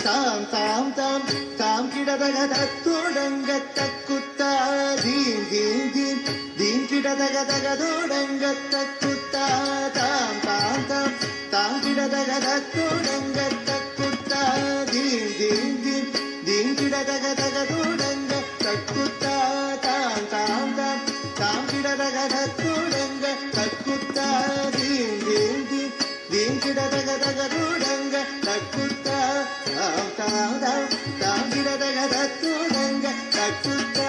தாம் தாம் தாம் தாம் கிடதகத தோடங்க தக்குத்தா தீம் தீம் தீம் தீம் கிடதகதக தோடங்க தக்குத்தா தாம் தாம் தாம் தாம் கிடதகத தோடங்க தக்குத்தா தீம் தீம் தீம் தீம் கிடதகதக தோடங்க தக்குத்தா தாம் தாம் தாம் தாம் கிடதகத தோடங்க தக்குத்தா தீம் தீம் தீம் தீம் கிடதகதக தோடங்க தக்குத்தா தாம் தாம் தாம் தாம் கிடதகத தோடங்க தக்குத்தா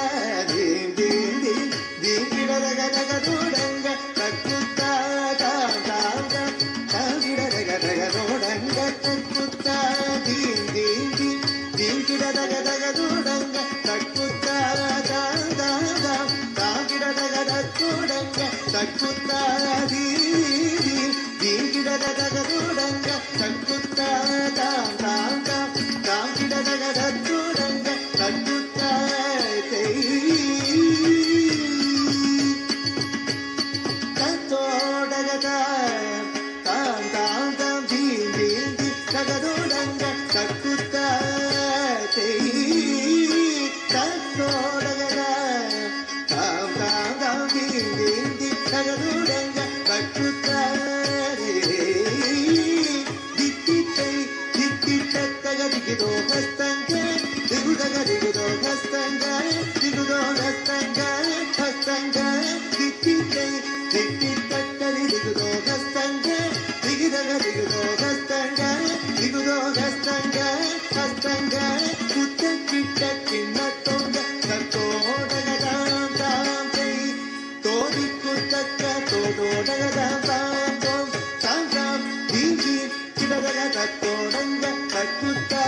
தீம் தீம் தீம் தீம் கிடதகதக தோடங்க தக்குத்தா தாம் தாம் தாம் தாம் கிடதகதக தோடங்க தக்குத்தா தீம் தீம் தீம் தீம் கிடதகதக தோடங்க தக்குத்தா தாம் தாம் தாம் தாம் கிடதகத தோடங்க தக்குத்தா தீம் தீம் தீம் கிடதகத தோடங்க தக்குத்தா தாம் தாம் தாம் தாம் கிடதகத தோடங்க தக்குத்தா தத்தோடகத தாம் தாம் தாம் தீம் தீம் தீம் தகதோடங்க தக்குத்தா தத்தோடகத தாம் தாம் தாம் தீம் தீம் தீம் தகதோடங்க தக்குத்தா ದಿಗಿದೋ ಹಸ್ತಂಗ ದಿಗುದಗ ದಿಗುದೋ ಹಸ್ತಂಗ ದಿಗುದೋ ಹಸ್ತಂಗ ಹಸ್ತಂಗ ದಿಕ್ಕಿಟ್ಟೈ ದಿಕ್ಕಿಟ್ಟರಿ ದಿಗುದೋ ಹಸ್ತಂಗ ದಿಗಿದಗ ದಿಗುದೋ ಹಸ್ತಂಗ ದಿಗುದೋ ಹಸ್ತಂಗ ಹಸ್ತಂಗ ಕುತ್ತ ಕಿಟ್ಟ ಕಿಣ್ಣ ತೋಂಗ ಕತ್ತೋಡಗ ದಾಂ ದಾಂ ಕೈ ತೋದಿ ಕುತ್ತಕ್ಕ ತೋಡೋಡಗ ದಾಂ ದಾಂ ತೋಂ ತಾಂ ತಾಂ ದೀಂ ದೀಂ ಕಿಡದಗ ತತ್ತೋಡಂಗ ತಕ್ಕುತ್ತಾ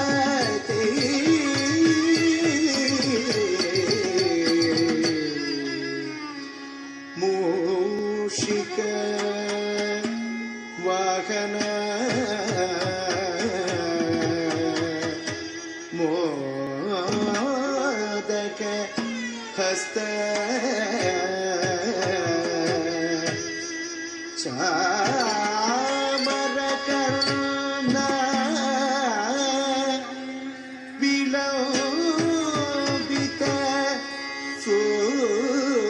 ಮೂಷಿಕ ವಾಹನ ಮೋದಕ ಹಸ್ತ ಚಾಮರ ಕರ್ಣ ವಿಲೋಬಿತ ಸೂತ್ರ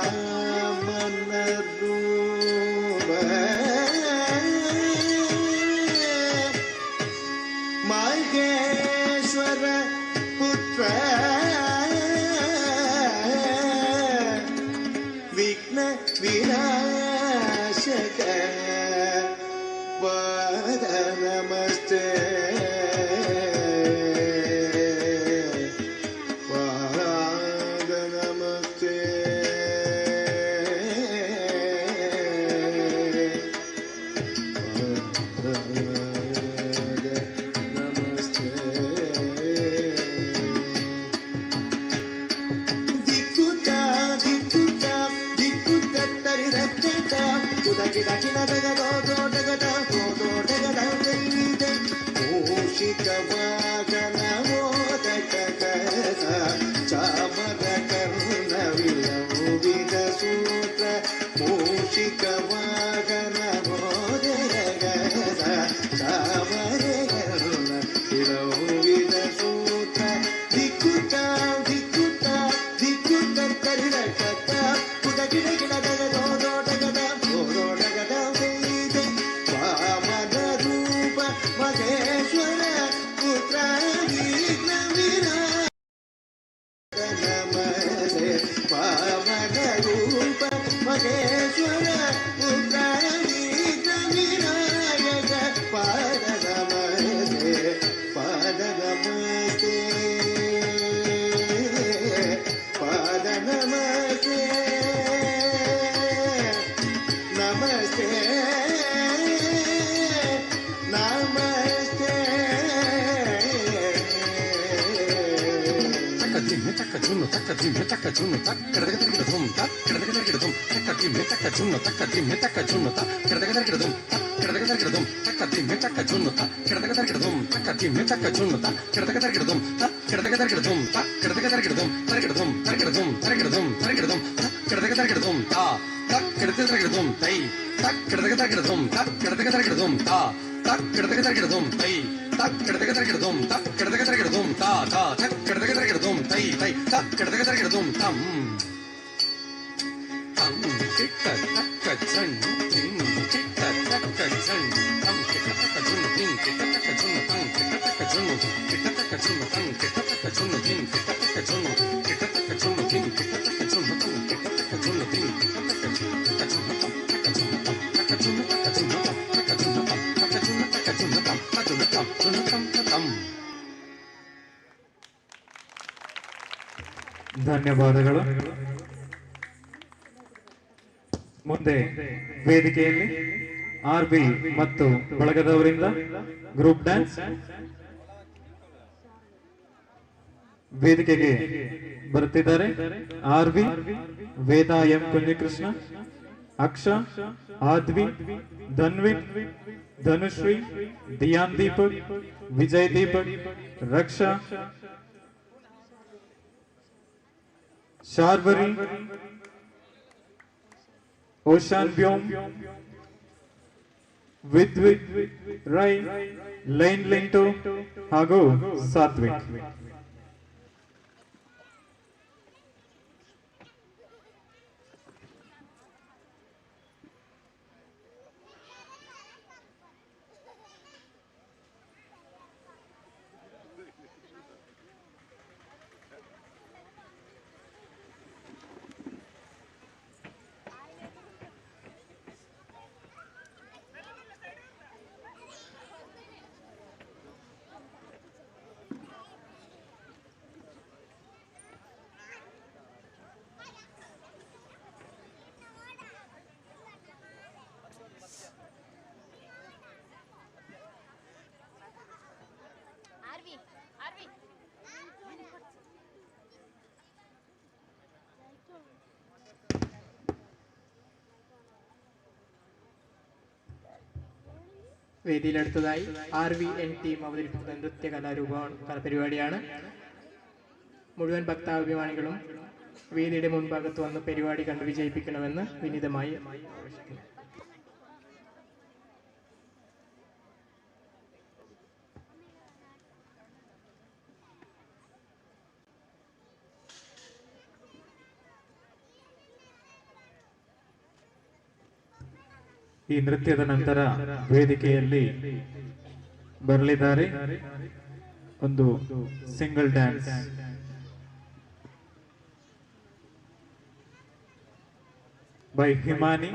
ವಾಮನ ರೂಪ ಮಹೇಶ್ವರ ಪುತ್ರ ವಿಘ್ನ ವಿನಾಶಕ ಪಾದ ನಮಸ್ತೆ ಪಾದ ನಮಸ್ತೆ ನಮಸ್ತೆ ದಿಕ್ಕುತ್ತ ದಿಕ್ಕುತ್ತ ದಿಕ್ಕುತ್ತ ತರಿದತ್ತ ಉದಗಿದ ಕಿಣದಗದೋ ದೊಡ್ಡಗದ ದೊಡ್ಡಗದ ಕೈದೆ ಮೂಷಿಕ ವಾಗನ ಮೋದಕ ಕದ ಚಾಮರ ಕರ್ಣ ವಿಲೋಬಿತ ಸೂತ್ರ ಮೂಷಿಕ ವಾಗನ ಮೋದಕ ಕದ ಚಾಮರ ಕರ್ಣ ವಿಲೋಬಿತ ಸೂತ್ರ ದಿಕ್ಕುತ್ತ ದಿಕ್ಕುತ್ತ ದಿಕ್ಕುತ್ತ ತರಿದತ್ತ ಉದಗಿದ ಕಿಣದಗದೋ ದೊಡ್ಡಗದ ದೊಡ್ಡಗದ ಕೈದೆ ವಾಮನ ರೂಪ ಮಹೇಶ್ವರ ಪುತ್ರ ವಿಘ್ನ ವಿನಾಶಕ ನಮಸ್ತೆ ವಾಮನ ರೂಪ ಮಹೇಶ್ವರ ಪುತ್ರ ವಿಘ್ನ ವಿನಾಯಕ ಪಾದ ನಮಸ್ತೆ ಪಾದ ನಮಸ್ತೆ ಪಾದ ನಮಸ್ತೆ ನಮಸ್ತೆ ನಮಸ್ತೆ ತಕ್ಕ ಜುನ್ನು ತಕ್ಕ ದಿಮ್ಮೆ ತಕ್ಕ ಜುನ್ನು ತಕ್ಕ ಕೆಡದಗದಗಿಡ ಧುಮ್ ತಕ್ಕ ಕೆಡದಗದಗಿಡ ಧುಮ್ ತಕ್ಕ ದಿಮ್ಮೆ ತಕ್ಕ ಜುನ್ನು ತಕ್ಕ ದಿಮ್ಮೆ ತಕ್ಕ ಜುನ್ನು ತಕ್ಕ ಕೆಡದಗದಗಿಡ ಧುಮ್ ತಕ್ಕ ಕೆಡದಗದಗಿಡ ಧುಮ್ ತಕ್ಕ ದಿಮ್ಮೆ ತಕ್ಕ ಜುನ್ನು ತಕ್ಕ ಕೆಡದಗದಗಿಡ ಧುಮ್ ತಕ್ಕ ದಿಮ್ಮೆ ತಕ್ಕ ಜುನ್ನು ತಕ್ಕ ಕೆಡದಗದಗಿಡ ಧುಮ್ ತಕ್ಕ ಕೆಡದಗದಗಿಡ ಧುಮ್ ತಕ್ಕ ಕೆಡದಗದಗಿಡ ಧುಮ್ ತರಗಿಡ ಧುಮ್ ತರಗಿಡ ಧುಮ್ ತರಗಿಡ ಧುಮ್ ತರಗಿಡ ಧುಮ್ ತಕ್ಕ ಕೆಡದಗದಗಿಡ ಧುಮ್ ತಾ ತಕ್ಕ ಕೆಡದಗದಗಿಡ ಧುಮ್ ತೈ ತಕ್ಕ കിടതക തരകിടതും തക് കിടതക തരകിടതും താ തക് കിടതക തരകിടതും തൈ തക് കിടതക തരകിടതും തക് കിടതക തരകിടതും താ താ തക് കിടതക തരകിടതും തൈ തൈ തക് കിടതക തരകിടതും തം തം കിട്ട തക്ക ചൺ തിൻ കിട്ട തക്ക ചൺ തം കിട്ട തക്ക ചുൻ തിൻ കിട്ട തക്ക ചുൻ തം കിട്ട തക്ക ചുൻ കിട്ട തക്ക ചുൻ തം കിട്ട തക്ക ചുൻ തിൻ കിട്ട തക്ക ചുൻ കിട്ട തക്ക ചുൻ തിൻ കിട്ട തക്ക ചുൻ തം കിട്ട തക്ക ചുൻ തിൻ കിട്ട തക്ക ചുൻ തക്ക ചുൻ തം തക്ക ചുൻ തം തക്ക ചുൻ തക്ക ചുൻ തം തക്ക ചുൻ തം തക്ക ചുൻ തക്ക ചുൻ തം തക്ക ചുൻ തം ചുൻ തം തം ಧನ್ಯವಾದಗಳು. ಮುಂದೆ ವೇದಿಕೆಯಲ್ಲಿ ಆರ್ಬಿ ಮತ್ತು ಬಳಗದವರಿಂದ ಗ್ರೂಪ್ ಡ್ಯಾನ್ಸ್ ವೇದಿಕೆಗೆ ಬರುತ್ತಿದ್ದಾರೆ. ಆರ್ಬಿ ವೇದಾ ಎಂ ಕುಂಜಿಕೃಷ್ಣ, ಅಕ್ಷ, ಆದ್ವಿ, ಧನ್ವಿತ್, ಧನುಶ್ರೀ, ದಿಯಾನ್ ದೀಪಕ್, ವಿಜಯ್ ದೀಪಕ್, ರಕ್ಷಾ, ಶಾರ್ವರಿ, ಓಶಾನ್ ವ್ಯೋಮ್, ವಿದ್ವಿತ್, ರೈ, ಲೈನ್ ಲಿಂಟೋ ಹಾಗೂ ಸಾತ್ವಿಕ್. വേദിയിൽ അടുത്തതായി RVN ടീം അവതരിപ്പിക്കുന്ന നൃത്യ കലാപരിപാടിയാണ്. മുഴുവൻ ഭക്താഭിമാനികളും വേദിയുടെ മുൻഭാഗത്ത് വന്ന് പരിപാടി കണ്ടു വിജയിപ്പിക്കണമെന്ന് വിനീതമായി ആവശ്യിക്കുന്നു. ಈ ನೃತ್ಯದ ನಂತರ ವೇದಿಕೆಯಲ್ಲಿ ಬರಲಿದ್ದಾರೆ ಒಂದು ಸಿಂಗಲ್ ಡ್ಯಾನ್ಸ್. ಬೈ ಹಿಮಾನಿ.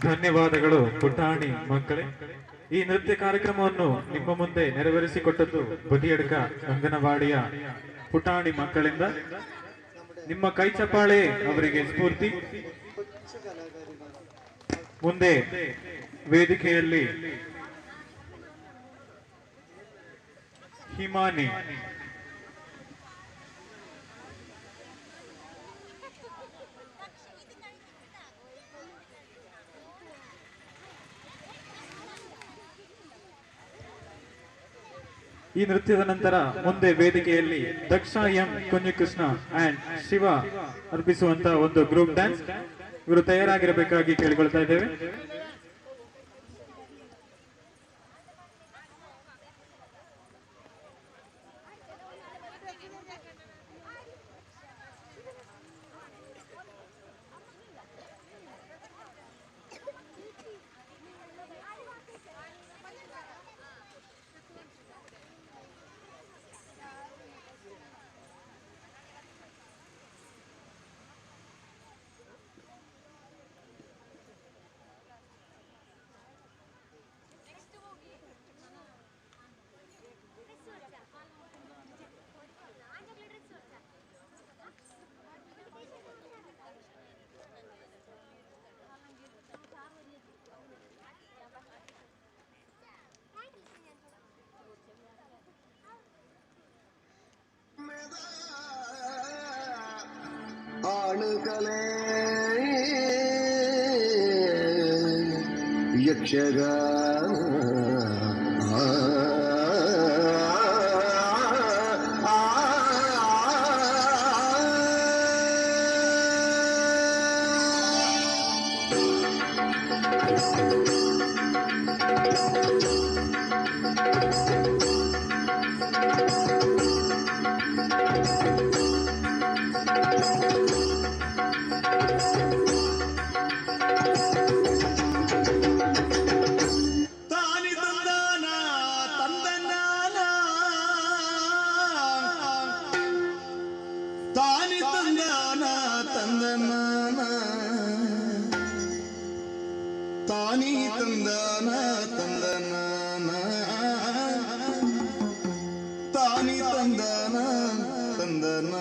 ಧನ್ಯವಾದಗಳು ಪುಟಾಣಿ ಮಕ್ಕಳೇ. ಈ ನೃತ್ಯ ಕಾರ್ಯಕ್ರಮವನ್ನು ನಿಮ್ಮ ಮುಂದೆ ನೆರವೇರಿಸಿಕೊಟ್ಟದ್ದು ಬದಿಯಡ್ಕ ಅಂಗನವಾಡಿಯ ಪುಟಾಣಿ ಮಕ್ಕಳಿಂದ. ನಿಮ್ಮ ಕೈ ಚಪ್ಪಾಳೆ ಅವರಿಗೆ ಸ್ಫೂರ್ತಿ. ಮುಂದೆ ವೇದಿಕೆಯಲ್ಲಿ ಹಿಮಾನಿ ಈ ನೃತ್ಯದ ನಂತರ ಮುಂದೆ ವೇದಿಕೆಯಲ್ಲಿ ದಕ್ಷ ಎಂ ಕುಂಜಿಕೃಷ್ಣ ಅಂಡ್ ಶಿವ ಅರ್ಪಿಸುವಂತ ಒಂದು ಗ್ರೂಪ್ ಡ್ಯಾನ್ಸ್. ಇವರು ತಯಾರಾಗಿರಬೇಕಾಗಿ ಕೇಳಿಕೊಳ್ತಾ ಇದ್ದೇವೆ. ಆಳುಕಲೆ ಯಕ್ಷಗಾನ ತಾನಿ ತಂದನ ತಂದನ ತಾನಿ ತಂದನ ತಂದನ ತಾನಿ ತಂದನ ತಂದನ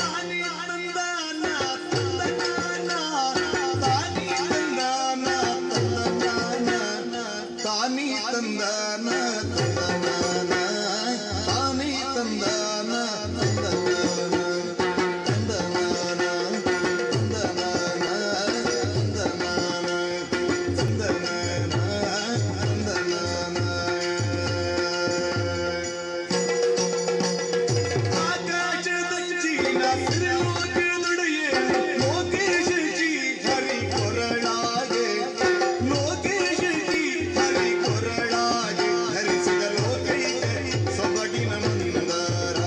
ತಾನಿ ತಂದನ ತಂದನ ತಾನಿ ತಂದನ ತಂದನ ತಾನಿ ತಂದನ ಸೊಬಗಿನ ಮಂದರ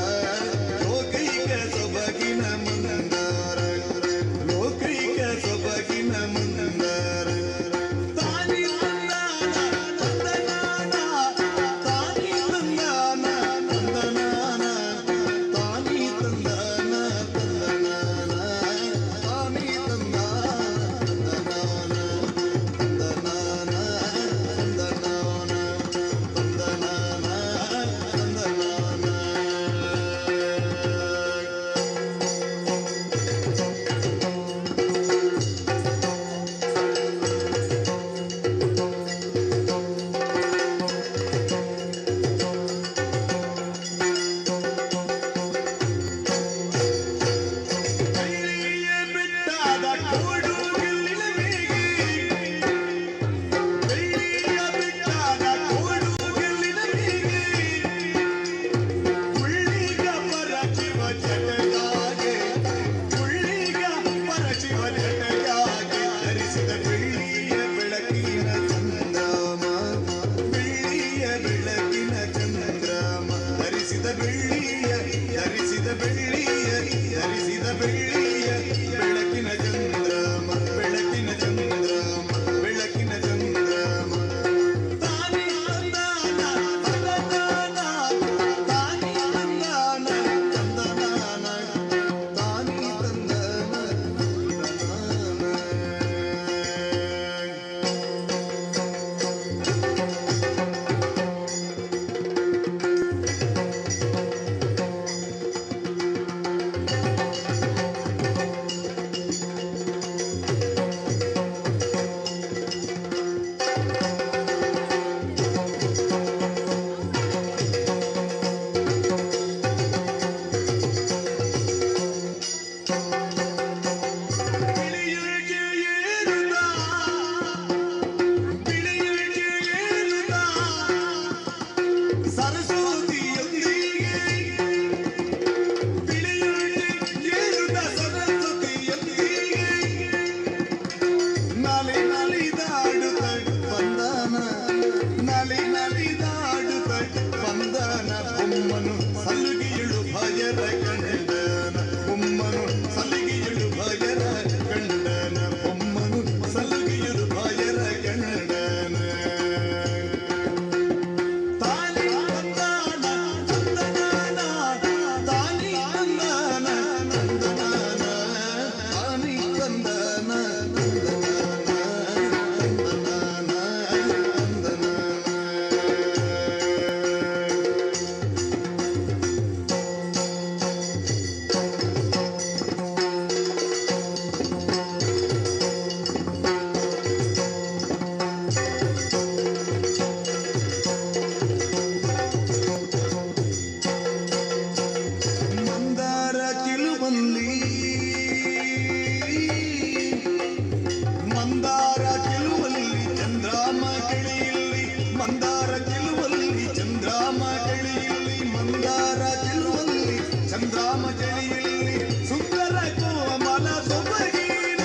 ಕೆಳೆಯಲ್ಲಿ ಮಂದಾರ ಚೆಲುವಲ್ಲಿ ಚಂದ್ರಾಮ ಕೆಳೆಯಲ್ಲಿ ಮಂದಾರ ಚೆಲುವಲ್ಲಿ ಚಂದ್ರಾಮ ಕೆಳೆಯಲ್ಲಿ ಸುಂದರ ಕೋಮಲ ಸೊಬಗಿನ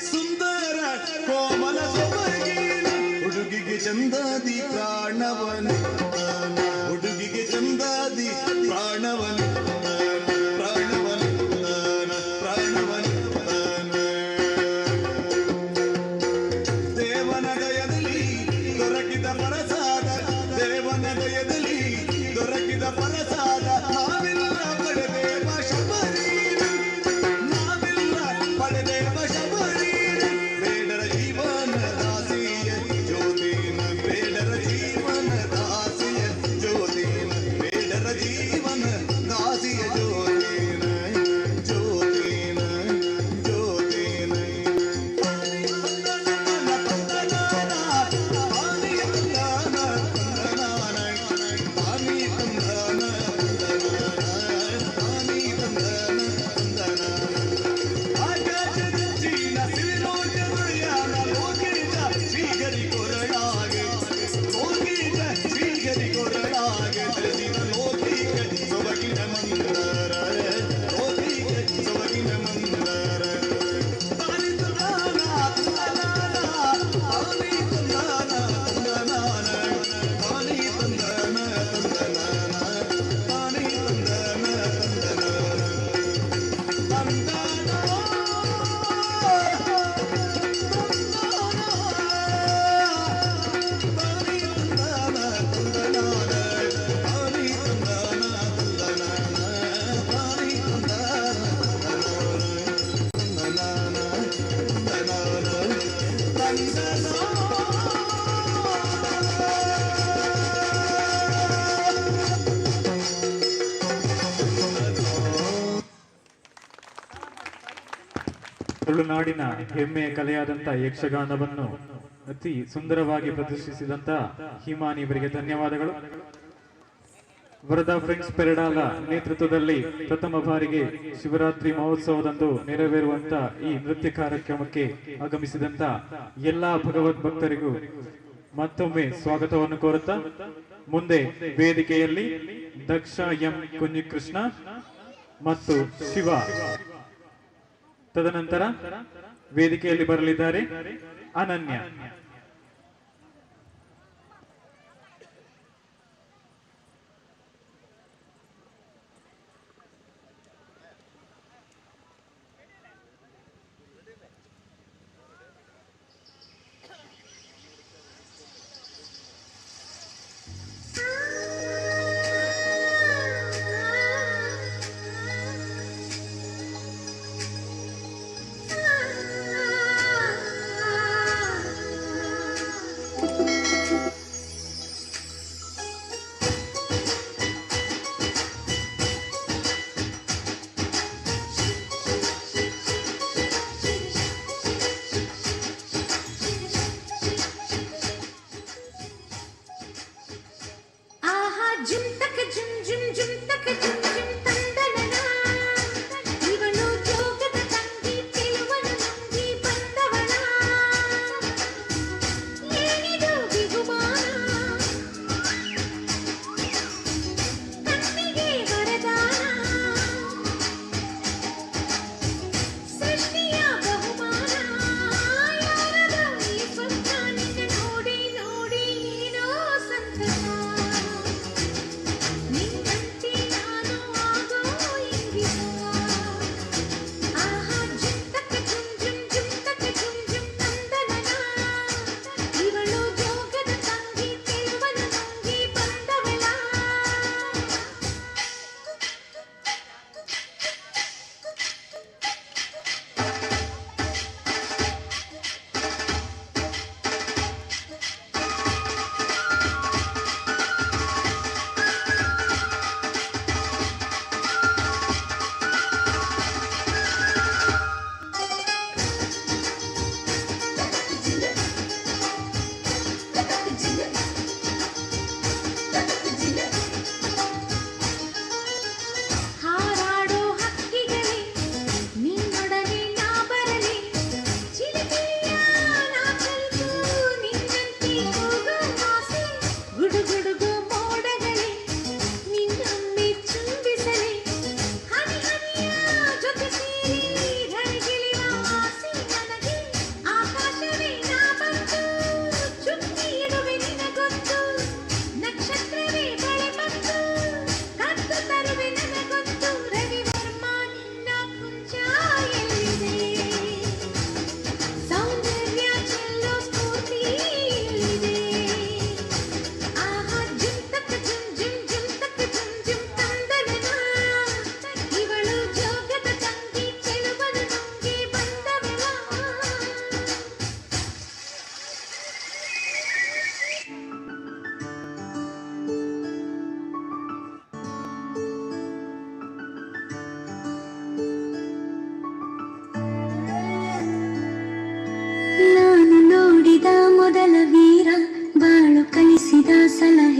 ಸುಂದರ ಕೋಮಲ ಸೊಬಗಿನ ಹುಡುಗಿಗೆ ಚಂದಾದಿ ಪ್ರಾಣವನು ಹುಡುಗಿಗೆ ಚಂದಾದಿ ಪ್ರಾಣವನು ಪ್ರಾಣವನು ಪ್ರಾಣವನು ದೇವನ ದಯದಲ್ಲಿ ದೊರಕಿದ ಪರಸಾದ ದೇವನ ದಯದಲ್ಲಿ ದೊರಕಿದ ಪರಸಾದ ನಾವೆಲ್ಲ ಪಡೆದೇವ ಶಬರೀರ ನಾವೆಲ್ಲ ಪಡೆದೇವ ಶಬರೀರ ಬೇಡರ ಜೀವನ ದಾಸಿಯ ಜ್ಯೋತಿನ ಬೇಡರ ಜೀವನ ದಾಸಿಯ ಜ್ಯೋತಿನ ಬೇಡರ ಜೀವನ ದಾಸಿಯ ಜ್ಯೋತಿನ ಜ್ಯೋತಿನ ಜ್ಯೋತಿನ ತುಳುನಾಡಿನ ಹೆಮ್ಮೆಯ ಕಲೆಯಾದಂಥ ಯಕ್ಷಗಾನವನ್ನು ಅತಿ ಸುಂದರವಾಗಿ ಪ್ರದರ್ಶಿಸಿದಂತ ಹಿಮಾನಿ ಇವರಿಗೆ ಧನ್ಯವಾದಗಳು. ವರದಾ ಫ್ರೆಂಡ್ಸ್ ಪೆರಡಾಲ ನೇತೃತ್ವದಲ್ಲಿ ಪ್ರಥಮ ಬಾರಿಗೆ ಶಿವರಾತ್ರಿ ಮಹೋತ್ಸವದಂದು ನೆರವೇರುವಂತ ಈ ನೃತ್ಯ ಕಾರ್ಯಕ್ರಮಕ್ಕೆ ಆಗಮಿಸಿದಂತ ಎಲ್ಲಾ ಭಗವದ್ ಭಕ್ತರಿಗೂ ಮತ್ತೊಮ್ಮೆ ಸ್ವಾಗತವನ್ನು ಕೋರುತ್ತಾ ಮುಂದೆ ವೇದಿಕೆಯಲ್ಲಿ ದಕ್ಷ ಎಂ ಕುಂಜಿಕೃಷ್ಣ ಮತ್ತು ಶಿವ, ತದನಂತರ ವೇದಿಕೆಯಲ್ಲಿ ಬರಲಿದ್ದಾರೆ ಅನನ್ಯ. ನಿನ್ನಂತೆ ನಾನು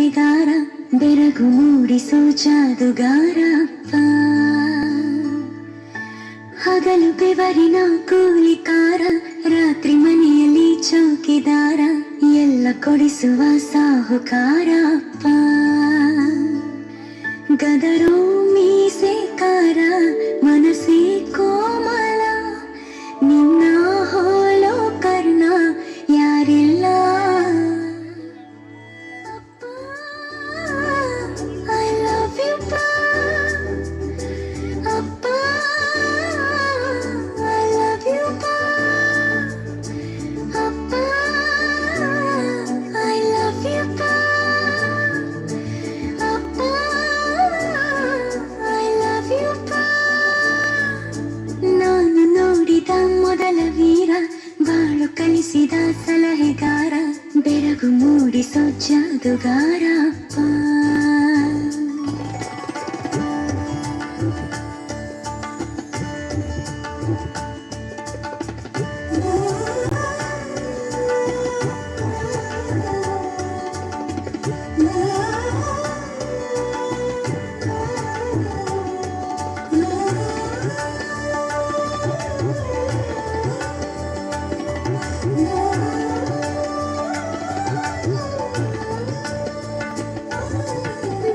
ಸಲಹೆಗಾರ ಬೆರಗು ಮೂಡಿಸೋ ಜಾದುಗಾರಪ್ಪ. ಹಗಲು ಬೆವರಿನ ಕೂಲಿಕಾರ, ರಾತ್ರಿ ಮನೆಯಲ್ಲಿ ಚೌಕಿದಾರ, ಎಲ್ಲ ಕೊಡಿಸುವ ಸಾಹುಕಾರಪ್ಪ. ಗದರೋ ಮೀಸೆಕಾರ, ಮನಸ್ಸೇ ಕೋಮಲ, ನಿನ್ನ ಹೋಲೋ ಕರ್ಣ ಯಾರಿಲ್ಲ. I love you, pa. Appa, I love you, pa. Appa, I love you, pa. Appa, I love you, pa. ನಾನು ನೋಡಿದ ಮೊದಲ ವೀರ, ಬಾಳು ಕಲಿಸಿದ ಸಲಹೆಗಾರ, ಬೆರಗು ಮೂಡಿಸೋ ಜಾದುಗಾರಪ್ಪ.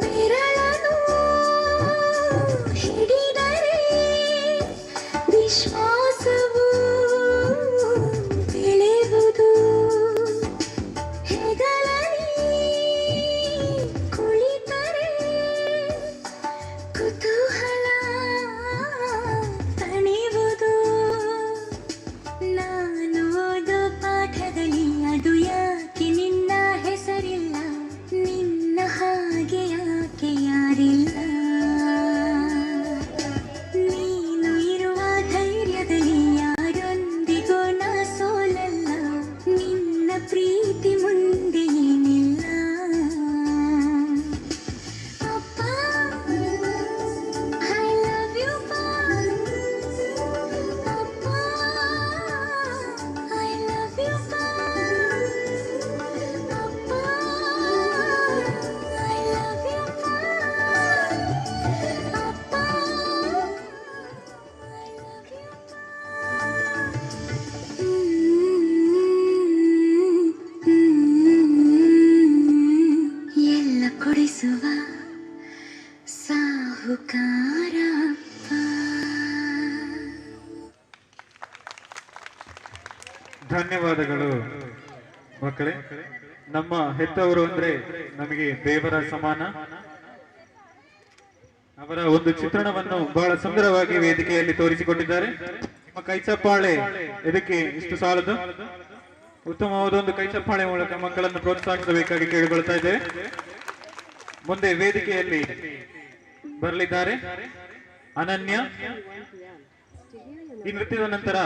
ಬೆರಳನು ಹಿಡಿದರೆ ವಿಶ್ವಾಸವು ಬೆಳೆಯುವುದು. ಹೆಗಲಲ್ಲಿ ಕುಳಿತರೆ ಕುತೂಹಲ ತಣಿವುದು. ನಾನು ಓದೋ ಪಾಠದಲ್ಲಿ ಅದು ಯಾಕೆ ನಿನ್ನ ಹೆಸರಿಲ್ಲ, ನಿನ್ನ ಹಾಗೆ ಯಾಕೆ ಯಾರಿಲ್ಲ. ನೀನು ಇರುವ ಧೈರ್ಯದಲ್ಲಿ ಯಾರೊಂದಿಗೂ ನಾ ಸೋಲಲ್ಲ, ನಿನ್ನ ಪ್ರೀತಿ ಮುಂದೆ ಏನಿಲ್ಲ. ಅಪ್ಪ, I love you, pa. ಅಪ್ಪ, I love you, pa. ಅಪ್ಪ, I love you, pa. ಅಪ್ಪ, I love you, ಎಲ್ಲ ಕೊಡಿಸುವ ಸಾಹುಕಾರಪ್ಪ. ಧನ್ಯವಾದಗಳು ಮಕ್ಕಳೇ. ನಮ್ಮ ಹೆತ್ತವರು ಅಂದ್ರೆ ನಮಗೆ ದೇವರ ಸಮಾನ. ಅವರ ಒಂದು ಚಿತ್ರಣವನ್ನು ಬಹಳ ಸುಂದರವಾಗಿ ವೇದಿಕೆಯಲ್ಲಿ ತೋರಿಸಿಕೊಟ್ಟಿದ್ದಾರೆ. ನಿಮ್ಮ ಕೈಚಪ್ಪಾಳೆ ಇದಕ್ಕೆ ಇಷ್ಟು ಸಾಲದು. ಉತ್ತಮವಾದ ಒಂದು ಕೈಚಪ್ಪಾಳೆ ಮೂಲಕ ಮಕ್ಕಳನ್ನು ಪ್ರೋತ್ಸಾಹಿಸಬೇಕಾಗಿ ಕೇಳಿಕೊಳ್ತಾ ಇದ್ದೇವೆ. ಮುಂದೆ ವೇದಿಕೆಯಲ್ಲಿ ಬರಲಿದ್ದಾರೆ ಅನನ್ಯ. ಈ ನೃತ್ಯದ ನಂತರ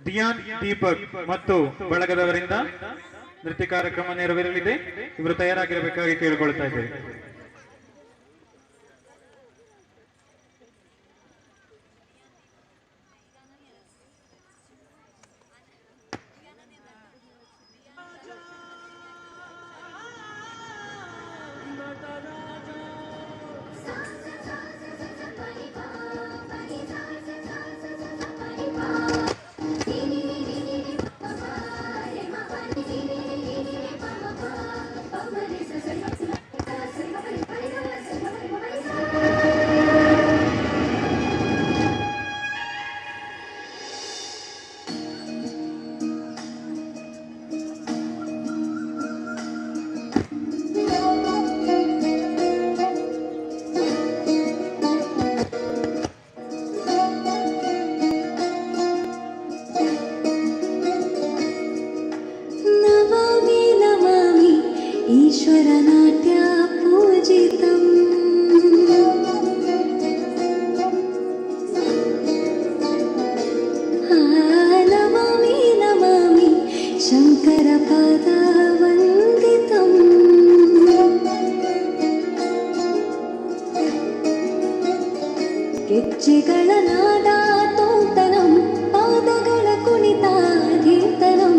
ದಿಯಾನ್, ದೀಪಕ್ ಮತ್ತು ಬಳಗದವರಿಂದ ನೃತ್ಯ ಕಾರ್ಯಕ್ರಮ ನೆರವೇರಲಿದೆ. ಇವರು ತಯಾರಾಗಿರಬೇಕಾಗಿ ಕೇಳಿಕೊಳ್ತಾ ಇದ್ದೇವೆ. ईश्वरनाट्य पूजितम् नमामि नमामि शङ्करपदवन्दितम् ಗೆಜ್ಜೆಗಳ ನಾದ ತೋಂತನಂ ಪಾದಗಳ ಕುಣಿತ ಕೀರ್ತನಂ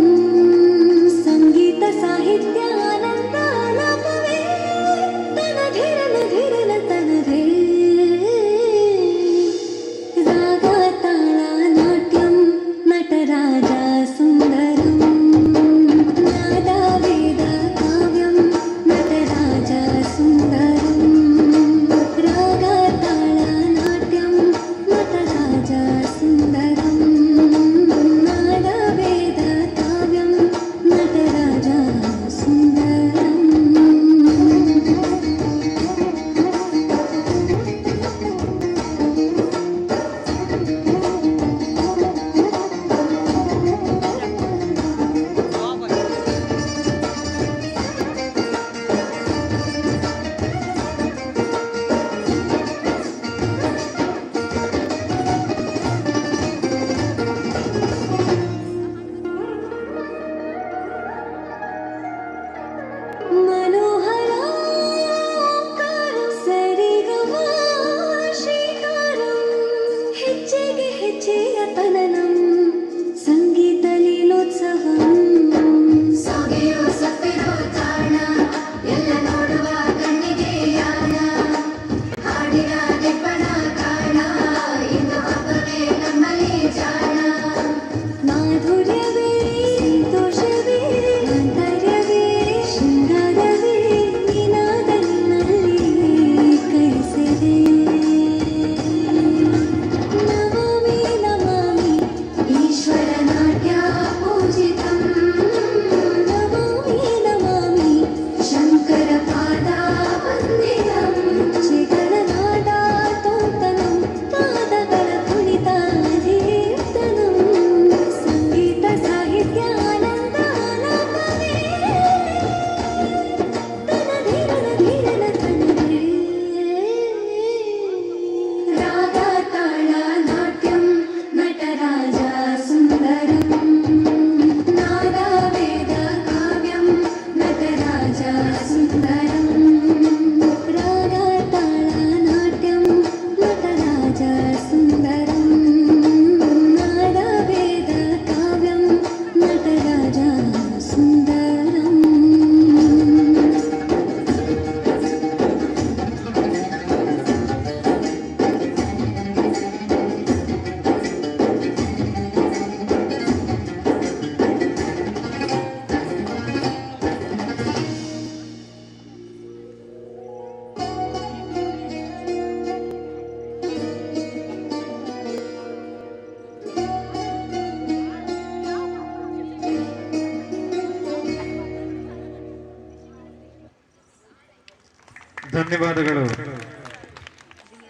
ಧನ್ಯವಾದಗಳು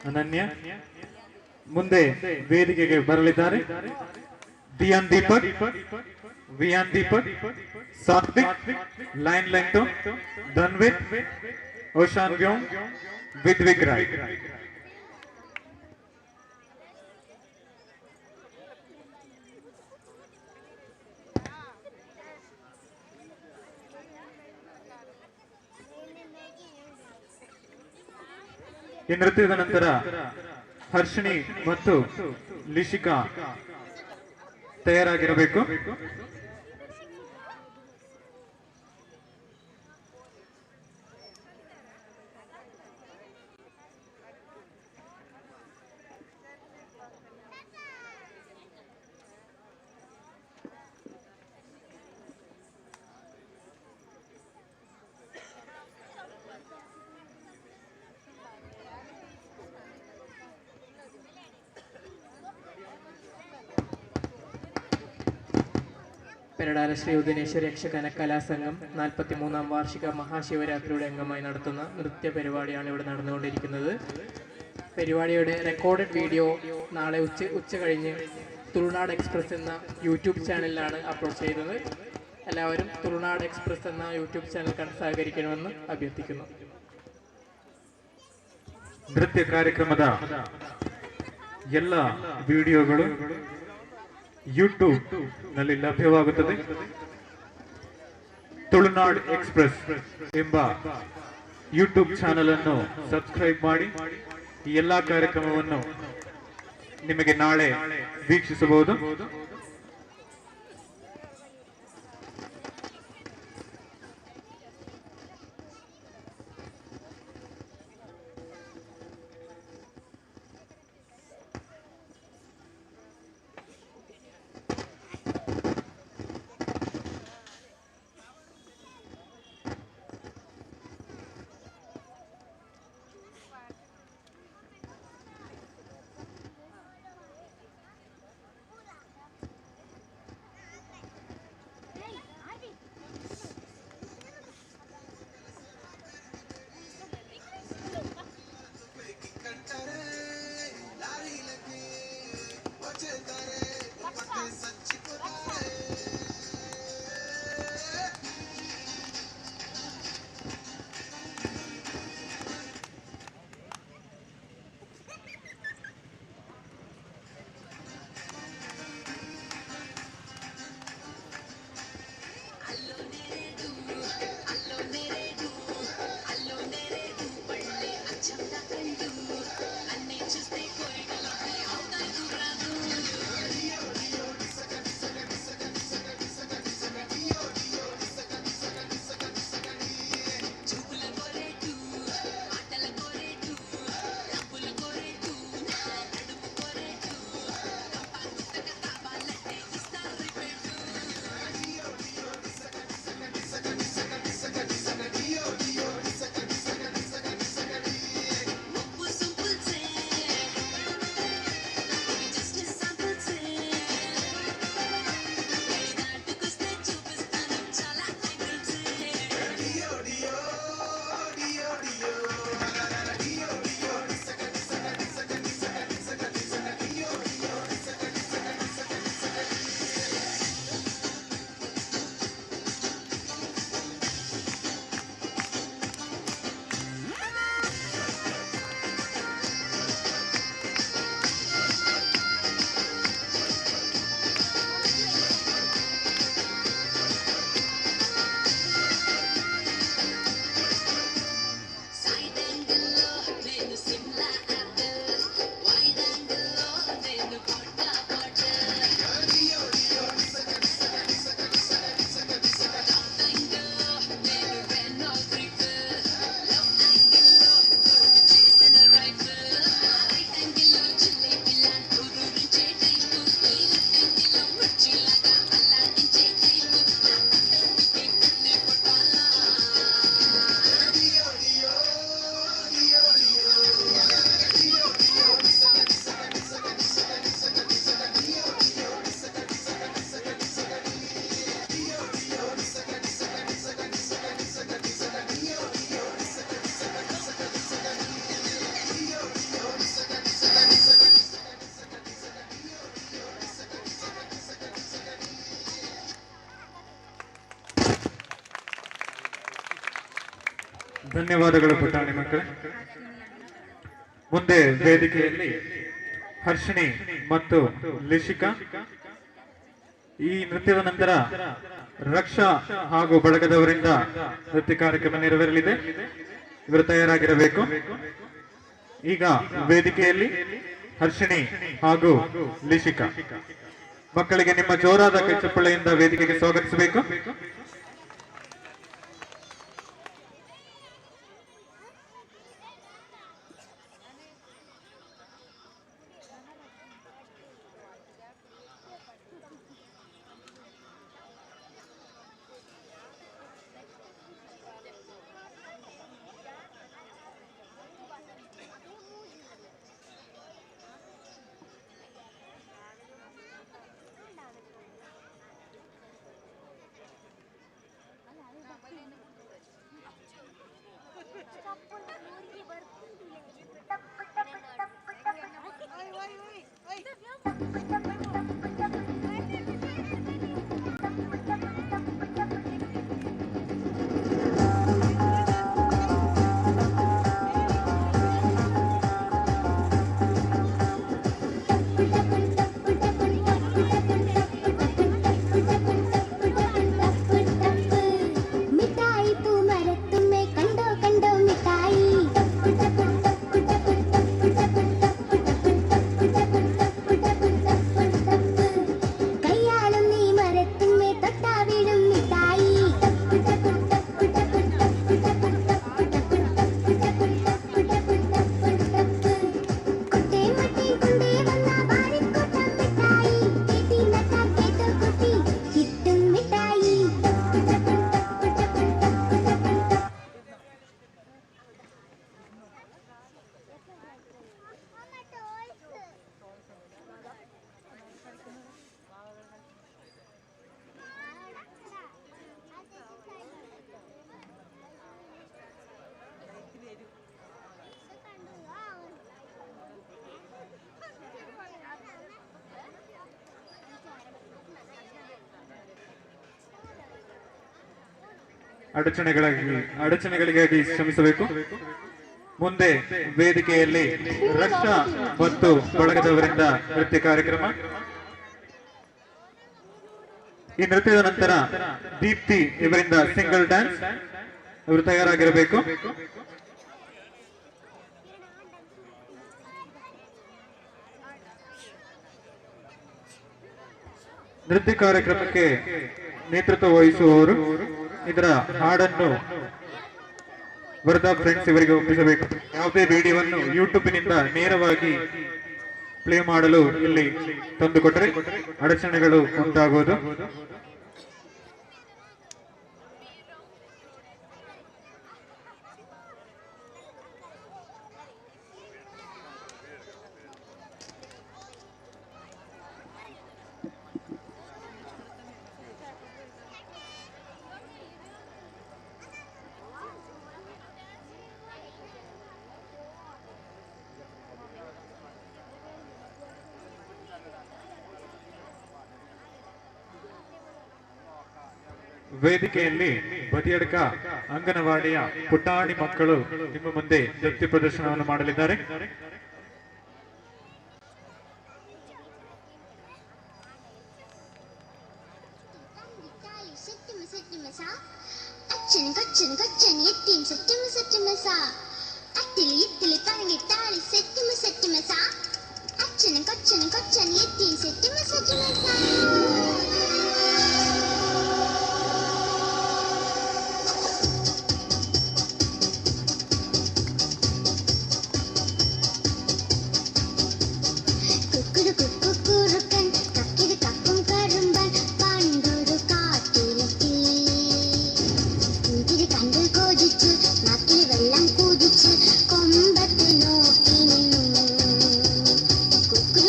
ಅನನ್ಯ. ಮುಂದೆ ವೇದಿಕೆಗೆ ಬರಲಿದ್ದಾರೆ ದಿಯಾನ್ ದೀಪಕ್, ವಿಯಾನ್ ದೀಪಕ್, ಸಾತ್ವಿಕ್, ಲೈನ್ ಲೆಂಟೋ, ಧನ್ವಿತ್, ಓಶಾನ್ ವ್ಯೋಮ್, ವಿದ್ವಿಕ್ ರಾಯ್. ಈ ನೃತ್ಯದ ನಂತರ ಹರ್ಷಿಣಿ ಮತ್ತು ಲಿಶಿಕಾ ತಯಾರಾಗಿರಬೇಕು. പെരടാല ശ്രീ ഉദയനേശ്വര യക്ഷഗാന കലാസംഘം 43-ാം വാർഷിക മഹാശിവരാത്രിയുടെ അംഗമായി നടത്തുന്ന നൃത്യ പരിപാടിയാണ് ഇവിടെ നടന്നുകൊണ്ടിരിക്കുന്നത്. പരിപാടിയുടെ റെക്കോർഡഡ് വീഡിയോ നാളെ ഉച്ച കഴിഞ്ഞ് തുളുനാട് എക്സ്പ്രസ് എന്ന യൂട്യൂബ് ചാനലിലാണ് അപ്ലോഡ് ചെയ്തത്. എല്ലാവരും തുളുനാട് എക്സ്പ്രസ് എന്ന യൂട്യൂബ് ചാനൽ കണ്ട് സഹകരിക്കണമെന്ന് അഭ്യർത്ഥിക്കുന്നു. ನೃತ್ಯ ಕಾರ್ಯಕ್ರಮದ ಎಲ್ಲ ವಿಡಿಯೋಗಳು ಯೂಟ್ಯೂಬ್ ನಲ್ಲಿ ಲಭ್ಯವಾಗುತ್ತದೆ. ತುಳುನಾಡ್ ಎಕ್ಸ್ಪ್ರೆಸ್ ಎಂಬ ಯೂಟ್ಯೂಬ್ ಚಾನೆಲ್ ಅನ್ನು ಸಬ್ಸ್ಕ್ರೈಬ್ ಮಾಡಿ ಈ ಎಲ್ಲಾ ಕಾರ್ಯಕ್ರಮವನ್ನು ನಿಮಗೆ ನಾಳೆ ವೀಕ್ಷಿಸಬಹುದು. ಧನ್ಯವಾದಗಳು ಪುಟಾಣಿ ಮಕ್ಕಳೇ. ಮುಂದೆ ವೇದಿಕೆಯಲ್ಲಿ ಹರ್ಷಿಣಿ ಮತ್ತು ಲಿಶಿಕಾ. ಈ ನೃತ್ಯದ ನಂತರ ರಕ್ಷಾ ಹಾಗೂ ಬಳಗದವರಿಂದ ನೃತ್ಯ ಕಾರ್ಯಕ್ರಮ ನೆರವೇರಲಿದೆ. ಇವರು ತಯಾರಾಗಿರಬೇಕು. ಈಗ ವೇದಿಕೆಯಲ್ಲಿ ಹರ್ಷಿಣಿ ಹಾಗೂ ಲಿಶಿಕಾ. ಮಕ್ಕಳಿಗೆ ನಿಮ್ಮ ಜೋರಾದ ಕೈಚಪ್ಪಳೆಯಿಂದ ವೇದಿಕೆಗೆ ಸ್ವಾಗತಿಸಬೇಕು. ಅಡಚಣೆಗಳಿಗಾಗಿ ಶ್ರಮಿಸಬೇಕು. ಮುಂದೆ ವೇದಿಕೆಯಲ್ಲಿ ರಕ್ಷಾ ಮತ್ತು ಬಳಗದವರಿಂದ ನೃತ್ಯ ಕಾರ್ಯಕ್ರಮ. ಈ ನೃತ್ಯದ ನಂತರ ದೀಪ್ತಿ ಇವರಿಂದ ಸಿಂಗಲ್ ಡ್ಯಾನ್ಸ್. ಇವರು ತಯಾರಾಗಿರಬೇಕು. ನೃತ್ಯ ಕಾರ್ಯಕ್ರಮಕ್ಕೆ ನೇತೃತ್ವ ವಹಿಸುವವರು ಇದರ ಹಾಡನ್ನು ವರದಾ ಫ್ರೆಂಡ್ಸ್ ಇವರಿಗೆ ಒಪ್ಪಿಸಬೇಕು. ಯಾವುದೇ ವಿಡಿಯೋವನ್ನು ಯೂಟ್ಯೂಬ್ನಿಂದ ನೇರವಾಗಿ ಪ್ಲೇ ಮಾಡಲು ಇಲ್ಲಿ ತಂದುಕೊಟ್ಟರೆ ಅಡಚಣೆಗಳು ಉಂಟಾಗುವುದು. ವೇದಿಕೆಯಲ್ಲಿ ಬದಿಯಡ್ಕ ಅಂಗನವಾಡಿಯ ಪುಟಾಣಿ ಮಕ್ಕಳು ನಿಮ್ಮ ಮುಂದೆ ನೃತ್ಯ ಪ್ರದರ್ಶನವನ್ನು ಮಾಡಲಿದ್ದಾರೆ.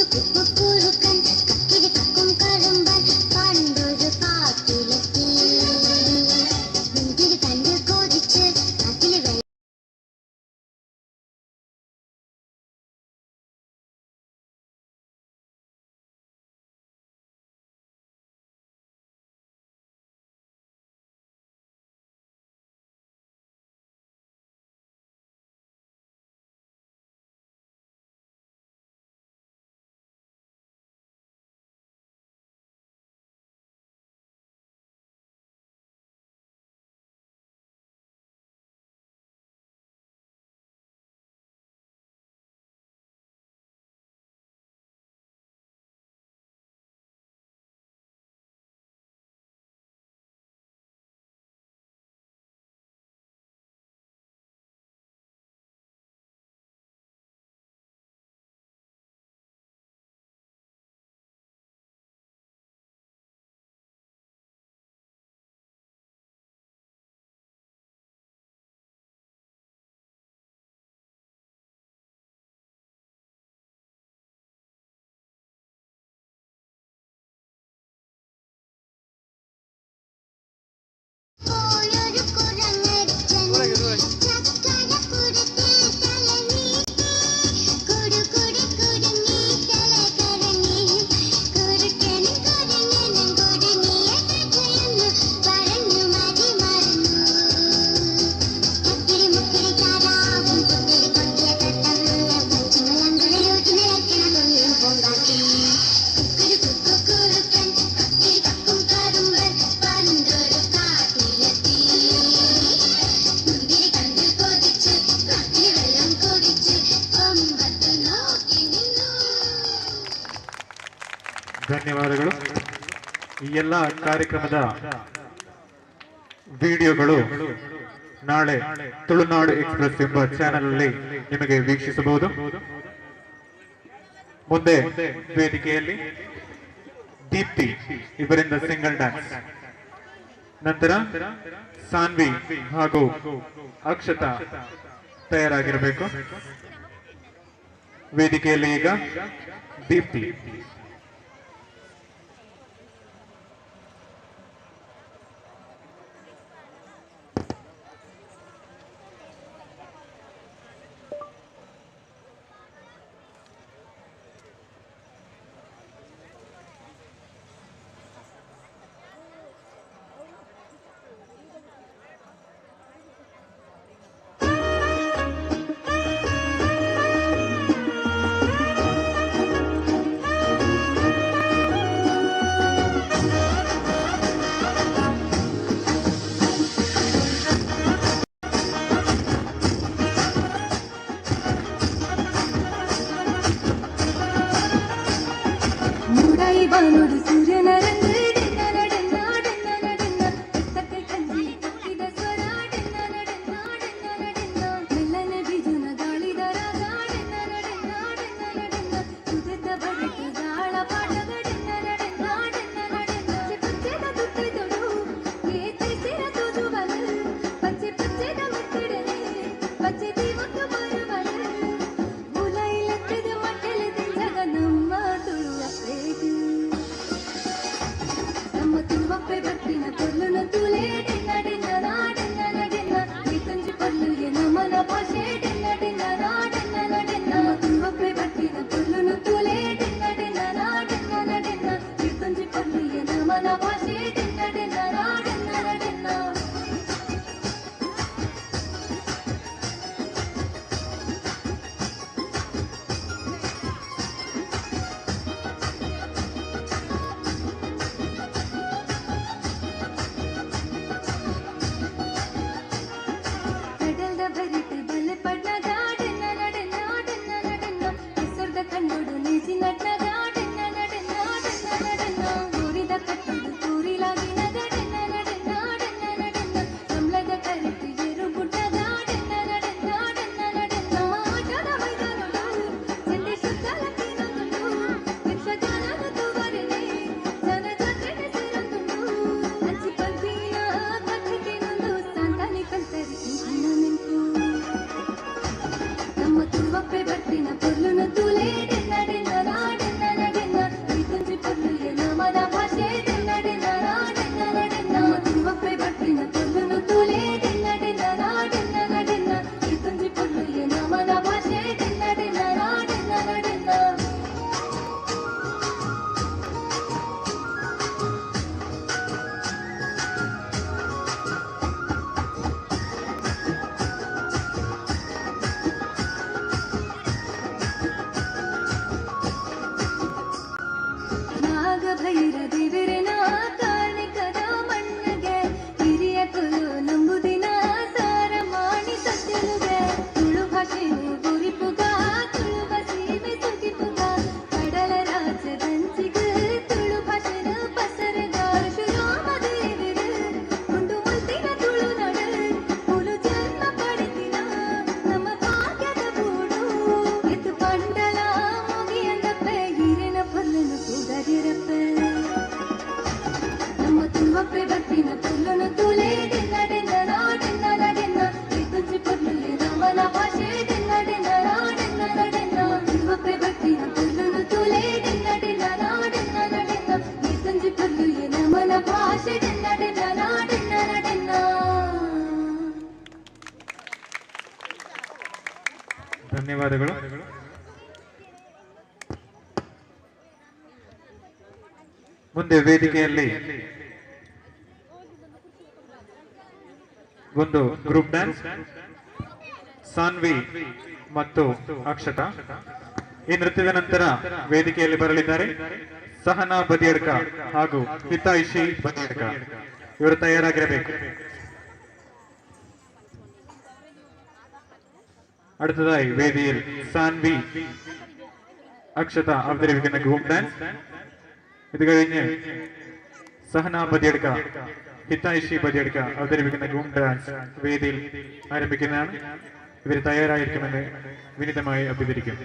Kukurukan, kakiri kakung karumban. ಧನ್ಯವಾದಗಳು. ಈ ಎಲ್ಲ ಕಾರ್ಯಕ್ರಮದ ವಿಡಿಯೋಗಳು ನಾಳೆ ತುಳುನಾಡು ಎಕ್ಸ್ಪ್ರೆಸ್ ಎಂಬ ಚಾನೆಲ್ ಅಲ್ಲಿ ನಿಮಗೆ ವೀಕ್ಷಿಸಬಹುದು. ಮುಂದೆ ವೇದಿಕೆಯಲ್ಲಿ ದೀಪ್ತಿ ಇವರಿಂದ ಸಿಂಗಲ್ ಡ್ಯಾನ್ಸ್, ನಂತರ ಸಾನ್ವಿ ಹಾಗೂ ಅಕ್ಷತಾ ತಯಾರಾಗಿರಬೇಕು. ವೇದಿಕೆಯಲ್ಲಿ ಈಗ ದೀಪ್ತಿ. ಮೂಡಾಯಿ ಬಾನುಡು ಸೂರ್ಯನ ರಂಗು ಡೆನ್ನ ನಡೆನ್ನ ಡೆನ್ನ ನಡೆನ್ನ ಎತ್ತಕ್ಕೆ ಕಂಜಿ ಕಟ್ಟಿದ ಸ್ವರ ಡೆನ್ನ ನಡೆನ್ನ ಡೆನ್ನ ನಡೆನ್ನ ಮೆಲ್ಲನೆ ಬಿಜುನ ಗಾಳಿದ ರಾಗ ಡೆನ್ನ ನಡೆನ್ನ ಡೆನ್ನ ನಡೆನ್ನ ಸುದೆದ್ದ ಬಗೆಗೆ ಗಾಳ ಪಾಠದ ಡೆನ್ನ ನಡೆನ್ನ ಡೆನ್ನ ನಡೆನ್ನ ಪಚ್ಚೆದ ತುತ್ತೈ ತೊಡು ಏತೈಸಿರ ತೋಜುವಲು ಪಚ್ಚೆ ಪಚ್ಚೆದ ಮತ್ತಿಡನೆ ಪಚ್ಚೆ ದೀವಕ್ಕೆ ಬರುವಲು ಮುಲೈ ಲೆಕ್ಕದ ಮಟ್ಟಲೆ ತಿಂಜಗ ನಮ್ಮ ತುಳುವ ಪೇಟು ನಮ್ಮ ತುಳುವಪ್ಪೆ ಬಟ್ಟಿನ ಪೊರ್ಲುನ ತುಲೆ ಡೆನ್ನ ಡೆನ್ನ ನಾಡೆನ್ನ ನಡೆನ್ನ ಈ ತಂಜಿ ಪೊರ್ಲುಗೆ ನಮನ ಭಾಷೆ ಡೆನ್ನ ಡೆನ್ನ ನಾಡೆನ್ನ ನಡೆನ್ನ ನಮ್ಮ ತುಳುವಪ್ಪೆ ಬಟ್ಟಿನ ಪೊರ್ಲುನ ತುಲೆ ಡೆನ್ನ ಡೆನ್ನ ನಾಡೆನ್ನ ನಡೆನ್ನ ಈ ತಂಜಿ ಪೊರ್ಲುಗೆ ನಮನ ಭಾಷೆ ಡೆನ್ನ ಡೆನ್ನ ನಾಡೆನ್ನ ನಡೆನ್ನ ಕಡಲ್ದ ಬರಿತ ಬಲೆ ಪಡ್ನ ಗಾಡೆನ್ನ ನಡೆನ್ನ ಡೆನ್ನ ನಡೆನ್ನ ಹೆಸರ್ದ ಕಣ್ಣೋಡು ನೀಸಿ ನಡ್ನ ಗಾಡೆನ್ನ ನಡೆನ್ನ ಡೆನ್ನ ನಡೆನ್ನ ಗೋರಿದ ಕಟ್ಟೋಡು ತೂರಿಲಾಗಿನ ಗಾಡೆನ್ನ ನಡೆನ್ನ ಡೆನ್ನ ನಡೆನ್ನ ಸಂಬಳದ ಕರೆತು ಏರು ಗುಡ್ಡ ಗಾಡೆನ್ನ ನಡೆನ್ನ ಡೆನ್ನ ನಡೆನ್ನ ಆಟದ ಮೈದಾನಗಳು ಚೆಂಡೆ ಸುತ್ತಲಕ್ಕಿನೊಂದುಂಟು ಯಕ್ಷಗಾನದ ತೂವರೆನೆ ಜನ ಜಾತ್ರೆಗೆ ಸೇರೊಂದುಂಟು ಅಜ್ಜಿ ಪಂಪಿನ ಕಥೆಗೆನೊಂದು ಸಾಂತಾನಿ ಕಲ್ತರಿ ನೆಂಟು ನಮ್ಮ ತುಳುವಪ್ಪೆ ಬಟ್ಟಿನ ಪೊರ್ಲುನ ತುಲೆ ಡೆನ್ನ ಡೆನ್ನ ನಾಡೆನ್ನ ನಡೆನ್ನ ಈ ತುಂಜಿ ಪೊರ್ಲುಗೆ ನಮನ ಭಾಷೆ ಡೆನ್ನ ಡೆನ್ನ ನಾಡೆನ್ನ ನಡೆನ್ನ ನಮ್ಮ ತುಳುವಪ್ಪೆ ಬಟ್ಟಿನ ಪೊರ್ಲುನ ತುಲೆ ಡೆನ್ನ ಡೆನ್ನ ನಾಡೆನ್ನ ನಡೆನ್ನ ಈ ತುಂಜಿ ಪೊರ್ಲುಗೆ ನಮನ ಭಾಷೆ ಡೆನ್ನ ಡೆನ್ನ ನಾಡೆನ್ನ ನಡೆನ್ನ ನಾಗಭೈರ ದೇವರನ ಕಾರ್ಣಿಕದ ಮಣ್ಣಗೆ ಹಿರಿಯ ಕುಲು ನಂಬುದಿನ ಸಾರ ಮಾಡಿ ಸತ್ಯನುಗೆ ತುಳು ಭಾಷೆನು ಗುರಿಪುಗ ತುಳುವ ಸೀಮೆ ಸುಗಿಪುಗ ಕಡಲ ರಾಜ್ಯದಂಚಿಗ ತುಳು ಭಾಷೆನ ಪಸರದಾರ ಶುರಾಮದೇವಿರು ಉಂಡು ಮುಲ್ತಿನ ತುಳುನಾಡು ಹುಲು ಜನ್ಮ ಪಡೆದಿನ ನಮ್ಮ ಭಾಗ್ಯದ ಬೂಡು ಎತ್ತು ಪಂಡಲ ಮುಗಿಯಂದಪ್ಪೆ ಹಿರಿನ ಪೊಲ್ಲನು ಕೂಗದಿರಪ್ಪೆ ನಮ್ಮ ತುಳುವಪ್ಪೆ ಬಟ್ಟಿನ ಪೊಲ್ಲನು ತುಲೆ ಡೆನ್ನ ಡೆನ್ನ ನಾಡೆನ್ನ ನಡೆನ್ನ ಈ ತುಂಜಿ ಪೊರ್ಲುಗೆ ನಮನ ಭಾಷೆ ಡೆನ್ನ ಡೆನ್ನ ನಾಡೆನ್ನ ನಡೆನ್ನ ತುಳುವಪ್ಪೆ ಬಟ್ಟಿನ ಪೊಲ್ಲನು ತುಲೆ ಡೆನ್ನ ಡೆನ್ನ ನಾಡೆನ್ನ ನಡೆನ್ನ ಈ ತುಂಜಿ ಪೊರ್ಲುಗೆ ನಮನ ಭಾಷೆ ಡೆನ್ನ ಡೆನ್ನ ನಾಡೆನ್ನ ನಡೆನ್ನ. ಧನ್ಯವಾದಗಳು. ಮುಂದೆ ವೇದಿಕೆಯಲ್ಲಿ ಒಂದು ಗ್ರೂಪ್ ಡ್ಯಾನ್ಸ್, ಸಾನ್ವಿ ಮತ್ತು ಅಕ್ಷತಾ. ಈ ನೃತ್ಯದ ನಂತರ ವೇದಿಕೆಯಲ್ಲಿ ಬರಲಿದ್ದಾರೆ ಸಹನಾ ಬದಿಯಡ್ಕ ಹಾಗೂ ಹಿತೈಷಿ ಬದಿಯಡ್ಕ. ಇವರು ತಯಾರಾಗಿರಬೇಕು. അടുത്തതായി വേദിയിൽ സാൻവി അക്ഷത അവതരിപ്പിക്കുന്ന ഗ്രൂപ്പ് ഡാൻസ്. ഇത് കഴിഞ്ഞ് സഹന ബദിയടുക്ക, ഹിതൈഷി ബദിയടുക്ക അവതരിപ്പിക്കുന്ന ഗ്രൂപ്പ് ഡാൻസ് വേദിയിൽ ആരംഭിക്കുന്നതാണ്. ഇവർ തയ്യാറായിരിക്കുമെന്ന് വിനീതമായി അഭ്യർത്ഥിക്കും.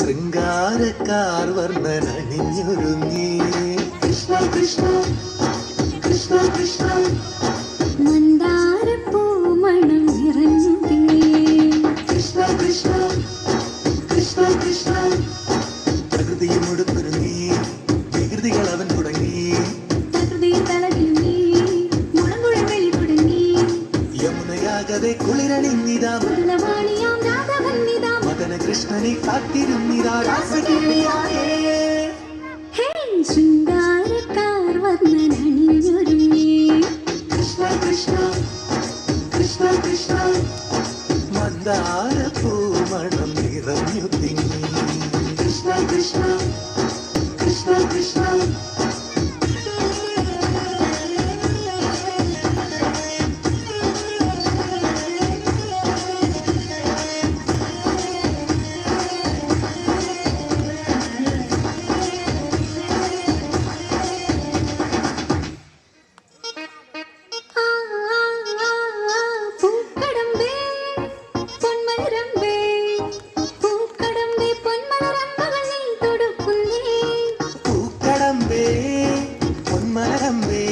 ശൃംഗാരക്കാർ വർണ്ണനണിഞ്ഞൊരുങ്ങി കൃഷ്ണ കൃഷ്ണ കൃഷ്ണ കൃഷ്ണ മന്ദാരപ്പൂമണം നിറഞ്ഞു തിങ്ങി കൃഷ്ണ കൃഷ്ണ കൃഷ്ണ കൃഷ്ണ പ്രകൃതിയും ഒടുത്തൊരുങ്ങി വികൃതികൾ അവൻ തുടങ്ങി പ്രകൃതിയിൽ തളകിങ്ങി മുളങ്കുഴൽ വെളി തുടങ്ങി യമുനയാകവെ കുളിരണിഞ്ഞിതാ മുരളവാണിയാം രാധവന്നിതാ മദന കൃഷ്ണനെ കാത്തിരുന്നിതാ രാസകേളിയായേ ഹേ ശൃംഗാരക്കാർ വർണ്ണനണിഞ്ഞൊരുങ്ങി കൃഷ്ണ കൃഷ്ണ കൃഷ്ണ കൃഷ്ണ മന്ദാരപ്പൂമണം നിറഞ്ഞു തിങ്ങി കൃഷ്ണ കൃഷ്ണ കൃഷ്ണ കൃഷ്ണ പൂക്കടമ്പേ പൊന്മലരമ്പേ പൂക്കടമ്പേ പൊന്മലരമ്പകൾ നീ തൊടുക്കുന്നേ പൂക്കടമ്പേ പൊന്മലരമ്പേ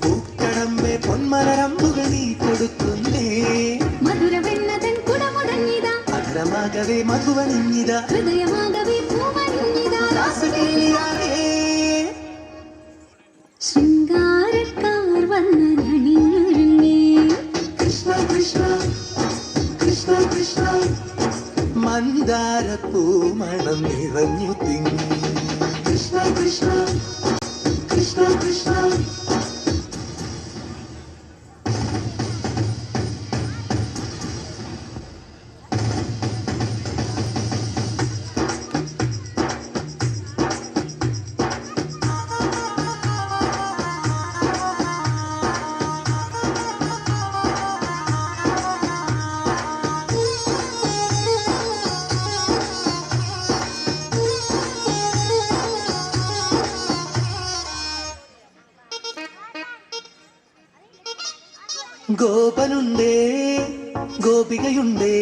പൂക്കടമ്പേ പൊന്മലരമ്പുകൾ നീ കൊടുക്കുന്നേ മധുരവെണ്ണതൻ കുടമുടങ്ങിതാ അധരമാകവേ മധുവണിഞ്ഞിതാ ഹൃദയമാകവേ പൂവണിഞ്ഞിതാ രാസകേളിയായേ ശൃംഗാരക്കാർ വർണ്ണനണിഞ്ഞൊരുങ്ങി കൃഷ്ണ കൃഷ്ണ കൃഷ്ണ കൃഷ്ണ മന്ദാരപ്പൂമണം നിറഞ്ഞു തിങ്ങി കൃഷ്ണ കൃഷ്ണ കൃഷ്ണ കൃഷ്ണ ഗോപനുണ്ടേ ഗോപികയുണ്ടേ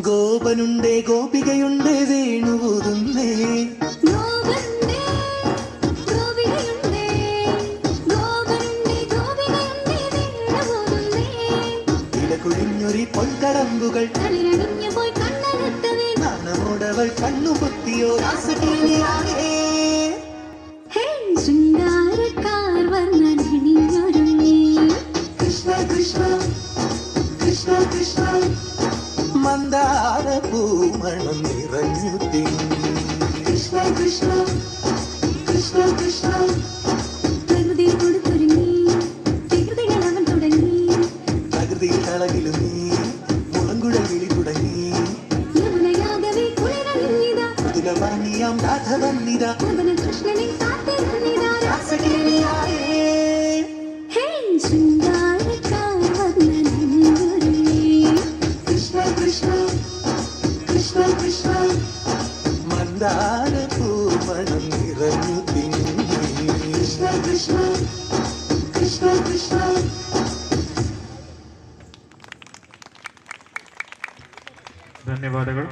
ഗോപനുണ്ടേ ഗോപികയുണ്ടേ വേണുപോതുന്നേ ഗോപനുണ്ടേ ഗോപികയുണ്ടേ ഗോപനുണ്ടേ ഗോപികയുണ്ടേ വീണുപോകുന്നേ ഇടകുഴിഞ്ഞൊരി പൊൻകടമ്പുകൾ തളിരണിഞ്ഞു പോയി കണ്ണകത്തവേ നാണമോടവൾ കണ്ണുപൊത്തിയോ രാസകേളിയായേ ഹേ ശൃംഗാരക്കാർ വർണ്ണനണിഞ്ഞൊരുങ്ങി കൃഷ്ണ കൃഷ്ണ കൃഷ്ണ കൃഷ്ണ മന്ദാരപ്പൂമണം നിറഞ്ഞു തിങ്ങി കൃഷ്ണ കൃഷ്ണ കൃഷ്ണ കൃഷ്ണ പ്രകൃതിയിൽ കൊടുത്തൊരുങ്ങി വികൃതികൾ അവൻ തുടങ്ങി പ്രകൃതിയിൽ തളകിലും നീ മുളങ്കുഴൽ വിളി തുടങ്ങി യമുനയാകവേ കുളിരണിഞ്ഞിതാ മധുരവാണിയാം രാധവന്നിതാ മദന കൃഷ്ണനെ കാത്തിരുന്നിതാ രാസകേളിയായേ ഹേ ശൃംഗാരക്കാർ വർണ്ണനണിഞ്ഞൊരുങ്ങി കൃഷ്ണ കൃഷ്ണ കൃഷ്ണ കൃഷ്ണ മന്ദാരപ്പൂമണം നിറഞ്ഞു തിങ്ങി കൃഷ്ണ കൃഷ്ണ കൃഷ്ണ കൃഷ്ണ ಧನ್ಯವಾದಗಳು.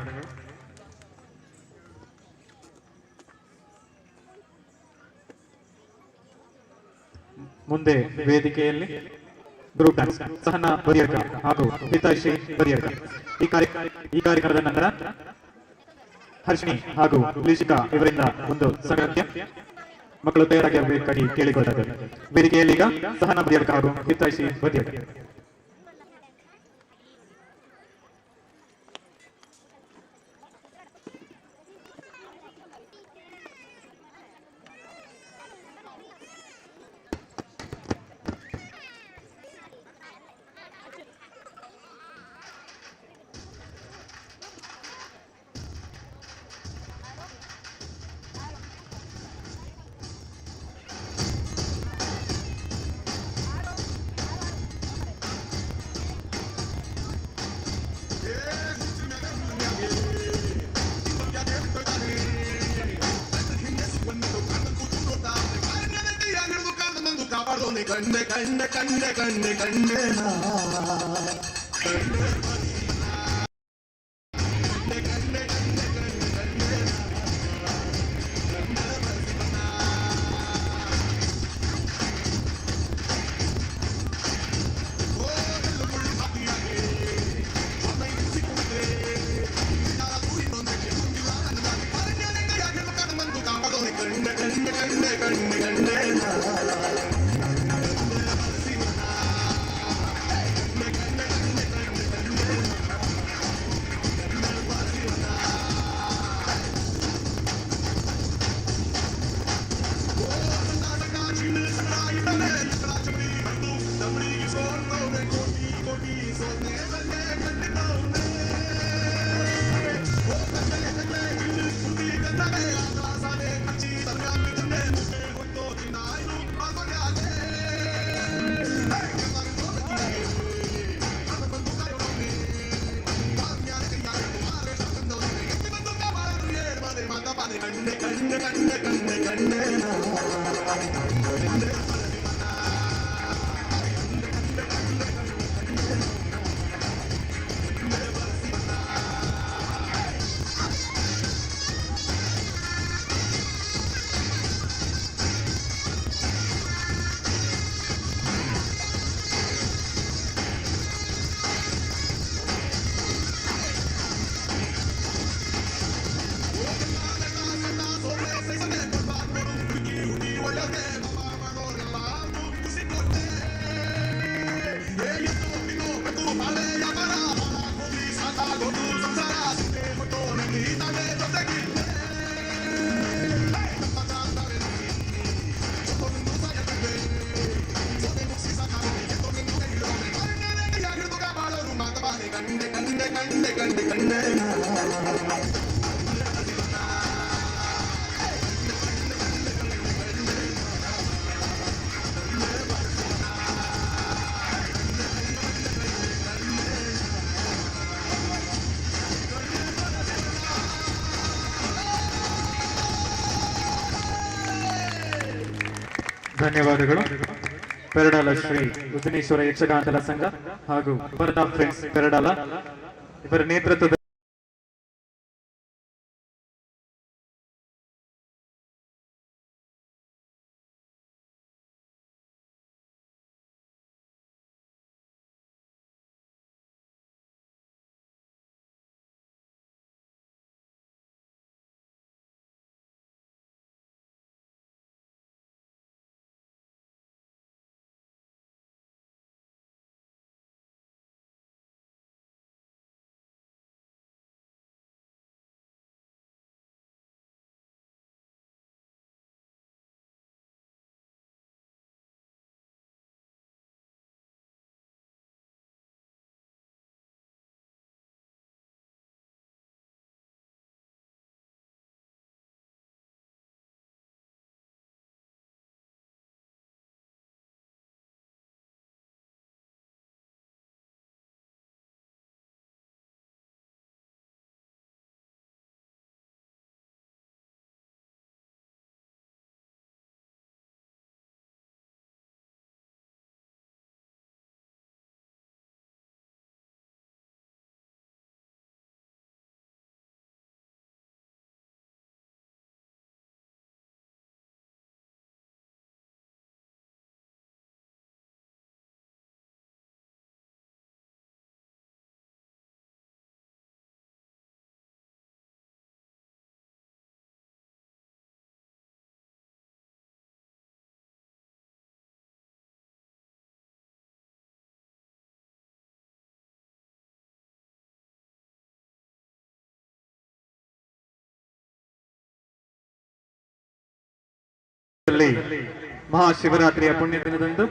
ಮುಂದೆ ವೇದಿಕೆಯಲ್ಲಿ ಗ್ರೂಪ್ ಡ್ಯಾನ್ಸ್ ಸಹನ ಬದಿಯಡ್ಕ ಹಾಗೂ ಹಿತೈಷಿ ಬದಿಯಡ್ಕ. ಈ ಕಾರ್ಯಕ್ರಮದ ನಂತರ ಹರ್ಷಿಣಿ ಹಾಗೂ ಲೀಶಿಕಾ ಇವರಿಂದ ಒಂದು ಸಂಗತ್ಯ ಮಕ್ಕಳು ತಯಾರಾಗಿರಬೇಕಾಗಿ ಕೇಳಿಕೊಳ್ಳುತ್ತದೆ. ವೇದಿಕೆಯಲ್ಲಿ ಈಗ ಸಹನ ಬದಿಯಡ್ಕ ಹಾಗೂ ಹಿತೈಷಿ ಬದಿಯಡ್ಕ. കണ്ണ് കണ്ണ് കണ്ണ് കണ്ണ് കണ്ണ് ಧನ್ಯವಾದಗಳು. ಪೆರಡಾಲ ಶ್ರೀ ಉದಿನೇಶ್ವರ ಯಕ್ಷಗಾನ ಸಂಘ ಹಾಗೂ ಪ್ರತಾಪ್ ಫ್ರೆಂಡ್ಸ್ ಪೆರಡಾಲ ಇವರ ನೇತೃತ್ವದ ಮಹಾಶಿವರಾತ್ರಿಯ ಪುಣ್ಯ ದಿನದಂದು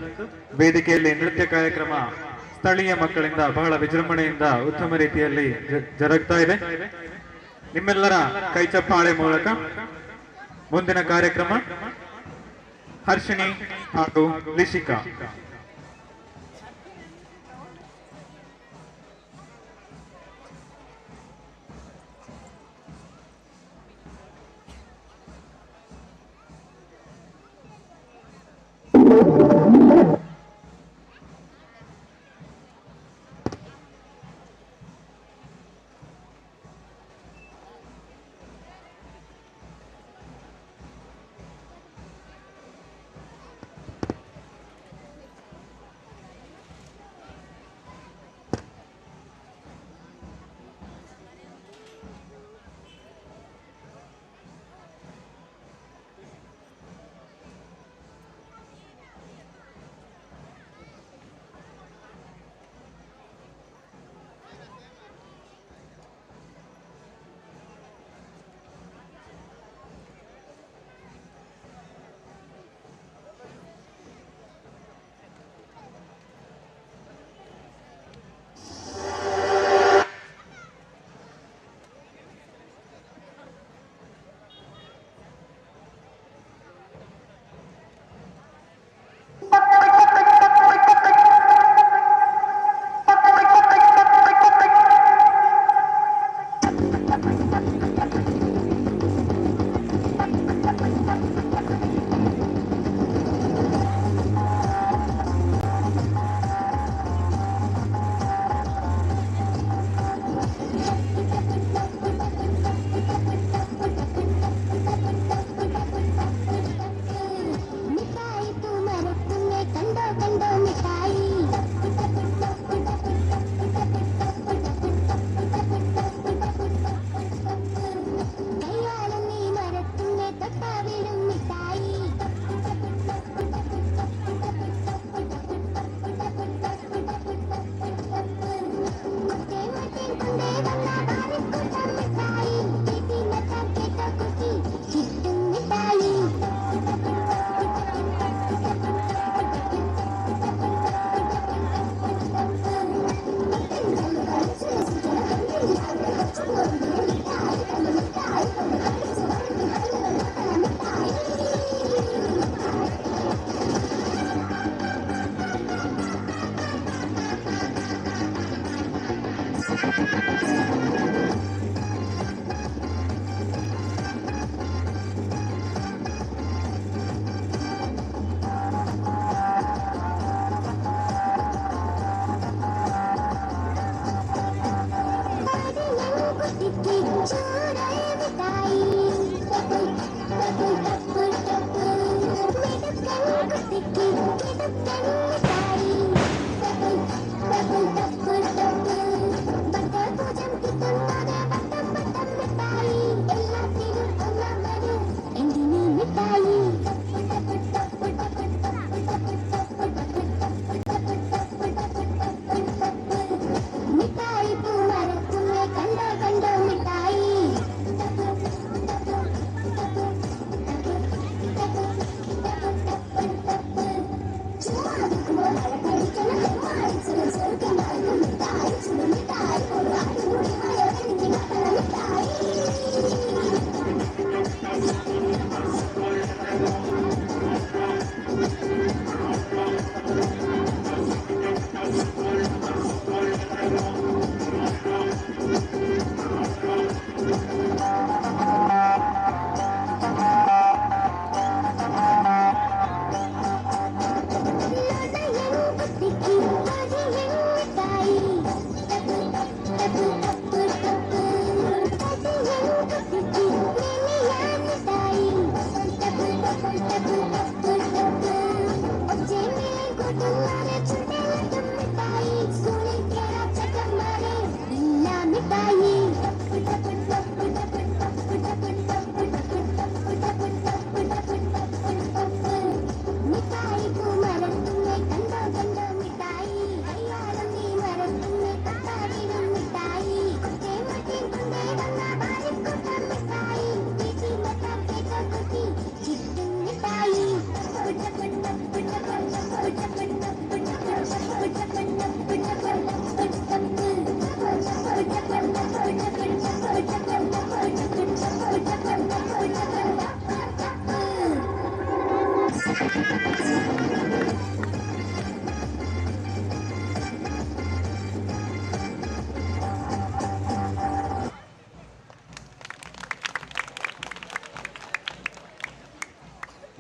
ವೇದಿಕೆಯಲ್ಲಿ ನೃತ್ಯ ಕಾರ್ಯಕ್ರಮ ಸ್ಥಳೀಯ ಮಕ್ಕಳಿಂದ ಬಹಳ ವಿಜೃಂಭಣೆಯಿಂದ ಉತ್ತಮ ರೀತಿಯಲ್ಲಿ ಜರುಗ್ತಾ ಇದೆ. ನಿಮ್ಮೆಲ್ಲರ ಕೈಚಪ್ಪಾಳೆ ಮೂಲಕ ಮುಂದಿನ ಕಾರ್ಯಕ್ರಮ ಹರ್ಷಿಣಿ ಹಾಗೂ ಲಿಶಿಕಾ.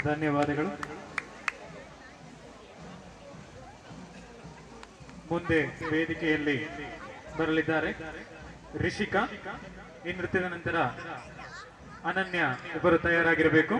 ಧನ್ಯವಾದಗಳು. ಮುಂದೆ ವೇದಿಕೆಯಲ್ಲಿ ಬರಲಿದ್ದಾರೆ ರಿಷಿಕಾ. ಈ ನೃತ್ಯದ ನಂತರ ಅನನ್ಯ ಇಬ್ಬರು ತಯಾರಾಗಿರಬೇಕು.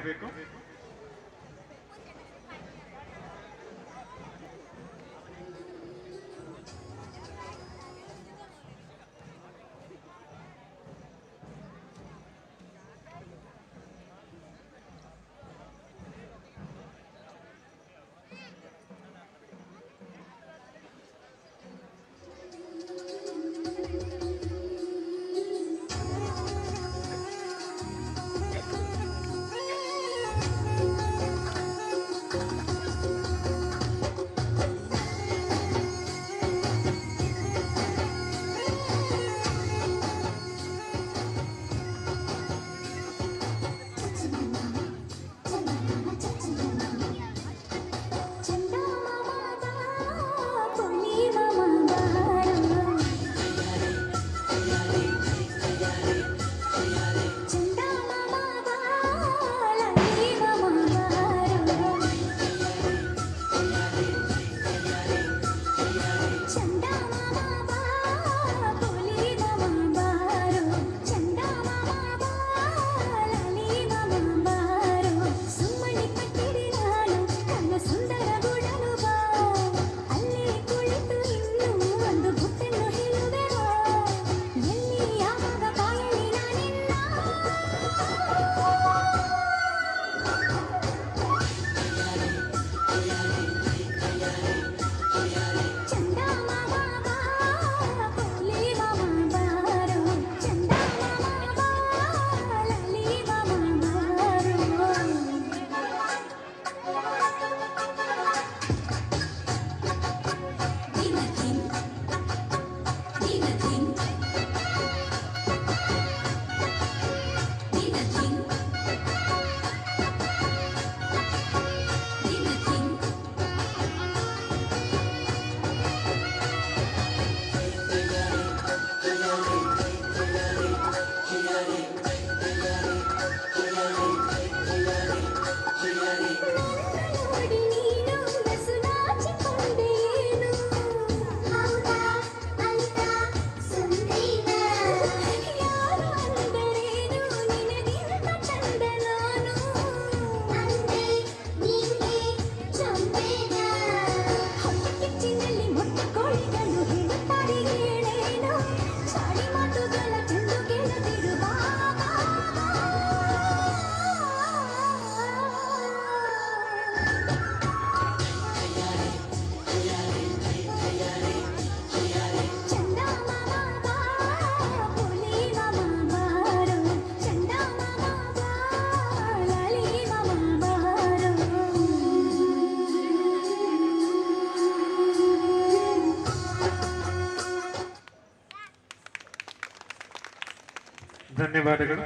ಧನ್ಯವಾದಗಳು.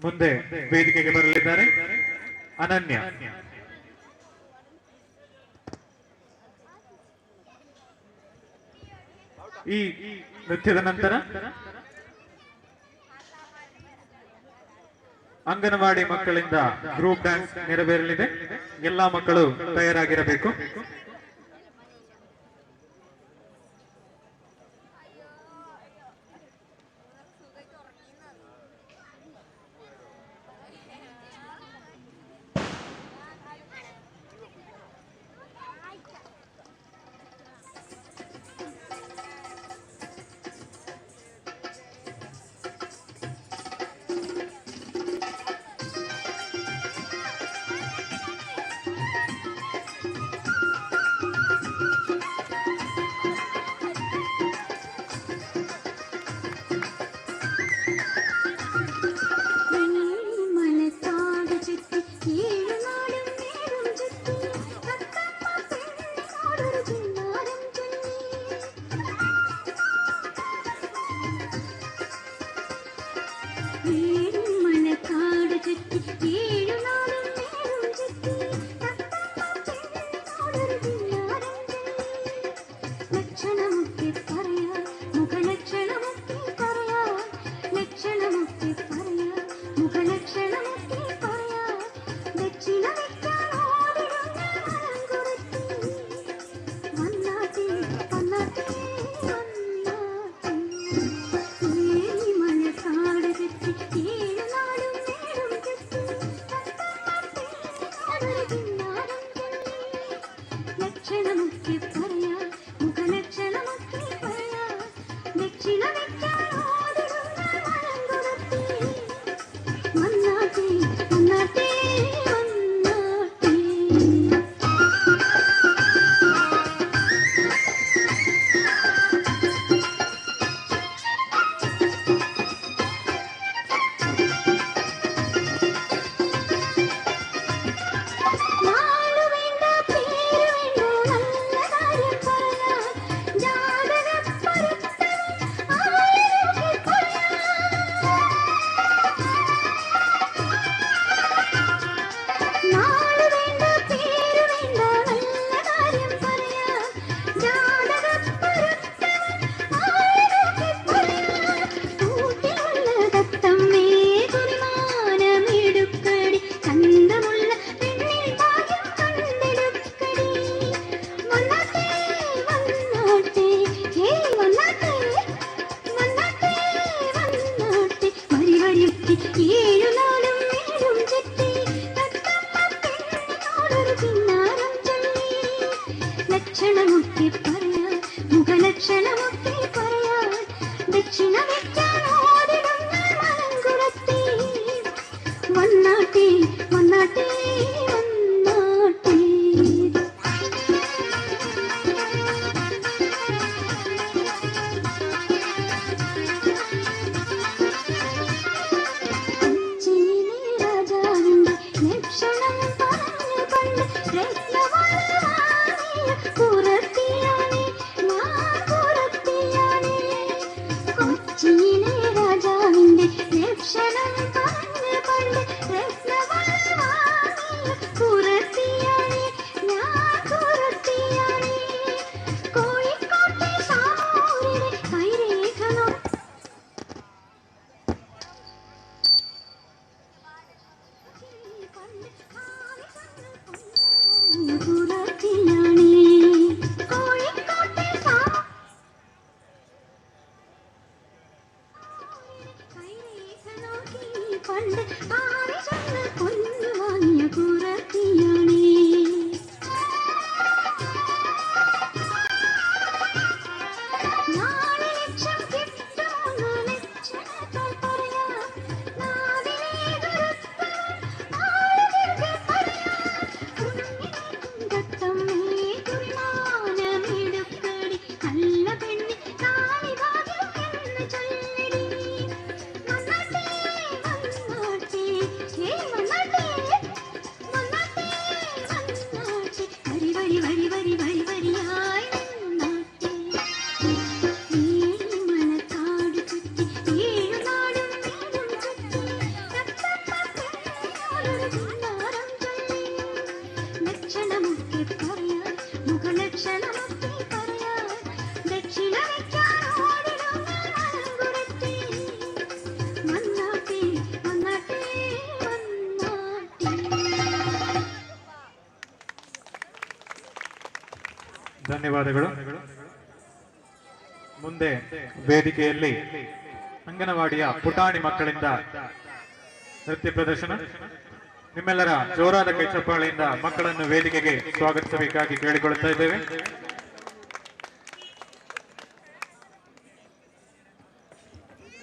ಮುಂದೆ ವೇದಿಕೆಗೆ ಬರಲಿದ್ದಾರೆ ಅನನ್ಯ. ಈ ನೃತ್ಯದ ನಂತರ ಅಂಗನವಾಡಿ ಮಕ್ಕಳಿಂದ ಗ್ರೂಪ್ ಡ್ಯಾನ್ಸ್ ನೆರವೇರಲಿದೆ. ಎಲ್ಲಾ ಮಕ್ಕಳು ತಯಾರಾಗಿರಬೇಕು. ಧನ್ಯವಾದಗಳು. ಮುಂದೆ ವೇದಿಕೆಯಲ್ಲಿ ಅಂಗನವಾಡಿಯ ಪುಟಾಣಿ ಮಕ್ಕಳಿಂದ ನೃತ್ಯ ಪ್ರದರ್ಶನ. ನಿಮ್ಮೆಲ್ಲರ ಜೋರಾದ ಕೈ ಚಪ್ಪಾಳೆಯಿಂದ ಮಕ್ಕಳನ್ನು ವೇದಿಕೆಗೆ ಸ್ವಾಗತಿಸಬೇಕಾಗಿ ಕೇಳಿಕೊಳ್ಳುತ್ತಾ ಇದ್ದೇವೆ.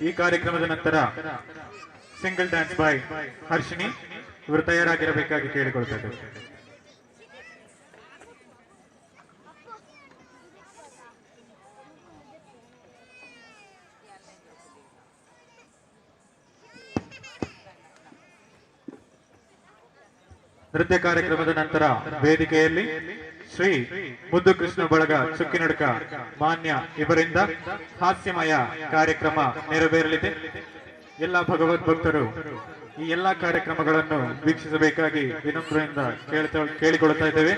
ಈ ಕಾರ್ಯಕ್ರಮದ ನಂತರ ಸಿಂಗಲ್ ಡ್ಯಾನ್ಸ್ ಬೈ ಹರ್ಷಿಣಿ ಇವರು ತಯಾರಾಗಿರಬೇಕಾಗಿ ಕೇಳಿಕೊಳ್ತಾ ಇದ್ದೇವೆ. ನೃತ್ಯ ಕಾರ್ಯಕ್ರಮದ ನಂತರ ವೇದಿಕೆಯಲ್ಲಿ ಶ್ರೀ ಮುದ್ದು ಕೃಷ್ಣ ಬಳಗ ಚುಕ್ಕಿನಡುಕ ಮಾನ್ಯ ಇವರಿಂದ ಹಾಸ್ಯಮಯ ಕಾರ್ಯಕ್ರಮ ನೆರವೇರಲಿದೆ. ಎಲ್ಲ ಭಗವದ್ ಭಕ್ತರು ಈ ಎಲ್ಲಾ ಕಾರ್ಯಕ್ರಮಗಳನ್ನು ವೀಕ್ಷಿಸಬೇಕಾಗಿ ವಿನಮ್ರದಿಂದ ಕೇಳಿಕೊಳ್ಳುತ್ತಾ ಇದ್ದೇವೆ.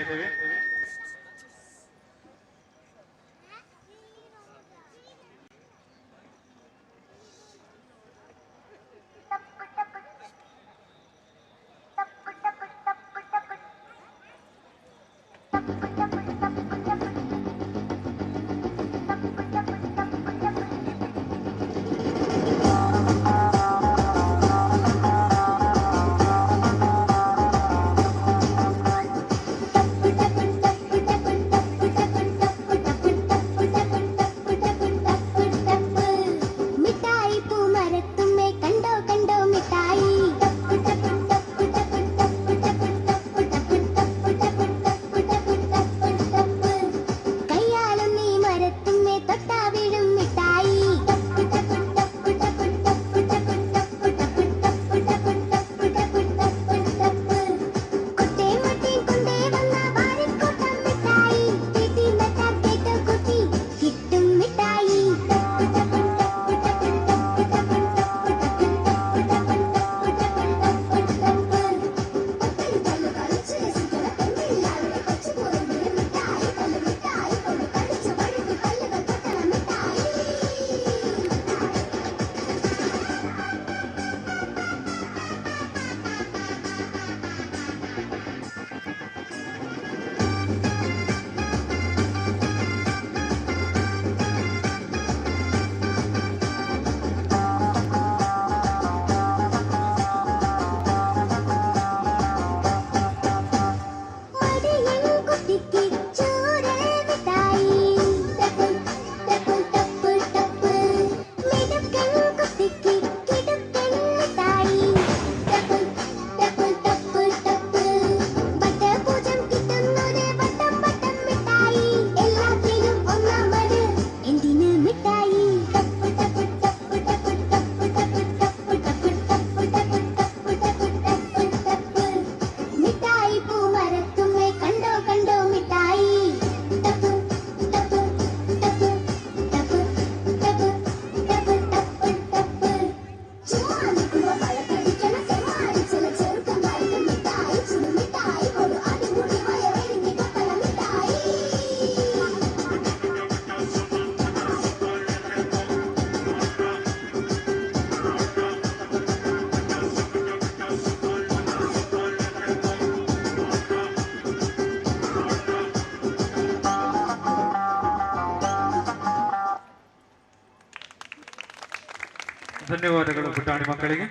ಧನ್ಯವಾದಗಳು ಪುಟಾಣಿ ಮಕ್ಕಳಿಗೆ.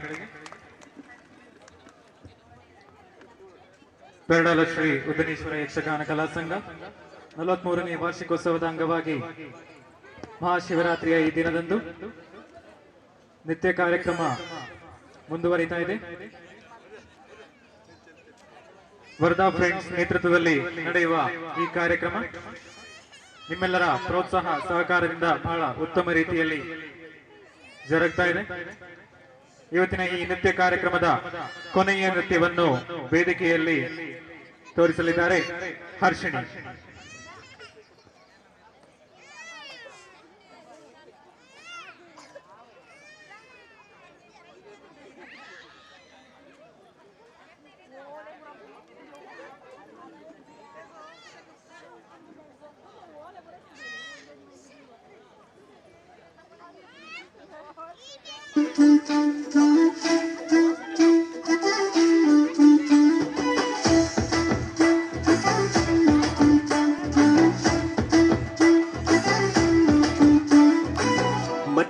ಪೆರಡಾಲ ಶ್ರೀ ಉದನೇಶ್ವರ ಯಕ್ಷಗಾನ ಕಲಾ ಸಂಘ 43ನೇ ವಾರ್ಷಿಕೋತ್ಸವದ ಅಂಗವಾಗಿ ಮಹಾಶಿವರಾತ್ರಿಯ ಈ ದಿನದಂದು ನಿತ್ಯ ಕಾರ್ಯಕ್ರಮ ಮುಂದುವರಿತಾ ಇದೆ. ವರ್ಧಾ ಫ್ರೆಂಡ್ಸ್ ನೇತೃತ್ವದಲ್ಲಿ ನಡೆಯುವ ಈ ಕಾರ್ಯಕ್ರಮ ನಿಮ್ಮೆಲ್ಲರ ಪ್ರೋತ್ಸಾಹ ಸಹಕಾರದಿಂದ ಬಹಳ ಉತ್ತಮ ರೀತಿಯಲ್ಲಿ ಜರುಗ್ತಾ ಇದೆ. ಇವತ್ತಿನ ಈ ನೃತ್ಯ ಕಾರ್ಯಕ್ರಮದ ಕೊನೆಯ ನೃತ್ಯವನ್ನು ವೇದಿಕೆಯಲ್ಲಿ ತೋರಿಸಲಿದ್ದಾರೆ ಹರ್ಷಿಣಿ.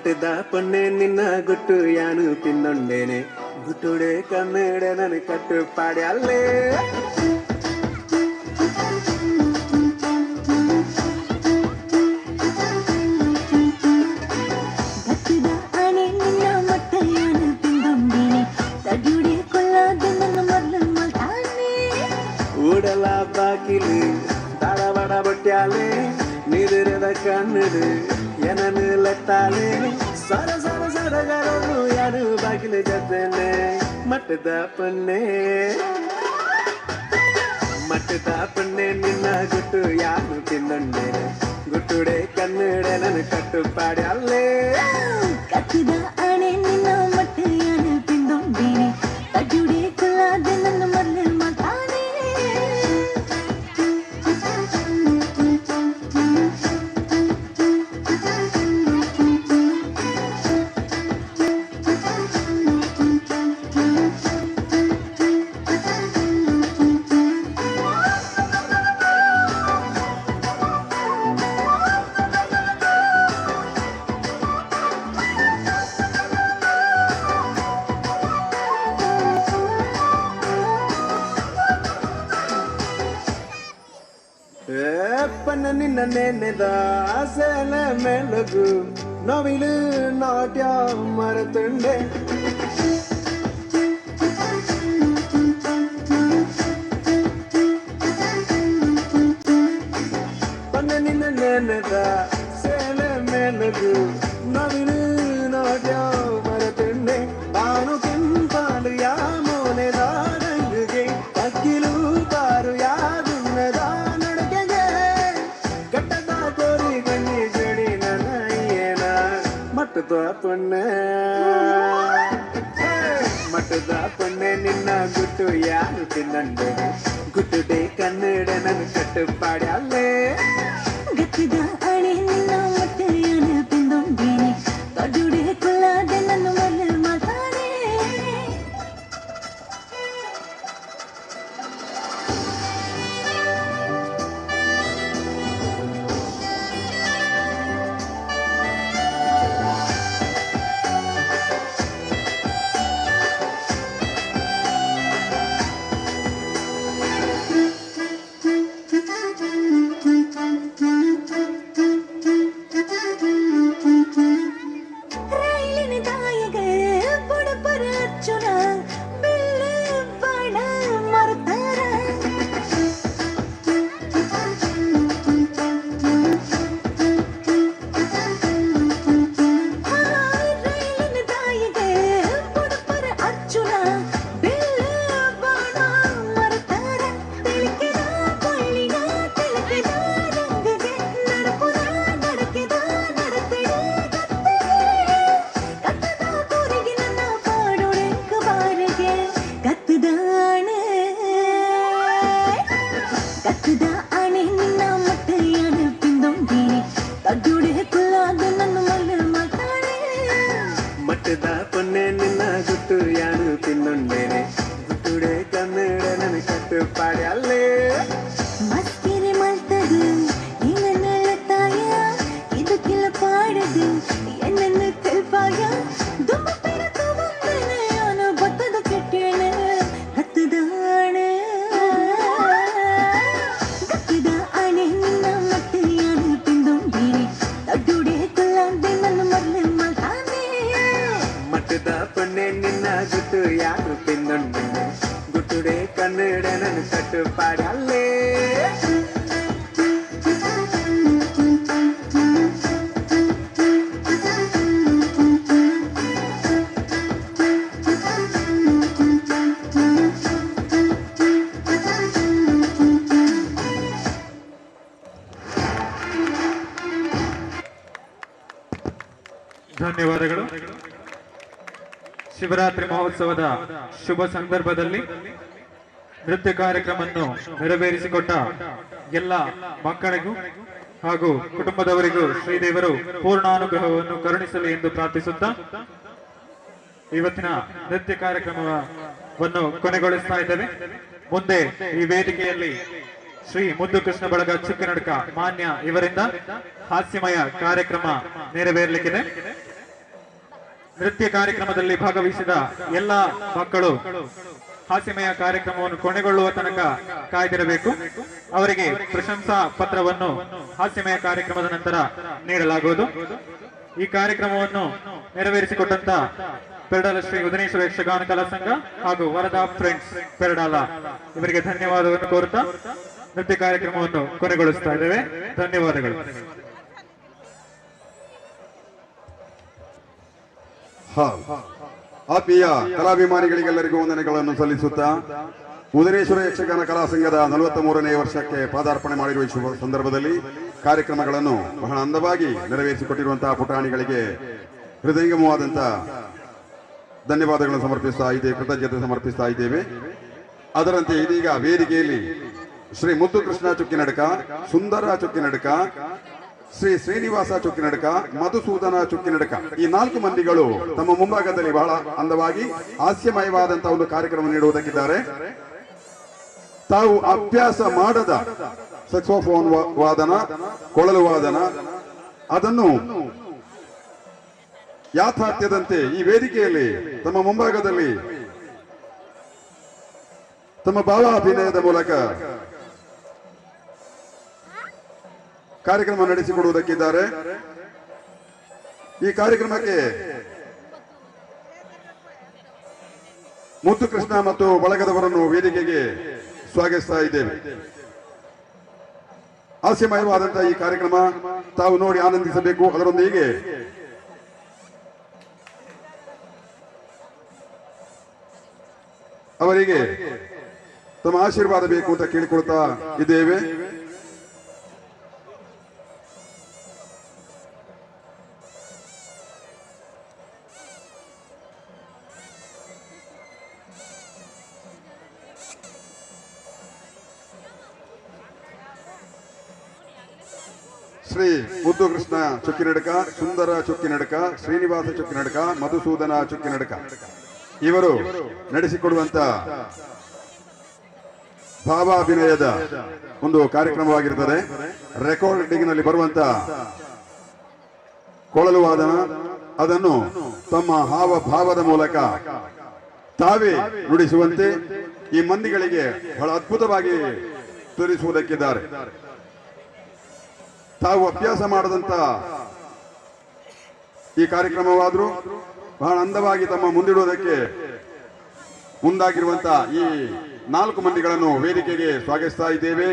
ಮಟ್ಟದ ಪೊನ್ನೆ ನಿನ್ನ ಗುಟ್ಟು ಯಾನು ಪಿನ್ನೊಂಡೇನೆ ಗುಟ್ಟುಡೆ ಕನ್ನಡ ನನ್ ಕಟ್ಟು ಪಾಡ್ಯಲ್ಲೇ ಗಟ್ಟಿದ ಆಣೆ ನಿನ್ನ ಮೊಟ್ಟೆಯನ್ನು ತಿಂದೊಂಡೇನೆ ತಡಿಯುಡೆ ಕೊಲ್ಲದೆ ನನ್ನ ಮೊದಲು ಮಲ್ತಾನೆ ಊಡಲ ಬಾಕಿಲು ಬಡ ಬಡ ಬಟ್ಯಾಲೆ ನಿದಿರದ ಕನ್ನಡು ಏನನು ಲತ್ತಾಲೆ ಸರ ಸರ ಸರಗರನು ಯಾರು ಬಾಗಿಲು ಜದ್ದೇನೆ ಮಟ್ಟದ ಪೊನ್ನೆ ನಿನ್ನ ಗುಟ್ಟು ಯಾರು ತಿನ್ನೊಂಡೇನೆ ಗುಟ್ಟುಡೆ ಕನ್ನಡ ನನ್ ಕಟ್ಟು ಪಾಡ್ಯಲ್ಲೇ ಕತ್ತಿದ ಆಣೆ ನಿನ್ನ ಮೊಟ್ಟೆಯನ್ನು ತಿಂದೊಂಡೇನೆ ತಡಿಯುಡೆ ಕೊಲ್ಲದೆ ನನ್ನ ಮೊದಲು ಮಲ್ತಾನೆ ಪನ್ನ ನಿನ್ನ ನೆನೆದ ಆಸೆಲ ಮೆಲಗು ನವಿಲು ನಾಟ್ಯ ಮರೆತುಂಡೆ ಪನ್ನ ನಿನ್ನ ನೆನೆದ ಸೇಲೆ ಮೆಲಗು ನವಿಲು ನಾಟ್ಯ ಮರೆತುಂಡೆ ತಾನು ಕೆಂಪಾಲು ಯಾ ಮೋನೆದ ರಂಗಿಗೆ ಅಕ್ಕಿಲು ಕಾರು ಯಾದುನ್ನದ ಮಟ್ಟದ ಪೊನ್ನೆ ನಿನ್ನ ಗುಟ್ಟು ಯಾರು ತಿನ್ನಂಡೇನೆ ಗುಟ್ಟುಡೆ ಕನ್ನಡ ನನ್ ಕಟ್ಟು ಪಾಡ್ಯಲ್ಲೇ ಗಟ್ಟಿದ ಆಣೆ ನಿನ್ನ ಮೊಟ್ಟೆಯನ್ನು ತಿಂದೊಂಡೇನೆ ತಡಿಯುಡೆ ಕೊಲ್ಲದೆ ನನ್ನ ಮೊದಲು ಮಲ್ತಾನೆ ರೈಲಿನ ದಾಯಗೆ ಬುಡಪರ ಅಚ್ಚುನ ಬೆಳ್ಳ ಬಾಣ ಮರುತ್ತಾರ ರೈಲಿನ ದಾಯಗೆ ಬುಡಪರ ಅಚ್ಚುನ ಬೆಳ್ಳ ಬಾಣ ಮರುತ್ತಾರ ತಿಳಕಿದ ಕೊಳ್ಳಿನ ತಿಳಕಿದ ರಂಗಗೆ ನಡಪುರ ನಡಕಿದ ನಡತೆಡೆ ಕತ್ತದ ಕೂರಿಗೆ ನನ್ನ ಪಾಡೊಡೆಂಕ ಬಾರಿಗೆ ಕತ್ತದ ಆಣೆ ನಿನ್ನ ಮೊಟ್ಟೆಯನ್ನು ತಿಂದೊಂಡೇನೆ ತಡ್ಡುಡೆ ಕೊಲ್ಲದೆ ನನ್ನ ಮೊದಲು ಮಾತಾಡೆ ಮಟ್ಟದ ಪೊನ್ನೆ ನಿನ್ನ ಗುಟ್ಟು ಯಾರು ತಿನ್ನೊಂಡೇನೆ ಗುಟ್ಟುಡೆ ಕನ್ನಡ ನನ್ ಕಟ್ಟು ಪಾಡ್ಯಲ್ಲೇ ಮಸ್ಕಿರಿ ಮಲ್ತದು ನಿನ್ನ ತಾಯ ಇದಕ್ಕೆಲ್ಲ ಪಾಡದು ಎನ್ನನ್ನು ಕಲ್ಪಾಯ ದುಮ್ಮ ಪೆರತು ಬಂದನೆ ಅವನು ಬತ್ತದ ಕೆಟ್ಟೇನೆ ಹತ್ತದ ಆಣೆ ಗತ್ತಿದ ಆಣೆ ನಿನ್ನ ಮೊಟ್ಟೆಯನ್ನು ತಿಂದೊಂಡೇನೆ ತಡ್ಡುಡೆ ಕೊಲ್ಲದೆ ನನ್ನ ಮೊದಲು ಮಲ್ತಾನೆ ಮಟ್ಟದ ಪೊನ್ನೆ ನಿನ್ನ ಗುಟ್ಟು ಯಾರು ತಿನ್ನೊಂಡೇನೆ ಗುಟ್ಟುಡೆ ಕನ್ನಡ ನನ್ ಕಟ್ಟು ಪಾಡ್ಯಲ್ಲೇ ಧನ್ಯವಾದಗಳು. ಶಿವರಾತ್ರಿ ಮಹೋತ್ಸವದ ಶುಭ ಸಂದರ್ಭದಲ್ಲಿ ನೃತ್ಯ ಕಾರ್ಯಕ್ರಮವನ್ನು ನೆರವೇರಿಸಿಕೊಟ್ಟ ಎಲ್ಲ ಮಕ್ಕಳಿಗೂ ಹಾಗೂ ಕುಟುಂಬದವರಿಗೂ ಶ್ರೀದೇವರು ಪೂರ್ಣಾನುಗ್ರಹವನ್ನು ಕರುಣಿಸಲಿ ಎಂದು ಪ್ರಾರ್ಥಿಸುತ್ತಾ ಇವತ್ತಿನ ನೃತ್ಯ ಕಾರ್ಯಕ್ರಮವನ್ನು ಕೊನೆಗೊಳಿಸ್ತಾ ಇದ್ದೇವೆ. ಮುಂದೆ ಈ ವೇದಿಕೆಯಲ್ಲಿ ಶ್ರೀ ಮುದ್ದು ಕೃಷ್ಣ ಬಳಗ ಚುಕ್ಕಿನಡ್ಕ ಮಾನ್ಯ ಇವರಿಂದ ಹಾಸ್ಯಮಯ ಕಾರ್ಯಕ್ರಮ ನೆರವೇರಲಿಕ್ಕಿದೆ. ನೃತ್ಯ ಕಾರ್ಯಕ್ರಮದಲ್ಲಿ ಭಾಗವಹಿಸಿದ ಎಲ್ಲ ಮಕ್ಕಳು ಹಾಸ್ಯಮಯ ಕಾರ್ಯಕ್ರಮವನ್ನು ಕೊನೆಗೊಳ್ಳುವ ತನಕ ಕಾಯ್ದಿರಬೇಕು. ಅವರಿಗೆ ಪ್ರಶಂಸಾ ಪತ್ರವನ್ನು ಹಾಸ್ಯಮಯ ಕಾರ್ಯಕ್ರಮದ ನಂತರ ನೀಡಲಾಗುವುದು. ಈ ಕಾರ್ಯಕ್ರಮವನ್ನು ನೆರವೇರಿಸಿಕೊಟ್ಟಂತ ಪೆರಡಾಲ ಶ್ರೀ ಉದನೇಶ್ವರ ಯಕ್ಷಗಾನ ಕಲಾ ಸಂಘ ಹಾಗೂ ವರದಾ ಫ್ರೆಂಡ್ಸ್ ಪೆರಡಾಲ ಇವರಿಗೆ ಧನ್ಯವಾದವನ್ನು ಕೋರುತ್ತಾ ನೃತ್ಯ ಕಾರ್ಯಕ್ರಮವನ್ನು ಕೊನೆಗೊಳಿಸ್ತಾ ಇದ್ದೇವೆ. ಧನ್ಯವಾದಗಳು. ಆತ್ಮೀಯ ಕಲಾಭಿಮಾನಿಗಳಿಗೆಲ್ಲರಿಗೂ ವಂದನೆಗಳನ್ನು ಸಲ್ಲಿಸುತ್ತಾ ಉದನೇಶ್ವರ ಯಕ್ಷಗಾನ ಕಲಾ ಸಂಘದ 43ನೇ ವರ್ಷಕ್ಕೆ ಪಾದಾರ್ಪಣೆ ಮಾಡಿರುವ ಈ ಶುಭ ಸಂದರ್ಭದಲ್ಲಿ ಕಾರ್ಯಕ್ರಮಗಳನ್ನು ಬಹಳ ಅಂದವಾಗಿ ನೆರವೇರಿಸಿಕೊಟ್ಟಿರುವಂತಹ ಪುಟಾಣಿಗಳಿಗೆ ಹೃದಯಂಗಮವಾದಂತಹ ಧನ್ಯವಾದಗಳನ್ನು ಸಮರ್ಪಿಸ್ತಾ ಇದ್ದೇವೆ, ಕೃತಜ್ಞತೆ ಸಮರ್ಪಿಸ್ತಾ ಇದ್ದೇವೆ. ಅದರಂತೆ ಇದೀಗ ವೇದಿಕೆಯಲ್ಲಿ ಶ್ರೀ ಮುದ್ದು ಕೃಷ್ಣ ಚುಕ್ಕಿನಡಕ, ಸುಂದರ ಚುಕ್ಕಿನಡಕ, ಶ್ರೀ ಶ್ರೀನಿವಾಸ ಚುಕ್ಕಿನಡಕ, ಮಧುಸೂದನ ಚುಕ್ಕಿನಡಕ ಈ 4 ಮಂದಿಗಳು ತಮ್ಮ ಮುಂಭಾಗದಲ್ಲಿ ಬಹಳ ಅಂದವಾಗಿ ಹಾಸ್ಯಮಯವಾದಂತಹ ಒಂದು ಕಾರ್ಯಕ್ರಮ ನೀಡುವುದಕ್ಕಿದ್ದಾರೆ. ತಾವು ಅಭ್ಯಾಸ ಮಾಡದ ಸಕ್ಸೋಫೋನ್ ವಾದನ, ಕೊಳಲು ವಾದನ ಅದನ್ನು ಯಾಥಾರ್ಥ್ಯದಂತೆ ಈ ವೇದಿಕೆಯಲ್ಲಿ ತಮ್ಮ ಮುಂಭಾಗದಲ್ಲಿ ತಮ್ಮ ಭಾವಾಭಿನಯದ ಮೂಲಕ ಕಾರ್ಯಕ್ರಮ ನಡೆಸಿಕೊಡುವುದಕ್ಕಿದ್ದಾರೆ. ಈ ಕಾರ್ಯಕ್ರಮಕ್ಕೆ ಮುದ್ದು ಕೃಷ್ಣ ಮತ್ತು ಬಳಗದವರನ್ನು ವೇದಿಕೆಗೆ ಸ್ವಾಗತಿಸ್ತಾ ಇದ್ದೇವೆ. ಹಾಸ್ಯಮಯವಾದಂತಹ ಈ ಕಾರ್ಯಕ್ರಮ ತಾವು ನೋಡಿ ಆನಂದಿಸಬೇಕು. ಅದರೊಂದಿಗೆ ಅವರಿಗೆ ತಮ್ಮ ಆಶೀರ್ವಾದ ಬೇಕು ಅಂತ ಕೇಳಿಕೊಳ್ತಾ ಇದ್ದೇವೆ. ಶ್ರೀ ಮುದ್ದು ಕೃಷ್ಣ ಚುಕ್ಕಿನಡಕ, ಸುಂದರ ಚುಕ್ಕಿನಡಕ, ಶ್ರೀನಿವಾಸ ಚುಕ್ಕಿನಡಕ, ಮಧುಸೂದನ ಚುಕ್ಕಿನಡಕ ಇವರು ನಡೆಸಿಕೊಡುವಂತ ಭಾವಾಭಿನಯದ ಒಂದು ಕಾರ್ಯಕ್ರಮವಾಗಿರುತ್ತದೆ. ರೆಕಾರ್ಡಿಂಗ್ ನಲ್ಲಿ ಬರುವಂತ ಕೊಳಲು ವಾದನ ಅದನ್ನು ತಮ್ಮ ಹಾವಭಾವದ ಮೂಲಕ ತಾವೇ ನುಡಿಸುವಂತೆ ಈ ಮಂದಿಗಳಿಗೆ ಬಹಳ ಅದ್ಭುತವಾಗಿ ತೋರಿಸುವುದಕ್ಕಿದ್ದಾರೆ. ತಾವು ಅಭ್ಯಾಸ ಮಾಡದಂತ ಈ ಕಾರ್ಯಕ್ರಮವಾದರೂ ಬಹಳ ಅಂದವಾಗಿ ತಮ್ಮ ಮುಂದಿಡುವುದಕ್ಕೆ ಮುಂದಾಗಿರುವಂತಹ ಈ 4 ಮಂದಿಗಳನ್ನು ವೇದಿಕೆಗೆ ಸ್ವಾಗತಿಸ್ತಾ ಇದ್ದೇವೆ.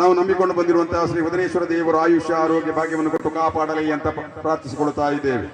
ನಾವು ನಂಬಿಕೊಂಡು ಬಂದಿರುವಂತಹ ಶ್ರೀ ಉದನೇಶ್ವರ ದೇವರು ಆಯುಷ್ಯ ಆರೋಗ್ಯ ಭಾಗ್ಯವನ್ನು ಕೊಟ್ಟು ಕಾಪಾಡಲಿ ಅಂತ ಪ್ರಾರ್ಥಿಸಿಕೊಳ್ತಾ ಇದ್ದೇವೆ.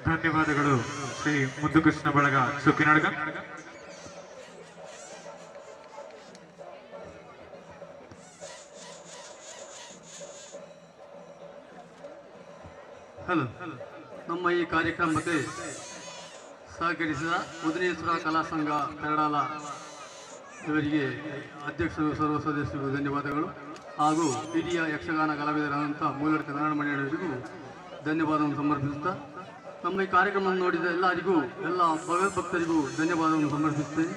ಧನ್ಯವಾದಗಳು ಶ್ರೀ ಮುದ್ದುಕೃಷ್ಣ ಬಳಗ ಸುಕ್ಕಿನಡ್ಗ. ಹಲೋ, ನಮ್ಮ ಈ ಕಾರ್ಯಕ್ರಮಕ್ಕೆ ಸಹಕರಿಸಿದ ಉದನೇಶ್ವರ ಕಲಾ ಸಂಘ ಕರಡಾಲ ಇವರಿಗೆ ಅಧ್ಯಕ್ಷರು ಸರ್ವ ಸದಸ್ಯರಿಗೂ ಧನ್ಯವಾದಗಳು ಹಾಗೂ ಹಿರಿಯ ಯಕ್ಷಗಾನ ಕಲಾವಿದರಾದಂಥ ಮೂಲಕ ಕನ್ನಡ ಮಂಡಳಿಯವರಿಗೂ ಧನ್ಯವಾದವನ್ನು ಸಮರ್ಪಿಸುತ್ತಾ ನಮ್ಮ ಈ ಕಾರ್ಯಕ್ರಮವನ್ನು ನೋಡಿದ ಎಲ್ಲರಿಗೂ ಎಲ್ಲ ಭಗವದ್ಭಕ್ತರಿಗೂ ಧನ್ಯವಾದವನ್ನು ಸಮರ್ಪಿಸುತ್ತೇನೆ.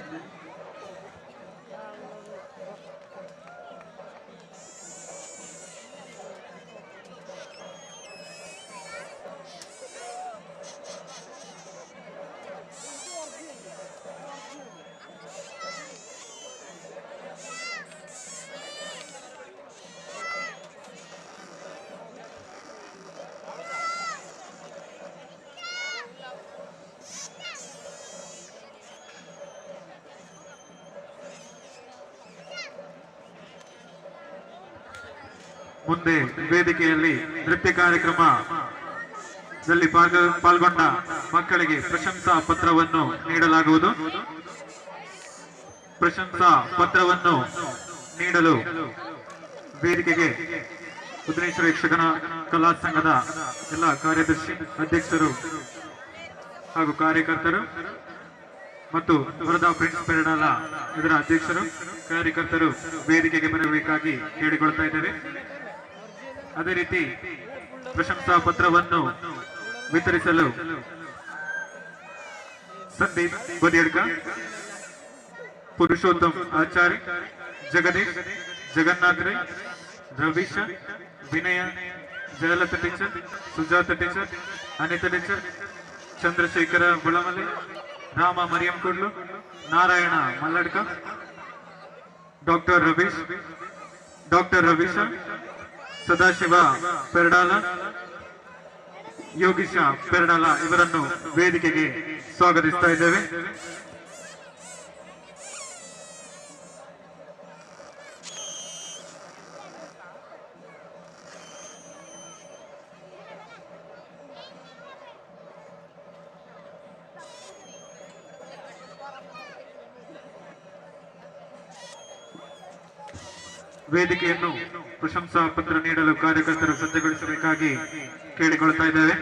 ಮುಂದೆ ವೇದಿಕೆಯಲ್ಲಿ ನೃತ್ಯ ಕಾರ್ಯಕ್ರಮದಲ್ಲಿ ಪಾಲ್ಗೊಂಡ ಮಕ್ಕಳಿಗೆ ಪ್ರಶಂಸಾ ಪತ್ರವನ್ನು ನೀಡಲಾಗುವುದು. ಪ್ರಶಂಸಾ ಪತ್ರವನ್ನು ನೀಡಲು ವೇದಿಕೆಗೆ ಉದನೇಶ್ವರ ಯಕ್ಷಗಾನ ಕಲಾ ಸಂಘದ ಎಲ್ಲ ಕಾರ್ಯದರ್ಶಿ, ಅಧ್ಯಕ್ಷರು ಹಾಗೂ ಕಾರ್ಯಕರ್ತರು ಮತ್ತು ವರದಾ ಫ್ರೆಂಡ್ಸ್ ಪೆರಡಾಲ ಇದರ ಅಧ್ಯಕ್ಷರು, ಕಾರ್ಯಕರ್ತರು ವೇದಿಕೆಗೆ ಬರಬೇಕಾಗಿ ಕೇಳಿಕೊಳ್ತಾ ಇದ್ದೇವೆ. ಅದೇ ರೀತಿ ಪ್ರಶಂಸಾ ಪತ್ರವನ್ನು ವಿತರಿಸಲು Sandeep Badiyadka, Purushottam Acharya, Jagadish, Jagannath Rai, Ravisha, Vinaya, Jayalatha teacher, Sujatha teacher, Anitha teacher, Chandrashekara Bulamale, Rama Mariyam Kudlu, Narayana Malladka, doctor Ravisha, Sadashiva Peradala, Yogisha Peradala ಇವರನ್ನು ವೇದಿಕೆಗೆ ಸ್ವಾಗತಿಸ್ತಾ ಇದ್ದೇವೆ. ವೇದಿಕೆಯನ್ನು ಪ್ರಶಂಸಾ ಪತ್ರ ನೀಡಲು ಕಾರ್ಯಕರ್ತರು ಸಜ್ಜುಗೊಳಿಸಬೇಕಾಗಿ ಕೇಳಿಕೊಳ್ತಾ ಇದ್ದೇವೆ.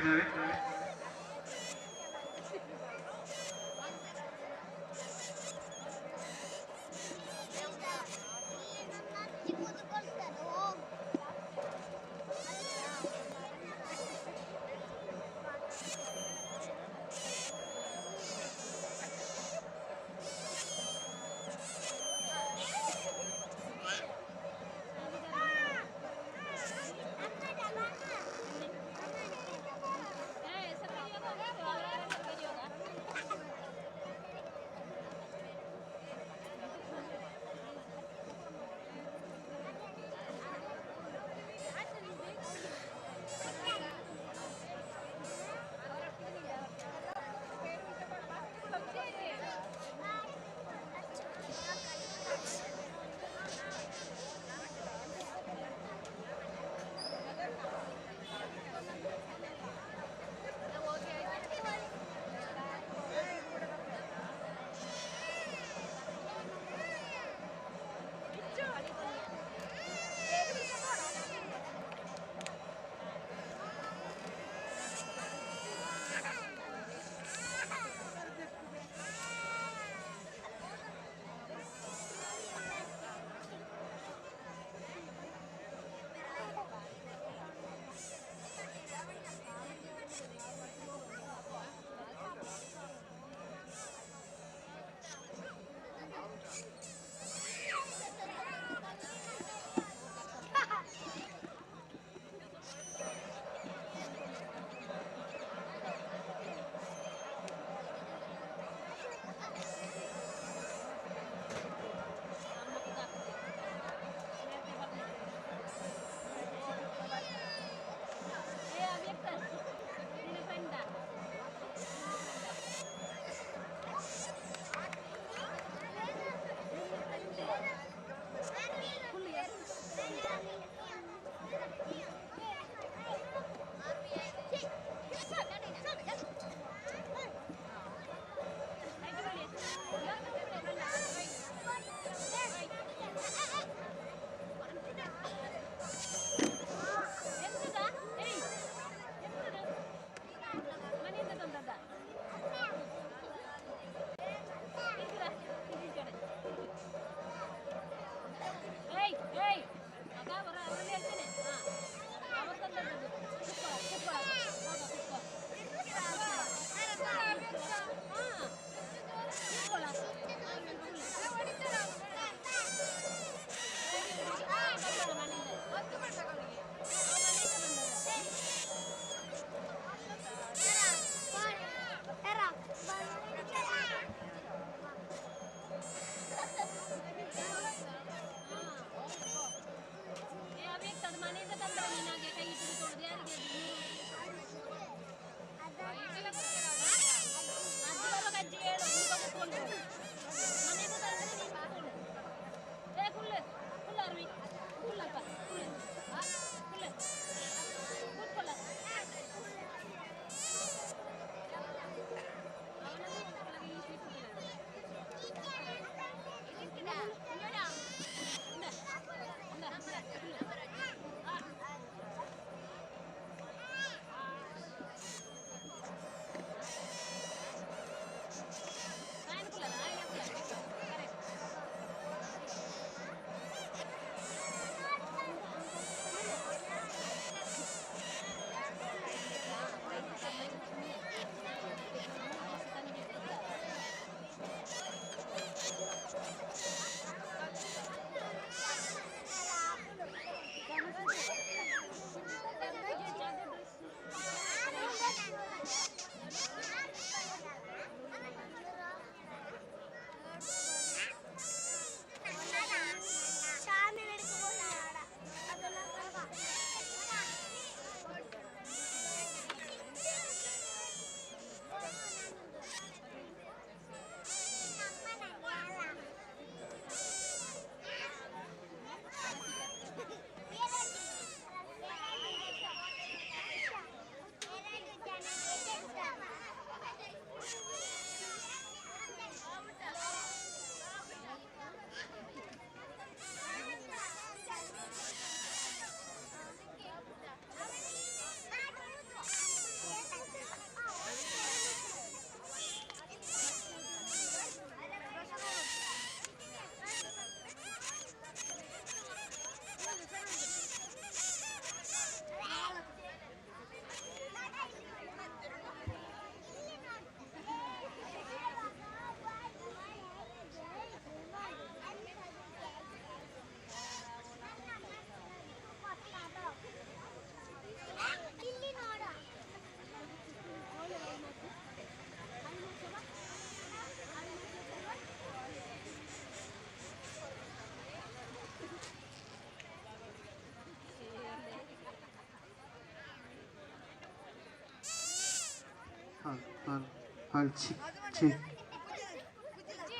hal chick chick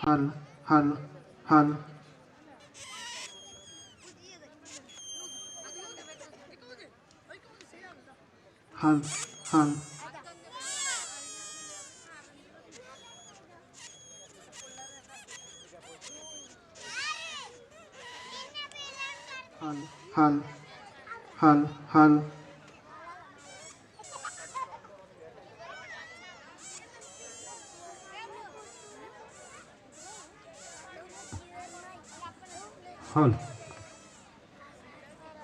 hal hal hal hal hal hal hal hal hal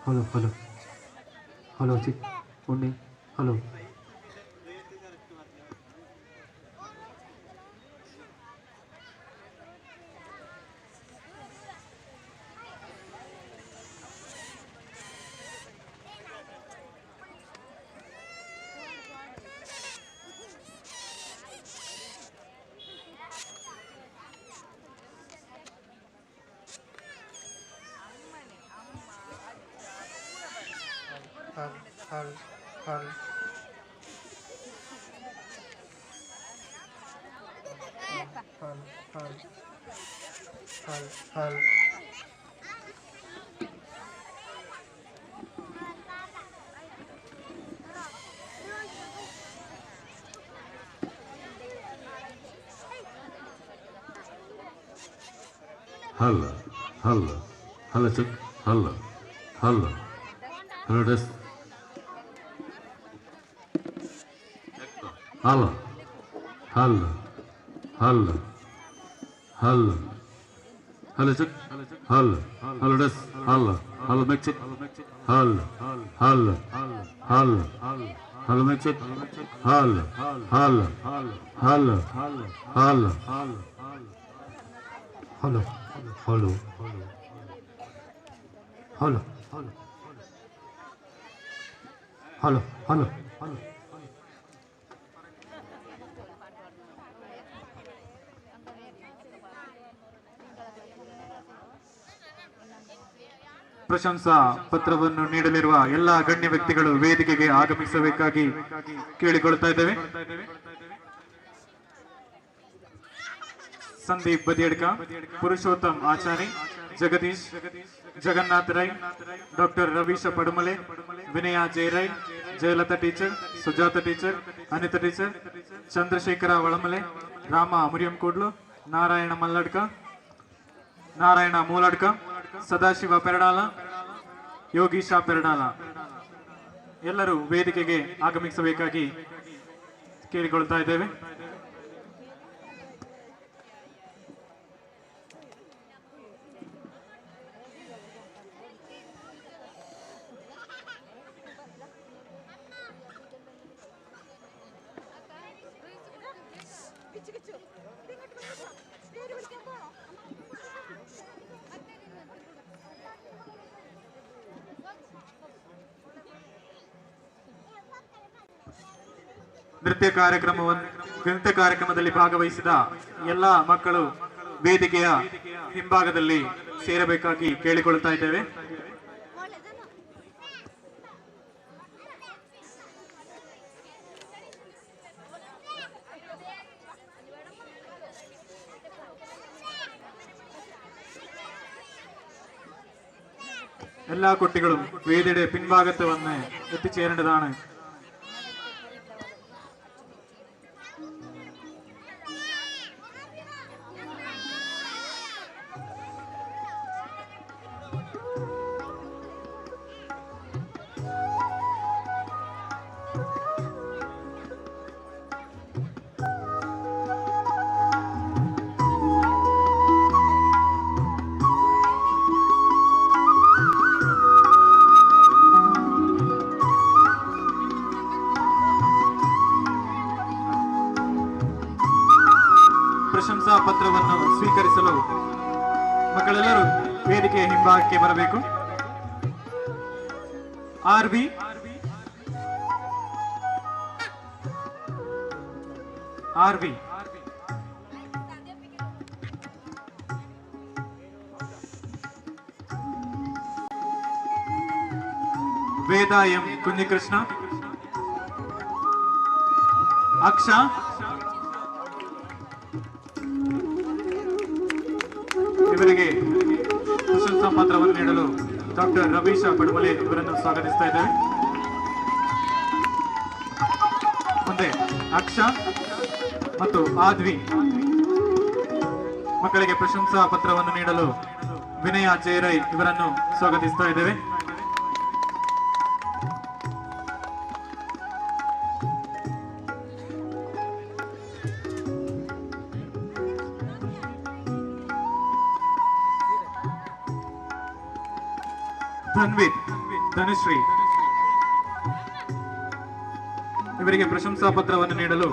halo halo halo cik uni halo hal hal hal hal hal hal hal Halla, halla, halla check, halla, halla, hello desk. Halla, halla, halla, halla, hello check, halla, hello desk, halla, halla mic check, halla, halla, halla, hello mic check, halla, halla, halla, halla, halo halo halo halo halo halo ಪ್ರಶಂಸಾ ಪತ್ರವನ್ನು ನೀಡಲಿರುವ ಎಲ್ಲ ಗಣ್ಯ ವ್ಯಕ್ತಿಗಳು ವೇದಿಕೆಗೆ ಆಗಮಿಸಬೇಕಾಗಿ ಕೇಳಿಕೊಳ್ತಾ ಇದ್ದೇವೆ. Sandeep Badiyadka, Purushottam Achari, Jagadish, Jagannath Rai, doctor Ravisha Padumale, Vinaya Jayarai, Jayalatha teacher, Sujatha teacher, Anitha teacher, Chandrashekara Olamale, Rama Muriyam Kudlu, Narayana Malladka, Narayana Muladka, Sadashiva Peradala, Yogisha Peradala ಎಲ್ಲರೂ ವೇದಿಕೆಗೆ ಆಗಮಿಸಬೇಕಾಗಿ ಕೇಳಿಕೊಳ್ತಾ ಇದ್ದೇವೆ. ನೃತ್ಯ ಕಾರ್ಯಕ್ರಮದಲ್ಲಿ ಭಾಗವಹಿಸಿದ ಎಲ್ಲ ಮಕ್ಕಳು ವೇದಿಕೆಯ ಹಿಂಭಾಗದಲ್ಲಿ ಸೇರಬೇಕಾಗಿ ಕೇಳಿಕೊಳ್ಳುತ್ತಾ ಇದ್ದೇವೆ. എല്ലാ കുട്ടികളും വേദിയുടെ പിൻഭാഗത്ത് വന്ന് എത്തിച്ചേരേണ്ടതാണ്. ಪ್ರಶಂಸಾ ಪತ್ರವನ್ನು ಸ್ವೀಕರಿಸಲು ಮಕ್ಕಳೆಲ್ಲರೂ ವೇದಿಕೆಯ ಹಿಂಭಾಗಕ್ಕೆ ಬರಬೇಕು. ಆರ್ವಿ ಆರ್ವಿ ವೇದ ಎಂ ಕುಂಜಿಕೃಷ್ಣ, ಅಕ್ಷಾ, ಇವರಿಗೆ ಪ್ರಶಂಸಾ ಪತ್ರವನ್ನು ನೀಡಲು ಡಾಕ್ಟರ್ ರವೀಶ ಪಡುಮಲೆ ಇವರನ್ನು ಸ್ವಾಗತಿಸ್ತಾ ಇದ್ದೇವೆ. ಮುಂದೆ ಅಕ್ಷಾ ಮತ್ತು ಆದ್ವಿ ಮಕ್ಕಳಿಗೆ ಪ್ರಶಂಸಾ ಪತ್ರವನ್ನು ನೀಡಲು ವಿನಯ ಜೇರೈ ಇವರನ್ನು ಸ್ವಾಗತಿಸ್ತಾ ಇದ್ದೇವೆ. ಧನ್ವಿತ್, ಧನುಶ್ರೀ ಇವರಿಗೆ ಪ್ರಶಂಸಾ ಪತ್ರವನ್ನು ನೀಡಲು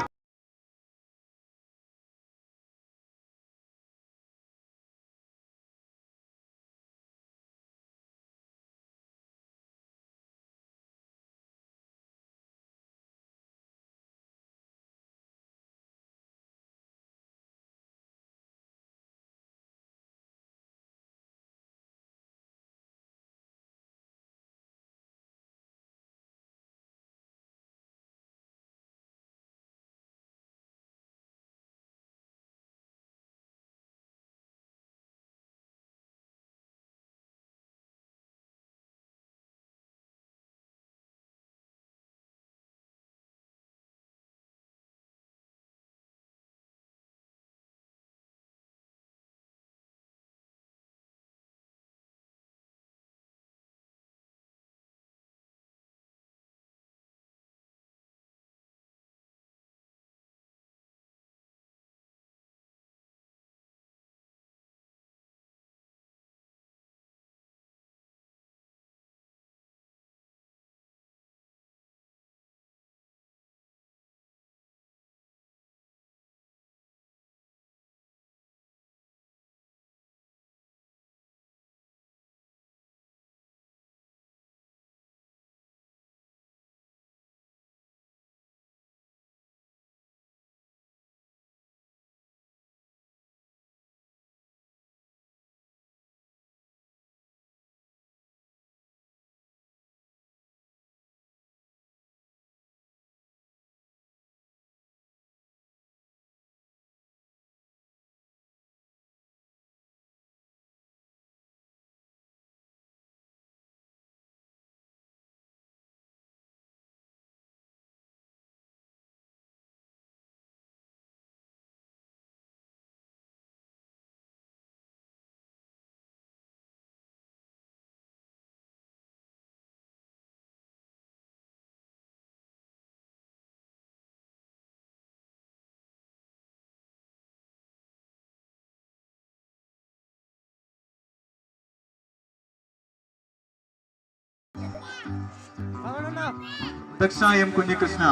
ದಕ್ಷ ಎಂ ಕುಂಜಿಕೃಷ್ಣ,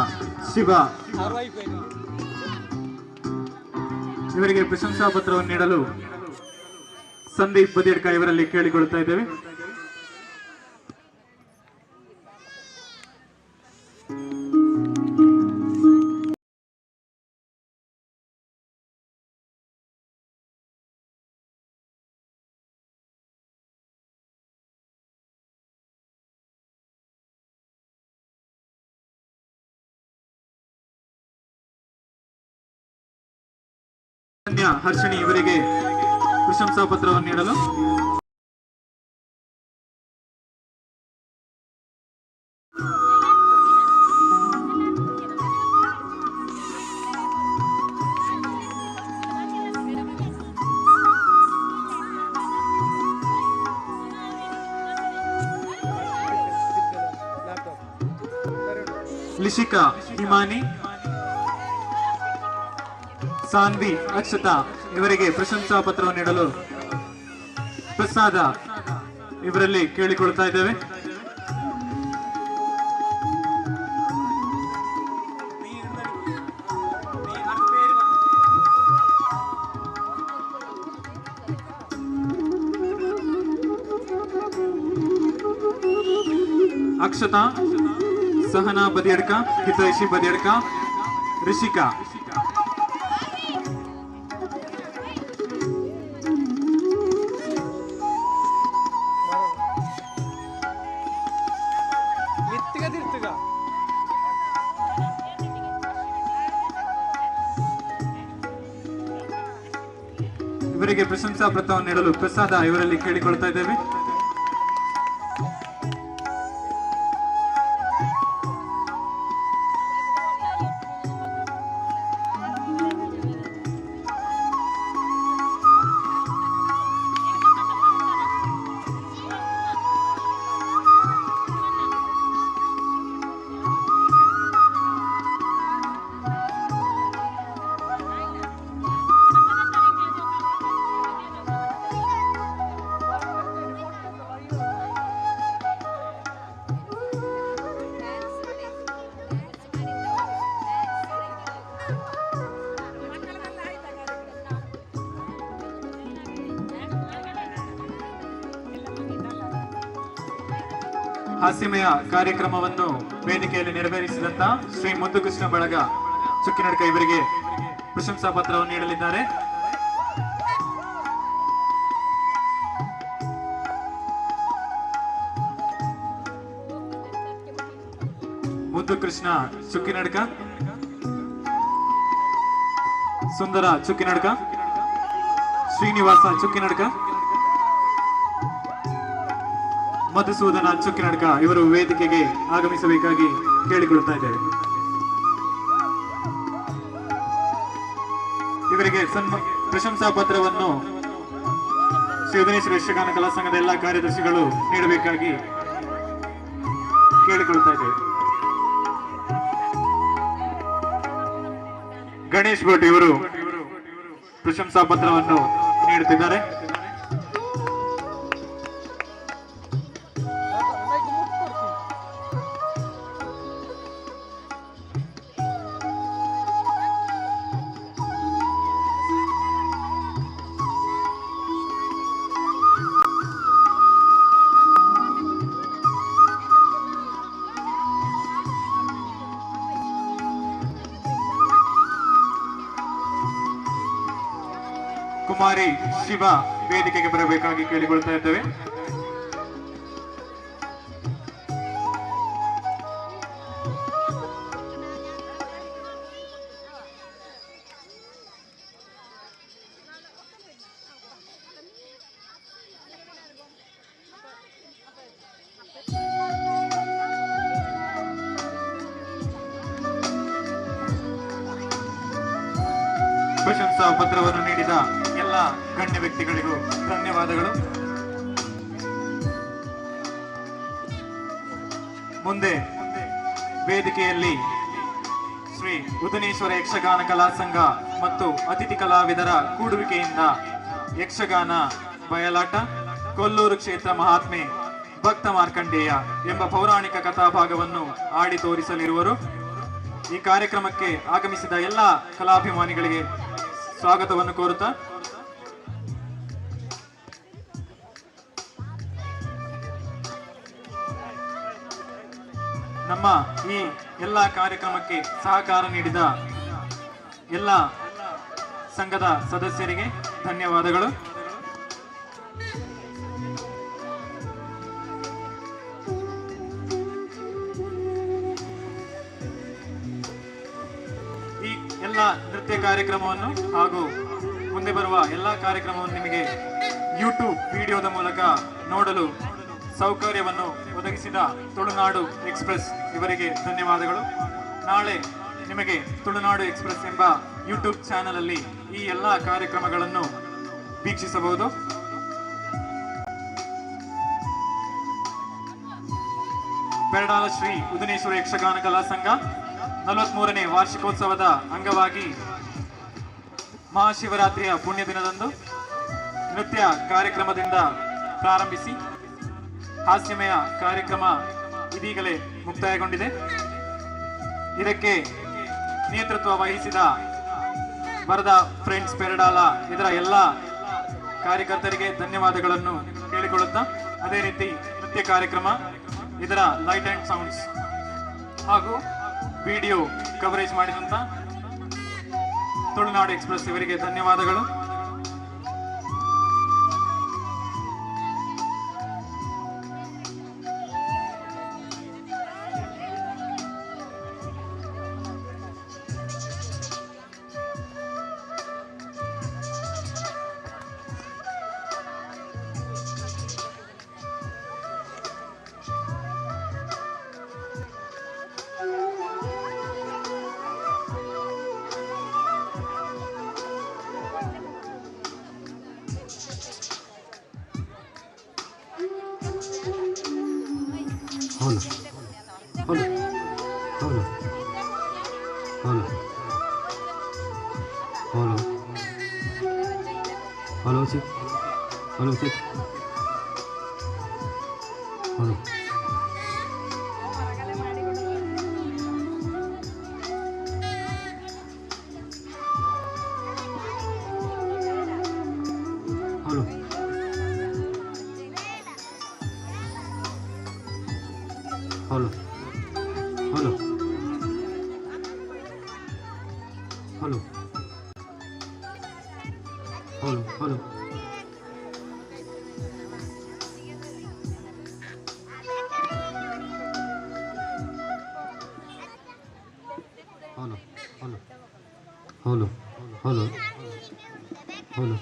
ಶಿವ ಇವರಿಗೆ ಪ್ರಶಂಸಾ ಪತ್ರವನ್ನು ನೀಡಲು ಸಂದೀಪ್ ಬದಿಯಡ್ಕ ಇವರಲ್ಲಿ ಕೇಳಿಕೊಳ್ತಾ ಇದ್ದೇವೆ. ಹರ್ಷಿಣಿ ಇವರಿಗೆ ಪ್ರಶಂಸಾ ಪತ್ರವನ್ನು ನೀಡಲು ಲಿಶಿಕಾ, ಹಿಮಾನಿ, ಸಾನ್ವಿ, ಅಕ್ಷತಾ ಇವರಿಗೆ ಪ್ರಶಂಸಾ ಪತ್ರವನ್ನು ನೀಡಲು ಪ್ರಸಾದ ಇವರಲ್ಲಿ ಕೇಳಿಕೊಳ್ತಾ ಇದ್ದೇವೆ. ಅಕ್ಷತಾ, ಸಹನಾ ಬದಿಯಡ್ಕ, ಹಿತೈಷಿ ಬದಿಯಡ್ಕ, ರಿಷಿಕಾ ಇವರಿಗೆ ಪ್ರಶಂಸಾ ಪತ್ರವನ್ನು ನೀಡಲು ಪ್ರಸಾದ ಇವರಲ್ಲಿ ಕೇಳಿಕೊಳ್ತಾ ಇದ್ದೇವೆ. ಹಾಸ್ಯಮಯ ಕಾರ್ಯಕ್ರಮವನ್ನು ವೇದಿಕೆಯಲ್ಲಿ ನೆರವೇರಿಸಿದಂತ ಶ್ರೀ ಮುದ್ದುಕೃಷ್ಣ ಬಳಗ ಚುಕ್ಕಿನಡ್ಕ ಇವರಿಗೆ ಪ್ರಶಂಸಾ ಪತ್ರವನ್ನು ನೀಡಲಿದ್ದಾರೆ. ಮುದ್ದುಕೃಷ್ಣ ಚುಕ್ಕಿನಡ್ಕ, ಸುಂದರ ಚುಕ್ಕಿನಡ್ಕ, ಶ್ರೀನಿವಾಸ ಚುಕ್ಕಿನಡ್ಕ, ಮಧುಸೂದನ ಚುಕ್ಕಿನಡ್ಕ ಇವರು ವೇದಿಕೆಗೆ ಆಗಮಿಸಬೇಕಾಗಿ ಕೇಳಿಕೊಳ್ಳುತ್ತಾ ಇದ್ದೇವೆ. ಇವರಿಗೆ ಪ್ರಶಂಸಾ ಪತ್ರವನ್ನು ಶ್ರೀ ಉದನೇಶ್ವರ ಯಕ್ಷಗಾನ ಕಲಾ ಸಂಘದ ಎಲ್ಲಾ ಕಾರ್ಯದರ್ಶಿಗಳು ನೀಡಬೇಕಾಗಿ ಕೇಳಿಕೊಳ್ಳುತ್ತಾ ಇದ್ದೇವೆ. ಗಣೇಶ್ ಭಟ್ ಇವರು ಪ್ರಶಂಸಾ ಪತ್ರವನ್ನು ನೀಡುತ್ತಿದ್ದಾರೆ. ಕುಮಾರಿ ಶಿವ ವೇದಿಕೆಗೆ ಬರಬೇಕಾಗಿ ಕೇಳಿಕೊಳ್ತಾ ಇದ್ದೇವೆ. ಪ್ರಶಂಸಾ ಪತ್ರವನ್ನು ನೀಡಿದ ಎಲ್ಲ ಗಣ್ಯ ವ್ಯಕ್ತಿಗಳಿಗೂ ಧನ್ಯವಾದಗಳು. ಮುಂದೆ ವೇದಿಕೆಯಲ್ಲಿ ಶ್ರೀ ಉದನೇಶ್ವರ ಯಕ್ಷಗಾನ ಕಲಾ ಸಂಘ ಮತ್ತು ಅತಿಥಿ ಕಲಾವಿದರ ಕೂಡುವಿಕೆಯಿಂದ ಯಕ್ಷಗಾನ ಬಯಲಾಟ, ಕೊಲ್ಲೂರು ಕ್ಷೇತ್ರ ಮಹಾತ್ಮೆ ಭಕ್ತ ಮಾರ್ಕಂಡೇಯ ಎಂಬ ಪೌರಾಣಿಕ ಕಥಾಭಾಗವನ್ನು ಆಡಿ ತೋರಿಸಲಿರುವರು. ಈ ಕಾರ್ಯಕ್ರಮಕ್ಕೆ ಆಗಮಿಸಿದ ಎಲ್ಲ ಕಲಾಭಿಮಾನಿಗಳಿಗೆ ಸ್ವಾಗತವನ್ನು ಕೋರುತ್ತಾ ನಮ್ಮ ಈ ಎಲ್ಲ ಕಾರ್ಯಕ್ರಮಕ್ಕೆ ಸಹಕಾರ ನೀಡಿದ ಎಲ್ಲ ಸಂಘದ ಸದಸ್ಯರಿಗೆ ಧನ್ಯವಾದಗಳು. ಈ ಎಲ್ಲ ನೃತ್ಯ ಕಾರ್ಯಕ್ರಮವನ್ನು ಹಾಗೂ ಮುಂದೆ ಬರುವ ಎಲ್ಲ ಕಾರ್ಯಕ್ರಮವನ್ನು ನಿಮಗೆ ಯೂಟ್ಯೂಬ್ ವಿಡಿಯೋದ ಮೂಲಕ ನೋಡಲು ಸೌಕರ್ಯವನ್ನು ಒದಗಿಸಿದ ತುಳುನಾಡು ಎಕ್ಸ್ಪ್ರೆಸ್ ಇವರಿಗೆ ಧನ್ಯವಾದಗಳು. ನಾಳೆ ನಿಮಗೆ ತುಳುನಾಡು ಎಕ್ಸ್ಪ್ರೆಸ್ ಎಂಬ ಯೂಟ್ಯೂಬ್ ಚಾನೆಲ್ ಅಲ್ಲಿ ಈ ಎಲ್ಲ ಕಾರ್ಯಕ್ರಮಗಳನ್ನು ವೀಕ್ಷಿಸಬಹುದು. ಪೆರಡಾಲ ಶ್ರೀ ಉದನೇಶ್ವರ ಯಕ್ಷಗಾನ ಕಲಾ ಸಂಘ 43ನೇ ವಾರ್ಷಿಕೋತ್ಸವದ ಅಂಗವಾಗಿ ಮಹಾಶಿವರಾತ್ರಿಯ ಪುಣ್ಯ ದಿನದಂದು ನೃತ್ಯ ಕಾರ್ಯಕ್ರಮದಿಂದ ಪ್ರಾರಂಭಿಸಿ ಹಾಸ್ಯಮಯ ಕಾರ್ಯಕ್ರಮ ಇದೀಗಲೇ ಮುಕ್ತಾಯಗೊಂಡಿದೆ. ಇದಕ್ಕೆ ನೇತೃತ್ವ ವಹಿಸಿದ ವರದಾ ಫ್ರೆಂಡ್ಸ್ ಪೆರಡಾಲ ಇದರ ಎಲ್ಲ ಕಾರ್ಯಕರ್ತರಿಗೆ ಧನ್ಯವಾದಗಳನ್ನು ಹೇಳಿಕೊಳ್ಳುತ್ತಾ, ಅದೇ ರೀತಿ ನೃತ್ಯ ಕಾರ್ಯಕ್ರಮ ಇದರ ಲೈಟ್ ಅಂಡ್ ಸೌಂಡ್ಸ್ ಹಾಗೂ ವಿಡಿಯೋ ಕವರೇಜ್ ಮಾಡಿದಂತ ತುಳುನಾಡು ಎಕ್ಸ್ಪ್ರೆಸ್ ಇವರಿಗೆ ಧನ್ಯವಾದಗಳು. Holo. Holo. Holo. Holo. Holo. Holo sit. Holo sit. Holo. Holo. Holo. Holo. Holo. Holo. Holo. Holo. Holo. Holo. Holo. Holo.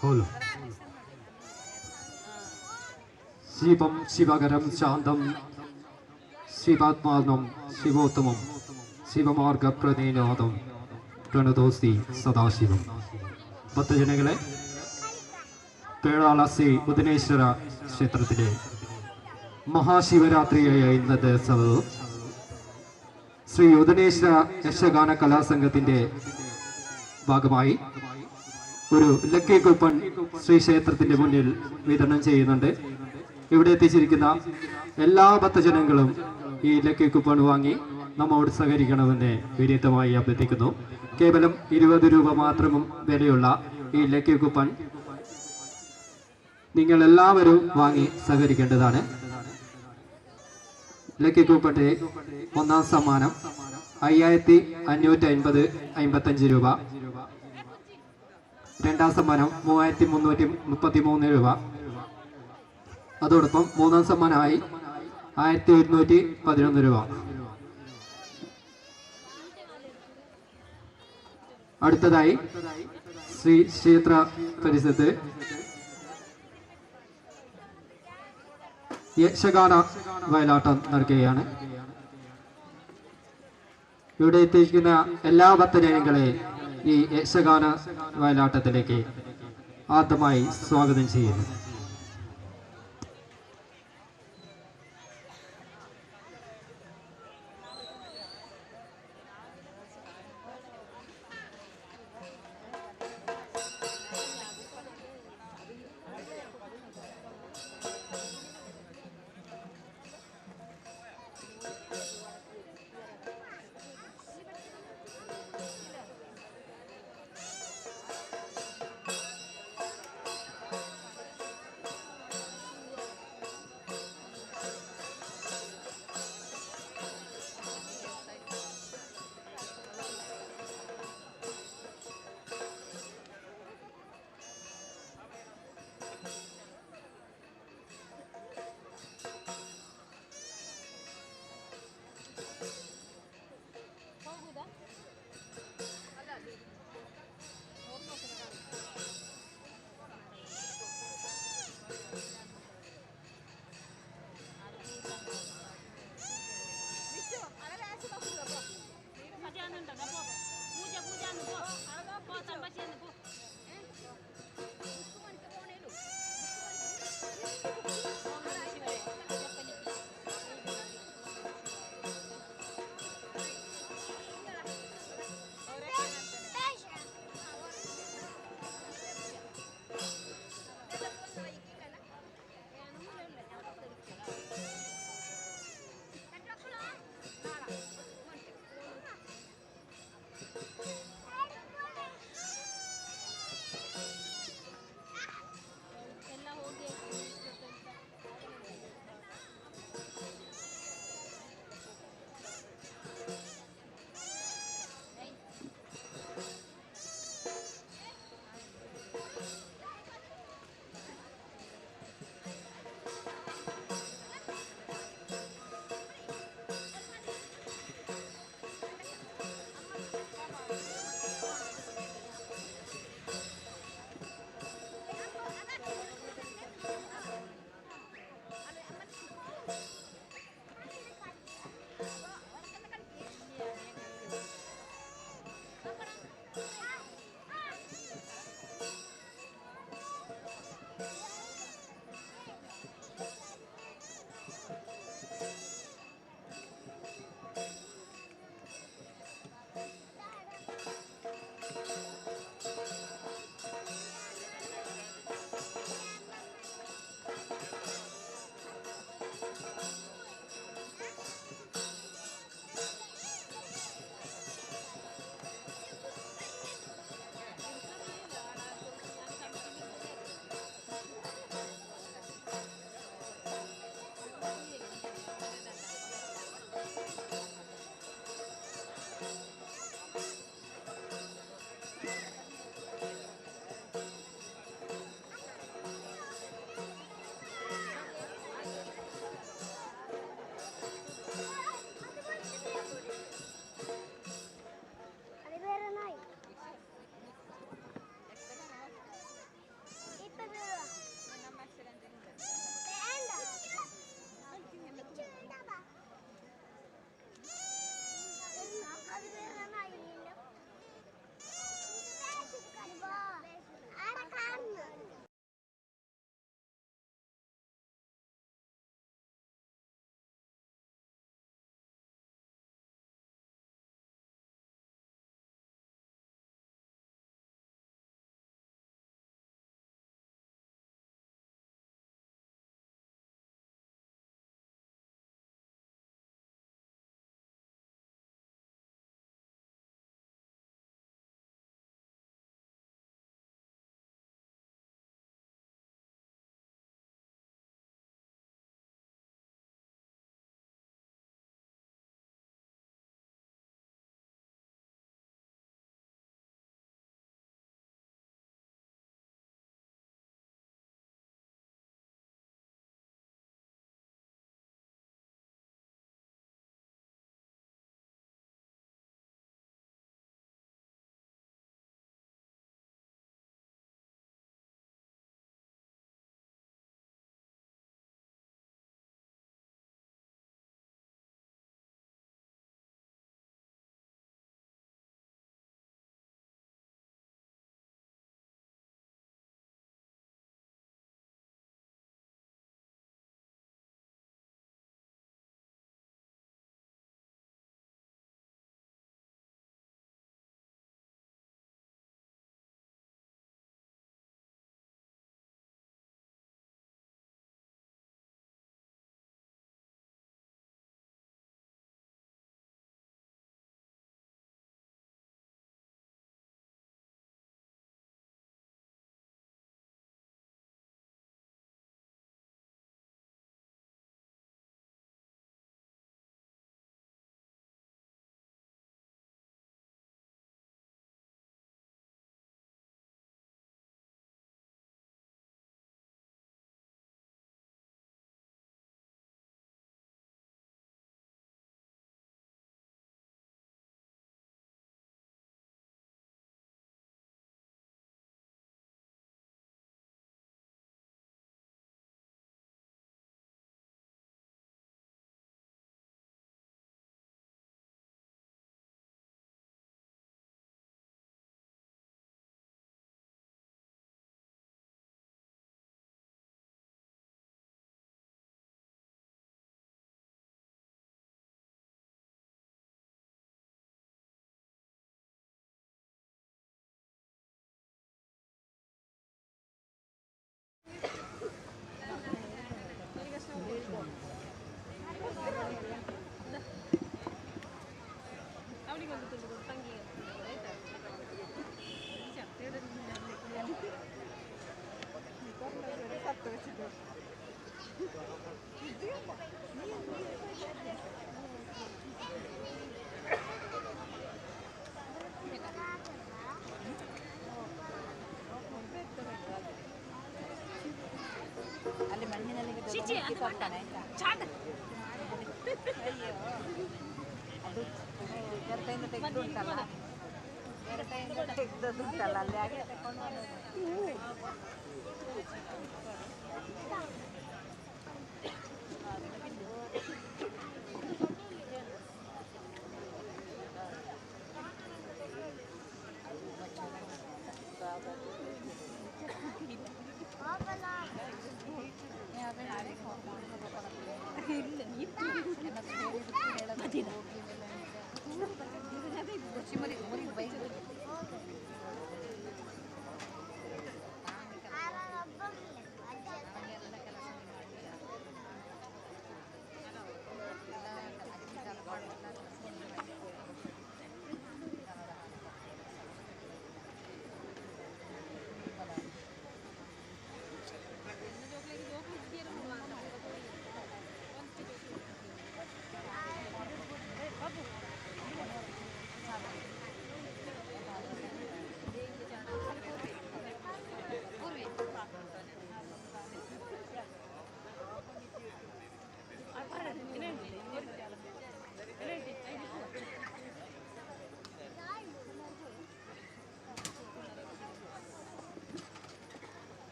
Holo. Shivam Shivagaram Shantam Shivatmanam Shivottamam Shivamarga Pranenadam Pranadosti Sadashivam. ഭക്തജനങ്ങളെ, പേരാള Shri ബുധനേശ്വര ക്ഷേത്രത്തിലെ മഹാശിവരാത്രിയായ ഇന്ന ദിവസവും ശ്രീ ബുധനേശ്വര യക്ഷഗാന കലാസംഘത്തിന്റെ ഭാഗമായി ഒരു lucky coupon Shri ക്ഷേത്രത്തിന്റെ മുന്നിൽ വിതരണം ചെയ്യുന്നുണ്ട്. ഇവിടെ എത്തിച്ചിരിക്കുന്ന എല്ലാ ഭക്തജനങ്ങളും ഈ ലക്കി കൂപ്പൺ വാങ്ങി നമ്മോട് സഹകരിക്കണമെന്ന് വിനീതമായി അഭ്യർത്ഥിക്കുന്നു. കേവലം 20 രൂപ മാത്രം വിലയുള്ള ഈ ലക്കി കൂപ്പൺ നിങ്ങൾ എല്ലാവരും വാങ്ങി സഹകരിക്കേണ്ടതാണ്. ലക്കി കൂപ്പന്റെ ഒന്നാം സമ്മാനം 5555 രൂപ, രണ്ടാം സമ്മാനം 3333 രൂപ, അതോടൊപ്പം മൂന്നാം സമ്മാനമായി 1111 രൂപ. അടുത്തതായി ശ്രീ ക്ഷേത്ര പരിസരത്ത് യക്ഷഗാന വയലാട്ടം നടക്കുകയാണ്. ഇവിടെ എത്തിയിരിക്കുന്ന എല്ലാ ഭക്തജനങ്ങളെ ഈ യക്ഷഗാന വയലാട്ടത്തിലേക്ക് ആദ്യമായി സ്വാഗതം ചെയ്യുന്നു. ಅಲ್ಲಿ ಮಣ್ಣಿನಲ್ಲಿ ಬಿದ್ದೋಗ್ತಾನೆ. ಅಯ್ಯೋ ಅದು ಎರಟೆಯಿಂದ ತೆಗೆದು ಉಂಟಲ್ಲ, ಎರಟೆಯಿಂದ ತೆಗೆದದ್ದು ಉಂಟಲ್ಲ ಅಲ್ಲಿ ಹಾಗೆ ತಗೊಂಡು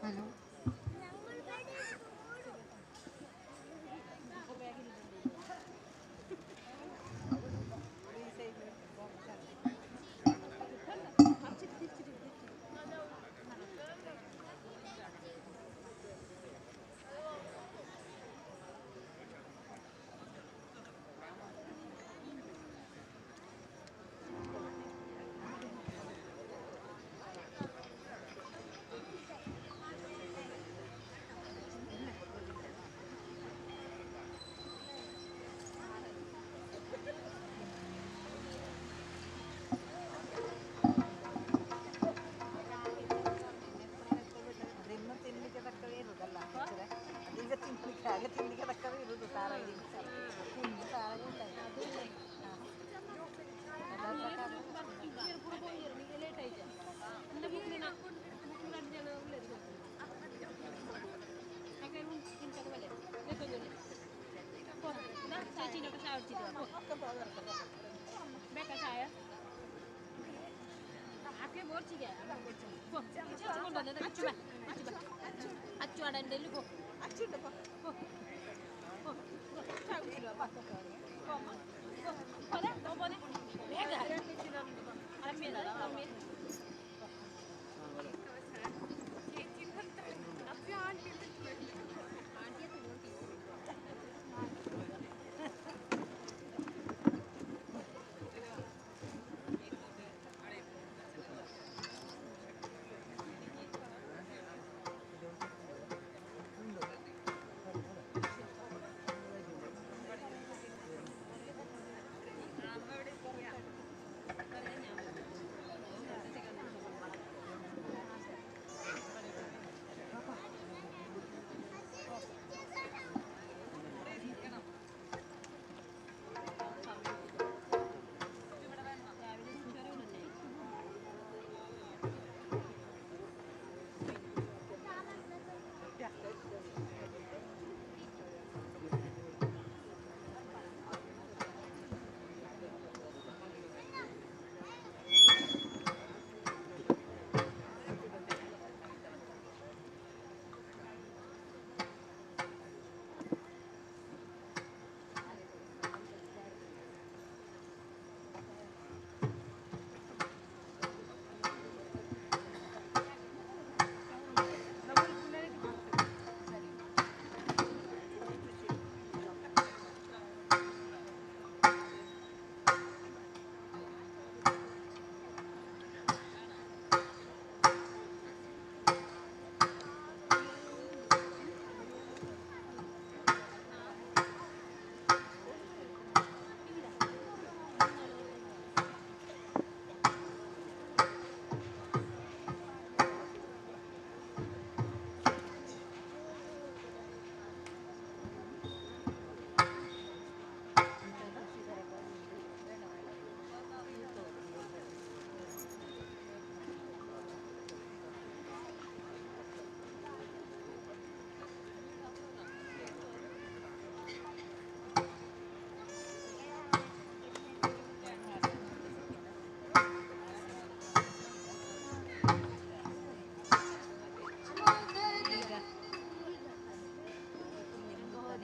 Hello.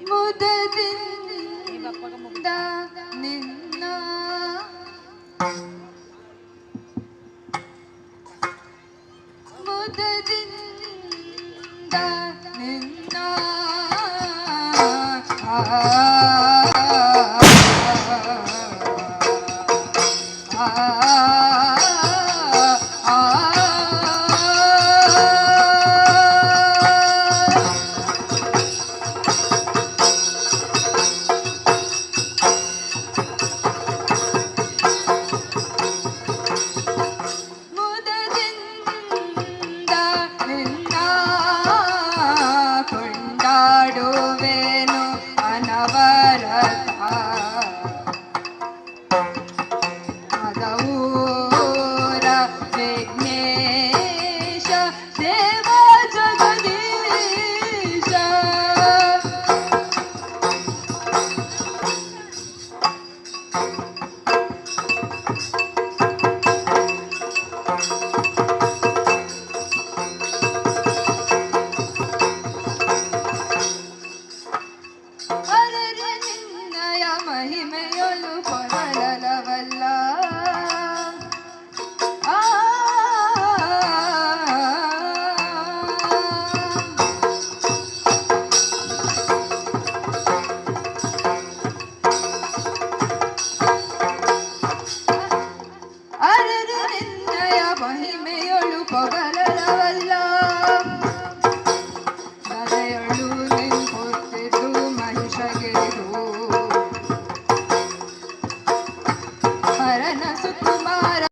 ಮುದದಿಂದ ನಿನ್ನ ಮುದದಿಂದ ನಿನ್ನ ಕೊಂಡಾಡುವೆನು ಅನವರತ ಅದೂರ ವಿಘ್ನೇಶ ದೇವ ಜಗದೀಶ ಅರರೆ ನಿನ್ನಯ ಮಹಿಮೆಯೊಳು ಕೊರಳಲವಲ್ಲ ಆ ಅರರೆ ನಿನ್ನಯ ಮಹಿಮೆಯೊಳು ಕೊರಳಲವಲ್ಲ ನರೆಯೊಳು ನಿಂಪುತ್ತಿದ್ದು ಮಹಿಷಗೆದು ಹರನ ಸುಕುಮಾರ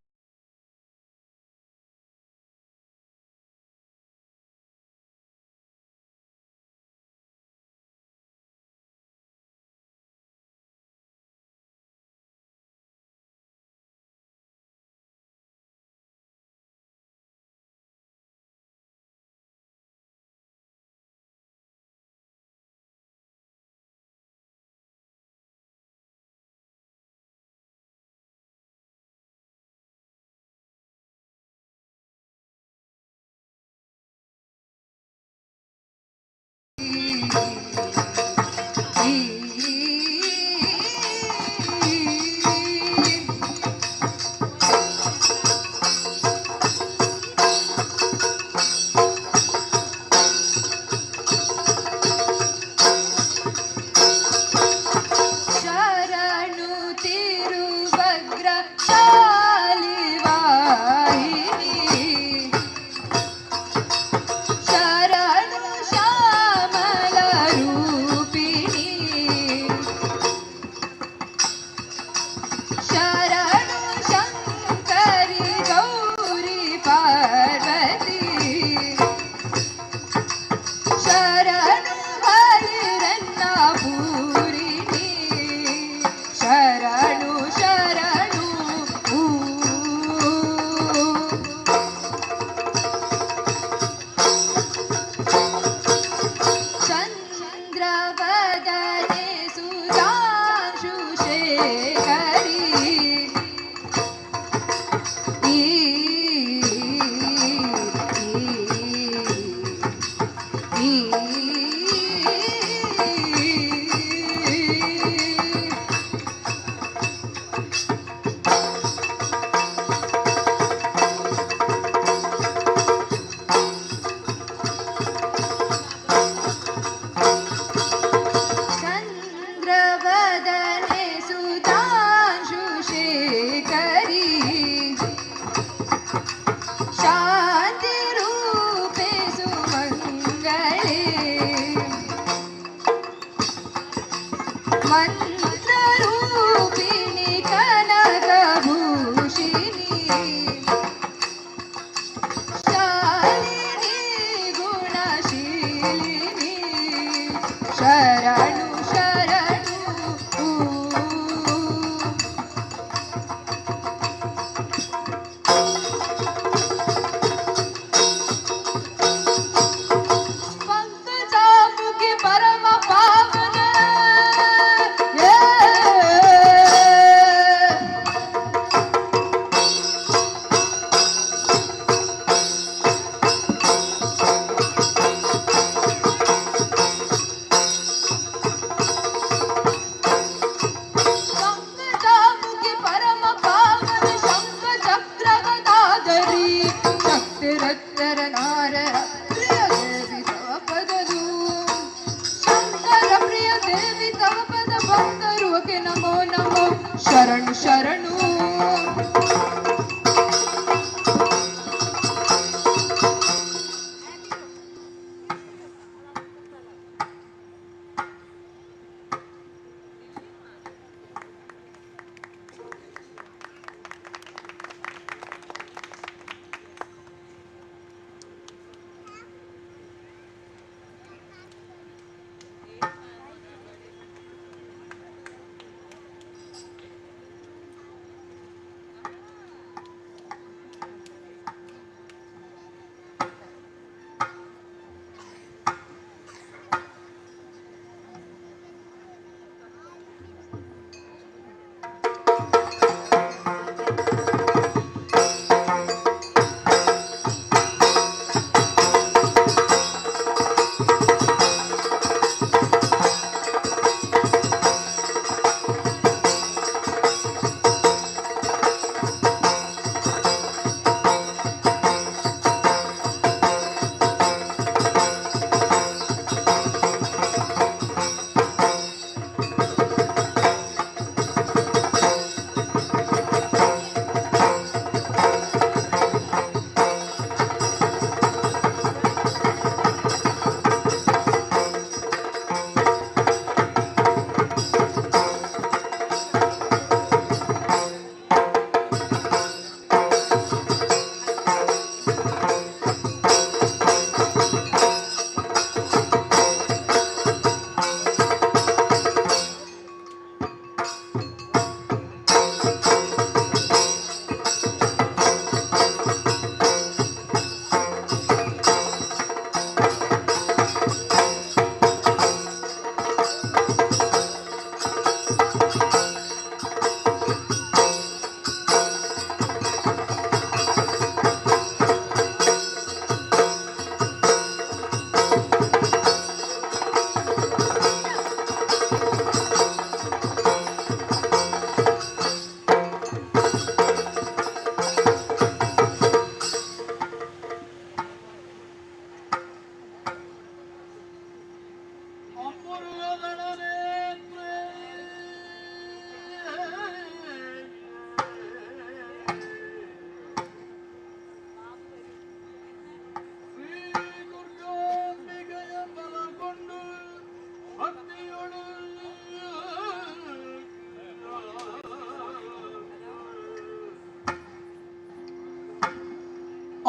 ಪಾರ್ವತಿ ಶರಣು ಹರಿರನ್ನ ಪೂರಿಣಿ ಶರಣು ಶರಣು ಚಂದ್ರವದನೆ ಸುಧಾಂಶು ಶೇಖರಿ ಚಂದ್ರವದನೆ ಸುಧಾಂಶು ಶೇಖರಿ ಶಾಂತಿ ರೂಪೆ ಸುಮಂಗಳೇ ಮಂತ್ರ ರೂಪಿಣಿ ಕನಕಭೂಷಿಣಿ ಶಾಲಿನಿ ಗುಣಶೀಲಿನಿ ಶರಣು ಶರಣು ಪಂಕಜಾಮುಖಿ ಪರಮ ಪಾವನ ಪಂಕಜಾಮುಖಿ ಪರಮ ಪಾವನ ಶಂಖ ಚಕ್ರ ಗದಾಧರಿ ಶಕ್ತಿ ರತ್ತರ ನಾರರ ಪ್ರಿಯ ದೇವಿ ತವ ಪದದು ಶಂಕರ ಪ್ರಿಯ ದೇವಿ ತವ ಪದ ಭಕ್ತರುಗೆ ನಮೋ ನಮೋ ಶರಣು ಶರಣು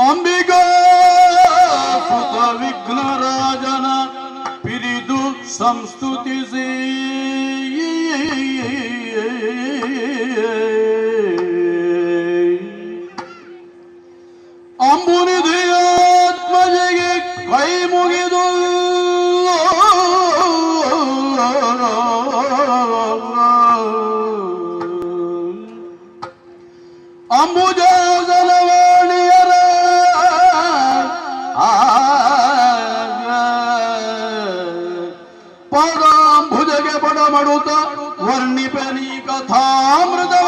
ಅಂಬಿಗಾ ಸುತ ವಿಘ್ನರಾಜನ ಪಿರಿದು ಸಂಸ್ತುತಿಸಿ ಅಂಬುನಿಧಿಯಾತ್ಮಜೆಗೆ ಕೈ ಮುಗಿದು ಅಂಬುಜಾಸನವಾಣಿಯರ ಪದಾಂಬುಜಗೆ ಪಡಮಡುತ್ತ ವರ್ಣಿಪನಿ ಕಥಾಮೃತವ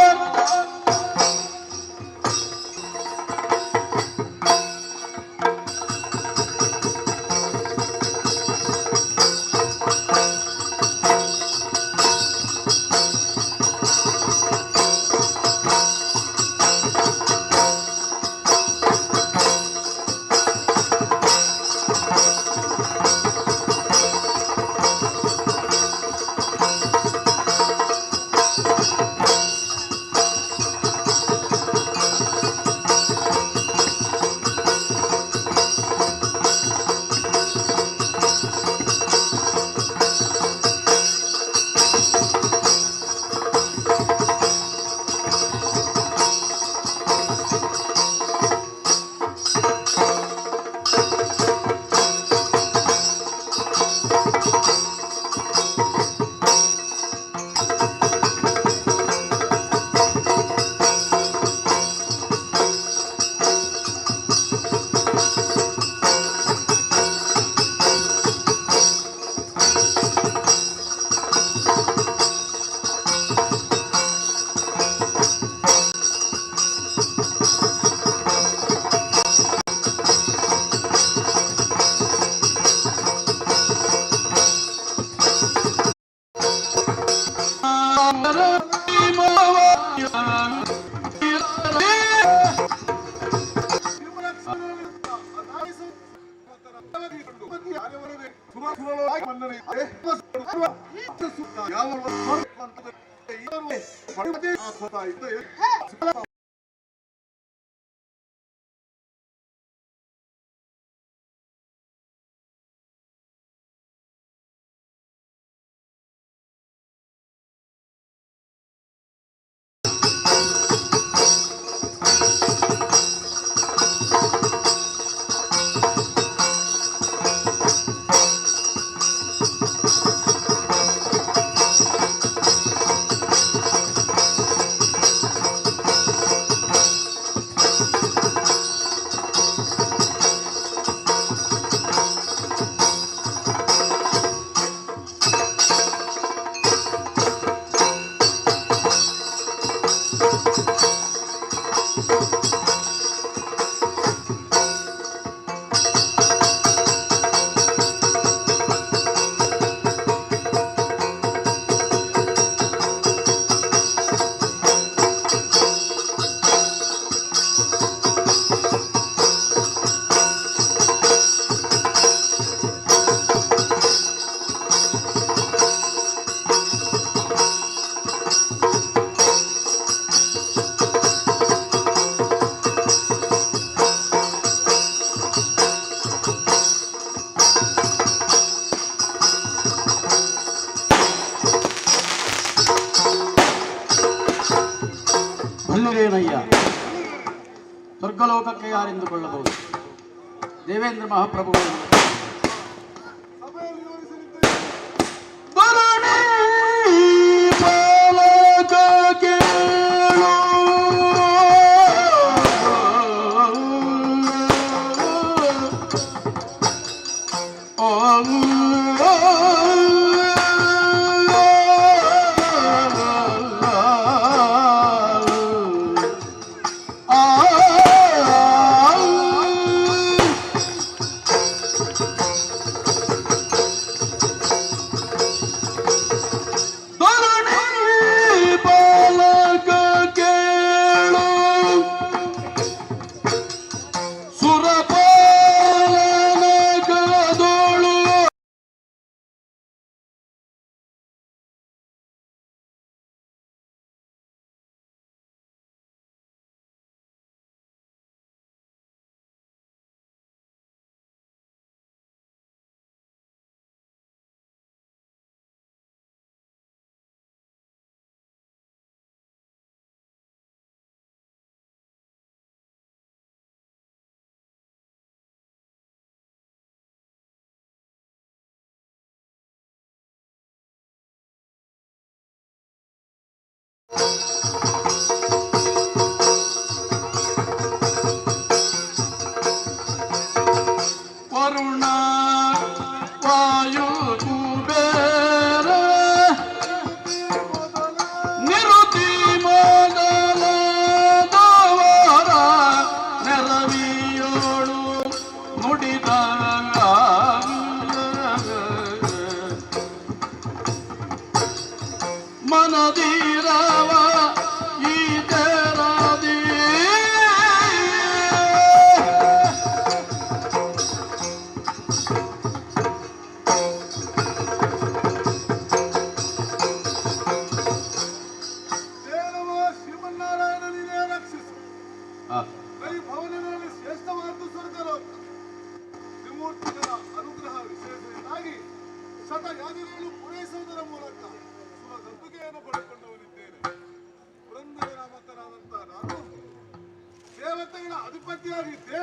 ಬಲ್ಲುರೇನಯ್ಯ, ಸ್ವರ್ಗಲೋಕಕ್ಕೆ ಯಾರೆಂದುಕೊಳ್ಳಬಹುದು? ದೇವೇಂದ್ರ ಮಹಾಪ್ರಭುಗಳು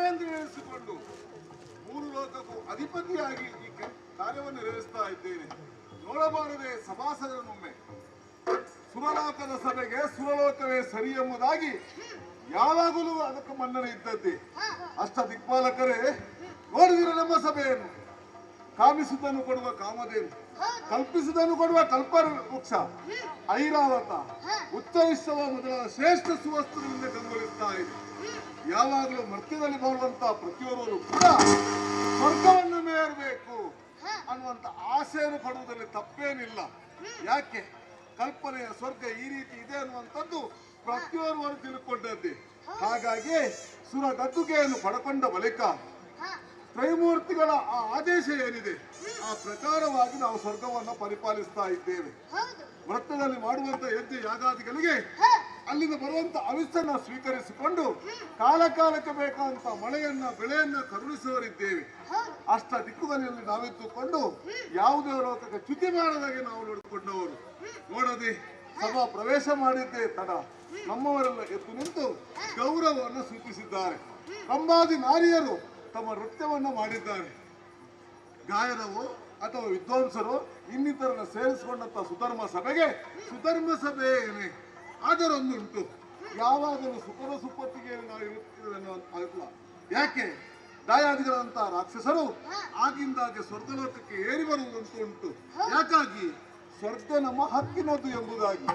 ದೇವೇಂದ್ರ ಎನಿಸಿಕೊಂಡು 3 ಲೋಕಕ್ಕೂ ಅಧಿಪತಿಯಾಗಿ ಈ ಕಾರ್ಯವನ್ನು ನಿರ್ವಹಿಸ್ತಾ ಇದ್ದೇನೆ. ನೋಡಬಾರದೆ ಸಭಾಸದನೊಮ್ಮೆ ಸುರಲೋಕದ ಸಭೆಗೆ ಸುರಲೋಕವೇ ಸರಿ ಎಂಬುದಾಗಿ ಯಾವಾಗಲೂ ಅದಕ್ಕೆ ಮನ್ನಣೆ ಇದ್ದದ್ದೇ. ಅಷ್ಟ ದಿಕ್ಪಾಲಕರೇ, ನೋಡಿದಿರ ನಮ್ಮ ಸಭೆಯನ್ನು. ಕಾಮಿಸುವುದನ್ನು ಕೊಡುವ ಕಾಮಧೇನು, ಕಲ್ಪಿಸುವುದನ್ನು ಕೊಡುವ ಕಲ್ಪವೃಕ್ಷ, ಐರಾವತ, ಉಚ್ಚವಿಶ್ವ ಮೊದಲಾದ ಶ್ರೇಷ್ಠ ಸುವಸ್ತುಗಳಿಂದ ಕಂಗೊಳಿಸ್ತಾ ಇದೆ. ಯಾವಾಗಲೂ ಮರ್ತ್ಯದಲ್ಲಿ ಬರುವಂತಹ ಪ್ರತಿಯೊಬ್ಬರು ಕೂಡ ಸ್ವರ್ಗವನ್ನು ಮೇರಬೇಕು ಅನ್ನುವಂತ ಆಸೆಯನ್ನು ಪಡುವುದರಲ್ಲಿ ತಪ್ಪೇನಿಲ್ಲ. ಯಾಕೆ ಕಲ್ಪನೆಯ ಸ್ವರ್ಗ ಈ ರೀತಿ ಇದೆ ಅನ್ನುವಂಥದ್ದು ಪ್ರತಿಯೊಬ್ಬರು ತಿಳ್ಕೊಂಡದ್ದೇ. ಹಾಗಾಗಿ ಸುರ ಗದ್ದುಗೆಯನ್ನು ಪಡ್ಕೊಂಡ ಬಳಿಕ ತ್ರೈಮೂರ್ತಿಗಳ ಆ ಆದೇಶ ಏನಿದೆ ಆ ಪ್ರಕಾರವಾಗಿ ನಾವು ಸ್ವರ್ಗವನ್ನು ಪರಿಪಾಲಿಸ್ತಾ ಇದ್ದೇವೆ. ವ್ರತದಲ್ಲಿ ಮಾಡುವಂತ ಯಜ್ಞ ಯಾಗಾದಿಗಳಿಗೆ ಅಲ್ಲಿಂದ ಬರುವಂತ ಅವಿಸನ್ನ ಸ್ವೀಕರಿಸಿಕೊಂಡು ಕಾಲಕ್ಕೆ ಬೇಕಾದಂತ ಮಳೆಯನ್ನ ಬೆಳೆಯನ್ನ ಕರುಣಿಸುವರಿದ್ದೇವೆ. ಅಷ್ಟ ದಿಕ್ಕುಗಳಲ್ಲಿ ನಾವಿದ್ದುಕೊಂಡು ಯಾವುದೇ ಲೋಕಕ್ಕೆ ಚ್ಯುತಿ ಮಾಡದಾಗೆ ನಾವು ನೋಡಿಕೊಂಡವರು. ನೋಡದೆ ಸಭಾ ಪ್ರವೇಶ ಮಾಡಿದ್ದೇ ತಡ ನಮ್ಮವರೆಲ್ಲ ಎದ್ದು ನಿಂತು ಗೌರವವನ್ನು ಸೂಚಿಸಿದ್ದಾರೆ. ಕಂಬಾದಿ ನಾರಿಯರು ತಮ್ಮ ನೃತ್ಯವನ್ನು ಮಾಡಿದ್ದಾರೆ. ಗಾಯನವು ಅಥವಾ ವಿದ್ವಾಂಸರು ಇನ್ನಿತರನ್ನ ಸೇರಿಸಿಕೊಂಡಂತ ಸುಧರ್ಮ ಸಭೆಗೆ ಸುಧರ್ಮ ಸಭೆ ಏನೇ ಅದರೊಂದುಂಟು. ಯಾವಾಗಲೂ ಸುಖದ ಸುಪ್ಪತ್ತಿಗೆ ನಾವು ಇರುತ್ತೇವೆ ಅನ್ನುವಂತ. ಯಾಕೆ ದಾಯಾದಿಗಳಂತ ರಾಕ್ಷಸರು ಆಗಿಂದಾಗೆ ಸ್ವರ್ಗಲೋಕಕ್ಕೆ ಏರಿ ಬರುವುದಂತೂ ಉಂಟು. ಯಾಕಾಗಿ ಸ್ವರ್ಗ ನಮ್ಮ ಹಕ್ಕಿನದ್ದು ಎಂಬುದಾಗಿ.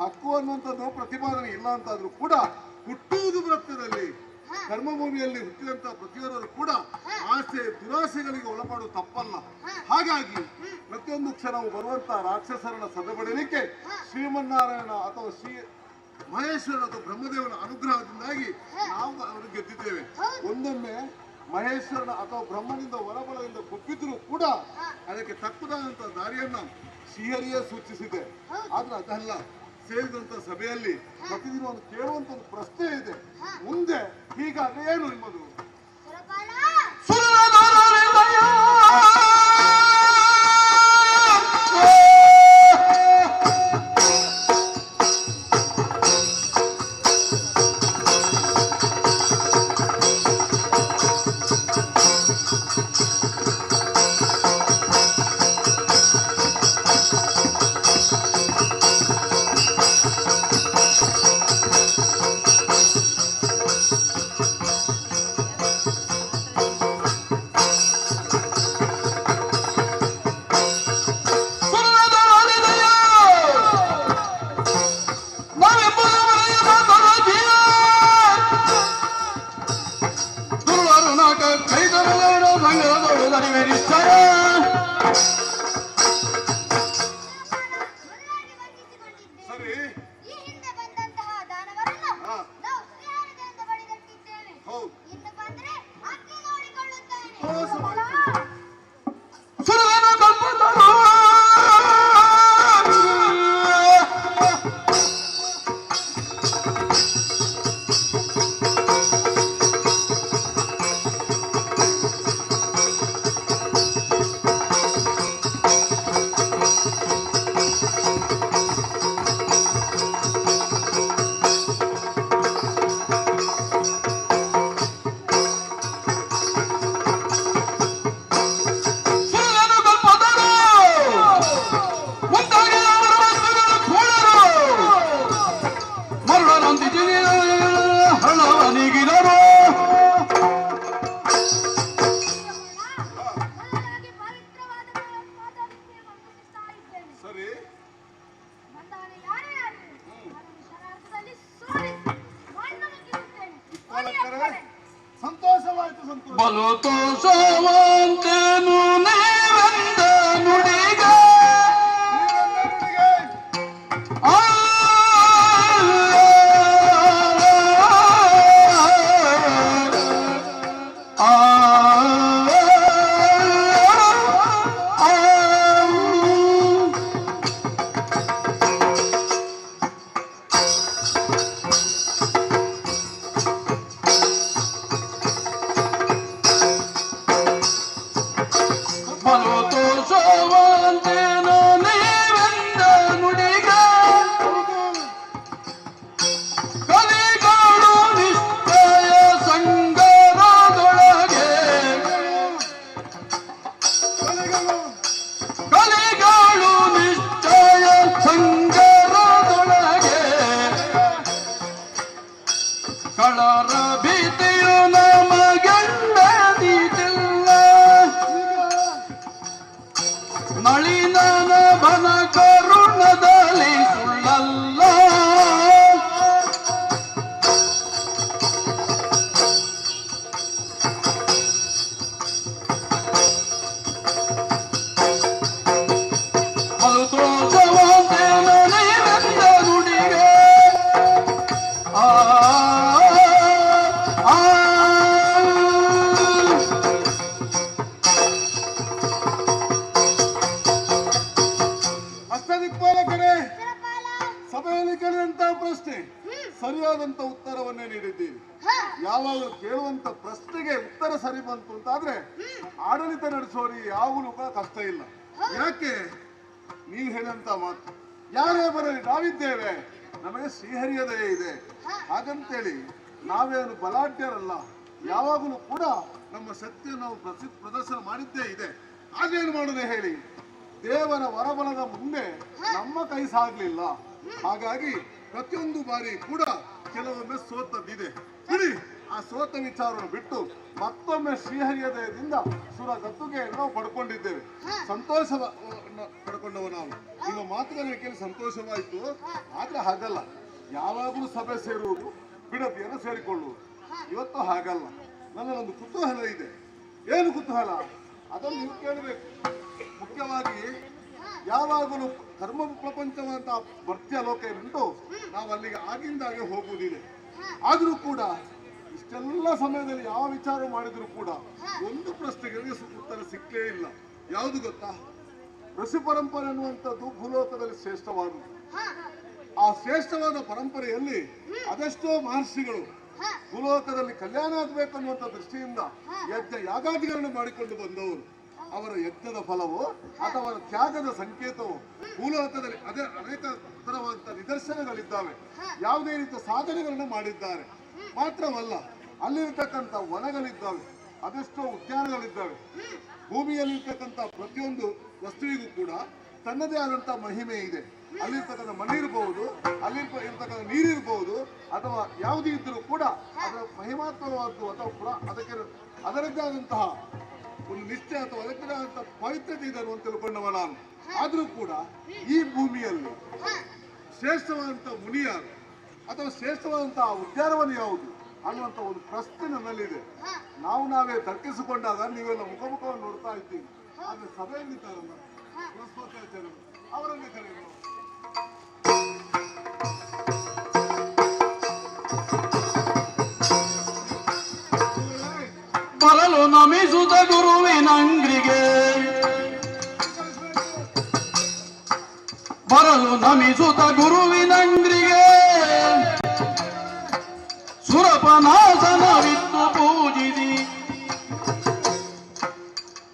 ಹಕ್ಕು ಅನ್ನುವಂಥದ್ದು ಪ್ರತಿಪಾದನೆ ಇಲ್ಲ ಅಂತಾದ್ರೂ ಕೂಡ ಹುಟ್ಟುವುದು ವೃತ್ತದಲ್ಲಿ ಕರ್ಮಭೂಮಿಯಲ್ಲಿ ಹುಟ್ಟಿದಂತಹ ಪ್ರತಿಯೊಬ್ಬರು ಕೂಡ ಆಸೆ ದುರಾಸೆಗಳಿಗೆ ಒಳಪಡುವುದು ತಪ್ಪಲ್ಲ. ಹಾಗಾಗಿ ಪ್ರತಿಯೊಂದು ಕ್ಷಣವು ಬರುವಂತಹ ರಾಕ್ಷಸರನ್ನ ಸದೆಬಡಲಿಕ್ಕೆ ಶ್ರೀಮನ್ನಾರಾಯಣ ಅಥವಾ ಶ್ರೀ ಮಹೇಶ್ವರ ಅಥವಾ ಬ್ರಹ್ಮದೇವನ ಅನುಗ್ರಹದಿಂದಾಗಿ ನಾವು ಅವರು ಗೆದ್ದಿದ್ದೇವೆ. ಒಂದೊಮ್ಮೆ ಮಹೇಶ್ವರನ ಅಥವಾ ಬ್ರಹ್ಮನಿಂದ ಹೊರಬಲದಿಂದ ಕೊಪ್ಪಿದ್ರು ಕೂಡ ಅದಕ್ಕೆ ತಕ್ಕದಾದಂತಹ ದಾರಿಯನ್ನ ಶ್ರೀಹರಿಯೇ ಸೂಚಿಸಿದೆ. ಆದ್ರೆ ಅದಲ್ಲ, ಸೇರಿದಂತ ಸಭೆಯಲ್ಲಿ ಪ್ರತಿದಿನ ಒಂದು ಕೇಳುವಂತ ಒಂದು ಪ್ರಶ್ನೆ ಇದೆ. ಮುಂದೆ ಹೀಗಾದ್ರೆ ಏನು ನಿಮ್ಮದು? ಬಲುತೋಷವಂತೇನು ನೀವೆಂದ ನುಡಿಗ ಯಾವಾಗ ಕೇಳುವಂತ ಪ್ರಶ್ನೆಗೆ ಉತ್ತರ ಸರಿ ಬಂತು ಅಂತಾದ್ರೆ ಆಡಳಿತ ನಡೆಸೋರಿಗೆ ಯಾವಾಗಲೂ ಕೂಡ ಕಷ್ಟ ಇಲ್ಲ. ಯಾಕೆ ನೀವು ಹೇಳಿದಂತ ಮಾತು, ಯಾರೇ ಬರಲಿ ನಾವಿದ್ದೇವೆ, ನಮಗೆ ಶ್ರೀಹರಿಯದೇ ಇದೆ. ಹಾಗಂತೇಳಿ ನಾವೇನು ಬಲಾಢ್ಯರಲ್ಲ, ಯಾವಾಗಲೂ ಕೂಡ ನಮ್ಮ ಶಕ್ತಿಯನ್ನು ನಾವು ಪ್ರದರ್ಶನ ಮಾಡಿದ್ದೇ ಇದೆ. ಹಾಗೇನು ಮಾಡೋದೇ ಹೇಳಿ, ದೇವರ ವರಬಲದ ಮುಂದೆ ನಮ್ಮ ಕೈ ಸಾಗಲಿಲ್ಲ. ಹಾಗಾಗಿ ಪ್ರತಿಯೊಂದು ಬಾರಿ ಕೂಡ ಕೆಲವೊಮ್ಮೆ ಸೋತದ್ದಿದೆ. ಬಿಡಿ, ಆ ಸೋತ ವಿಚಾರವನ್ನು ಬಿಟ್ಟು ಮತ್ತೊಮ್ಮೆ ಶ್ರೀಹರಿಯದಯದಿಂದ ಸುರ ಗದ್ದುಗೆಯನ್ನು ನಾವು ಪಡ್ಕೊಂಡಿದ್ದೇವೆ. ಸಂತೋಷ ಪಡ್ಕೊಂಡವ ನಾವು. ನಿಮ್ಮ ಮಾತುಗಳನ್ನು ಕೇಳಿ ಸಂತೋಷವಾಯಿತು. ಆದ್ರೆ ಹಾಗಲ್ಲ, ಯಾವಾಗಲೂ ಸಭೆ ಸೇರುವುದು, ಬಿಡದಿಯನ್ನು ಸೇರಿಕೊಳ್ಳುವುದು. ಇವತ್ತು ಹಾಗಲ್ಲ. ನನ್ನಲ್ಲೊಂದು ಕುತೂಹಲ ಇದೆ. ಏನು ಕುತೂಹಲ? ಅದನ್ನು ನೀವು ಕೇಳಬೇಕು. ಮುಖ್ಯವಾಗಿ ಯಾವಾಗಲೂ ಕರ್ಮ ಪ್ರಪಂಚವಂತ ಭರ್ತ್ಯ ಲೋಕ ಏನುಂಟು, ನಾವು ಅಲ್ಲಿಗೆ ಆಗಿಂದಾಗೆ ಹೋಗುವುದಿದೆ. ಆದರೂ ಕೂಡ ಇಷ್ಟೆಲ್ಲ ಸಮಯದಲ್ಲಿ ಯಾವ ವಿಚಾರ ಮಾಡಿದ್ರು ಕೂಡ ಒಂದು ಪ್ರಶ್ನೆಗೆ ಉತ್ತರ ಸಿಕ್ಕಲೇ ಇಲ್ಲ. ಯಾವುದು ಗೊತ್ತಾ? ಋಷಿ ಪರಂಪರೆ ಅನ್ನುವಂಥದ್ದು ಭೂಲೋಕದಲ್ಲಿ ಶ್ರೇಷ್ಠವಾದುದು. ಆ ಶ್ರೇಷ್ಠವಾದ ಪರಂಪರೆಯಲ್ಲಿ ಅದೆಷ್ಟೋ ಮಹರ್ಷಿಗಳು ಭೂಲೋಕದಲ್ಲಿ ಕಲ್ಯಾಣ ಆಗಬೇಕು ಅನ್ನುವಂಥ ದೃಷ್ಟಿಯಿಂದ ಯಜ್ಞ ಯಾಗಾದಿಗಳನ್ನು ಮಾಡಿಕೊಂಡು ಬಂದವರು. ಅವರ ಯಜ್ಞದ ಫಲವು ಅಥವಾ ತ್ಯಾಗದ ಸಂಕೇತವು ಭೂಲೋಕದಲ್ಲಿ ಅದೇ ಅನೇಕ ತರವಾದಂಥ ನಿದರ್ಶನಗಳಿದ್ದಾವೆ. ಯಾವುದೇ ರೀತಿಯ ಸಾಧನೆಗಳನ್ನು ಮಾಡಿದ್ದಾರೆ. ಮಾತ್ರವಲ್ಲ, ಅಲ್ಲಿರ್ತಕ್ಕಂಥ ವನಗಳಿದ್ದಾವೆ, ಅದೆಷ್ಟೋ ಉದ್ಯಾನಗಳಿದ್ದಾವೆ. ಭೂಮಿಯಲ್ಲಿರ್ತಕ್ಕಂಥ ಪ್ರತಿಯೊಂದು ವಸ್ತುವಿಗೂ ಕೂಡ ತನ್ನದೇ ಆದಂಥ ಮಹಿಮೆ ಇದೆ. ಅಲ್ಲಿರ್ತಕ್ಕಂಥ ಮಣ್ಣು ಇರಬಹುದು, ಇರ್ತಕ್ಕಂಥ ನೀರಿರ್ಬಹುದು, ಅಥವಾ ಯಾವುದೇ ಇದ್ದರೂ ಕೂಡ ಅದರ ಮಹಿಮಾತ್ಮವಾದ್ದು ಅಥವಾ ಅದಕ್ಕೆ ಅದರದ್ದೇ ಆದಂತಹ ಒಂದು ನಿಶ್ಚಯ ಅಥವಾ ಅದಕ್ಕೆ ಆದಂತಹ ಪವಿತ್ರತೆ ಇದೆ ಅಂತ ತಿಳ್ಕೊಂಡವ ನಾನು. ಆದರೂ ಕೂಡ ಈ ಭೂಮಿಯಲ್ಲಿ ಶ್ರೇಷ್ಠವಾದಂಥ ಮುನಿ ಯಾರು ಅಥವಾ ಶ್ರೇಷ್ಠವಾದಂತಹ ಉದ್ಯಾನವನ ಯಾವುದು ಅನ್ನುವಂಥ ಒಂದು ಪ್ರಶ್ನೆ ನನ್ನಲ್ಲಿದೆ. ನಾವೇ ತರ್ಕಿಸಿಕೊಂಡಾಗ ನೀವೆಲ್ಲ ಮುಖವನ್ನು ನೋಡ್ತಾ ಇದ್ದೀವಿ. ಆದ್ರೆ ಸಭೆಯಲ್ಲಿದ್ದಾರಲ್ಲ ಬೃಹಸ್ಪತ್ಯಾಚಾರ್ಯರು, ಅವರನ್ನೇ ಕರೆಯುವ. ಬರಲು ನಮಿಸುತ್ತ ಗುರುವಿನಂಗ್ರಿಗೆ, ಬರಲು ನಮಿಸುತ್ತ ಗುರುವಿನಂಗ್ರಿಗೆ ಸುರಪನಾಸನವಿತ್ತು ಪೂಜಿಸಿ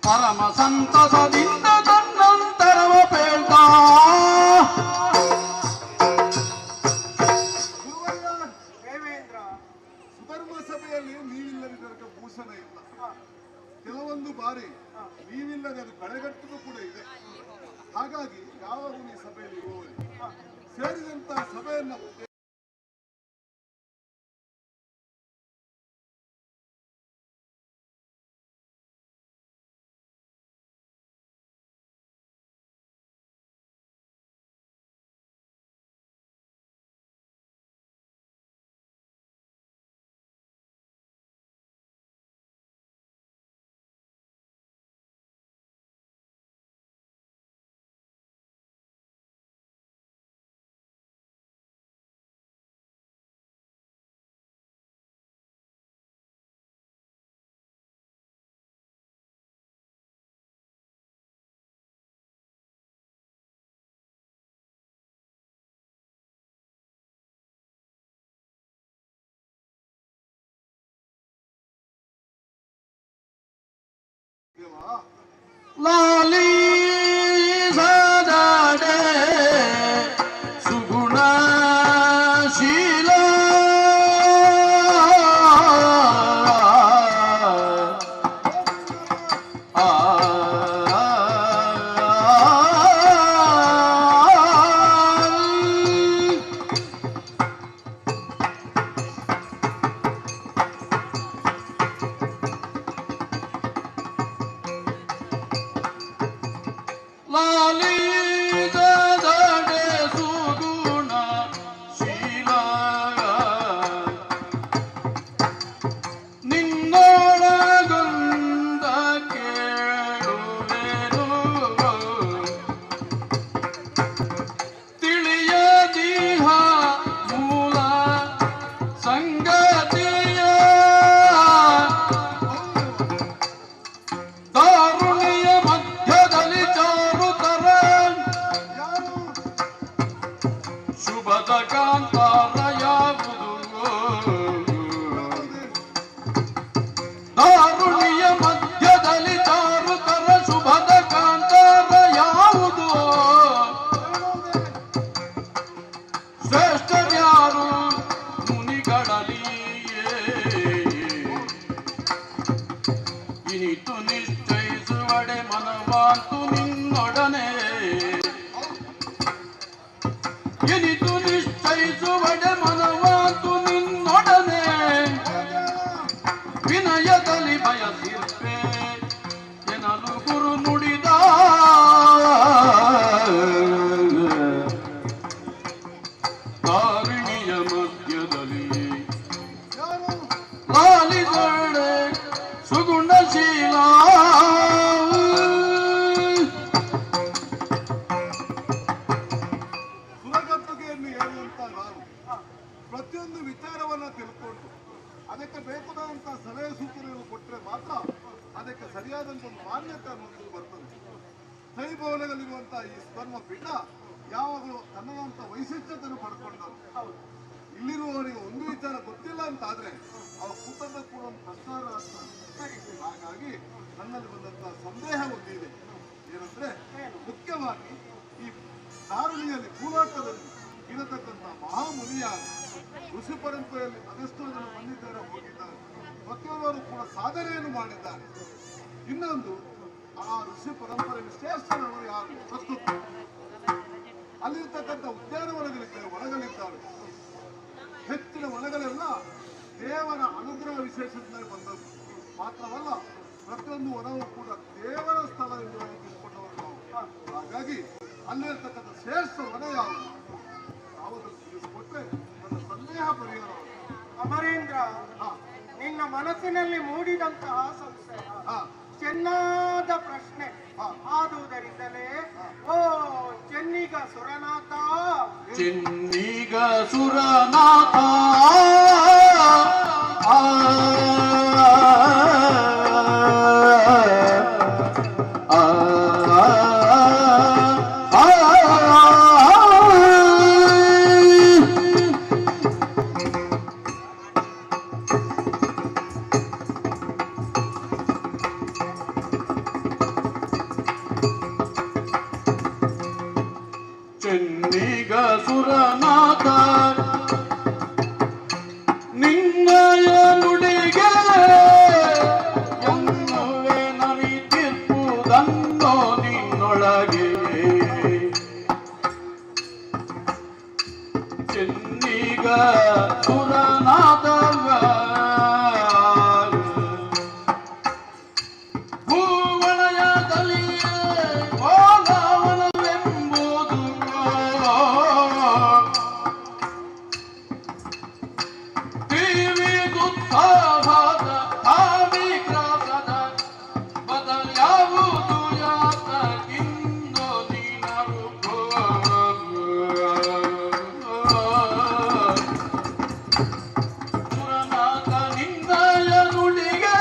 ಪರಮ ಸಂತಸದಿಂದ ತನ್ನಂತರವ ಪೇಳ್ತಾ. ದೇವೇಂದ್ರ, ಸುಧರ್ಮ ಸಭೆಯಲ್ಲಿ ನೀವಿಲ್ಲದಿದ್ದರೆ ಭೂಷಣ ಇಲ್ಲ. ಕೆಲವೊಂದು ಬಾರಿ ನೀವಿಲ್ಲದೆ ಅದು ಕಡೆಗಟ್ಟುದು ಕೂಡ ಇದೆ. ಹಾಗಾಗಿ ಯಾವಾಗಲೂ ಈ ಸಭೆಯಲ್ಲಿ ಇರುವವರು ಸೇರಿದಂತಹ ಸಭೆಯನ್ನು ಲಾಲಿ ಸದಾಡೆ ಸುಗುಣಶೀಲ ದಾರುಣಿಯ ಮಧ್ಯದಲ್ಲಿ ಚಾರುತರ ಇನಿತು ನಿಶ್ಚಯಿಸುವಡೆ ಮನವಾಂತು ನಿನ್ನೊಡನೆ ಇನಿತು ನಿಶ್ಚಯಿಸುವಡೆ ಮನವಾಂತು ನಿನ್ನೊಡನೆ ವಿನಯದಲ್ಲಿ ಬಯಸಿರ್ಪೆ ಎನ್ನಲು ಗುರು ನುಡಿದ ತಾರಿಣಿಯ ಮಧ್ಯದಲ್ಲಿ ಲಾಲಿಸೊಡೆ ಸುಗುಣಶೀಲ ಸುರಗದ್ದುಗೆಯನ್ನು ಹೇಳುವಂತ ನಾನು ಪ್ರತಿಯೊಂದು ವಿಚಾರವನ್ನ ತಿಳ್ಕೊಂಡು ಅದಕ್ಕೆ ಬೇಕಾದಂತ ಸಲಹೆ ಸೂಚನೆಗಳು ಕೊಟ್ಟರೆ ಮಾತ್ರ ಅದಕ್ಕೆ ಸರಿಯಾದಂತ ಒಂದು ಮಾನ್ಯತೆ ಅನ್ನೋದು ಬರ್ತದೆ. ಸೈಭವನದಲ್ಲಿರುವಂತಹ ಈ ಸ್ವರ್ಣ ಪೀಠ ಯಾವಾಗಲೂ ತನ್ನದಂತ ವೈಶಿಷ್ಟ್ಯತೆಯನ್ನು ಪಡ್ಕೊಂಡರು. ಇಲ್ಲಿರುವವರಿಗೆ ಒಂದು ವಿಚಾರ ಗೊತ್ತಿಲ್ಲ ಅಂತ ಆದ್ರೆ ಅವ್ರ ಕೂತದ ಕೂಡ ಒಂದು ಪ್ರಶ್ನಾರ ಹಾಗಾಗಿ ನನ್ನಲ್ಲಿ ಬಂದಂತಹ ಸಂದೇಹ ಒಂದಿದೆ. ಏನಂದ್ರೆ ಮುಖ್ಯವಾಗಿ ಈ ಧಾರಣಿಯಲ್ಲಿ ಭೂಲೋಕದಲ್ಲಿ ಇರತಕ್ಕಂಥ ಮಹಾಮುನಿಯಾದ ಋಷಿ ಪರಂಪರೆಯಲ್ಲಿ ಅದೆಷ್ಟೋ ಜನ ಬಂದಿದ್ದಾರೆ, ಹೋಗಿದ್ದಾರೆ, ಪ್ರತಿಯೊಬ್ಬರು ಕೂಡ ಸಾಧನೆಯನ್ನು ಮಾಡಿದ್ದಾರೆ. ಇನ್ನೊಂದು ಆ ಋಷಿ ಪರಂಪರೆಯಲ್ಲಿ ಶ್ರೇಷ್ಠರವರು ಯಾರು ಪ್ರಸ್ತುತ ಅಲ್ಲಿರ್ತಕ್ಕಂಥ ಉದ್ಯಾನವನಗಳಿದ್ದಾರೆ, ವನಗಳಿದ್ದಾವೆ. ಹೆಚ್ಚಿನ ವನಗಳೆಲ್ಲ ದೇವರ ಅನುಗ್ರಹ ವಿಶೇಷದಿಂದ ಬಂದದ್ದು ಮಾತ್ರವಲ್ಲ, ಪ್ರತಿಯೊಂದು ವನವೂ ಕೂಡ ದೇವರ ಸ್ಥಳ ಎಂದು ತಿಳಿದುಕೊಂಡವರು ನಾವು. ಹಾಗಾಗಿ ಅಲ್ಲಿರ್ತಕ್ಕಂಥ ಶ್ರೇಷ್ಠ ವನ ಯಾವುದು ಯಾವುದನ್ನು ತಿಳಿಸಿಕೊಟ್ರೆ ನನ್ನ ಸಂದೇಹ ಪರಿಹಾರ. ಅಮರೇಂದ್ರ, ನಿನ್ನ ಮನಸ್ಸಿನಲ್ಲಿ ಮೂಡಿದಂತಹ ಸಂಶಯ ಚೆನ್ನಾದ ಪ್ರಶ್ನೆ ಆದುದರಿಂದಲೇ ಓ ಚೆನ್ನಿಗ ಸುರನಾಥ, ಚೆನ್ನಿಗ ಸುರನಾಥ ಚೆನ್ನಿಗ ಸುರನಾಥ ನಿನ್ನಯ ನುಡಿಗೆ ಎನ್ನುವೆ ನರಿತಿರ್ಪುದನ್ನೋ ನಿನ್ನೊಳಗೆ. ಚೆನ್ನಿಗ ಸುರನಾಥ ಭೂವಲಯದಲ್ಲಿಯೇ ಓಲಾವನವೆಂಬುದು ತೀವಿದುತ್ಸಾಹದ ಆವಿಗ್ರಹದ ಬದಲ್ಯಾವುದು ಯಾತಕ್ಕಿಂದು ನೀನರು ಸುರನಾಥ ನಿನ್ನಯ ನುಡಿಗೆ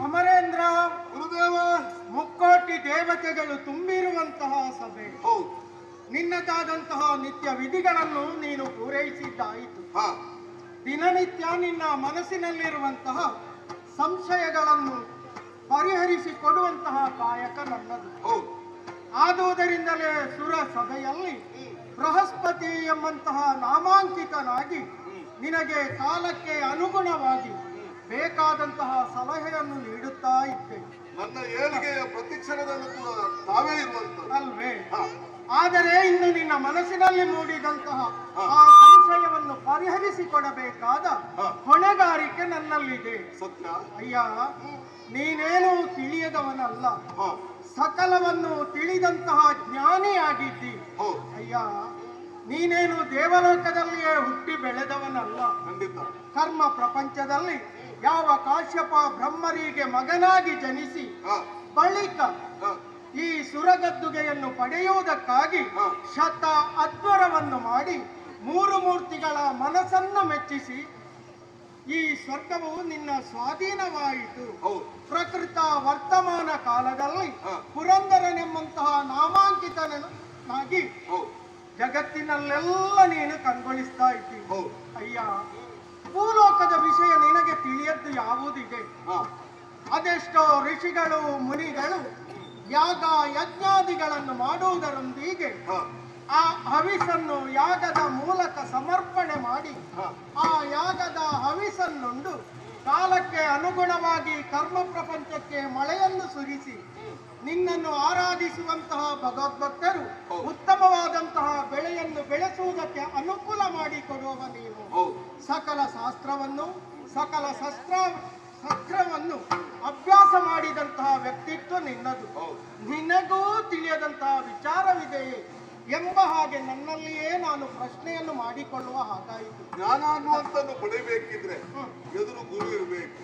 ಅಮರೇಂದ್ರ, ಗುರುದೇವ, ಮುಕ್ಕೋಟಿ ದೇವತೆಗಳು ತುಂಬಿರುವಂತಹ ಸಭೆ, ನಿನ್ನದಾದಂತಹ ನಿತ್ಯ ವಿಧಿಗಳನ್ನು ನೀನು ಪೂರೈಸಿದ್ದಾಯಿತು. ದಿನನಿತ್ಯ ನಿನ್ನ ಮನಸ್ಸಿನಲ್ಲಿರುವಂತಹ ಸಂಶಯಗಳನ್ನು ಪರಿಹರಿಸಿಕೊಡುವಂತಹ ಕಾಯಕ ನನ್ನದು. ಆದುದರಿಂದಲೇ ಸುರ ಸಭೆಯಲ್ಲಿ ಬೃಹಸ್ಪತಿ ಎಂಬಂತಹ ನಾಮಾಂಕಿತನಾಗಿ ನಿನಗೆ ಕಾಲಕ್ಕೆ ಅನುಗುಣವಾಗಿ ಬೇಕಾದಂತಹ ಸಲಹೆಯನ್ನು ನೀಡುತ್ತಾ ಇದ್ದೆ. ನನ್ನ ಏಳಿಗೆಯ ಪ್ರತಿಕ್ಷಣದಲ್ಲೂ ಕೂಡ ತಾವೇ ಇರುವಂತ ಅಲ್ವೇ? ಆದರೆ ಇನ್ನು ನಿನ್ನ ಮನಸ್ಸಿನಲ್ಲಿ ಮೂಡಿದಂತಹ ಆ ಸಂಶಯವನ್ನು ಪರಿಹರಿಸಿಕೊಡಬೇಕಾದ ಹೊಣೆಗಾರಿಕೆ ನನ್ನಲ್ಲಿದೆ. ಸತ್ಯ. ಅಯ್ಯ, ನೀನೇನು ತಿಳಿಯದವನಲ್ಲ, ಸಕಲವನ್ನು ತಿಳಿದಂತಹ ಜ್ಞಾನಿಯಾಗಿದ್ದಿ. ಅಯ್ಯ, ನೀನೇನು ದೇವಲೋಕದಲ್ಲಿಯೇ ಹುಟ್ಟಿ ಬೆಳೆದವನಲ್ಲ. ಕರ್ಮ ಪ್ರಪಂಚದಲ್ಲಿ ಯಾವ ಕಾಶ್ಯಪ ಬ್ರಹ್ಮರಿಗೆ ಮಗನಾಗಿ ಜನಿಸಿ ಬಳಿಕ ಈ ಸುರಗದ್ದುಗೆಯನ್ನು ಪಡೆಯುವುದಕ್ಕಾಗಿ ಶತ ಅದ್ವರವನ್ನು ಮಾಡಿ ಮೂರು ಮೂರ್ತಿಗಳ ಮನಸ್ಸನ್ನು ಮೆಚ್ಚಿಸಿ ಈ ಸ್ವರ್ಗವು ನಿನ್ನ ಸ್ವಾಧೀನವಾಯಿತು. ಪ್ರಕೃತ ವರ್ತಮಾನ ಕಾಲದಲ್ಲಿ ಪುರಂದರನೆಂಬಂತಹ ನಾಮಾಂಕಿತನಾಗಿ ಜಗತ್ತಿನಲ್ಲೆಲ್ಲ ನೀನು ಕಂಗೊಳಿಸ್ತಾ ಇದ್ದೀನಿ. ಅಯ್ಯ, ಭೂಲೋಕದ ವಿಷಯ ನಿನಗೆ ತಿಳಿಯದ್ದು ಯಾವುದಿದೆ? ಅದೆಷ್ಟೋ ಋಷಿಗಳು ಮುನಿಗಳು ಯಾಗ ಯಜ್ಞಾದಿಗಳನ್ನು ಮಾಡುವುದರೊಂದಿಗೆ ಆ ಹವಿಸನ್ನು ಯಾಗದ ಮೂಲಕ ಸಮರ್ಪಣೆ ಮಾಡಿ ಆ ಯಾಗದ ಹವಿಸನ್ನುಂಡು ಕಾಲಕ್ಕೆ ಅನುಗುಣವಾಗಿ ಕರ್ಮ ಪ್ರಪಂಚಕ್ಕೆ ಮಳೆಯನ್ನು ಸುರಿಸಿ ನಿನ್ನನ್ನು ಆರಾಧಿಸುವಂತಹ ಭಗವದ್ಭಕ್ತರು ಉತ್ತಮವಾದಂತಹ ಬೆಳೆಯನ್ನು ಬೆಳೆಸುವುದಕ್ಕೆ ಅನುಕೂಲ ಮಾಡಿಕೊಡುವ ನೀವು. ಸಕಲ ಶಾಸ್ತ್ರವನ್ನು ಸಕಲ ಶಸ್ತ್ರವನ್ನು ಅಭ್ಯಾಸ ಮಾಡಿದಂತಹ ವ್ಯಕ್ತಿತ್ವ ನಿನ್ನದು. ನಿನಗೂ ತಿಳಿಯದಂತಹ ವಿಚಾರವಿದೆಯೇ ಎಂಬ ಹಾಗೆ ನನ್ನಲ್ಲಿಯೇ ನಾನು ಪ್ರಶ್ನೆಯನ್ನು ಮಾಡಿಕೊಳ್ಳುವ ಹಾಗಾಯಿತು. ಜ್ಞಾನ ಅನ್ನುವಂಥದ್ದು ಪಡೆಯಬೇಕಿದ್ರೆ ಎದುರು ಗುರು ಇರಬೇಕು.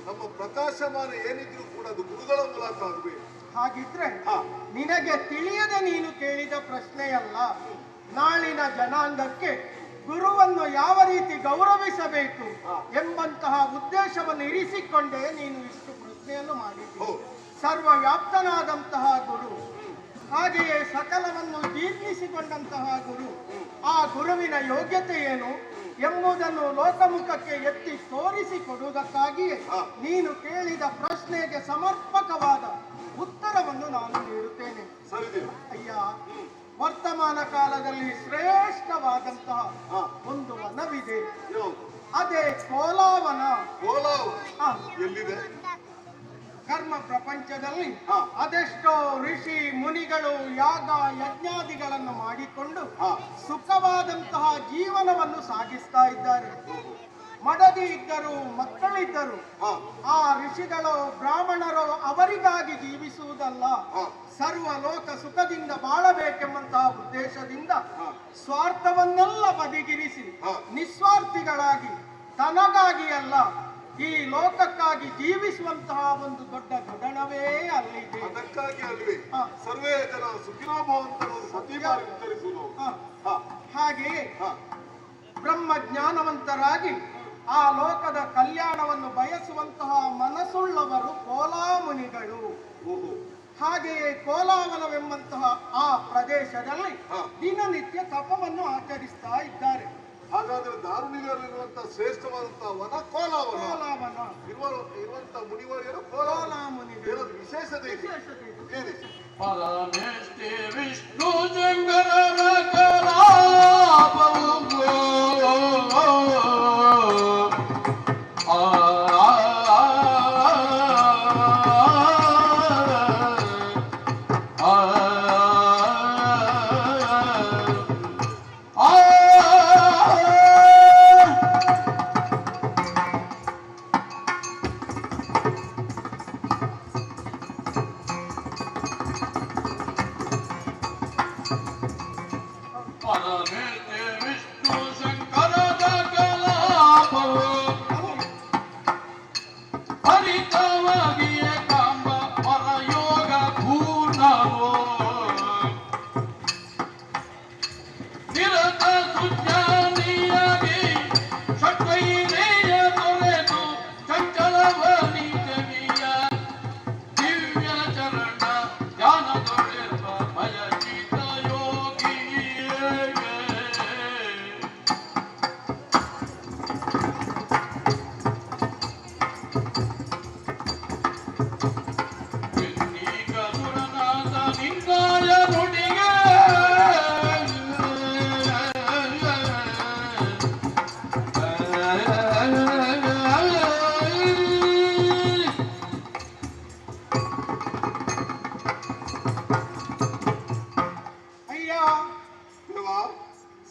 ನಮ್ಮ ಪ್ರಕಾಶಮಾನ ಏನಿದ್ರು ಕೂಡ ಅದು ಗುರುಗಳ ಮೂಲಕ ಆಗಬೇಕು. ಹಾಗಿದ್ರೆ ನಿನಗೆ ತಿಳಿಯದೆ ನೀನು ಕೇಳಿದ ಪ್ರಶ್ನೆಯಲ್ಲ. ನಾಳಿನ ಜನಾಂಗಕ್ಕೆ ಗುರುವನ್ನು ಯಾವ ರೀತಿ ಗೌರವಿಸಬೇಕು ಎಂಬಂತಹ ಉದ್ದೇಶವನ್ನು ಇರಿಸಿಕೊಂಡೇ ನೀನು ಇಷ್ಟು ಪ್ರಶ್ನೆಯನ್ನು ಮಾಡಿದ್ದು. ಸರ್ವವ್ಯಾಪ್ತನಾದಂತಹ ಗುರು, ಹಾಗೆಯೇ ಸಕಲವನ್ನು ಜೀರ್ಣಿಸಿಕೊಂಡಂತಹ ಗುರು, ಆ ಗುರುವಿನ ಯೋಗ್ಯತೆ ಏನು ಎಂಬುದನ್ನು ಲೋಕಮುಖಕ್ಕೆ ಎತ್ತಿ ತೋರಿಸಿಕೊಡುವುದಕ್ಕಾಗಿಯೇ ನೀನು ಕೇಳಿದ ಪ್ರಶ್ನೆಗೆ ಸಮರ್ಪಕವಾದ ಉತ್ತರವನ್ನು ನಾನು ನೀಡುತ್ತೇನೆ. ಅಯ್ಯ, ವರ್ತಮಾನ ಕಾಲದಲ್ಲಿ ಶ್ರೇಷ್ಠವಾದಂತಹ ಒಂದು ವನವಿದೆ, ಅದೇ ಕೋಲಾವನ. ಎಲ್ಲಿದೆ? ಕರ್ಮ ಪ್ರಪಂಚದಲ್ಲಿ ಅದೆಷ್ಟೋ ಋಷಿ ಮುನಿಗಳು ಯಾಗ ಯಜ್ಞಾದಿಗಳನ್ನು ಮಾಡಿಕೊಂಡು ಸುಖವಾದಂತಹ ಜೀವನವನ್ನು ಸಾಗಿಸ್ತಾ ಇದ್ದಾರೆ. ಮಡದಿ ಇದ್ದರು, ಮಕ್ಕಳಿದ್ದರು. ಆ ಋಷಿಗಳು ಬ್ರಾಹ್ಮಣರು ಅವರಿಗಾಗಿ ಜೀವಿಸುವುದಲ್ಲ, ಸರ್ವ ಲೋಕ ಸುಖದಿಂದ ಬಾಳಬೇಕೆಂಬಂತಹ ಉದ್ದೇಶದಿಂದ ಸ್ವಾರ್ಥವನ್ನೆಲ್ಲ ಬದಿಗಿರಿಸಿ ನಿಸ್ವಾರ್ಥಿಗಳಾಗಿ ತನಗಾಗಿ ಅಲ್ಲ ಈ ಲೋಕಕ್ಕಾಗಿ ಜೀವಿಸುವಂತಹ ಒಂದು ದೊಡ್ಡ ಗಗನವೇ ಅಲ್ಲಿದೆ. ಅದಕ್ಕಾಗಿ ಅಲ್ವೇ ಸರ್ವೇ ಜನ ಸುಖಿನೋ ಭವಂತು ಪ್ರತಿ ಬಾರಿ ಉತ್ತರಿಸುವುದು. ಹಾಗೆಯೇ ಬ್ರಹ್ಮ ಜ್ಞಾನವಂತರಾಗಿ ಆ ಲೋಕದ ಕಲ್ಯಾಣವನ್ನು ಬಯಸುವಂತಹ ಮನಸ್ಸುಳ್ಳವರು ಕೋಲಾಮುನಿಗಳು. ಹಾಗೆಯೇ ಕೋಲಾವನವೆಂಬಂತಹ ಆ ಪ್ರದೇಶದಲ್ಲಿ ದಿನನಿತ್ಯ ತಪವನ್ನು ಆಚರಿಸ್ತಾ ಇದ್ದಾರೆ. ಹಾಗಾದ್ರೆ ದಾರುಣಿಗರಲ್ಲಿರುವಂತಹ ಶ್ರೇಷ್ಠವಾದಂತಹ ವನ ಕೋಲಾವನ. ಇರುವಂತಹ ಮುನಿವರಿಯರು ಕೋಲಾಮುನಿಗಳು. ವಿಶೇಷತೆ ಇದೆ. ಪರಮೇಷ್ಠಿ ವಿಷ್ಣು ಶಂಕರನ ಕಲಾಪವು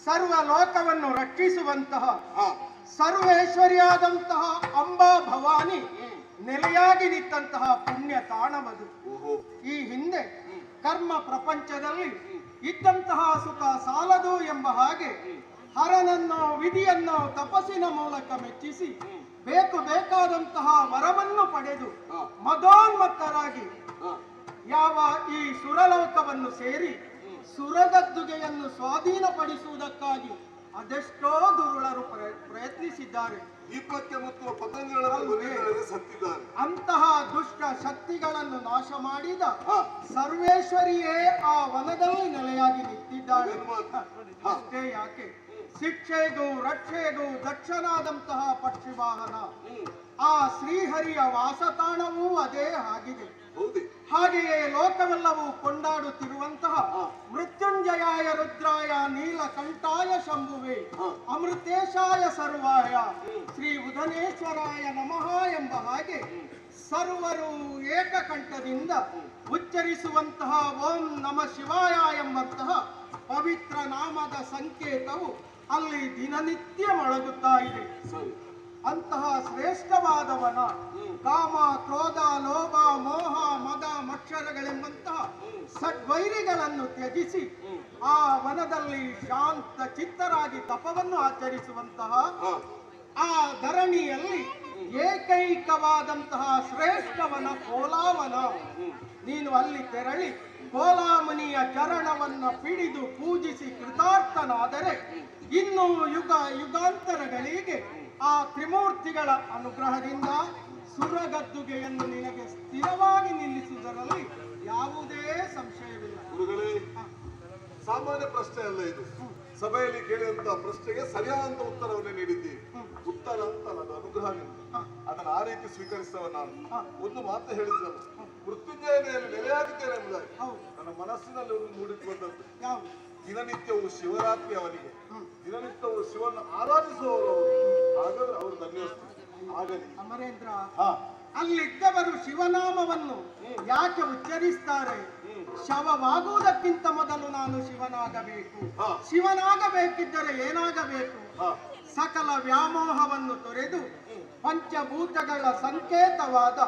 ಸರ್ವ ಲೋಕವನ್ನು ರಕ್ಷಿಸುವಂತಹ ಸರ್ವೇಶ್ವರಿಯಾದಂತಹ ಅಂಬಾ ಭವಾನಿ ನೆಲೆಯಾಗಿ ನಿಂತಹ ಪುಣ್ಯ ತಾಣವದು. ಈ ಹಿಂದೆ ಕರ್ಮ ಪ್ರಪಂಚದಲ್ಲಿ ಇದ್ದಂತಹ ಸುಖ ಸಾಲದು ಎಂಬ ಹಾಗೆ ಹರನನ್ನು ವಿಧಿಯನ್ನು ತಪಸ್ಸಿನ ಮೂಲಕ ಮೆಚ್ಚಿಸಿ ಬೇಕಾದಂತಹ ವರವನ್ನು ಪಡೆದು ಮದೋನ್ಮತ್ತರಾಗಿ ಯಾವ ಈ ಸುರಲೋಕವನ್ನು ಸೇರಿ ಸುರಗದ್ದುಗೆಯನ್ನು ಸ್ವಾಧೀನಪಡಿಸುವುದಕ್ಕಾಗಿ ಅದೆಷ್ಟೋ ದುರುಳರು ಪ್ರಯತ್ನಿಸಿದ್ದಾರೆ. ದೀಪಕ್ಕೆ ಮುತ್ತುವ ಪತಂಗಗಳನ್ನು ಸತ್ತಿದ್ದಾರೆ. ಅಂತಹ ದುಷ್ಟ ಶಕ್ತಿಗಳನ್ನು ನಾಶ ಮಾಡಿದ ಸರ್ವೇಶ್ವರಿಯೇ ಆ ವನದಲ್ಲಿ ನೆಲೆಯಾಗಿ ನಿಂತಿದ್ದಾಳೆ. ಅಷ್ಟೇ ಯಾಕೆ, ಶಿಕ್ಷೆಗೂ ರಕ್ಷೆಗೂ ದಕ್ಷನಾದಂತಹ ಪಕ್ಷಿವಾಹನ ಆ ಶ್ರೀಹರಿಯ ವಾಸತಾಣವೂ ಅದೇ ಆಗಿದೆ. ಹಾಗೆಯೇ ಲೋಕವೆಲ್ಲವೂ ಕೊಂಡಾಡುತ್ತಿರುವಂತಹ ಮೃತ್ಯುಂಜಯಾಯ ರುದ್ರಾಯ ನೀಲಕಂಠಾಯ ಶಂಭುವೆ ಅಮೃತೇಶಾಯ ಸರ್ವಾಯ ಶ್ರೀ ಬುಧನೇಶ್ವರಾಯ ನಮಃ ಎಂಬ ಹಾಗೆ ಸರ್ವರು ಏಕಕಂಠದಿಂದ ಉಚ್ಚರಿಸುವಂತಹ ಓಂ ನಮ ಶಿವಾಯ ಎಂಬಂತಹ ಪವಿತ್ರ ನಾಮದ ಸಂಕೇತವು ಅಲ್ಲಿ ದಿನನಿತ್ಯ ಮೊಳಗುತ್ತಾ ಇದೆ. ಅಂತಹ ಶ್ರೇಷ್ಠವಾದವನ ಕಾಮ ಕ್ರೋಧ ಲೋಭ ಮೋಹ ಮದ ಮಕ್ಷರಗಳೆಂಬಂತಹ ಸದ್ವೈರಿಗಳನ್ನು ತ್ಯಜಿಸಿ ಆ ವನದಲ್ಲಿ ಶಾಂತ ಚಿತ್ತರಾಗಿ ತಪವನ್ನು ಆಚರಿಸುವಂತಹ ಆ ಧರಣಿಯಲ್ಲಿ ಏಕೈಕವಾದಂತಹ ಶ್ರೇಷ್ಠವನ ಕೋಲಾವನ. ನೀನು ಅಲ್ಲಿ ತೆರಳಿ ಕೋಲಾಮುನಿಯ ಚರಣವನ್ನ ಪಿಡಿದು ಪೂಜಿಸಿ ಕೃತಾರ್ಥನಾದರೆ ಇನ್ನು ಯುಗ ಯುಗಾಂತರಗಳಿಗೆ ಆ ತ್ರಿಮೂರ್ತಿಗಳ ಅನುಗ್ರಹದಿಂದ ಸುರಗದ್ದುಗೆಯನ್ನು ನಿನಗೆ ಸ್ಥಿರವಾಗಿ ನಿಲ್ಲಿಸುವುದರಲ್ಲಿ ಯಾವುದೇ ಸಂಶಯವಿಲ್ಲ. ಗುರುಗಳೇ, ಸಾಮಾನ್ಯ ಪ್ರಶ್ನೆ ಅಲ್ಲ ಇದು. ಸಭೆಯಲ್ಲಿ ಕೇಳಿದಂತ ಪ್ರಶ್ನೆಗೆ ಸರಿಯಾದ ಉತ್ತರವನ್ನೇ ನೀಡಿದ್ದೀವಿ. ಉತ್ತರ ಅಂತ ಅದು ಅನುಗ್ರಹವಿಲ್ಲ, ಅದನ್ನು ಆ ರೀತಿ ಸ್ವೀಕರಿಸುವ ನಾನು ಒಂದು ಮಾತು ಹೇಳಿದ್ರಲ್ಲ, ಮೃತ್ಯುಂಜಯನೆಯಲ್ಲಿ ನೆಲೆಯಾಗಿದ್ದೇನೆ ಎಂಬುದಾಗಿ ನನ್ನ ಮನಸ್ಸಿನಲ್ಲಿ ಒಂದು ಮೂಡಿಕೊಂಡದ್ದು. ದಿನನಿತ್ಯವೂ ಶಿವರಾತ್ರಿ ಅವನಿಗೆ, ದಿನನಿತ್ಯವೂ ಶಿವನ ಆರಾಧಿಸುವವರು, ಹಾಗಾದ್ರೆ ಅವರು ಧನ್ಯವಾದ ಆಗಲಿ. ಅಮರೇಂದ್ರ, ಅಲ್ಲಿದ್ದವರು ಶಿವನಾಮವನ್ನು ಯಾಕೆ ಉಚ್ಚರಿಸ್ತಾರೆ? ಶವವಾಗುವುದಕ್ಕಿಂತ ಮೊದಲು ನಾನು ಶಿವನಾಗಬೇಕು. ಶಿವನಾಗಬೇಕಿದ್ದರೆ ಏನಾಗಬೇಕು? ಸಕಲ ವ್ಯಾಮೋಹವನ್ನು ತೊರೆದು ಪಂಚಭೂತಗಳ ಸಂಕೇತವಾದ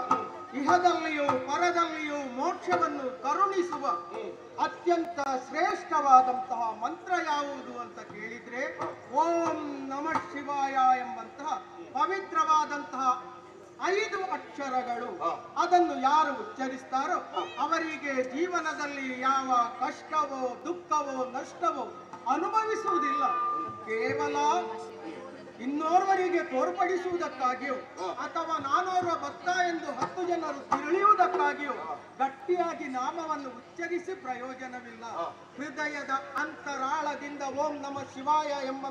ಇಹದಲ್ಲಿಯೂ ಪರದಲ್ಲಿಯೂ ಮೋಕ್ಷವನ್ನು ಕರುಣಿಸುವ ಅತ್ಯಂತ ಶ್ರೇಷ್ಠವಾದಂತಹ ಮಂತ್ರ ಯಾವುದು ಅಂತ ಕೇಳಿದ್ರೆ ಓಂ ನಮಃ ಶಿವಾಯ ಎಂಬಂತಹ ಪವಿತ್ರವಾದಂತಹ 5 ಅಕ್ಷರಗಳು. ಅದನ್ನು ಯಾರು ಉಚ್ಚರಿಸ್ತಾರೋ ಅವರಿಗೆ ಜೀವನದಲ್ಲಿ ಯಾವ ಕಷ್ಟವೋ ದುಃಖವೋ ನಷ್ಟವೋ ಅನುಭವಿಸುವುದಿಲ್ಲ. ಕೇವಲ ಇನ್ನೋರ್ವರಿಗೆ ತೋರ್ಪಡಿಸುವುದಕ್ಕಾಗಿಯೋ ಅಥವಾ ನಾನೋರ್ವ ಭಕ್ತ ಎಂದು 10 ಜನರು ತಿಳಿಯುವುದಕ್ಕಾಗಿಯೋ ಗಟ್ಟಿಯಾಗಿ ನಾಮವನ್ನು ಉಚ್ಚರಿಸಿ ಪ್ರಯೋಜನವಿಲ್ಲ. ಹೃದಯದ ಅಂತರಾಳದಿಂದ ಓಂ ನಮಃ ಶಿವಾಯ ಎಂಬ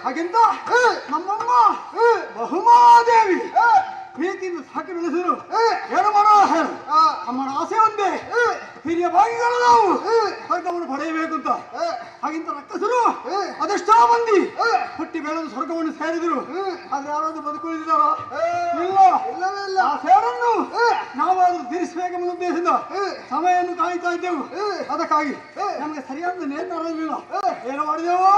ಹಾಗೆಂತ ನಮ್ಮಮ್ಮ ಬಹುಮಾದೇವಿ ಪ್ರೀತಿಯಿಂದ ಸಾಕಿ ಬೆಳೆಸರು ಏನು ಮಾಡೋ ಅಮ್ಮನ ಆಸೆ ಒಂದೇ ಹಿರಿಯ ಭಾಗಿಗಳು ನಾವು ಸ್ವರ್ಗವನ್ನು ಪಡೆಯಬೇಕು ಅಂತ. ಹಾಗಿಂತ ರಕ್ಕಸರು ಅದೆಷ್ಟೋ ಮಂದಿ ಹುಟ್ಟಿ ಬೆಳೆದು ಸ್ವರ್ಗವನ್ನು ಸೇರಿದರು. ಆದ್ರೆ ಯಾರಾದ್ರೂ ಬದುಕುಳಿದಿದ್ದಾರೋ? ಇಲ್ಲ. ಆ ಸೇರನ್ನು ನಾವಾದ್ರೂ ತೀರಿಸಬೇಕೆಂಬ ಉದ್ದೇಶದಿಂದ ಸಮಯವನ್ನು ಕಾಯ್ತಾ ಇದ್ದೆವು. ಅದಕ್ಕಾಗಿ ನಮಗೆ ಸರಿಯಾದ ನೇತ್ರ ಇರಲಿಲ್ಲ. ಏನು ಮಾಡಿದೆವು?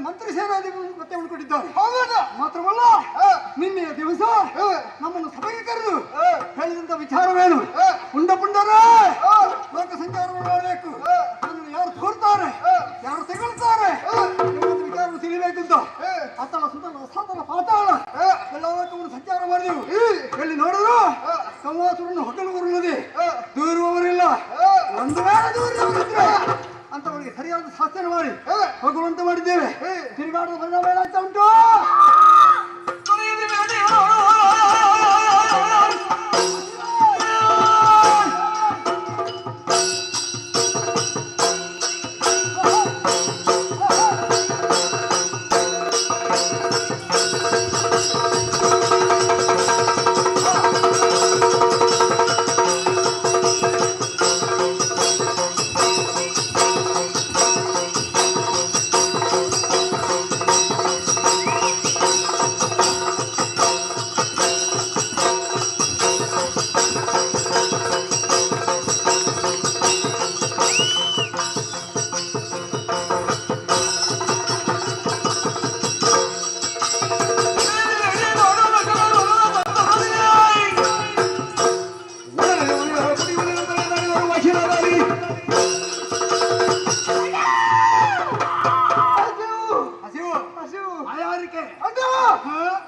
ಮಂತ್ರಿ ಸೇನಾಧಿಪತಿ ಮತ್ತೆ ಉಳ್ಕೊಂಡಿದ್ದಾರೆ. ಮಾತ್ರವಲ್ಲ ನಿನ್ನೆಯ ದಿವಸ ನಮ್ಮನ್ನು ಸಭೆಗೆ ಕರೆದು ಹೇಳಿದಂತ ವಿಚಾರವೇನು? ಪುಂಡ ಪುಂಡರೇ ಲೋಕ ಸಂಚಾರ ಮಾಡಬೇಕು, ನನ್ನನ್ನು ಯಾರು ತೋರ್ತಾರೆ, ಯಾರು ತೆಗೊಳ್ತಾರೆ ವಿಚಾರ ತಿಳಿಬೇಕಂತ ಅತಲ ಸುತಲ ಅಸಾತಲ ಪಾತಾಳ ಎಲ್ಲ ಲೋಕವನ್ನು ಸಂಚಾರ ಮಾಡಿದೆವು. ಎಲ್ಲಿ ನೋಡಿದ್ರು ಸಂವಾಸವನ್ನು ಹೊಟ್ಟಲುವರುಳ್ಳದೆ ದೂರುವವರಿಲ್ಲ. ಒಂದು ವೇಳೆ ದೂರವರಿದ್ರೆ ಅಂತವರಿಗೆ ಸರಿಯಾದ ಶಾಸ್ತ್ರ ಮಾಡಿ ಹೋಗುವಂತೆ ಮಾಡಿದ್ದೇವೆ. ತಿರುಗಾಡಲು ಬಣ್ಣ ಬೇಡ ಅಂತ ಉಂಟು.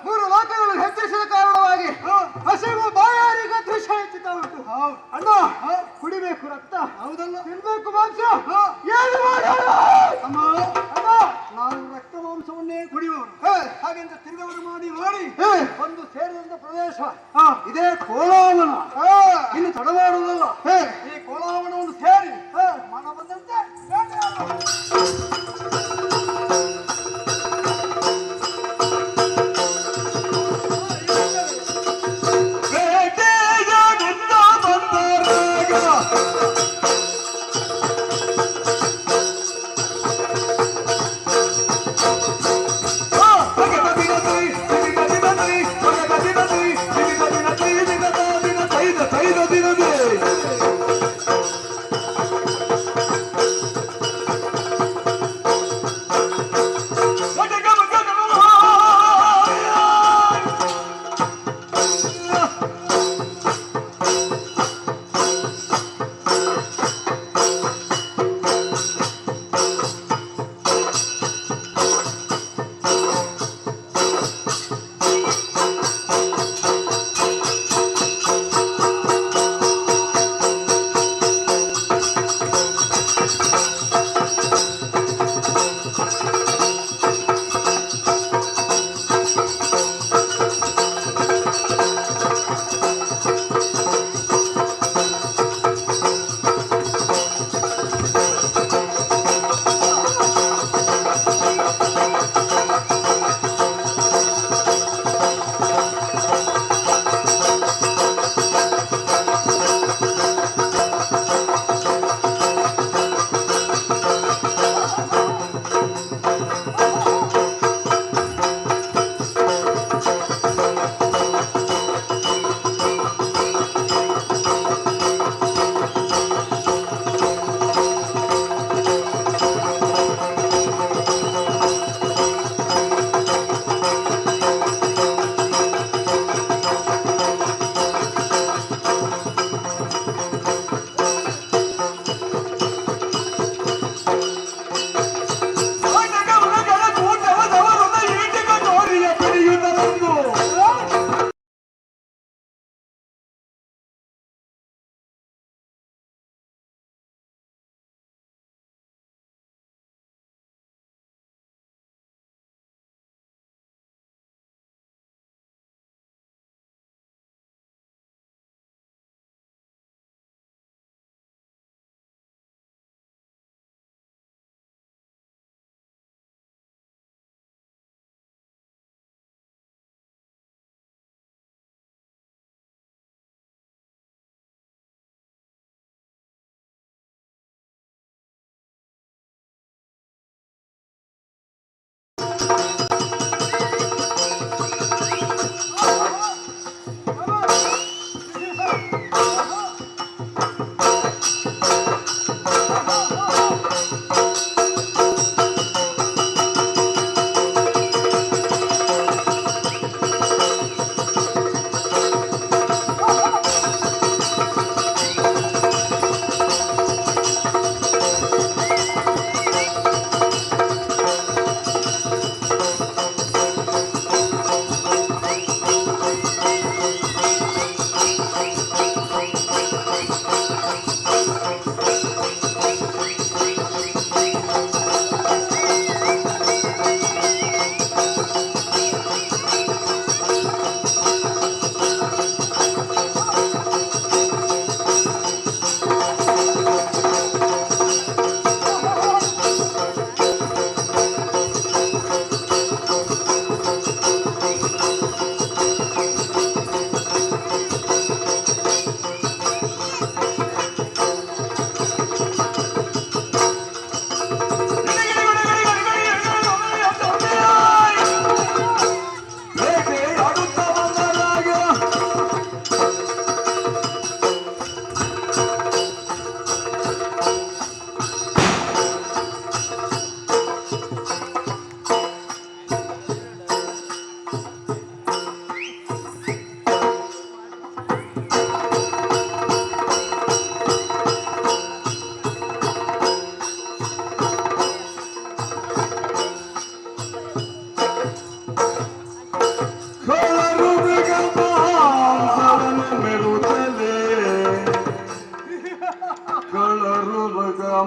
ಮೂರು ಲೋಕಗಳು ಹೆಚ್ಚಿಸಿದ ಕಾರಣವಾಗಿ ಹಸಿವು ಬಾಯಾರಿಗ ದೃಶ್ಯ ಹೆಚ್ಚುತ್ತಾ ಉಂಟು. ಅಣ್ಣ ಕುಡಿಬೇಕು ರಕ್ತ, ಹೌದಲ್ಲ, ತಿನ್ಬೇಕು ಮಾಂಸ. ಏನು ಮಾಡೋಣ ಅಮ್ಮ? ಅಣ್ಣ ನಾವು ರಕ್ತ ಮಾಂಸವನ್ನೇ ಕುಡಿಯುವವರು. ಹಾಗೆಂತ ತಿರುಗವರು ಮಾಡಿ ಮಾಡಿ ಒಂದು ಸೇರಿದಂತ ಪ್ರದೇಶ ಇದೇ ಕೋಲಾವನ. ಇನ್ನು ತಡಮಾಡುವುದಲ್ಲ, ಈ ಕೋಲಾವನವನ್ನು ಸೇರಿ ಮನ ಬಂದಂತೆ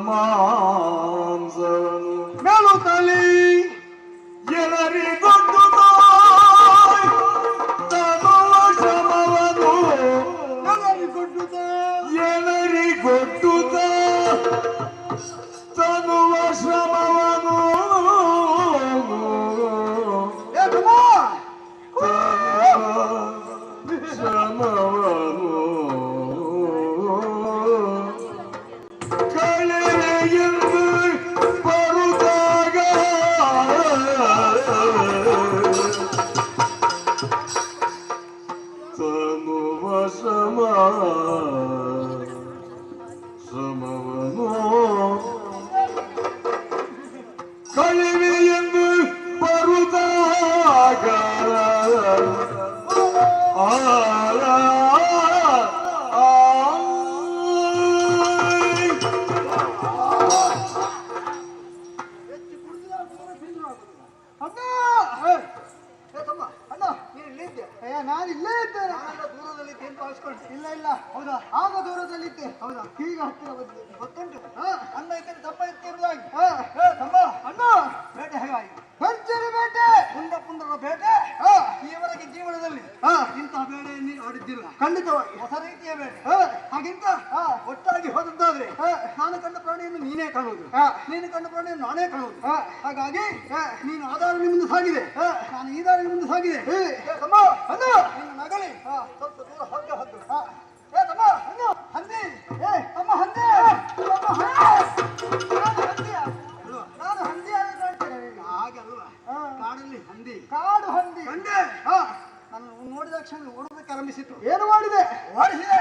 ಮಾಂಸವನು ಮೇಲುತ್ತಲಿ ಎಲ್ಲರಿಗೊತ್ತು ತನುವ ಶ್ರಮವನು ಎಲ್ಲರಿಗೊಟ್ಟುತ್ತ ತನುವ ಶ್ರಮವನು ಶ್ರಮವನು ಕಳೆಯೆಂದು ಬರುತ್ತಾಗ ತನುವ ಶ್ರಮವನು ಕಳಿವೆ ಎಂದು ಬರುತ್ತಾಗ ನಾನು ಇಲ್ಲೇ ಇದ್ದೇನೆ. ದೂರದಲ್ಲಿ ಇಲ್ಲ ಇಲ್ಲ ಹೌದಾ ಆಗ ದೂರದಲ್ಲಿದ್ದೆ ಹೌದಾ ಈಗ ಹತ್ತಿರ ಬಂದಿದೆ ಗೊತ್ತುಂಟು ಅನ್ನ ಇದ್ದರೆ ತಮ್ಮ ಇರ್ತಿರುವುದಾಗಿ ತಮ್ಮ ಅಣ್ಣ ಬೇಟೆ ಹೇಗಾಗಿ ಭರ್ಜರಿ ಬೇಟೆ ಪುಂಡರ ಬೇಟೆ ಈವರೆಗೆ ಜೀವನದಲ್ಲಿ ಇಂತಹ ಬೇಟೆಯನ್ನು ಆಡಿದ್ದಿಲ್ಲ ಖಂಡಿತವಾಗಿ ಹೊಸ ರೀತಿಯ ಬೇಟೆ ಹಾಗಿಂತ ಒಟ್ಟಾಗಿ ಹೋದದ್ದಾದ್ರೆ ನಾನು ಕಂಡ ಪ್ರಾಣಿಯನ್ನು ನೀನೇ ಕಾಣುವುದು ನೀನು ಕಂಡ ಪ್ರಾಣಿಯನ್ನು ನಾನೇ ಕಾಣುವುದು ಹಾಗಾಗಿ ನೀನು ಆ ದಾರಿನ ಮುಂದೆ ಸಾಗಿದೆ ನಾನು ಈ ದಾರಿನ ಮುಂದೆ ಸಾಗಿದೆ ತಮ್ಮ ಅಣ್ಣ ನೀನು ನಗಲಿ ಸ್ವಲ್ಪ ದೂರ ಹೊದ್ದು ಹೊದ್ದು ತಮ್ಮ ಅಣ್ಣ ಹಂದಿ ತಮ್ಮ ಹಂದಿ ನಾನು ಹಂದಿಯಾಗಿ ಕಾಣ್ತೇನೆ ಹಾಗೆ ಅಲ್ವಾ ಕಾಡಲ್ಲಿ ಹಂದಿ ಕಾಡು ಹಂದಿ ಹಂದಿ ನಾನು ನೋಡಿದ ಕ್ಷಣ ಓಡೋದಕ್ಕೆ ಆರಂಭಿಸಿತು ಏನು ಮಾಡಿದೆ ಓಡಿಸಿದೆ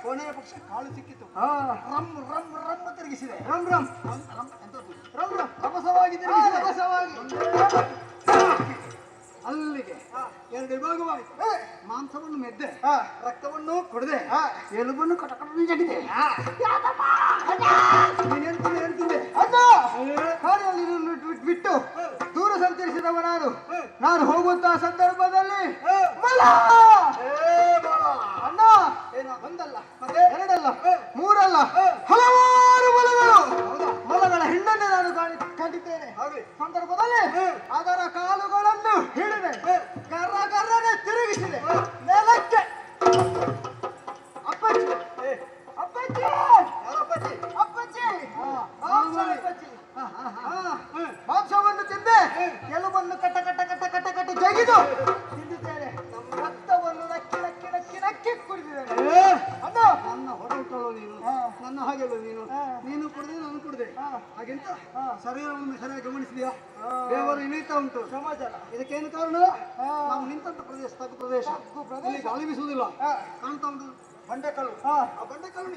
ಕೊನೆಯ ಪಕ್ಷ ಕಾಳು ಸಿಕ್ಕಿತು ರಮ್ ರಮ್ ರಮ್ ತಿರುಗಿಸಿದೆ ರಮ್ ರಮ್ ಎಂತದ್ದು ರಮ್ ರಮ್ ರಭಸವಾಗಿ ತಿರುಗಿಸಿದೆ ರಭಸವಾಗಿ ಅಲ್ಲಿಗೆ ಎರಡು ವಿಭಾಗವಾಯಿತು ಮಾಂಸವನ್ನು ಮೆದ್ದೆ ರಕ್ತವನ್ನು ಕೊಡದೆ ಎಲುಬನ್ನು ಕಟಕಟನ್ನು ಜಡಿದೆ ಹೇಳ್ತಿದ್ದೆ ಕಾಡಿನಲ್ಲಿ ಬಿಟ್ಟು ದೂರ ಸಂಚರಿಸಿದವ ನಾನು ಹೋಗುವಂತಹ ಸಂದರ್ಭದಲ್ಲಿ ಅಣ್ಣ ಒಂದಲ್ಲ ಮತ್ತೆ ಎರಡಲ್ಲ ಮೂರಲ್ಲ ಹಲವಾರು ಮೊಲಗಳ ಹಿಂಡನ್ನೇ ನಾನು ಕಂಡಿದ್ದೇನೆ ಸಂದರ್ಭದಲ್ಲಿ ಅದರ ಕಾಲುಗಳನ್ನು ಹಿಡಿದೆ ಕರ್ರ ಕರ್ರನೆ ತಿರುಗಿಸಿದೆ ನೆಲಕ್ಕೆ ಅಪ್ಪಚ್ಚಿ ಅಪ್ಪಚ್ಚಿ ಅಪ್ಪಚ್ಚಿ ಅಪ್ಪಚ್ಚಿ ಮಾಂಸವನ್ನು ತಿಂದೆ ಎಲುಬನ್ನು ಕಟ್ಟ ಕಟ್ಟ ಕಟ್ಟ ಕಟ್ಟ ಕಟ್ಟ ಜಗಿದು ತಿಂದಿದ್ದೇನೆ ರಕ್ತವನ್ನು ನಕ್ಕಿ ನಕ್ಕಿ ನಕ್ಕಿ ನಕ್ಕಿ ಕುಡಿದಿದ್ದೇನೆ ಅಣ್ಣ ನನ್ನ ಹೊರಟಳು ನೀನು ನನ್ನ ಹಾಗೆಲ್ಲ ನೀನು ಕುಡಿದೆ ನಾನು ಕುಡಿದೆ ಹಾಗೆಂತ ಸರಿಯಾಗಿ ಗಮನಿಸಿದ್ಯಾ ದೇವರು ಇಳಿತಾ ಉಂಟು ಸಮಾಚಾರ ಇದಕ್ಕೇನು ಕಾರಣ ನಾವು ನಿಂತಂತ ಪ್ರದೇಶ ತಗ್ಗು ಪ್ರದೇಶ ಇಲ್ಲಿ ಗಾಳಿ ಬೀಸುವುದಿಲ್ಲ ಕಾಣ್ತಾ ಉಂಟು ಬಂಡೆಕಲ್ಲು ಆ ಬಂಡೆಕಲ್ಲು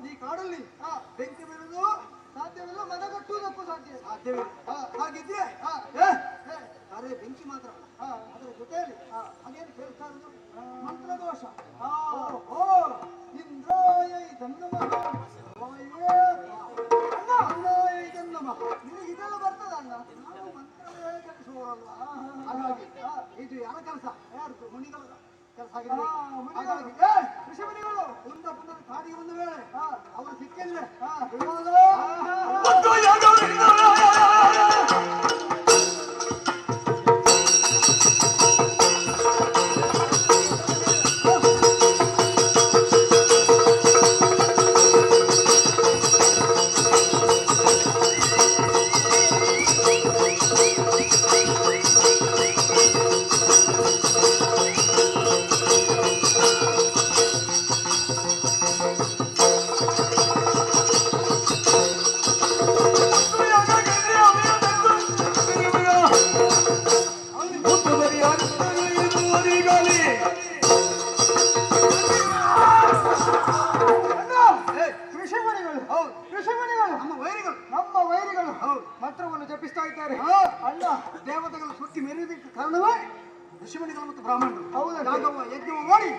ಈ ಕಾಡಲ್ಲಿ ಬೆಂಕಿ ಬೀಳುವುದು ಸಾಧ್ಯವಿಲ್ಲ ಮನಗಟ್ಟುವುದಕ್ಕೂ ಸಾಧ್ಯವಿಲ್ಲ ಹಾಗಿದ್ರೆ ಅರೆ ಬೆಂಕಿ ಮಾತ್ರ ಅದರ ಜೊತೆಯಲ್ಲಿ ಅದೇನು ಕೇಳ್ತಾ ಇರೋದು ಮಂತ್ರದೋಷ ಇಂದ್ರಾಯ ಇದನ್ನಮಃ ನಿನಗೆ ಇದೆಲ್ಲ ಬರ್ತದ ಅಣ್ಣ ನಾವು ಮಂತ್ರವೇ ಕೆಲಸವಲ್ಲ ಹಾಗಾಗಿ ಇದು ಯಾರ ಕೆಲಸ ಯಾರ್ದು ಮುನಿಗಳ ಕೆಲಸ ಹಾಗಾಗಿ ಕೃಷಿ ಮುನಿಗಳು ಪುಂಡ ಕಾಡಿಗೆ ಬಂದ ವೇಳೆ ಅವರು ಸಿಕ್ಕಿದ್ರೆ ಪ್ರೇರೇಪಿಸ್ತಾ ಇದ್ದಾರೆ. ಅಲ್ಲ, ದೇವತೆಗಳು ಸುತ್ತಿ ಮೆರೆಯುವುದಕ್ಕೆ ಕಾರಣವೇ ಋಷಿಮುನಿಗಳು ಮತ್ತು ಬ್ರಾಹ್ಮಣರು. ಯಾಗವ ಯಜ್ಞವ ಮಾಡಿ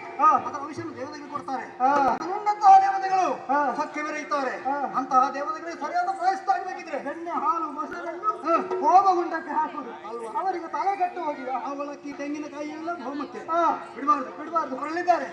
ಅದರ ವಿಷಯ ದೇವತೆಗಳಿಗೆ ಕೊಡ್ತಾರೆ. ಅದನ್ನುಂಡಂತಹ ದೇವತೆಗಳು ಸತ್ಯ ಮೆರೆಯುತ್ತಾರೆ. ಅಂತಹ ದೇವತೆಗಳಿಗೆ ಸರಿಯಾದ ಪ್ರಯತ್ನ ಆಗಬೇಕಿದ್ರೆ ಬೆಣ್ಣೆ ಹಾಲು ಮೊಸರನ್ನು ಹೋಮಗುಂಡಕ್ಕೆ ಹಾಕುವುದು ಅಲ್ವಾ? ಅವರಿಗೆ ತಲೆ ಕಟ್ಟು ಹೋಗಿದೆ. ಅವಲಕ್ಕಿ ತೆಂಗಿನಕಾಯಿ ಎಲ್ಲ ಹೋಮಕ್ಕೆ ಬಿಡಬಾರ್ದು ಬಿಡಬಾರ್ದು. ಹೊರಳಿದ್ದಾರೆ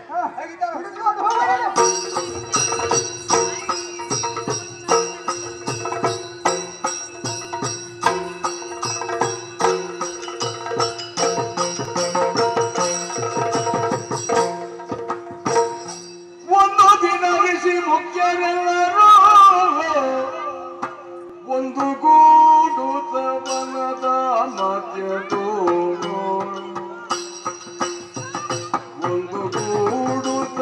ಒಂದು ಗೂಡುತ್ತ ವನದ ಮಧ್ಯದೋನು, ಒಂದು ಗೂಡುತ್ತ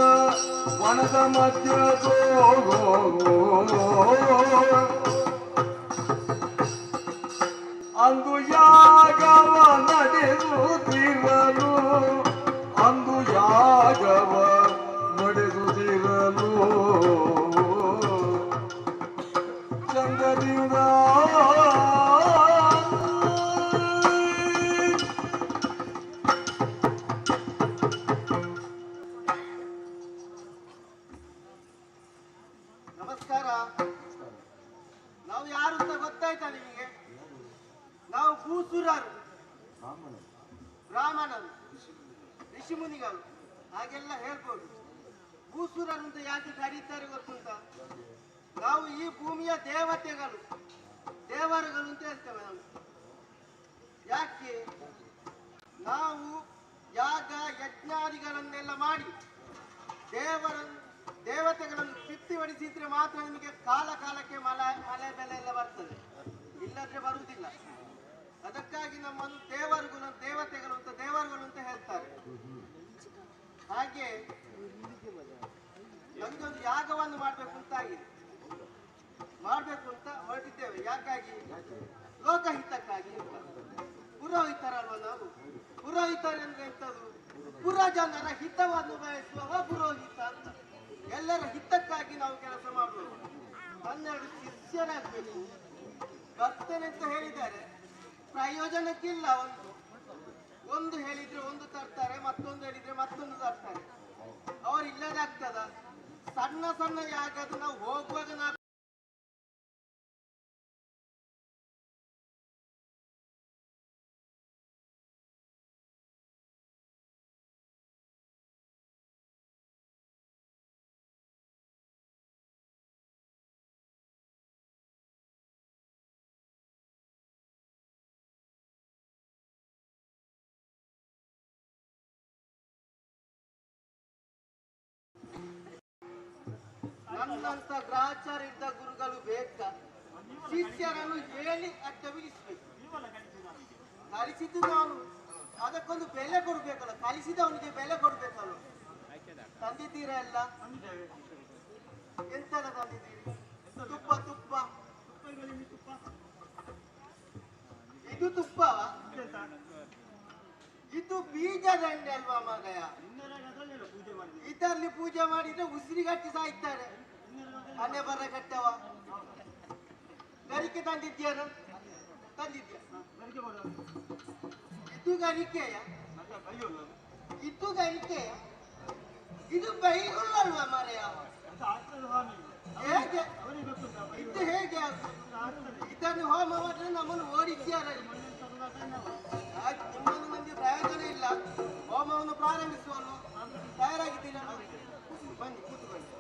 ವನದ ಮಧ್ಯದೋನು, ಅಂದು ಯಾಗವ ನಡೆಸುತ್ತಿರಲು, ಅಂದು ಯಾಗವ ನಡೆಸುತ್ತಿರಲು ಚಂದದಿಂದ ನಮಸ್ಕಾರ. ನಾವು ಯಾರು ಅಂತ ಗೊತ್ತಾಯ್ತಾ ನಿಮಗೆ? ನಾವು ಭೂಸುರರು, ಬ್ರಾಹ್ಮಣರು, ಋಷಿಮುನಿಗಳು ಹಾಗೆಲ್ಲ ಹೇಳ್ಬೋದು. ಭೂಸುರರು ಅಂತ ಯಾಕೆ ಕರೀತಾರೆ ಗೊತ್ತುಂಟ? ನಾವು ಈ ಭೂಮಿಯ ದೇವತೆಗಳು, ದೇವರುಗಳು ಅಂತ ಹೇಳ್ತೇವೆ ನಾವು. ಯಾಕೆ? ನಾವು ಯಾಗ ಯಜ್ಞಾದಿಗಳನ್ನೆಲ್ಲ ಮಾಡಿ ದೇವತೆಗಳನ್ನು ತೃಪ್ತಿ ಹೊಡಿಸಿದ್ರೆ ಮಾತ್ರ ನಿಮಗೆ ಕಾಲ ಕಾಲಕ್ಕೆ ಮಳೆ ಬೆಲೆ ಎಲ್ಲ ಬರ್ತದೆ, ಇಲ್ಲದ್ರೆ ಬರುವುದಿಲ್ಲ. ಅದಕ್ಕಾಗಿ ನಮ್ಮನ್ನು ದೇವತೆಗಳು ಅಂತ ಹೇಳ್ತಾರೆ. ಹಾಗೆ ನಮಗೊಂದು ಯಾಗವನ್ನು ಮಾಡಬೇಕು ಅಂತ ಆಗಿದೆ, ಮಾಡಬೇಕು ಅಂತ ಹೊರಟಿದ್ದೇವೆ. ಯಾಕಾಗಿ? ಲೋಕಹಿತಕ್ಕಾಗಿ. ಪುರೋಹಿತರಲ್ವ ನಾವು? ಪುರೋಹಿತರೆಂದ್ರೆ ಎಂಥದ್ದು? ಪುರಜನರ ಹಿತವನ್ನು ಬಯಸುವ ಪುರೋಹಿತ ಅಂತ. ಎಲ್ಲರ ಹಿತಕ್ಕಾಗಿ ನಾವು ಕೆಲಸ ಮಾಡಬೇಕು. 12 ಶಿಷ್ಯರಾಗಬೇಕು. ಬರ್ತೇನೆ ಅಂತ ಹೇಳಿದ್ದಾರೆ, ಪ್ರಯೋಜನಕ್ಕಿಲ್ಲ. ಒಂದು ಹೇಳಿದ್ರೆ ಒಂದು ತರ್ತಾರೆ, ಮತ್ತೊಂದು ಹೇಳಿದ್ರೆ ಮತ್ತೊಂದು ತರ್ತಾರೆ. ಅವರು ಇಲ್ಲದಾಗ್ತದ? ಸಣ್ಣ ಸಣ್ಣ ಯಾಗದು ನಾವು ಹೋಗುವಾಗ ನಾವು ನನ್ನಂತ ಗ್ರಹಚಾರ ಇದ್ದ ಗುರುಗಳು ಬೇಕಾ? ಶಿಷ್ಯರನ್ನು ಹೇಳಿ ಅಡ್ಡಬಿಡಿಸ್ಬೇಕು. ಕಲಿಸಿದ್ದು ನಾನು, ಅದಕ್ಕೊಂದು ಬೆಲೆ ಕೊಡ್ಬೇಕಲ್ಲ. ಕಲಿಸಿದವನಿಗೆ ಬೆಲೆ ಕೊಡ್ಬೇಕಲ್ಲ. ತಂದಿದ್ದೀರಾ ಎಲ್ಲ? ಎಂತೆಲ್ಲ ತಂದಿದ್ದೀರಿ? ತುಪ್ಪ ಇದು ತುಪ್ಪವ? ಇದು ಬೀಜದಂಡೆ ಅಲ್ವಾ ಮಗಯ? ಇದರಲ್ಲಿ ಪೂಜೆ ಮಾಡಿದ್ರೆ ಉಸಿರಿಗಟ್ಟಿ ಸಾಯ್ತಾರೆ. ಅನೆ ಬರ ಕಟ್ಟವ ಗರಿಕೆ ತಂದಿದ್ಯಾರ? ತಂದಿದ್ಯಾ? ಇದು ಗರಿಕೆಯ? ಇದು ಗರಿಕೆಯ? ಇದು ಬೈಗುಳ್ಳಲ್ವಾ ಮರೆಯ? ಹೇಗೆ ಇದು ಹೇಗೆ? ಇದನ್ನು ಹೋಮ ಮಾಡಿದ್ರೆ ನಮ್ಮನ್ನು ಓಡಿದ್ಯಾರ? ನಿಮ್ಮನ್ನು ನಮಗೆ ಪ್ರಯೋಜನ ಇಲ್ಲ. ಹೋಮವನ್ನು ಪ್ರಾರಂಭಿಸುವನು. ತಯಾರಾಗಿದ್ದೀರಾ? ಬನ್ನಿ ಕೂತ್ಕೊಳ್ಳಿ.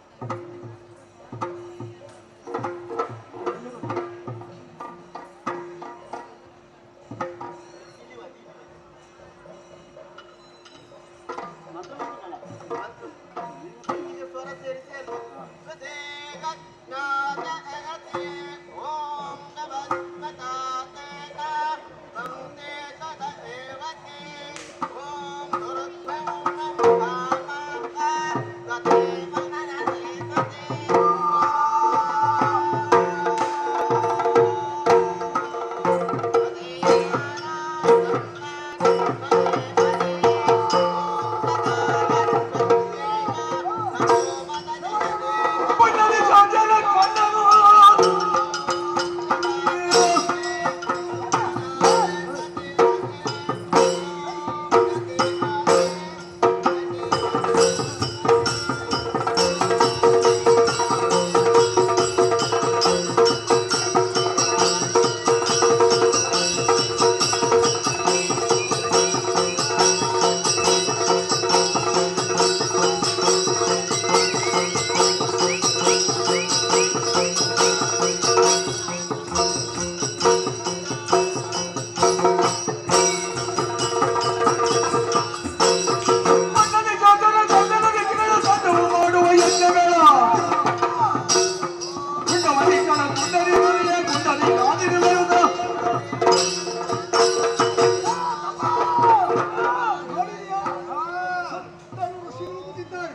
ಸ್ವರ ಸೇರಿಸಿ ಓಂ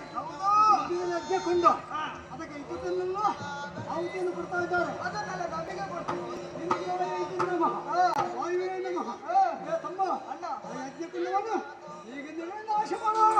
ಯಜ್ಞ ಕೊಂಡ ಅದಕ್ಕೆ ಇದ್ದನ್ನೆಲ್ಲ ಆಹುತಿಯನ್ನು ಕೊಡ್ತಾ ಇದ್ದಾರೆ. ಅದನ್ನೆಲ್ಲ ನಮಗೆ ಕೊಡ್ತೀವಿ. ವಾಯುವೇ ನಮಃ. ತಮ್ಮ ಅಣ್ಣ ಯಜ್ಞ ಕೊಂಡವನು ಈಗಿಂದಲೇ ನಾಶ ಮಾಡೋಣ.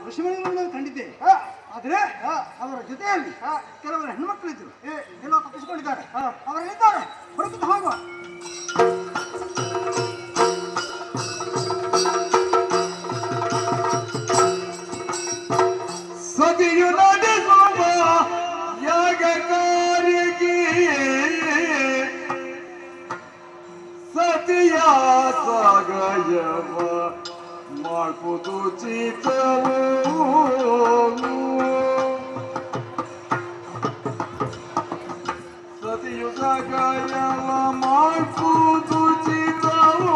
ಋಷಿಮುನಿಗಳನ್ನು ಕಂಡಿದ್ದೆ. ಆದರೆ ಅವರ ಜೊತೆಯಲ್ಲಿ ಕೆಲವರು ಹೆಣ್ಮಕ್ಳಿದ್ರು, ಎಲ್ಲೋ ತಪ್ಪಿಸಿಕೊಂಡಿದ್ದಾರೆ. ಅವರೆಲ್ಲಿದ್ದಾರೆ? ಹುಡುಕುತ್ತಾ ಹೋಗುವ. ಸತಿಯು ನಡೆಸುವ ಯಾಗ ಕಾರ್ಯಕ್ಕೆ ಸತಿಯ ಸಾಗಯವ ಮಾಡ್ಬೋದು ಚಿತ್ತವು ಸತಿಯು ಸಾಗಯವ ಮಾಡ್ಬೋದು ಚಿತ್ತವು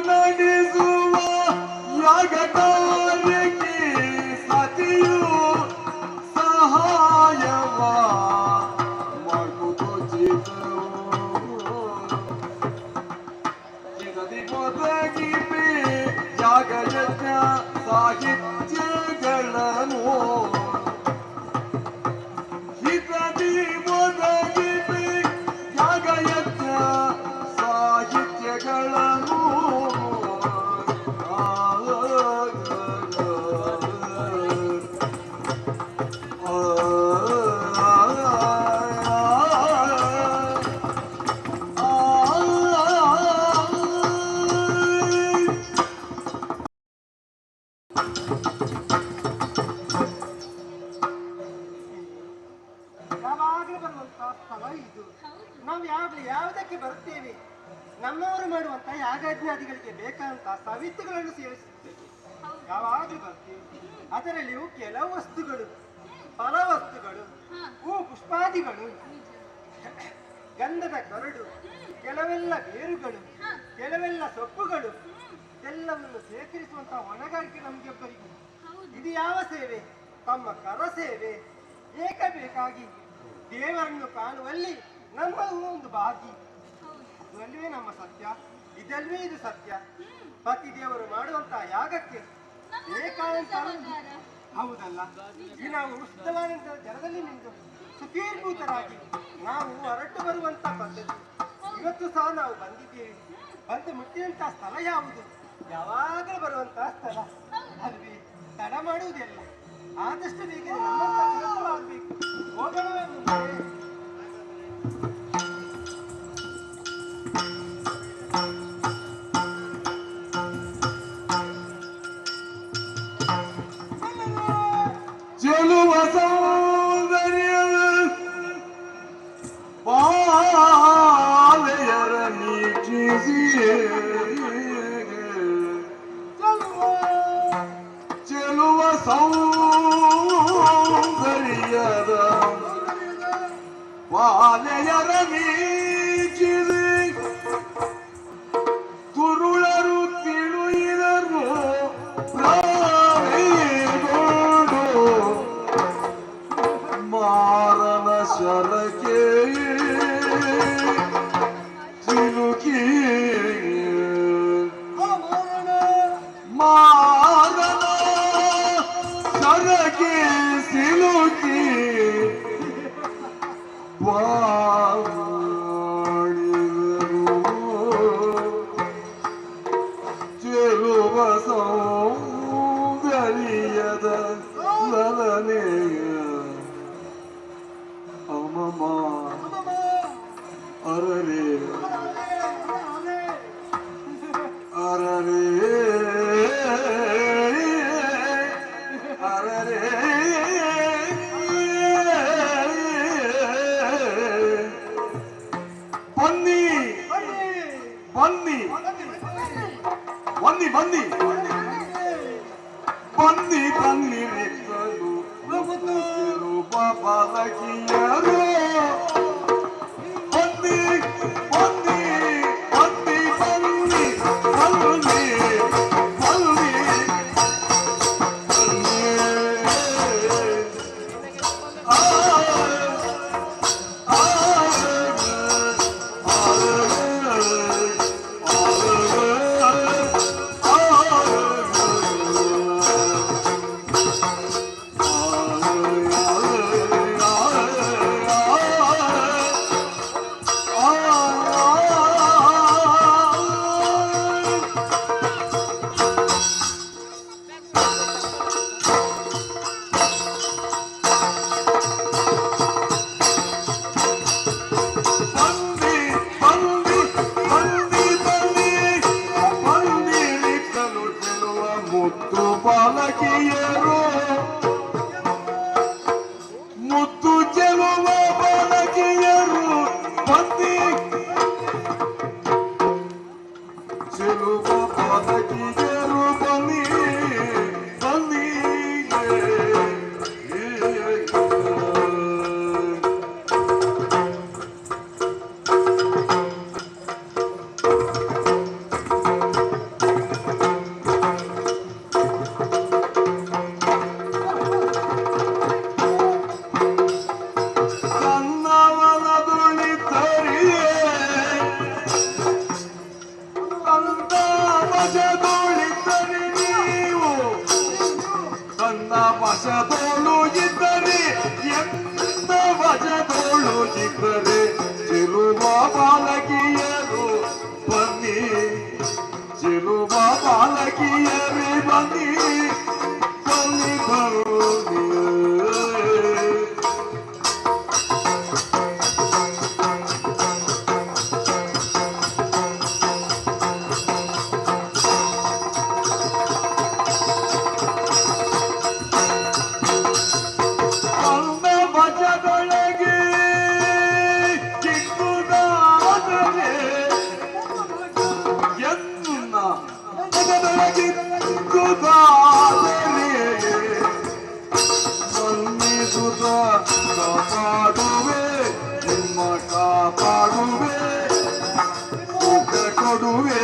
ನಡೆಸುವ ಯಾಗ ಕಾರ್ಯಕ್ಕೆ ಸತಿಯು ಸಹಾಯವ ಮಾಡುವುದು ಚಿರದಿ ಒದಗಿವೆ ಯಾಗ ಯಜ್ಞ ಸಾಹಿತ್ಯಗಳನ್ನು ಹಿತದಿ ಒದಗಿವೆ ಯಾಗ ಯಜ್ಞ ಸಾಹಿತ್ಯಗಳನ್ನು ನಾವು ಯಾವುದಕ್ಕೆ ಬರುತ್ತೇವೆ? ನಮ್ಮವರು ಮಾಡುವಂತ ಯಾಗಾಜ್ಞಾದಿಗಳಿಗೆ ಬೇಕಾದಂತ ಸವಿತ್ತುಗಳನ್ನು ಸೇವಿಸುತ್ತೇವೆ. ಯಾವಾಗಲೂ ಬರ್ತೇವೆ. ಅದರಲ್ಲಿಯೂ ಕೆಲವು ವಸ್ತುಗಳು, ಫಲವಸ್ತುಗಳು, ಹೂ ಪುಷ್ಪಾದಿಗಳು, ಗಂಧದ ಕರಡು, ಕೆಲವೆಲ್ಲ ಬೇರುಗಳು, ಕೆಲವೆಲ್ಲ ಸೊಪ್ಪುಗಳು ಎಲ್ಲವನ್ನು ಸೇಕರಿಸುವಂತಹ ಹೊಣೆಗಾರಿಕೆ ನಮಗೆಬ್ಬರಿಗೂ. ಇದು ಯಾವ ಸೇವೆ? ತಮ್ಮ ಕರ ಸೇವೆ. ಏಕಬೇಕಾಗಿ ದೇವರನ್ನು ಕಾಣುವಲ್ಲಿ ನಮ್ಮ ಒಂದು ಭಾಗಿ. ಅದರಲ್ಲವೇ ನಮ್ಮ ಸತ್ಯ. ಇದಲ್ವೇ ಇದು ಸತ್ಯ. ಪತಿ ದೇವರು ಮಾಡುವಂತಹ ಯಾಗಕ್ಕೆ ಬೇಕಾದಂತ ಹೌದಲ್ಲ. ಈ ನಾವು ಶುದ್ಧವಾದಂತಹ ಜನದಲ್ಲಿ ನಿಂತು ಸುಖೀರ್ಭೂತರಾಗಿ ನಾವು ಹೊರಟು ಬರುವಂತ ಪದ್ಧತಿ. ಇವತ್ತು ಸಹ ನಾವು ಬಂದಿದ್ದೇವೆ. ಬಂದು ಮುಟ್ಟಿದಂತಹ ಸ್ಥಳ ಯಾವುದು? ಯಾವಾಗಲೂ ಬರುವಂತಹ ಸ್ಥಳ ಅಲ್ವೇ? ತಡ ಮಾಡುವುದಿಲ್ಲ. ಆದಷ್ಟು ಬೇಗ ನಮ್ಮಂತ ಕೆಲಸವಾಗಬೇಕು. ಹೋಗೋಣ ಮುಂದೆ. ಚೆಲುವ ಸೌಂದರ್ಯ ಬಾಲೆಯರ ನೀಕ್ಷಿಸಿ ಚೆಲುವ ಸೌಂದರ್ಯದ ಬಾಲೆಯರ ನೀಕ್ಷಿಸಿ ತುರುಳರು ತಿಳಿದರು ಮಾರನ ಶರಕೆ ಸಿಲುಕಿ ಮಾರನ ಶರಕೆ ಸಿಲುಕಿ ಚೆಲುವ ಸೌಂದರ್ಯದ ಲಲನೆಯ ಅಮಮ ಅರರೆ ಅರರೆ ಅರರೆ ಬನ್ನಿ ಬನ್ನಿ ಬನ್ನಿ ಬನ್ನಿ ಬನ್ನಿ ಬನ್ನಿ ಬಾಲಕಿಯರು ಬನ್ನಿ ಬನ್ನಿ ಬನ್ನಿ ಬನ್ನಿ ಬನ್ನಿ ಬನ್ನಿ ಮನ್ನಿಸುತ್ತ ಕಾಪಾಡುವೆ ನಿಮ್ಮ ಕಾಪಾಡುವೆ ಸುಖ ಕೊಡುವೆ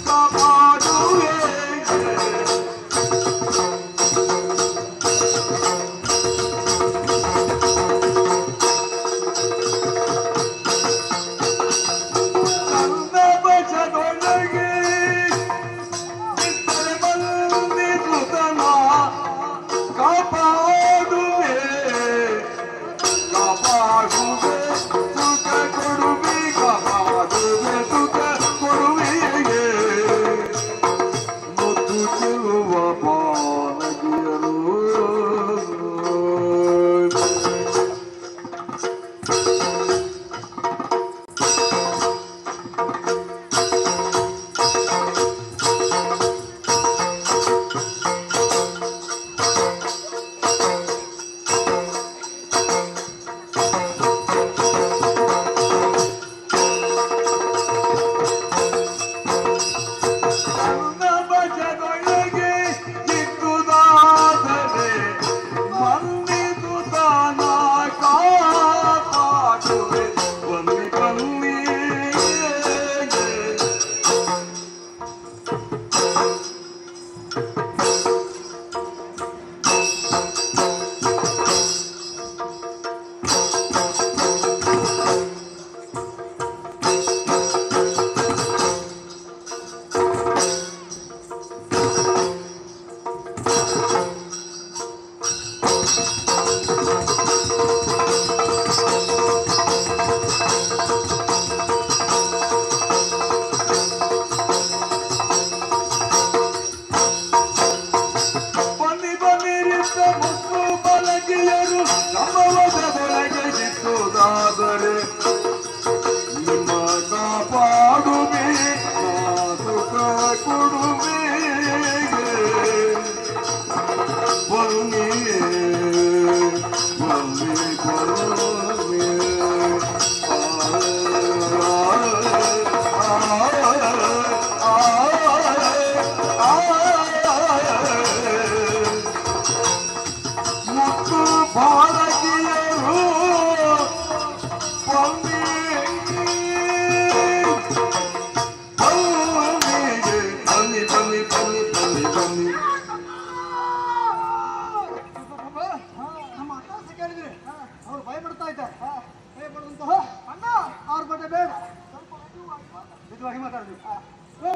ಕಾಪಾಡುವೆ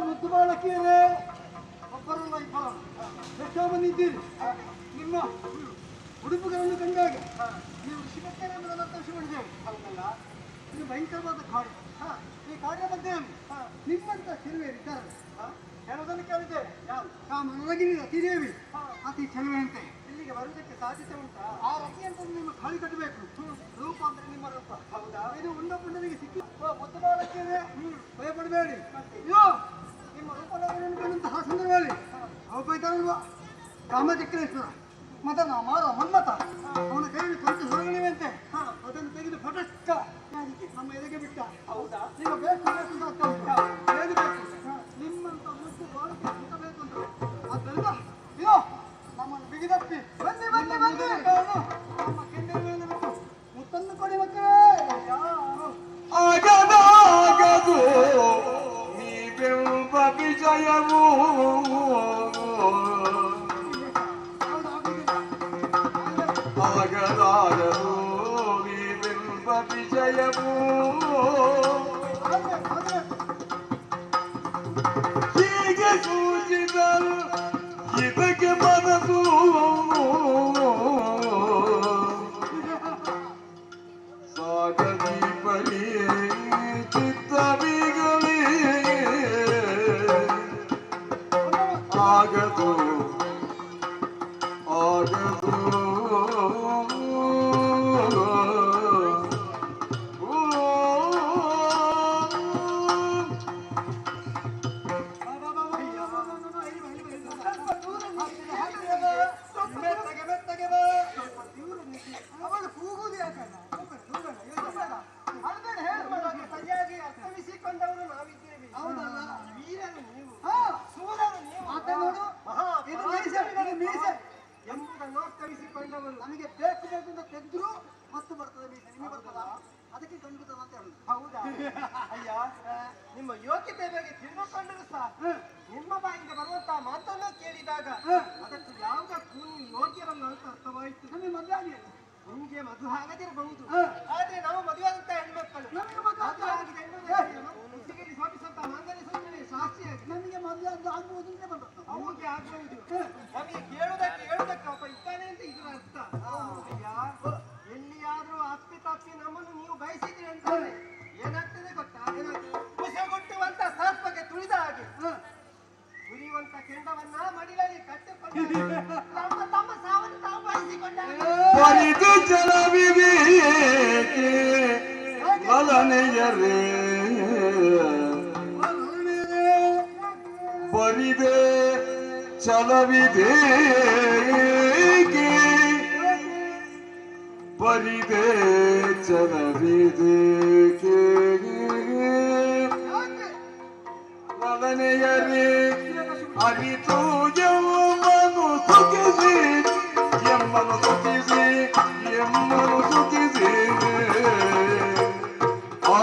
ಮುದ್ದು ಬಾಳಕಿಯರೇ ಒಬ್ಬರಲ್ಲ ಇಬ್ಬರು ಎಷ್ಟೋ ಮಂದಿ ಇದ್ದೀರಿ. ನಿಮ್ಮ ಉಡುಪುಗಳನ್ನು ಕಂಡಾಗ ನೀವು ಶಿವಕ್ಕೇನೆಂದು ನನ್ನ ತೋರಿಸಿಕೊಂಡಿದ್ದೇವೆ. ಹೌದಲ್ಲ, ಇದು ಭಯಂಕರವಾದ ಕಾಡು. ಈ ಕಾಡಿನ ಮಧ್ಯೆ ನಿಮ್ಮಂತ ಚೆಲುವೆಯರಿದ್ದಾರೆ. ಹೇಳೋದನ್ನು ಕೇಳಿದ್ದೇವೆ. ನನಗಿನ ಅತಿದೇವಿ ಅತಿ ಚೆಲುವೆಯಂತೆ ಇಲ್ಲಿಗೆ ಬರುವುದಕ್ಕೆ ಸಾಧ್ಯತೆ ಉಂಟಾ? ಆ ರತಿಯಂತ ನಿಮ್ಮ ಖಾಲಿ ಕಟ್ಟಬೇಕು. ರೂಪ ಅಂದ್ರೆ ನಿಮ್ಮ ರೂಪ. ಹೌದಾ? ಇದು ಉಂಡ ಪುಂಡನಿಗೆ ಸಿಕ್ಕಿ ಮುದ್ದು ಬಾಳಕಿಯರೇ ಭಯಪಡಬೇಡಿ. ಅಯ್ಯೋ, ನಿಮ್ಮ ರೂಪದಂತಹ ಸಂದರ್ಭದಲ್ಲಿ ಅವಪೈತಾರಲ್ವಾ ಕಾಮಚಕ್ರೇಶ್ವರ ಮದನ ಮಾರ ಮನ್ಮತ ಅವನ ಕೈಯಲ್ಲಿ ಕೊಂಚ ಹೊರಗಳಿವೆಂತೆ ಅದನ್ನು ತೆಗೆದು ಪಟಕ್ಕ ನಮ್ಮ ಎದೆಗೆ ಬಿಟ್ಟ. ಹೌದಾ? ನಿಮ್ಮ ಬೇಕು ನಿಮ್ಮಂತ ಮುದ್ದು ಬಾಳಕೆ ಸಿಕ್ಕಬೇಕು ಅಂತ. ಆದ್ದರಿಂದ ಅಯ್ಯೋ, ನಮ್ಮನ್ನು ಬಿಗಿದಪ್ಪಿ ಬನ್ನಿ ಬನ್ನಿ ಬನ್ನಿ ನಮ್ಮ ಕೆಂಡಿನ ಮೇಲೆ ಬಿಟ್ಟು ಮುತ್ತನ್ನು ಕೊಡಿ ಮಕ್ಕಳೇ. ಆಗದಾಗದು ನೀವೆಂಬ ವಿಜಯವು ಆಗದಾಗದು ನೀವೆಂಬ ವಿಜಯವು ಹೀಗೆ ಸೂಚಿದರು ಇದಕ್ಕೆ ಮನಸ್ಸು ಸಾಗದಿ ಬಲಿಯೇ ಚಿತ್ತವಿಗಲಿ ಆಗದು ಆಗದು ಬಂದು. ಹೌದಾ? ಅಯ್ಯ, ನಿಮ್ಮ ಯೋಗ್ಯತೆ ಬಗ್ಗೆ ತಿಳಿದುಕೊಂಡರೂ ಸಹ ನಿಮ್ಮ ಬಾಯಿಂದ ಬರುವಂತಹ ಮಾತನ್ನು ಕೇಳಿದಾಗ ಅದಕ್ಕೆ ಯಾವುದಕ್ಕೂ ನೀವು ಯೋಗ್ಯರಲ್ಲ ಅಂತ ಅರ್ಥವಾಯಿತು. ನಮಗೆ ಮದುವೆ ಆಗಿಲ್ಲ. ನಿಮ್ಗೆ ಮದುವೆ ಆಗದಿರಬಹುದು, ಆದ್ರೆ ನಾವು ಮದುವೆ ಆದಂತ ಹೆಣ್ಮಕ್ಕಳು ನಮಗೆ ಮದುವೆ ಮದುವೆ ಆಗಿದೆ ಮುತ್ತಿಗೆಯಲ್ಲಿ ಸ್ವಾಮಿಸಂತ ಮಾಂಗಲ್ಯ ಸೂಚನೆ ಶಾಸ್ತ್ರಿಯಾಗಿ ನಮಗೆ ಮದುವೆ ಆಗ್ಬೋದು ಅಂತ ಬಂದದ್ದು. ಅವನಿಗೆ ಆಗಬಹುದು. ನಮಗೆ ಹೇಳುವುದಕ್ಕೆ ಒಬ್ಬ ಇದ್ದಾನೆ ಅಂತ ಇದರ ಅರ್ಥ. ಅಯ್ಯ, ಎಲ್ಲಿಯಾದ್ರೂ ಅಪ್ಪಿತಪ್ಪಿ ನಮ್ಮನ್ನು ನೀವು ಬಯಸಿದ್ರಿ ಅಂತ ಏನಾಗ್ತದೆ ಗೊತ್ತಾ? ಮುಸಗುಟ್ಟುವಂತ ಸರ್ಪಕ್ಕೆ ತುಳಿದ ಹಾಗೆ ಉರಿಯುವಂತ ಕೆಂಡವನ್ನ ಮಡಿಲಲ್ಲಿ ಕಟ್ಟಿಕೊಂಡು ತಮ್ಮ ಸಾವನ್ನು ತಾವು ಬಯಸಿಕೊಂಡಾಗ ಪರಿದು ಜಲವಿದೇಕೆ ಮಲನೆಯರೇ ಪರಿದೆ ಚಲವಿದೇಕೆ ಪರಿದೆ ಚಲವಿದೇಕೆ ಮಲನೆಯರೇ ಅರಿತು ಎಮ್ಮನು ಸುಖಿಸಿ ಎಮ್ಮನು ಸುಖಿಸಿ ಎಮ್ಮನು ಸುಖಿಸಿ ಆ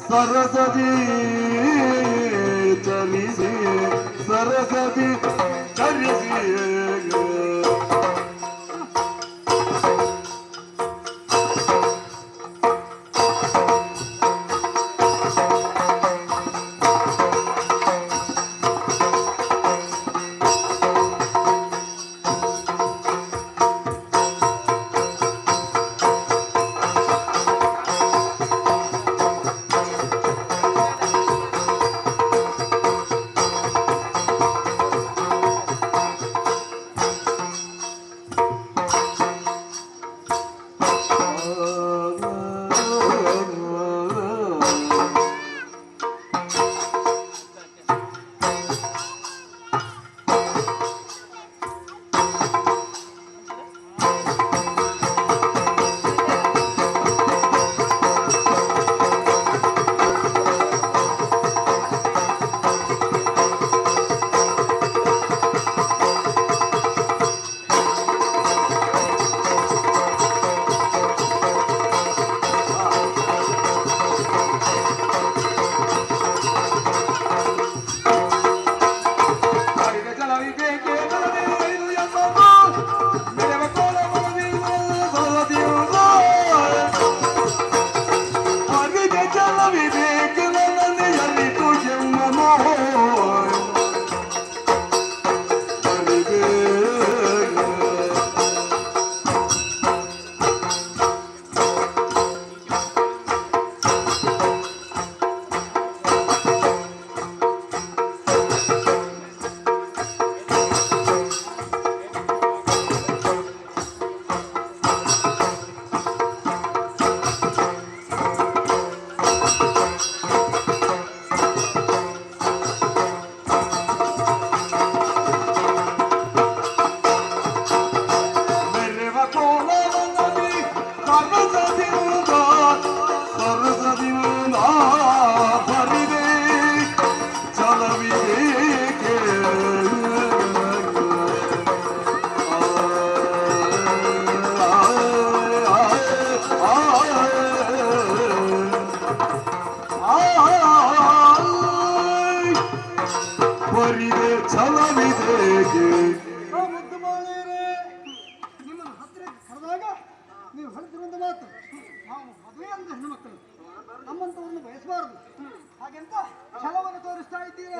ಸರಸದಿ ಚಲಿಸಿ ಸರಸದಿ ಚಲಿಸಿ ಹೇಗೆ ಮುದ್ದು ಮಾಳೆಯರೇ, ನಿಮ್ಮನ್ನು ಹತ್ತಿರ ಕರೆದಾಗ ನೀವು ಹೇಳ್ತಿರುವಂತ ಮಾತು, ನಾವು ಮದುವೆ ಅಂತ ಹೆಣ್ಣುಮಕ್ಕಳು ನಮ್ಮಂತವರನ್ನು ಬಯಸಬಾರದು ಹಾಗೆಂತ ಛಲವನ್ನು ತೋರಿಸ್ತಾ ಇದ್ದೀರಾ.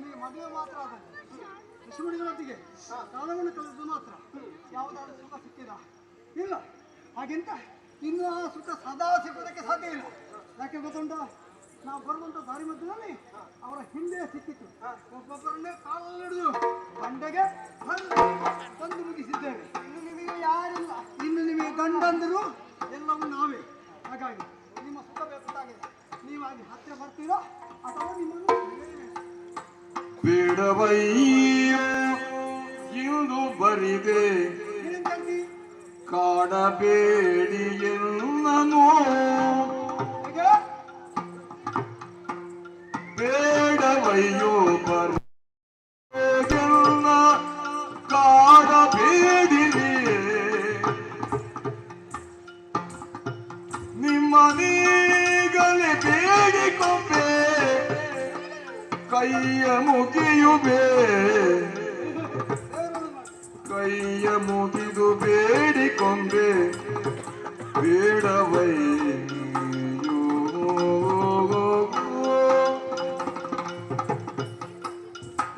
ನೀವು ಮದುವೆ ಮಾತ್ರ ಆದ ಋಷಿಮುನಿಗಳೊಟ್ಟಿಗೆ ಕಾಲವನ್ನು ಕಳೆದು ಮಾತ್ರ ಯಾವುದಾದ್ರೂ ಸುಖ ಸಿಕ್ಕಿದ ಇಲ್ಲ. ಹಾಗೆಂತ ಇನ್ನು ಆ ಸುಖ ಸದಾ ಸಿಗುವುದಕ್ಕೆ ಸಾಧ್ಯ ಇಲ್ಲ. ಯಾಕೆ ಗೊತ್ತುಂಟು, ನಾವು ಬರುವಂತ ದಾರಿ ಮಧ್ಯದಲ್ಲಿ ಅವರ ಹಿಂದೆ ಸಿಕ್ಕಿತ್ತು. ಒಬ್ಬೊಬ್ಬರನ್ನೇ ಕಾಲಲ್ಲಿ ಹಿಡಿದು ಗಂಡಗೆ ತಂದು ಮುಗಿಸಿದ್ದೇವೆ. ಇನ್ನು ನಿಮಗೆ ಯಾರಿಲ್ಲ, ಇನ್ನು ನಿಮಗೆ ಗಂಡಂದರು ಎಲ್ಲವೂ ನಾವೇ. ಹಾಗಾಗಿ ನಿಮ್ಮ ಸುಖ ಬೇಕಾಗಿದೆ. ನೀವಾಗಿ ಹತ್ತಿರ ಬರ್ತೀರಾ ಅಥವಾ ನಿಮ್ಮನ್ನು ಬೇಡವಯ್ಯ ಇಂದು ಬರಿದೆ ಕಾಡಬೇಡಿ ಎನ್ನನು. ಬೇಡವಯ್ಯೋ ಬರೆಲ್ಲ ಕಾಡಬೇಡಿರಿ ನಿಮ್ಮನೀಗಲೇ ಬೇಡಿಕೊಂಬೆ ಕೈಯ ಮುಗಿಯುವೆ ಕೈಯ ಮುಗಿದು ಬೇಡಿಕೊಂಬೆ ಬೇಡವಯ್ಯೋ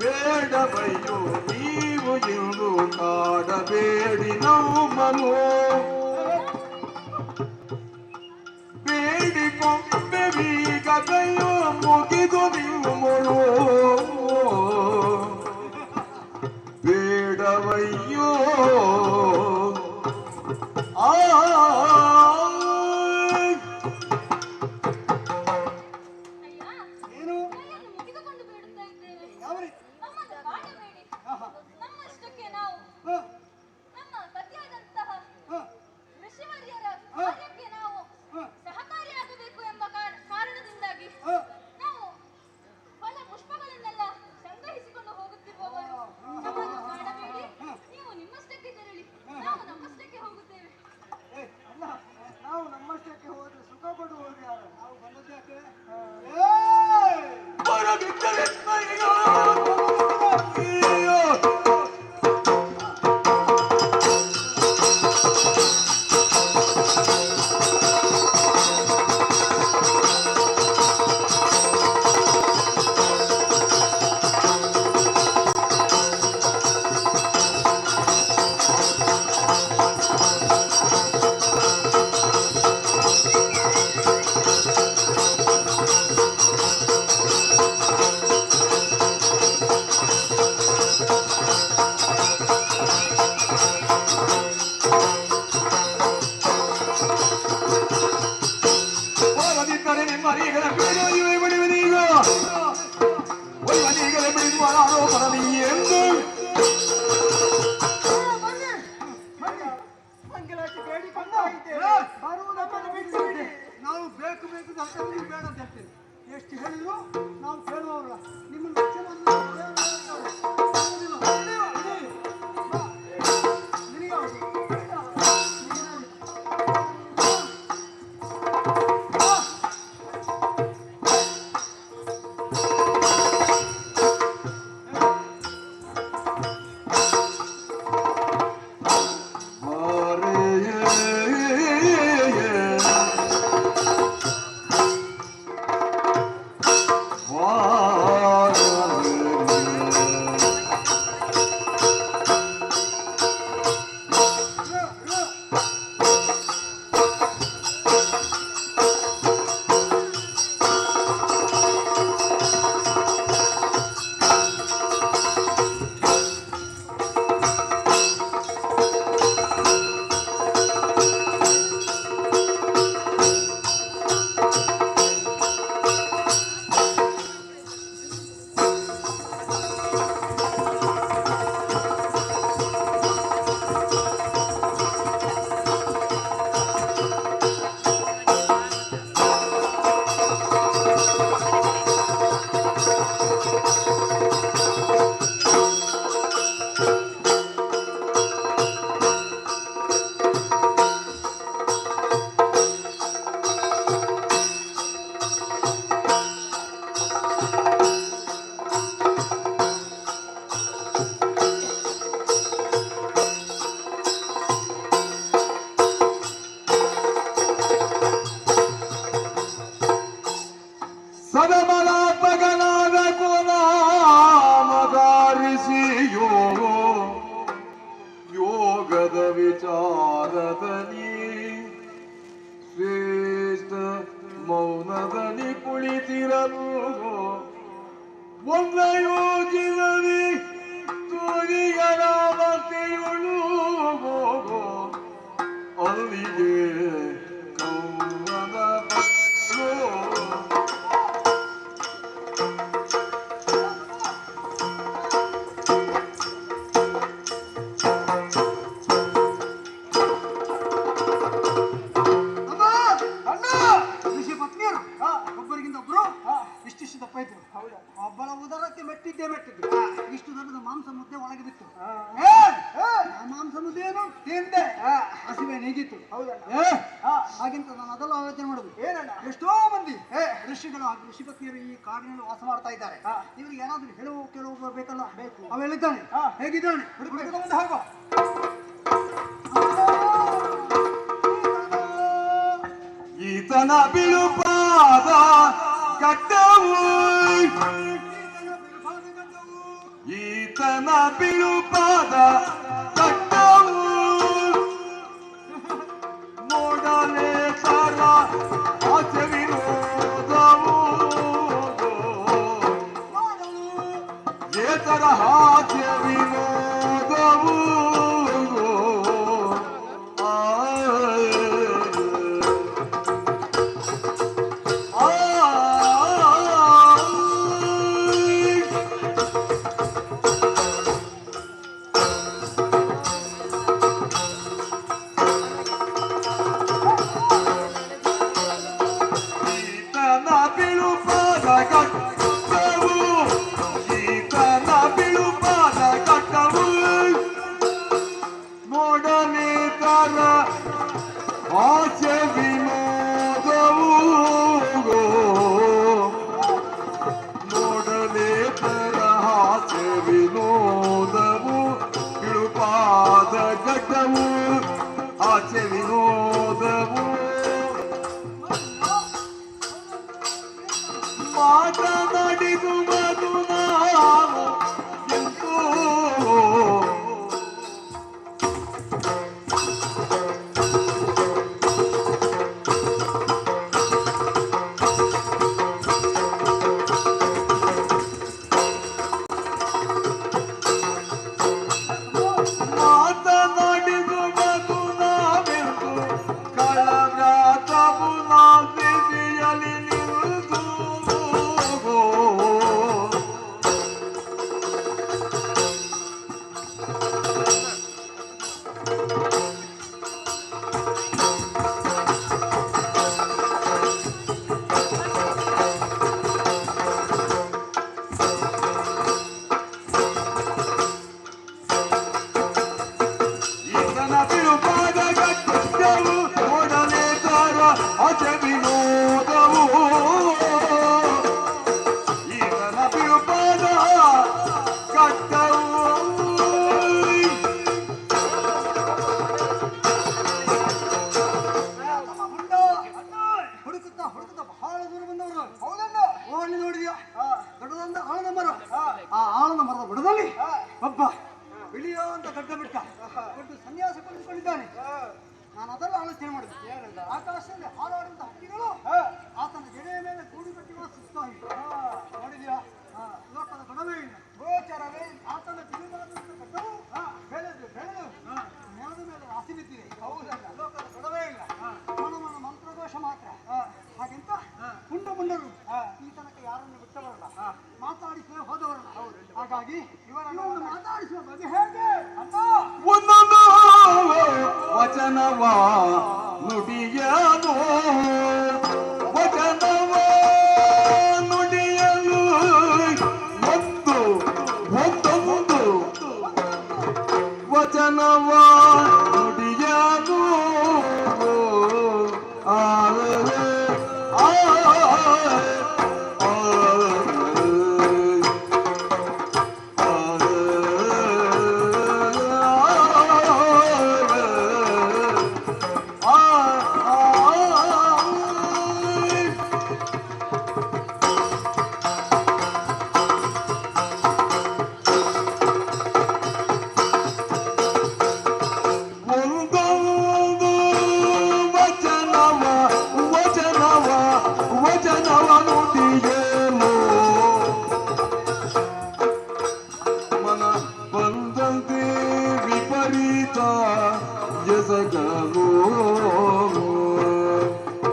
ಬೇಡವಯ್ಯೋ ನೀವು ಎಂದು ಕಾಡಬೇಡಿ ನಮ್ಮನು ಬೇಡಿಕೊಂಬೆ ಬೀಗ ಕೈಯೋ ಮುಗಿದು ನೀವು ಮೊಳು ಬೇಡವಯ್ಯೋ ಏನು ಮುಗಿದುಕೊಂಡು ಬೇಡುತ್ತಾ ಇದ್ದೇವೆ. ಯಾವ ರೀತಿ? ನಮ್ಮನ್ನು ಕಾಡಬೇಡಿ. ನಮ್ಮಷ್ಟಕ್ಕೆ ನಾವು ನಮ್ಮ ಪತಿಯಾದಂತಹ ಋಷಿವರ್ಯರ ಕಾರ್ಯಕ್ಕೆ ನಾವು ಸಹಕಾರಿಯಾಗಬೇಕು ಎಂಬ ಕಾರಣದಿಂದಾಗಿ ನಾವು ಫಲ ಪುಷ್ಪಗಳನ್ನು ವಿಚಾರದಲ್ಲಿ ಶ್ರೇಷ್ಠ ಮೌನದಲ್ಲಿ ಕುಳಿತಿರಲು ಒಂದು ಯೋಜಿನಲ್ಲಿ ತೋರಿಯರಾವತೆಯುಳು ಅಲ್ಲಿಗೆ ಕೌವನ ಒಬ್ಬಳ ಉದರಕ್ಕೆ ಮೆಟ್ಟಿದ್ದೆ ಇಷ್ಟು ದೊಡ್ಡದ ಮಾಂಸ ಮುದ್ದೆ ಒಳಗೆ ಬಿತ್ತು ಮಾಂಸ ಮುದ್ದೆ ಏನು ತಿಂದೆ ಹಸಿವೆ ನೀಗಿತ್ತು ಹಾಗಿಂತ ನಾನು ಅದೆಲ್ಲ ಆಲೋಚನೆ ಮಾಡುದು ಏನಣ್ಣ ಎಷ್ಟೋ ಮಂದಿ ಋಷಿಗಳು ಹಾಗೂ ಋಷಿ ಪತ್ನಿಯರು ಈ ಕಾಡಿನಲ್ಲಿ ವಾಸ ಮಾಡ್ತಾ ಇದ್ದಾರೆ ಇವ್ರಿಗೆ ಏನಾದ್ರು ಕೆಲವು ಬೇಕಲ್ಲ ಬೇಕು ಅವೆಲ್ಲಿದ್ದಾನೆ ಹೇಗಿದ್ದಾನೆ ಹುಡುಕಿಕೊಂಡು ಹೋಗೋ ಈತನ ಬಿಳುಪಾದ ಕಟ್ಟವು ಈತನ ಬಿಳುಪಾದ ಕಟ್ಟವು ನೋಡಲೇ ತರ ಆಚೆ ವಿನೋದವು ಏತರ ಆಚೆ ವಿನೋದವು ಆಸೆ ವಿನೋದವು ನೋಡಲೇ ತರ ಆಸೆ ವಿನೋದವು ಇಳುಪಾದ ಘಟ್ಟವು ಆಸೆ ವಿನೋದವು ಮಾತನಾಡಿದು ಮಧು ನಾನು ಎಂತೋ ನಾನು ಅದೆಲ್ಲ ಆಲೋಚನೆ ಮಾಡಿದೆ ಆಕಾಶದಲ್ಲಿ ಹಾರಾಡುವಂತ ಹಕ್ಕಿಗಳು ಆತನ ಜಡೆಯ ಮೇಲೆ ಕೂಡಿ ಕಟ್ಟಿ ವಾಸಿಸ್ತಾ ಇವೆ ನೋಡಿದ್ಯಾ ಲೋಕದ ಗುಣವೇ ಇಲ್ಲ ಗೋಚರವೇ ಆತನ ತಿರುಗಾದಂತ ಕಟ್ಟವು ಬೆಳೆದು ನೆಲದ ಮೇಲೆ ರಾಸಿ ಬಿದ್ದಿದೆ ಹೌದಲ್ಲ ಲೋಕದ ಗುಣವೇ ಇಲ್ಲ ಮನಮನ ಮಂತ್ರದೋಷ ಮಾತ್ರ ಹಾಗೆಂತ ಪುಂಡರು ಈ ತನಕ ಯಾರನ್ನು ಬಿಟ್ಟವರಲ್ಲ ಮಾತಾಡಿಸುವ ಹೋದವರಲ್ಲ ಹಾಗಾಗಿ ಇವರನ್ನು ಮಾತಾಡಿಸುವ ಬಗ್ಗೆ ಹೇಗೆ ಒಂದೊಂದು ವಚನವ ನುಡಿಯಲು ವಚನವ ನುಡಿಯಲು ಒಂದೊಂದು ವಚನವ ನುಡಿಯಲು ಬೆಸಗಲು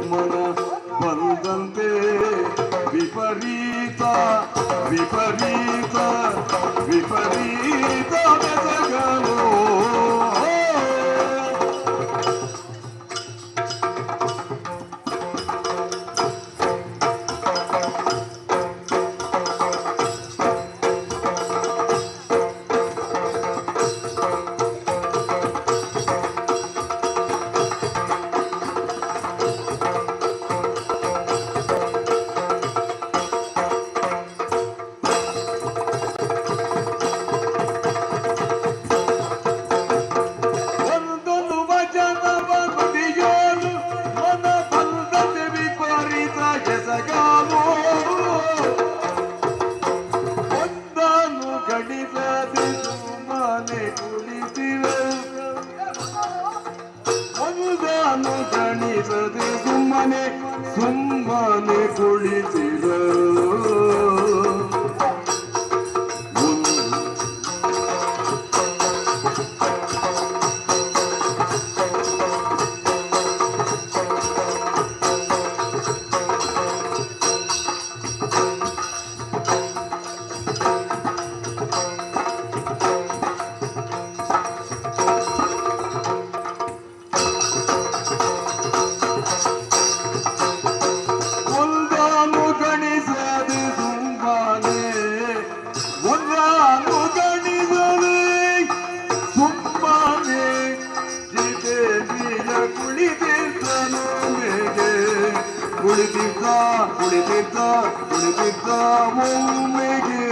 ಮನ ಬಂದಂತೆ ವಿಪರೀತ ವಿಪರೀತ ವಿಪರೀತ ಬೆಸಗಲು ಸುಮ್ಮನೆ ಕುಳಿತಿರ ಕುಳಿತಿದ್ದ ಕುಳಿತಿದ್ದ ಕುಳಿತಿದ್ದ ಒಮ್ಮೆಗೆ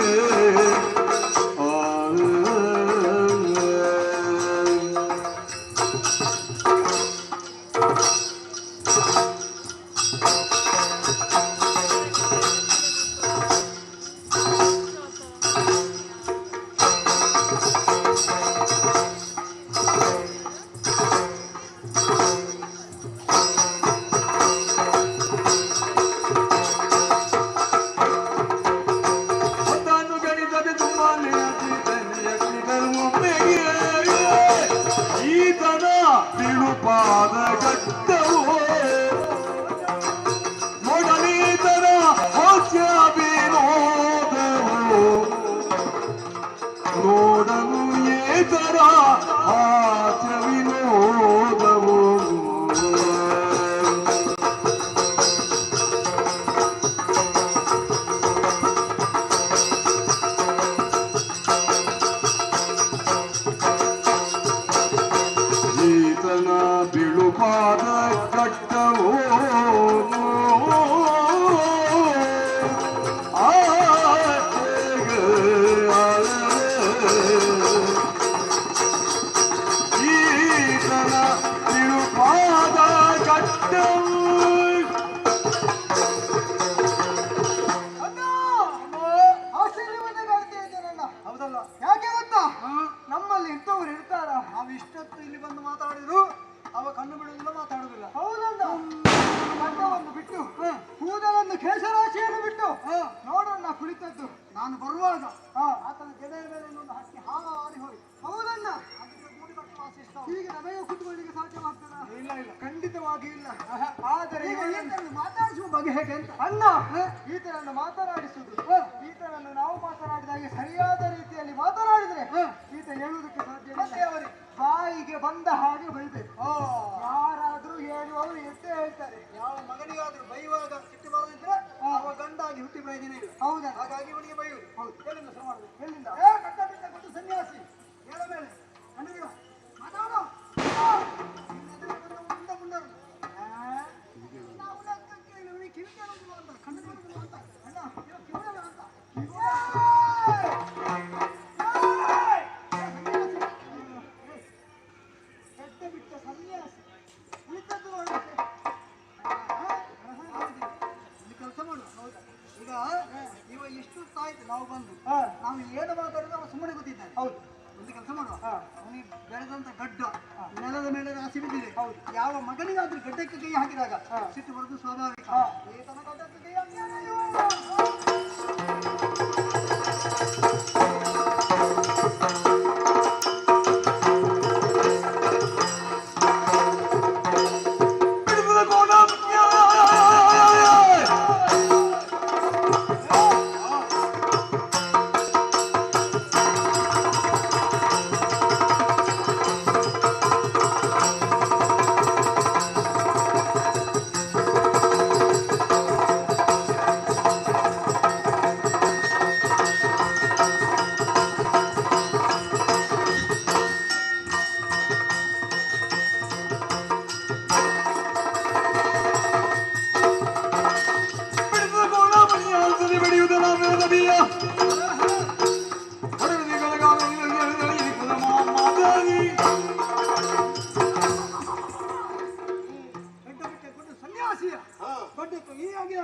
ಪಾದ ಕಟ್ಟವು ನೋಡಲೀತರ ಹಾಸ್ಯ ವಿನೋದವು ನೋಡಲು ಏತರ ಹಾಸ್ಯ ವಿನೋದವು ಬಿಳುಪಾದ ಕಟ್ಟವೋ ಈತನ ಬಿಳುಪಾದ ಕಟ್ಟವು ಹೌದಲ್ಲ ಯಾಕೆ ಗೊತ್ತಾ ನಮ್ಮಲ್ಲಿ ಇಂಥವ್ರು ಇರ್ತಾರ ನಾವು ಇಷ್ಟೊತ್ತು ಇಲ್ಲಿ ಬಂದು ಮಾತಾಡಿದ್ರು ಅವ ಕಣ್ಣು ಬಿಡುವುದಿಲ್ಲ ಮಾತಾಡುವುದಿಲ್ಲ ಹೌದಲ್ಲ ಗಡ್ಡವನ್ನು ಬಿಟ್ಟು ಕೂದಲನ್ನು ಕೇಶರಾಶಿಯನ್ನು ಬಿಟ್ಟು ನೋಡೋಣ ಕುಳಿತದ್ದು ನಾನು ಬರುವಾಗ ಆತನ ಗೆಳೆಯ ಮೇಲೆ ಒಂದು ಹಕ್ಕಿ ಹಾರಿ ಹೋಗಿ ಹೌದಣ್ಣ ಹೀಗೆ ನಮಗೆ ಕುತ್ಕೊಳ್ಳಿಕ್ಕೆ ಸಾಧ್ಯವಾಗ್ತದ ಇಲ್ಲ ಇಲ್ಲ ಖಂಡಿತವಾಗಿ ಇಲ್ಲ ಆದರೆ ಈತನನ್ನು ಮಾತಾಡಿಸುವ ಬಗೆ ಹೇಗೆ ಅಂತ ಅಣ್ಣ ಈತನನ್ನು ಮಾತನಾಡಿಸುವುದು ಈತನನ್ನು ನಾವು ಮಾತನಾಡಿದಾಗ ಸರಿಯಾದ ರೀತಿಯಲ್ಲಿ ಮಾತನಾಡಿದ್ರೆ ಈತ ಹೇಳುವುದಕ್ಕೆ ಸಾಧ್ಯ ಮತ್ತೆ ಅವರಿಗೆ ಬಾಯಿಗೆ ಬಂದ ಹಾಗೆ ಬೈಬೇಕು ಯಾರಾದ್ರೂ ಹೇಳುವವರು ಎಷ್ಟೇ ಹೇಳ್ತಾರೆ ಯಾವ ಮಗನಿಗಾದ್ರೂ ಬೈಯುವಾಗ ಸಿಟ್ಟು ಬರದಿದ್ರೆ ಅವ ಗಂಡಾಗಿ ಹುಟ್ಟಿ ಬೆಳೆದಿನ ಹೌದಾ ಹಾಗಾಗಿ ಅವನಿಗೆ ಬೈಯುವುದು ಹೌದು ಹೇಳಿಲ್ಲ ಹೇಳಿಲ್ಲ ಕಟ್ಟ ಬಿಟ್ಟ ಕೊಟ್ಟು ಸನ್ಯಾಸಿ ಹೇಳ ಮೇಲೆ ಕಣ್ಣುಗಳ ಮಾತಾಡೋ ಇವ ಎಷ್ಟು ತಾಯ್ತು ನಾವು ಬಂದು ನಾವು ಏನು ಮಾತಾಡಿದ್ರೆ ಅವ ಸುಮ್ಮನೆ ಗೊತ್ತಿದ್ದಾನೆ ಹೌದು ಒಂದು ಕೆಲಸ ಮಾಡುವ ಅವನಿಗೆ ಬೆಳೆದಂತ ಗಡ್ಡ ನೆಲದ ಮೇಲೆ ರಾಶಿ ಬಿದ್ದಿದೆ ಹೌದು ಯಾವ ಮಗನಿಗಾದ್ರೂ ಗಡ್ಡಕ್ಕೆ ಕೈ ಹಾಕಿದಾಗ ಸಿಟ್ಟು ಬರೋದು ಸ್ವಾಭಾವಿಕ ಏತನ ಗಡ್ಡಕ್ಕೆ ಕೈ ಹಾಕಿ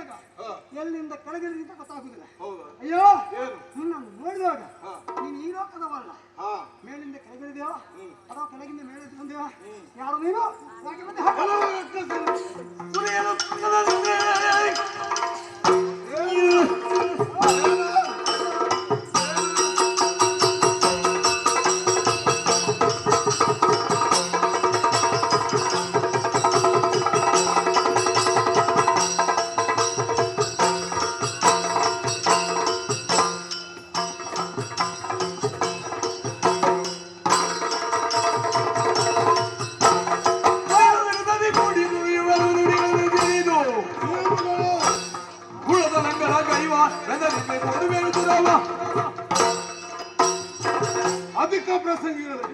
ನೋಡಿದಾಗ ಎಲ್ಲಿಂದ ಕೆಳಗಿಳಿದ ಗೊತ್ತಾಗುದಿಲ್ಲ. ಹೌದಾ? ಅಯ್ಯೋ ಏನು? ನಿನ್ನನ್ನು ನೋಡಿದಾಗ ನೀನು ಈ ಲೋಕದವಲ್ಲ. ಮೇಲಿಂದ ಕೆಳಗಿಳಿದೆಯೋ ಅಥವಾ ಕೆಳಗಿಂದ ಮೇಲೆ ಬಂದೆಯೋ? ಯಾರು ನೀನು? ಯಾಕೆ ಬಂದೆ? ಅಧಿಕ ಪ್ರಸಂಗಿಗಳು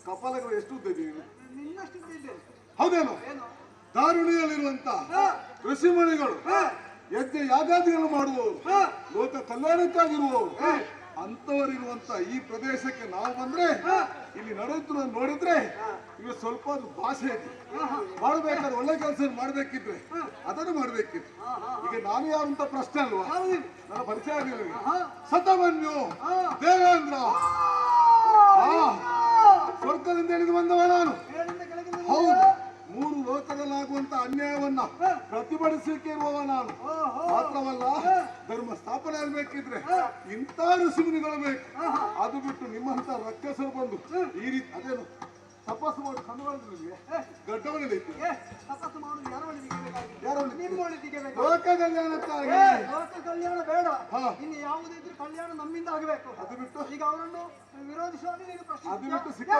ಕಪಾಲಗಳು ಎಷ್ಟು ಉದ್ದ ಇದೀವಿ? ನಿನ್ನಷ್ಟು ಇದ್ದೇನೆ. ಹೌದೇನು? ದಾರುಣಿಯಲ್ಲಿರುವಂತ ಋಷಿಮಣಿಗಳು ಯಜ್ಞ ಯಾಗಾದಿಗಳು ಮಾಡುವವರು, ಲೋಕ ಕಲ್ಯಾಣಕ್ಕಾಗಿರುವವರು, ಅಂತವರಿರುವಂತ ಈ ಪ್ರದೇಶಕ್ಕೆ ನಾವು ಬಂದ್ರೆ ಇಲ್ಲಿ ನಡೆಯುತ್ತ ನೋಡಿದ್ರೆ ಇವ ಸ್ವಲ್ಪ ಭಾಷೆ ಇದೆ. ಮಾಡ್ಬೇಕಾದ್ರೆ ಒಳ್ಳೆ ಕೆಲಸ ಮಾಡ್ಬೇಕಿದ್ರೆ ಅದನ್ನು ಮಾಡ್ಬೇಕಿತ್ತು. ಈಗ ನಾನು ಯಾರು ಅಂತ ಪ್ರಶ್ನೆ ಅಲ್ವಾ? ನನ್ನ ಪರಿಚಯ ಆಗಿಲ್ಲ. ಸತಮನ್ಯು ದೇವೇಂದ್ರ, ಸ್ವರ್ಗದಿಂದ ಇಳಿದು ಬಂದವ ನಾನು. ಹೌದು, ಮೂರು ಲೋಕದಲ್ಲಾಗುವಂತ ಅನ್ಯಾಯವನ್ನ ಪ್ರತಿಭಟಿಸಲಿಕ್ಕೆ ಇರುವವ ನಾನು. ಮಾತ್ರವಲ್ಲ, ಧರ್ಮ ಸ್ಥಾಪನೆ ಆಗ್ಬೇಕಿದ್ರೆ ಇಂಥ ಋಷಿಮುನಿಗಳು ಬೇಕು. ಅದು ಬಿಟ್ಟು ನಿಮ್ಮಂತ ರಕ್ಕಸರು ಬಂದು ಈ ರೀತಿ ಅದೇನು ತಪಸ್ಸು ಮಾಡಿ ಕಣ್ಣುಗಳಿಗೆ ಗಡ್ಡವಲ್ಲಿ ತಪಸ್ಸು ಮಾಡುದು ಯಾರ ನಿಮ್ಮ ಒಳಿತಿಗೆ ಬೇಕು. ಲೋಕ ಕಲ್ಯಾಣಕ್ಕಾಗಿ. ಲೋಕ ಕಲ್ಯಾಣ ಬೇಡ, ಇನ್ನು ಯಾವುದಿದ್ರು ಕಲ್ಯಾಣ ನಮ್ಮಿಂದ ಆಗಬೇಕು. ಅದು ಬಿಟ್ಟು ಈಗ ಅವರನ್ನು ವಿರೋಧಿಸುವಾಗ ನೀನು ಪ್ರಶ್ನೆ. ಅದು ಬಿಟ್ಟು ಸಿಕ್ಕ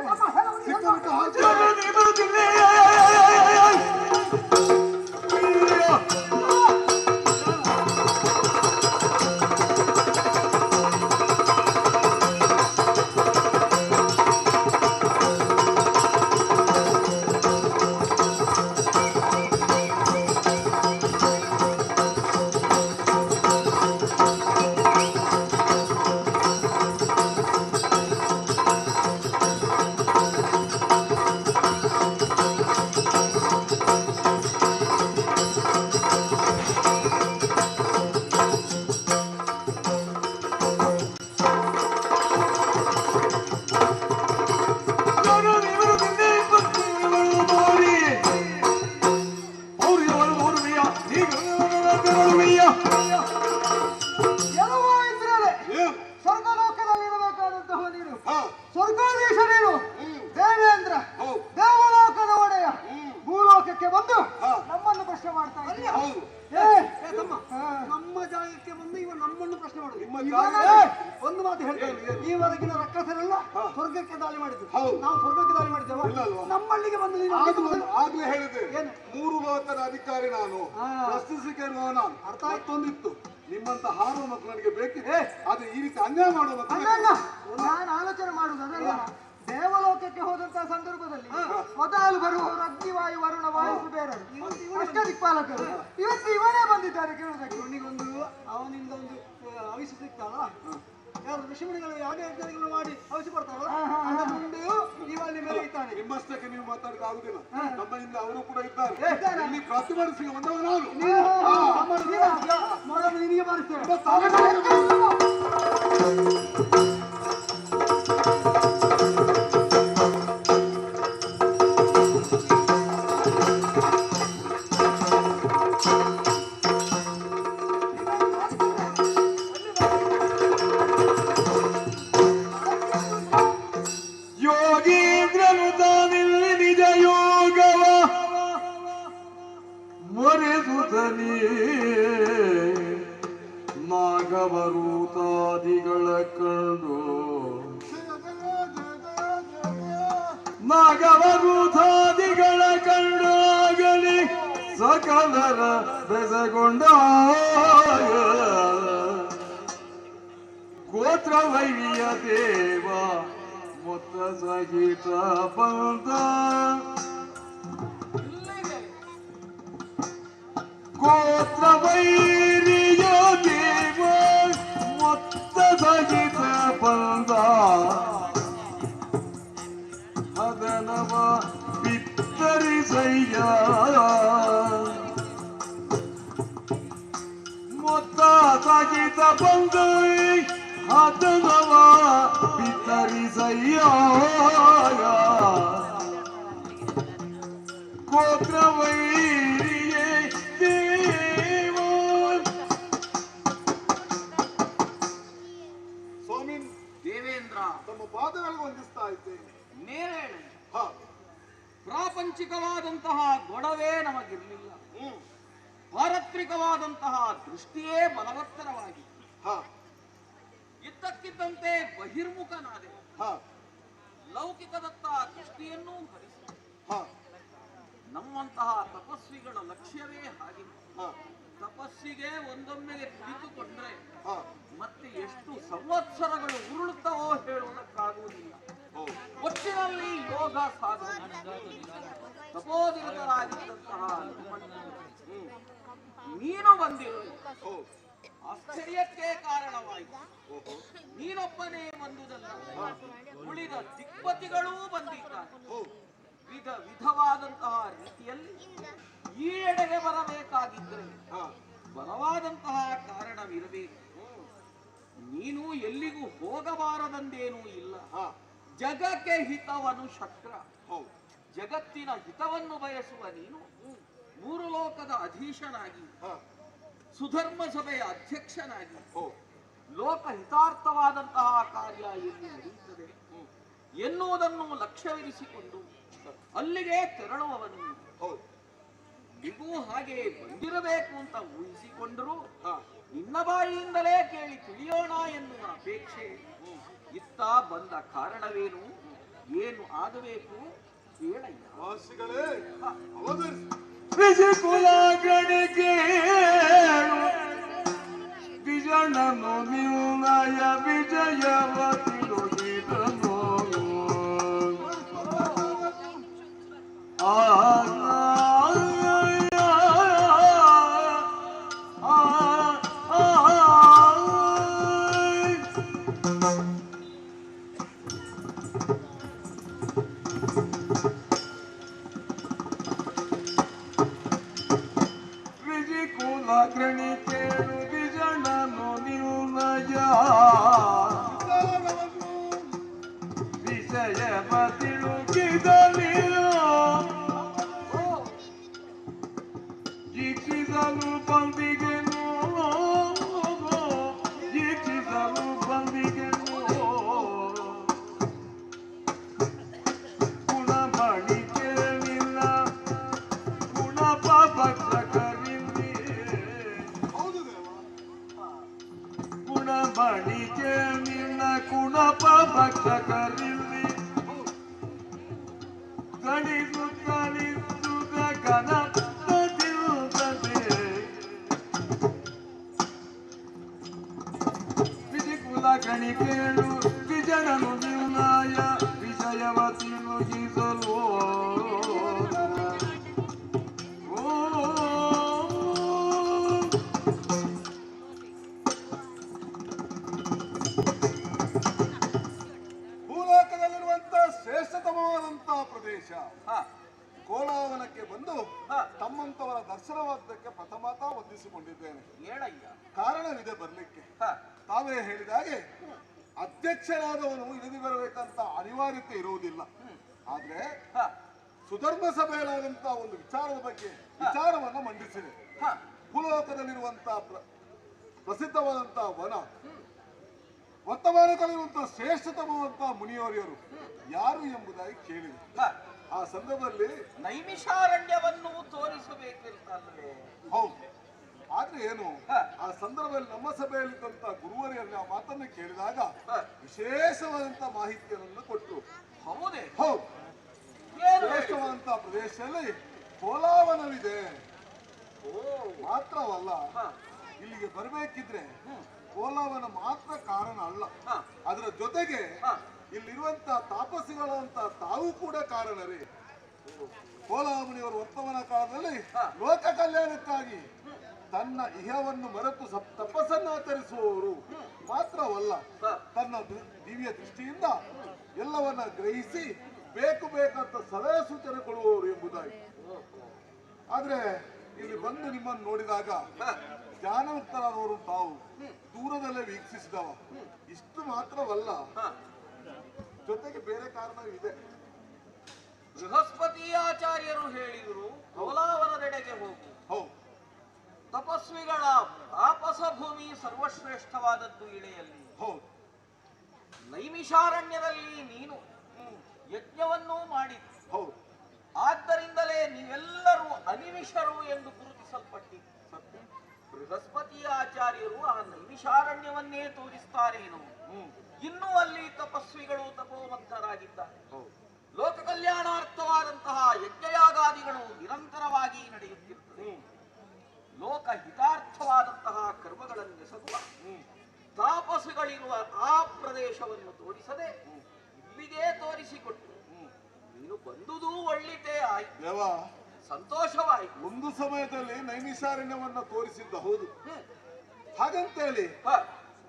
ಸ್ವರ್ಗಲೋಕದಲ್ಲಿರಬೇಕಾದಂತಹ ನೀನು, ಸ್ವರ್ಗಾಧೀಶ ನೀನು, ದೇವೇಂದ್ರ, ದೇವಲೋಕದ ಒಡೆಯ, ಭೂಲೋಕಕ್ಕೆ ಬಂದು ನಮ್ಮನ್ನು ಪ್ರಶ್ನೆ ಮಾಡ್ತಾ ಇದ್ದೀಯ. ನಮ್ಮ ಜಾಗಕ್ಕೆ ಬಂದು ಇವ ನಮ್ಮನ್ನು ಪ್ರಶ್ನೆ ಮಾಡುದು. ಒಂದು ಮಾತು ಹೇಳ್ತೇನೆ, ಈವರೆಗಿನ ರಕ್ಕಸರೆಲ್ಲ ಸ್ವರ್ಗಕ್ಕೆ ದಾಳಿ ಮಾಡಿದ್ರು, ನಾವು ಸ್ವರ್ಗಕ್ಕೆ ದಾಳಿ ಮಾಡಿದ್ದೇವ? ನಮ್ಮಲ್ಲಿಗೆ ಬಂದು ನೀನು ಆಗ್ಲೇ ಹೇಳಿದೆ, ಮೂರು ಲೋಕದ ಅಧಿಕಾರಿ ನಾನು, ಪ್ರಶ್ನಿಸಿಕೆ ನಾನು. ಅರ್ಥ ಆಯ್ತೊಂದಿತ್ತು, ನಿಮ್ಮಂತ ಹಾರುವ ಮಕ್ಕಳು ನನಗೆ ಬೇಕಿದೆ. ಆದ್ರೆ ಈ ರೀತಿ ಅನ್ಯಾಯ ಮಾಡುವ ನಾನು ಆಲೋಚನೆ ಮಾಡುದು ಅದಲ್ಲ. ದೇವಲೋಕಕ್ಕೆ ಹೋದಂತಹ ಸಂದರ್ಭದಲ್ಲಿ ಮೊದಲು ಬರುವವರು ಅಗ್ನಿವಾಯು ವರುಣ ವಾಯು ಬೇರರು ಅಷ್ಟ ದಿಕ್ಪಾಲಕರು. ಇವತ್ತು ಇವನೇ ಬಂದಿದ್ದಾರೆ ಕೇಳುವುದಕ್ಕೆ. ಅವನಿಗೊಂದು ಅವನಿಂದ ಒಂದು ಅವಿಷ ಸಿಗ್ತಾಳ, ಯಾರು ಋಷಿಮುನಿಗಳು ಯಾಗಯಜ್ಞಗಳು ಮಾಡಿ ಔಷಧಿ ಕೊಡ್ತಾರಲ್ಲ, ಮುಂದೆ ಇವಲ್ಲಿ ಮೆರೆಯುತ್ತಾನೆ. ನಿಮ್ಮಷ್ಟಕ್ಕೆ ನೀವು ಮಾತಾಡಕ್ಕೆ ಆಗುದಿಲ್ಲ, ನಮ್ಮ ಹಿಂದೆ ಅವರು ಕೂಡ ಇದ್ದಾರೆ. ಇಲ್ಲಿ ಪ್ರತಿಭಟಿಸಿ ಬಂದವ ನಾನು. ಮೊದಲು ನಿನಗೆ ಬರುತ್ತೇವೆ. ಯೋಗೀಂದ್ರನು ತಾನಿಲ್ಲಿ ನಿಜ ಯೋಗವ ಮೊರೆಸುತ್ತಲೇ ನಾಗವರೂತಾದಿಗಳ ಕಂಡು ನಾಗವರೂತಾದಿಗಳ ಕಂಡಾಗಲಿ ಸಕಲರ ಬೆಸಗೊಂಡ ಗೋತ್ರವೈರ್ಯ ದೇವ ಮೊತ್ತ ಸಹಿತ ಬಂದ ಗೋತ್ರವೈರ್ಯ ದೇವ ಮೊತ್ತ ಸಹಿತ ಬಂದ ಅದನವ ಬಿತ್ತರಿಸಯ್ಯ ಸಹಿತ ಬಂದ ಆತನವ ಬಿತ್ತರಿಸಯ್ಯ ಗೋತ್ರವೈರಿಯೇ ದೇವ. ಸ್ವಾಮಿ ದೇವೇಂದ್ರ ತಮ್ಮ ಪಾದಗಳಿಗೆ ವಂದಿಸ್ತಾ ಇದ್ದೇನೆ. ನೇರೇಳೆ ಹ ಪ್ರಾಪಂಚಿಕವಾದಂತಹ ಗೊಡವೇ ನಮಗಿರಲಿಲ್ಲ. ಪಾರತ್ರಿಕವಾದಂತಹ ದೃಷ್ಟಿಯೇ ಬಲವತ್ತರವಾಗಿದೆ. ಇದ್ದಕ್ಕಿದ್ದಂತೆ ಬಹಿರ್ಮುಖನಾದೆ. ಲೌಕಿಕದತ್ತ ದೃಷ್ಟಿಯನ್ನೂ ಹರಿಸಿ ನಮ್ಮಂತಹ ತಪಸ್ವಿಗಳ ಲಕ್ಷ್ಯವೇ ಹಾಗೆ. ತಪಸ್ಸಿಗೆ ಒಂದೊಮ್ಮೆಗೆ ಕುಳಿತುಕೊಂಡ್ರೆ ಮತ್ತೆ ಎಷ್ಟು ಸಂವತ್ಸರಗಳು ಉರುಳುತ್ತವೋ ಹೇಳುವುದಕ್ಕಾಗುವುದಿಲ್ಲ. ಒಟ್ಟಿನಲ್ಲಿ ಯೋಗ ಸಾಧನೆ ತಪೋದಿರತರಾಗಿದ್ದಂತಹ ನೀನು ಬಂದಿರು ಆಶ್ಚರ್ಯಕ್ಕೆ ಕಾರಣವಾಯಿತು. ನೀನೊಬ್ಬನೇ ಬಂದುದಲ್ಲ, ಉಳಿದ ದಿಗ್ಪತಿಗಳೂ ಬಂದಿದ್ದಾರೆ. ವಿಧ ವಿಧವಾದಂತಹ ರೀತಿಯಲ್ಲಿ ಈ ಎಡೆಗೆ ಬರಬೇಕಾಗಿದ್ದರೆ ಬಲವಾದಂತಹ ಕಾರಣವಿರಬೇಕು. ನೀನು ಎಲ್ಲಿಗೂ ಹೋಗಬಾರದಂದೇನೂ ಇಲ್ಲ. ಜಗಕ್ಕೆ ಹಿತವನು ಶಕ್ರ. ಜಗತ್ತಿನ ಹಿತವನ್ನು ಬಯಸುವ ನೀನು ಮೂರು ಲೋಕದ ಅಧೀಶನಾಗಿ ಸುಧರ್ಮ ಸಭೆಯ ಅಧ್ಯಕ್ಷನಾಗಿ ಲೋಕ ಹಿತಾರ್ಥವಾದಂತಹ ಕಾರ್ಯ ಎಲ್ಲಿ ನಡೆಯುತ್ತದೆ ಎನ್ನುವುದನ್ನು ಲಕ್ಷ್ಯವಿರಿಸಿಕೊಂಡು ಅಲ್ಲಿಗೆ ತೆರಳುವವನು. ನಿಗೂ ಹಾಗೆ ಬಂದಿರಬೇಕು ಅಂತ ಊಹಿಸಿಕೊಂಡರೂ ನಿನ್ನ ಬಾಯಿಯಿಂದಲೇ ಕೇಳಿ ತಿಳಿಯೋಣ ಎನ್ನುವ ಅಪೇಕ್ಷೆ. ಇತ್ತ ಬಂದ ಕಾರಣವೇನು, ಏನು ಆಗಬೇಕು ಕೇಳಯ್ಯ. ವಾಸಿಗಳೇ ಅವತರಿಸಿ. ವಿಜಯಕುಲ ಗಣಿಗೇಳು ವಿಜಯನನು ನಿನ್ನಯ ವಿಜಯವತಿಲು ಗೀತನು ಅಗ್ರಣಿ ಕೇಳು ವಿಜನನು ನಿನ್ನಯ ವಿಷಯವ ತಿಳುಕಿದಲಿಯೋ ಈಕ್ಷಿಸಲು ಬಂದಿಗೆನು ಈಕ್ಷಿಸಲು ಬಂದಿಗೆನು ಗುಣಮಣಿ ಕೇಳಿಲ್ಲ ಗುಣಪ ಭಕ್ಷಕರಿಲ್ಲಿ ಗುಣಮಣಿ ಕೇಳಿಲ್ಲ ಗುಣಪ ಭಕ್ಷಕರಿಲ್ಲಿ ಗಣಿಸುತ್ತಲಿಸುತ್ತ ಗಣಪತಿರುತ್ತದೆ ವಿಧಿಕುಲ ಗಣಿ ಕೇಳು ವಿಜನನು ನಿರ್ಣಯ ವಿಷಯವ ತಿಳುಗಿಸಲು ಭೂಲೋಕದಲ್ಲಿರುವಂತಹ ಶ್ರೇಷ್ಠತಮವಾದಂತಹ ಪ್ರದೇಶ ಕೋಲಾವನಕ್ಕೆ ಬಂದು ತಮ್ಮಂತವರ ದರ್ಶನವಾದಕ್ಕೆ ಪ್ರಥಮತ ವಂದಿಸಿಕೊಂಡಿದ್ದೇನೆ. ಕಾರಣವಿದೆ ಬರ್ಲಿಕ್ಕೆ. ತಾವೇ ಹೇಳಿದ ಹಾಗೆ ಅಧ್ಯಕ್ಷರಾದವನು ಇಳಿದು ಬರಬೇಕಂತ ಅನಿವಾರ್ಯತೆ ಇರುವುದಿಲ್ಲ. ಆದ್ರೆ ಸುಧರ್ಮ ಸಭೆಯಲ್ಲಾದಂತಹ ಒಂದು ವಿಚಾರದ ಬಗ್ಗೆ ವಿಚಾರವನ್ನ ಮಂಡಿಸಿದೆ. ಭೂಲೋಕದಲ್ಲಿರುವಂತಹ ಪ್ರಸಿದ್ಧವಾದಂತಹ ವನ ವರ್ತಮಾನದಲ್ಲಿರುವಂತಹ ಶ್ರೇಷ್ಠತಮವಾದಂತಹ ಮುನಿಯೋರಿಯರು ಯಾರು ಎಂಬುದಾಗಿ ಕೇಳಿದೆ. ಆ ಸಂದರ್ಭದಲ್ಲಿ ನೈಮಿಷಾರಣ್ಯವನ್ನು ತೋರಿಸಬೇಕಿರ್ತಲ್ವೇ? ಹೌದು. ಆದ್ರೆ ಏನು, ಆ ಸಂದರ್ಭದಲ್ಲಿ ನಮ್ಮ ಸಭೆಯಲ್ಲಿದ್ದಂತ ಗುರುವರಿಯಲ್ಲಿ ಆ ಮಾತನ್ನು ಕೇಳಿದಾಗ ವಿಶೇಷವಾದಂತಹ ಮಾಹಿತಿಯನ್ನು ಕೊಟ್ಟರು. ಹೌದೇ? ಹೌದು. ಶ್ರೇಷ್ಠವಾದಂತಹ ಪ್ರದೇಶದಲ್ಲಿ ಕೋಲಾವನವಿದೆ. ಮಾತ್ರವಲ್ಲ, ಇಲ್ಲಿಗೆ ಬರಬೇಕಿದ್ರೆ ಕೋಲಾವನ ಮಾತ್ರ ಕಾರಣ ಅಲ್ಲ, ಅದರ ಜೊತೆಗೆ ಇಲ್ಲಿರುವಂತಹ ತಾಪಸಿಗಳಂತ ತಾವು ಕೂಡ ಕಾರಣರೇ. ಕೋಲಾಮುನಿಯವರು ವರ್ತಮಾನ ಕಾಲದಲ್ಲಿ ಲೋಕ ಕಲ್ಯಾಣಕ್ಕಾಗಿ ತನ್ನ ಇಹವನ್ನು ಮರೆತು ತಪಸ್ಸನ್ನಾಚರಿಸುವವರು ಮಾತ್ರವಲ್ಲ, ತನ್ನ ದಿವ್ಯ ದೃಷ್ಟಿಯಿಂದ ಎಲ್ಲವನ್ನ ಗ್ರಹಿಸಿ ಬೇಕು ಬೇಕಂತ ಸಲಹೆ ಸೂಚನೆ ಕೊಡುವವರು ಎಂಬುದಾಗಿ. ಆದ್ರೆ ಇಲ್ಲಿ ಬಂದು ನಿಮ್ಮನ್ನು ನೋಡಿದಾಗ ಜ್ಞಾನವಂತರಾದವರು ತಾವು ದೂರದಲ್ಲೇ ವೀಕ್ಷಿಸಿದವ. ಇಷ್ಟು ಮಾತ್ರವಲ್ಲ, ಜೊತೆಗೆ ಬೇರೆ ಕಾರಣವಿದೆ. ಬೃಹಸ್ಪತಿ ಆಚಾರ್ಯರು ಹೇಳಿದರು, ಕೌಲಾವನದೆಡೆಗೆ ಹೋಗು. ಹೌದು, ತಪಸ್ವಿಗಳ ತಾಪಸ ಭೂಮಿ ಸರ್ವಶ್ರೇಷ್ಠವಾದದ್ದು ಇಳೆಯಲ್ಲಿ. ಹೌದು, ನೈಮಿಷಾರಣ್ಯದಲ್ಲಿ ನೀನು ಯಜ್ಞವನ್ನೂ ಮಾಡಿದ್ದು. ಹೌದು, ಆದ್ದರಿಂದಲೇ ನೀವೆಲ್ಲರೂ ಅನಿಮಿಷರು ಎಂದು ಗುರುತಿಸಲ್ಪಟ್ಟಿದ್ದು. ಬೃಹಸ್ಪತಿ ಆಚಾರ್ಯರು ಆ ನೈಮಿಷಾರಣ್ಯವನ್ನೇ ತೋರಿಸ್ತಾರೇನು? ಇನ್ನೂ ಅಲ್ಲಿ ತಪಸ್ವಿಗಳು ತಪೋಮಗ್ನರಾಗಿದ್ದಾರೆ. ಲೋಕ ಕಲ್ಯಾಣಾರ್ಥವಾದಂತಹ ಯಜ್ಞಯಾಗಾದಿಗಳು ನಿರಂತರವಾಗಿ ನಡೆಯುತ್ತಿರುತ್ತದೆ. ಲೋಕ ಹಿತಾರ್ಥವಾದಂತಹ ಕರ್ಮಗಳನ್ನೆಸಗುವ ತಾಪಸ್ಸುಗಳಿರುವ ಆ ಪ್ರದೇಶವನ್ನು ತೋರಿಸದೆ ಇಲ್ಲಿಗೆ ತೋರಿಸಿಕೊಟ್ಟು ನೀನು ಬಂದುದೂ ಒಳ್ಳಿತೇ ಆಯ್ತು, ದೇವ ಸಂತೋಷವಾಯಿತು. ಒಂದು ಸಮಯದಲ್ಲಿ ನೈಮಿಷಾರಣ್ಯವನ್ನ ತೋರಿಸಿದ್ದ. ಹೌದು, ಹಾಗಂತೇಳಿ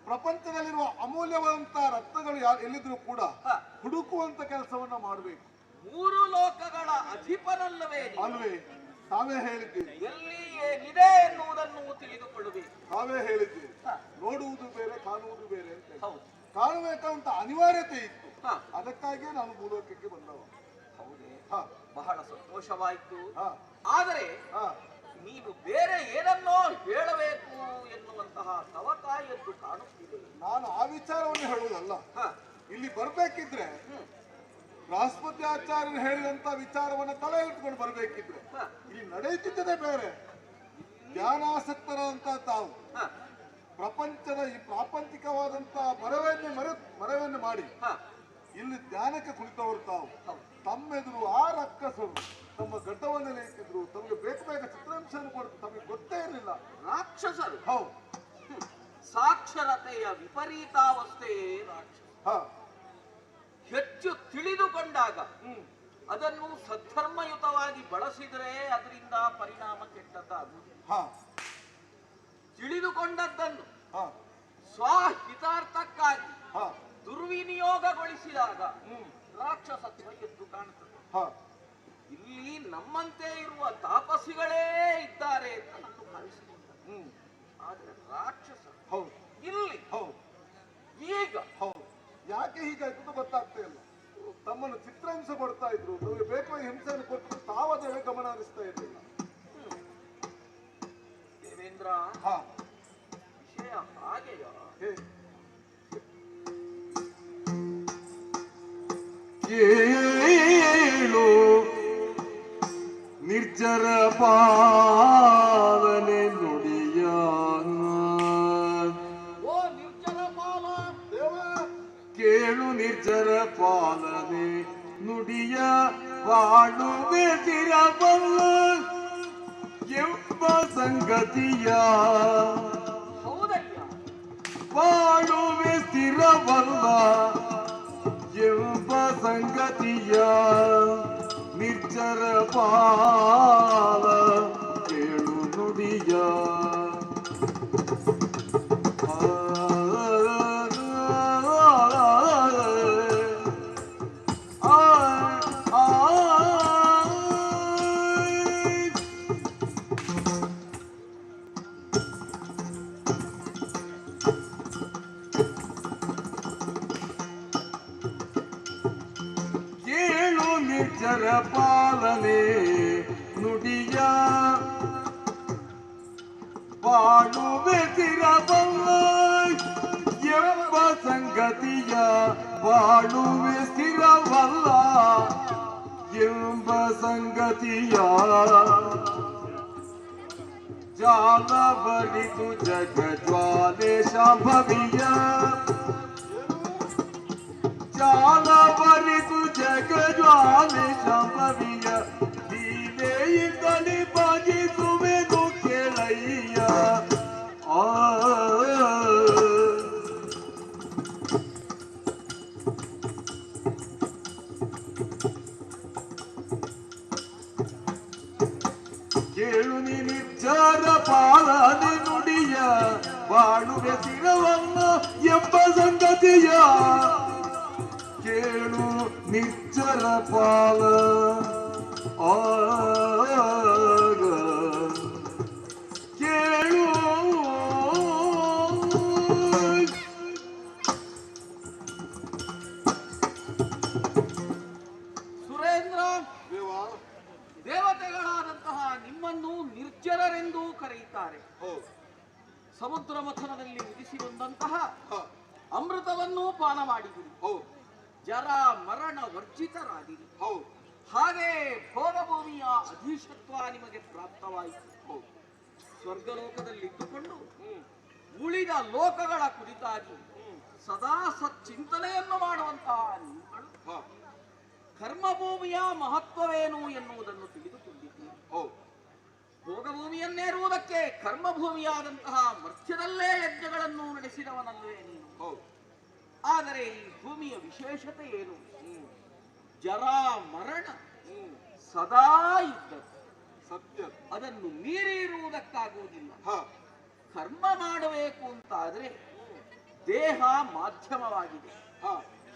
ಪ್ರಪಂಚದಲ್ಲಿರುವ ಅಮೂಲ್ಯವಂತ ರತ್ನಗಳು ಎಲ್ಲಿದ್ರು ಕೂಡ ಹುಡುಕುವಂತ ಕೆಲಸವನ್ನ ಮಾಡಬೇಕು. ಮೂರು ಲೋಕಗಳ ಅಧಿಪನಲ್ಲವೇ ಅಲ್ವೇ? ತಾವೇ ಹೇಳಿದ್ದೀರಿ, ಎಲ್ಲಿ ಏನಿದೆ ಎನ್ನುವುದನ್ನು ತಿಳಿದುಕೊಳ್ಳಬೇಕು. ತಾವೇ ಹೇಳಿದ್ದೀರಿ, ನೋಡುವುದು ಬೇರೆ ಕಾಣುವುದು ಬೇರೆ ಅಂತ. ಹೌದು, ಕಾಣಬೇಕಂತ ಅನಿವಾರ್ಯತೆ ಇತ್ತು. ಅದಕ್ಕಾಗಿಯೇ ನಾನು ಭೂಲೋಕಕ್ಕೆ ಬಂದವ. ಹೌದೇ? ಬಹಳ ಸಂತೋಷವಾಯಿತು. ಆದರೆ ಹಾ, ನೀನು ಬೇರೆ ಏನನ್ನೋ ಹೇಳಬೇಕು ಎನ್ನುವಂತಹ ತವಕ ಎದ್ದು ಕಾಣುತ್ತಿದೆ. ನಾನು ಆ ವಿಚಾರವನ್ನು ಹೇಳುವುದಲ್ಲ. ಇಲ್ಲಿ ಬರ್ಬೇಕಿದ್ರೆ ಬೃಹಸ್ಪತಿ ಆಚಾರ್ಯರು ಹೇಳಿದಂತ ವಿಚಾರವನ್ನ ತಲೆ ಇಟ್ಕೊಂಡು ಬರ್ಬೇಕಿದ್ರೆ ಇಲ್ಲಿ ನಡೆಯುತ್ತಿದ್ದದೇ ಬೇರೆ. ಜ್ಞಾನಾಸಕ್ತರಂತ ತಾವು ಪ್ರಪಂಚದ ಈ ಪ್ರಾಪಂಚಿಕವಾದಂತಹ ಮರವನ್ನು ಮಾಡಿ ಇಲ್ಲಿ ಜ್ಞಾನಕ್ಕೆ ಕುಳಿತವರು ತಾವು. ತಮ್ಮೆದುರು ಆ ರಕ್ಕಸರು ತಮ್ಮ ಗಡ್ಡವನ್ನೆಲ್ಲ ಇಟ್ಟಿದ್ರು. ತಮಗೆ ಬೇಗ ಚಿತ್ರಾಂಶವನ್ನು ಕೊಡ್ತು. ತಮಗೆ ಗೊತ್ತೇ ಇರಲಿಲ್ಲ. ರಾಕ್ಷಸರು. ಹೌದು, ಸಾಕ್ಷರತೆಯ ವಿಪರೀತಾವಸ್ಥೆಯೇ ರಾಕ್ಷಸ. ಹೆಚ್ಚು ತಿಳಿದುಕೊಂಡಾಗ ಅದನ್ನು ಸದ್ಧರ್ಮಯುತವಾಗಿ ಬಳಸಿದರೆ ಅದರಿಂದ ಪರಿಣಾಮ ಕೆಟ್ಟದ್ದಾಗುವುದು. ತಿಳಿದುಕೊಂಡದ್ದನ್ನು ಸ್ವಹಿತಾರ್ಥಕ್ಕಾಗಿ ದುರ್ವಿನಿಯೋಗಗೊಳಿಸಿದಾಗ ರಾಕ್ಷಸತ್ವ ಎದ್ದು ಕಾಣುತ್ತದೆ. ಇಲ್ಲಿ ನಮ್ಮಂತೆ ಇರುವ ತಾಪಸಿಗಳೇ ಇದ್ದಾರೆ ಅಂತ ನಾನು ಭಾವಿಸಿಕೊಂಡೆ. ಆದರೆ ರಾಕ್ಷಸ ಇಲ್ಲಿ ಈಗ ಯಾಕೆ ಹೀಗಾಯ್ತು ಗೊತ್ತಾಗ್ತಾ ಇಲ್ಲ. ತಮ್ಮನ್ನು ಚಿತ್ರಾಂಶ ಕೊಡ್ತಾ ಇದ್ರು, ತಮಗೆ ಬೇಕಾದ ಹಿಂಸೆಯನ್ನು ಕೊಟ್ಟು ತಾವದೇ ಗಮನ ಹರಿಸ್ತಾ ಇರಲಿಲ್ಲ. ದೇವೇಂದ್ರ, ವಿಷಯ ಹಾಗೆಯ? ಕೇಳು ನಿರ್ಜರ ಪಾಲನೆ ನುಡಿಯ. ಕೇಳು ನಿರ್ಜರ ಪಾಲನೆ ನುಡಿಯ ಬಾಳುವೆ ತಿರಬಲ್ಲ ಎಂಬ ಸಂಗತಿಯ. ಬಾಳುವೆ ಸ್ಥಿರವಲ್ಲ ಎಂಬ ಸಂಗತಿಯ. ನಿರ್ಜರ ಪಾಲ ಕೇಳು ನುಡಿಯ. ನಿರ್ಜರ ಪಾಲನೆ ನುಡಿಯ ಬಾಳುವೆ ತಿರಬಲ್ಲ ಎಂಬ ಸಂಗತಿಯ. ಬಾಳುವೆ ಸ್ಥಿರವಲ್ಲ ಎಂಬ ಸಂಗತಿಯ. ಜಾಲ ಬರಿದು ಜಗಜ್ವಾಲೆ ಶಾಂಭವಿಯ. ಜಾಲ ಬರಿದು ಜಗಜ್ವಾಲೆ ಶಾಂಭವಿಯ. ಲೀಲೆಯಿಂದಲೇ ಬಾಗಿಸುವೆನು ಕೇಳಯ್ಯ. ಕೇಳು ನೀ ನಿರ್ಜರ ಪಾಲನೆ ನುಡಿಯ. ಬಾಳುವೆ ಸ್ಥಿರವಲ್ಲ ಎಂಬ ಸಂಗತಿಯ. ಕೇಳು ನಿರ್ಜರ ಪಾಲ ಆಗ ದೇವಾ ದೇವತೆಗಳಾದಂತಹ ನಿಮ್ಮನ್ನು ನಿರ್ಜರರೆಂದೂ ಕರೆಯುತ್ತಾರೆ. ಸಮುದ್ರ ಮಥನದಲ್ಲಿ ಉದಿಸಿ ಬಂದಂತಹ ಅಮೃತವನ್ನೂ ಪಾನ ಮಾಡಿದಿರಿ. ಜರ ಮರಣ ವರ್ಜಿತರಾದಿರಿ. ಹಾಗೆ ಭೋಗಭೂಮಿಯ ಅಧೀಶತ್ವ ನಿಮಗೆ ಪ್ರಾಪ್ತವಾಯಿತು. ಸ್ವರ್ಗಲೋಕದಲ್ಲಿದ್ದುಕೊಂಡು ಉಳಿದ ಲೋಕಗಳ ಕುರಿತಾಗಿ ಸದಾ ಸಚ್ಚಿಂತನೆಯನ್ನು ಮಾಡುವಂತಹ ನೀವುಗಳು ಕರ್ಮಭೂಮಿಯ ಮಹತ್ವವೇನು ಎನ್ನುವುದನ್ನು ತಿಳಿದುಕೊಂಡಿದ್ದೀರಿ. ಭೋಗಭೂಮಿಯನ್ನೇರುವುದಕ್ಕೆ ಕರ್ಮಭೂಮಿಯಾದಂತಹ ಮರ್ತ್ಯದಲ್ಲೇ ಯಜ್ಞಗಳನ್ನು ನಡೆಸಿದವನಲ್ಲವೇ ನೀನು. ಆದರೆ ಈ ಭೂಮಿಯ ವಿಶೇಷತೆ ಏನು? ಜರಾ ಮರಣ ಸದಾ ಇದ್ದದ್ದು. ಸತ್ಯ. ಅದನ್ನು ಮೀರಿ ಇರುವುದಕ್ಕಾಗುವುದಿಲ್ಲ. ಕರ್ಮ ಮಾಡಬೇಕು ಅಂತಾದ್ರೆ ದೇಹ ಮಾಧ್ಯಮವಾಗಿದೆ.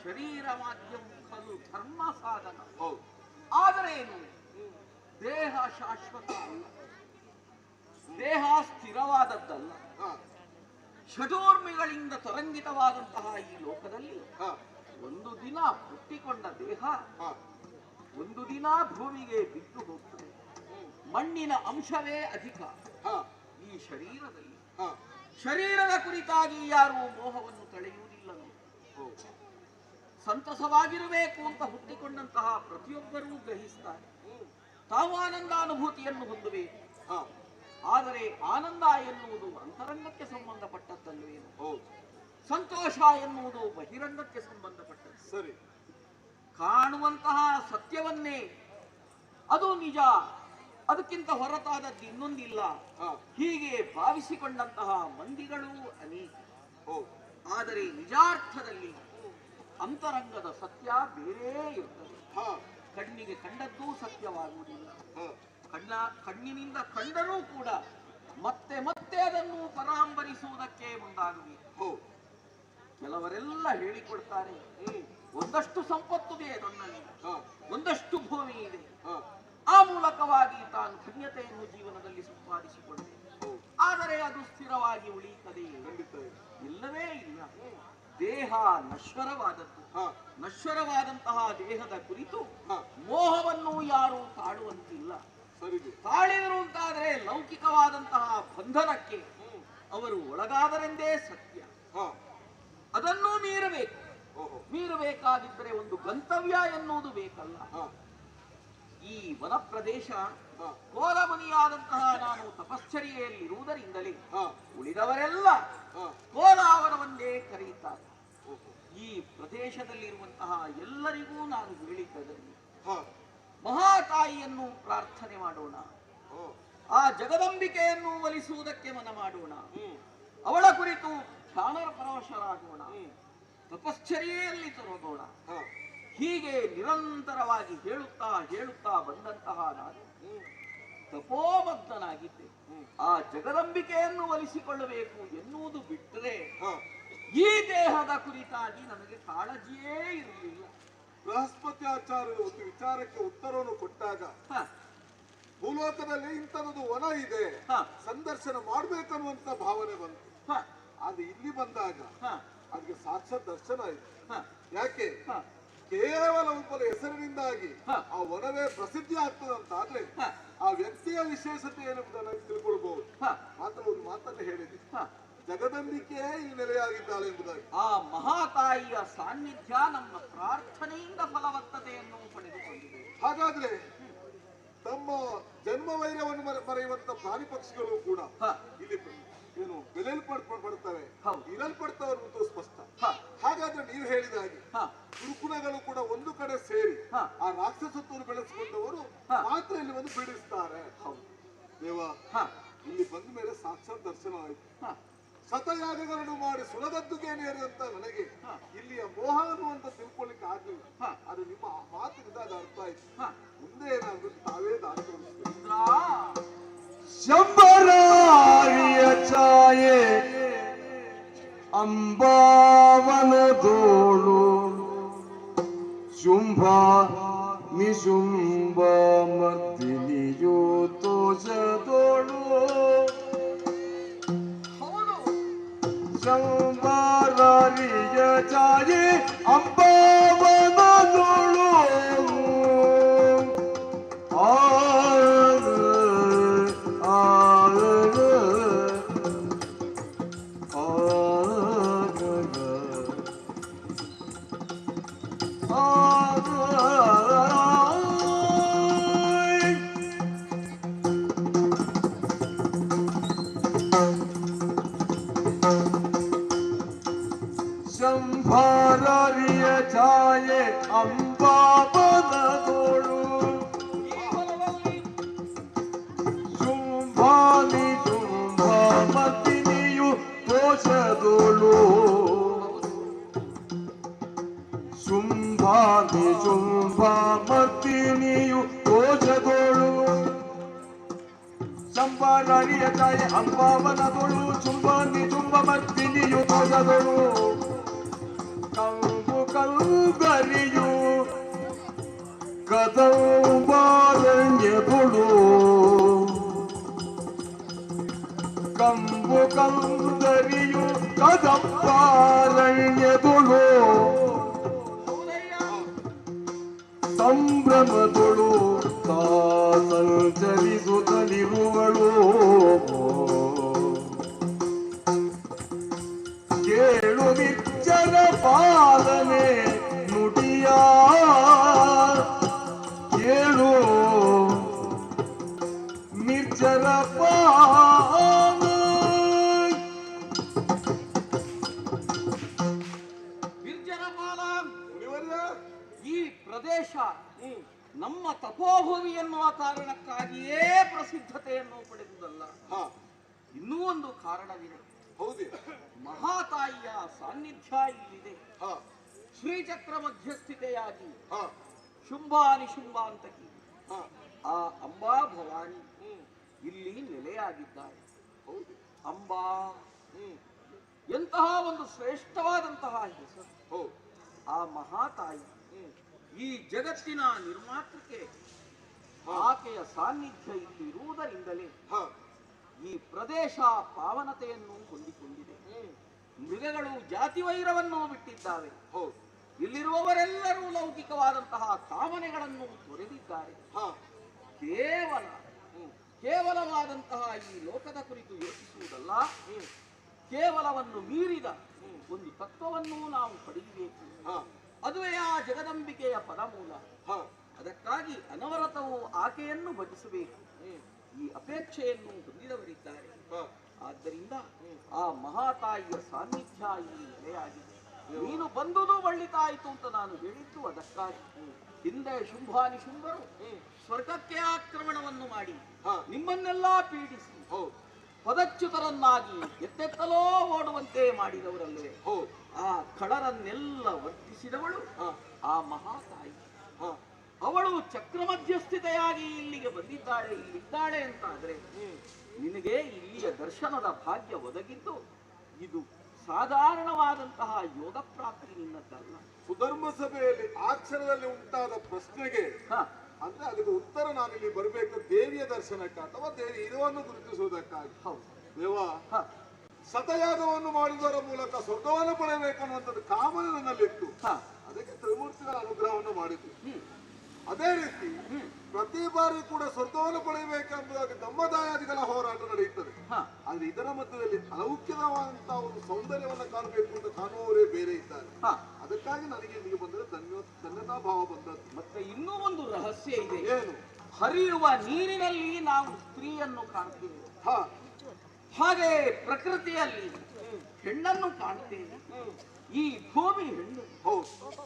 ಶರೀರ ಮಾಧ್ಯಮ ಖಲು ಧರ್ಮ ಸಾಧನ. ಆದರೆ ಏನು? ದೇಹ ಶಾಶ್ವತ ಅಲ್ಲ, ದೇಹ ಸ್ಥಿರವಾದದ್ದಲ್ಲ. ಷಡೋರ್ಮಿಗಳಿಂದ ತರಂಗಿತವಾದಂತಹ ಈ ಲೋಕದಲ್ಲಿ ಒಂದು ದಿನ ಹುಟ್ಟಿಕೊಂಡ ದೇಹ ಒಂದು ದಿನ ಭೂಮಿಗೆ ಬಿದ್ದು ಹೋಗ್ತದೆ. ಮಣ್ಣಿನ ಅಂಶವೇ ಅಧಿಕ ಈ ಶರೀರದಲ್ಲಿ. ಶರೀರದ ಕುರಿತಾಗಿ ಯಾರು ಮೋಹವನ್ನು ತಳೆಯುವುದಿಲ್ಲ. ಸಂತಸವಾಗಿರಬೇಕು ಅಂತ ಹುಟ್ಟಿಕೊಂಡಂತಹ ಪ್ರತಿಯೊಬ್ಬರೂ ಗ್ರಹಿಸ್ತಾರೆ. ತಾವು ಆನಂದಾನುಭೂತಿಯನ್ನು ಹೊಂದಬೇಕು. ಆದರೆ ಆನಂದ ಎನ್ನುವುದು ಅಂತರಂಗಕ್ಕೆ ಸಂಬಂಧಪಟ್ಟದ್ದಲ್ವೇನು? ಸಂತೋಷ ಎನ್ನುವುದು ಬಹಿರಂಗಕ್ಕೆ ಸಂಬಂಧಪಟ್ಟದ್ದು. ಸರಿ. ಕಾಣುವಂತಹ ಸತ್ಯವನ್ನೇ ಅದು ನಿಜ, ಅದಕ್ಕಿಂತ ಹೊರತಾದದ್ದು ಇನ್ನೊಂದಿಲ್ಲ, ಹೀಗೆ ಭಾವಿಸಿಕೊಂಡಂತಹ ಮಂದಿಗಳು ಅನೇಕ. ಆದರೆ ನಿಜಾರ್ಥದಲ್ಲಿ ಅಂತರಂಗದ ಸತ್ಯ ಬೇರೆ ಇರ್ತದೆ. ಕಣ್ಣಿಗೆ ಕಂಡದ್ದೂ ಸತ್ಯವಾಗುವುದಿಲ್ಲ. ಕಣ್ಣಿನಿಂದ ಕಂಡರೂ ಕೂಡ ಮತ್ತೆ ಮತ್ತೆ ಅದನ್ನು ಪರಾಂಬರಿಸುವುದಕ್ಕೆ ಮುಂದಾಗಬೇಕು. ಕೆಲವರೆಲ್ಲ ಹೇಳಿಕೊಡ್ತಾರೆ, ಒಂದಷ್ಟು ಸಂಪತ್ತು ಇದೆ ನನ್ನಲ್ಲಿ, ಒಂದಷ್ಟು ಭೂಮಿ ಇದೆ, ಆ ಮೂಲಕವಾಗಿ ತಾನು ಪುಣ್ಯತೆಯನ್ನು ಜೀವನದಲ್ಲಿ ಸಂಪಾದಿಸಿಕೊಳ್ಳಬೇಕು. ಆದರೆ ಅದು ಸ್ಥಿರವಾಗಿ ಉಳಿಯುತ್ತದೆ ಇಲ್ಲವೇ ಇಲ್ಲ. ದೇಹ ನಶ್ವರವಾದದ್ದು. ನಶ್ವರವಾದಂತಹ ದೇಹದ ಕುರಿತು ಮೋಹವನ್ನು ಯಾರು ತಾಳುವಂತಿಲ್ಲ. ತಾಳಿದರು ಅಂತಾದರೆ ಲೌಕಿಕವಾದಂತಹ ಬಂಧನಕ್ಕೆ ಅವರು ಒಳಗಾದರೆಂದೇ ಸತ್ಯ. ಅದನ್ನೂ ಮೀರಬೇಕು. ಮೀರಬೇಕಾಗಿದ್ದರೆ ಒಂದು ಗಂತವ್ಯ ಎನ್ನುವುದು ಬೇಕಲ್ಲ. ಈ ವನ ಪ್ರದೇಶ ಕೋಲಮುನಿಯಾದಂತಹ ನಾನು ತಪಶ್ಚರ್ಯೆಯಲ್ಲಿರುವುದರಿಂದಲೇ ಉಳಿದವರೆಲ್ಲ ಕೋಲಾವರವನ್ನೇ ಕರೆಯುತ್ತಾರೆ. ಈ ಪ್ರದೇಶದಲ್ಲಿರುವಂತಹ ಎಲ್ಲರಿಗೂ ನಾನು ಹೇಳಿದ್ದರಲ್ಲಿ ಮಹಾತಾಯಿಯನ್ನು ಪ್ರಾರ್ಥನೆ ಮಾಡೋಣ, ಆ ಜಗದಂಬಿಕೆಯನ್ನು ಒಲಿಸುವುದಕ್ಕೆ ಮನ ಮಾಡೋಣ, ಅವಳ ಕುರಿತು ಧ್ಯಾನ ಪರವಶರಾಗೋಣ, ತಪಶ್ಚರ್ಯೆಯಲ್ಲಿ ತೊಡಗೋಣ. ಹೀಗೆ ನಿರಂತರವಾಗಿ ಹೇಳುತ್ತಾ ಹೇಳುತ್ತಾ ಬಂದಂತಹ ನಾನು ತಪೋಮಗ್ನಾಗಿದ್ದೆ. ಆ ಜಗದಂಬಿಕೆಯನ್ನು ಒಲಿಸಿಕೊಳ್ಳಬೇಕು ಎನ್ನುವುದು ಬಿಟ್ಟರೆ ಈ ದೇಹದ ಕುರಿತಾಗಿ ನನಗೆ ಕಾಳಜಿಯೇ ಇರಲಿಲ್ಲ. ಬೃಹಸ್ಪತಿ ಆಚಾರ್ಯರು ಒಂದು ವಿಚಾರಕ್ಕೆ ಉತ್ತರವನ್ನು ಕೊಟ್ಟಾಗ ಭೂಲೋಕದಲ್ಲಿ ಇಂಥದ್ದು ವನ ಇದೆ, ಸಂದರ್ಶನ ಮಾಡ್ಬೇಕನ್ನುವಂತ ಭಾವನೆ ಬಂತು. ಅದು ಇಲ್ಲಿ ಬಂದಾಗ ಅದಕ್ಕೆ ಸಾಕ್ಷಾತ್ ದರ್ಶನ ಆಯ್ತು. ಯಾಕೆ? ಕೇವಲ ಒಬ್ಬರ ಹೆಸರಿನಿಂದಾಗಿ ಆ ವನವೇ ಪ್ರಸಿದ್ಧಿ ಆಗ್ತದಂತಾದ್ರೆ ಆ ವ್ಯಕ್ತಿಯ ವಿಶೇಷತೆ ಏನೆಂಬುದನ್ನು ತಿಳ್ಕೊಳ್ಬಹುದು. ಮಾತ್ರ ಒಂದು ಮಾತನ್ನು ಹೇಳಿದೆ, ಜಗದಂಬಿಕೆ ಇಲ್ಲಿ ನೆಲೆಯಾಗಿದ್ದಾಳೆ ಎಂಬುದಾಗಿ. ಆ ಮಹಾತಾಯಿಯ ಸಾನ್ನಿಧ್ಯ ನಮ್ಮ ಪ್ರಾರ್ಥನೆಯಿಂದ ಫಲವತ್ತತೆಯನ್ನು ಪಡೆದುಕೊಂಡಿದೆ. ಹಾಗಾದ್ರೆ ತಮ್ಮ ಜನ್ಮ ವೈರವನ್ನು ಮರೆಯುವಂತ ಪ್ರಾಣಿ ಪಕ್ಷಿಗಳು ಕೂಡ ಇಲ್ಲಿ ಏನು ಬೆಲೆಲ್ಪಡ್ತವೆ, ಇರಲ್ಪಡ್ತವೆ ಸ್ಪಷ್ಟ. ಹಾಗಾದ್ರೆ ನೀವು ಹೇಳಿದ ಹಾಗೆ ಗುರುಕುಲಗಳು ಕೂಡ ಒಂದು ಕಡೆ ಸೇರಿ ಆ ರಾಕ್ಷಸತ್ವವನ್ನು ಬೆಳೆಸಿಕೊಂಡವರು ಮಾತ್ರ ಇಲ್ಲಿ ಬಂದು ಬಿಡಿಸ್ತಾರೆ. ದೇವ, ಇಲ್ಲಿ ಬಂದ ಮೇಲೆ ಸಾಕ್ಷಾತ್ ದರ್ಶನ ಆಯ್ತು. ಶತಯಾಗಗಳನ್ನು ಮಾಡಿ ಸುಲಗದ್ದುಗೆ ನೇರಿದಂತ ನನಗೆ ಇಲ್ಲಿಯ ಮೋಹ ಅನ್ನುವಂತ ತಿಳ್ಕೊಳ್ಳಿಕ್ಕೆ ಆಗ್ಲಿಲ್ಲ. ಅದು ನಿಮ್ಮ ಮಾತಿನಿಂದ ಅದು ಅರ್ಥ ಆಯ್ತು. ಮುಂದೆ ಏನಾದ್ರು ತಾವೇ ದಾರಿ ತೋರಿಸ್ತೀವಿ. ಶಂಭರಾರಿಯ ಛಾಯೆ ಅಂಬಾವನದೋಳು ಶುಂಭ ನಿಶುಂಭ ಮರ್ದಿನಿಯೋ ತೋಷದೋಳು ಶಂಭರಾರಿಯ ಛಾಯೆ ಅಂಬಾವನದೋಳು ಮರ್ದಿನಿಯು ದೋಷದೋಳು ಸಂಬಾರಾಣಿಯ ತಾಯಿ ಅಂಬಾವನದೊಳು ಚುಂಬಾನಿ ಚುಂಬ ಮರ್ದಿನಿಯು ದೋಷದೊಳು ಕಂಬು ಕಲ್ಗರಿಯು ಕದಂಬಾರಣ್ಯದೊಳು ಕಂಬು ಕಂದರಿಯು ಕದಂಬಾರಣ್ಯದೊಳು ಸಂಭ್ರಮದೊಳು ತಾ ಸಂಚರಿಸುತ್ತಲಿರುವಳು ಕೇಳು ನಿಚ್ಚರ ಪಾಲನೆ ನುಡಿಯ ಕೇಳು ನಿರ್ಜರ ನಿರ್ಜನಪಾಲ ಈ ಪ್ರದೇಶ ನಮ್ಮ ತಪೋಭೂಮಿ ಎನ್ನುವ ಕಾರಣಕ್ಕಾಗಿಯೇ ಪ್ರಸಿದ್ಧತೆಯನ್ನು ಪಡೆದುದಲ್ಲ, ಇನ್ನೂ ಒಂದು ಕಾರಣವಿದೆ. ಹೌದೇ? ಮಹಾತಾಯಿಯ ಸಾನ್ನಿಧ್ಯ ಇಲ್ಲಿದೆ. ಶ್ರೀಚಕ್ರ ಮಧ್ಯಸ್ಥಿತೆಯಾಗಿ ಶುಂಭಾನಿಶುಂಭಾಂತಕಿ ಆ ಅಂಬಾ ಭವಾನಿ ಇಲ್ಲಿ ನೆಲೆಯಾಗಿದ್ದಾರೆ. ಅಂಬಾ ಎಂತಹ ಒಂದು ಶ್ರೇಷ್ಠವಾದಂತಹ ಹೆಸರು. ಆ ಮಹಾತಾಯಿ ಈ ಜಗತ್ತಿನ ನಿರ್ಮಾತೃಕೆ ಆಕೆಯ ಸಾನ್ನಿಧ್ಯ ಇಲ್ಲಿ ಇರುವುದರಿಂದಲೇ ಈ ಪ್ರದೇಶ ಪಾವನತೆಯನ್ನು ಹೊಂದಿಕೊಂಡಿದೆ. ಮೃಗಗಳು ಜಾತಿ ವೈರವನ್ನು ಬಿಟ್ಟಿದ್ದಾವೆ. ಇಲ್ಲಿರುವವರೆಲ್ಲರೂ ಲೌಕಿಕವಾದಂತಹ ಕಾಮನೆಗಳನ್ನು ತೊರೆದಿದ್ದಾರೆ. ಕೇವಲವಾದಂತಹ ಈ ಲೋಕದ ಕುರಿತು ಯೋಚಿಸುವುದಲ್ಲ, ಕೇವಲವನ್ನು ಮೀರಿದ ಒಂದು ತತ್ವವನ್ನು ನಾವು ಪಡೆಯಬೇಕು. ಅದುವೇ ಆ ಜಗದಂಬಿಕೆಯ ಪದಮೂಲ. ಅದಕ್ಕಾಗಿ ಅನವರತವು ಆಕೆಯನ್ನು ಭಜಿಸಬೇಕು. ಈ ಅಪೇಕ್ಷೆಯನ್ನು ಹೊಂದಿದವರಿದ್ದಾರೆ. ಆದ್ದರಿಂದ ಆ ಮಹಾತಾಯಿಯ ಸಾನ್ನಿಧ್ಯ ಇಲ್ಲಿ ನೆಲೆಯಾಗಿದೆ. ನೀನು ಬಂದುದು ಒಳ್ಳಿತಾಯಿತು ಅಂತ ನಾನು ಹೇಳಿದ್ದು ಅದಕ್ಕಾಗಿ. ಹಿಂದೆ ಶುಂಭಾನಿಶುಂಭರು ಸ್ವರ್ಗಕ್ಕೆ ಆಕ್ರಮಣವನ್ನು ಮಾಡಿ ನಿಮ್ಮನ್ನೆಲ್ಲ ಪೀಡಿಸಿ ಪದಚ್ಯುತರನ್ನಾಗಿ ಎತ್ತೆತ್ತಲೋ ಓಡುವಂತೆ ಮಾಡಿದವರಲ್ಲವೇ. ಆ ಖಳರನ್ನೆಲ್ಲ ವರ್ತಿಸಿದವಳು ಆ ಮಹಾತಾಯಿ. ಅವಳು ಚಕ್ರ ಮಧ್ಯಸ್ಥಿತೆಯಾಗಿ ಇಲ್ಲಿಗೆ ಬಂದಿದ್ದಾಳೆ, ಇಲ್ಲಿದ್ದಾಳೆ ಅಂತ ಆದ್ರೆ ನಿನಗೆ ಇಲ್ಲಿಯ ದರ್ಶನದ ಭಾಗ್ಯ ಒದಗಿದ್ದು ಇದು ಸಾಧಾರಣವಾದಂತಹ ಯೋಗ ಪ್ರಾಪ್ತಿ ನಿನ್ನದ್ದಲ್ಲ. ಸುಧರ್ಮ ಸಭೆಯಲ್ಲಿ ಆ ಕ್ಷಣದಲ್ಲಿ ಉಂಟಾದ ಪ್ರಶ್ನೆಗೆ ಅಂದ್ರೆ ಅದಕ್ಕೆ ಉತ್ತರ ನಾನಿಲ್ಲಿ ಬರಬೇಕು ದೇವಿಯ ದರ್ಶನಕ್ಕೆ ಅಥವಾ ದೇವಿ ಇರುವನ್ನು ಗುರುತಿಸುವುದಕ್ಕಾಗಿ. ದೇವ ಸತಯಾಗವನ್ನು ಮಾಡುವುದರ ಮೂಲಕ ಸ್ವರ್ಗವನ್ನು ಪಡೆಯಬೇಕನ್ನುವಂಥದ್ದು ಕಾಮನೆ ನನ್ನಲ್ಲಿತ್ತು. ಅದಕ್ಕೆ ತ್ರಿಮೂರ್ತಿಗಳ ಅನುಗ್ರಹವನ್ನು ಮಾಡಿದ್ದು. ಅದೇ ರೀತಿ ಪ್ರತಿ ಬಾರಿ ಕೂಡ ಸ್ವರ್ಗವನ್ನು ಪಡೆಯಬೇಕೆಂಬುದಾಗಿ ಧಮ್ಮದಾಯಾದಿಗಳ ಹೋರಾಟ ನಡೆಯುತ್ತದೆ. ಆದ್ರೆ ಇದರ ಮಧ್ಯದಲ್ಲಿ ಅಲೌಕಿಕವಾದಂತಹ ಒಂದು ಸೌಂದರ್ಯವನ್ನು ಕಾಣಬೇಕು ಅಂತ ಕಾಣುವವರೇ ಬೇರೆ ಇದ್ದಾರೆ. ಅದಕ್ಕಾಗಿ ನನಗೆ ಇಲ್ಲಿಗೆ ಬಂದರೆ ಧನ್ಯತಾ ಭಾವ ಬಂದದ್ದು. ಮತ್ತೆ ಇನ್ನೂ ಒಂದು ರಹಸ್ಯ ಇದೆ. ಏನು? ಹರಿಯುವ ನೀರಿನಲ್ಲಿ ನಾವು ಸ್ತ್ರೀಯನ್ನು ಕಾಣ್ತೇವೆ, ಹಾಗೆ ಪ್ರಕೃತಿಯಲ್ಲಿ ಹೆಣ್ಣನ್ನು ಕಾಣ್ತೇವೆ. ಈ ಭೂಮಿ ಹೆಣ್ಣು.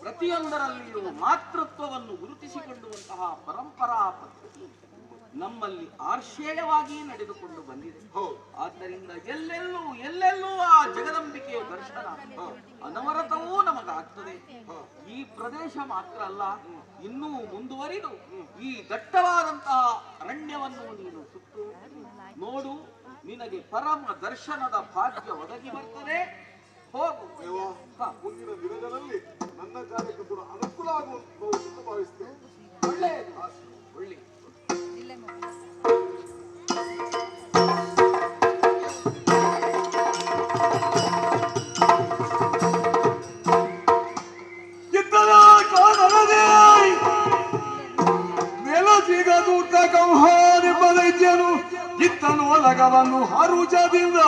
ಪ್ರತಿಯೊಂದರಲ್ಲಿಯೂ ಮಾತೃತ್ವವನ್ನು ಗುರುತಿಸಿಕೊಳ್ಳುವಂತಹ ಪರಂಪರಾ ಪದ್ಧತಿ ನಮ್ಮಲ್ಲಿ ಆರ್ಷೇಯವಾಗಿ ನಡೆದುಕೊಂಡು ಬಂದಿದೆ. ಆದ್ದರಿಂದ ಎಲ್ಲೆಲ್ಲೂ ಆ ಜಗದಂಬಿಕೆಯ ದರ್ಶನ ಅನವರತವೂ ನಮಗಾಗ್ತದೆ. ಈ ಪ್ರದೇಶ ಮಾತ್ರ ಅಲ್ಲ, ಇನ್ನೂ ಮುಂದುವರಿದು ಈ ದಟ್ಟವಾದಂತಹ ಅರಣ್ಯವನ್ನು ನೀನು ಸುತ್ತು ನೋಡು, ನಿನಗೆ ಪರಮ ದರ್ಶನದ ಭಾಗ್ಯ ಒದಗಿ ಬರ್ತದೆ. ಹೋಗು. ಮುಂದಿನ ದಿನಗಳಲ್ಲಿ ನನ್ನ ಕಾರ್ಯಕ್ಕೆ ಕೂಡ ಅನುಕೂಲ ಆಗುವುದು ಅಂತ ಭಾವಿಸ್ತೇನೆ. ಒಳ್ಳೆಯದು, ಒಳ್ಳೆಯದು. ನೆಲಸಿಗದೂತ ಕಂಹಾರಿ ಬದೈತ್ಯನು ಇತ್ತನು ಒಲಗವನ್ನು ಹರುಜದಿಂದ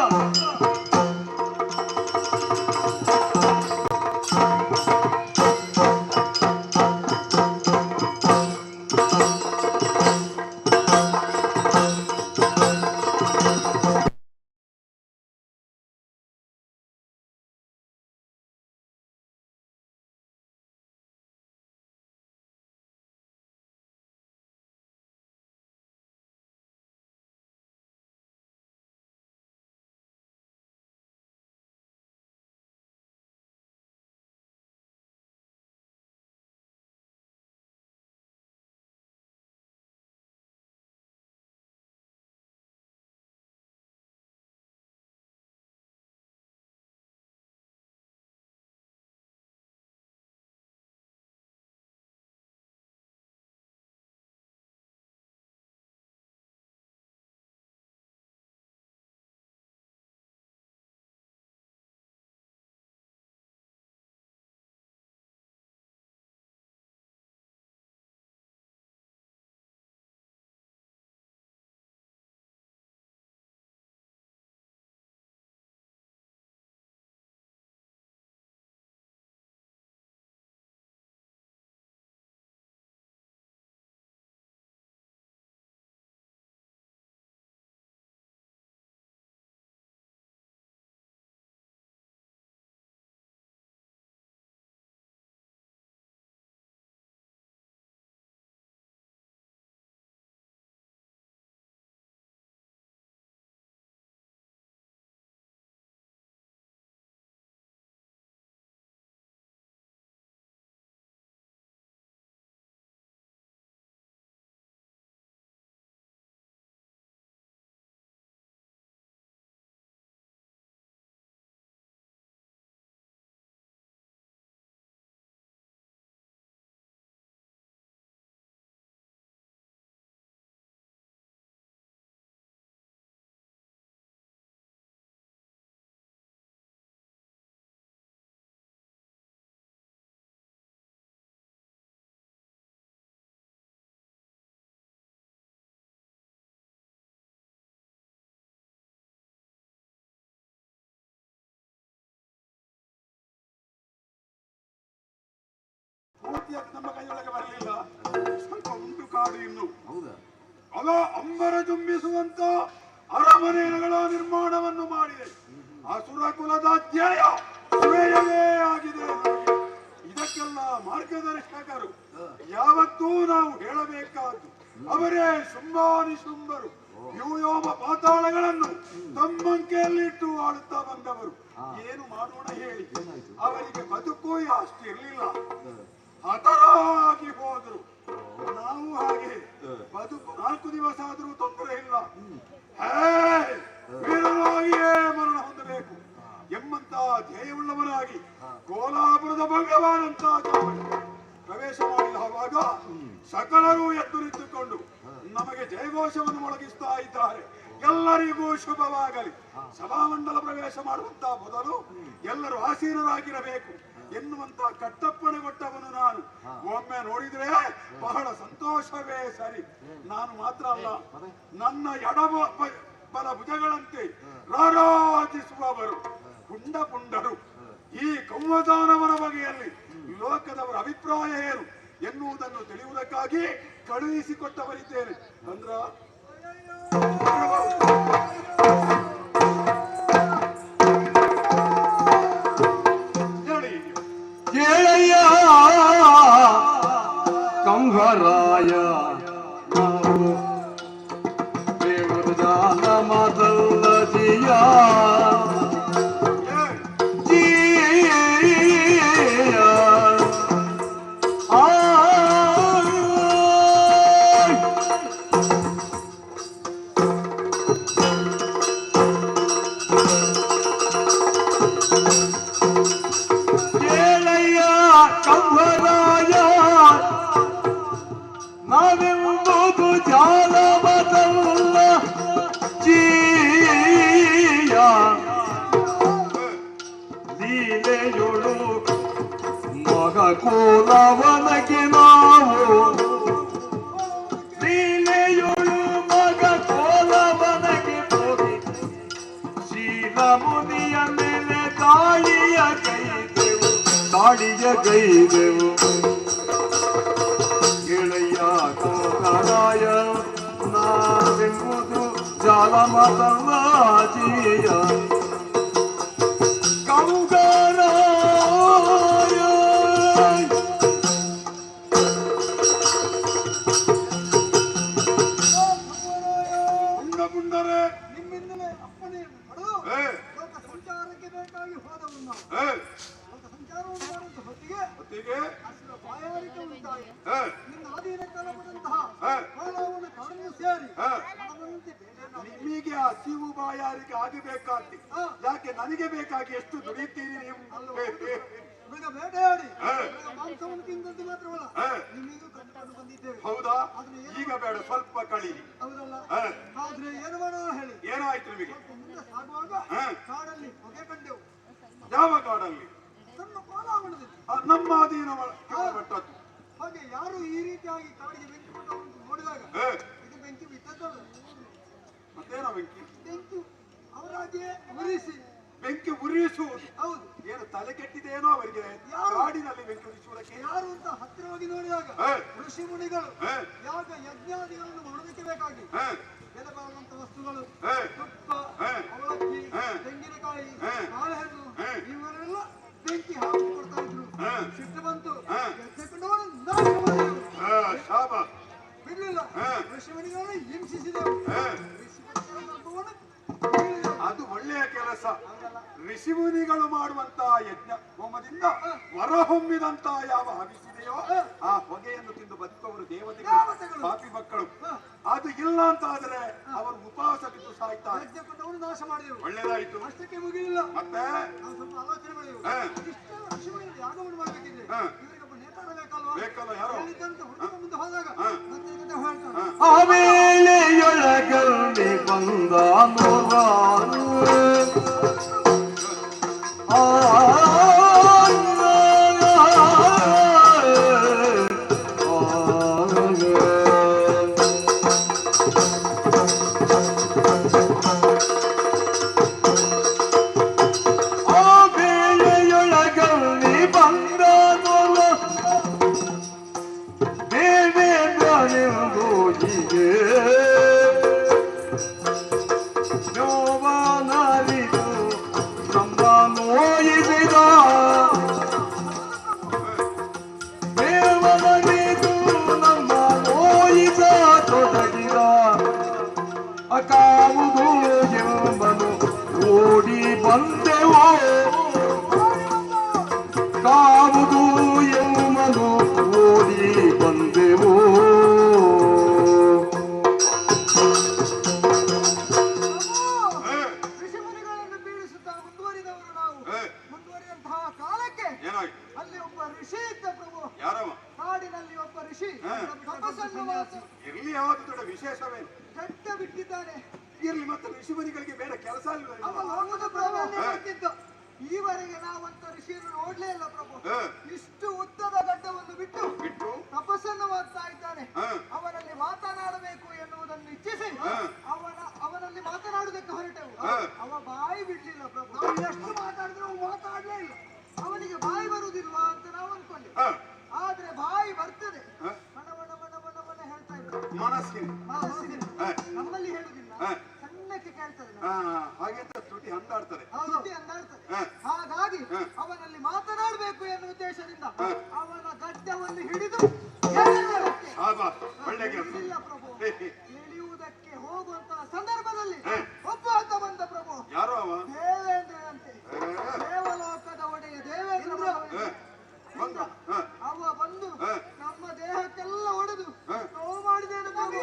ಮಾಹಿತಿ ಯಾಕೆ ನಮ್ಮ ಕೈಯೊಳಗೆ ಬರಲಿಲ್ಲ? ಸ್ವಲ್ಪ ಉಂಟು ಕಾಡು ಇನ್ನು. ಹೌದಾ? ಅದ ಅಂಬರ ಜುಂಬಿಸುವಂತ ಅರಮನೆಗಳ ನಿರ್ಮಾಣವನ್ನು ಮಾಡಿದೆ. ಅಸುರ ಕುಲದ ಧ್ಯೇಯ ಶ್ರೇಯವೇ ಆಗಿದೆ. ಇದಕ್ಕೆಲ್ಲ ಮಾರ್ಗದರ್ಶಕರು ಯಾವತ್ತೂ ನಾವು ಹೇಳಬೇಕಾದ್ದು ಅವರೇ ಶುಂಭಾನಿಶುಂಭರು. ವ್ಯೂಯೋಮ ಪಾತಾಳಗಳನ್ನು ತಮ್ಮಂಕೆಯಲ್ಲಿಟ್ಟು ಆಡುತ್ತಾ ಬಂದವರು. ಏನು ಮಾಡೋಣ ಹೇಳಿ? ಅವರಿಗೆ ಬದುಕು ಅಷ್ಟಿರ್ಲಿಲ್ಲ, ಹತರಾಗಿ ಹೋದ್ರು. ನಾವು ಹಾಗೆ ಬದುಕು 4 ದಿವಸ ಆದ್ರೂ ತೊಂದರೆ ಇಲ್ಲ, ವೀರರಾಗಿಯೇ ಮರಣ ಹೊಂದಬೇಕು ಎಂಬಂತ ಧ್ಯೇಯವುಳ್ಳವರಾಗಿ ಕೋಲಾಪುರದ ಭಗವಾನಂತ ಪ್ರವೇಶ ಮಾಡಿದಾಗ ಸಕಲರು ಎದ್ದು ನಿಂತುಕೊಂಡು ನಮಗೆ ಜಯಘೋಷವನ್ನು ಮೊಳಗಿಸ್ತಾ ಇದ್ದಾರೆ. ಎಲ್ಲರಿಗೂ ಶುಭವಾಗಲಿ. ಸಭಾಮಂಡಲ ಪ್ರವೇಶ ಮಾಡುವಂತ ಮೊದಲು ಎಲ್ಲರೂ ಆಸೀನರಾಗಿರಬೇಕು ಎನ್ನುವಂತ ಕಟ್ಟಪ್ಪಣೆ ಕೊಟ್ಟವನು ನಾನು. ಒಮ್ಮೆ ನೋಡಿದ್ರೆ ಬಹಳ ಸಂತೋಷವೇ ಸರಿ. ನಾನು ಮಾತ್ರ ಅಲ್ಲ, ನನ್ನ ಬಲ ಭುಜಗಳಂತೆ ರಾರಾಜಿಸುವವರು ಪುಂಡ ಪುಂಡರು. ಈ ಕೌವದಾನವನ ಬಗೆಯಲ್ಲಿ ಲೋಕದವರ ಅಭಿಪ್ರಾಯ ಏನು ಎನ್ನುವುದನ್ನು ತಿಳಿಯುವುದಕ್ಕಾಗಿ ಕಳುಹಿಸಿಕೊಟ್ಟವರಿದ್ದೇನೆ. ಅಂದ್ರ ಕೇಳಯ್ಯ ಕಂಭರಾಯ ದೇವರು ಜಾನ ಮದಲ್ಲ ಜಿಯ ನಾವೆಂಬುದು ಜಾಲವದಲ್ಲ ಜೀಯ ಲೀಲೆಯೊಳು ಮಗ ಕೋಲವನಗೆ ನಾವು ಲೀಲೆಯೊಳು ಮಗ ಕೋಲವನಗೆ ಹೋಗಿ ಶೀಲ ಮುನಿಯ ಮೇಲೆ ತಾಳಿಯ ಗೈದೆವು ಗೆಳೆಯ ಕೋಕರಾಯ ನಾವೆಂಬುದು ಜಾಲಮತವಾಜಿಯ ಕೌಗರಾಯ ಪುಂಡರೇ, ನಿಮ್ಮಿಂದಲೇ ಅಪ್ಪಣೆಯನ್ನು ಪಡೆದು ಲೋಕ ಸಂಚಾರಕ್ಕೆ ಬೇಕಾಗಿ ಹೋದವು ನಾವು. ಲೋಕ ಸಂಚಾರವನ್ನು ಮಾಡುವಂತ ಹೊತ್ತಿಗೆ ಅಸುರ ಬಾಯಾರಿಕೆ ಉಂಟಾಗಿ ನಿನ್ನ ಅಧೀನ ಕಲಬದಂತಹ ಕೋಲವನ್ನು ಕಾಡನ್ನು ಸೇರಿ ನಿಮಗೆ ಹಸಿವು ಬಾಯಾರಿಕೆ ಆಗಬೇಕಾಗಿ ಯಾಕೆ ನನಗೆ ಬೇಕಾಗಿ ಎಷ್ಟು ದುಡಿತೀರಿ ನೀವು? ಮೃಗ ಬೇಟೆಯಾಡಿ ಮಾಂಸವನ್ನು ತಿಂದದ್ದು ಮಾತ್ರವಲ್ಲ ನಿಮಗೂ ಕಂಡುಕೊಂಡು ಬಂದಿದ್ದೇವೆ. ಹೌದಾ? ಈಗ ಬೇಡ, ಸ್ವಲ್ಪ ಕಳೀರಿ. ಹೌದಲ್ಲ? ಆದ್ರೆ ಏನು ಮಾಡೋಣ ಹೇಳಿ? ಏನಾಯ್ತು ನಿಮಗೆ? ಮುಂದೆ ಸಾಗುವಾಗ ಕಾಡಲ್ಲಿ ಹೊಗೆ ಕಂಡೆವು. ಯಾವ ಕಾಡಲ್ಲಿ? ನಮ್ಮ ಕೋಲಾವಣದಲ್ಲಿ. ನಮ್ಮ ಅಧೀನ ಕೆಳಪಟ್ಟದ್ದು. ಹಾಗೆ ಯಾರು ಈ ರೀತಿಯಾಗಿ ಕಾಡಿಗೆ ಬೆಂಕಿ ಕೊಟ್ಟವಂತ ನೋಡಿದಾಗ ಇದು ಬೆಂಕಿ ಬಿದ್ದದ್ದಲ್ಲ. ಮತ್ತೇನೋ ಬೆಂಕಿ? ಬೆಂಕಿ ಅವರಾಗಿಯೇ ಉರಿಸಿ. ಬೆಂಕಿ ಉರಿಸುವುದು? ಹೌದು. ಏನು ತಲೆ ಕೆಟ್ಟಿದೇನೋ ಅವರಿಗೆ ಕಾಡಿನಲ್ಲಿ ಬೆಂಕಿ ಉರಿಸುವುದಕ್ಕೆ? ಯಾರು ಅಂತ ಹತ್ತಿರವಾಗಿ ನೋಡಿದಾಗ ಋಷಿ ಮುನಿಗಳು ಯಾಗ ಯಜ್ಞಾದಿಗಳನ್ನು ಮಾಡೋದಕ್ಕೆ ಬೇಕಾಗಿ ಬೆಲೆಬಾರುವಂತ ವಸ್ತುಗಳು, ತುಪ್ಪ, ಅವಲಕ್ಕಿ, ತೆಂಗಿನಕಾಯಿ, ಬಾಳೆಹಣ್ಣು ಇವರೆಲ್ಲ ಬೆಂಕಿ ಹಾಕಿ ಕೊಡ್ತಾ ಇದ್ರು. ಸಿಟ್ಟು ಬಂತು, ಬಿಡ್ಲಿಲ್ಲ. ಋಷಿ ಮುನಿಗಳನ್ನು ಹಿಂಸಿಸಿದೆವು. ಅದು ಒಳ್ಳೆಯ ಕೆಲಸ. ಋಷಿ ಮುನಿಗಳು ಮಾಡುವಂತ ಯಜ್ಞ ಹೋಮದಿಂದ ಹೊರಹೊಮ್ಮಿದಂತ ಯಾವ ಹವಿಸಿದೆಯೋ ಆ ಹೊಗೆಯನ್ನು ತಿಂದು ಬದುಕುವವರು ದೇವತೆಗಳು, ಪಾಪಿ ಮಕ್ಕಳು. ಅದು ಇಲ್ಲ ಅಂತ ಆದ್ರೆ ಅವರು ಉಪವಾಸ ಬಿದ್ದು ಸಾಯ್ತಾರೆ. ನಾಶ ಮಾಡಿದೆವು. ಒಳ್ಳೇದಾಯ್ತು. ಅಷ್ಟಕ್ಕೆ ಮುಗಿಲಿಲ್ಲ. ಮತ್ತೆ ನಾವು ಸ್ವಲ್ಪ ಆಲೋಚನೆ ಮಾಡಿದೆವು. ಇಷ್ಟೆಲ್ಲ ಋಷಿ ಮುನಿಗಳು ಯಾಗವನ್ನು ಮಾಡಬೇಕಿದ್ರೆ ಇವರಿಗೊಬ್ಬ ನೇತಾರ ಬೇಕಲ್ವಾ? ಬೇಕಲ್ಲ. ಯಾರೋ ಹೇಳಿದ್ದಂತೆ ಹುಡುಕ ಮುಂದೆ ಹೋದಾಗ ಮತ್ತೆ ಹೇಳ್ತಾನೆ. ಆ ವೇಳೆಯೊಳಗಲ್ಲಿ ಬಂದ ನೋರಾನು ಇರ್ಲಿ, ಯಾವುದು ದೊಡ್ಡ ವಿಶೇಷವೇನು? ಗಡ್ಡ ಬಿಟ್ಟಿದ್ದಾನೆ. ಇರ್ಲಿ, ಮತ್ತೆ ಋಷಿಮುನಿಗಳಿಗೆ ಬೇರೆ ಕೆಲಸ ಅವ ಇಲ್ವ? ಲೋಕದ ಪ್ರಭುವನ್ನೇ ನೋಡ್ತಿದ್ದ. ಈವರೆಗೆ ನಾವಂತ ಋಷಿಯನ್ನು ನೋಡ್ಲೇ ಇಲ್ಲ ಪ್ರಭು. ಇಷ್ಟು ಉದ್ದದ ಗಡ್ಡವನ್ನು ಬಿಟ್ಟು ತಪಸ್ಸನ್ನು ಮಾಡ್ತಾ ಇದ್ದಾನೆ. ಅವನಲ್ಲಿ ಮಾತನಾಡಬೇಕು ಎನ್ನುವುದನ್ನು ಇಚ್ಛಿಸಿ ಅವನಲ್ಲಿ ಮಾತನಾಡುವುದಕ್ಕೆ ಹೊರಟೆವು. ಅವ ಬಾಯಿ ಬಿಡ್ಲಿಲ್ಲ ಪ್ರಭು. ನಾವು ಎಷ್ಟು ಮಾತಾಡಿದ್ರು ಅವ ಮಾತಾಡ್ಲೇ ಇಲ್ಲ. ಅವನಿಗೆ ಬಾಯಿ ಬರುವುದಿಲ್ವಾ ಅಂತ ನಾವು ಅನ್ಕೊಂಡೆ. ಆದ್ರೆ ಬಾಯಿ ಬರ್ತದೆ. ಮನ ಮನ ಮನ ಮನ ಮನ ಹೇಳ್ತಾ ಇದ್ದ ಮನಸ್ಸಿಗೆ. ನಮ್ಮಲ್ಲಿ ಹೇಳುದಿಲ್ಲ, ಸಣ್ಣಕ್ಕೆ ಕೇಳ್ತದೆ. ಹಾಗೆ ತುಟಿ ಅಂದಾಡ್ತದೆ. ತುಟಿ ಅಂದಾಡ್ತದೆ. ಹಾಗಾಗಿ ಅವನಲ್ಲಿ ಮಾತನಾಡಬೇಕು ಎನ್ನುವ ಉದ್ದೇಶದಿಂದ ಅವನ ಗಡ್ಡವನ್ನು ಹಿಡಿದು ಒಳ್ಳೆ ಕೆಲಸ. ಇಲ್ಲ ಪ್ರಭು, ಎಳೆಯುವುದಕ್ಕೆ ಹೋಗುವಂತಹ ಸಂದರ್ಭದಲ್ಲಿ ಒಬ್ಬ ಅಂತ ಬಂದ ಪ್ರಭು. ಯಾರೋ ಅವ? ದೇವೇಂದ್ರನಂತೆ, ದೇವಲೋಕದ ಒಡೆಯ ದೇವೇಂದ್ರ. ಅವ ಬಂದು ನಮ್ಮ ದೇಹಕ್ಕೆಲ್ಲ ಹೊಡೆದು ನೋವು ಮಾಡಿದ್ದೇನೆ ಪ್ರಭು.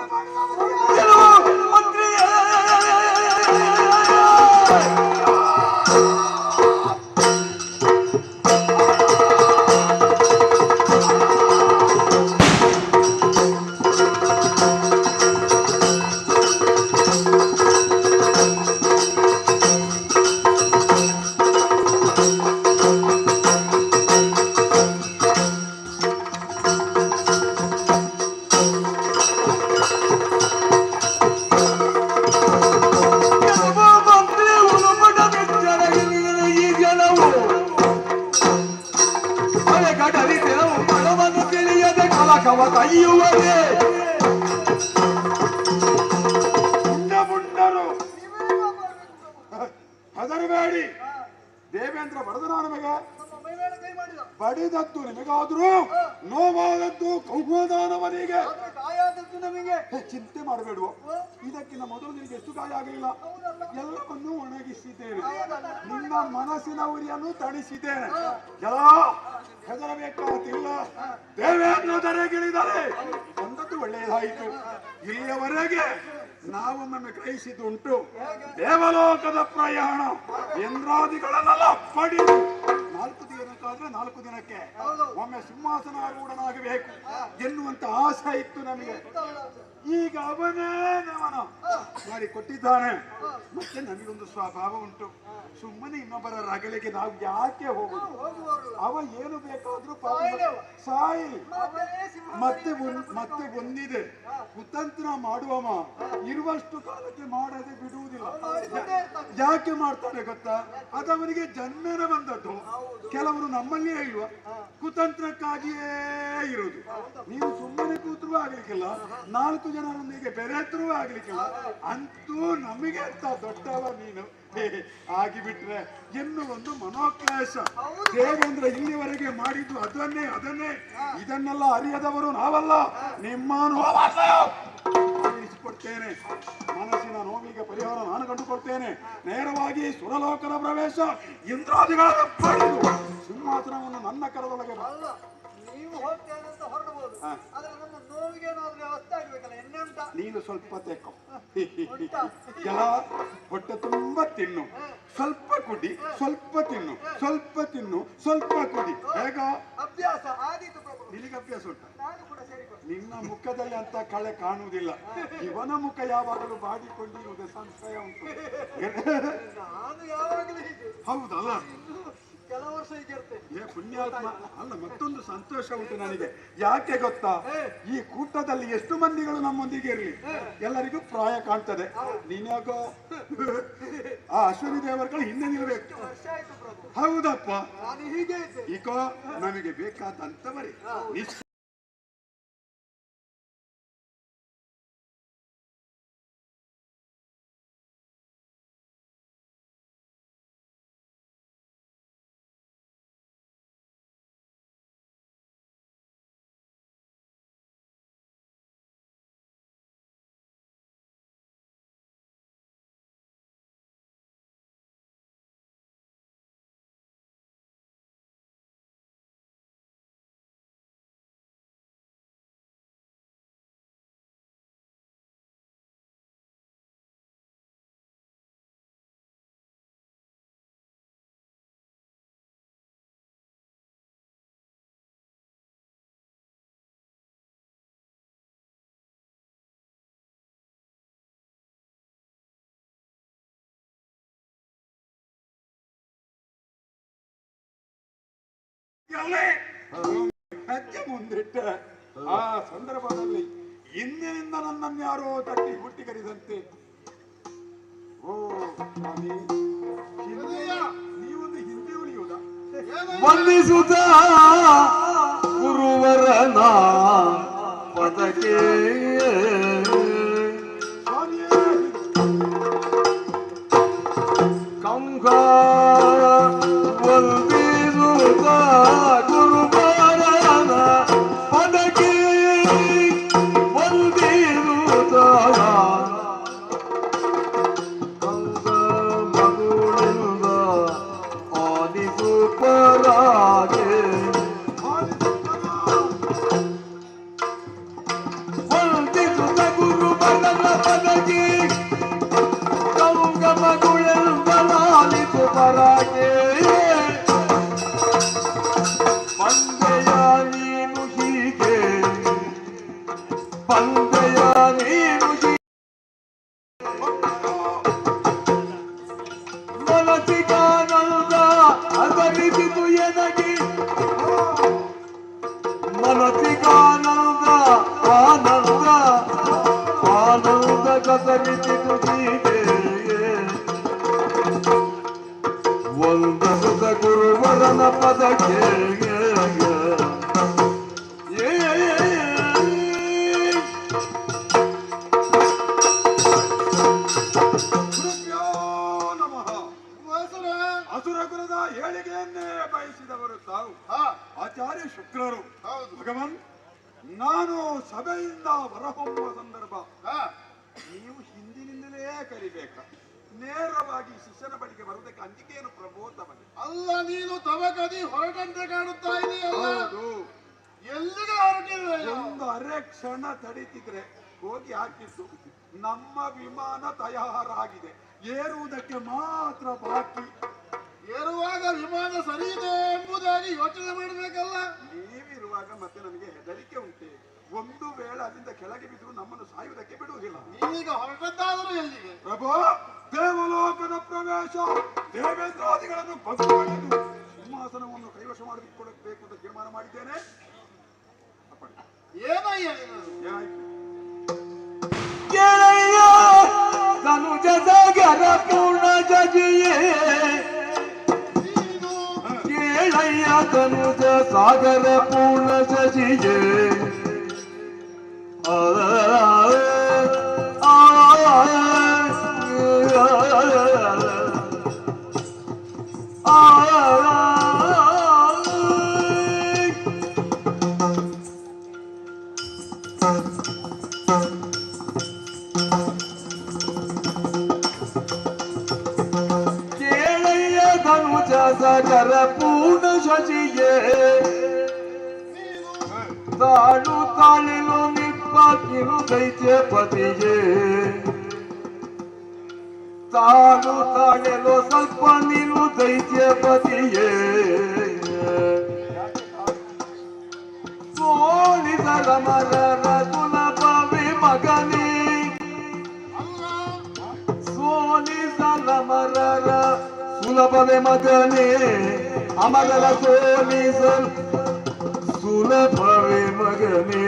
ಹೆದರಬೇಡಿ. ದೇವೇಂದ್ರ ಬಡದನ ನಮಗೆ, ಬಡಿದದ್ದು ನಿಮಗಾದ್ರೂ ನೋವಾದದ್ದು ಕೌಮಾದಾನವನಿಗೆ. ನಮಗೆ ಚಿಂತೆ ಮಾಡಬೇಡುವ. ಇದಕ್ಕಿಂತ ಮೊದಲು ನಿನಗೆ ಎಷ್ಟು ಗಾಯ ಆಗಲಿಲ್ಲ, ಎಲ್ಲವನ್ನು ಒಣಗಿಸಿದ್ದೇನೆ. ನಿನ್ನ ಮನಸ್ಸಿನ ಉರಿಯನ್ನು ತಣಿಸಿದ್ದೇನೆ. ಎಲ್ಲ ಹೆದರಬೇಕಾದಿಲ್ಲ. ದೇವೇಂದ್ರ ಧರೆಗಿಳಿದರೆ ಒಂದದ್ದು ಒಳ್ಳೆಯದಾಯಿತು. ಇಲ್ಲಿಯವರೆಗೆ ನಾವೊಮ್ಮೆ ಗ್ರಹಿಸಿದ್ದುಂಟು, ದೇವಲೋಕದ ಪ್ರಯಾಣ ಇಂದ್ರಾದಿಗಳನ್ನೆಲ್ಲ ಪಡೆದು 4 ದಿನಕ್ಕಾದ್ರೆ 4 ದಿನಕ್ಕೆ ಒಮ್ಮೆ ಸಿಂಹಾಸನಾರೂಢನಾಗಬೇಕು ಎನ್ನುವಂತ ಆಸೆ ಇತ್ತು ನಮಗೆ. ಈಗ ಅವನೇ ನವನ ಮಾಡಿ ಕೊಟ್ಟಿದ್ದಾನೆ. ಮತ್ತೆ ನಮಗೊಂದು ಸ್ವಭಾವ ಉಂಟು, ಸುಮ್ಮನೆ ಇನ್ನೊಬ್ಬರ ರಗಲಿಗೆ ನಾವು ಯಾಕೆ ಹೋಗುದು? ಅವ ಏನು ಬೇಕಾದ್ರೂ ಸಾಯಿ. ಮತ್ತೆ ಒಂದಿದೆ, ಕುತಂತ್ರ ಮಾಡುವವ ಇರುವಷ್ಟು ಕಾಲಕ್ಕೆ ಮಾಡದೆ ಬಿಡುವುದಿಲ್ಲ. ಯಾಕೆ ಮಾಡ್ತಾನೆ ಗೊತ್ತಾ? ಅದವನಿಗೆ ಜನ್ಮೇನ ಬಂದದ್ದು. ಕೆಲವರು ನಮ್ಮಲ್ಲಿಯೇ ಇಲ್ವ, ಕುತಂತ್ರಕ್ಕಾಗಿಯೇ ಇರುವುದು. ನೀವು ಸುಮ್ಮನೆ ಕೂತರೂ ಆಗ್ಲಿಕ್ಕಿಲ್ಲ, 4 ಜನರೊಂದಿಗೆ ಬೆರೆತರೂ ಆಗ್ಲಿಕ್ಕಿಲ್ಲ. ಅಂತೂ ನಮಗೆ ಅಂತ ದೊಡ್ಡವ ನೀನು ಆಗಿಬಿಟ್ರೆ ಎನ್ನುವೊಂದು ಮನೋಕ್ಲೇಶ. ದೇವೇಂದ್ರ ಇಲ್ಲಿವರೆಗೆ ಮಾಡಿದ್ದು ಅದನ್ನೇ. ಇದನ್ನೆಲ್ಲ ಅರಿಯದವರು ನಾವಲ್ಲ, ನಿಮ್ಮ ತಿಳಿಸಿಕೊಡ್ತೇನೆ. ಮನಸ್ಸಿನ ನೋವಿಗೆ ಪರಿಹಾರ ನಾನು ಕಂಡುಕೊಡ್ತೇನೆ. ನೇರವಾಗಿ ಸುರಲೋಕದ ಪ್ರವೇಶ, ಇಂದ್ರಾದಿಗಳನ್ನು ಪಡೆದು ಸಿಂಹಾಸನವನ್ನು ನನ್ನ ಕರದೊಳಗೆ ನೀವು ಹೋಗ್ತೇನೆ ಅಂತ ಹೊರಡಬಹುದು. ಆದ್ರೆ ನಮ್ಮ ನೋವಿಗೆ ಏನಾದ್ರೂ ವ್ಯವಸ್ಥೆ ಆಗ್ಬೇಕಲ್ಲ. ಎಣ್ಣೆಂತ ನೀನು ಸ್ವಲ್ಪ ತೆಕ್ಕೋ. ಹೊಟ್ಟೆ ತುಂಬಾ ತಿನ್ನು, ಸ್ವಲ್ಪ ಕುಡಿ, ಸ್ವಲ್ಪ ತಿನ್ನು, ಸ್ವಲ್ಪ ತಿನ್ನು, ಸ್ವಲ್ಪ ಕುಡಿ. ಹೇಗ ಅಭ್ಯಾಸ ಆದೀತು ಪ್ರಭು. ನಿನಗೆ ಅಭ್ಯಾಸ ಉಂಟು. ನಾನು ಕೂಡ ಸೇರಿಕೊಂಡು. ನಿನ್ನ ಮುಖದಲ್ಲಿ ಅಂತ ಕಳೆ ಕಾಣುವುದಿಲ್ಲ. ಇವನ ಮುಖ ಯಾವಾಗಲೂ ಬಾಡಿಕೊಂಡಿರುವುದೇ ಸಂಶಯ ಉಂಟು. ನಾನು ಯಾವಾಗಲೂ ಹೀಗೆ. ಹೌದಲ್ಲ? ಕೆಲವು ವರ್ಷ ಹೀಗೆ ಇರ್ತೇನೆ. ಪುಣ್ಯಾತ್ಮ ಅಲ್ಲ. ಮತ್ತೊಂದು ಸಂತೋಷ ಉಂಟು ನನಗೆ. ಯಾಕೆ ಗೊತ್ತಾ? ಈ ಕೂಟದಲ್ಲಿ ಎಷ್ಟು ಮಂದಿಗಳು ನಮ್ಮೊಂದಿಗೆ ಇರಲಿ, ಎಲ್ಲರಿಗೂ ಪ್ರಾಯ ಕಾಣ್ತದೆ. ನೀನ್ಯಾಕೋ ಆ ಅಶ್ವಿನಿ ದೇವರುಗಳು ಹಿಂದೆ ನಿಲ್ಬೇಕು. ಹೌದಪ್ಪ, ಈಕೋ ನಮಗೆ ಬೇಕಾದಂತವರೇ. ಹೆಜ್ಜೆ ಮುಂದಿಟ್ಟ ಆ ಸಂದರ್ಭದಲ್ಲಿ ಹಿಂದಿನಿಂದ ನನ್ನನ್ನು ಯಾರೋ ತಟ್ಟಿ ಹುಟ್ಟಿಗರಿದಂತೆ, ಓ ಸ್ವಾಮಿ, ನೀವೊಂದು ಹಿಂದೆ ಉಳಿಯುವುದಾ? ವಂದಿಸುತ್ತ ಗುರುವರನ ಪದಕ್ಕೆ ಕಂಗ ವಂದಿಸುತ್ತ ಗುರುವರನ ಪದಕ್ಕೆ ವಂದಿಸುತ್ತ ಕಂಗ ಮಗುಳಿಂದ ಆಲಿಸು ಪರಾಗೆ ವಂದಿಸುತ್ತ ಗುರುವರನ ಪದಕ್ಕೆ ಕಂಗ ಮಗುಳಿಂದ ಆಲಿಸು ಪರಾಗೆ ಬಂದೆಯ ನೀನು ಹೀಗೆ ಬಂದೆಯ ನೀನು ಮನಸಿಗಾನಂದ ಅದರಿಸಿತು ಎನಗೆ ಮನಸಿಗಾನಂದ ಆನಂದ ಆನಂದ ಕಸರಿಸಿತು ಹೀಗೆ ವಂದಸುತ ಗುರುವರನ ಪದಕ್ಕೆ ಅಸುರ ಕುಲದ ಏಳಿಗೆಯನ್ನೇ ಬಯಸಿದವರು ತಾವು ಆಚಾರ್ಯ ಶುಕ್ರರು. ಭಗವನ್, ನಾನು ಸಭೆಯಿಂದ ಹೊರಹೊಮ್ಮುವ ಸಂದರ್ಭ ನೀವು ಹಿಂದಿನಿಂದಲೇ ಕರಿಬೇಕ. ನೇರವಾಗಿ ಶಿಷ್ಯನ ಬಳಿಗೆ ಬರುವುದಕ್ಕೆ ಅಂಜಿಕೆಯನ್ನು ಪ್ರಬೋಧ ಬನ್ನಿ. ಅಲ್ಲ, ನೀನು ತವಕದಿ ಹೊರಟಂತೆ ಕಾಣುತ್ತಾ ಇದೆಯಲ್ಲ, ಎಲ್ಲಿಗೆ ಹೊರಟಿರುವೆ? ಒಂದು ಅರೆ ಕ್ಷಣ ತಡೀತಿದ್ರೆ ಹೋಗಿ ಹಾಕಿದ್ದು. ನಮ್ಮ ವಿಮಾನ ತಯಾರಾಗಿದೆ, ಏರುವುದಕ್ಕೆ ಮಾತ್ರ ಬಾಕಿ. ಏರುವಾಗ ವಿಮಾನ ಸರಿ ಇದೆ ಎಂಬುದಾಗಿ ಯೋಚನೆ ಮಾಡಬೇಕಲ್ಲ. ನೀವಿರುವಾಗ ಮತ್ತೆ ನನಗೆ ಹೆದರಿಕೆ ಉಂಟೆ. ಒಂದು ವೇಳೆ ಅಲ್ಲಿಂದ ಕೆಳಗೆ ಬಿದ್ದು ನಮ್ಮನ್ನು ಸಾಯುವುದಕ್ಕೆ ಬಿಡುವುದಿಲ್ಲ. ನೀವೀಗ ಹೊರಟದ್ದಾದರೂ ಎಲ್ಲಿಗೆ? ಪ್ರಭು, ದೇವಲೋಕದ ಪ್ರವೇಶ, ದೇವೇಂದ್ರಾದಿಗಳನ್ನು ಬದಲಾಯಿತು ಸಿಂಹಾಸನವನ್ನು ಕೈವಶ ಮಾಡಿಕೊಳ್ಳಬೇಕು ಅಂತ ತೀರ್ಮಾನ ಮಾಡಿದ್ದೇನೆ. ಏನಯ್ಯ ಗೆಳೆಯ ತನುಜ ಸಾಗರ ಪೂರ್ಣ ಜಗಿಯೇ ಗೆಳೆಯ ತನುಜ ಸಾಗರ ಪೂರ್ಣ ಶಶಿಯೇ ಕೇಳಯ್ಯ ಧನುಜ ಸಾಗರ ಪೂರ್ಣ ಶಶಿಯೇ ತಾಳು ತಾಳಿಲು ನಿಪ್ಪಾಕಿರು ದೈತ್ಯ ಪತಿಯೇ ತಾಳು ತಾಳೆಲು ಸ್ವಲ್ಪ ನೀನು ದೈತ್ಯ ಪತಿಯೇ ಸೋಲಿಸಲ ಮರರ ಸುಲಭವೇ ಮಗನೇ ಸೋಲಿಸಲ ಮರರ ಸುಲಭವೇ ಮಗನೇ ಅಮರರ ಸೋಲಿಸಲ್ ಸುಲಭವೇ ಮಗನೇ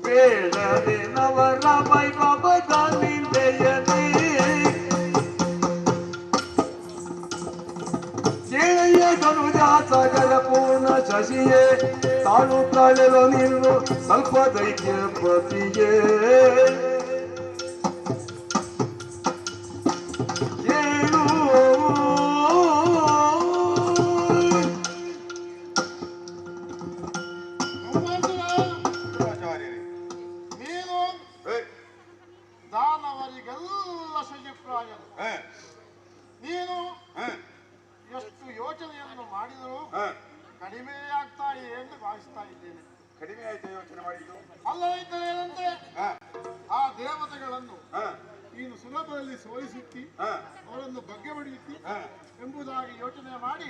ಬೇಡದೆ ನವರ ವೈಭವದ ನಿಂದೆಯನೇ ಗೆಳೆಯ ಧನುಜ ಸಾಗರ ಪೂರ್ಣ ಶಶಿಯೇ ತಾಳು ತಾಳೆಲು ನಿಲ್ಲು ಸ್ವಲ್ಪ ದೈತ್ಯ ಪತಿಯೇ ಕೇಳು ನೀನು ದಾನವರಿಗೆಲ್ಲ ಶುಚಿಪ್ರಾಯ. ನೀನು ಎಷ್ಟು ಯೋಚನೆಯನ್ನು ಮಾಡಿದರೂ ಕಡಿಮೆ ಆಗ್ತಾ ಇದೆ ಎಂದು ಭಾವಿಸ್ತಾ ಇದ್ದೇನೆ. ಕಡಿಮೆ ಆಯ್ತು ಯೋಚನೆ ಮಾಡಿದ್ದು? ಅಲ್ಲದಿದ್ದರೇನಂತೆ ಆ ದೇವತೆಗಳನ್ನು ನೀನು ಸುಲಭದಲ್ಲಿ ಸೋಲಿಸುತ್ತಿ ಅವರನ್ನು ಬಗ್ಗೆ ಬಡಿಯುತ್ತಿ ಎಂಬುದಾಗಿ ಯೋಚನೆ ಮಾಡಿ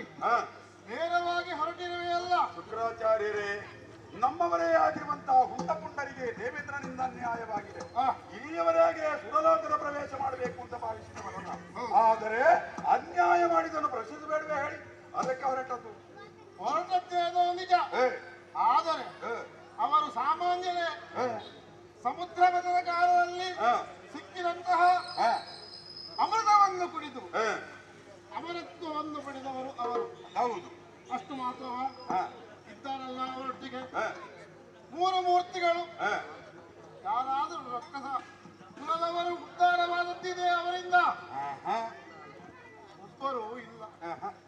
ನೇರವಾಗಿ ಹೊರಟಿರುವೆಯಲ್ಲ. ಶುಕ್ರಾಚಾರ್ಯರೇ, ನಮ್ಮವರೇ ಆಗಿರುವಂತಹ ಹುಂಡಪುಂಡರಿಗೆ ದೇವೇಂದ್ರನಿಂದ ಅನ್ಯಾಯವಾಗಿದೆ. ಇಲ್ಲಿಯವರೆಗೆ ಸುರಲೋಕದ ಪ್ರವೇಶ ಮಾಡಬೇಕು ಅಂತ ಭಾವಿಸಿದವರಲ್ಲ. ಆದರೆ ಅನ್ಯಾಯ ಮಾಡಿದನ್ನು ಪ್ರಶ್ನಿಸಬೇಡವೇ ಹೇಳಿ. ಅದಕ್ಕೆ ಹೊರಟ ಸಮುದ್ರ ಮತದ ಕಾಲದಲ್ಲಿ ಸಿಕ್ಕಿದಂತಹ ಅಮೃತವನ್ನು ಕುಡಿದು ಅಮರತ್ವವನ್ನು ಪಡೆದವರು ಅವರು. ಹೌದು. ಅಷ್ಟು ಮಾತ್ರವ ಇದ್ದಾರಲ್ಲ ಅವರೊಟ್ಟಿಗೆ 3 ಮೂರ್ತಿಗಳು. ಯಾರಾದರೂ ರಕ್ಕಸ ಕುಲದವರು ಉದ್ಧಾರವಾದದ್ದಿದೆ ಅವರಿಂದ? ಒಬ್ಬರೂ ಇಲ್ಲ,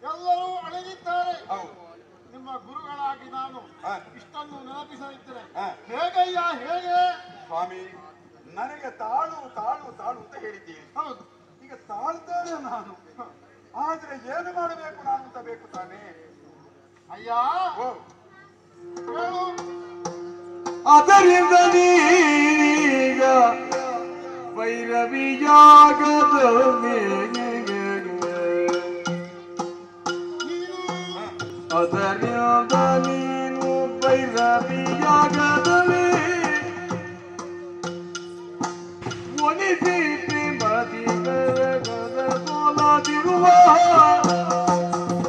ಎಲ್ಲರೂ ಅಳೆದಿದ್ದಾರೆ. ನಿಮ್ಮ ಗುರುಗಳಾಗಿ ನಾನು ಇಷ್ಟನ್ನು ನೆನಪಿಸಲಿದ್ದರೆ ಹೇಗಯ್ಯ ಹೇಗೆ? ಸ್ವಾಮಿ, ನನಗೆ ತಾಳು ತಾಳು ತಾಳು ಅಂತ ಹೇಳಿದ್ದೀನಿ. ಹೌದು, ಈಗ ತಾಳ್ತೇನೆ ನಾನು. ಆದ್ರೆ ಏನು ಮಾಡಬೇಕು ನಾನು ಅಂತ ಬೇಕು ತಾನೇ. ಅಯ್ಯ ಹೇಳು. ಅದರಿಂದ ನೀಗ ಭೈರವಿಯಾಗದ ಅದರಿಂದ ನೀನು ಭೈರವಿಯಾಗದವೇ ಒಲಿಸಿ ಪ್ರೇಮದಿ ಸೋಲದಿರುವ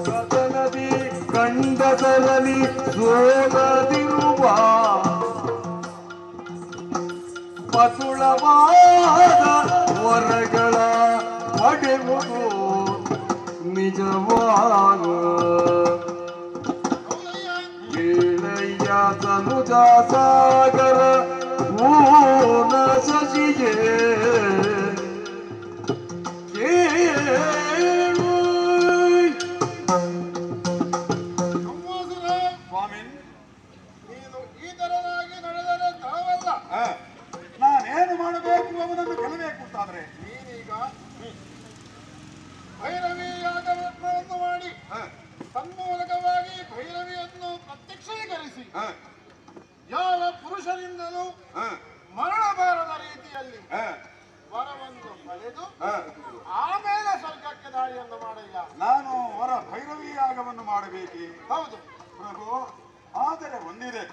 ಸದನದಿ ಕಂಡದರಲ್ಲಿ ಸೋಲದಿರುವ ಪತುಳವಾದ ವರಗಳ ಪಡೆಯುವುದು ನಿಜವಾಗ ಕೇಳಯ್ಯ ತನುಜ ಸಾಗರ ಪೂರ್ಣ ಶಶಿಗೆ ಕೇಳು. ಸ್ವಾಮಿ, ನೀನು ಈ ತರನಾಗಿ ನಡೆದರೆ ತರವಲ್ಲ. ನಾನೇನು ಮಾಡಬೇಕು ಅವನನ್ನು ಗೆಲ್ಲಬೇಕು ಅಂತಾದ್ರೆ ನೀನೀಗ ಭೈರವಿ ಯಾಗವನ್ನು ಮಾಡಿ ತನ್ಮೂಲಕವಾಗಿ ಭೈರವಿಯನ್ನು ಪ್ರತ್ಯಕ್ಷೀಕರಿಸಿ ಯಾವ ಪುರುಷರಿಂದಲೂ ಮರಣಬಾರದ ರೀತಿಯಲ್ಲಿ ವರವನ್ನು ಪಡೆದು ಆಮೇಲೆ ಸ್ವರ್ಗಕ್ಕೆ ದಾಳಿಯನ್ನು ಮಾಡಯ್ಯ. ನಾನು ವರ ಭೈರವಿ ಯಾಗವನ್ನು ಮಾಡಬೇಕೇ? ಹೌದು ಪ್ರಭು, ಆದರೆ ಒಂದಿದೆ.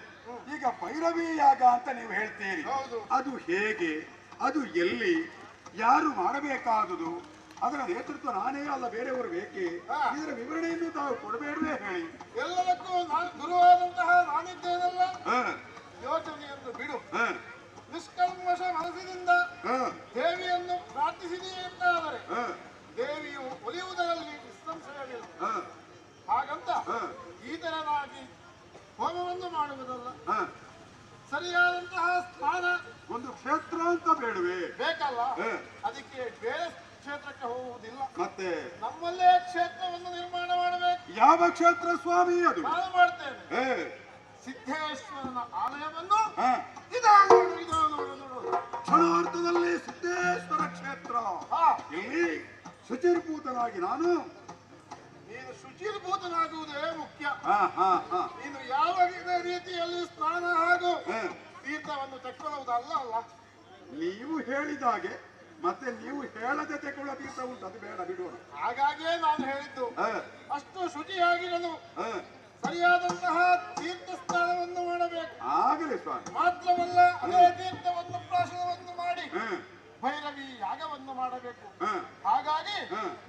ಈಗ ಭೈರವಿ ಯಾಗ ಅಂತ ನೀವು ಹೇಳ್ತೀರಿ, ಅದು ಹೇಗೆ, ಅದು ಎಲ್ಲಿ, ಯಾರು ಮಾಡಬೇಕಾದುದು, ಅದರ ನೇತೃತ್ವ ನಾನೇ ಅಲ್ಲ ಬೇರೆಯವರು ಬೇಕೇ? ಇದರ ವಿವರಣೆಯನ್ನು ತಾವು ಕೊಡಬೇಡವೇ ಹೇಳಿ. ಎಲ್ಲದಕ್ಕೂ ನಾನು ಗುರುವಾದಂತಹ ನಾನಿದ್ದೇನಲ್ಲ. ಯೋಚನೆಯನ್ನು ಬಿಡು. ನಿಷ್ಕಲ್ಮಶ ಮನಸ್ಸಿನಿಂದ ದೇವಿಯನ್ನು ಪ್ರಾರ್ಥಿಸಿದೆಯೇ ಎಂದಾದರೆ ದೇವಿಯು ಒಲಿಯುವುದರಲ್ಲಿ ನಿಸ್ಸಂಶಯವಿಲ್ಲ. ಹಾಗಂತ ಈ ತರನಾಗಿ ಹೋಮವನ್ನು ಮಾಡುವುದಲ್ಲ. ಸರಿಯಾದಂತಹ ಸ್ಥಾನ ಒಂದು ಕ್ಷೇತ್ರ ಅಂತ ಬೇಡವೇ? ಬೇಕಲ್ಲ. ಅದಕ್ಕೆ ಬೇರೆ ಕ್ಷೇತ್ರಕ್ಕೆ ಹೋಗುವುದಿಲ್ಲ. ಮತ್ತೆ ನಮ್ಮಲ್ಲೇ ಕ್ಷೇತ್ರವನ್ನು ನಿರ್ಮಾಣ ಮಾಡಬೇಕು. ಯಾವ ಕ್ಷೇತ್ರ ಸ್ವಾಮಿ ಅದು? ನಾನು ಮಾಡ್ತೇನೆ. ಸಿದ್ದೇಶ್ವರನ ಆಲಯವನ್ನು ಕ್ಷಣಾರ್ಥದಲ್ಲಿ ಸಿದ್ದೇಶ್ವರ ಕ್ಷೇತ್ರ. ಇಲ್ಲಿ ಶುಚಿರ್ಭೂತನಾಗಿ ನಾನು. ನೀನು ಶುಚಿರ್ಭೂತನಾಗುವುದೇ ಮುಖ್ಯ. ನೀನು ಯಾವ ರೀತಿಯಲ್ಲಿ ಸ್ನಾನ ಹಾಗೂ ತೀರ್ಥವನ್ನು ತೆಕ್ಕೊಳ್ಳುವುದಲ್ಲ ಅಲ್ಲ. ನೀವು ಹೇಳಿದಾಗೆ ಮತ್ತೆ ನೀವು ಹೇಳದೆ ತೆಗೊಳ್ಳುವ ತೀರ್ಥ ಉಂಟು, ಅದು ಬೇಡ, ಬಿಡೋಣ. ಹಾಗಾಗಿಯೇ ನಾನು ಹೇಳಿದ್ದು ಅಷ್ಟು ಶುಚಿಯಾಗಿರಲು ಸರಿಯಾದಂತಹ ತೀರ್ಥ ಸ್ನಾನವನ್ನು ಮಾಡಬೇಕು. ಆಗಲಿ ಸ್ವಾಮಿ. ಮಾತ್ರವಲ್ಲ, ಅದೇ ತೀರ್ಥವನ್ನು ಪ್ರಾಶನವನ್ನು ಮಾಡಿ ಭೈರವಿ ಯಾಗವನ್ನು ಮಾಡಬೇಕು. ಹಾಗಾಗಿ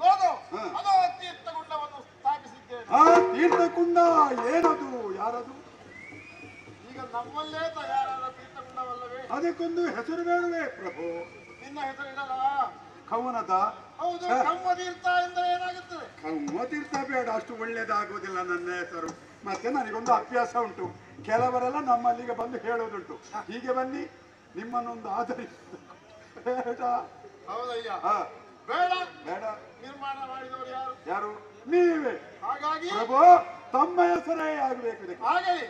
ನೋಡು, ಅದು ತೀರ್ಥಗುಂಡವನ್ನು ಸ್ಥಾಪಿಸಿದ್ದೇನೆ. ಆ ತೀರ್ಥಕುಂಡ ಏನದು, ಯಾರದು? ಈಗ ನಮ್ಮಲ್ಲೇ ತಯಾರಾದ ತೀರ್ಥಗುಂಡವಲ್ಲವೇ? ಅದಕ್ಕೊಂದು ಹೆಸರು ಬೇಡವೇ ಪ್ರಭು? ನಿನ್ನ ಹೆಸರಿಡಲ್ಲ. ಕವನದ? ಹೌದು, ಕಮ್ಮ ತೀರ್ಥ ಎಂದರೆ ಏನಾಗುತ್ತದೆ? ಕಮ್ಮ ತೀರ್ಥ ಬೇಡ, ಅಷ್ಟು ಒಳ್ಳೇದಾಗುವುದಿಲ್ಲ ನನ್ನ ಹೆಸರು. ಮತ್ತೆ ನನಗೊಂದು ಅಭ್ಯಾಸ ಉಂಟು, ಕೆಲವರೆಲ್ಲ ನಮ್ಮಲ್ಲಿಗೆ ಬಂದು ಹೇಳೋದುಂಟು, ಹೀಗೆ ಬನ್ನಿ ನಿಮ್ಮನ್ನೊಂದು ಆಧರಿಸ ಬೇಡ. ಹೌದಯ್ಯ, ಬೇಡ ಬೇಡ. ನಿರ್ಮಾಣ ಮಾಡಿದವರು ಯಾರು? ಯಾರು? ನೀವೇ. ಹಾಗಾಗಿ ಪ್ರಭು ತಮ್ಮ ಹೆಸರೇ ಆಗಬೇಕು ಇದಕ್ಕೆ. ಆಗಲಿ.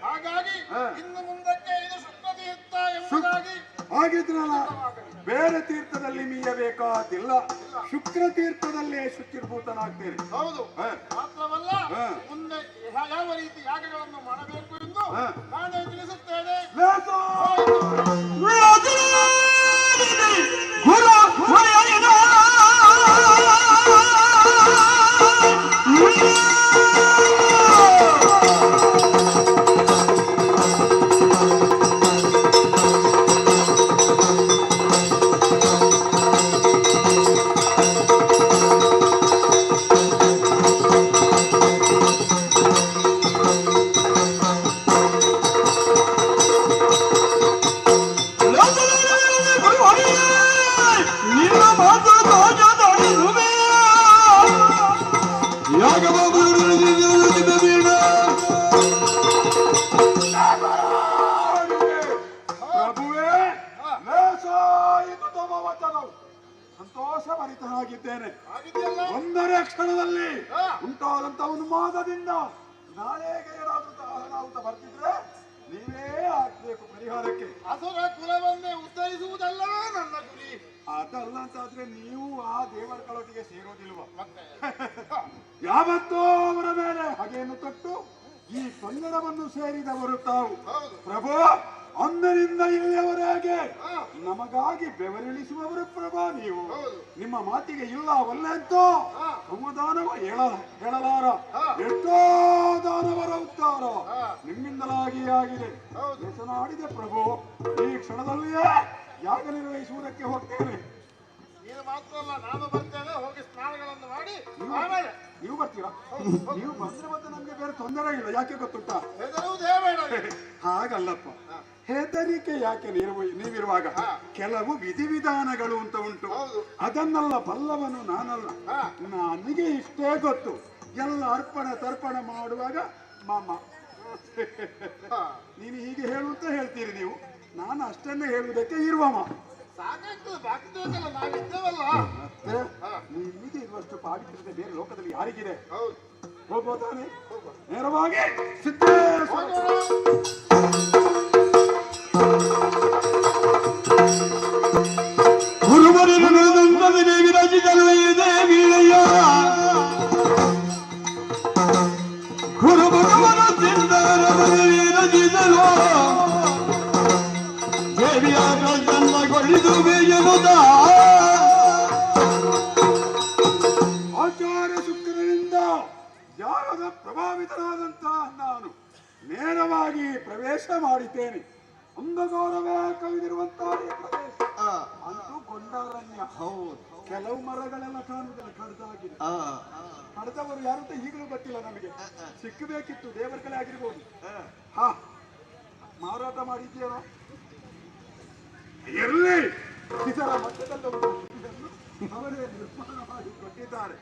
ಹಾಗಾಗಿ ಇನ್ನು ಮುಂದಕ್ಕೆ ಇದು ಶುಕ್ಲ ತೀರ್ಥ ಎಂಬುದಾಗಿ ಹಾಗಿದ್ರಲ್ಲ, ಬೇರೆ ತೀರ್ಥದಲ್ಲಿ ಮೀಯಬೇಕಾದಿಲ್ಲ, ಶುಕ್ರ ತೀರ್ಥದಲ್ಲೇ ಶುಚಿರ್ಭೂತನಾಗ್ತೇನೆ. ಹೌದು. ಮಾತ್ರವಲ್ಲ, ಮುಂದೆ ಯಾವ ರೀತಿ ಯಾಗಗಳನ್ನು ಮಾಡಬೇಕು ಎಂದು ನಾನೇ ತಿಳಿಸುತ್ತೇನೆ. ವಿಚಾರಿತನಾಗಿದ್ದೇನೆ. ಒಂದರ ಕ್ಷಣದಲ್ಲಿ ಉಂಟಾದಂತ ಉನ್ಮಾದದಿಂದ ನಾಳೆಗೆ ಏನಾದ್ರೂ ಅನಾಹುತ ಬರ್ತಿದ್ರೆ ನೀವೇ ಆಗ್ಬೇಕು ಪರಿಹಾರಕ್ಕೆ. ಅಸುರ ಕುಲವನ್ನೇ ಉದ್ಧರಿಸುವುದಲ್ಲವೇ ನನ್ನ ಗುರಿ. ಅದಲ್ಲ ಅಂತಾದ್ರೆ ನೀವು ಆ ದೇವರ ಕಳೊಟ್ಟಿಗೆ ಸೇರೋದಿಲ್ವ? ಯಾವತ್ತೋ ಅವರ ಮೇಲೆ ಹಾಗೆಯನ್ನು ತೊಟ್ಟು ಈ ಕನ್ನಡವನ್ನು ಸೇರಿದವರು ತಾವು. ಪ್ರಭು, ಅಂದಿನಿಂದ ಇಲ್ಲಿಯವರೆಗೆ ನಮಗಾಗಿ ಬೆವರಿಳಿಸುವವರು ಪ್ರಭಾ ನೀವು. ನಿಮ್ಮ ಮಾತಿಗೆ ಇಲ್ಲ ಒಲ್ಲೆಂತೋ ಸಮದಾನವ ಹೇಳಲಾರ. ಎಷ್ಟೋ ದಾನವರ ಉದ್ಧಾರ ನಿಮ್ಮಿಂದಲಾಗಿ ಆಗಿದೆ. ಹೆಸನಾಡಿದೆ ಪ್ರಭು. ಈ ಕ್ಷಣದಲ್ಲಿಯೇ ಯಾಗ ನಿರ್ವಹಿಸುವುದಕ್ಕೆ ಹೋಗ್ತೇನೆ. ನೀನು ಮಾತ್ರ ಅಲ್ಲ, ನಾನು ಬರ್ತೇನೆ. ಹೋಗಿ ಸ್ನಾನಗಳನ್ನು ಮಾಡಿ ಆಮೇಲೆ ನೀವು ಬರ್ತೀರಾ? ನೀವು ಬಂದ್ರೆ ಮತ್ತೆ ನಮ್ಗೆ ಬೇರೆ ತೊಂದರೆ ಇಲ್ಲ. ಯಾಕೆ ಗೊತ್ತುಂಟಾ? ಹೆದರುವುದೇ ಬೇಡ. ಹಾಗಲ್ಲಪ್ಪ, ಹೆದರಿಕೆ ಯಾಕೆ? ನೀವಿರುವಾಗ ಕೆಲವು ವಿಧಿವಿಧಾನಗಳು ಅಂತ ಉಂಟು. ಅದನ್ನೆಲ್ಲ ಬಲ್ಲವನು ನಾನಲ್ಲ. ನನಗೆ ಇಷ್ಟೇ ಗೊತ್ತು. ಎಲ್ಲ ಅರ್ಪಣೆ ತರ್ಪಣ ಮಾಡುವಾಗ ಮಾಮ ನೀನು ಹೀಗೆ ಹೇಳುವಂತ ಹೇಳ್ತೀರಿ ನೀವು. ನಾನು ಅಷ್ಟನ್ನೇ ಹೇಳುವುದಕ್ಕೆ ಇರುವಮ್ಮ. ಸಾಕಾಗ್ತದೆ, ಬಾಕಿದ್ದಲ್ಲ ನಾವಿದ್ದೇವಲ್ಲ. ಮತ್ತೆ ನಿಮಗೆ ಇರುವಷ್ಟು ಪಾವಿತ್ರ್ಯತೆ ಬೇರೆ ಲೋಕದಲ್ಲಿ ಯಾರಿಗಿದೆ? ಹೋಗ್ಬೋದಾನೆ? ನೇರವಾಗಿ ಸಿದ್ದೇಶ್ವರ ಆಚಾರ್ಯ ಶುಕ್ರನಿಂದ ಯಾಗದ ಪ್ರಭಾವಿತನಾದಂತಹ ನಾನು ನೇರವಾಗಿ ಪ್ರವೇಶ ಮಾಡಿದ್ದೇನೆ. ಅಂಧಕಾರವೇ ಕವಿದಿರುವಂತಹ ಪ್ರದೇಶ ಅಂತೂ ಗೊಂಡಾರಣ್ಯ. ಹೌದು, ಕೆಲವು ಮರಗಳೆಲ್ಲ ಕಾಣುವುದಿಲ್ಲ, ಕಡ್ದಾಗಿದೆ. ಕಡ್ದವರು ಯಾರು ಅಂತ ಈಗಲೂ ಗೊತ್ತಿಲ್ಲ ನಮಗೆ. ಸಿಕ್ಕಬೇಕಿತ್ತು, ದೇವರ ಕಲೆ ಆಗಿರ್ಬೋದು. ಹಾ, ಮಾರಾಟ ಮಾಡಿದ್ದೀರೋ ಇರಲಿ. ಇದರ ಮಧ್ಯದಲ್ಲಿ ಅವರೇ ನಿರ್ಮಾಣ ಮಾಡಿ ಕೊಟ್ಟಿದ್ದಾರೆ.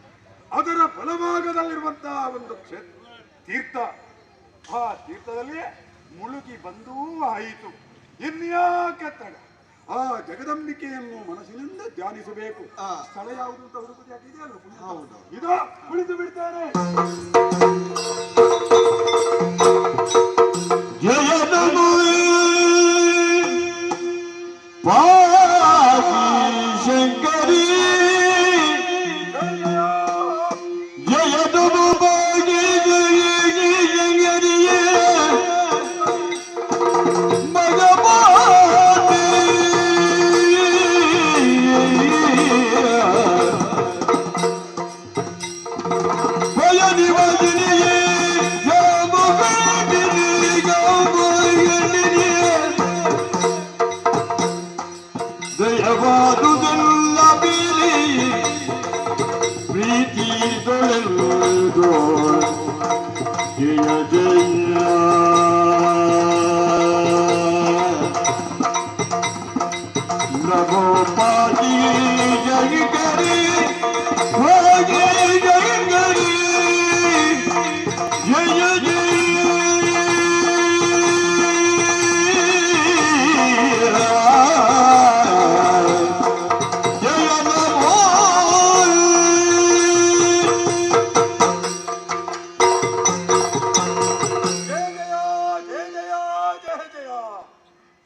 ಅದರ ಬಲಭಾಗದಲ್ಲಿರುವಂತಹ ಒಂದು ತೀರ್ಥ. ಆ ತೀರ್ಥದಲ್ಲಿ ಮುಳುಗಿ ಬಂದೂ ಆಯಿತು. ಇನ್ಯಾಕೆ ತಡ? ಆ ಜಗದಂಬಿಕೆಯನ್ನು ಮನಸ್ಸಿನಿಂದ ಧ್ಯಾನಿಸಬೇಕು. ಸ್ಥಳ ಯಾವುದು ಅಂತ ಹುಡುಕುದು ಯಾಕೆ ಇದೆಯಲ್ಲ? ಹೌದು, ಇದು ಕುಳಿತು ಬಿಡ್ತಾರೆ. ಶಂಕರಿ ದಯವಾದುದೆಲ್ಲ ಬೀರಿ ಪ್ರೀತಿ ತೊಳೆದು ಜಯ ಜಯ ನಮೋ ಪಾದಿ ಜಯ ಕರಿ ಹೋಗಿ ಜಯ ಕರಿ ಜಯ ಜಯ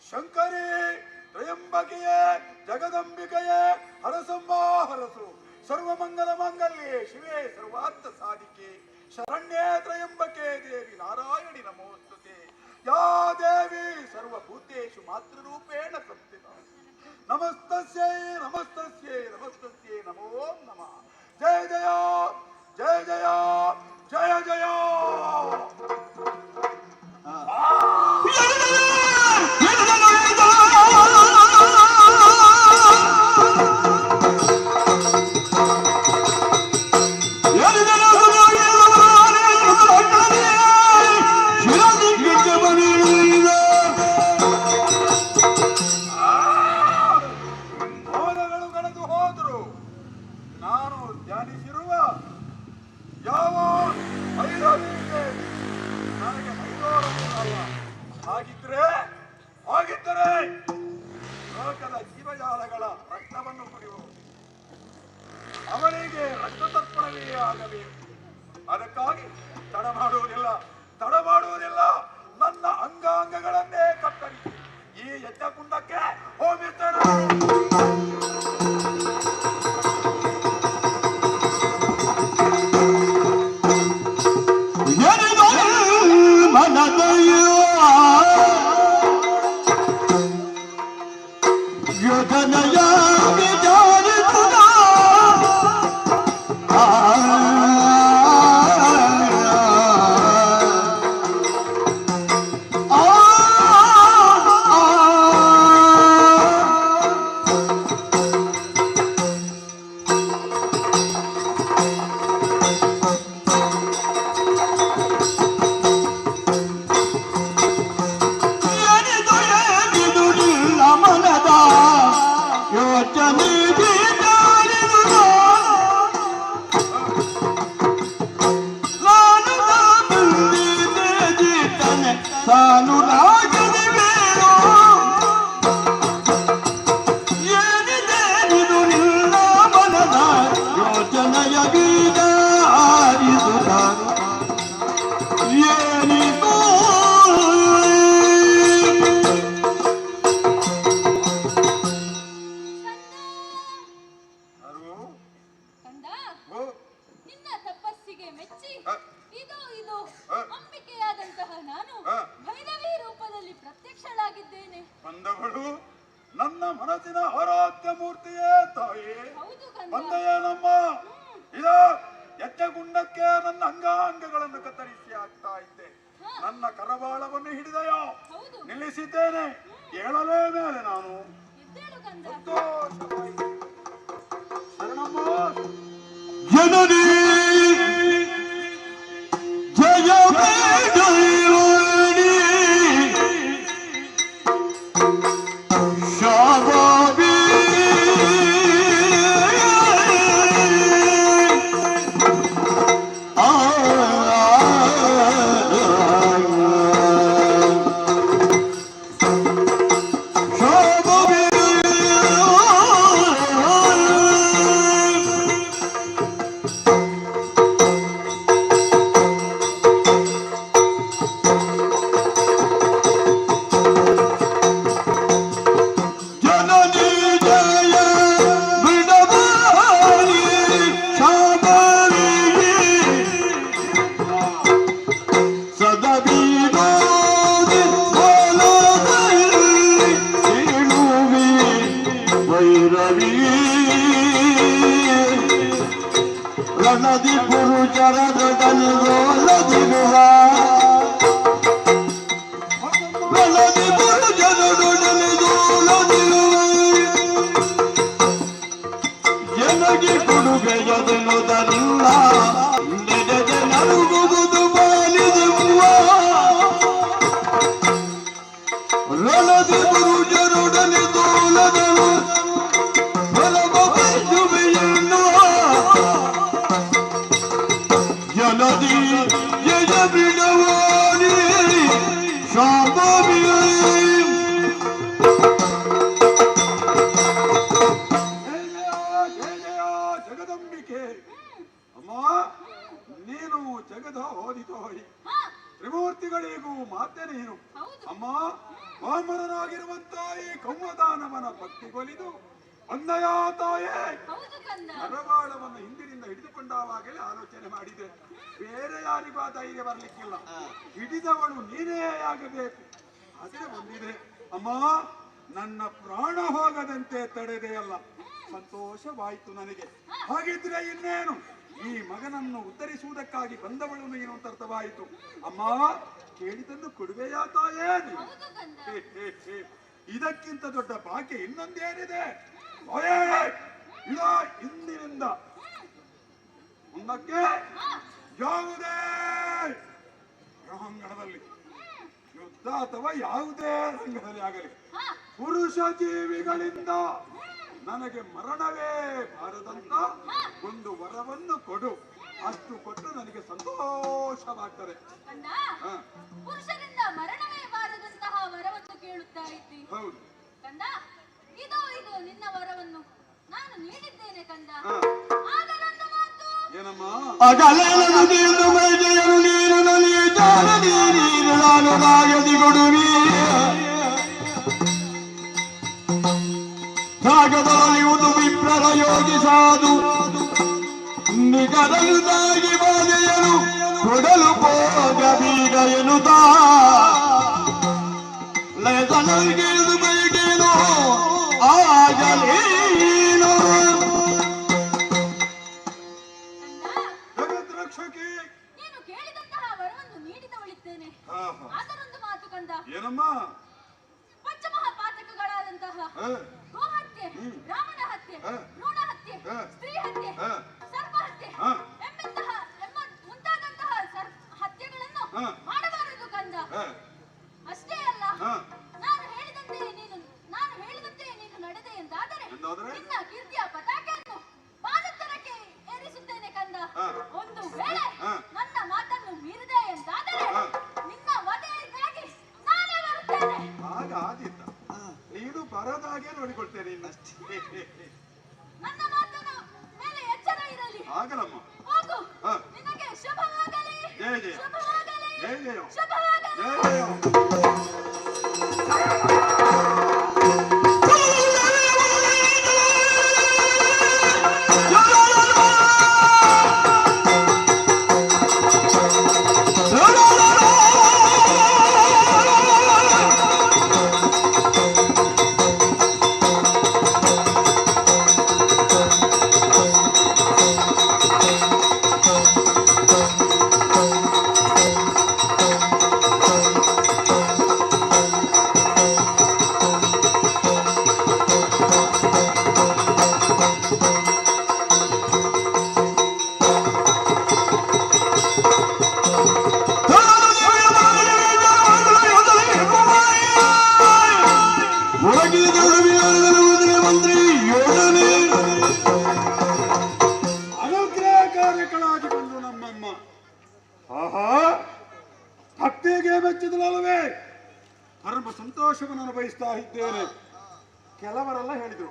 ಶಂಕರಿ ತ್ರಯಂಬಕೆಯೇ ಜಗದಂಬಿಕೆಯೇ ಹರಸಮ್ಮ ಹರಸು. ಸರ್ವಮಂಗಲ ಮಾಂಗಲ್ಯೆ ಶಿವೆ ಸರ್ವಾರ್ಥ ಸಾಧಿಕೆ ಶರಣ್ಯೇ ತ್ರಯಂಬಕೆ ದೇವಿ ನಾರಾಯಣಿ ನಮೋಸ್ತುತೆ. ಯಾ ದೇವಿ ಸರ್ವಭೂತೇಷು ಮಾತೃರೂಪೇಣ ಸಂಸ್ಥಿತ. ನಮಸ್ತಸ್ಯೈ ನಮಸ್ತಸ್ಯೈ ನಮಸ್ತಸ್ಯೈ ನಮೋ ನಮಃ. ಜಯ ಜಯ ಜಯ ಜಯ ಜಯ ಜಯ. ಮೋಡಗಳು ಕಳೆದು ಹೋದ್ರು ನಾನು ಧ್ಯಾನಿಸಿರುವ ಯಾವ ಭೈರವಿಗೆ ನನಗೆ ಭೈರವರಲ್ಲ. ಹಾಗಿದ್ದರೆ ಲೋಕದ ಜೀವಜಾಲಗಳ ರಕ್ತವನ್ನು ಕುಡಿಯುವುದು ನಿನಗೆ ರಕ್ತತರ್ಪಣವೇ ಆಗಬೇಕು. ಅದಕ್ಕಾಗಿ ತಡ ಮಾಡುವುದಿಲ್ಲ ನನ್ನ ಅಂಗಾಂಗಗಳನ್ನೇ ಕತ್ತರಿಸಿ ಈ ಯಜ್ಞಕುಂಡಕ್ಕೆ ಹೋಗುತ್ತೇನೆ. ಬಂದವಳು ನನ್ನ ಮನಸ್ಸಿನ ಆರಾಧ್ಯ ಮೂರ್ತಿಯೇ ತಾಯಿ. ಬಂದೆಯೇನಮ್ಮ? ಇದ ಯಜ್ಞಗುಂಡಕ್ಕೆ ನನ್ನ ಅಂಗಾಂಗಗಳನ್ನು ಕತ್ತರಿಸಿ ಆಗ್ತಾ ಇದ್ದೆ. ನನ್ನ ಕರವಾಳವನ್ನು ಹಿಡಿದೆಯೋ ನಿಲ್ಲಿಸಿದ್ದೇನೆ. ಕೇಳಲೇ ಮೇಲೆ ನಾನು ಶರಣಮ್ಮ. ಜನನಿ ಜಯ ರಣದಿ ಪುರುಷರ ರಣದಿ ಜನಗೆ ಕೊಡುಗೆಯದೆನ್ನುವುದರಿಂದ ನೆನೆದೆ ನಡುಗುವುದು ಬಾಲಿದೆವ್ವ. ರಣದಿ ಪುರುಷರೊಡನೆ ತೋಲದನು ಹೊಲಬ ಬೈಜುವೆಯನ್ನು ಜನದಿ ಜಯ ಬಿಡವಾಡಿ ಶಾಂಭವಿ. ಜಗದಂಬಿಕೆ ಅಮ್ಮ, ನೀನು ಜಗದ ಓದಿತೋಯಿ, ತ್ರಿಮೂರ್ತಿಗಳಿಗೂ ಮಾತೆ ನೀನು ಅಮ್ಮ. ಪಾಮರನಾಗಿರುವಂತ ಈ ಕೌಮದಾನವನ ಭಕ್ತಿಗೊಲಿದು ಒಂದಯ ತಾಯೇ ನರವಾಳವನ್ನು ಹಿಂದಿನಿಂದ ಹಿಡಿದುಕೊಂಡಾವಾಗಲೇ ಆಲೋಚನೆ ಮಾಡಿದೆ. ಬೇರೆ ಯಾರಿಗೂ ಆ ಧೈರ್ಯ ಬರ್ಲಿಕ್ಕಿಲ್ಲ. ಹಿಡಿದವಳು ನೀನೇ ಆಗಬೇಕು. ಆದರೆ ಬಂದಿದೆ ಅಮ್ಮ, ನನ್ನ ಪ್ರಾಣ ಹೋಗದಂತೆ ತಡೆದೆಯಲ್ಲ, ಸಂತೋಷವಾಯಿತು ನನಗೆ. ಹಾಗಿದ್ರೆ ಇನ್ನೇನು, ಈ ಮಗನನ್ನು ಉದ್ಧರಿಸುವುದಕ್ಕಾಗಿ ಬಂದವಳು ನೀನು ಅಂತ ಅರ್ಥವಾಯಿತು. ಅಮ್ಮ, ಕೇಳಿದನ್ನು ಕೊಡುವೆಯಾ ತಾಯೇ? ಇದಕ್ಕಿಂತ ದೊಡ್ಡ ಭಾಗ್ಯ ಇನ್ನೊಂದೇನಿದೆ? ಇಂದಿನಿಂದ ಮುಂದಕ್ಕೆ ಯಾವುದೇ ರಣಾಂಗಣದಲ್ಲಿ ಯುದ್ಧ ಅಥವಾ ಯಾವುದೇ ರಂಗದಲ್ಲಿ ಆಗಲಿ ಪುರುಷ ಜೀವಿಗಳಿಂದ ನನಗೆ ಮರಣವೇ ಬಾರದಂತ ಒಂದು ವರವನ್ನು ಕೊಡು. ಅಷ್ಟು ಕೊಟ್ಟು ನನಗೆ ಸಂತೋಷವಾಗ್ತದೆ. ಪುರುಷರಿಂದ ಮರಣವೇ ಬಾರದಂತಹ ವರವನ್ನು ಕೇಳುತ್ತಾ ಇದ್ದಿ. ಹೌದು ಕಂದ, ಇದು ನಿನ್ನ ವರವನ್ನು ನಾನು ನೀಡಿದ್ದೇನೆ ಕಂದ. ಆದರೊಂದು ಏನಮ್ಮ ಅಗಲನು ತೀರ್ದು ಮೈಗೆಯನು ನೀರು ನಲಿ ಜಾರ ನೀರು ನಾನು ನಾಗದಿ ಕೊಡುವಿ ಸಾಗದೊಳೆಯುವುದು ವಿಪ್ರರ ಯೋಗಿ ಸಾಧು ನಿಗರಲು ತಾಗಿ ಬಾಧೆಯನು ಕೊಡಲು ಹೋಗ ಬೀಗ ಎನ್ನುತ್ತಾ ಲಯದನಿಗಿಳಿದು ಬೈಗೇನು ಆಗಲೇನು ಜಗದ್ರಕ್ಷಕಿ ನೀನು ಕೇಳಿದಂತಹ ವರವನ್ನು ನೀಡಿದವಳಿದ್ದೇನೆ. ಅದರೊಂದು ಮಾತು ಕಂದ. ಏನಮ್ಮ ಪಂಚಮಹಾಪಾತಕಗಳಾದಂತಹ ಗೋಹತ್ಯೆ, ರಾಮನ ಹತ್ಯೆ, ಭ್ರೂಣ ಹತ್ಯೆ, ಸ್ತ್ರೀ ಹತ್ಯೆ, ಸರ್ಪ ಹತ್ಯೆ ಮುಂತಾದಂತಹ ಹತ್ಯೆಗಳನ್ನು ಮಾಡಬಾರದು ಕಂದ. ಅಷ್ಟೇ ಅಲ್ಲ, ನಾನು ಹೇಳಿದಂತೆ ನೀನು ನಡೆದೆ ಎಂದಾದರೆ ನಿನ್ನ ಕೀರ್ತಿಯ ಪತಾಕೆಯನ್ನು ಬಾಲತ್ತರಕ್ಕೆ ಏರಿಸುತ್ತೇನೆ ಕಂದ. ಒಂದು ವೇಳೆ ನನ್ನ ಮಾತನ್ನು ಮೀರಿದೆ ಎಂದಾದರೆ ನಿನ್ನ ವಧೆಗಾಗಿ ನಾನೇ ಬರುತ್ತೇನೆ. ಆಗ ಆದಿತ್ತ ನೀನು ಬರದಾಗೆ ನೋಡಿಕೊಳ್ತೇನೆ ನನ್ನ ಮಾತನ ಮೇಲೆ ಎಚ್ಚರ ಇರಲಿ. ಆಗಲಮ್ಮ. ಹೋಗು, ನಿನಗೆ ಶುಭವಾಗಲಿ. ಜಯ ಜಯ ಶುಭವಾಗಲಿ. ಜಯ ಜಯ ಶುಭವಾಗಲಿ. ಜಯ ಜಯ ಅನುಗ್ರಹಕಾರಕಳಾಗಿ ಬಂದು ನಮ್ಮಮ್ಮ. ಆಹಾ, ಭಕ್ತಿಗೆ ಮೆಚ್ಚಿದಳಲ್ಲವೇ? ಪರಮ ಸಂತೋಷವನ್ನು ಅನುಭವಿಸ್ತಾ ಇದ್ದೇನೆ. ಕೆಲವರೆಲ್ಲ ಹೇಳಿದ್ರು,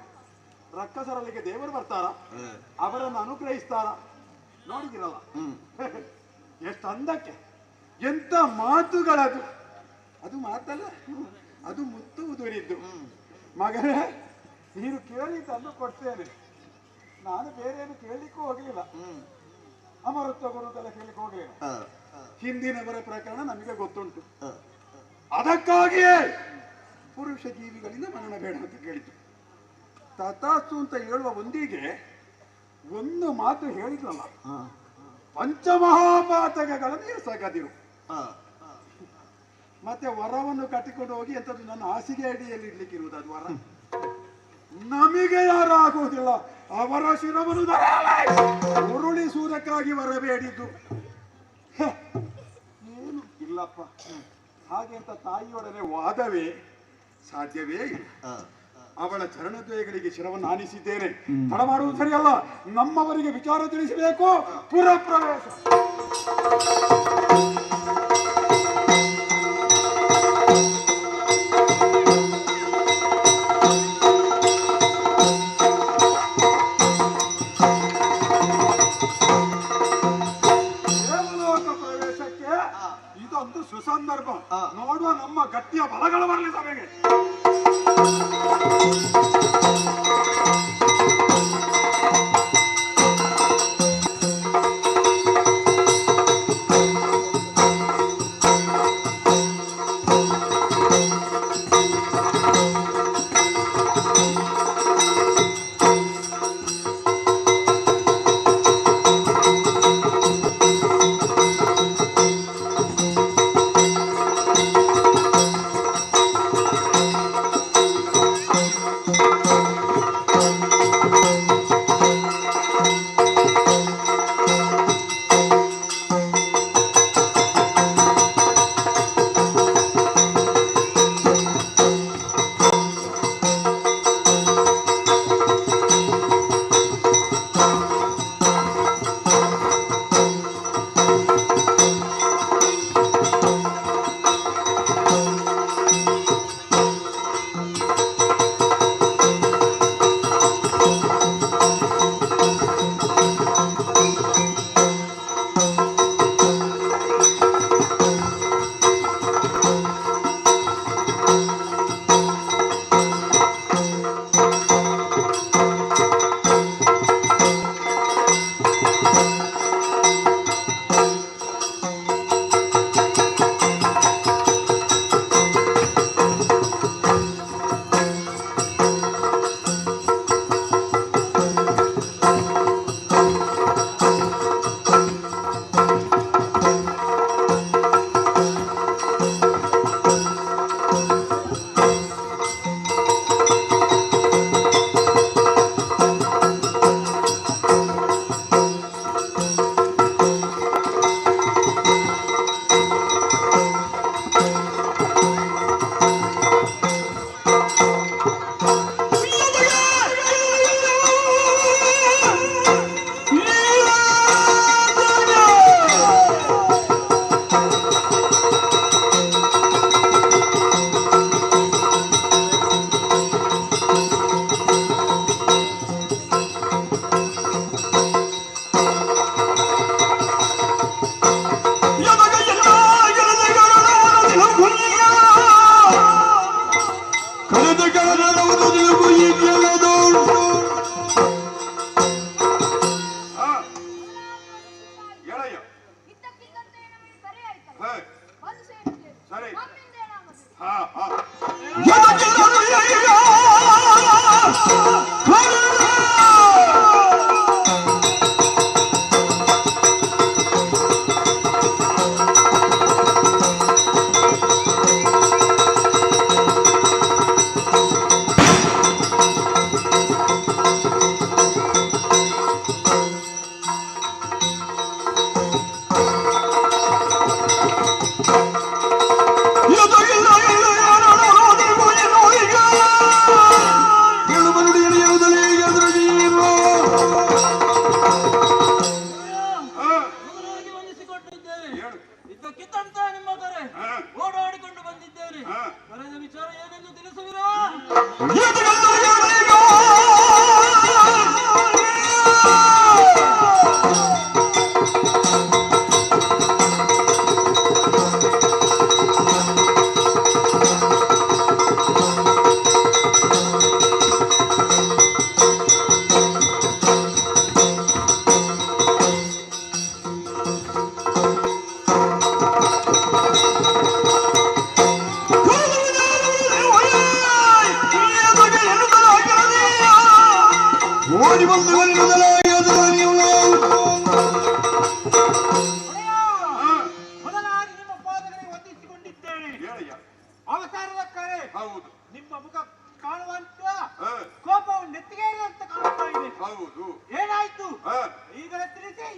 ರಕ್ಕಸರಲ್ಲಿಗೆ ದೇವರು ಬರ್ತಾರ, ಅವರನ್ನು ಅನುಗ್ರಹಿಸ್ತಾರ. ನೋಡಿದಿರಲ್ಲ ಎಷ್ಟು ಅಂದಕ್ಕೆ ಎಂತ ಮಾತುಗಳದು. ಅದು ಮಾತಲ್ಲ, ಅದು ಮುತ್ತು ಉದುರಿದ್ದು. ಮಗನೇ, ನೀನು ಕೇಳಿದ್ದನ್ನು ಕೊಡ್ತೇನೆ. ನಾನು ಬೇರೆ ಏನು ಕೇಳಲಿಕ್ಕೂ ಹೋಗಲಿಲ್ಲ, ಅಮರತ್ವ ಗುರುದೆಲ್ಲ ಕೇಳಲಿಕ್ಕೆ ಹೋಗಲಿಲ್ಲ. ಹಿಂದಿನವರ ಪ್ರಕರಣ ನಮಗೆ ಗೊತ್ತುಂಟು. ಅದಕ್ಕಾಗಿಯೇ ಪುರುಷ ಜೀವಿಗಳಿಂದ ಮರಣ ಬೇಡ ಅಂತ ಕೇಳಿತು. ತಥಾಸ್ತು ಅಂತ ಹೇಳುವ ಒಂದಿಗೆ ಒಂದು ಮಾತು ಹೇಳಿದ್ರಲ್ಲ, ಪಂಚಮಹಾಪಾತಕಗಳನ್ನು ಎಸಗದಿರು. ಮತ್ತೆ ವರವನ್ನು ಕಟ್ಟಿಕೊಂಡು ಹೋಗಿ ಎಂತದ್ದು ನನ್ನ ಹಾಸಿಗೆ ಅಡಿಯಲ್ಲಿ ಇಡ್ಲಿಕ್ಕಿರುವುದು ಅದು ವರ. ನಮಗೆ ಯಾರು ಆಗುವುದಿಲ್ಲ, ಅವರ ಶಿರವನ್ನು ಉರುಳಿಸುವುದಕ್ಕಾಗಿ ಬರಬೇಡಿದ್ದು. ಏನು ಇಲ್ಲಪ್ಪ, ಹಾಗೆ ಅಂತ ತಾಯಿಯೊಡನೆ ವಾದವೇ ಸಾಧ್ಯವೇ ಇಲ್ಲ. ಅವಳ ಚರಣದ್ವಯಗಳಿಗೆ ಶಿರವನ್ನು ಆನಿಸಿದ್ದೇನೆ. ತಡ ಮಾಡುವುದು ಸರಿಯಲ್ಲ. ನಮ್ಮವರಿಗೆ ವಿಚಾರ ತಿಳಿಸಬೇಕು. ಪುರಪ್ರವೇಶ. ಇದೊಂದು ಸುಸಂದರ್ಭ. ನೋಡುವ ನಮ್ಮ ಗಟ್ಟಿಯ ಬಲಗಳು ಬರಲಿ ಸಭೆಗೆ. ಕನ್ನಡವನ್ನು ತಿಳಿದು ಈ ಕೇಳೋದು ಹೇಳಯ್ಯ. ಹೇ, ಸರಿ. ಹಾ ಹಾ ಇದ್ದಕ್ಕಿದ್ದಂತೆ ನಿಮ್ಮ ಕರೆ ಓಡಾಡಿಕೊಂಡು ಬಂದಿದ್ದೇನೆ. ಕರೆದ ವಿಚಾರ ಏನೆಂದು ತಿಳಿಸುವಿರಾ? ಓಡಿ ಬಂದು ಮೊದಲಾಗಿ ನಿಮ್ಮ ಪಾದಗಳಿಗೆ ವಂದಿಸಿಕೊಂಡಿದ್ದೇನೆ. ಅವಸರದ ಕರೆ ಹೌದು. ನಿಮ್ಮ ಮುಖ ಕಾಣುವಂತ ಕೋಪವು ನೆತ್ತಿಗೇರಿದಂತ ಕಾಣ್ತಾ ಇದೆ. ಹೌದು. ಏನಾಯ್ತು ಈಗಲೇ ತಿಳಿಸಿ.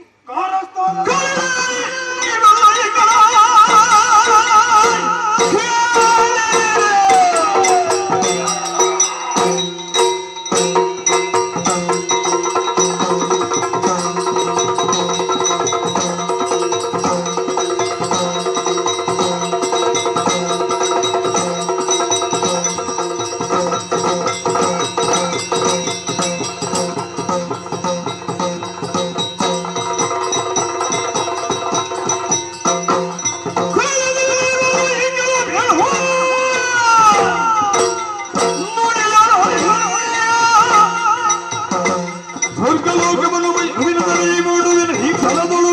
ಸ್ವರ್ಗಲೋಕವನ್ನು ಅಭಿನಂದನೆ ಮಾಡುವೆನು ಈ ಫಲದೊಳು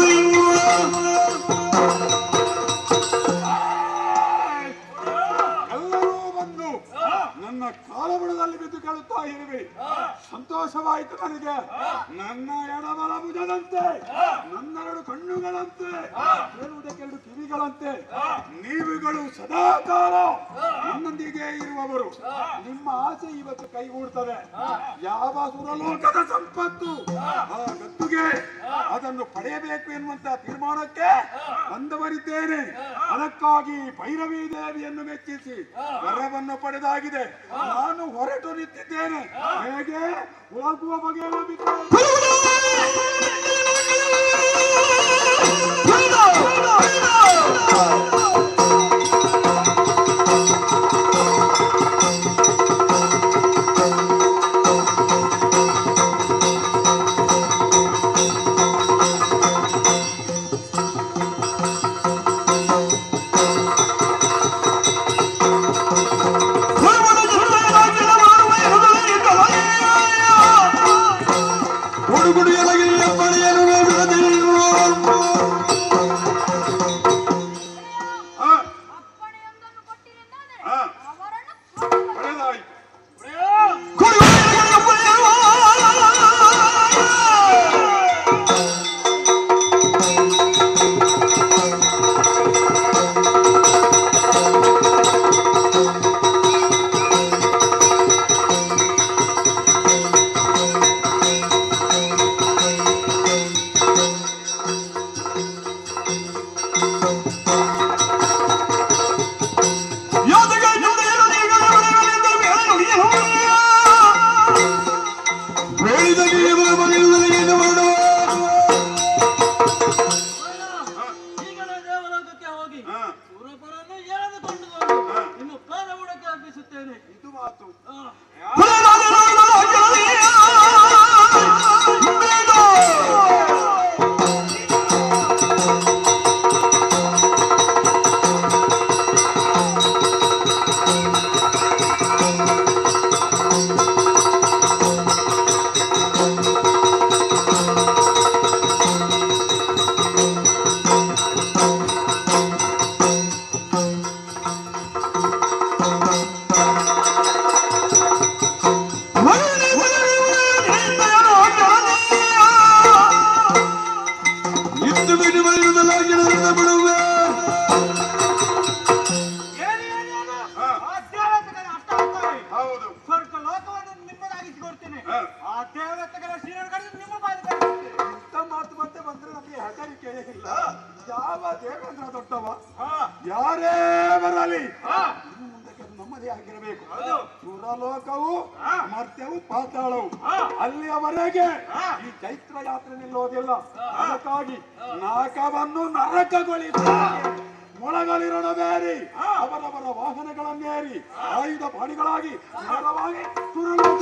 ಎಲ್ಲರೂ ಬಂದು ನನ್ನ ಕಾಲಬುಡದಲ್ಲಿ ಬಿದ್ದು ಕೇಳುತ್ತಾ ಇರುವೆ. ಸಂತೋಷವಾಯಿತು ನನಗೆ. ನನ್ನ ಎಡಬಲ ಭುಜದಂತೆ, ನನ್ನೆರಡು ಕಣ್ಣುಗಳಂತೆ, ಕೇಳುವುದಕ್ಕೆರಡು ಕಿವಿಗಳಂತೆ ನೀವುಗಳು ಸದಾಕಾಲ ನನ್ನೊಂದಿಗೆ ಇರುವವರು. ನಿಮ್ಮ ಆಸೆ ಇವತ್ತು ಕೈಗೂಡ್ತದೆ. ಯಾವ ಸುರಲೋಕದ ಸಂಪತ್ತು ಆ ಗದ್ದುಗೆ ಅದನ್ನು ಪಡೆಯಬೇಕು ಎನ್ನುವಂತ ತೀರ್ಮಾನಕ್ಕೆ ಬಂದವರಿದ್ದೇನೆ. ಅದಕ್ಕಾಗಿ ಭೈರವಿ ದೇವಿಯನ್ನು ಮೆಚ್ಚಿಸಿ ವರವನ್ನು ಪಡೆದಾಗಿದೆ. ನಾನು ಹೊರಟು ನಿಂತಿದ್ದೇನೆ. ಹೇಗೆ ಹೋಗುವ ಬಗೆಯನ್ನು ಬಿಟ್ಟು ಕೊಡ್ತೀನಿ. ಆ ದೇವತೆಗಳ ಶ್ರೀರಣಿಗೆ ನಿಮ್ಮ ಬಾಯಿಗೆ ತರ್ತೇನೆ. ಇಂಥ ಮಾತು ಮತ್ತೆ ಬಂದ್ರೆ ನಮಗೆ ಹೆದರಿಕೆ ಇಲ್ಲ. ಯಾವ ದೇವೇಂದ್ರ ದೊಡ್ಡವ ಯಾರೇ ಬರಲಿ ಇನ್ನು ಮುಂದಕ್ಕೆ ಅದು ನಮ್ಮದೇ ಆಗಿರಬೇಕು. ಸುರಲೋಕವು ಮರ್ತ್ಯವು ಪಾತಾಳವು ಅಲ್ಲಿಯವರೆಗೆ ಈ ಚೈತ್ರ ಯಾತ್ರೆ ನಿಲ್ಲೋದಿಲ್ಲ. ಅದಕ್ಕಾಗಿ ನಾಕವನ್ನು ನರಕಗೊಳಿಸಿ ಮೊಳಗಳಿರೊಡಬೇರಿ ಅವರವರ ವಾಹನಗಳನ್ನೇರಿ ಆಯುಧ ಪಾಣಿಗಳಾಗಿ ನೇರವಾಗಿ ಸುರಲೋಕ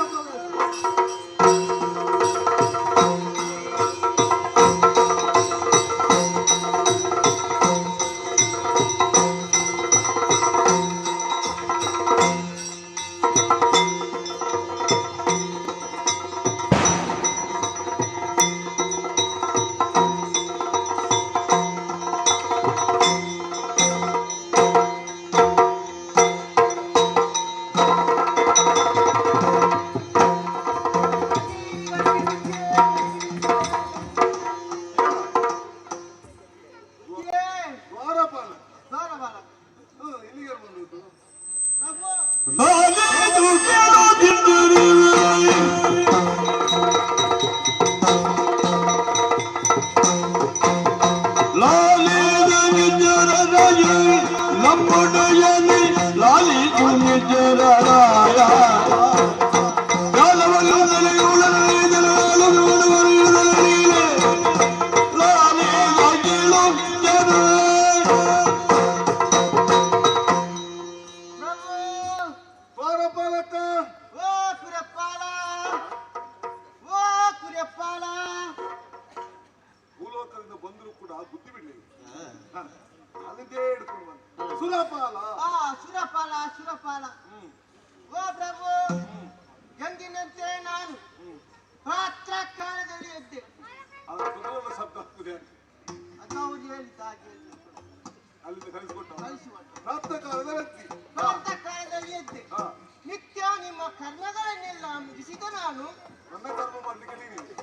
ನಿತ್ಯ ನಿಮ್ಮ ಕರ್ಮಗಳನ್ನೆಲ್ಲ ಮುಗಿಸಿದ ನಾನು ನನ್ನ ಕರ್ಮ ಮಾಡ್ಲಿಕ್ಕೆ ನೀನಿದೆ.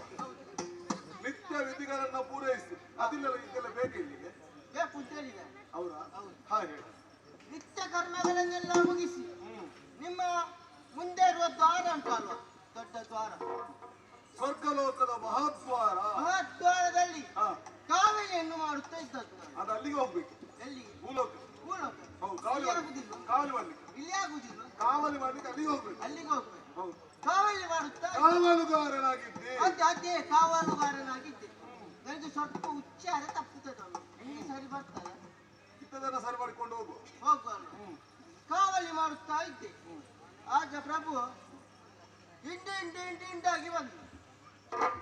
ನಿತ್ಯ ವಿಧಿಗಳನ್ನ ಪೂರೈಸಿ ಅದಿಲ್ಲ ಇದೆಲ್ಲ ಬೇಕಿಲ್ಲಿಗೆ ಬೇಕು ಅಂತ ಹೇಳಿದೆ. ಹೌದಾ? ಹಾಗೆ ನಿತ್ಯ ಕರ್ಮಗಳನ್ನೆಲ್ಲ ಮುಗಿಸಿ ನಿಮ್ಮ ಮುಂದೆ ಇರುವ ದ್ವಾರ ಉಂಟಲ್ವ, ದೊಡ್ಡ ದ್ವಾರ, ಸ್ವರ್ಗಲೋಕದ ಮಹಾದ್ವಾರ. ಮಹಾದ್ವಾರದಲ್ಲಿ ಕಾವಲಿಯನ್ನು ಮಾಡುತ್ತಾ ಇದ್ದದ್ದು. ಅದು ಅಲ್ಲಿಗೆ ಹೋಗ್ಬೇಕು. ಎಲ್ಲಿಗೆ? ಭೂಲೋಕ. ಭೂಲೋಕ. ಹೌದು. ಕಾವಲಿ ಮಾಡ್ಲಿಕ್ಕೆ ಇಲ್ಲಿ ಆಗುದಿಲ್ಲ. ಕಾವಲಿ ಮಾಡ್ಲಿಕ್ಕೆ ಅಲ್ಲಿಗೆ ಹೋಗ್ಬೇಕು. ಅಲ್ಲಿಗೆ ಹೋಗ್ಬೇಕು. ಹೌದು. ಕಾವಲಿ ಮಾಡುತ್ತಾ ಕಾವಲುಗಾರನಾಗಿದ್ದೆ. ಅದೇ ಕಾವಲುಗಾರನಾಗಿದ್ದೆ. ನನಗೆ ಸ್ವಲ್ಪ ಉಚ್ಚಾರ ತಪ್ಪುತ್ತದೆ. ನಿಮಗೆ ಸರಿ ಬರ್ತದೆ? ಇದ್ದದನ್ನ ಸರಿ ಮಾಡಿಕೊಂಡು ಹೋಗುವ. ಕಾವಲಿ ಮಾಡುತ್ತಾ ಇದ್ದೆ. ಆಗ ಪ್ರಭು ಹಿಂಡಾಗಿ ಬಂದ್ರು.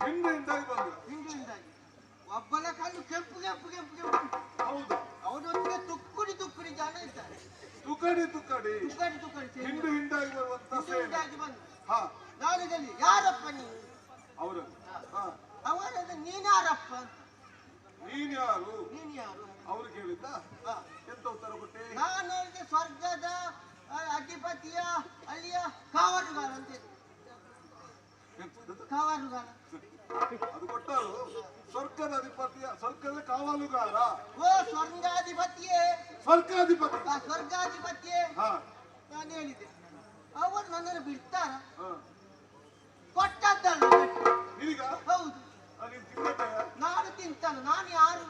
ಹಿಂಡಾಗಿ ಒಬ್ಬನ ಕಣ್ಣು ಕೆಂಪು ಕೆಂಪು ಕೆಂಪು ಕೆಂಪು. ಹೌದು. ಅವನೊಟ್ಟಿಗೆ ತುಕ್ಕುಡಿ ತುಕ್ಕುಡಿ ಜನ ಇದ್ದಾರೆ. ತುಕಡಿ ತುಕಡಿ ತುಕಡಿ ತುಕಡಿ ಹಿಂಡಾಗಿ ಬರುವಂತ ಬಂದು ನಾನು ಹೇಳಿ ಯಾರಪ್ಪ ನೀನು? ಅವರು ಅವರ ನೀನ್ಯಾರಪ್ಪ ಅಂತ. ನೀನ್ ಯಾರು? ನೀನ್ ಯಾರು ಅವ್ರು ಕೇಳಿದ್ದ. ಎಂತ ಉತ್ತರ ಕೊಟ್ಟೆ? ನಾನು ಹೇಳಿದೆ ಸ್ವರ್ಗದ ಅಧಿಪತಿಯ ಅಲ್ಲಿಯ ಕಾವಲುಗಾರ ಅಂತ ಹೇಳಿ. ಕಾವಲುಗಾರ ಅದು ಕೊಟ್ಟರು. ಸ್ವರ್ಗದ ಅಧಿಪತಿಯ ಸ್ವರ್ಗದ ಕಾವಲುಗಾರ. ಓ ಸ್ವರ್ಗಾಧಿಪತಿಯೇ. ಸ್ವರ್ಗಾಧಿಪತಿ. ಸ್ವರ್ಗಾಧಿಪತಿಯೇ ನಾನು ಹೇಳಿದೆ. ಅವರು ನನ್ನನ್ನು ಬಿಡ್ತಾರ? ಕೊಟ್ಟದ್ದಲ್ಲ ಈಗ. ಹೌದು. ನಾನು ತಿಂತಾನೆ. ನಾನು ಯಾರು?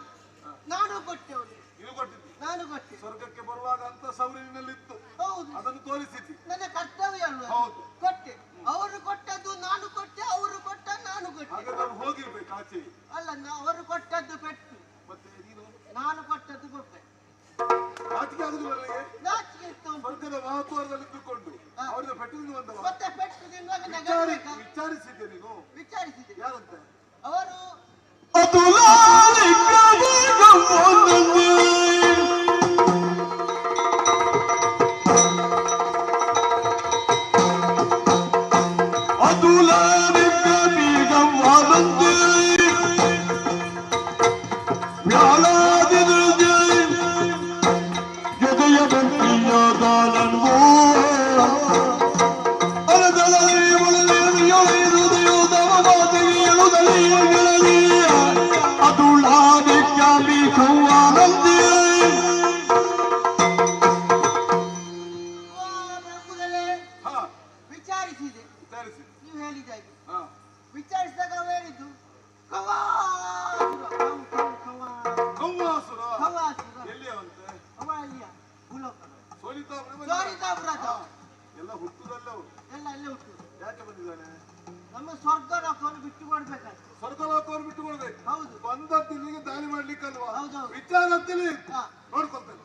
ನಾನು ಕೊಟ್ಟೆವನು. ನೀವು ಕೊಟ್ಟಿದ್ದು? ನಾನು ಕೊಟ್ಟೆ. ಸ್ವರ್ಗಕ್ಕೆ ಬರುವಾಗ ಅಂತ ಸೌರಿನಲ್ಲಿತ್ತು. ಹೌದು. ಅದನ್ನು ತೋರಿಸಿದ್ದಿ. ನನ್ನ ಕರ್ತವ್ಯ ಅಲ್ವಾ? ಹೌದು. ಕೊಟ್ಟೆ. ಅವರು ಕೊಟ್ಟದ್ದು ನಾನು ಕೊಟ್ಟೆ, ಅವರು ಕೊಟ್ಟ ನಾನು ಕೊಟ್ಟೆ. ಹಾಗೆ ನಾನು ಹೋಗಿರ್ಬೇಕು ಆಚೆ. ಅಲ್ಲ, ಅವರು ಕೊಟ್ಟದ್ದು ಪೆಟ್ಟು, ಮತ್ತೆ ನೀನು? ನಾನು ಕೊಟ್ಟದ್ದು ಗೊಬ್ಬೆ. ನಾಚಿಕೆ ಆಗುದಿಲ್ಲ ನನಗೆ. ನಾಚಿಕೆ ಇತ್ತು. ಸ್ವರ್ಗದ ಮಹತ್ವದಲ್ಲಿ ಇದ್ದುಕೊಂಡು ಅವರಿಗೆ ಪೆಟ್ಟು ಬಂದವ. ಮತ್ತೆ ಪೆಟ್ಟು ತಿನ್ನುವಾಗ ವಿಚಾರಿಸಿದ್ದೆ ನೀನು? ವಿಚಾರಿಸಿದೆ. ಯಾರಂತ? ಅವರು ನೀವು ಹೇಳಿದಾಗೆ ಹಾ. ವಿಚಾರಿಸಿದಾಗ ಅವ ಹೇಳಿದ್ದು ಕವ್ವಾಸುರ. ಕವ್ವಾಸುರ ಕವ್ವಾಸುರ. ಎಲ್ಲಿ ಅವಂತೆ? ಅವ ಅಲ್ಲಿಯ ಭೂಲೋಕದ ಸೋಲಿತಾಪುರ ಸೋಲಿತಾಪುರದ. ಎಲ್ಲ ಹುಟ್ಟುದಲ್ಲ ಅವರು. ಎಲ್ಲ ಅಲ್ಲೇ ಹುಟ್ಟು. ಯಾಕೆ ಬಂದಿದ್ದಾನೆ? ನಮ್ಮ ಸ್ವರ್ಗ ಲೋಕವನ್ನು ಬಿಟ್ಟು ಕೊಡ್ಬೇಕಾಗ್ತದೆ. ಸ್ವರ್ಗಲೋಕವನ್ನು ಬಿಟ್ಟು ಕೊಡ್ಬೇಕು. ಹೌದು. ಬಂದದ್ದು ಇಲ್ಲಿಗೆ ದಾಳಿ ಮಾಡ್ಲಿಕ್ಕಲ್ವಾ? ಹೌದು. ವಿಚಾರ ಅಂತೇಳಿ ನೋಡ್ಕೊಳ್ತೇನೆ.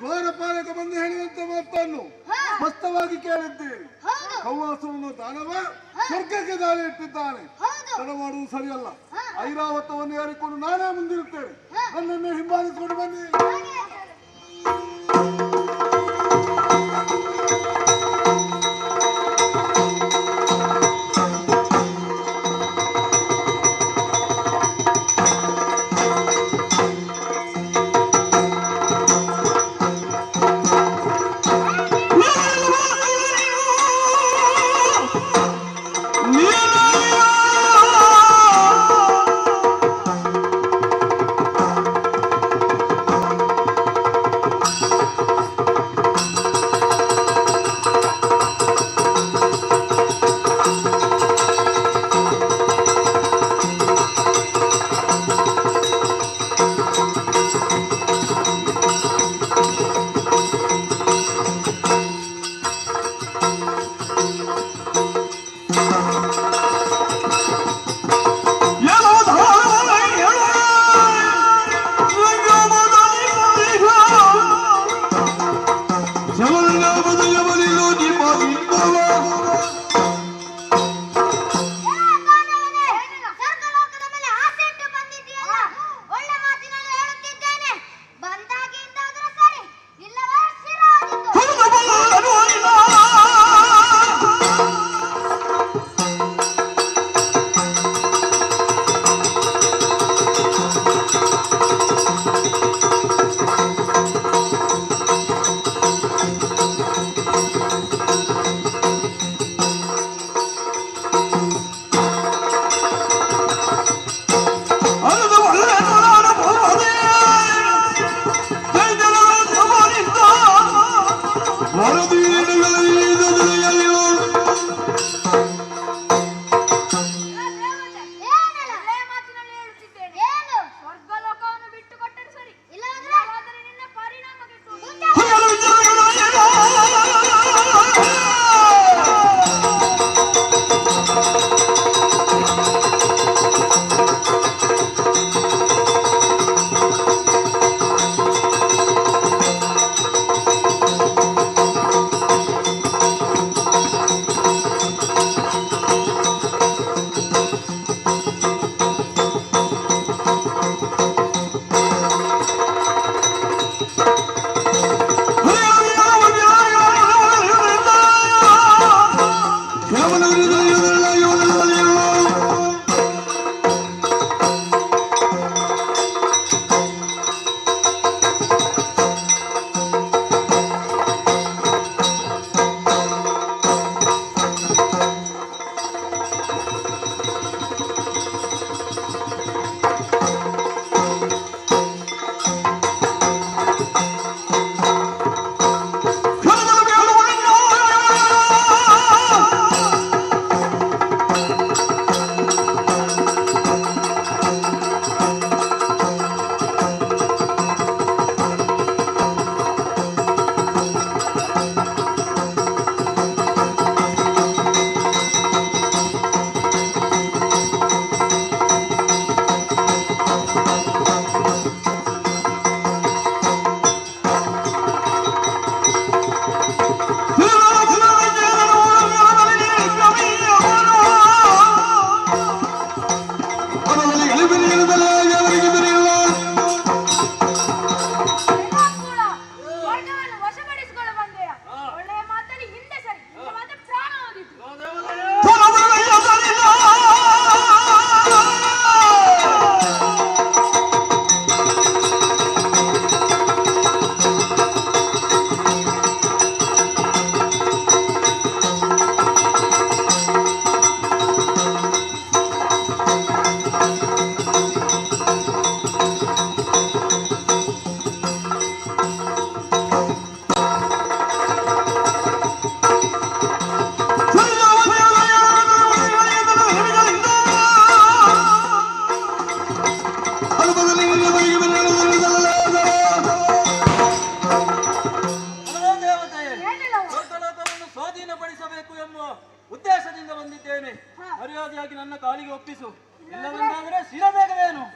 ದ್ವಾರಪಾಲಕ ಬಂದು ಹೇಳಿದಂತ ಮಾತನ್ನು ಸ್ಪಷ್ಟವಾಗಿ ಕೇಳಿದ್ದೇನೆ. ಕವ್ವಾಸುರನು ದಾನವ ಸ್ವರ್ಗಕ್ಕೆ ದಾಳಿ ಇಟ್ಟಿದ್ದಾನೆ. ತಡ ಮಾಡುವುದು ಸರಿಯಲ್ಲ. ಐರಾವತವನ್ನು ಯಾರಿಕೊಂಡು ನಾನೇ ಮುಂದಿರುತ್ತೇನೆ. ನನ್ನನ್ನು ಹಿಂಬಾಲಿಸಿಕೊಂಡು ಬನ್ನಿ. ತಿಳಿಸು, ಇಲ್ಲವೆಂದಾದರೆ ಶಿರಬೇಕವೇನು?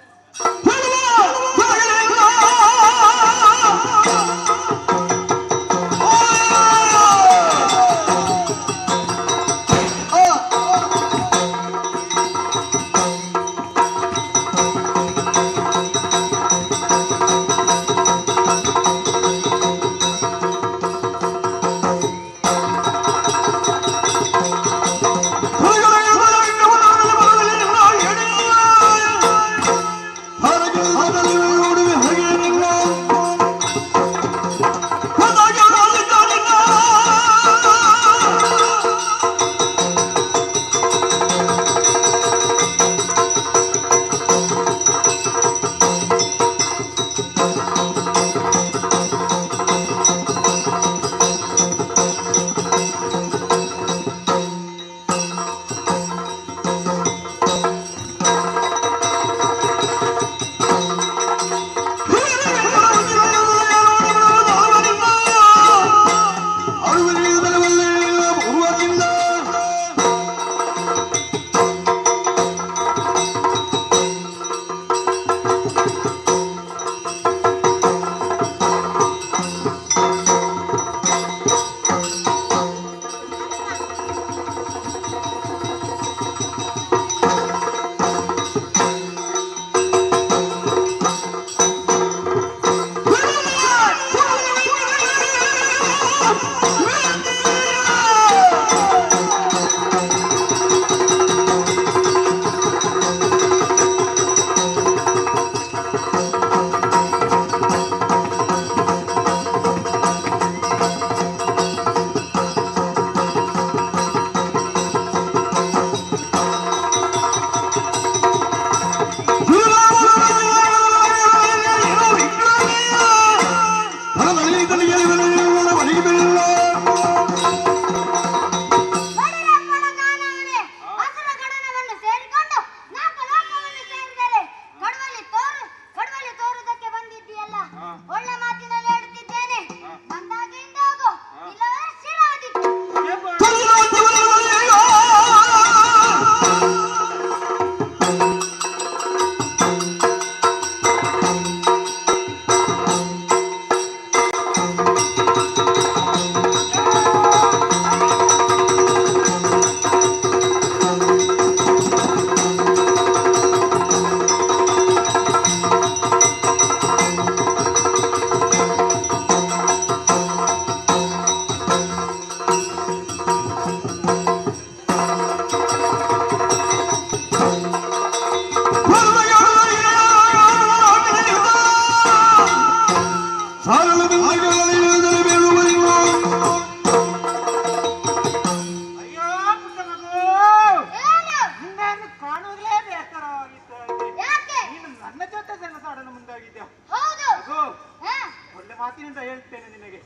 ಮಾತಿನಿಂದ ಹೇಳ್ತೇನೆ ನಿನಗೆ,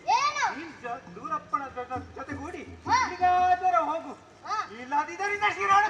ನೀನ್ ದೂರಪ್ಪನ ಜೊತೆಗೂಡಿ ಎಲ್ಲಿಗಾದರೂ ಹೋಗು, ಇಲ್ಲದಿದ್ದರಿಂದ ಶಿರಾಳ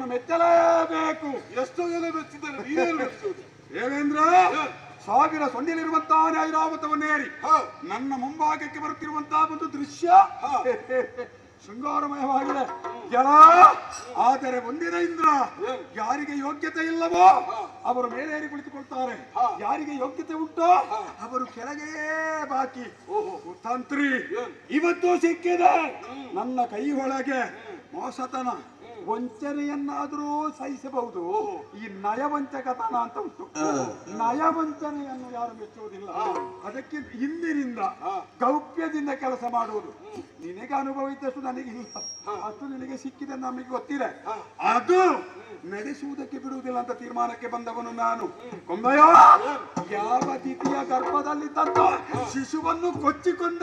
ನಿನ್ನನ್ನು ಮೆಚ್ಚಲೇಬೇಕು. ಎಷ್ಟೋ ಜನ ಮೆಚ್ಚಿದ್ದಾರೆ, ನೀವೇನು ಮೆಚ್ಚುವುದು? ದೇವೇಂದ್ರ, 1000 ಸೊಂಡಿಲಿರುವಂತಹ ಐರಾವತವನ್ನೇರಿ ನನ್ನ ಮುಂಭಾಗಕ್ಕೆ ಬರುತ್ತಿರುವಂತಹ ಒಂದು ದೃಶ್ಯ ಶೃಂಗಾರಮಯವಾಗಿದೆ. ಆದರೆ ಒಂದಿನ ಇಂದ್ರ, ಯಾರಿಗೆ ಯೋಗ್ಯತೆ ಇಲ್ಲವೋ ಅವರು ಮೇಲೇರಿ ಕುಳಿತುಕೊಳ್ತಾರೆ, ಯಾರಿಗೆ ಯೋಗ್ಯತೆ ಉಂಟೋ ಅವರು ಕೆಳಗೆ ಬಾಕಿ. ತಂತ್ರಿ ಇವತ್ತು ಸಿಕ್ಕಿದೆ ನನ್ನ ಕೈ ಒಳಗೆ ಮೋಸತನ, ವಂಚನೆಯನ್ನಾದರೂ ಸಹಿಸಬಹುದು. ಈ ನಯವಂಚಕತನ ಅಂತ ಉಂಟು, ನಯವಂಚನೆಯನ್ನು ಯಾರು ಮೆಚ್ಚುವುದಿಲ್ಲ. ಅದಕ್ಕೆ ಹಿಂದಿನಿಂದ ಗೌಪ್ಯದಿಂದ ಕೆಲಸ ಮಾಡುವುದು. ನಿನಗೆ ಅನುಭವ ಇದ್ದಷ್ಟು ನನಗಿಲ್ಲ, ಅಷ್ಟು ನಿನಗೆ ಸಿಕ್ಕಿದೆ ನಮಗೆ ಗೊತ್ತಿದೆ. ಅದು ನಡೆಸುವುದಕ್ಕೆ ಬಿಡುವುದಿಲ್ಲ ಅಂತ ತೀರ್ಮಾನಕ್ಕೆ ಬಂದವನು ನಾನು. ಕೊಂದಯ್ಯ, ಯಾವ ತಿಥಿಯ ಗರ್ಭದಲ್ಲಿದ್ದಂತ ಶಿಶುವನ್ನು ಕೊಚ್ಚಿಕೊಂಡ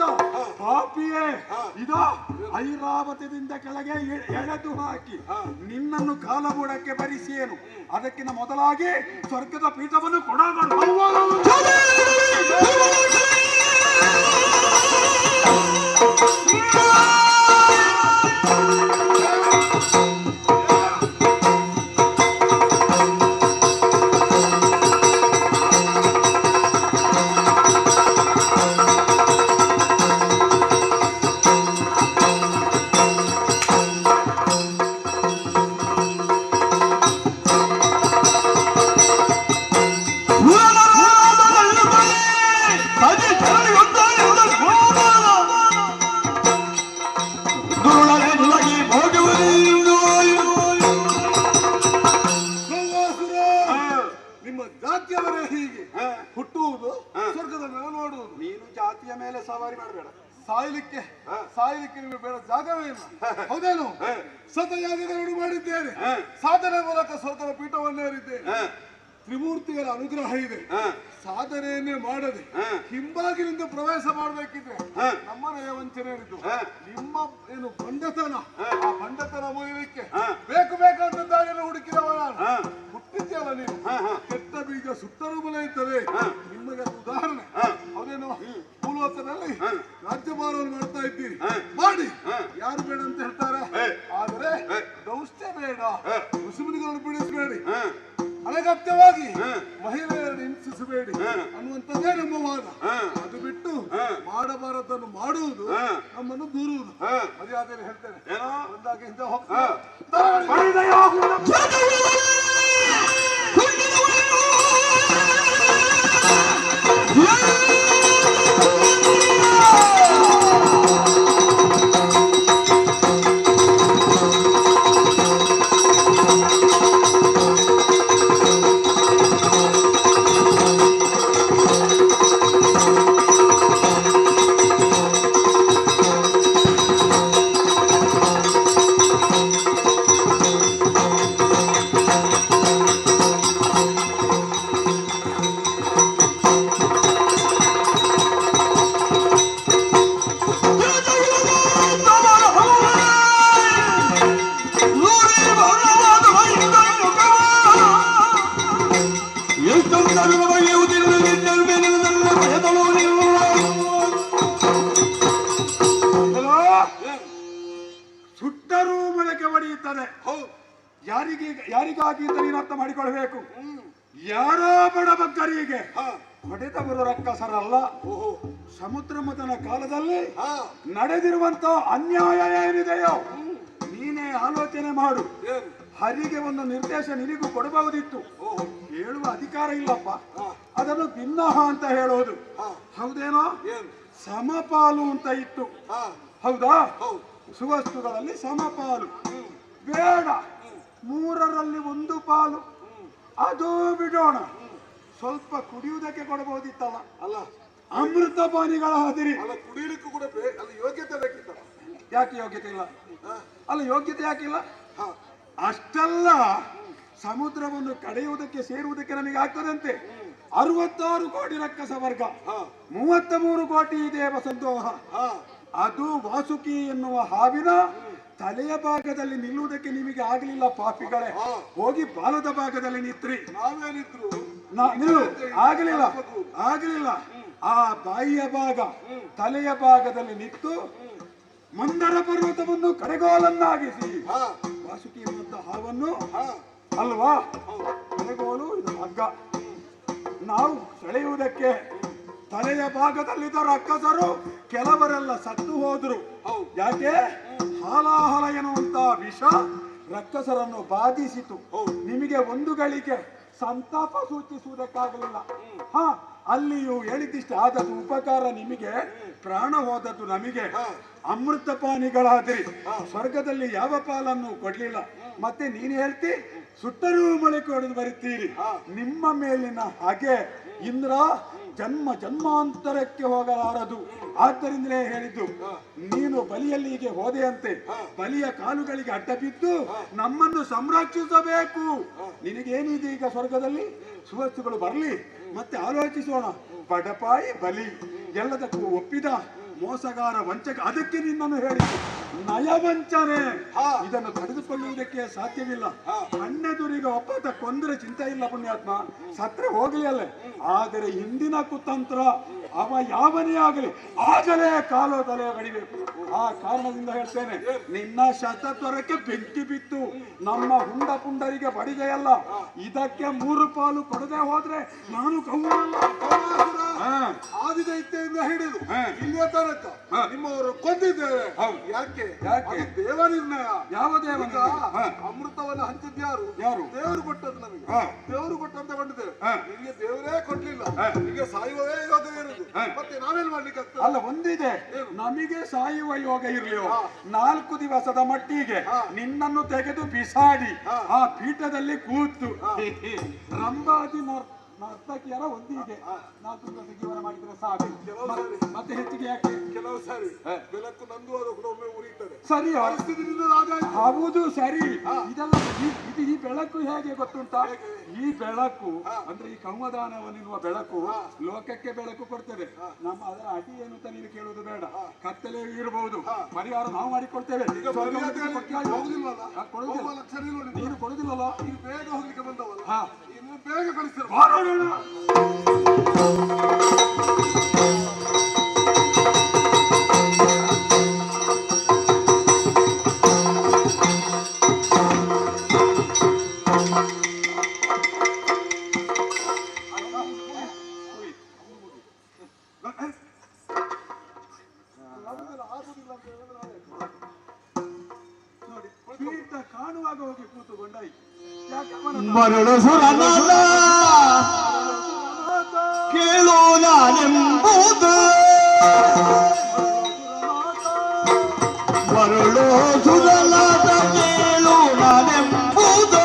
ಪಾಪಿಯೇ, ಇದೋ ಐರಾವತದಿಂದ ಕೆಳಗೆ ಎಳೆದು ಹಾಕಿ ನಿನ್ನನ್ನು ಕಾಲಬೂಡಕ್ಕೆ ಬರಿಸಿಯೇನು. ಅದಕ್ಕಿಂತ ಮೊದಲಾಗಿ ಸ್ವರ್ಗದ ಪೀಠವನ್ನು ಕೊಡಗಳು. ನಿಮ್ಮ ಜಾತಿಯವರೇ ಹೀಗೆ ಹುಟ್ಟುವುದು, ಸ್ವರ್ಗದ ಮೇಲೆ ನೋಡುವುದು. ನೀನು ಜಾತಿಯ ಮೇಲೆ ಸವಾರಿ ಮಾಡಬೇಡ. ಸಾಯಲಿಕ್ಕೆ ನಿಮಗೆ ಬೇಡ ಜಾಗವೇ ಇಲ್ಲ. ಹೌದೇನು? ಸತಯಾಗಗಳನ್ನು ಮಾಡಿದ್ದೇನೆ, ಸಾಧನೆ ಮೂಲಕ ಸ್ವರ್ಗದ ಪೀಠವನ್ನೇರಿದ್ದೇನೆ. ತ್ರಿಮೂರ್ತಿಗಳ ಅನುಗ್ರಹ ಇದೆ. ಸಾಧನೆಯನ್ನೇ ಮಾಡದೆ ಹಿಂಬಾಗಿಲಿಂದ ಪ್ರವೇಶ ಮಾಡಬೇಕಿದ್ರೆ ನಮ್ಮ ನಯವಂಚನೆ ಇದ್ದು ನಿಮ್ಮ ಏನು ಬಂಡತನ, ಆ ಬಂಡತನ ಮುಗಿಲಿಕ್ಕೆ ಬೇಕಾದ ದಾರಿಯನ್ನು ಹುಡುಕಿದವ ನಾನು. ಹುಟ್ಟಿದ್ಯಲ್ಲ ನೀವು, ಕೆಟ್ಟ ಬೀಜ ಸುತ್ತಲೂ ಬಲ ಇರ್ತದೆ. ನಿಮಗೆ ಉದಾಹರಣೆ ಹೌದೇನೋ? ಭೂಲೋಕದಲ್ಲಿ ರಾಜ್ಯಭಾರವನ್ನು ಮಾಡ್ತಾ ಇದ್ದೀರಿ, ಮಾಡಿ. ಯಾರು ಬೇಡ ಅಂತ ಹೇಳ್ತಾರೆ, ಆದರೆ ದೌಷ್ಟ್ಯ ಬೇಡ, ಋಷಿಮುನಿಗಳನ್ನು ಬಿಡಿಸಬೇಡಿ, ಅನಗತ್ಯವಾಗಿ ಮಹಿಳೆಯರನ್ನು ಹಿಂಸಿಸಬೇಡಿ ಅನ್ನುವಂಥದ್ದೇ ನಮ್ಮ ವಾದ. ಅದು ಬಿಟ್ಟು ಮಾಡಬಾರದನ್ನು ಮಾಡುವುದು, ನಮ್ಮನ್ನು ದೂರುವುದು. ಮರ್ಯಾದೆಯಲ್ಲಿ ಹೇಳ್ತೇನೆ, ಬಂದಾಗ ಹಿಂದೆ ಹೋಗ್ತೇನೆ. ಸುಟ್ಟರೂ ಮೊಳಕೆ ಒಡೆಯುತ್ತದೆ. ಯಾರಿಗಾಗಿ ಅಂತ ನೀನು ಅರ್ಥ ಮಾಡಿಕೊಳ್ಬೇಕು. ಯಾರೋ ಬಡಬಗ್ಗರಿಗೆ ಹೊಡೆದವರು ರಕ್ಕಸರಲ್ಲ. ಸಮುದ್ರ ಮಥನ ಕಾಲದಲ್ಲಿ ನಡೆದಿರುವಂತ ಅನ್ಯಾಯ ಏನಿದೆಯೋ ನೀನೇ ಆಲೋಚನೆ ಮಾಡು. ಹರಿಗೆ ಒಂದು ನಿರ್ದೇಶ ನಿನಗೂ ಕೊಡಬಹುದಿತ್ತು, ಹೇಳುವ ಅಧಿಕಾರ ಇಲ್ಲಪ್ಪ. ಅದನ್ನು ಭಿನ್ನಹ ಅಂತ ಹೇಳೋದು ಹೌದೇನೋ? ಸಮಪಾಲು ಅಂತ ಇತ್ತು, ಹೌದಾ? ಸುವಸ್ತುಗಳಲ್ಲಿ ಸಮಪಾಲು ಬೇಡ, 3ರಲ್ಲಿ 1 ಪಾಲು ಅದು ಬಿಡೋಣ. ಸ್ವಲ್ಪ ಕುಡಿಯುವುದಕ್ಕೆ ಕೊಡಬಹುದಿತ್ತಲ್ಲ. ಅಲ್ಲ, ಅಮೃತ ಪಾನಿಗಳ ಹದಿರಿ. ಅಲ್ಲ, ಕುಡಿಯಲಿಕ್ಕೂ ಕೂಡ ಅಲ್ಲಿ ಯೋಗ್ಯತೆ ಬೇಕಿತ್ತಲ್ಲ. ಯಾಕೆ ಯೋಗ್ಯತೆ ಇಲ್ಲ? ಅಲ್ಲ, ಯೋಗ್ಯತೆ ಯಾಕಿಲ್ಲ? ಅಷ್ಟಲ್ಲ, ಸಮುದ್ರವನ್ನು ಕಡೆಯುವುದಕ್ಕೆ ಸೇರುವುದಕ್ಕೆ ನಮಗೆ ಆಗ್ತದಂತೆ. 66 ಕೋಟಿ ರಕ್ಕಸ ವರ್ಗ, 33 ಕೋಟಿ ದೇವ ಸಂದೋಹ. ಅದು ವಾಸುಕಿ ಎನ್ನುವ ಹಾವಿನ ತಲೆಯ ಭಾಗದಲ್ಲಿ ನಿಲ್ಲುವುದಕ್ಕೆ ನಿಮಗೆ ಆಗಲಿಲ್ಲ ಪಾಪಿಗಳೇ. ಹೋಗಿ ಬಾಲದ ಭಾಗದಲ್ಲಿ ನಿತ್ರಿ. ನಾವೇನಿದ್ರು ಆಗಲಿಲ್ಲ. ಆ ಬಾಯಿಯ ಭಾಗ, ತಲೆಯ ಭಾಗದಲ್ಲಿ ನಿಂತು ಮಂದರ ಪರ್ವತವನ್ನು ಕಡೆಗೋಲನ್ನಾಗಿಸಿ ವಾಸುಕಿ ಎನ್ನುವಂತ ಹಾವನ್ನು ಅಲ್ವಾ ಕೊನೆಗೋಲು ಇದು ಹಗ್ಗ. ನಾವು ಸೆಳೆಯುವುದಕ್ಕೆ ತಲೆಯ ಭಾಗದಲ್ಲಿದ್ದ ರಕ್ಕಸರು ಕೆಲವರೆಲ್ಲ ಸತ್ತು ಹೋದ್ರು. ಯಾಕೆ? ಹಾಲಾಹಲ ಎನ್ನುವಂತ ವಿಷ ರಕ್ಕಸರನ್ನು ಬಾಧಿಸಿತು. ನಿಮಗೆ ಒಂದು ಗಳಿಗೆ ಸಂತಾಪ ಸೂಚಿಸುವುದಕ್ಕಾಗಲಿಲ್ಲ. ಅಲ್ಲಿಯೂ ಹೇಳಿದಿಷ್ಟು ಆದದ್ದು ಉಪಕಾರ ನಿಮಗೆ, ಪ್ರಾಣ ಹೋದದ್ದು ನಮಗೆ. ಅಮೃತ ಪಾನಿಗಳಾದ್ರಿ, ಸ್ವರ್ಗದಲ್ಲಿ ಯಾವ ಪಾಲನ್ನು ಕೊಡ್ಲಿಲ್ಲ. ಮತ್ತೆ ನೀನು ಹೇಳ್ತಿ ಸುಟ್ಟರೂ ಮೊಳಕೆ ಹೊಡೆದು ಬರುತ್ತೀರಿ. ನಿಮ್ಮ ಮೇಲಿನ ಹಾಗೆ ಇಂದ್ರ ಜನ್ಮ ಜನ್ಮಾಂತರಕ್ಕೆ ಹೋಗಲಾರದು. ಆದ್ದರಿಂದಲೇ ಹೇಳಿದ್ದು, ನೀನು ಬಲಿಯಲ್ಲಿಗೆ ಹೋದೆಯಂತೆ ಬಲಿಯ ಕಾಲುಗಳಿಗೆ ಅಡ್ಡ ಬಿದ್ದು ನಮ್ಮನ್ನು ಸಂರಕ್ಷಿಸಬೇಕು. ನಿನಗೇನಿದೆ ಈಗ ಸ್ವರ್ಗದಲ್ಲಿ? ಸುವಸ್ತುಗಳು ಬರಲಿ, ಮತ್ತೆ ಆಲೋಚಿಸೋಣ. ಬಡಪಾಯಿ ಬಲಿ ಎಲ್ಲದಕ್ಕೂ ಒಪ್ಪಿದ ಮೋಸಗಾರ ವಂಚಕ. ಅದಕ್ಕೆ ನಿನ್ನನ್ನು ಹೇಳಿದ್ದು ನಯವಂಚನೆ. ಇದನ್ನು ತಡೆದುಕೊಳ್ಳುವುದಕ್ಕೆ ಸಾಧ್ಯವಿಲ್ಲ. ಅಣ್ಣೆದುರಿಗೆ ಒಪ್ಪತ ಕೊಂದರೆ ಚಿಂತೆ ಇಲ್ಲ ಪುಣ್ಯಾತ್ಮ, ಸತ್ರೆ ಹೋಗಲಿ ಅಲ್ಲೇ. ಆದರೆ ಹಿಂದಿನ ಕುತಂತ್ರ ಅವ ಯಾವನೇ ಆಗಲಿ ಆಗಲೇ ಕಾಲೋ ತಲೆ ಗಡಿಬೇಕು. ಆ ಕಾರಣದಿಂದ ಹೇಳ್ತೇನೆ, ನಿನ್ನ ಶತತ್ವರಕ್ಕೆ ಬೆಂಕಿ ಬಿತ್ತು. ನಮ್ಮ ಹುಂಡ ಪುಂಡರಿಗೆ ಬಡಿದೆಯಲ್ಲ, ಇದಕ್ಕೆ 3 ಪಾಲು ಕೊಡದೆ ಹೋದ್ರೆ ನಾನು ಆದಿದೈತ್ಯದಿಂದ ಹಿಡಿದು ಇಲ್ಲಿಯ ತನಕ ನಿಮ್ಮವರು ಕೊಂದಿದ್ದೇವೆ. ಯಾಕೆ? ದೇವ ನಿರ್ಣಯ. ಯಾವ ದೇವ? ಅಮೃತವನ್ನು ಹಂಚಿದ್ಯಾರು? ದೇವರು ಕೊಟ್ಟದ್ದು ನಮಗೆ. ದೇವರು ಕೊಟ್ಟಂತ ಕೊಂಡಿದ್ದೇವೆ. ನಿಮಗೆ ದೇವರೇ ಕೊಡ್ಲಿಲ್ಲ, ನಿಮಗೆ ಸಾಯುವವೇ ಯೋಗ ಇರುವುದು. ಮತ್ತೆ ನಾವೇನ್ ಮಾಡ್ಲಿಕ್ಕೆ ಆಗ್ತದೆ? ಅಲ್ಲ, ಒಂದಿದೆ, ನಮಗೆ ಸಾಯುವ ಯೋಗ ಇರ್ಲಿಯೋ 4 ದಿವಸದ ಮಟ್ಟಿಗೆ ನಿನ್ನನ್ನು ತೆಗೆದು ಬಿಸಾಡಿ ಆ ಪೀಠದಲ್ಲಿ ಕೂತು ರಂಭಾದಿ ನರ್ತಕಿಯರ ಒಂದಿಗೆ 4 ದಿವಸ ಜೀವನ ಮಾಡಿದ್ರೆ ಸಾಕು. ಮತ್ತೆ ಹೆಚ್ಚಿಗೆ ಯಾಕೆ? ಕೆಲವು ಸರಿ ಬೆಳಕು ನಂದು ಅದು ಕೂಡ ಒಮ್ಮೆ ಉರಿಯುತ್ತದೆ. ಸರಿ, ಹೌದು ಸರಿ. ಇದೆಲ್ಲ ಈ ಬೆಳಕು ಹೇಗೆ ಗೊತ್ತುಂಟಾ? ಈ ಬೆಳಕು ಅಂದ್ರೆ ಈ ಕೌಮದಾನವನ್ನೆನ್ನುವ ಬೆಳಕು ಲೋಕಕ್ಕೆ ಬೆಳಕು ಕೊಡ್ತದೆ. ನಮ್ಮ ಅದರ ಅಡಿ ಏನು ಅಂತ ನೀನು ಕೇಳುವುದು ಬೇಡ. ಕತ್ತಲೆ ಇರಬಹುದು, ಪರಿಹಾರ ನಾವು ಮಾಡಿಕೊಡ್ತೇವೆ. ನೀನು ಕೊಡುದಿಲ್ಲಲ್ಲ, ನೀವು ಬೇಗ ಹೋಗ್ಲಿಕ್ಕೆ ಬಂದವಲ್ಲ, ಇನ್ನು ಬೇಗ ಕಳಿಸ್ತಾರೆ. ಕಾಣುವಾಗ ಹೋಗಿ ಕೂತುಕೊಂಡಾಯಿ. ಮರಳು ಸುರನಾದ ಕೇಳು ನಾನೆಂಬುದು, ಮರಳು ಸುರನಾದ ಕೇಳು ನಾನೆಂಬುದು.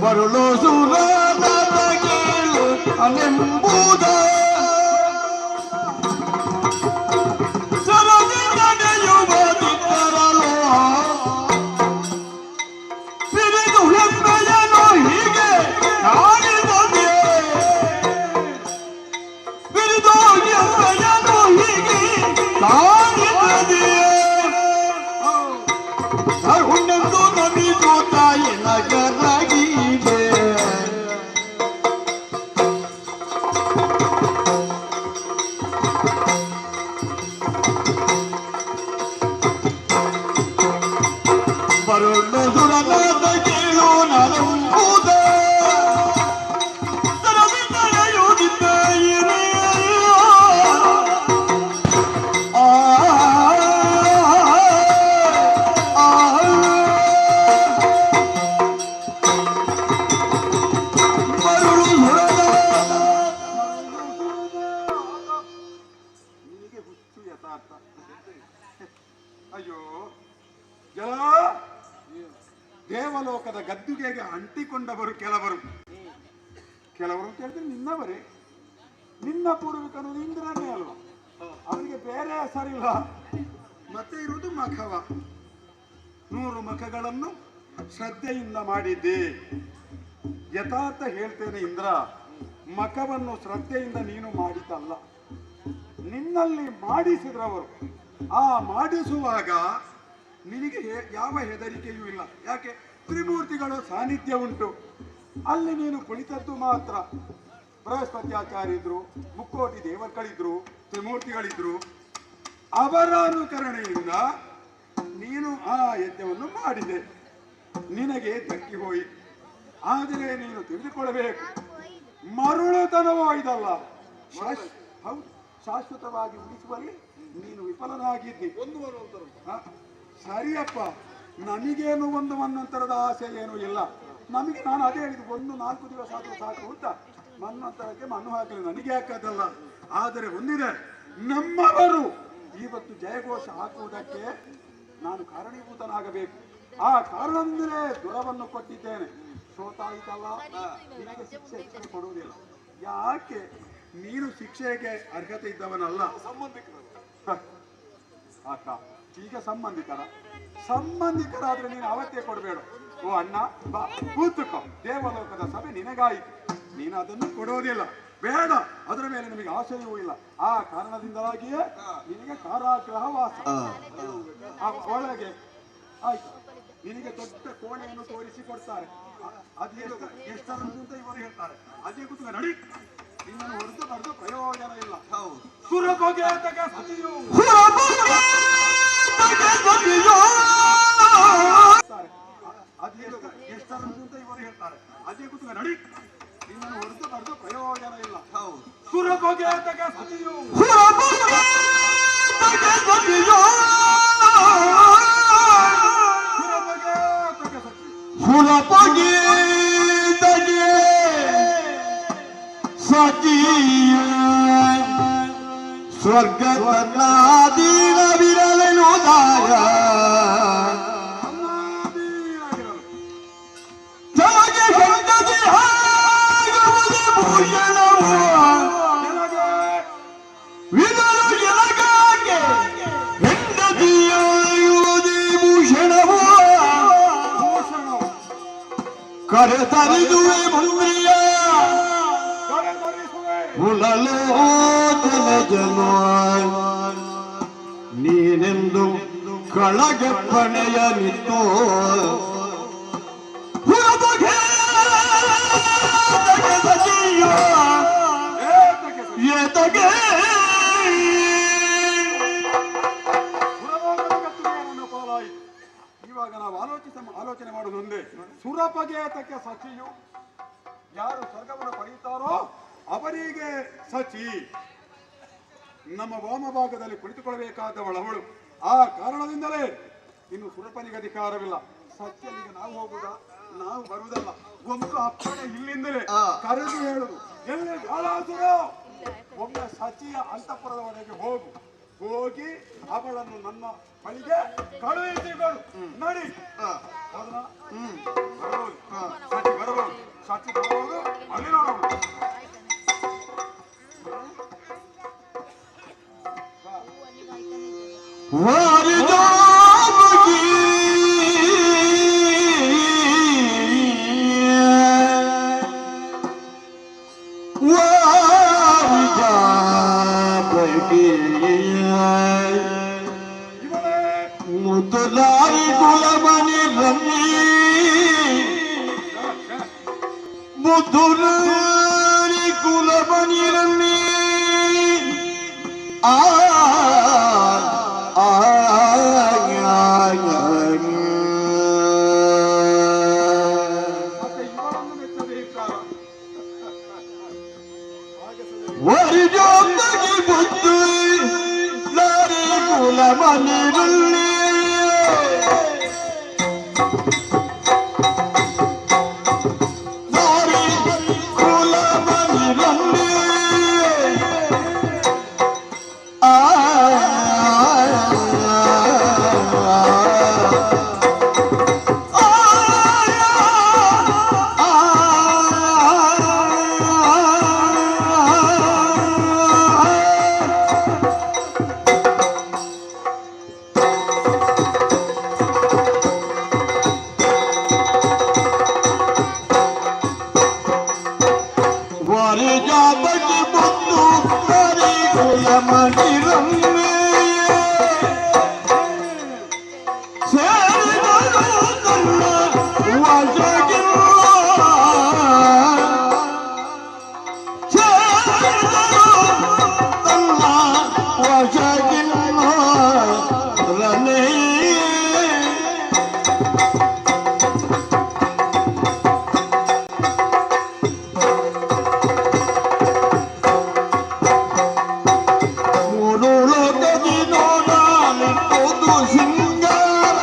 ಮರಳು ಸುರನಾದ ಕೇಳು ನಾನೆಂಬುದ, ಸರದಿ ನಡೆಯುವ ದಿಕ್ಕರಲು ಸಿರಿದು ಹೆಮ್ಮೆಯನು ಹೀಗೆ ಕಾಣಿದರೆ, ಬಿರಿದು ಹೆಮ್ಮೆಯನು ಹೀಗೆ ಕಾಣಿದರೆ, ಹುಣ್ಣೆಂದು ನಮಿದು ತಾಯಿ ನಗರಾಗಿದೆ. ಮರಳು ಸುರನಾದ ಕೇಳು ನಾನೆಂಬುದ, ಸರದಿ ನಡೆಯುವುದಿದ್ದ ಇರೇ. ನಿನಗೆ ಹುಚ್ಚು ಯಥಾರ್ಥ. ಅಯ್ಯೋ ಜಲ, ದೇವಲೋಕದ ಗದ್ದುಗೆಗೆ ಅಂಟಿಕೊಂಡವರು ಕೆಲವರು ಅಂತ ಹೇಳಿದ್ರೆ ನಿನ್ನವರೇ. ನಿನ್ನ ಪೂರ್ವಿಕನು ಇಂದ್ರನೇ ಅಲ್ವಾ? ಅವನಿಗೆ ಬೇರೆ ಹೆಸರಿಲ್ಲ. ಮತ್ತೆ ಇರುವುದು ಮಖವ. 100 ಮಖಗಳನ್ನು ಶ್ರದ್ಧೆಯಿಂದ ಮಾಡಿದ್ದೆ. ಯಥಾರ್ಥ ಹೇಳ್ತೇನೆ ಇಂದ್ರ, ಮಖವನ್ನು ಶ್ರದ್ಧೆಯಿಂದ ನೀನು ಮಾಡಿದ್ದಲ್ಲ, ನಿನ್ನಲ್ಲಿ ಮಾಡಿಸಿದ್ರವರು. ಆ ಮಾಡಿಸುವಾಗ ನಿನಗೆ ಯಾವ ಹೆದರಿಕೆಯೂ ಇಲ್ಲ. ಯಾಕೆ? ತ್ರಿಮೂರ್ತಿಗಳು ಸಾನ್ನಿಧ್ಯ ಉಂಟು. ಅಲ್ಲಿ ನೀನು ಕುಳಿತದ್ದು ಮಾತ್ರ. ಬೃಹಸ್ಪತ್ಯಾಚಾರ್ಯರಿದ್ರು, ಮುಕ್ಕೋಟಿ ದೇವರುಗಳಿದ್ರು, ತ್ರಿಮೂರ್ತಿಗಳಿದ್ರು. ಅವರ ಅನುಕರಣೆಯಿಂದ ನೀನು ಆ ಯಜ್ಞವನ್ನು ಮಾಡಿದೆ. ನಿನಗೆ ದಕ್ಕಿ ಹೋಯಿತು. ಆದರೆ ನೀನು ತಿಳಿದುಕೊಳ್ಳಬೇಕು, ಮರುಳುತನವೋ ಇದಲ್ಲ, ಹೌದು, ಶಾಶ್ವತವಾಗಿ ಉಳಿಸುವಲ್ಲಿ ನೀನು ವಿಫಲನಾಗಿದ್ದಿ. ಸರಿಯಪ್ಪ, ನಮಗೇನು ಒಂದು ಮನ್ನಂತರದ ಆಸೆ ಏನೂ ಇಲ್ಲ. ನಮಗೆ ನಾನು ಅದೇ ಹೇಳಿದ್ದು, 4 ದಿವಸ ಆದರೂ ಸಾಕು ಅಂತ. ಮನ್ನಂತರಕ್ಕೆ ಮಣ್ಣು ಹಾಕಲಿ, ನನಗೆ ಹಾಕೋದಲ್ಲ. ಆದರೆ ಒಂದಿದೆ, ನಮ್ಮವರು ಇವತ್ತು ಜಯಘೋಷ ಹಾಕುವುದಕ್ಕೆ ನಾನು ಕಾರಣೀಭೂತನಾಗಬೇಕು. ಆ ಕಾರಣದಿಂದಲೇ ದುರವನ್ನು ಕೊಟ್ಟಿದ್ದೇನೆ. ಸೋತಾಯಿತಲ್ಲ, ನಿನಗೆ ಶಿಕ್ಷೆ ಕೊಡುವುದಿಲ್ಲ. ಯಾಕೆ? ನೀನು ಶಿಕ್ಷೆಗೆ ಅರ್ಹತೆ ಇದ್ದವನಲ್ಲ. ಅಕ್ಕ, ಈಗ ಸಂಬಂಧಿಕರಾದ್ರೆ ನೀನು ಅವತ್ತೇ ಕೊಡಬೇಡ. ಓ ಅಣ್ಣ ಬಾ ಕೂತುಕೋ, ದೇವಲೋಕದ ಸಭೆ ನಿನಗಾಯಿತು, ನೀನು ಅದನ್ನು ಕೊಡೋದಿಲ್ಲ. ಬೇಡ, ಅದರ ಮೇಲೆ ನಿಮಗೆ ಆಸೆಯೂ ಇಲ್ಲ. ಆ ಕಾರಣದಿಂದಾಗಿಯೇ ನಿನಗೆ ಕಾರಾಗೃಹ ವಾಸ. ಒಳಗೆ ಆಯ್ತು, ನಿನಗೆ ದೊಡ್ಡ ಕೋಣೆಯನ್ನು ತೋರಿಸಿ ಕೊಡ್ತಾರೆ. ಅದು ಎಷ್ಟರಂತ ಇವರು ಹೇಳ್ತಾರೆ. ಅದೇ ಕೂತ್ಕ ನಡಿ, ನಿನ್ನನ್ನು ಹೊರತು ಬರೆದು ಪ್ರಯೋಜನ ಇಲ್ಲ. ಸುರಭೋಗೆ ಸತಿಯು ಅದು ಎಷ್ಟರಂತ ಇವರು ಹೇಳ್ತಾರೆ. ಅದೇ ಕೂತ್ಕ ನಡಿ, ನಿನ್ನನ್ನು ಹೊರತು ಬರೆದು ಪ್ರಯೋಜನ ಇಲ್ಲ. ಸುರಭೋಗೆ ಸತಿಯು ಸ್ವರ್ಗದೀನ ವಿರಲೆನುದಾಯ ಜಮಗೆ ಹೆಂಡತಿ ಆಗುವುದು ಭೂಷಣವು ವಿದರು ಎಲಗಾಗೆ ಹೆಂಡತಿಯಾಗುವುದೇ ಭೂಷಣವು ಕರೆತರಿದುವೆ ಮಂತ್ರಿಯ ಉಳಲೋ ಜನ ನೀನೆಂದು ಕಳಗೆ ಪಣೆಯ ನಿಂತು ಇವಾಗ ನಾವು ಆಲೋಚನೆ ಮಾಡೋದು ಒಂದೇ. ಸುರಪಗೇತಕ್ಕೆ ಸಚಿಯು, ಯಾರು ಸ್ವರ್ಗವನ್ನು ಪಡೆಯುತ್ತಾರೋ ಅವರಿಗೆ ಸಚಿ. ನಮ್ಮ ವಾಮಭಾಗದಲ್ಲಿ ಕುಳಿತುಕೊಳ್ಳಬೇಕಾದವಳವಳು. ಆ ಕಾರಣದಿಂದಲೇ ಇನ್ನು ಸುರಪನಿಗೆ ಅಧಿಕಾರವಿಲ್ಲ. ಸಚಿಯಲ್ಲಿಗೆ ನಾವು ಹೋಗುವುದ, ನಾವು ಬರುವುದಲ್ಲ. ಒಂದು ಅಪ್ಪಣೆ ಇಲ್ಲಿಂದಲೇ ಕರೆದು ಹೇಳುದು, ಎಲ್ಲಿ ಬಾಳಾಸುರ ಒಮ್ಮೆ ಸಚಿಯ ಅಂತಃಪುರದವರೆಗೆ ಹೋಗಿ ಅವಳನ್ನು ನನ್ನ ಬಳಿಗೆ ಕಳುಹಿಸಿಗಳು. ನಡಿ, ಬರಬಹುದು ಸಚಿ, ಬರಬಹುದು ಸಚಿ, ಬರಬಹುದು. ಅಲ್ಲಿ ನೋಡೋಣ. ಮುತುಲಾರಿ ಕುಲಮಣಿ ರಮ್ಮಿ ಮುತುಲಾರಿ ಕುಲಮಣಿ ರಮ್ಮಿ ವರಿಜೋಗಿ ಬುದ್ಧಿ ನಾರಿ ಕುಲಮಣಿ ರಮ್ಮಿ ವಶಗಿಲ್ಲ ರನೇ ಮೂರು ಲೋಕದಿ ನೋಡಲಿಪ್ಪುದು ಸಿಂಗಾರ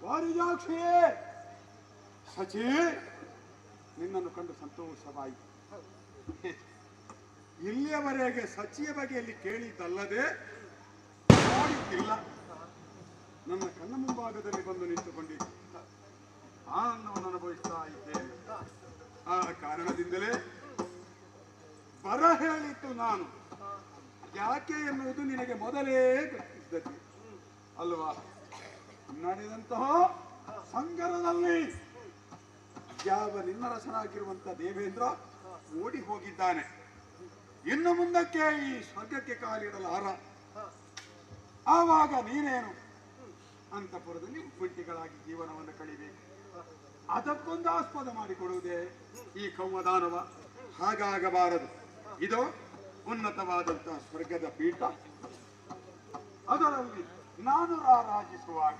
ವಾರಿಜಾಕ್ಷಿ ಸಚಿ ನಿನ್ನನ್ನು ಕಂಡು ಸಂತೋಷವಾಯಿತು. ಇಲ್ಲಿಯವರೆಗೆ ಸಚಿಯ ಬಗೆಯಲ್ಲಿ ಕೇಳಿದ್ದಲ್ಲದೆ ನೋಡಿದ್ದಿಲ್ಲ. ನನ್ನ ಕಣ್ಣ ಮುಂಭಾಗದಲ್ಲಿ ಬಂದು ನಿಂತುಕೊಂಡಿದ್ದೆ, ಆನಂದವನ್ನು ಅನುಭವಿಸ್ತಾ ಇದ್ದೇನೆ. ಆ ಕಾರಣದಿಂದಲೇ ಬರ ಹೇಳಿತ್ತು ನಾನು, ಯಾಕೆ ಎನ್ನುವುದು ನಿನಗೆ ಮೊದಲೇ ಗೊತ್ತಿದ್ದದ್ದು ಅಲ್ವಾ? ನಡೆದಂತಹ ಸಂಗರದಲ್ಲಿ ಯಾವ ನಿನ್ನರಸನಾಗಿರುವಂತ ದೇವೇಂದ್ರ ಓಡಿ ಹೋಗಿದ್ದಾನೆ. ಇನ್ನು ಮುಂದಕ್ಕೆ ಈ ಸ್ವರ್ಗಕ್ಕೆ ಕಾಲಿಡಲಾರ. ಆವಾಗ ನೀನೇನು ಅಂತಃಪುರದಲ್ಲಿ ಉಪ್ಪುಂಟಿಗಳಾಗಿ ಜೀವನವನ್ನು ಕಳಿಬೇಕು. ಅದಕ್ಕೊಂದು ಆಸ್ಪದ ಮಾಡಿಕೊಡುವುದೇ ಈ ಕೌಮದಾನವ. ಹಾಗಾಗಬಾರದು. ಇದು ಉನ್ನತವಾದಂತಹ ಸ್ವರ್ಗದ ಪೀಠ. ಅದರಲ್ಲಿ ನಾನು ರಾರಾಜಿಸುವಾಗ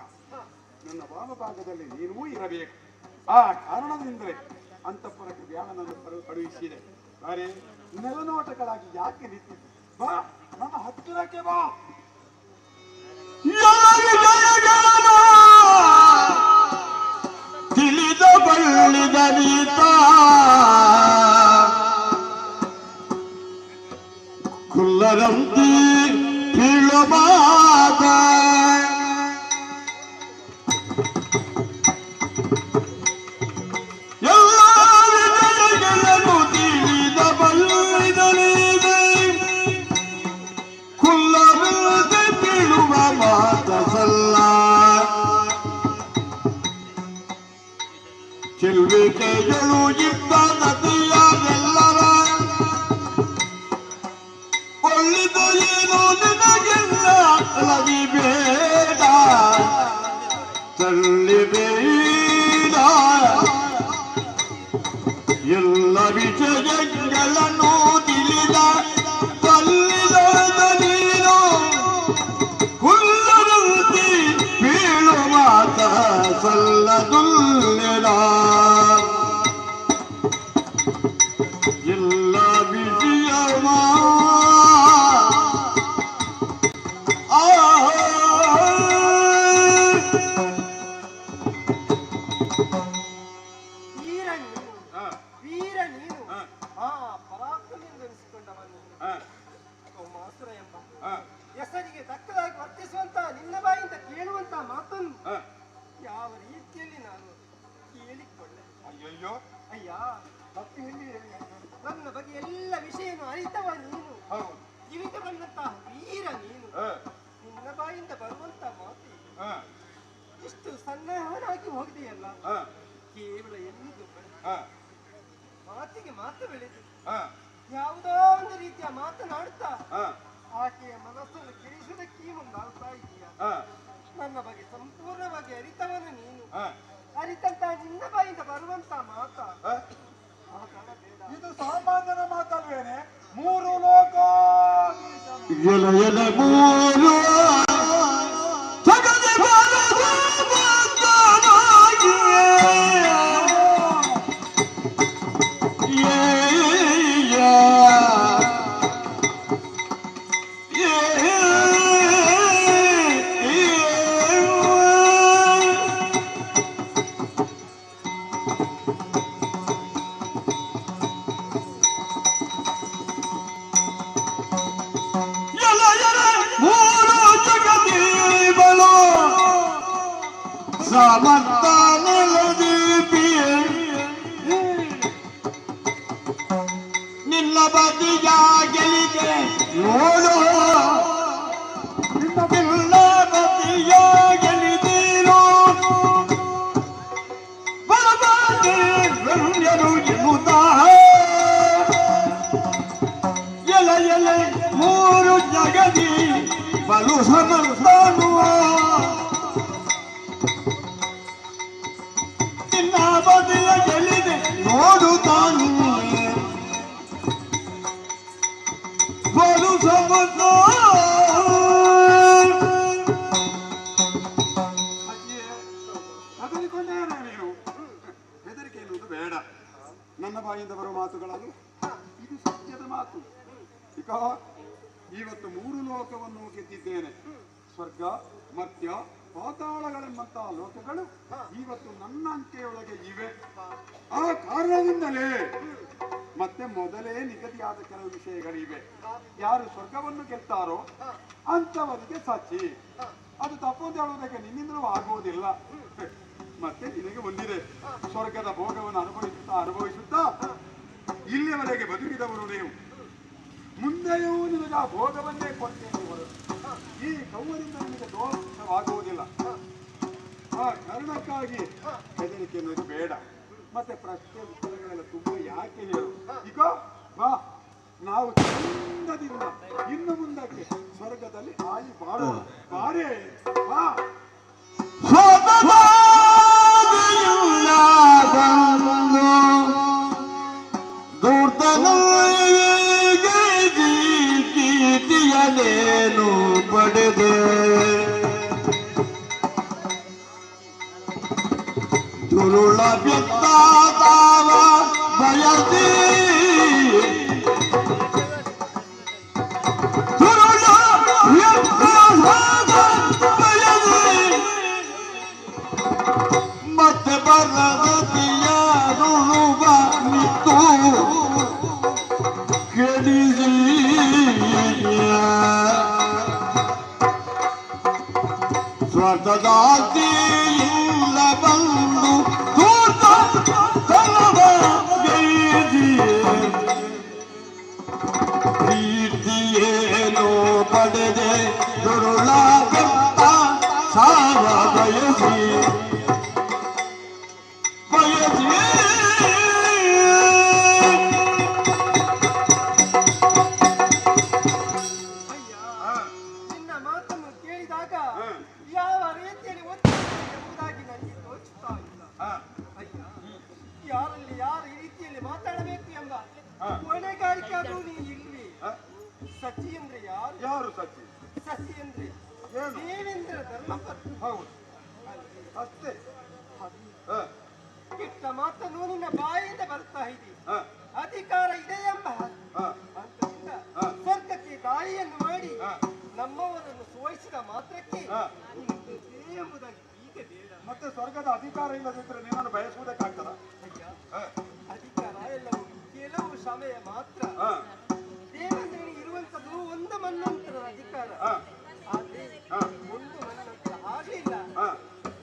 ನನ್ನ ವಾಮಭಾಗದಲ್ಲಿ ನೀನೂ ಇರಬೇಕು. ಆ ಕಾರಣದಿಂದಲೇ ಅಂತಃಪುರಕ್ಕೆ ವ್ಯಾಳನನ್ನು ಕಳುಹಿಸಿದೆ. ಅರೆ, ನೆಲನೋಟಗಳಾಗಿ ಯಾಕೆ ನಿಂತಿದ್ದು? ಬಾ, ನನ್ನ ಹತ್ತಿರಕ್ಕೆ ಬಾ. ತಿಳಿದ ಬಳ್ಳಿದ ನೀತ ಕುಲ್ಲರಂತಿ ಬೀಳುವಾದ ಎಲ್ಲ ವಿಜಯಗಳನ್ನು ತಿಳಿದ ಬಳ್ಳಿದ ನೀತೆ ಕುಲ್ಲರಂತೆ ಬೀಳುವ ಮಾತ ಸಲ್ಲ. ಚೆಲುವಿಕೆಗಳು ಇದ್ದ ನದಿಯಾಗೆಲ್ಲರ ಒಳ್ಳಿದು ಏನು ನಿನಗೆಲ್ಲ ಅಳದಿ ಬೇಡ ತಳ್ಳಿ ಬೇಡ. ಎಲ್ಲ ವಿಷಯಗಳನ್ನು ತಿಳಿದ ತಲ್ಲಿದ ನೀನು ಕುಲ್ಲರಂತಿ ಬೀಳು ಮಾತ ಸಲ್ಲದುಲ್ಲೆದ. ಎಲ್ಲ ವಿಷಯವ ವೀರ ನೀನು ಪರಾಕ್ರಮಿಂದೆನಿಸಿಕೊಂಡವನು. ಕೌಮಾಸುರ ಎಂಬ ಹೆಸರಿಗೆ ತಕ್ಕದಾಗಿ ವರ್ತಿಸುವಂತ ನಿನ್ನ ಬಾಯಿಂದ ಕೇಳುವಂತ ಮಾತನ್ನು ಯಾವ ರೀತಿಯಲ್ಲಿ ನಾನು ಕೇಳಿಕೊಳ್ಳೆ? ಅಯ್ಯಯ್ಯೋ ಅಯ್ಯ, ಮತ್ತೆ ನನ್ನ ಬಗ್ಗೆ ಎಲ್ಲ ವಿಷಯನು ಅರಿತವ ನೀನು, ಕಿವಿಗೆ ಬಂದಂತಹ ವೀರ ನೀನು. ನಿನ್ನ ಬಾಯಿಂದ ಬರುವಂತ ಮಾತು ಇಷ್ಟು ಸನ್ನಾಹನಾಗಿ ಹೋಗಿದೆಯಲ್ಲ, ಕೇವಲ ಎನ್ನುವುದು ಮಾತಿಗೆ ಮಾತು ಬೆಳೆದು ಯಾವುದೋ ಒಂದು ರೀತಿಯ ಮಾತನಾಡುತ್ತಾ ಆಕೆಯ ಮನಸ್ಸನ್ನು ಕೆಡಿಸುವುದಕ್ಕೆ ಮುಂದಾಗ್ತಾ ಇದೆಯಾ? ನನ್ನ ಬಗ್ಗೆ ಸಂಪೂರ್ಣವಾಗಿ ಅರಿತವನು ನೀನು. ಅರಿತಂತ ನಿನ್ನ ಬಾಯಿಂದ ಬರುವಂತ ಮಾತ ಇದು ಸಾಮಾನ್ಯನ ಮಾತಲ್ವೇನೆ? ಮೂರು ಲೋಕ ಎಲೆ ಮೂರು ಜಗದಿ ಮೂರು ಜಗ ಸಮರ್ಥ ನಿಲದೀಪಿಯ ನಿನ್ನ ಬದಿಯ ಗೆಲಿದೆ ನೋಡು ನಿನ್ನ ಬದಿಯ ಗೆಲಿದೀರು ಬಲವಾಗಿ ಗಣ್ಯರು ಎನ್ನುತ್ತಾ ಎಲೆ ಎಲೆ ಮೂರು ಜಗದಿ ಬಲು ಸಮರ್ಥನು ನಿನ್ನ ಬದಿಯ ಗೆಲಿದೆ ನೋಡು ತಾನು ಬಲು ಸಮರ್ಥ ಹೆದರಿಕೊಂಡೇನೆ ನೀನು. ಹೆದರಿಕೆ ಎನ್ನುವುದು ಬೇಡ. ನನ್ನ ಬಾಯಿಂದ ಬರುವ ಮಾತುಗಳದು ಇದು ಸತ್ಯದ ಮಾತು. ಈಗ ಇವತ್ತು 3 ಲೋಕವನ್ನು ಗೆದ್ದಿದ್ದೇನೆ. ಸ್ವರ್ಗ, ಮರ್ತ್ಯ, ಪಾತಾಳಗಳೆಂಬಂತಹ ಲೋಕಗಳು ಇವತ್ತು ನನ್ನ ಅಂಕೆಯೊಳಗೆ ಇವೆ. ಆ ಕಾರಣದಿಂದಲೇ ಮತ್ತೆ ಮೊದಲೇ ನಿಗದಿಯಾದ ಕೆಲವು ವಿಷಯಗಳಿವೆ. ಯಾರು ಸ್ವರ್ಗವನ್ನು ಗೆಲ್ತಾರೋ ಅಂತವರಿಗೆ ಸಚ್ಚಿ. ಅದು ತಪ್ಪು ಅಂತ ಹೇಳುವುದಕ್ಕೆ ನಿನ್ನಿಂದಲೂ ಆಗುವುದಿಲ್ಲ. ಮತ್ತೆ ನಿನಗೆ ಒಂದಿದೆ, ಸ್ವರ್ಗದ ಭೋಗವನ್ನು ಅನುಭವಿಸುತ್ತಾ ಇಲ್ಲಿಯವರೆಗೆ ಬದುಕಿದವರು ನೀವು. ಮುಂದೆಯೂ ನಿನಗೆ ಆ ಭೋಗವನ್ನೇ ಕೊಡ್ತೇನೆ ಹೊರತು ಈ ಕೌವರಿಂದ ನಿನಗೆ ದೋಷವಾಗುವುದಿಲ್ಲ. ಆ ಕಾರಣಕ್ಕಾಗಿ ಹೆದರಿಕೆ ಅನ್ನೋದು ಬೇಡ. ಮತ್ತೆ ಪ್ರಶ್ನೆ ಉತ್ತರಗಳೆಲ್ಲ ತುಂಬ ಯಾಕೆ ಹೇಳು. ಈಗ ಬಾ, ನಾವು ಚಂದದಿಂದ ಇನ್ನು ಮುಂದಕ್ಕೆ ಸ್ವರ್ಗದಲ್ಲಿ ಆಯಿ ಬಾಳೋಣ. ಬಾರೇ ಬಾ. ಕೀರ್ತಿಯನೇನು ಪಡೆದೆ ದುರುಳ ಬೆತ್ತಾದವ ಬಯಸಿ ದುರುಳ ಬೆತ್ತಾದವ ಬಯಸಿ ಮತ್ತೆ ಬರಗತಿಯ ರುಳುವ ನಿತ್ತು ಕೆಡಿಸಿ ಸ್ವರ್ಗದಾತಿಯಿಂದ ಬಂದು ದೂತ ತಲವ ಗೈದಿಯೇ ಪ್ರೀತಿಯೇನೋ ಪಡೆದೆ ದುರುಳ ಬೆತ್ತ ಸಾವ ಬಯಸಿ ನಿನ್ನ ಮಾತನ್ನು ಕೇಳಿದಾಗ ಯಾವ ರೀತಿಯಲ್ಲಿ ಎಂಬುದಾಗಿ ನನಗೆ ತೋಚುತ್ತಾ ಇಲ್ಲ. ಅಯ್ಯ, ಯಾರಲ್ಲಿ ಯಾರು ಈ ರೀತಿಯಲ್ಲಿ ಮಾತಾಡಬೇಕು ಎಂಬ ಹೊಣೆಗಾರಿಕೆ ಆದರೂ ನೀ ಇಲ್ವಿ. ಸಚಿ ಅಂದ್ರೆ ಯಾರು? ಯಾರು ಸಚ್ಚಿ? ಸಚಿ ಅಂದ್ರೆ ದೇವೇಂದ್ರ ಧರ್ಮಪತ್ನಿ. ಹೌದು, ಅಷ್ಟೇ. ಕೆಟ್ಟ ಮಾತನ್ನು ನಿನ್ನ ಬಾಯಿಂದ ಬರ್ತಾ ಇದ್ದೀವಿ. ಅಧಿಕಾರ ಇದೆ ಎಂಬ ಹಂತದಿಂದ ಸ್ವರ್ಗಕ್ಕೆ ದಾಳಿಯನ್ನು ಮಾಡಿ ನಮ್ಮವರನ್ನು ಸೋಲಿಸಿದ ಮಾತ್ರಕ್ಕೆ ಎಂಬುದಾಗಿ ಈಗ ಬೇಡ. ಮತ್ತೆ ಸ್ವರ್ಗದ ಅಧಿಕಾರ ಇಲ್ಲದಿದ್ದರೆ ನಿನ್ನನ್ನು ಬಯಸುವುದಕ್ಕಾಗ್ತದ? ಅಧಿಕಾರ ಎಲ್ಲವೂ ಕೆಲವು ಸಮಯ ಮಾತ್ರ. ದೇವೇಂದ್ರನಿಗೆ ಇರುವಂತದ್ದು ಒಂದು ಮನ್ನಂತರದ ಅಧಿಕಾರ. ಆದ್ರೆ ಒಂದು ಮನ್ನಂತರ ಆಗಲಿಲ್ಲ.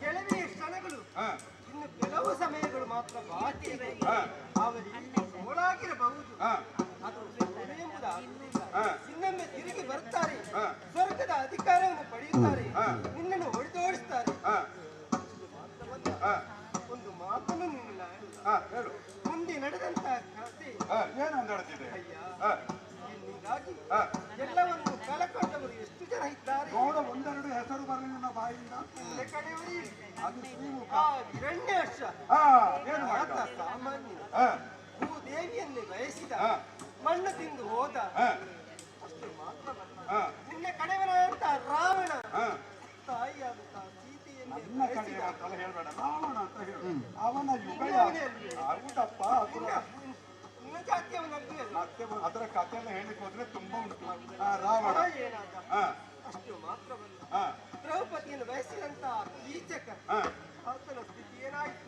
ಕೆಲವೇ ಕ್ಷಣಗಳು, ಇನ್ನು ಕೆಲವು ಸಮಯಗಳು ಮಾತ್ರ ಬಾಕಿ ಇದೆ. ಅವರಿಗೆ ಸೋಲಾಗಿರಬಹುದು. ಅದು ಎಂಬುದಾಗುವುದಿಲ್ಲ. ಇನ್ನೊಮ್ಮೆ ತಿರುಗಿ ಬರ್ತಾರೆ, ಸ್ವರ್ಗದ ಅಧಿಕಾರವನ್ನು ಪಡೆಯುತ್ತಾರೆ, ನಿನ್ನನ್ನು ಹೊಡೆದೋಡಿಸ್ತಾರೆ. ಒಂದು ಮಾತನ್ನು ನಿನ್ನ ಹೇಳು. ಮುಂದೆ ನಡೆದಂತಹ ಕಥೆ ಏನು ನಡೆದಿದೆ? ಹೀಗಾಗಿ ಎಲ್ಲವನ್ನು ಕಳಕೊಂಡವರು ಎಷ್ಟು ಜನ ಇದ್ದಾರೆ ನೋಡ. ಒಂದೆರಡು ಹೆಸರು ಬರಲಿ ನನ್ನ ಬಾಯಿಂದ. ಕಡೆಯವರಿಗೆ ಅದು ಶ್ರೀಮುಖ. ಹಿರಣ್ಯಾಕ್ಷ ಏನು ಆತ ಸಾಮಾನ್ಯ. ಭೂದೇವಿಯನ್ನೇ ಬಯಸಿದ, ಮಣ್ಣು ತಿಂದು ಹೋದ. ಅಷ್ಟು ಮಾತ್ರವಲ್ಲ, ನಿನ್ನ ಕಡೆಯವನಾದಂತ ರಾವಣ ತಾಯಿಯಾದಂತಹ ಸೀತೆಯನ್ನೇ ಬಯಸಿದ. ಹೇಳ್ಬೇಡ, ರಾವಣ ಅಂತ ಹೇಳು. ಅವನ ಯುಗ ಹೌದಪ್ಪ. ನಿನ್ನ ಜಾತಿಯವನಲ್ಲೂ ಮತ್ತೆ ಅದರ ಕಥೆಯೆಲ್ಲ ಹೇಳಿಕ್ ಹೋದ್ರೆ ತುಂಬಾ ಉಂಟು. ರಾವಣ ಏನಾದ? ಅಷ್ಟು ಮಾತ್ರವಲ್ಲ, ದ್ರೌಪದಿಯನ್ನು ಬಯಸಿದಂತಹ ಕೀಚಕ ಆತನ ಸ್ಥಿತಿ ಏನಾಯ್ತು?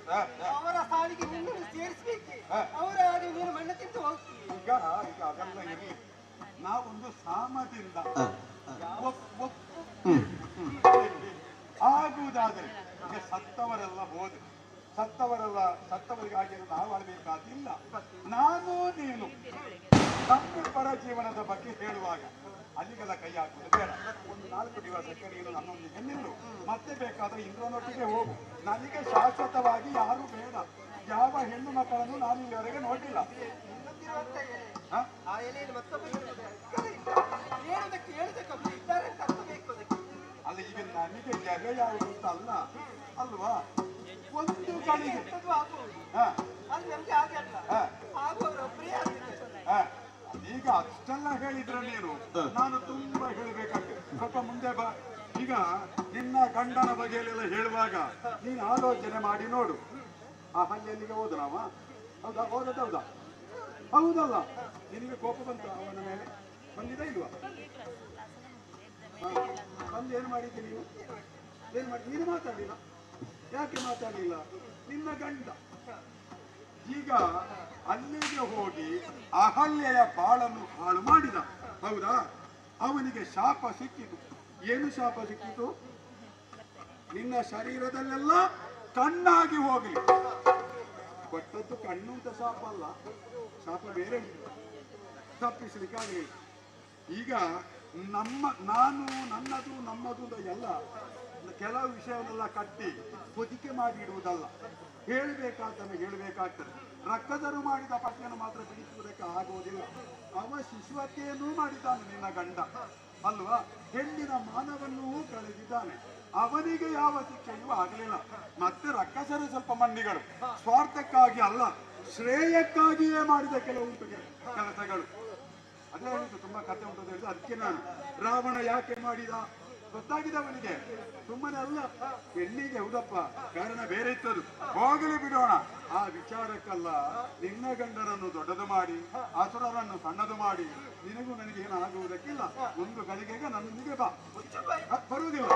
ಅವರ ಸಾಲಿಗೆ ನಿನ್ನನ್ನು ಸೇರಿಸಬೇಕೆ? ಅವರ ಹಾಗೆ ನೀನು ಮಣ್ಣು ತಿಂದು ಹೋಗ್ತೀವಿ. ಈಗ ಅದೆಲ್ಲ ಇರಲಿ. ನಾವೊಂದು ಸಾಮದಿಂದ ಆಗುವುದಾದರೆ ಈಗ ಸತ್ತ ಸತ್ತವರಿಗಾಗಿ ನಾವು ಆಡಬೇಕಾದಿಲ್ಲ. ನಾನು ನೀನು ನಮ್ಮಿಬ್ಬರ ಜೀವನದ ಬಗ್ಗೆ ಹೇಳುವಾಗ ಅಲ್ಲಿಗೆಲ್ಲ ಕೈ ಹಾಕುವುದು ಬೇಡ. ಒಂದು 4 ದಿವಸಕ್ಕೆ ನೀನು ನನ್ನೊಂದಿಗೆ ನಿಲ್ಲು, ಮತ್ತೆ ಬೇಕಾದ್ರೆ ಇಂದ್ರನೊಟ್ಟಿಗೆ ಹೋಗು. ನನಗೆ ಶಾಶ್ವತವಾಗಿ ಯಾರು ಬೇಡ. ಯಾವ ಹೆಣ್ಣು ಮಕ್ಕಳನ್ನು ನಾನು ಇಲ್ಲಿವರೆಗೆ ನೋಡಿಲ್ಲ. ಆ ಎಲೆಯಲ್ಲಿ ಮತ್ತೊಬ್ಬ ಹೇಳುವುದಕ್ಕೆ ಇದ್ದಾರೆ ಅಂತ ಅರ್ಥ ಬೇಕು ಅದಕ್ಕೆ. ಅಲ್ಲ, ಈಗ ನನಗೆ ಜಗ ಯಾವುದು ಅಂತ ಅಲ್ಲ ಅಲ್ವಾ? ಒಂದು ಗಳಿಗೆ ಅದು ನಮ್ಗೆ ಹಾಗೆ ಅಲ್ಲ, ಆಗುವವರೊಬ್ಬರೇ ಆಗ್ತಾರೆ. ಈಗ ಅಷ್ಟೆಲ್ಲ ಹೇಳಿದ್ರೆ ನೀನು ನಾನು ತುಂಬಾ ಹೇಳಬೇಕಾಗ್ತದೆ. ಸ್ವಲ್ಪ ಮುಂದೆ ಬಾ. ಈಗ ನಿನ್ನ ಗಂಡನ ಬಗೆಯಲ್ಲೆಲ್ಲ ಹೇಳುವಾಗ ನೀನು ಆಲೋಚನೆ ಮಾಡಿ ನೋಡು. ಆ ಹಳ್ಳಿಯಲ್ಲಿಗೆ ಹೋದನವ, ಹೌದಾ? ಹೌದಾ? ಹೌದಲ್ಲ? ನಿನಗೆ ಕೋಪ ಬಂತ ಅವನ ಮೇಲೆ? ಬಂದಿದ ಇಲ್ವಾ? ಬಂದು ಏನು ಮಾಡಿದ್ದೆ ನೀವು? ಏನು ಮಾಡಿ? ನೀನು ಮಾತಾಡಲಿಲ್ಲ. ಯಾಕೆ ಮಾತಾಡಲಿಲ್ಲ? ನಿನ್ನ ಗಂಡ ಈಗ ಅಲ್ಲಿಗೆ ಹೋಗಿ ಅಹಲ್ಯೆಯ ಬಾಳನ್ನು ಹಾಳು ಮಾಡಿದ, ಹೌದಾ? ಅವನಿಗೆ ಶಾಪ ಸಿಕ್ಕಿತು. ಏನು ಶಾಪ ಸಿಕ್ಕಿತು? ನಿನ್ನ ಶರೀರದಲ್ಲೆಲ್ಲ ಕಣ್ಣಾಗಿ ಹೋಗಲಿ. ಕೊಟ್ಟದ್ದು ಕಣ್ಣು ಅಂತ ಶಾಪ ಅಲ್ಲ, ಶಾಪ ಬೇರೆ ತಪ್ಪಿಸಲಿಕ್ಕಾಗಲಿಲ್ಲ. ಈಗ ನಾನು ನನ್ನದು ನಮ್ಮದು ಎಲ್ಲ ಕೆಲವು ವಿಷಯವನ್ನೆಲ್ಲ ಕಟ್ಟಿ ಹೊದಿಕೆ ಮಾಡಿ ಇಡುವುದಲ್ಲ. ಹೇಳಬೇಕಾದ್ದನ್ನು ಹೇಳಬೇಕಾಗ್ತದೆ. ರಕ್ಕದರು ಮಾಡಿದ ಪಟ್ಯನ್ನು ಮಾತ್ರ ಬಿಡಿಸುವುದಕ್ಕೆ ಆಗುವುದಿಲ್ಲ. ಅವ ಶಿಶುಹತ್ಯೆಯನ್ನೂ ಮಾಡಿದ್ದಾನೆ ನಿನ್ನ ಗಂಡ ಅಲ್ವಾ? ಹೆಣ್ಣಿನ ಮಾನವನ್ನೂ ಕಳೆದಿದ್ದಾನೆ. ಅವನಿಗೆ ಯಾವ ಶಿಕ್ಷೆಯೂ ಆಗಲಿಲ್ಲ. ಮತ್ತೆ ರಕ್ಕಸರು ಸ್ವಲ್ಪ ಮಂದಿಗಳು ಸ್ವಾರ್ಥಕ್ಕಾಗಿ ಅಲ್ಲ, ಶ್ರೇಯಕ್ಕಾಗಿಯೇ ಮಾಡಿದ ಕೆಲವು ಕೆಲಸಗಳು. ಅದೇ ಹೇಳಿದ್ದು, ತುಂಬಾ ಕಥೆ ಉಂಟು ಹೇಳಿದ್ದು. ಅದಕ್ಕೆ ನಾನು ರಾವಣ ಯಾಕೆ ಮಾಡಿದ ಗೊತ್ತಾಗಿದೆ ಅವನಿಗೆ, ಸುಮ್ಮನೆ ಅಲ್ಲ. ಹೆಣ್ಣಿಗೆ ಹೌದಪ್ಪ, ಕಾರಣ ಬೇರೆ ಇತ್ತದು. ಹೋಗಲಿ ಬಿಡೋಣ, ಆ ವಿಚಾರಕ್ಕಲ್ಲ. ನಿನ್ನ ಗಂಡನನ್ನು ದೊಡ್ಡದು ಮಾಡಿ ಅಸುರರನ್ನು ಸಣ್ಣದು ಮಾಡಿ ನಿನಗೂ ನನಗೆ ಏನಾಗುವುದಕ್ಕಿಲ್ಲ. ಒಂದು ಗಳಿಗೆಗೆ ನನ್ನೊಂದಿಗೆ ಬಾ. ಬರುವುದಿಲ್ಲ.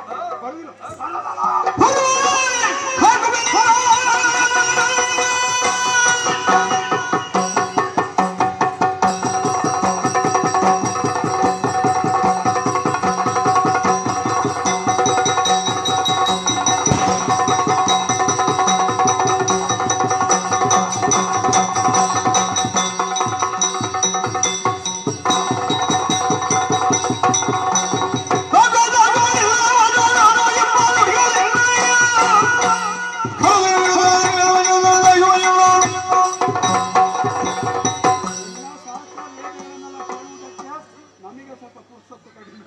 ನಮಗೆ ಸ್ವಲ್ಪ ಪುಸ್ತಕ ಕಡಿಮೆ.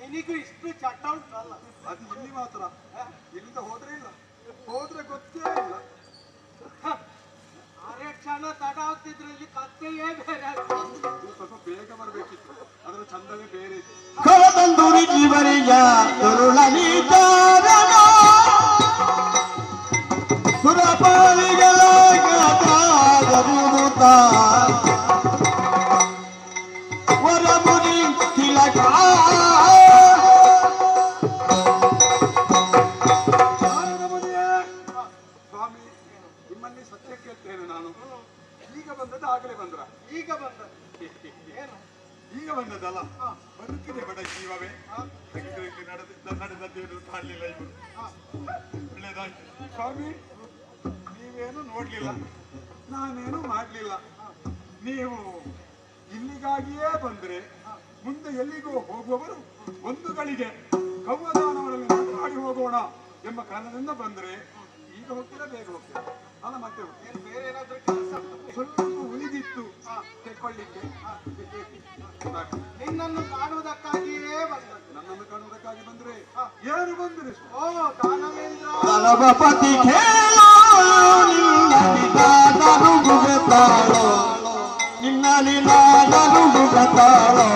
ನಿನಗೂ ಇಷ್ಟು ಚಟ ಉಂಟಲ್ಲ, ಅದು ಇಲ್ಲಿ ಮಾತ್ರ. ಇಲ್ಲಿಂದ ಹೋದ್ರೆ ಇಲ್ಲ, ಹೋದ್ರೆ ಗೊತ್ತೇ ಇಲ್ಲ. ಅರೆ ಕ್ಷಣ ತಡ ಆಗ್ತಿದ್ರಲ್ಲಿ ಕತ್ತೆಯೇ ಬೇರೆ. ಸ್ವಲ್ಪ ಬೇಗ ಬರಬೇಕಿತ್ತು, ಅದರ ಚಂದವೇ ಬೇರೆ ಇತ್ತು. ಕಳದಂದುರಿ ಜೀವರಿಯ ತುರುಳನಿತಾರನ ಸುರಪಾಲಿಗಳ ಗಾತಾದರುತ ವರಮುನಿ ತಿಲಕ ಸ್ವಾಮಿ, ನಿಮ್ಮಲ್ಲಿ ಸತ್ಯ ಕೇಳ್ತೇನೆ ನಾನು. ಈಗ ಬಂದದ್ದು ಆಗಲೇ ಬಂದ ಬಂದ್ರ? ಈಗ ಬಂದದ್ದು. ಏನು ಈಗ ಬಂದದ್ದಲ್ಲ, ಬದುಕಿದೆ ಬಡ ಜೀವವೇ. ಹಾಗಿದ್ರೆ ಇಲ್ಲಿ ನಡೆದದ್ದೇನು ಕಾಣಲಿಲ್ಲ ಇವರು. ಒಳ್ಳೇದಾಯ್ತು ಸ್ವಾಮಿ, ನೀವೇನು ನೋಡ್ಲಿಲ್ಲ, ನಾನೇನು ಮಾಡ್ಲಿಲ್ಲ. ನೀವು ಇಲ್ಲಿಗಾಗಿಯೇ ಬಂದ್ರೆ ಮುಂದೆ ಎಲ್ಲಿಗೋ ಹೋಗುವವರು ಒಂದು ಗಳಿಗೆ ಕವ್ವದಾನವರಲ್ಲಿ ಮಾತನಾಡಿ ಹೋಗೋಣ ಎಂಬ ಕಾರಣದಿಂದ ಬಂದ್ರೆ ಈಗ ಹೋಗ್ತೀರಾ ಬೇಗ ಹೋಗ್ತೀರಾ? ಅಲ್ಲ ಮತ್ತೆ ಬೇರೆ ಏನಾದ್ರೂ ಕೆಲಸ ಸ್ವಲ್ಪ ಉಳಿದಿತ್ತು ತೆಕ್ಕೊಳ್ಳಿಕ್ಕೆ. ನಿನ್ನನ್ನು ಕಾಣುವುದಕ್ಕಾಗಿಯೇ ಬಂದದ್ದು. ನನ್ನನ್ನು ಕಾಣುವುದಕ್ಕಾಗಿ ಬಂದ್ರೆ ಏನು ಬಂದ್ರೆ? ಓ ದಾನವೇಂದ್ರ, ಧನಪತಿ ಖೇಳೋ ನಿನ್ನಲಿ ನಾನರುಗುವೆ ತಾಳೋ, ನಿನ್ನಲಿ ನಾನರುಗುವೆ ತಾಳೋ.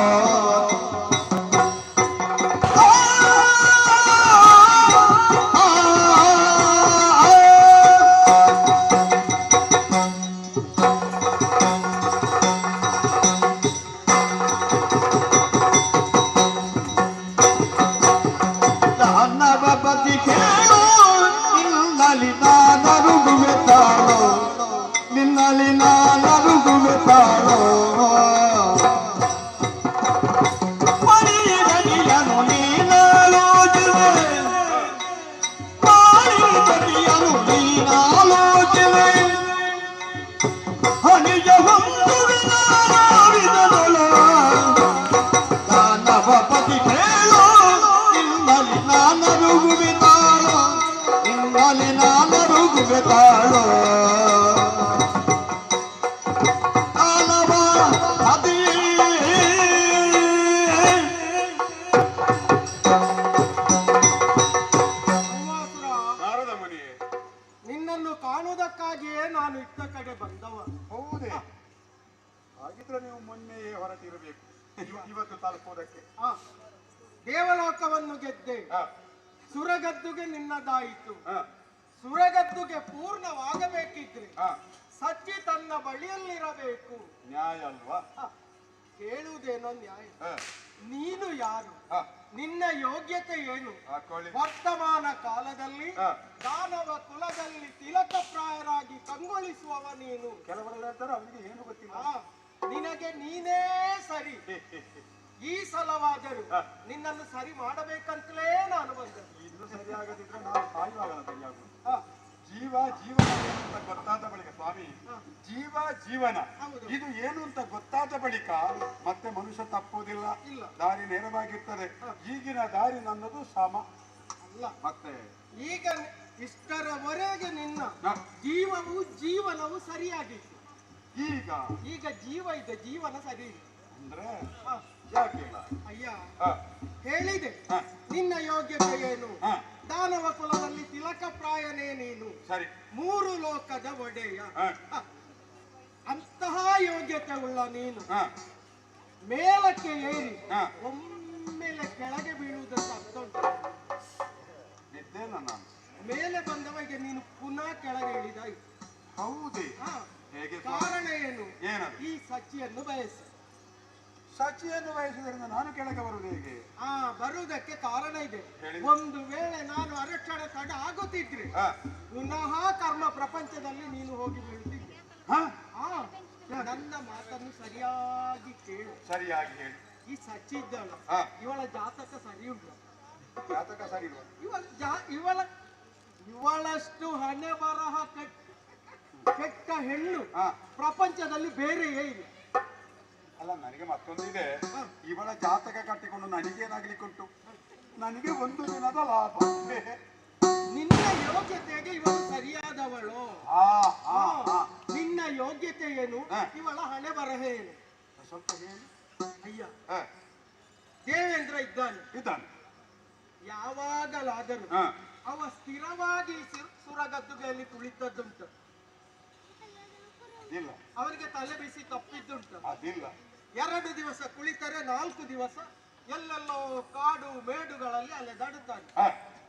ಧನಪತಿ ಖೇಳೋ ನಿನ್ನಲಿ ನಾನರುಗುವೆ ತಾಳೋ, ನಿನ್ನಲಿ ನಾನರುಗುವೆ ತಾಳೋ. ಮಣಿಗಡಿಯನು ನೀನಾಲೋಚನೆ, ಮಣಿಗಡಿಯನು ನೀನಾಲೋಚನೆ, ಹನಿಯ ಹೊಂದುವಿನ ನಾವಿದನೊಳ. ದಾನವಪತಿ ಕೇಳೋ ನಿನ್ನಲಿ ನಾನರುಗುವೆ ತಾಳೋ, ನಿನ್ನಲಿ ನಾನರುಗುವೆ ತಾಳೋ. ನಾರದ ಮುನಿ, ನಿನ್ನನ್ನು ಕಾಣುವುದಕ್ಕಾಗಿಯೇ ನಾನು ಇತ್ತ ಕಡೆ ಬಂದವ. ಹೌದೇ? ಹಾಗಿದ್ರೆ ನೀವು ಮೊನ್ನೆಯೇ ಹೊರಟಿರಬೇಕು, ಇವತ್ತು ತಲುಪುವುದಕ್ಕೆ. ದೇವಲೋಕವನ್ನು ಗೆದ್ದೆ, ಸುರಗದ್ದುಗೆ ನಿನ್ನದಾಯಿತು. ಸುರಗದ್ದುಗೆ ಪೂರ್ಣವಾಗಬೇಕಿದ್ರೆ ಸಚ್ಚಿ ತನ್ನ ಬಳಿಯಲ್ಲಿರಬೇಕು. ನ್ಯಾಯ ಅಲ್ವಾ? ಹೇಳುವುದೇನೋ ನ್ಯಾಯ. ನೀನು ಯಾರು? ನಿನ್ನ ಯೋಗ್ಯತೆ ಏನು? ವರ್ತಮಾನ ಕಾಲದಲ್ಲಿ ದಾನವ ಕುಲದಲ್ಲಿ ತಿಲಕಪ್ರಾಯರಾಗಿ ಕಂಗೊಳಿಸುವವ ನೀನು. ಕೆಲವರೆಲ್ಲ ಹೇಳ್ತಾರೆ ಅವರಿಗೆ ಏನು ಗೊತ್ತಿಲ್ಲ. ನಿನಗೆ ನೀನೇ ಸರಿ. ಈ ಸಲವಾದರೂ ನಿನ್ನನ್ನು ಸರಿ ಮಾಡಬೇಕಂತಲೇ ನಾನು ಬಂದದ್ದು. ಇನ್ನು ಸರಿಯಾಗದಿದ್ರೆ ನಾವು ಸಾಯುವಾಗಲ್ಲ ಸರಿಯಾಗುವುದು. ಜೀವ ಜೀವನ ಏನು ಅಂತ ಗೊತ್ತಾದ ಬಳಿಕ ಸ್ವಾಮಿ, ಜೀವ ಜೀವನ ಇದು ಏನು ಅಂತ ಗೊತ್ತಾದ ಬಳಿಕ ಮತ್ತೆ ಮನುಷ್ಯ ತಪ್ಪುವುದಿಲ್ಲ, ದಾರಿ ನೇರವಾಗಿರ್ತದೆ. ಈಗಿನ ದಾರಿ ನನ್ನದು ಸಮ ಅಲ್ಲ. ಮತ್ತೆ ಈಗ ಇಷ್ಟರವರೆಗೆ ನಿನ್ನ ಜೀವವು ಜೀವನವು ಸರಿಯಾಗಿತ್ತು. ಈಗ ಜೀವ ಇದೆ, ಜೀವನ ಸರಿ ಇದೆ ಅಂದ್ರೆ ಯಾಕಿಲ್ಲ? ಅಯ್ಯ ಹೇಳಿದೆ, ನಿನ್ನ ಯೋಗ್ಯತೆ ಏನು? ದಾನವ ಕುಲದಲ್ಲಿ ತಿಲಕಪ್ರಾಯನೇ ನೀನು, ಸರಿ, 3 ಲೋಕದ ಒಡೆಯ. ಅಂತಹ ಯೋಗ್ಯತೆ ಉಳ್ಳ ನೀನು ಮೇಲಕ್ಕೆ ಏರಿ ಒಮ್ಮೆಲೆ ಕೆಳಗೆ ಬೀಳುವುದನ್ನು ಅರ್ಥ ಉಂಟು. ಮೇಲೆ ಬಂದವಗೆ ನೀನು ಪುನಃ ಕೆಳಗೆ ಇಳಿದಾಯ್ತು. ಹೌದೇ? ಕಾರಣ ಏನು? ಈ ಸಚಿಯನ್ನು ಬಯಸಿ. ಸಚಿಯನ್ನು ಬಯಸುವುದರಿಂದ ನಾನು ಕೆಳಗೆ ಬರುವುದು ಹೇಗೆ? ಬರುವುದಕ್ಕೆ ಕಾರಣ ಇದೆ. ಒಂದು ವೇಳೆ ನಾನು ಅರಕ್ಷಣೆ ತಡ ಆಗುತ್ತಿದ್ರೆ ಪುನಃ ಕರ್ಮ ಪ್ರಪಂಚದಲ್ಲಿ ನೀನು ಹೋಗಿ ಬೀಳುತ್ತಿದ್ದೆ. ನನ್ನ ಮಾತನ್ನು ಸರಿಯಾಗಿ ಕೇಳು. ಸರಿಯಾಗಿ ಹೇಳಿ. ಈ ಸಚಿ ಇದ್ದಾಳ, ಇವಳ ಜಾತಕ ಸರಿ ಉಂಟು. ಜಾತಕ ಸರಿ ಇವಳಷ್ಟು ಹಣೆ ಬರಹ ಕೆಟ್ಟ ಹೆಣ್ಣು ಪ್ರಪಂಚದಲ್ಲಿ ಬೇರೆಯೇ ಇಲ್ಲ. ಅಲ್ಲ, ನನಗೆ ಮತ್ತೊಂದಿದೆ. ಇವಳ ಜಾತಕ ಕಟ್ಟಿಕೊಂಡು ನನಗೇನಾಗ್ಲಿಕ್ಕುಂಟು? ನನಗೆ ಒಂದು ದಿನದ ಲಾಭ. ನಿನ್ನ ಯೋಗ್ಯತೆಗೆ ಇವಳು ಸರಿಯಾದವಳು. ನಿನ್ನ ಯೋಗ್ಯತೆ ಏನು? ಇವಳ ಹಣೆ ಬರಹ ಏನು? ಸ್ವಲ್ಪ ಹೇಳಿ. ಅಯ್ಯ, ದೇವೇಂದ್ರ ಇದ್ದಾನೆ. ಯಾವಾಗಲಾದರೂ ಅವ ಸ್ಥಿರವಾಗಿ ಸುರಗದ್ದುಗೆಯಲ್ಲಿ ಕುಳಿತದ್ದುಂಟು. ಅವರಿಗೆ ತಲೆ ಬಿಸಿ ತಪ್ಪಿದ್ದುಂಟು. 2 ದಿವಸ ಕುಳಿತರೆ 4 ದಿವಸ ಎಲ್ಲೆಲ್ಲೋ ಕಾಡು ಮೇಡುಗಳಲ್ಲಿ ಅಲೆದಾಡುತ್ತಾನೆ.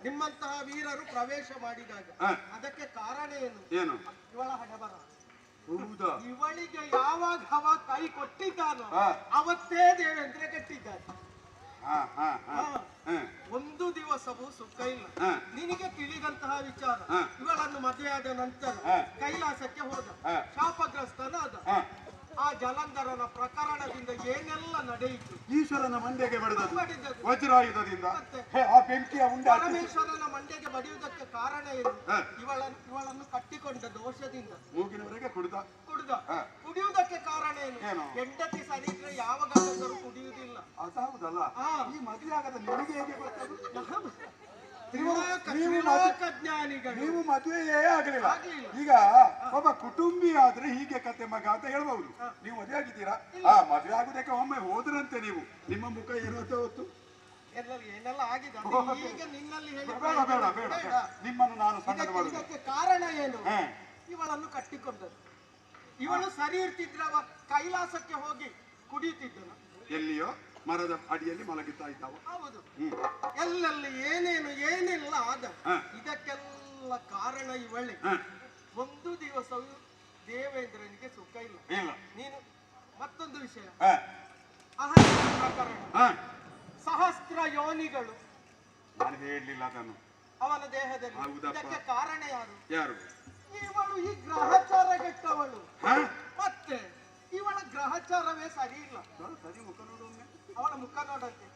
ನಿಮ್ಮಂತಹ ವೀರರು ಪ್ರವೇಶ ಮಾಡಿದಾಗ ಅದಕ್ಕೆ ಕಾರಣ ಏನು? ಇವಳ ಹಣೆ ಬರ. ಇವಳಿಗೆ ಯಾವಾಗ ಅವ ಕೈ ಕೊಟ್ಟಿದ್ದಾನೋ ಅವತ್ತೇ ದೇವೇಂದ್ರ ಕಟ್ಟಿದ್ದಾನೆ. ಒಂದು ದಿವಸವೂ ಸುಖ ಇಲ್ಲ. ನಿನಗೆ ತಿಳಿದಂತಹ ವಿಚಾರ. ಇವಳನ್ನು ಮದುವೆಯಾದ ನಂತರ ಕೈಲಾಸಕ್ಕೆ ಹೋದ, ಶಾಪಗ್ರಸ್ತನಾದ. ಆ ಜಲಂಧರನ ಪ್ರಕರಣದಿಂದ ಏನೆಲ್ಲ ನಡೆಯಿತು. ಈಶ್ವರನ ಮಂಡೆಗೆ ಬಡಿದದ್ದು ಬಡಿದದ್ದು. ವಜ್ರಾಯುಧದಿಂದ. ಮತ್ತೆ? ಆ ಬೆಂಕಿಯ ಉಂಡೆ ಪರಮೇಶ್ವರನ ಮಂಡೆಗೆ ಬಡಿಯುವುದಕ್ಕೆ ಕಾರಣ ಏನು? ಇವಳನ್ನು ಕಟ್ಟಿಕೊಂಡ ದೋಷದಿಂದ. ಮೂಗಿನವರೆಗೆ ಕುಡಿದ. ಕುಡಿಯುವುದಕ್ಕೆ ಕಾರಣ ಏನು? ಹೆಂಡತಿ ಸರಿ ಇದ್ರೆ ಯಾವ ಗಂಡಸರು ಕುಡಿಯುವುದಿಲ್ಲ. ಅದಾವುದಲ್ಲ. ಈ ಮದುವೆ ಆಗದ ನಿಮಗೆ ಹೇಗೆ ಗೊತ್ತದು? ನೀವು ಮದುವೆಯೇ ಆಗಲಿಲ್ಲ. ಈಗ ಒಬ್ಬ ಕುಟುಂಬಿ ಆದ್ರೆ ಹೀಗೆ ಕತೆ ಮಗ ಅಂತ ಹೇಳ್ಬಹುದು. ನೀವು ಮದುವೆ ಆಗಿದ್ದೀರಾ? ಮದುವೆ ಆಗುದಕ್ಕೆ ಒಮ್ಮೆ ಹೋದ್ರಂತೆ ನೀವು. ನಿಮ್ಮ ಮುಖ ಏನಂತ ಹೊತ್ತು ಏನೆಲ್ಲ ಆಗಿದೆ ಈಗ ನಿನ್ನಲ್ಲಿ ಹೇಳಿ. ಬೇಡ ಬೇಡ ಬೇಡ, ನಿಮ್ಮನ್ನು ನಾನು ಸಣ್ಣದು ಮಾಡುದು. ಕಾರಣ ಏನು? ಇವಳನ್ನು ಕಟ್ಟಿಕೊಂಡದ್ದು. ಇವಳು ಸರಿ ಇರ್ತಿದ್ರೆ ಅವ ಕೈಲಾಸಕ್ಕೆ ಹೋಗಿ ಕುಡಿಯುತ್ತಿದ್ದನು. ಎಲ್ಲಿಯೋ ಮರದ ಅಡಿಯಲ್ಲಿ ಮಲಗಿತಾ ಇದ್ದಾವ. ಹೌದು. ಎಲ್ಲೆಲ್ಲಿ ಏನೆಲ್ಲ ಆದ. ಇದಕ್ಕೆಲ್ಲ ಕಾರಣ ಇವಳೆ. ಒಂದು ದಿವಸವೂ ದೇವೇಂದ್ರನಿಗೆ ಸುಖ ಇಲ್ಲ. ನೀನು ಮತ್ತೊಂದು ವಿಷಯ, ಅಹಂಕಾರ ಪ್ರಕರಣ. ಸಹಸ್ರ ಯೋನಿಗಳು ನಾನು ಹೇಳಲಿಲ್ಲ ಅದನ್ನು ಅವನ ದೇಹದಲ್ಲಿ. ಇದಕ್ಕೆ ಕಾರಣ ಯಾರು? ಇವಳು ಈ ಗ್ರಹಚಾರಗೆಟ್ಟವಳು. ಮತ್ತೆ ಇವಳ ಗ್ರಹಚಾರವೇ ಸರಿ ಇಲ್ಲ. ಸರಿ ಮುಖ ನೋಡೊಮ್ಮೆ. ಅವಳ ಮುಖ ನೋಡಕ್ಕೆ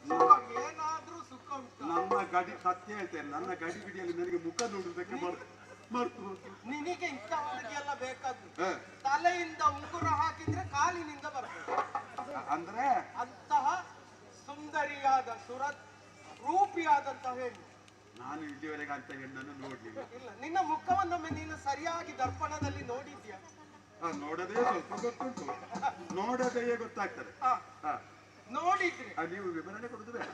ಏನಾದ್ರೂ ಸುಖ ಉಂಟು? ನನ್ನ ಗಡಿ ಸತ್ಯ ಹೇಳ್ತೇನೆ, ನನ್ನ ಗಡಿ ಬಿಡಿಯಲ್ಲಿ ನನಗೆ ಮುಖ ನೋಡುವುದಕ್ಕೆ ಮರ್ತು ಹೋಯ್ತು. ನಿನಗೆ ಇಂಥ ಹುಡುಗಿ ಎಲ್ಲ ಬೇಕಾದ್ದು. ತಲೆಯಿಂದ ಉಂಗುರ ಹಾಕಿದ್ರೆ ಕಾಲಿನಿಂದ ಬರ್ತದೆ. ಅಂದ್ರೆ ಅಂತಹ ಸುಂದರಿಯಾದ ರೂಪಿಯಾದಂತಹ ಹೆಣ್ಣು. ನಾನು ಇಲ್ಲಿವರೆಗೆ ಅಂತ ಹೆಣ್ಣನ್ನು ನೋಡ್ಲಿಲ್ಲ. ಇಲ್ಲ, ನಿನ್ನ ಮುಖವನ್ನೊಮ್ಮೆ ನೀನು ಸರಿಯಾಗಿ ದರ್ಪಣದಲ್ಲಿ ನೋಡಿದ್ಯಾ? ನೋಡದೇ ಸ್ವಲ್ಪ ಗೊತ್ತುಂಟು, ನೋಡದೆಯೇ ಗೊತ್ತಾಗ್ತದೆ. ನೋಡಿದ್ರೆ ನೀವು ವಿವರಣೆ ಕೊಡುದು ಬೇಡ,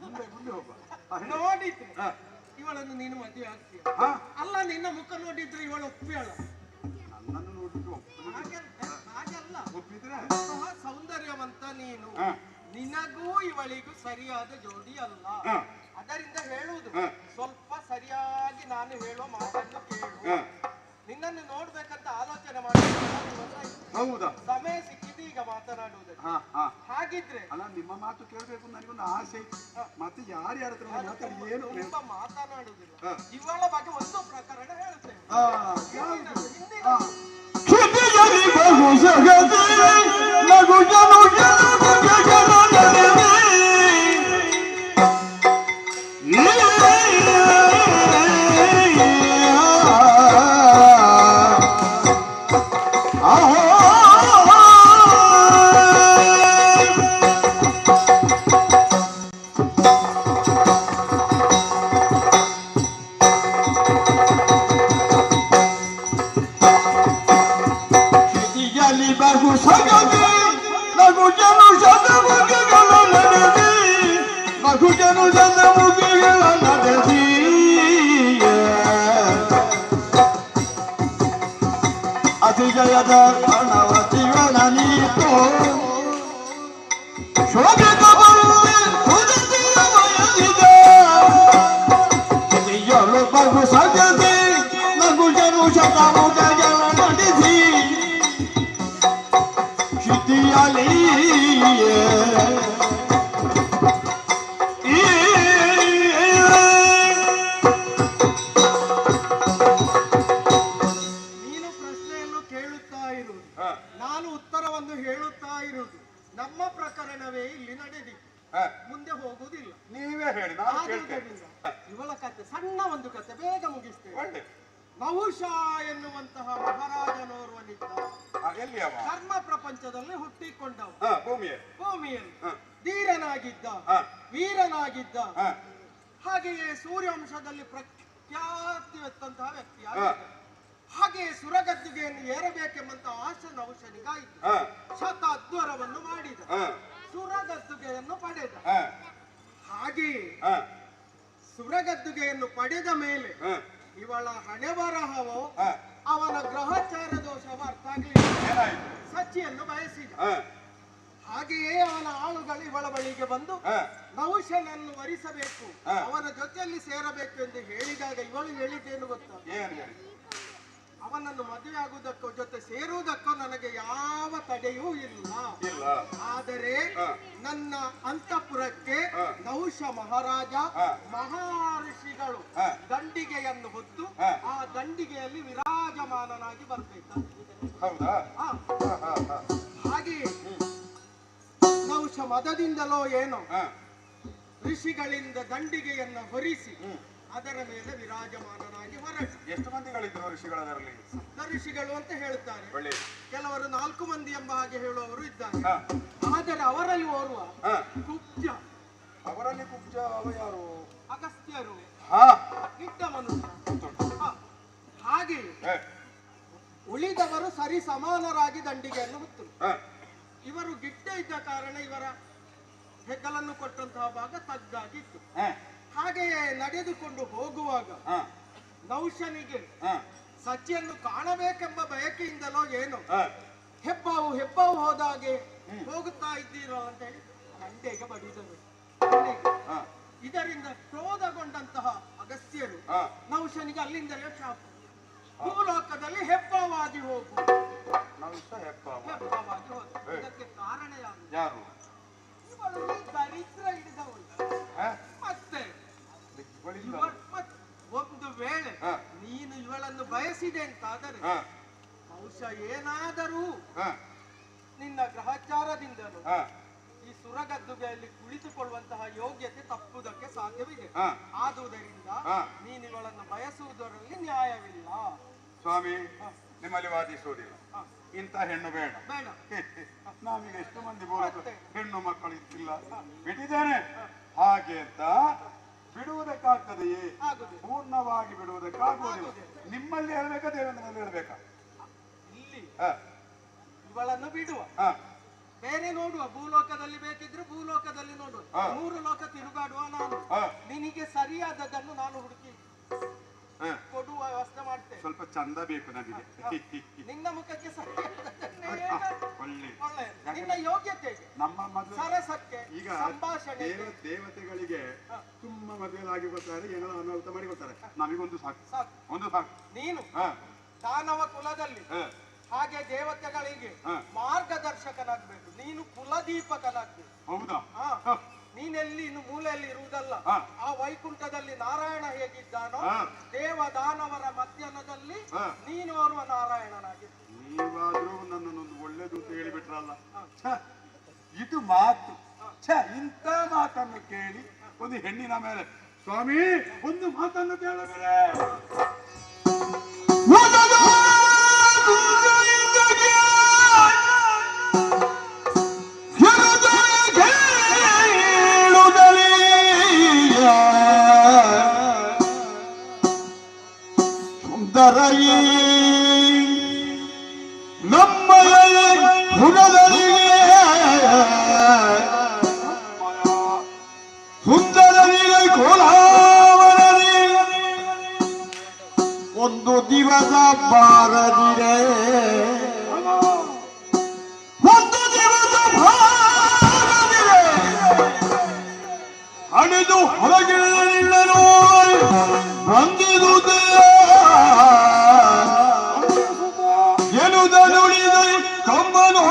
ಮುಂದೆ ಹೋಗುವ. ನೋಡಿದ್ರೆ ಇವಳನ್ನು ನೀನು ಮದುವೆ ಆಗ್ತೀಯ? ಅಲ್ಲ, ನಿನ್ನ ಮುಖ ನೋಡಿದ್ರೆ ಇವಳು ಒಪ್ಪಿಯಲ್ಲ. ನನ್ನನ್ನು ನೋಡಿದ್ರೆ ಹಾಗಲ್ಲ, ಒಪ್ಪಿದ್ರೆ ಸೌಂದರ್ಯವಂತ ನೀನು. ನಿನಗೂ ಇವಳಿಗೂ ಸರಿಯಾದ ಜೋಡಿ ಅಲ್ಲ. ಅದರಿಂದ ಹೇಳುವುದು ಸ್ವಲ್ಪ ಸರಿಯಾಗಿ ನಾನು ಹೇಳೋ ಮಾತನ್ನು ಕೇಳು. ನಿನ್ನನ್ನು ನೋಡ್ಬೇಕಂತ ಆಲೋಚನೆ ಮಾಡಿ. ಹೌದಾ? ಸಮಯ ಸಿಕ್ಕಿದ್ದು ಈಗ ಮಾತನಾಡುವುದು. ಹಾಗಿದ್ರೆ ಅಲ್ಲ, ನಿಮ್ಮ ಮಾತು ಕೇಳಬೇಕು ನನಗೊಂದು ಆಸೆ. ಮತ್ತೆ ಯಾರ್ಯಾರ ಹತ್ರ ಮಾತಾಡಿ ಏನು ತುಂಬಾ ಮಾತನಾಡುವುದಿಲ್ಲ. ಇವಳ ಬಗ್ಗೆ ಒಂದು ಪ್ರಕರಣ ಹೇಳ್ತೇನೆ. ಅತಿಜಯದ ಪ್ರಣವ ಜೀವನ ನೀತು ಶೋಭಿತ ಬರುವೆ ಉದಿಸಿಯ ವಯದಿದೆ ಕಿರಿಯಲು ಬಹು ಸಜದಿ ನಗು ಜನು ಶತಮುಖಗಳ ನಡೆಸಿ ಕ್ಷಿತಿಯಲಿಯೇ ನಾನು ಉತ್ತರವನ್ನು ಹೇಳುತ್ತಾ ಇರುವುದು. ನಮ್ಮ ಪ್ರಕರಣವೇ ಇಲ್ಲಿ ನಡೆದಿದೆ, ಮುಂದೆ ಹೋಗುವುದಿಲ್ಲ. ನೀವೇ ಹೇಳಿ. ಇವಳ ಕತೆ ಸಣ್ಣ ಒಂದು ಕತೆ, ಬೇಗ ಮುಗಿಸ್ತೇವೆ. ನಹುಷ ಎನ್ನುವಂತಹ ಮಹಾರಾಜನೋರ್ವನಿದ್ದ. ಧರ್ಮ ಪ್ರಪಂಚದಲ್ಲಿ ಹುಟ್ಟಿಕೊಂಡವ. ಭೂಮಿಯಲ್ಲಿ ಧೀರನಾಗಿದ್ದ, ವೀರನಾಗಿದ್ದ. ಹಾಗೆಯೇ ಸೂರ್ಯವಂಶದಲ್ಲಿ ಪ್ರಖ್ಯಾತಿವೆತ್ತಂತಹ ವ್ಯಕ್ತಿಯಾಗಿದ್ದ. ಹಾಗೆ ಸುರಗದ್ದುಗೆಯನ್ನು ಏರಬೇಕೆಂಬಂತ ಆಸೆ ನಹುಷನಿಗಾಯಿತು. ಶತಾದ್ವರವನ್ನು ಮಾಡಿದ, ಸುರಗದ್ದುಗೆಯನ್ನು ಪಡೆದ. ಹಾಗೆಯೇ ಸುರಗದ್ದುಗೆಯನ್ನು ಪಡೆದ ಮೇಲೆ ಇವಳ ಹಣೆ ಬರಹವೋ ಅವನ ಗ್ರಹಚಾರ ದೋಷವೋ ಅರ್ಥ ಆಗಲಿಲ್ಲ. ಸಚಿಯನ್ನು ಬಯಸಿದ. ಹಾಗೆಯೇ ಅವನ ಆಳುಗಳು ಇವಳ ಬಳಿಗೆ ಬಂದು ನಹುಷನನ್ನು ವರಿಸಬೇಕು, ಅವನ ಜೊತೆಯಲ್ಲಿ ಸೇರಬೇಕು ಎಂದು ಹೇಳಿದಾಗ ಇವಳು ಹೇಳಿದ್ದೇನು ಗೊತ್ತಾ? ಅವನನ್ನು ಮದುವೆ ಆಗುವುದಕ್ಕೋ ಜೊತೆ ಸೇರುವುದಕ್ಕೋ ನನಗೆ ಯಾವ ತಡೆಯೂ ಇಲ್ಲ. ಆದರೆ ನನ್ನ ಅಂತಃಪುರಕ್ಕೆ ನಹುಷ ಮಹಾರಾಜ ಮಹರ್ಷಿಗಳು ದಂಡಿಗೆಯನ್ನು ಹೊತ್ತು ಆ ದಂಡಿಗೆಯಲ್ಲಿ ವಿರಾಜಮಾನನಾಗಿ ಬರಬೇಕು. ಹಾಗೆಯೇ ನೌಷ ಮದದಿಂದಲೋ ಏನೋ ಋಷಿಗಳಿಂದ ದಂಡಿಗೆಯನ್ನ ಹೊರಿಸಿ ಅದರ ಮೇಲೆ ವಿರಾಜಮಾನನಾಗಿ ಹೊರಟು. ಎಷ್ಟು ಮಂದಿಗಳಿದ್ರು ಋಷಿಗಳದರಲ್ಲಿ? ಋಷಿಗಳು ಅಂತ ಹೇಳುತ್ತಾರೆ, ಕೆಲವರು 4 ಮಂದಿ ಎಂಬ ಹಾಗೆ ಹೇಳುವವರು ಇದ್ದಾರೆ. ಆದರೆ ಅವರಲ್ಲಿ ಓರ್ವ ಕುಬ್ಜ. ಅವರಲ್ಲಿ ಕುಬ್ಜ ಅವ ಯಾರು? ಅಗಸ್ತ್ಯರು, ಹಾ, ಇದ್ದ ಮನುಷ್ಯ. ಹಾಗೆ ಉಳಿದವರು ಸರಿ ಸಮಾನರಾಗಿ ದಂಡಿಗೆಯನ್ನು ಹೊತ್ತು. ಇವರು ಗಿಡ್ಡ ಇದ್ದ ಕಾರಣ ಇವರ ಹೆಗಲನ್ನು ಕೊಟ್ಟಂತಹ ಭಾಗ ತಗ್ಗಾಗಿತ್ತು. ಹಾಗೆಯೇ ನಡೆದುಕೊಂಡು ಹೋಗುವಾಗ ನೌಷನಿಗೆ ಸಚಿಯನ್ನು ಕಾಣಬೇಕೆಂಬ ಬಯಕೆಯಿಂದಲೋ ಏನೋ ಹೆಬ್ಬಾವು ಹೋದಾಗೆ ಹೋಗುತ್ತಾ ಇದ್ದೀರೋ ಅಂತ ಹೇಳಿ ದಂಡೆಗೆ ಬಡಿದರು. ಇದರಿಂದ ಕ್ರೋಧಗೊಂಡಂತಹ ಅಗಸ್ತ್ಯರು ನೌಷನಿಗೆ ಅಲ್ಲಿಂದಲೇ ಶಾಪ, ಭೂಲೋಕದಲ್ಲಿ ಹೆಬ್ಬಾವಾಗಿ ಹೋಗು. ಹೆಬ್ಬಾವಾಗಿ ಹೋದ. ಇದಕ್ಕೆ ಕಾರಣ ಯಾರು? ಇವಳು ದರಿದ್ರ ಹಿಡಿದವಳು. ಮತ್ತೆ ಒಂದು ವೇಳೆ ನೀನು ಇವಳನ್ನು ಬಯಸಿದೆ ಅಂತಾದರೆ ಬಹುಶಃ ಏನಾದರೂ ನಿನ್ನ ಗ್ರಹಚಾರದಿಂದಲೂ ಈ ಸುರಗದ್ದುಗೆಯಲ್ಲಿ ಕುಳಿತುಕೊಳ್ಳುವಂತಹ ಯೋಗ್ಯತೆ ತಪ್ಪುವುದಕ್ಕೆ ಸಾಧ್ಯವಿದೆ. ಆದುದರಿಂದ ನೀನು ಇವಳನ್ನು ಬಯಸುವುದರಲ್ಲಿ ನ್ಯಾಯವಿಲ್ಲ. ಸ್ವಾಮಿ, ನಿಮ್ಮಲ್ಲಿ ವಾದಿಸುವುದಿಲ್ಲ. ಇಂಥ ಹೆಣ್ಣು ಬೇಡ. ನಾವೀಗ ಎಷ್ಟು ಮಂದಿ ಹೆಣ್ಣು ಮಕ್ಕಳು ಇದ್ದಿಲ್ಲ, ಬಿಟ್ಟಿದ್ದೇನೆ. ಹಾಗೆ ಅಂತ ಬಿಡುವುದಕ್ಕಾಗ್ತದೆಯೇ? ಪೂರ್ಣವಾಗಿ ಬಿಡುವುದಕ್ಕಾಗುವುದಿಲ್ಲ. ನಿಮ್ಮಲ್ಲಿ ಹೇಳ್ಬೇಕಾ ದೇವೇಂದ್ರಲ್ಲಿ ಹೇಳ್ಬೇಕಾ? ಇಲ್ಲಿ ಇವಳನ್ನು ಬಿಡುವ, ಬೇರೆ ನೋಡುವ. ಭೂಲೋಕದಲ್ಲಿ ಬೇಕಿದ್ರೆ ಭೂಲೋಕದಲ್ಲಿ ನೋಡುವ. 3 ಲೋಕ ತಿರುಗಾಡುವ ನಾನು. ನಿನಗೆ ಸರಿಯಾದದನ್ನು ನಾನು ಹುಡುಕಿ ಕೊಡುವ ವ್ಯವಸ್ಥೆ ಮಾಡ್ತೇನೆ. ಸ್ವಲ್ಪ ಚಂದ ಬೇಕು ನನಗೆ. ನಿನ್ನ ಮುಖಕ್ಕೆ ಒಳ್ಳೆ ನಿನ್ನ ಯೋಗ್ಯತೆ, ನಮ್ಮ ಮದುವೆ ಸರಸಕ್ಕೆ, ಈಗ ಸಂಭಾಷಣೆ. ದೇವತೆಗಳಿಗೆ ತುಂಬಾ ಮದುವೆಲಾಗಿ ಬರ್ತಾರೆ, ಏನೋ ಅನಾಹುತ ಮಾಡಿ ಬರ್ತಾರೆ. ನಮಗೊಂದು ಸಾಕು, ಒಂದು ಸಾಕು. ನೀನು ದಾನವ ಕುಲದಲ್ಲಿ ಹಾಗೆ ದೇವತೆಗಳಿಗೆ ಮಾರ್ಗದರ್ಶಕನಾಗ್ಬೇಕು. ನೀನು ಕುಲದೀಪಕನಾಗ್ಬೇಕು. ಹೌದಾ? ನೀನೆಲ್ಲಿ ಇನ್ನು ಮೂಲೆಯಲ್ಲಿ ಇರುವುದಲ್ಲ. ಆ ವೈಕುಂಠದಲ್ಲಿ ನಾರಾಯಣ ಹೇಗಿದ್ದಾನೋ ದೇವ ದಾನವರ ಮಧ್ಯಾಹ್ನದಲ್ಲಿ ನೀನು ಓರ್ವ ನಾರಾಯಣನಾಗಿ. ನೀವಾದ್ರೂ ನನ್ನನ್ನೊಂದು ಒಳ್ಳೆದು ಅಂತ ಹೇಳಿಬಿಟ್ರಲ್ಲ. ಇದು ಮಾತು. ಇಂಥ ಮಾತನ್ನು ಕೇಳಿ ಒಂದು ಹೆಣ್ಣಿನ ಮೇಲೆ ಸ್ವಾಮಿ ಒಂದು ಮಾತನ್ನು ಕೇಳಬೇರೆ. ಸುಂದರಯೇ ನಮ್ಮಯ ಹುಡದರಿಗೆ ಸುಂದರನಿಗೆ ಕೋಲಾವರದಿ ಒಂದು ದಿವಸ ಬಾರದಿರೆ, ಒಂದು ದಿವಸ ಬಾರದಿರೆ ಹಣಿದು ಹೊರಗಿಳಿದನು ಬಂದಿರುವುದೇ ಎನ್ನುವುದನುಳಿದ ಕಮ್ಮನು.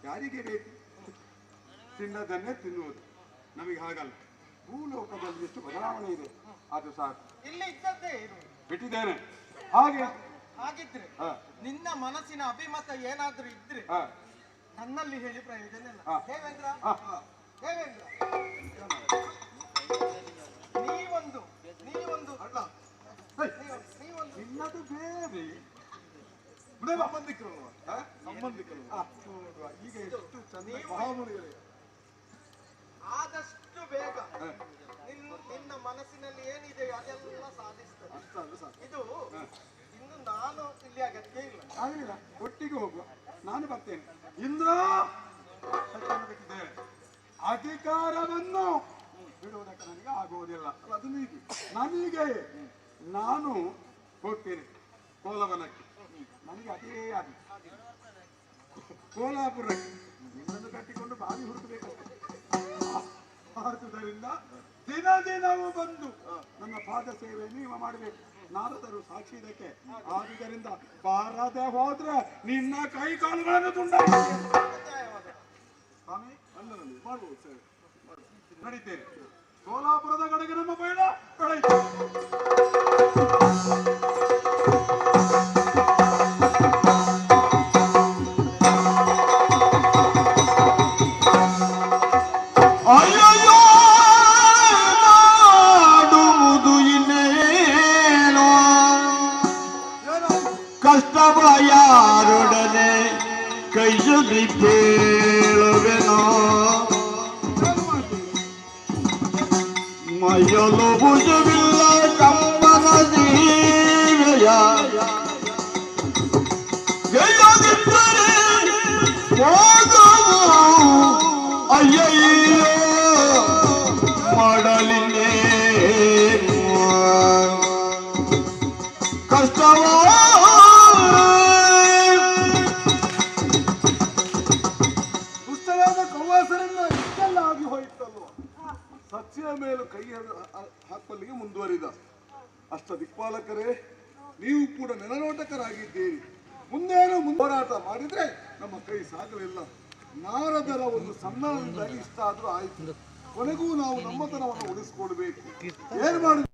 ಯಾರಿಗೆ ಬೇಕು ತಿನ್ನದನ್ನೇ ತಿನ್ನುವುದು. ನಮಗೆ ಹಾಗಲ್ಲ. ಭೂಲೋಕದಲ್ಲಿ ಎಷ್ಟು ಬದಲಾವಣೆ ಇದೆ, ಅದು ಸಾಕು. ಇಲ್ಲಿ ಇದ್ದದ್ದೇ ಬಿಟ್ಟಿದ್ದೇನೆ. ಹಾಗಿದ್ರೆ ನಿನ್ನ ಮನಸ್ಸಿನ ಅಭಿಮತ ಏನಾದ್ರೂ ಇದ್ರೆ ನನ್ನಲ್ಲಿ ಹೇಳಿ ಪ್ರಯೋಜನ ಇಲ್ಲ. ದೇವೇಂದ್ರ, ನೀವೊಂದು ಅಲ್ಲ, ನಿನ್ನದು ಬೇರೆ ಸಂಬಂಧಿಕರು. ಈಗ ಎಷ್ಟು ಚಂದ ಮಹಾಮುನಿಗಳೇ. ಆದಷ್ಟು ಬೇಗ ನಿನ್ನ ಮನಸ್ಸಿನಲ್ಲಿ ಏನಿದೆ ಅದೆಲ್ಲ ಸಾಧಿಸ್ತದೆ. ಇದು ಇನ್ನು ನಾನು ಇಲ್ಲಿ ಅಗತ್ಯ ಇಲ್ಲ. ಆಗಿಲ್ಲ, ಒಟ್ಟಿಗೆ ಹೋಗುವ. ನಾನು ಬರ್ತೇನೆ. ಇಂದ್ರ ಅಧಿಕಾರವನ್ನು ಬಿಡುವುದಕ್ಕೆ ನನಗೆ ಆಗುವುದಿಲ್ಲ. ಅದು ನನಗೆ ನಾನು ಹೋಗ್ತೇನೆ ಕೋಲವನಕ್ಕೆ. ನನಗೆ ಅದೇ ಆಗಿ ಕೋಲಾಪುರಕ್ಕೆ ನಿನ್ನನ್ನು ಕಟ್ಟಿಕೊಂಡು ಬಾವಿ ಹುಡುಕಬೇಕಷ್ಟೆ. ಆದುದರಿಂದ ದಿನವೂ ಬಂದು ನನ್ನ ಪಾದ ಸೇವೆ ನೀವು ಮಾಡಬೇಕು. ನಾರದರು ಸಾಕ್ಷಿ ಇದಕ್ಕೆ. ಆದುದರಿಂದ ಬಾರದೆ ಹೋದ್ರೆ ನಿನ್ನ ಕೈ ಕಾಲುಗಳನ್ನು ತುಂಡ. ಸ್ವಾಮಿ ಅಲ್ಲನಲ್ಲಿ ಮಾಡುವುದು ಸೇವೆ ನಡೀತೇನೆ. ಸೋಲಾಪುರದ ಕಡೆಗೆ ನಮ್ಮ ಪಯಣ ಬೆಳೆಯಿತು. ಕಷ್ಟವ ಯಾರೊಡನೆ ಕೈಯಲ್ಲಿ ಕೇಳುವೆನೋ ಮೈಯಲು ಭುಜವಿಲ್ಲ ಕಮ್ಮನ ಜೀವೆಯ ಗೆಲ್ಲದಿದ್ದರೆ ಹೋಗುವು ಅಯ್ಯಯ್ಯೋ ಮಾಡಲಿನೇ ಕಷ್ಟವ ದುಷ್ಟರಾದ ಕೌವಾಸರನ್ನ ಇಷ್ಟೆಲ್ಲ ಆಗಿ ಹೋಯಿತಲ್ವ ಸತ್ಯ ಮೇಲೂ ಕೈ ಹಾಕಲಿಗೆ ಮುಂದುವರಿದ. ಅಷ್ಟ ದಿಕ್ಪಾಲಕರೇ, ನೀವು ಕೂಡ ನೆಲನೋಟಕರಾಗಿದ್ದೀರಿ. ಮುಂದೇನು ಹೋರಾಟ ಮಾಡಿದ್ರೆ ನಮ್ಮ ಕೈ ಸಾಗಲಿಲ್ಲ. ನಾರದರ ಒಂದು ಸನ್ಮಾನದಿಂದಾಗಿ ಇಷ್ಟ ಆದ್ರೂ ಆಯ್ತು. ಕೊನೆಗೂ ನಾವು ನಮ್ಮತನವನ್ನು ಉಳಿಸ್ಕೊಳ್ಬೇಕು. ಏನ್ ಮಾಡಿ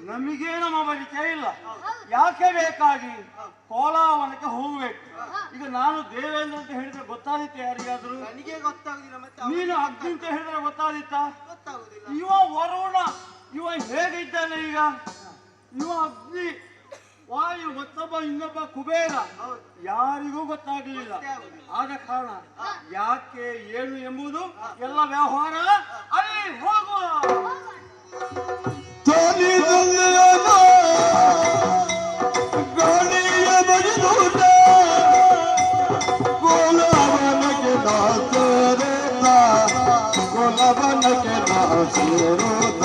ನಮಗೆ ನಮ್ಮ ಪರಿಚಯ ಇಲ್ಲ. ಯಾಕೆ ಬೇಕಾಗಿ ಕೋಲಾವನಕ್ಕೆ ಹೋಗ್ಬೇಕು? ಈಗ ನಾನು ದೇವೇಂದ್ರ ಅಂತ ಹೇಳಿದ್ರೆ ಗೊತ್ತಾದಿತ್ತು ಯಾರಿಗಾದ್ರು? ನನಗೆ ಗೊತ್ತಾಗುದಿಲ್ಲ. ಮತ್ತೆ ನೀನು ಅಗ್ನಿ ಅಂತ ಹೇಳಿದ್ರೆ ಗೊತ್ತಾದಿತ್ತ? ಗೊತ್ತಾಗುದಿಲ್ಲ. ಇವ ವರುಣ, ಇವ ಹೇಗಿದ್ದಾನೆ ಈಗ? ಇವ ಅಗ್ನಿ, ವಾಯು, ಮತ್ತೊಬ್ಬ ಇನ್ನೊಬ್ಬ ಕುಬೇರ, ಯಾರಿಗೂ ಗೊತ್ತಾಗ್ಲಿಲ್ಲ. ಆದ ಕಾರಣ ಯಾಕೆ ಏನು ಎಂಬುದು ಎಲ್ಲ ವ್ಯವಹಾರ ಅಲ್ಲಿ ಹೋಗುವ. ಗಾಳಿಯ ಬಡಿದೂಟ ಕೋಲವನಕ್ಕೆ ದಾಸರೇತ ಕೋಲವನಕ್ಕೆ ದಾಸರೇತ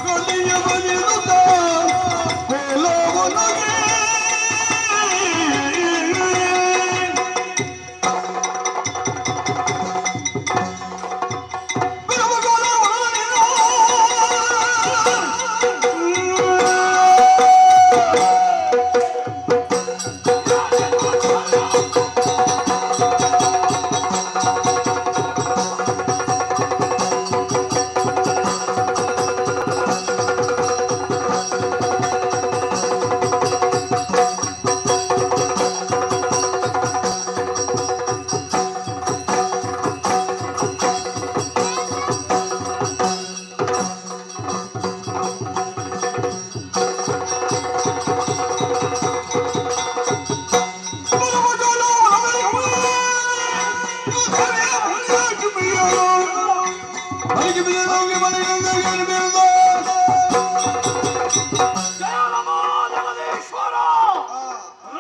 ಗಾಳಿಯ ಬಡಿದೂಟ ಕೋಲವನಕ್ಕೆ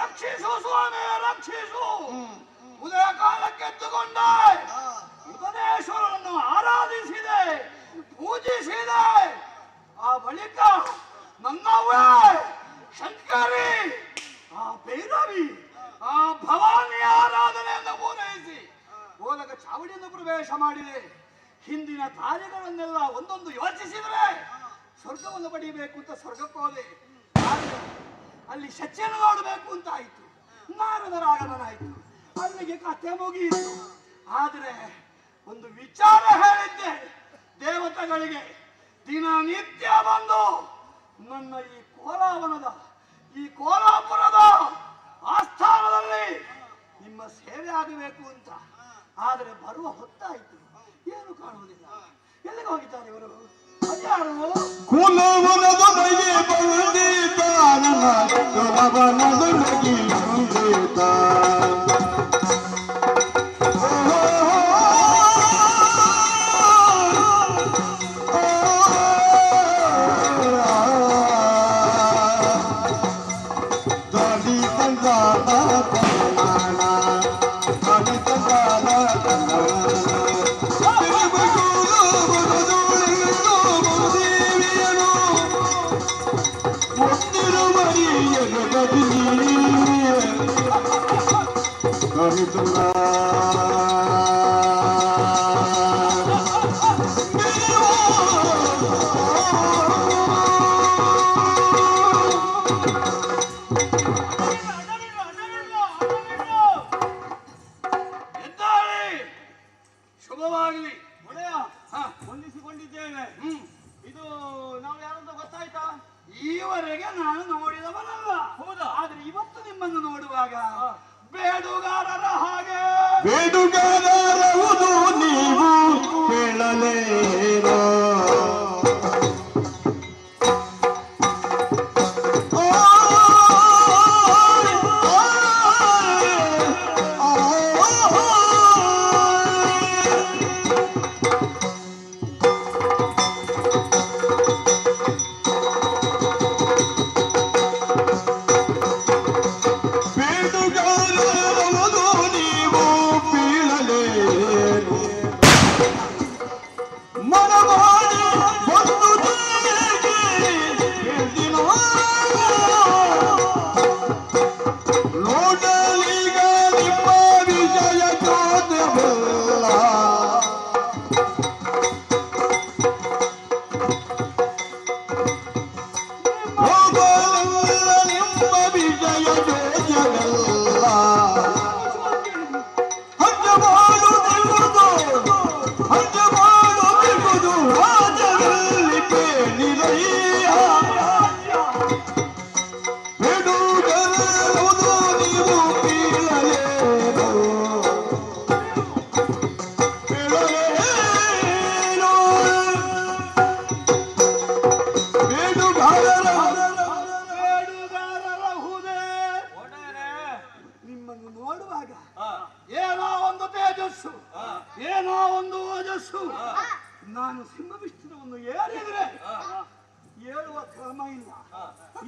ರಕ್ಷಿಸು ಸ್ವಾಮಿ, ರಕ್ಷಿಸು. ಉದಯ ಕಾಲಕ್ಕೆತ್ತುಕೊಂಡೆ, ಉದನೇಶ್ವರನನ್ನು ಆರಾಧಿಸಿದೆ, ಪೂಜಿಸಿದೆ. ಆ ಬಳಿಕ ನನ್ನವೇ ಶಂಕರಿ, ಆ ಭೈರವಿ, ಆ ಭವಾನಿ ಆರಾಧನೆಯನ್ನು ಪೂರೈಸಿ ಮೂಲಕ ಚಾವಡಿಯನ್ನು ಪ್ರವೇಶ ಮಾಡಿದೆ. ಹಿಂದಿನ ಕಾರ್ಯಗಳನ್ನೆಲ್ಲ ಒಂದೊಂದು ಯೋಚಿಸಿದರೆ ಸ್ವರ್ಗವನ್ನು ಪಡೆಯಬೇಕು ಅಂತ ಸ್ವರ್ಗಕ್ಕೆ ಹೋದೆ. ಅಲ್ಲಿ ಶಚಿಯನ್ನು ನೋಡಬೇಕು ಅಂತ ಆಯ್ತು, ನಾರದರ ಆಗಮನಾಯ್ತು, ಅಲ್ಲಿಗೆ ಕಥೆ ಮುಗಿಯಿತು. ಆದ್ರೆ ಒಂದು ವಿಚಾರ ಹೇಳಿದ್ದೆ ದೇವತೆಗಳಿಗೆ, ದಿನನಿತ್ಯ ಬಂದು ನನ್ನ ಈ ಕೋಲಾವನದ, ಈ ಕೋಲಾಪುರದ ಆಸ್ಥಾನದಲ್ಲಿ ನಿಮ್ಮ ಸೇವೆ ಆಗಬೇಕು ಅಂತ. ಆದರೆ ಬರುವ ಹೊತ್ತಾಯ್ತು, ಏನು ಕಾಣುವುದಿಲ್ಲ. ಎಲ್ಲಿಗೆ ಹೋಗಿದ್ದಾರೆ ಇವರು? ಅದ್ಯಾರು? ಕುಲವನದೊಳಗೆ ಬಂದಿದ್ದ ನನ್ನ ಕುಲವನದೊಳಗೆ ಬಂದಿದ್ದ ದಾಡಿ ತಂಗಾಲ ಕಲ್ಯಾಣ, ದಾಡಿ ತಂಗಾಲ ಕಲ್ಯಾಣ ಶುಭವಾಗಲಿ. ಒಡೆಯ, ಹೊಂದಿಸಿಕೊಂಡಿದ್ದೇವೆ. ಇದು ನಾವು ಯಾರಂತ ಗೊತ್ತಾಯ್ತಾ? ಈವರೆಗೆ ನಾನು ನೋಡಿದವನಲ್ಲ. ಹೌದಾ? ಆದ್ರೆ ಇವತ್ತು ನಿಮ್ಮನ್ನು ನೋಡುವಾಗ ಬೇಡುಗಾರರ ಹಾಗೆ. ಬೇಡುಗಾರರುವುದು ನೀವು ಕೇಳಲೇರೋ? ಬೇಡುಗಾರರುವುದು ನೀವು ಬೀಳಲೇರೋ?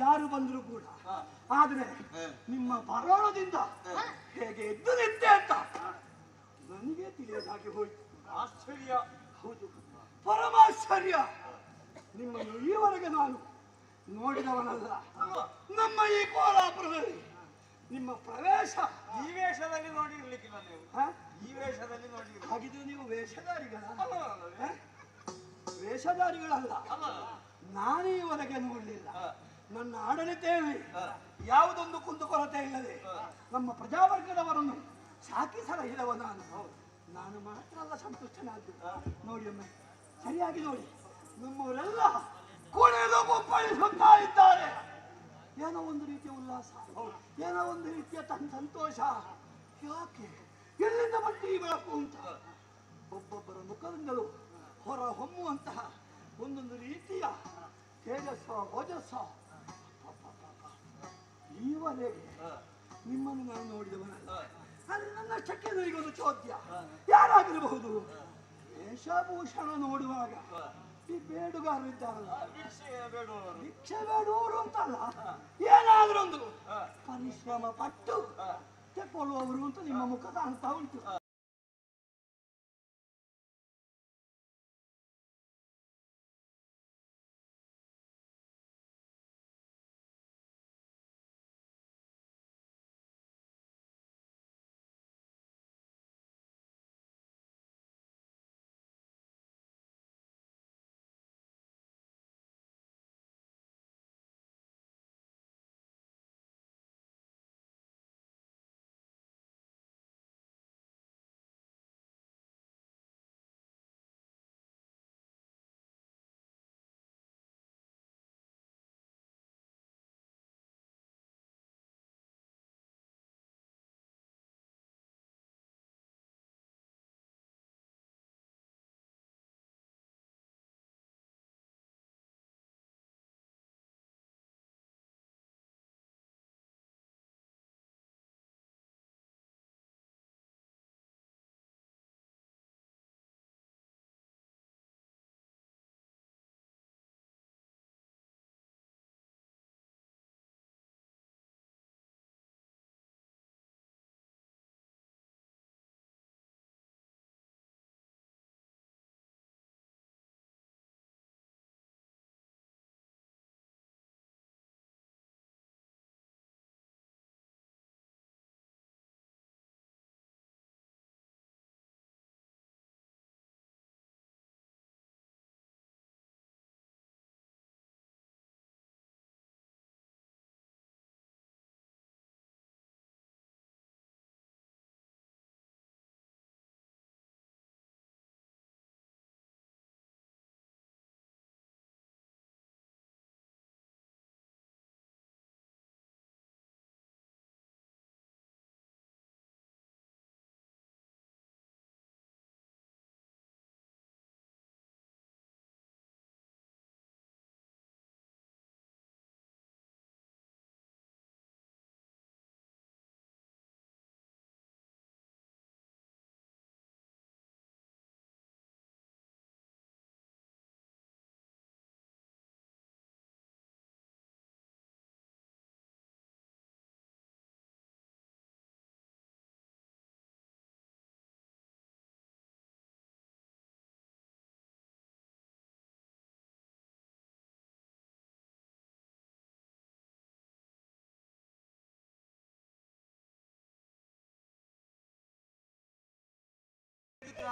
ಯಾರು ಬಂದ್ರು ಕೂಡ. ಆದ್ರೆ ನಿಮ್ಮ ಬರೋಣದಿಂದ ಹೇಗೆ ಎದ್ದು ನಿಂತೆ ಅಂತ ನನಗೆ ತಿಳಿಯದಾಗಿ ಹೋಯ್ತು. ಆಶ್ಚರ್ಯ. ಹೌದು, ಪರಮಾಶ್ಚರ್ಯ. ನಿಮ್ಮನ್ನು ಈವರೆಗೆ ನಾನು ನೋಡಿದವನಲ್ಲ. ನಮ್ಮ ಈ ಕೋಲಾಪುರದಲ್ಲಿ ನಿಮ್ಮ ಪ್ರವೇಶ ಈ ವೇಷದಲ್ಲಿ ನೋಡಿರ್ಲಿಕ್ಕಿಲ್ಲ ನೀವು. ಈ ವೇಷದಲ್ಲಿ ನೋಡಿ. ಹಾಗಿದ್ರೆ ನೀವು ವೇಷಧಾರಿಗಳಲ್ಲ. ನಾನೇ ಇವರೆಗೆ ನೋಡಲಿಲ್ಲ. ನನ್ನ ಆಡಳಿತೆಯಲ್ಲಿ ಯಾವುದೊಂದು ಕುಂದುಕೊರತೆ ಇಲ್ಲದೆ ನಮ್ಮ ಪ್ರಜಾವರ್ಗದವರನ್ನು ಸಾಕಿ ಸಲಹಿದವ ನಾನು ಮಾತ್ರ ಅಲ್ಲ ಸಂತುಷ್ಟನಾದ್ದು. ನೋಡಿ ಒಮ್ಮೆ ಸರಿಯಾಗಿ ನೋಡಿ, ನಮ್ಮವರೆಲ್ಲ ಕುಣಿದು ಕುಪ್ಪಳಿಸುತ್ತಾ ಇದ್ದಾರೆ. ಏನೋ ಒಂದು ರೀತಿಯ ಉಲ್ಲಾಸ, ಏನೋ ಒಂದು ರೀತಿಯ ಸಂತೋಷ. ಯಾಕೆ, ಎಲ್ಲಿಂದ ಬಂತು ಈ ಬೆಳಕು ಅಂತ ಒಬ್ಬೊಬ್ಬರ ಮುಖದಿಂದಲೂ ಹೊರ ಹೊಮ್ಮುವಂತಹ ಒಂದೊಂದು ರೀತಿಯ ತೇಜಸ್ಸ ಓಜಸ್ಸ. ಈವರೆಗೆ ನಿಮ್ಮನ್ನು ನಾನು ನೋಡಿದವನಲ್ಲ. ಆದರೆ ನನ್ನಷ್ಟಕ್ಕೆ ನನಗೊಂದು ಚೋದ್ಯ, ಯಾರಾಗಿರಬಹುದು? ವೇಷಭೂಷಣ ನೋಡುವಾಗ ಈ ಬೇಡುಗಾರರು ಇದ್ದಾರಲ್ಲ, ಭಿಕ್ಷೆ ಬೇಡುವವರು ಅಂತಲ್ಲ, ಏನಾದ್ರೂ ಒಂದು ಪರಿಶ್ರಮ ಪಟ್ಟು ತೆಕ್ಕೊಳ್ಳುವವರು ಅಂತ ನಿಮ್ಮ ಮುಖ ಕಾಣ್ತಾ ಉಂಟು.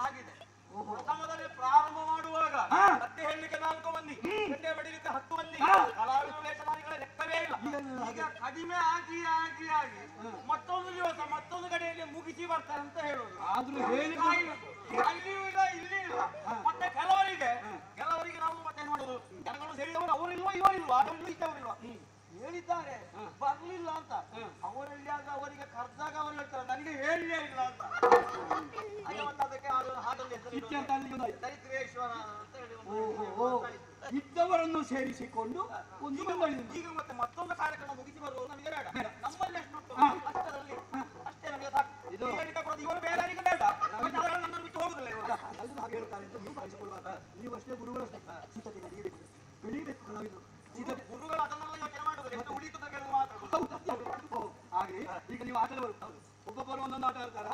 ಆಗಿದೆ. ಪ್ರಥಮದಲ್ಲಿ ಪ್ರಾರಂಭ ಮಾಡುವಾಗ ಕತ್ತೆ ಹೇಳಲಿಕ್ಕೆ 4 ಮಂದಿ, ಕತ್ತೆ ಬಡಿಲಿಕ್ಕೆ 10 ಮಂದಿ, ಕಲಾವಿದರು ವೇಷಧಾರಿಗಳ ಲೆಕ್ಕವೇ ಇಲ್ಲ. ಈಗ ಕಡಿಮೆ ಆಗಿ ಆಗಿ ಆಗಿ ಮತ್ತೊಂದು ದಿವಸ ಮತ್ತೊಂದು ಕಡೆಯಲ್ಲಿ ಮುಗಿಸಿ ಬರ್ತಾರೆ ಅಂತ ಹೇಳೋದು. ಅಲ್ಲಿಯೂ ಇಲ್ಲ, ಇಲ್ಲಿ ಇಲ್ಲ. ಮತ್ತೆ ಕೆಲವರಿಗೆ ನಾವು ಮತ್ತೆ ನೋಡುದು ಜನಗಳು ಸೇರಿದವರು ಅವರಿಲ್ವಾ ಇವರಿಲ್ವಾ, ಅದೊಂದು ಇದ್ದವರಿಲ್ವಾ ಹೇಳಿದ್ದಾರೆ ಬರ್ಲಿಲ್ಲ ಅಂತ. ಅವರಲ್ಲಿ ಆಗ ಅವರಿಗೆ ಕರ್ದಾಗ ಅವರು ಹೇಳ್ತಾರೆ ನನಗೆ ಹೇಳಿಯೇ ಇಲ್ಲ ಅಂತ. ಅದಕ್ಕೆ ದರಿದ್ರೇಶ್ವರ ಅಂತ ಹೇಳಿ ಇದ್ದವರನ್ನು ಸೇರಿಸಿಕೊಂಡು ಒಂದು ಈಗ ಮತ್ತೆ ಮತ್ತೊಂದು ಕಾರ್ಯಕ್ರಮ ಮುಗಿಸಿ ಬರುವುದು ನಮಗೆ ಬೇಡ. ನಮ್ಮಲ್ಲಿ ಎಷ್ಟು ಅಷ್ಟರಲ್ಲಿ ಅಷ್ಟೇ ನಮಗೆ ಸಾಕು. ಇವರು ಬೇರೆಯವರಿಗೆ ಬೇಡ, ನನ್ನನ್ನು ಬಿಟ್ಟು ಹೋಗುದಿಲ್ಲ ಇವರು. ಹಾಗೆ ಹೇಳ್ತಾರೆ ಅಂತ ನೀವು ಭಾವಿಸಿಕೊಳ್ಳುವಾಗ ನೀವು ಅಷ್ಟೇ ಗುರುಗಳಷ್ಟೇ ಸಿದ್ಧತೆ ಬೆಳೀಬೇಕು ಕಲಾವಿದರು. ಗುರುಗಳು ಅದನ್ನೆಲ್ಲ ಯೋಚನೆ ಮಾಡುವುದಿಲ್ಲ. ಒಬ್ಬೊಬ್ಬರು ಒಂದೊಂದು ಆಟ ಆಡ್ತಾರೆ.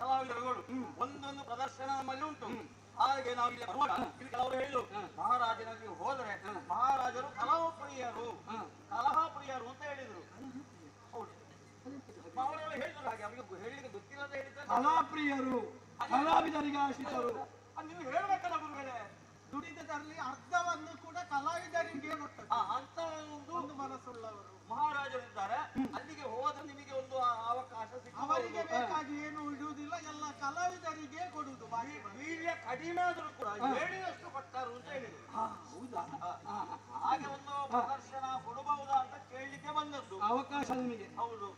ಕಲಾವಿದರುಗಳು ಒಂದೊಂದು ಪ್ರದರ್ಶನ ನಮ್ಮಲ್ಲಿ ಉಂಟು. ಹಾಗೆ ನಾವು ಇಲ್ಲಿ ಬರುವಾಗ ಇಲ್ಲಿ ಕೆಲವರು ಹೇಳಿದ್ರು, ಮಹಾರಾಜನಲ್ಲಿ ಹೋದರೆ ಮಹಾರಾಜರು ಕಲಾಪ್ರಿಯರು ಕಲಹಪ್ರಿಯರು ಅಂತ ಹೇಳಿದ್ರು. ಹೌದು, ಅವರೆಲ್ಲ ಹೇಳಿದ್ರು ಹಾಗೆ. ಅವರಿಗೆ ಹೇಳಿಕ್ಕೆ ಗೊತ್ತಿಲ್ಲದ ಹೇಳಿದ್ದಾರೆ. ಕಲಾಪ್ರಿಯರು, ಕಲಾವಿದರಿಗೆ ಆಶ್ರಿತರು. ನೀವು ಹೇಳ್ಬೇಕಲ್ಲ ಗುರುಗಳೇ, ದುಡಿದ ತರಲಿ ಅರ್ಧವನ್ನು ಕೂಡ ಕಲಾವಿದರಿಗೆ ಅಂತ ಒಂದು ಮನಸ್ಸುಳ್ಳವರು ಮಹಾರಾಜರಿದ್ದಾರೆ. ಅಲ್ಲಿಗೆ ಹೋದ್ರೆ ನಿಮಗೆ ಒಂದು ಅವಕಾಶ ಅವರಿಗೆ ಬೇಕಾಗಿ ಏನು ಇಡುವುದಿಲ್ಲ, ಎಲ್ಲ ಕಲಾವಿದರಿಗೆ ಕೊಡುವುದು. ವೀರ್ಯ ಕಡಿಮೆ ಆದ್ರೂ ಕೂಡ ಹೇಳಿದಷ್ಟು ಕೊಟ್ಟರು ಅಂತ ಹೇಳಿದ್ರು. ಹೌದಾ? ಹಾಗೆ ಒಂದು ಪ್ರದರ್ಶನ ಕೊಡಬಹುದಾ ಅಂತ ಕೇಳಲಿಕ್ಕೆ ಬಂದದ್ದು. ಅವಕಾಶ ನಿಮಗೆ? ಹೌದು,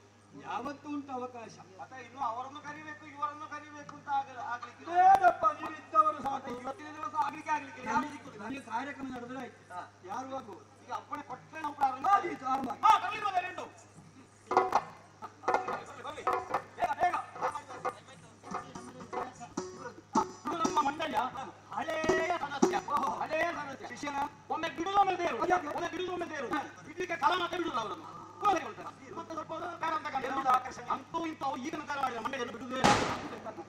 ಯಾವತ್ತೂ ಉಂಟು ಅವಕಾಶ. ಮತ್ತೆ ಇನ್ನು ಅವರನ್ನು ಕರಿಬೇಕು ಇವರನ್ನು ಕರಿಬೇಕು ಅಂತ ಆಗ್ಲಿಕ್ಕೆ ಬೇಡಪ್ಪ, ನೀವು ಇದ್ದವರು ಸಾಕು. ಇವತ್ತಿನ ದಿವಸ ಆಗ್ಲಿಕ್ಕೆ ನನಗೆ ಕಾರ್ಯಕ್ರಮ ನಡೆದ್ರೆ ಆಯ್ತು. ಯಾರು ಆಗುವುದು? ಈಗ ಅಪ್ಪಣೆ ಕೊಟ್ಟರೆ ನಾವು ಪ್ರಾರಂಭ ನಮ್ಮ ಮಂಡಳಿಯ ಹಳೆಯ ಸದಸ್ಯ ಶಿಷ್ಯನ ಒಮ್ಮೆ ಬಿಡುದು ಒಮ್ಮೆ ದೇರು, ಒಮ್ಮೆ ಬಿಡುದು ಒಮ್ಮೆ ದೇರು ಬಿಡ್ಲಿಕ್ಕೆ ಕಲಾ ಮಾತ್ರ ಬಿಡುದು ಅವರನ್ನು ಮತ್ತೆ ಸ್ವಲ್ಪ ಅಂತೂ ಇಂತೂ ಈಗಿನ ಕಾಲ ಮಂಡಳಿಯನ್ನು ಬಿಡುವುದೇ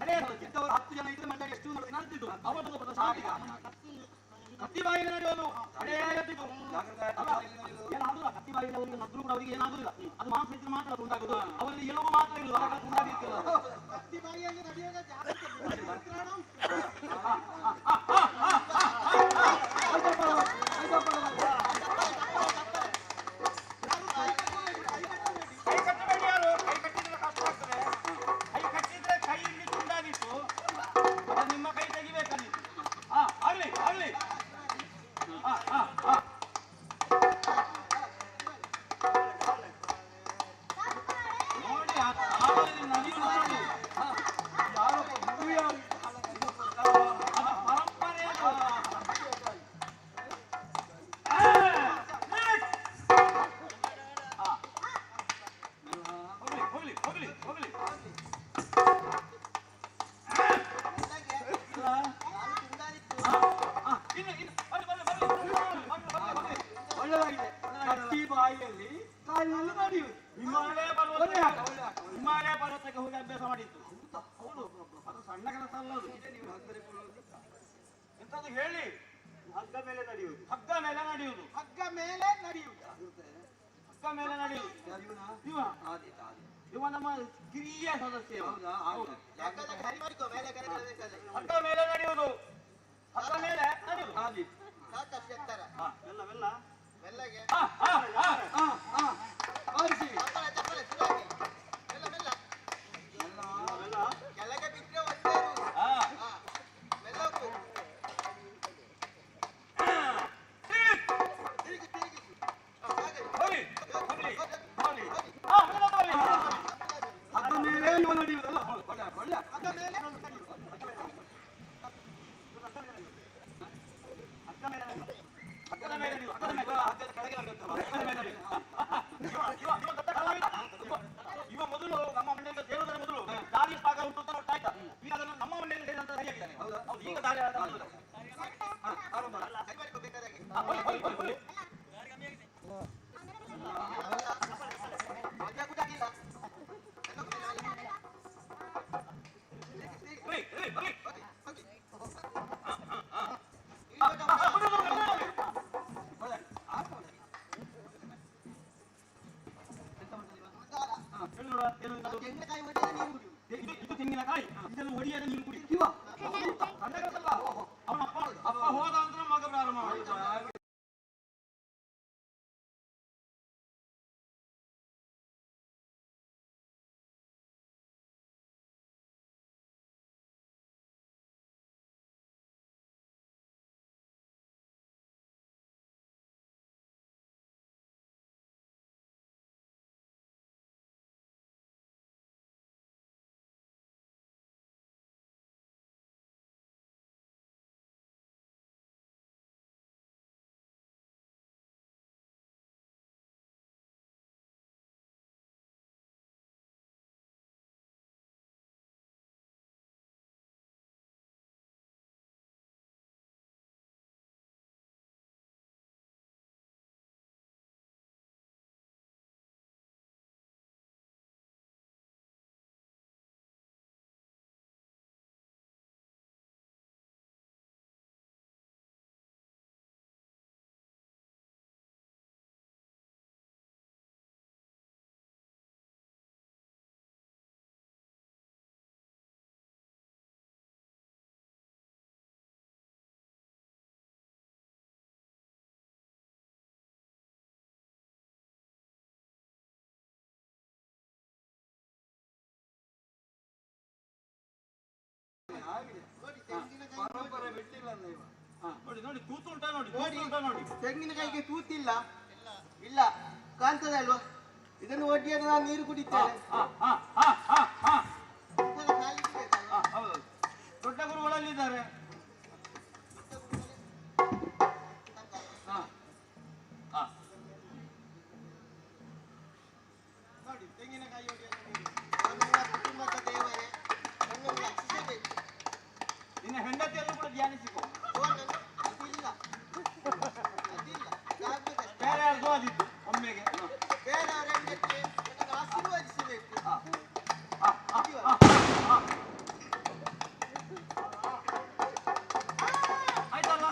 ಹಳೆಯ ಸದಸ್ಯ. 10 ಜನ ಇದ್ರೆ ಮಂಡಳಿ ಎಷ್ಟು ನಡೆದಿದ್ದು ಅವರನ್ನು ಕತ್ತಿ ಬಾಯಿಗೆ ನಡೆಯೋದು ಹಳೆಯದಿದ್ದು ಏನಾಗುದಿಲ್ಲ. ಕತ್ತಿ ಬಾಯಿಗೆ ಅವರಿಗೆ ನದ್ರು ಕೂಡ ಅವರಿಗೆ ಏನಾಗುದಿಲ್ಲ. ಅದು ಮಾಂಸ ಇದ್ರೆ ಮಾತ್ರ ಉಂಟಾಗುದು. ಅವರಿಗೆ ಎಲುಬು ಮಾತ್ರ ಇರುವುದು, ಉಂಟಾಗಿರ್ತಿಲ್ಲ. ಕತ್ತಿ ಬಾಯಿಯಲ್ಲಿ ನಡೆಯೋದು ಜಾಸ್ತಿ. ಕತ್ತಿ ಬಾಯಿಯಲ್ಲಿ ಕಾಲಿನಲ್ಲಿ ನಡೆಯುವುದು. ಹಿಮಾಲಯ ಪರ್ವತಕ್ಕೆ ಹೋಗಿ ಅಭ್ಯಾಸ ಮಾಡಿತ್ತು. ಹೌದು, ಅದು ಸಣ್ಣ ಕೆಲಸ ಅಲ್ಲ. ಅದು ಎಂತದ್ದು ಹೇಳಿ, ಹಗ್ಗ ಮೇಲೆ ನಡೆಯುವುದು. ಹಗ್ಗ ಮೇಲೆ ನಡೆಯುವುದು. ಹಗ್ಗ ಮೇಲೆ ನಡೆಯುವುದು. ಹಗ್ಗ ಮೇಲೆ ನಡೆಯುವುದು. ಇವ ನಮ್ಮ ಕಿರಿಯ ಸದಸ್ಯ. ಹಗ್ಗ ಮೇಲೆ ನಡೆಯುವುದು. ಹಗ್ಗ ಮೇಲೆ ನಡೆಯುವುದು. ಮೆಲ್ಲಗೆ ಕೆಳಗೆ ಬಿಟ್ಟರೆ ಹಗ್ಗ ಮೇಲೆ ಇವ ನಡೆಯುವುದಲ್ಲ. ಹಗ್ಗ ಮೇಲೆ ಇವ ಮೊದಲು ನಮ್ಮ ಮಂಡ್ಯದ ದೇವರ ಮೊದಲು ದಾರಿ ಭಾಗ ಉಂಟು ಅಂತ ನೋಡ್ತಾ ಇದ್ದ. ಈಗ ಅದನ್ನು ನಮ್ಮ ಮಂಡ್ಯದಲ್ಲಿ ಹೇಳಿದಂತ ಸರಿಯಾಗಿದ್ದಾನೆ. ಈಗ ದಾರಿ ಇದು ತೆಂಗಿನಕಾಯಿ, ಇದನ್ನು ಒಡಿಯದ ನೀರು ಕುಡಿ. ಅವನ ಅಪ್ಪ ಹೋದ ಅಂತ ಮಗ ಪ್ರಾರಂಭ ನೋಡಿ ನೋಡಿ ತೂತು ಉಂಟಾ ನೋಡಿ, ತೂತು ಉಂಟಾ ನೋಡಿ. ತೆಂಗಿನಕಾಯಿಗೆ ತೂತಿಲ್ಲ ಇಲ್ಲ ಕಾಣ್ತದೆ ಅಲ್ವಾ? ಇದನ್ನು ಒಡ್ಡಿಯನ್ನು ನಾನು ನೀರು ಕುಡಿತೇನೆ. ಹೌದು, ದೊಡ್ಡ ಗುರುಗಳಲ್ಲಿದ್ದಾರೆ. ನೋಡಿ ತೆಂಗಿನಕಾಯಿ ಒಡ್ಡಿಯನ್ನು ಕುಟುಂಬದ ದೇವರೇ ನನ್ನನ್ನು ರಕ್ಷಿಸಬೇಕು. ನಿನ್ನ ಹೆಂಡತಿಯನ್ನು ಕೂಡ ಧ್ಯಾನಿಸಿಕೊ. ಅದಿಲ್ಲ ಅದಿಲ್ಲ ಬೇರೆ ಯಾರ್ದೋ ಆದಿತ್ತು ಒಮ್ಮೆಗೆ. ಬೇರೆಯವರ ಹೆಂಡತಿ ನನ್ನನ್ನು ಆಶೀರ್ವದಿಸಬೇಕು. ಆಯ್ತಲ್ಲ?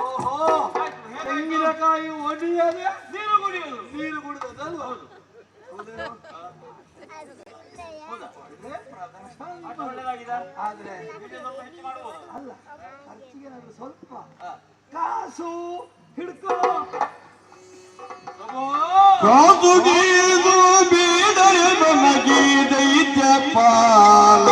ಓಹೋ, ಆಯ್ತು. ತೆಂಗಿನಕಾಯಿ ಒಡೆಯದೆ ನೀರು ಕುಡಿಯುವುದು. ನೀರು ಕುಡಿದದಲ್ವಾ? ಹೌದು. ಆಟ ಒಳ್ಳೆದಾಗಿದೆ. ಆದ್ರೆ ಈಗ ಸ್ವಲ್ಪ ಹೆಚ್ಚು ಮಾಡಬಹುದು. ಅಲ್ಲ, ಖರ್ಚಿಗೆ ನಾನು ಸ್ವಲ್ಪ ಕಾಸು ಹಿಡ್ಕೋ. ಕಾದುಗೀದು ಬೀಡರೆ ನನಗೆ ದೈತ್ಯ ಪಾಲ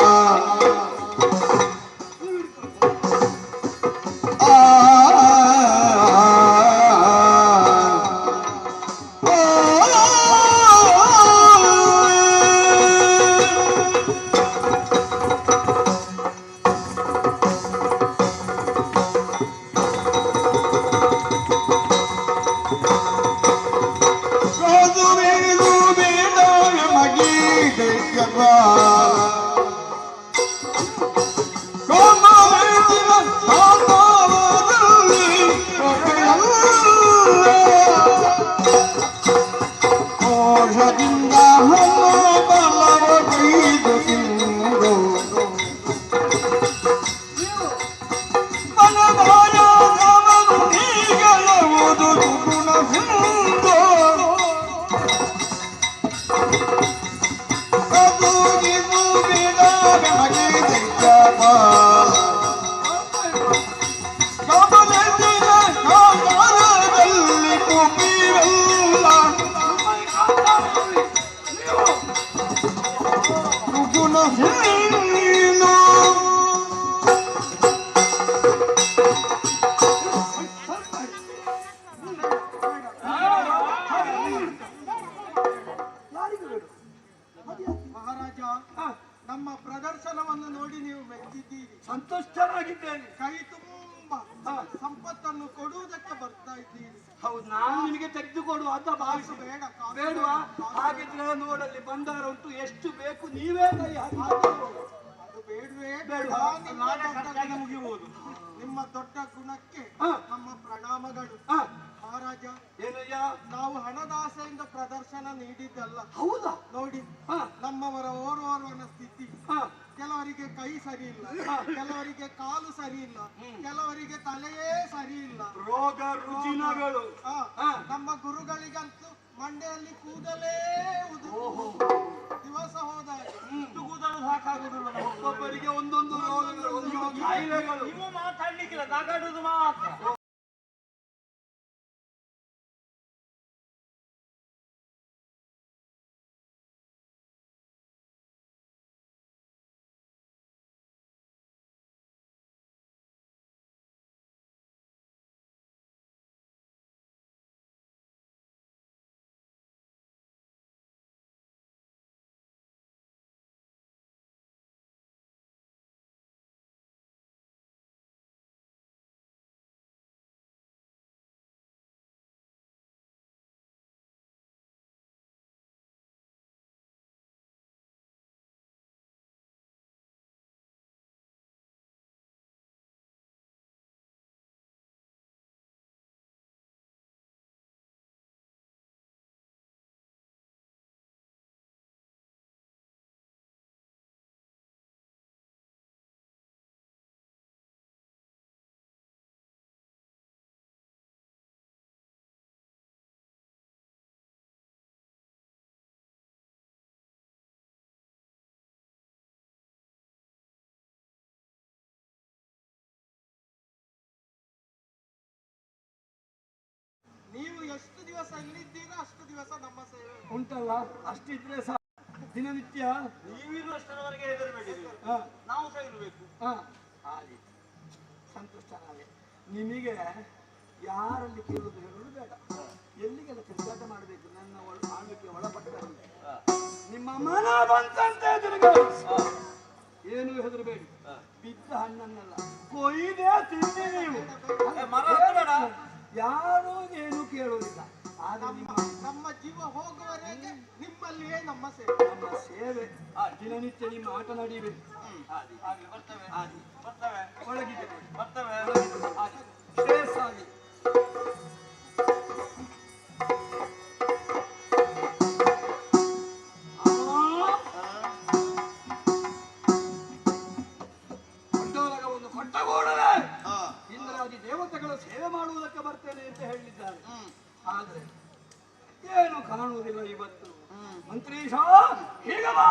ಮಹಾರಾಜ, ನಮ್ಮ ಪ್ರದರ್ಶನವನ್ನು ನೋಡಿ ನೀವು ಮೆಚ್ಚಿದ್ದೀರಿ. ಸಂತುಷ್ಟನಾಗಿದ್ದೇನೆ. ಕೈ ತುಂಬ ಸಂಪತ್ತನ್ನು ಕೊಡುವುದಕ್ಕೆ ಬರ್ತಾ ಇದ್ದೀರಿ. ಹೌದು, ನಾನು ನಿಮಗೆ ತೆಗೆದುಕೊಡುವ ಅಂತ ಭಾವಿಸಿ ಬೇಡ, ಬೇಡವಾ? ಹಾಗಿದ್ರೆ ನೋಡಲ್ಲಿ ಬಂಗಾರ ಉಂಟು, ಎಷ್ಟು ಬೇಕು ನೀವೇ ಕೈ ಹಾಕಿ. ಅದು ಬೇಡವೇ ಬೇಡ, ನಾನೇ ಖರ್ಚಾಗಿ ಮುಗಿಯುವುದು. ನಿಮ್ಮ ದೊಡ್ಡ ಗುಣಕ್ಕೆ ನಮ್ಮ ಪ್ರಣಾಮಗಳು. ಮಹಾರಾಜ, ಏನಯ್ಯ? ನಾವು ಹಣದಾಸೆಯಿಂದ ಪ್ರದರ್ಶನ ನೀಡಿದ್ದಲ್ಲ. ಹೌದಾ? ನೋಡಿ, ನಮ್ಮವರ ಓರ್ವನ ಸ್ಥಿತಿ. ಕೆಲವರಿಗೆ ಕೈ ಸರಿ ಇಲ್ಲ, ಕೆಲವರಿಗೆ ಕಾಲು ಸರಿ ಇಲ್ಲ, ಕೆಲವರಿಗೆ ತಲೆಯೇ ಸರಿ ಇಲ್ಲ. ರೋಗ ರುಜಿನಗಳು. ನಮ್ಮ ಗುರುಗಳಿಗಂತೂ ಮಂಡೆಯಲ್ಲಿ ಕೂದಲೇ ದಿವಸ ಹೋದಾಗ ಕೂದಲು ಸಾಕಾಗುದಿಲ್ಲ. ಒಬ್ಬರಿಗೆ ಒಂದೊಂದು ರೋಗಗಳು, ಕಾಯಿಲೆಗಳು. ನೀವು ಮಾತಾಡ್ಲಿಕ್ಕಿಲ್ಲ, ನಗಾಡುದು ಮಾತ್ರ. ನೀವು ಎಷ್ಟು ದಿವಸ ಇಲ್ಲಿದ್ದೀರಾ ಅಷ್ಟು ದಿವಸ ನಮ್ಮ ಸೇವೆ ಉಂಟಲ್ಲ. ಅಷ್ಟಿದ್ರೆ ದಿನನಿತ್ಯ ನೀವಿರುವಷ್ಟರವರೆಗೆ ಹೆದರಬೇಡಿ. ನಾವು ಸಹ ಇರಬೇಕು. ಹಾಗೆ ಸಂತುಷ್ಟನಾದೆ. ನಿಮಗೆ ಯಾರಲ್ಲಿ ಕೇಳುವುದು ಹೇಳುವುದು ಬೇಡ, ಎಲ್ಲಿಗೆಲ್ಲ ತಿರುಗಾಟ ಮಾಡಬೇಕು ನನ್ನ ಆಳ್ವಿಕೆ ಒಳಪಟ್ಟವರಿಗೆ ನಿಮ್ಮ ಮನ ಬಂತಂತೆ ತಿರುಗಾಡಿ, ಏನು ಹೆದರಬೇಡಿ. ಬಿದ್ದ ಹಣ್ಣನ್ನೆಲ್ಲ ಕೊಯ್ದೇ ತಿನ್ನಿ ನೀವು, ಯಾರೂ ಏನು ಕೇಳುವುದಿಲ್ಲ. ಆದ್ರೆ ನಮ್ಮ ಜೀವ ಹೋಗುವವರೆಗೆ ನಿಮ್ಮಲ್ಲಿಯೇ ನಮ್ಮ ಸೇವೆ ದಿನನಿತ್ಯ ನಿಮ್ಮ ಆಟ ನಡೀಬೇಕು. ಒಳಗಿದೆ ಶ್ರೇಯಸ್ಸಾಗಿ ಕೊಂಡೋಲಗವನ್ನು ಕೊಟ್ಟ ಕೂಡಲೇ ಇಂದ್ರಾದಿ ದೇವತೆಗಳು ಸೇವೆ ಮಾಡುವುದಕ್ಕೆ ಬರ್ತೇನೆ ಅಂತ ಹೇಳಿದ್ದಾರೆ. ಆದ್ರೆ ಏನು ಕಾಣುವುದಿಲ್ಲ ಇವತ್ತು. ಮಂತ್ರೀಶ ಹೀಗ ಬಾ.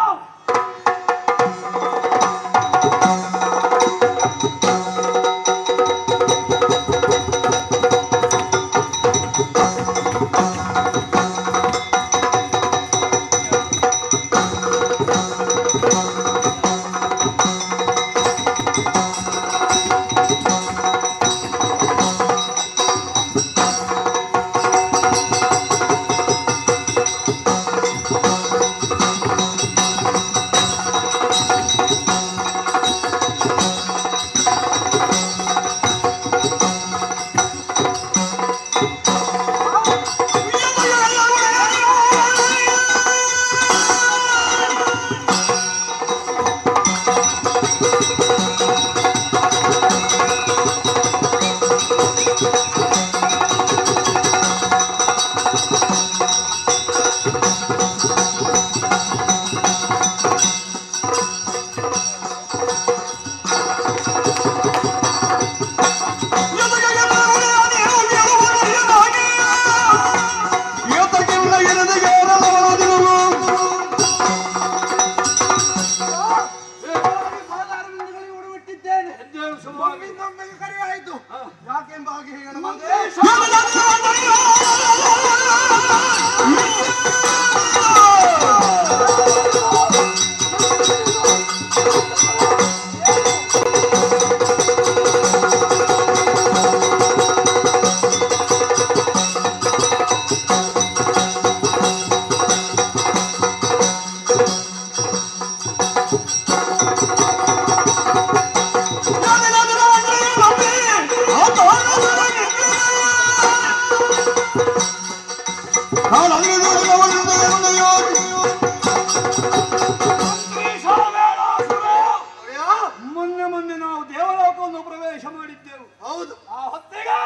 ಮೊನ್ನೆ ನಾವು ದೇವಲೋಕವನ್ನು ಪ್ರವೇಶ ಮಾಡಿದ್ದೆವು. ಹೌದು. ಆ ಹೊತ್ತಿಗೆ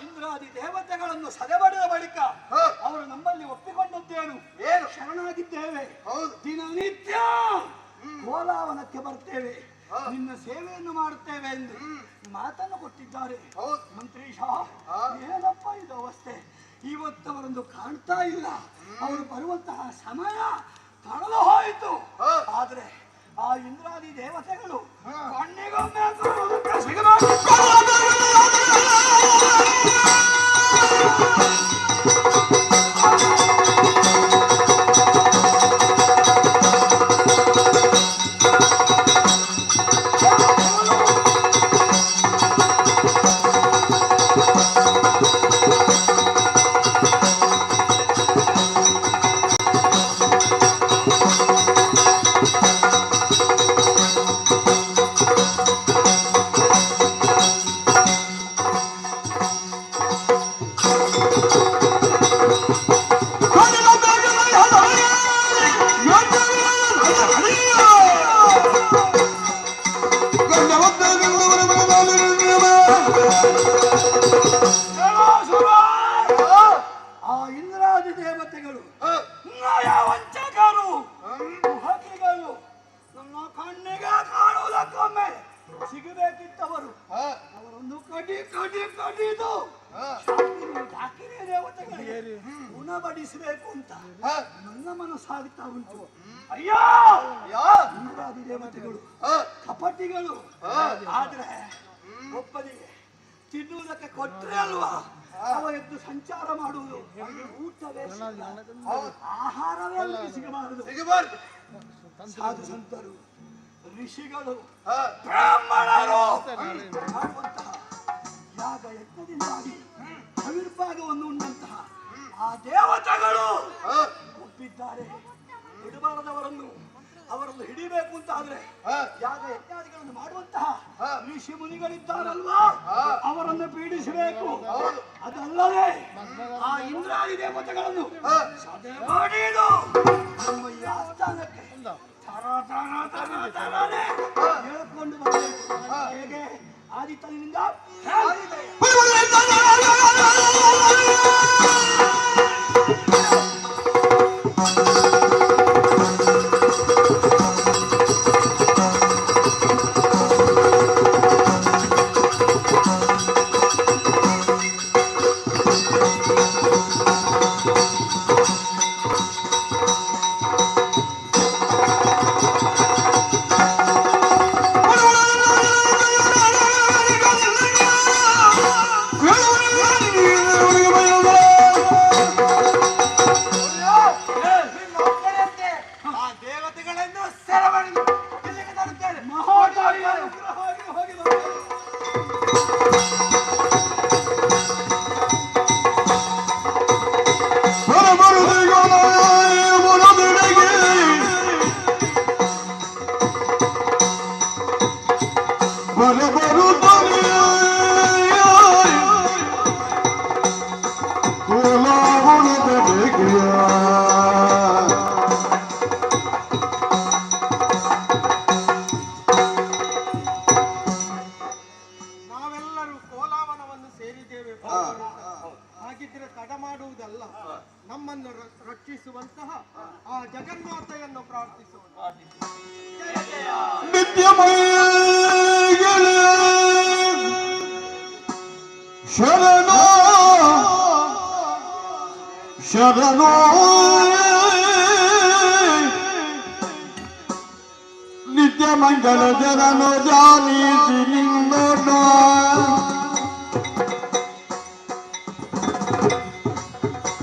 ಇಂದ್ರಾದಿ ದೇವತೆಗಳನ್ನು ಸದೆಬಡಿದ ಬಳಿಕ ಅವರು ನಮ್ಮಲ್ಲಿ ಒಪ್ಪಿಕೊಂಡದ್ದೇನು? ಏನು? ಶರಣಾಗಿದ್ದೇವೆ. ಹೌದು. ದಿನನಿತ್ಯ ಕೋಲಾವನಕ್ಕೆ ಬರ್ತೇವೆ, ನಿನ್ನ ಸೇವೆಯನ್ನು ಮಾಡುತ್ತೇವೆ ಎಂದು ಮಾತನ್ನು ಕೊಟ್ಟಿದ್ದಾರೆ. ಮಂತ್ರೀಶ, ಏನಪ್ಪ ಇದು ಅವಸ್ಥೆ? ಇವತ್ತವರೊಂದು ಕಾಣ್ತಾ ಇಲ್ಲ. ಅವರು ಬರುವಂತಹ ಸಮಯ ಕಳೆದು ಹೋಯಿತು. ಆದ್ರೆ ಆ ಇಂದ್ರಾದಿ ದೇವತೆಗಳು ಕಣ್ಣಿಗೊಮ್ಮೆ ಸಿಗಬೇಕಿತ್ತವರು ಅವರನ್ನು ಕಡಿದು ದಾಕಿನಿ ದೇವತೆಗಳಿಗೆ ಉಣಬಡಿಸಬೇಕು ಅಂತ ನನ್ನ ಮನಸ್ಸಾಗುತ್ತಾ ಉಂಟು. ಅಯ್ಯೋ, ಇಂದ್ರಾದಿ ದೇವತೆಗಳು ಕಪಟಿಗಳು. ಆದ್ರೆ ಒಬ್ಬನಿಗೆ ತಿನ್ನುವುದಕ್ಕೆ ಕೊಟ್ಟರೆ ಅಲ್ವಾ ಅವ ಎದ್ದು ಸಂಚಾರ ಮಾಡುವುದು. ಊಟವೇ ಆಹಾರವೇ ಅಲ್ಲಿಗೆ ಸಿಗಬಾರದು. ಸಾಧು ಸಂತರು, ಋಷಿಗಳು, ಬ್ರಾಹ್ಮಣರು ಮಾಡುವಂತಹ ಯಾಗ ಯಜ್ಞದಿಂದಾಗಿ ಆವಿರ್ಭಾಗವನ್ನು ಉಂಡಂತಹ ಆ ದೇವತೆಗಳು ಒಪ್ಪಿದ್ದಾರೆ. ಬಿಡಬಾರದವರನ್ನು ಅವರನ್ನು ಹಿಡಿಬೇಕು ಅಂತ ಆದ್ರೆ ಯಾಗ ಯಜ್ಞಾದಿಗಳನ್ನು ಮಾಡುವಂತಹ ಋಷಿ ಮುನಿಗಳಿದ್ದಾರಲ್ವಾ ಅವರನ್ನು ಪೀಡಿಸಬೇಕು. ಅದಲ್ಲದೆ ಆ ಇಂದ್ರಾದಿ ದೇವತೆಗಳನ್ನು ಸದೆ ಮಾಡಿದು ನಮ್ಮ ಈ ಆಸ್ಥಾನಕ್ಕೆ ಹೇಳ್ಕೊಂಡು ಬರಬೇಕು. ಹೇಗೆ ಆದಿತ್ಯನಿಂದ ನಾವೆಲ್ಲರೂ ಕೋಲಾವನವನ್ನು ಸೇರಿದ್ದೇವೆ. ಹಾಗಿದ್ರೆ ತಡ ಮಾಡುವುದಲ್ಲ, ನಮ್ಮನ್ನು ರಕ್ಷಿಸುವಂತಹ ಆ ಜಗನ್ಮಾತೆಯನ್ನು ಪ್ರಾರ್ಥಿಸೋಣ. ಶರಣೋ ಶರಣೋ ನಿತ್ಯ ಮಂಗಲ ಜನನು ಜಾನೀತಿ ನಿನ್ನೋಣ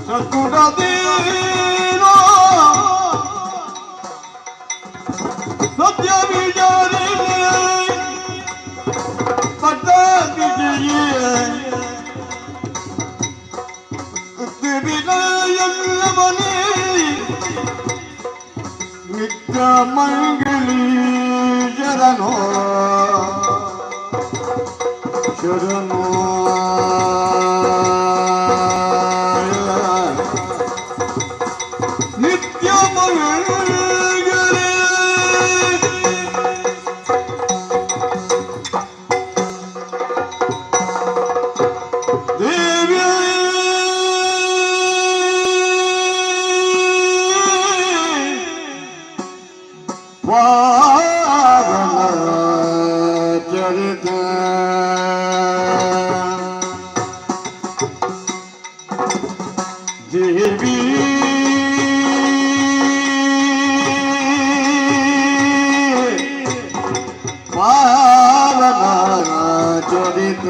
ಸದ್ಗುಣದೀನೋ ಸತ್ಯ ವಿಜಾರಿಣಿ ಪಟ್ಟ ವಿಜಯೇ ವಿನಯಲ್ಲವನೇ ನಿತ್ಯ ಮಂಗಳಿ ಶರಣೋ ಶರಣೋ ನಿತ್ಯ ಮಂಗಳಿ देवी पावना चरित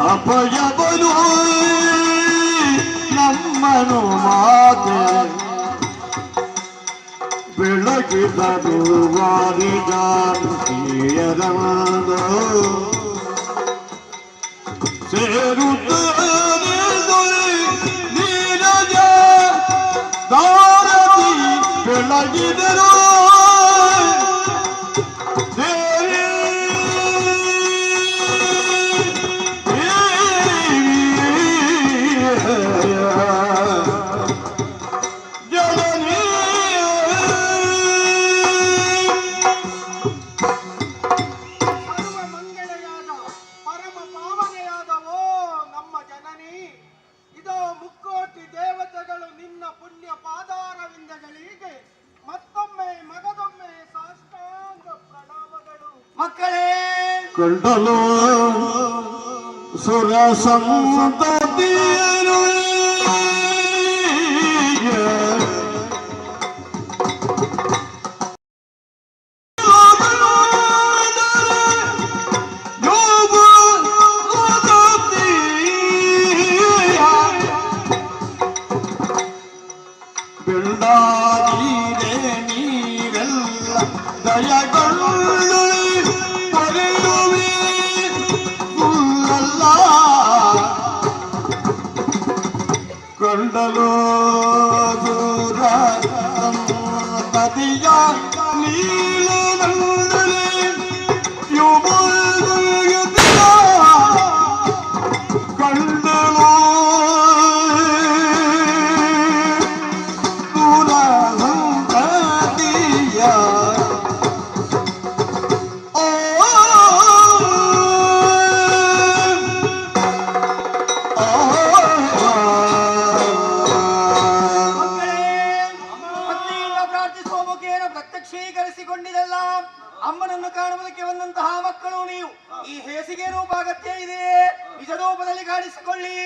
ಅಪಯಬಲು ನಮ್ಮನು ಮಾತೆ ಬೆಳಗಿದರು ವಾರಿಗಾಂತಿಯರವಾದ ಸೇರುತ್ತದೆ ನೀರಜ ದಾರತಿ ಬೆಳಗಿದರು ಕಂಡಲು ಸುರ ಸಂತತಿಯರು ಯೋಗ ಚೆಲ್ಲಾಗಿದೆ ನೀರೆಲ್ಲ ದಯಗಳು ಪಡೆಯುವೆ ಸುಳ್ಳಲ್ಲ ಕೊಂಡಲು ದೂರ ಪದಿಯ ನೀಲು ನಂದನೆ ಕಂಡಲು ದೂರ ಸಂತತಿಯ ಪ್ರತ್ಯಕ್ಷೀಕರಿಸಿಕೊಂಡಿದಲ್ಲ ಅಮ್ಮನನ್ನು ಕಾಣುವುದಕ್ಕೆ ಬಂದಂತಹ ಮಕ್ಕಳು ನೀವು. ಈ ಹೇಸಿಗೆ ರೂಪ ಅಗತ್ಯ ಇದೆ, ನಿಜ ರೂಪದಲ್ಲಿ ಕಾಣಿಸಿಕೊಳ್ಳಿ.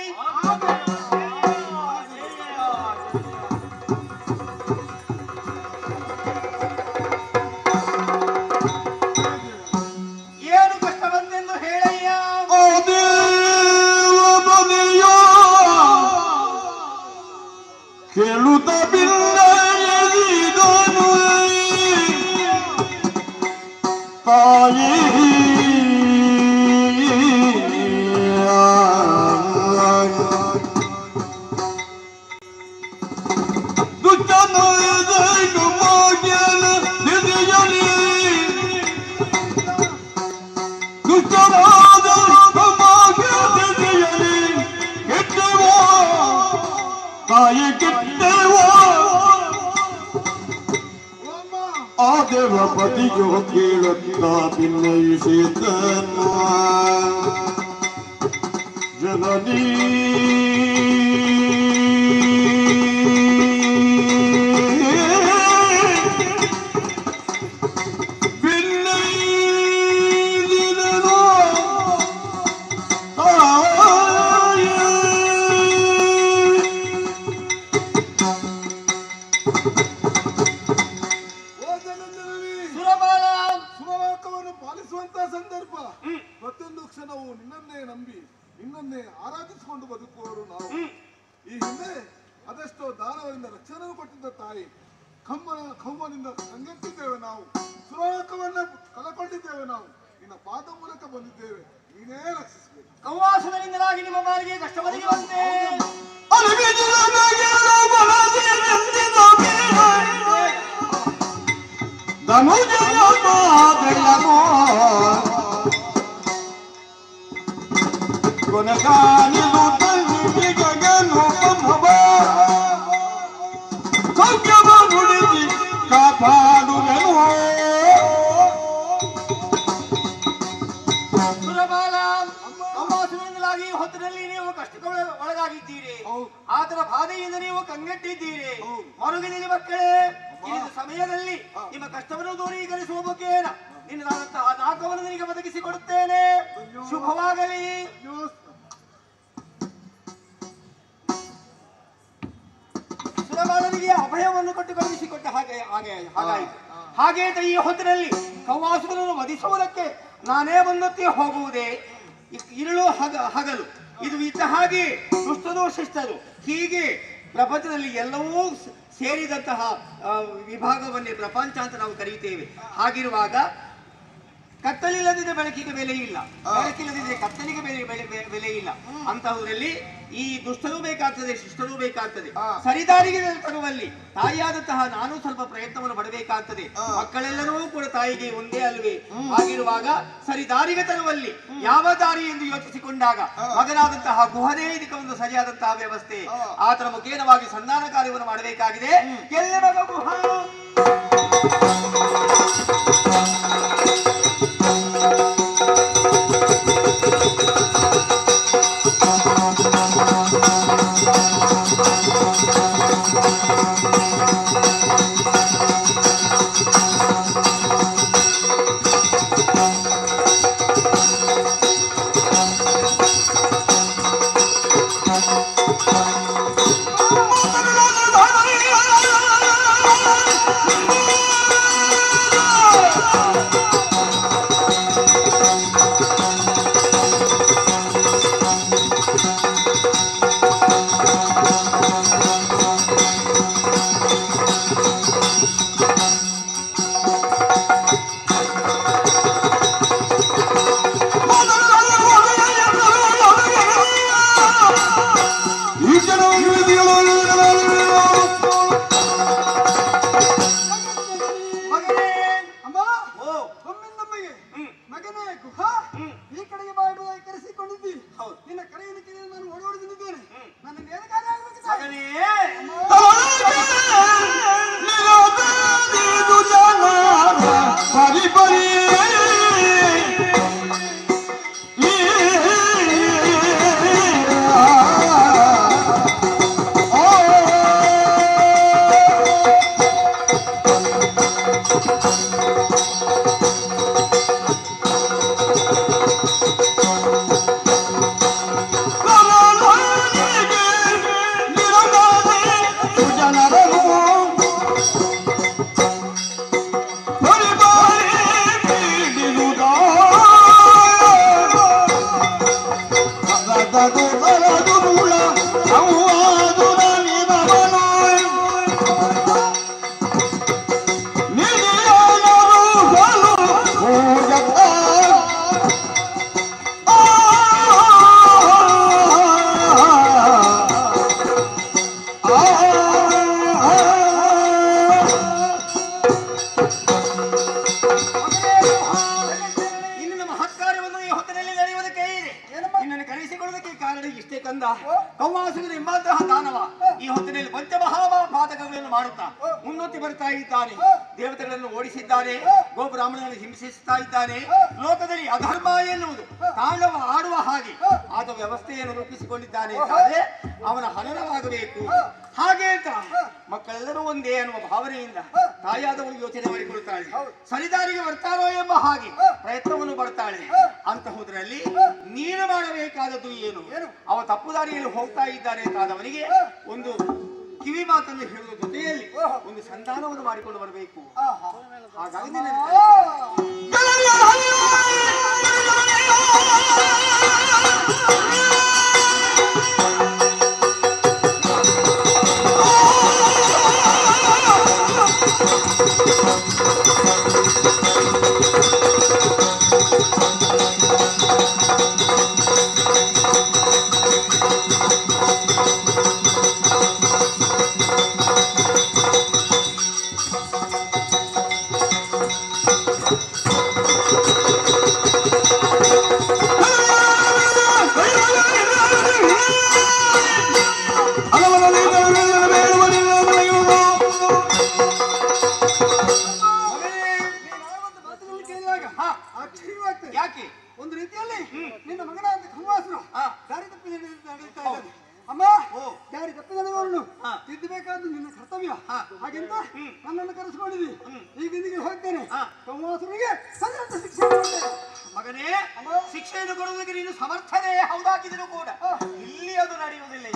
ಏನು ಕಷ್ಟ ಬಂದೆಂದು ಹೇಳಯ್ಯ. ಕೇಳುತ್ತ ಬಿಲ್ಲ ತಾಯಿ ತಾಯಿ ಕೆಟ್ಟೆವೋ ಆ ದೇವ ಪತಿಗೆ ಕೇಳುತ್ತ ಭಿನ್ನಯಿಸಿದನು ಜನನೀ ಸಂದರ್ಭ ಪ್ರತಿಯೊಂದು ಕ್ಷಣವು ನಿನ್ನನ್ನೇ ನಂಬಿ ನಿನ್ನನ್ನೇ ಆರಾಧಿಸಿಕೊಂಡು ಬದುಕುವವರು ನಾವು. ಈ ಹಿಂದೆ ಅದೆಷ್ಟೋ ದಾನವರಿಂದ ರಕ್ಷಣೆ ಕೊಟ್ಟಿದ್ದ ತಾಯಿ ಕಮ್ಮನಿಂದ ಕಂಗೆಟ್ಟಿದ್ದೇವೆ ನಾವು. ಸುರಲೋಕವನ್ನ ಕಳಕೊಂಡಿದ್ದೇವೆ ನಾವು. ನಿನ್ನ ಪಾದ ಮೂಲಕ ಬಂದಿದ್ದೇವೆ, ನೀನೇ ರಕ್ಷಿಸಬೇಕು. ಕೌವಾಸದಿಂದಲಾಗಿ ನಿಮ್ಮ ಮಾರಿಗೆ ಕಷ್ಟ ಬದಿಯುವಂತೆ ಕೊನೆಗಾನಿದು ತನ್ನಿಗೆ ಗಗನು ಕಂಬ ಸೌಖ್ಯವ ನುಡಿಸಿ ಕಾಪಾಡುವೆನು. ಸುರಬಾಲ, ಕೌವಾಸದಿಂದಲಾಗಿ ಹೊತ್ತಿನಲ್ಲಿ ನೀವು ಕಷ್ಟಕ್ಕೆ ಒಳಗಾಗಿದ್ದೀರಿ. ಆತನ ಬಾಧೆಯಿಂದ ನೀವು ಕಂಗೆಟ್ಟಿದ್ದೀರಿ. ಮರುಗಿದ ಮಕ್ಕಳೇ, ಈ ಸಮಯದಲ್ಲಿ ನಿಮ್ಮ ಕಷ್ಟವನ್ನು ದೂರೀಕರಿಸುವ ಮುಖೇನ ನಿನ್ನದಾದಂತಹ ನಾಲ್ಕವನ್ನು ನಿನಗೆ ಒದಗಿಸಿಕೊಡುತ್ತೇನೆ. ಶುಭವಾಗಲಿ. ಸುರಬಾಲನಿಗೆ ಅಭಯವನ್ನು ಕೊಟ್ಟು ಕಳುಹಿಸಿಕೊಟ್ಟ ಹಾಗಾಯಿತು. ಹಾಗೆ ಈ ಹೊತ್ತಿನಲ್ಲಿ ಕೌವಾಸುಗಳನ್ನು ವಧಿಸುವುದಕ್ಕೆ ನಾನೇ ಬಂದತ್ತೆ ಹೋಗುವುದೇ. ಇರುಳು ಹಗಲು ಇದು ಇದ್ದ ಹಾಗೆ ದುಷ್ಟದು ಶಿಷ್ಟದು ಹೀಗೆ ಪ್ರಪಂಚದಲ್ಲಿ ಎಲ್ಲವೂ ಸೇರಿದಂತಹ ವಿಭಾಗವನ್ನೇ ಪ್ರಪಂಚ ಅಂತ ನಾವು ಕರೆಯುತ್ತೇವೆ. ಹಾಗಿರುವಾಗ ಕತ್ತಲಿಲ್ಲದಿದ್ದರೆ ಬೆಳಕಿಗೆ ಬೆಲೆ ಇಲ್ಲ, ಬೆಳಕಿಲ್ಲದಿದ್ದರೆ ಕತ್ತಲಿಗೆ ಬೆಲೆ ಇಲ್ಲ. ಅಂತಹದ್ರಲ್ಲಿ ಈ ದುಷ್ಟನೂ ಬೇಕಾಗ್ತದೆ, ಶಿಷ್ಟನೂ ಬೇಕಾಗ್ತದೆ. ಸರಿದಾರಿಗೆ ತರುವಲ್ಲಿ ತಾಯಿಯಾದಂತಹ ನಾನು ಸ್ವಲ್ಪ ಪ್ರಯತ್ನವನ್ನು ಪಡಬೇಕಾಗ್ತದೆ. ಮಕ್ಕಳೆಲ್ಲರೂ ಕೂಡ ತಾಯಿಗೆ ಒಂದೇ ಅಲ್ವೇ? ಆಗಿರುವಾಗ ಸರಿದಾರಿಗೆ ತರುವಲ್ಲಿ ಯಾವ ದಾರಿ ಎಂದು ಯೋಚಿಸಿಕೊಂಡಾಗ ಮಗನಾದಂತಹ ಗುಹನೇ ಇದಕ್ಕೆ ಒಂದು ಸರಿಯಾದಂತಹ ವ್ಯವಸ್ಥೆ. ಆತನ ಮುಖೇನವಾಗಿ ಸಂಧಾನ ಕಾರ್ಯವನ್ನು ಮಾಡಬೇಕಾಗಿದೆ. ಎಲ್ಲ ಮಗ ಗುಹ ಅವನಿಗೆ ಪರಿ ಪರಿ ಕೌವಾಸುಗನ ಎಂಬಂತಹ ದಾನವ ಈ ಹೊತ್ತಿನಲ್ಲಿ ಪಂಚಮಹಾಪಾತಕಗಳನ್ನು ಮಾಡುತ್ತಾ ಮುನ್ನುತ್ತಿ ಬರ್ತಾ ಇದ್ದಾನೆ. ದೇವತೆಗಳನ್ನು ಓಡಿಸಿದ್ದಾನೆ, ಗೋಬ್ರಾಹ್ಮಣಗಳನ್ನು ಹಿಂಸಿಸ್ತಾ ಇದ್ದಾನೆ. ಲೋಕದಲ್ಲಿ ಅಧರ್ಮ ಎನ್ನುವುದು ತಾಂಡವ ಆಡುವ ಹಾಗೆ ಆದ ವ್ಯವಸ್ಥೆಯನ್ನು ರೂಪಿಸಿಕೊಂಡಿದ್ದಾನೆ. ಆದರೆ ಅವನ ಹನನವಾಗಬೇಕು. ಹಾಗೆ ಅಂತ ಮಕ್ಕಳೆಲ್ಲರೂ ಒಂದೇ ಅನ್ನುವ ಭಾವನೆಯಿಂದ ತಾಯಾದವಳು ಯೋಚನೆ ಮಾಡಿಕೊಳ್ತಾಳೆ. ಸರಿದಾರಿಗೆ ಬರ್ತಾರೋ ಎಂಬ ಹಾಗೆ ಪ್ರಯತ್ನವನ್ನು ಪಡ್ತಾಳೆ. ಅಂತಹುದರಲ್ಲಿ ನೀನು ಮಾಡಬೇಕಾದದ್ದು ಏನು? ಅವ ತಪ್ಪು ದಾರಿಯಲ್ಲಿ ಹೋಗ್ತಾ ಇದ್ದಾನೆ ಅಂತಾದವನಿಗೆ ಒಂದು ಕಿವಿ ಮಾತನ್ನು ಹೇಳುವ ಜೊತೆಯಲ್ಲಿ ಒಂದು ಸಂಧಾನವನ್ನು ಮಾಡಿಕೊಂಡು ಬರಬೇಕು. ಹಾಗಾಗಿ ಯಾಕೆ ಒಂದು ರೀತಿಯಲ್ಲಿ ನಿನ್ನ ಮಗನ ಅಂತ ಖಂವಾಸನ ದಾರಿ ತಪ್ಪಿ ನಡೀತಾ ಇದ್ದಾನೆ. ಅಮ್ಮ, ದಾರಿ ತಪ್ಪಿದವರನ್ನು ತಿದ್ದಬೇಕಾದ್ದು ನಿನ್ನ ಕರ್ತವ್ಯ. ಹಾಗೆಂತ ನನ್ನನ್ನು ಕರೆಸಿಕೊಂಡಿದ್ದಿ. ಈಗ ನಿನಗೆ ಹೋಗ್ತೇನೆ. ಖಂವಾಸನಿಗೆ ಸರಿಯಾದ ಶಿಕ್ಷೆ ಮಗನೇ. ಶಿಕ್ಷೆಯನ್ನು ಕೊಡುವುದಕ್ಕೆ ನೀನು ಸಮರ್ಥನೆ ಹೌದಾಗಿದ್ರು ಕೂಡ ಇಲ್ಲಿ ಅದು ನಡೆಯುವುದಿಲ್ಲ.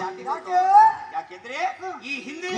ಯಾಕೆಂದ್ರೆ ಈ ಹಿಂದೆ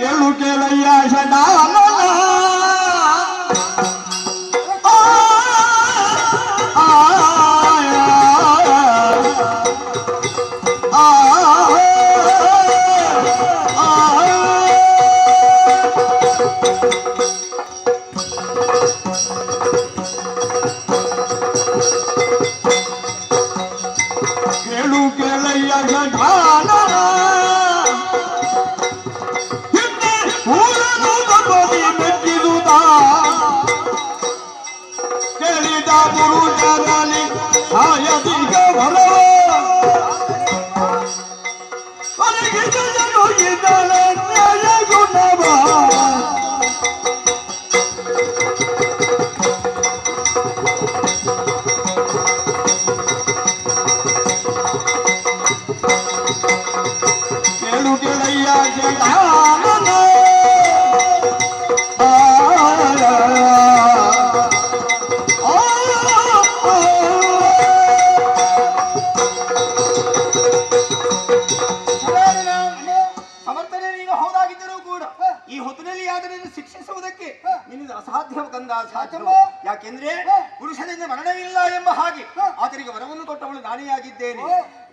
ಯಾಕೆಂದ್ರೆ ಪುರುಷನಿಂದ ಮರಣವಿಲ್ಲ ಎಂಬ ಹಾಗೆ ಆತನಿಗೆ ವರವನ್ನು ಕೊಟ್ಟವಳು ನಾನೇ ಆಗಿದ್ದೇನೆ.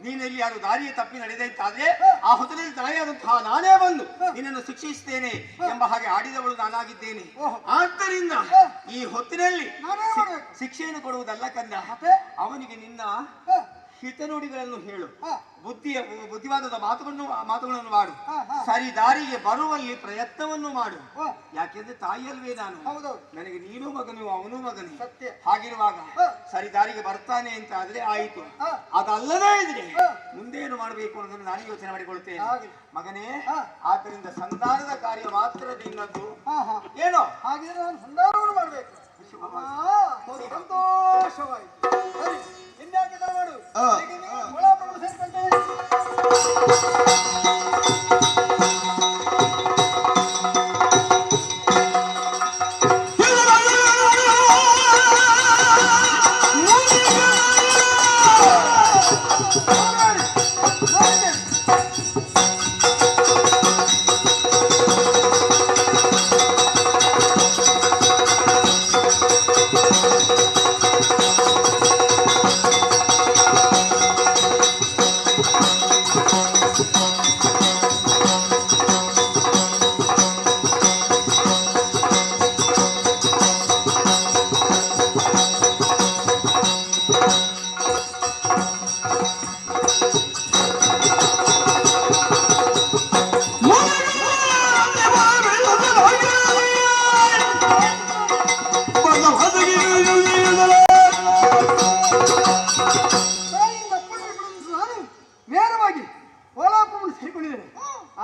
ನೀನಲ್ಲಿ ಯಾರು ದಾರಿಯ ತಪ್ಪಿ ನಡೆದಾದ್ರೆ ಆ ಹೊತ್ತಿನಲ್ಲಿ ತಾಯಿಯಾದಂತಹ ನಾನೇ ಬಂದು ನಿನ್ನನ್ನು ಶಿಕ್ಷಿಸುತ್ತೇನೆ ಎಂಬ ಹಾಗೆ ಆಡಿದವಳು ನಾನಾಗಿದ್ದೇನೆ. ಆದ್ದರಿಂದ ಈ ಹೊತ್ತಿನಲ್ಲಿ ಶಿಕ್ಷೆಯನ್ನು ಕೊಡುವುದಲ್ಲ ಕಂದ, ಅವನಿಗೆ ನಿನ್ನ ಹಿತನುಡಿಗಳನ್ನು ಹೇಳು, ಬುದ್ಧಿವಾದದ ಮಾತುಗಳನ್ನು ಮಾಡು, ಸರಿ ದಾರಿಗೆ ಬರುವಲ್ಲಿ ಪ್ರಯತ್ನವನ್ನು ಮಾಡು. ಯಾಕೆಂದ್ರೆ ತಾಯಿಯಲ್ವೇ ನಾನು, ನನಗೆ ನೀನು ಮಗನು ಅವನು ಮಗನು. ಹಾಗಿರುವಾಗ ಸರಿ ದಾರಿಗೆ ಬರ್ತಾನೆ ಅಂತ ಆದ್ರೆ ಆಯಿತು. ಅದಲ್ಲದೇ ಇದ್ರೆ ಮುಂದೇನು ಮಾಡಬೇಕು ಅನ್ನೋದನ್ನು ನಾನು ಯೋಚನೆ ಮಾಡಿಕೊಳ್ತೇನೆ ಮಗನೇ. ಆದ್ದರಿಂದ ಸಂಧಾನದ ಕಾರ್ಯ ಮಾತ್ರ ನಿನ್ನದ್ದು. ಏನೋ ಹಾಗಿದ್ರೆ ನಾನು ಸಂಧಾನವನ್ನು ಮಾಡಬೇಕು. ಸಂತೋಷವಾಯಿತು. ಸರಿ, ಇನ್ಯಾಕೆ ಮಾಡು. ಒಳಾಪಗಳು ಸೇರ್ಕೊಂಡೆ.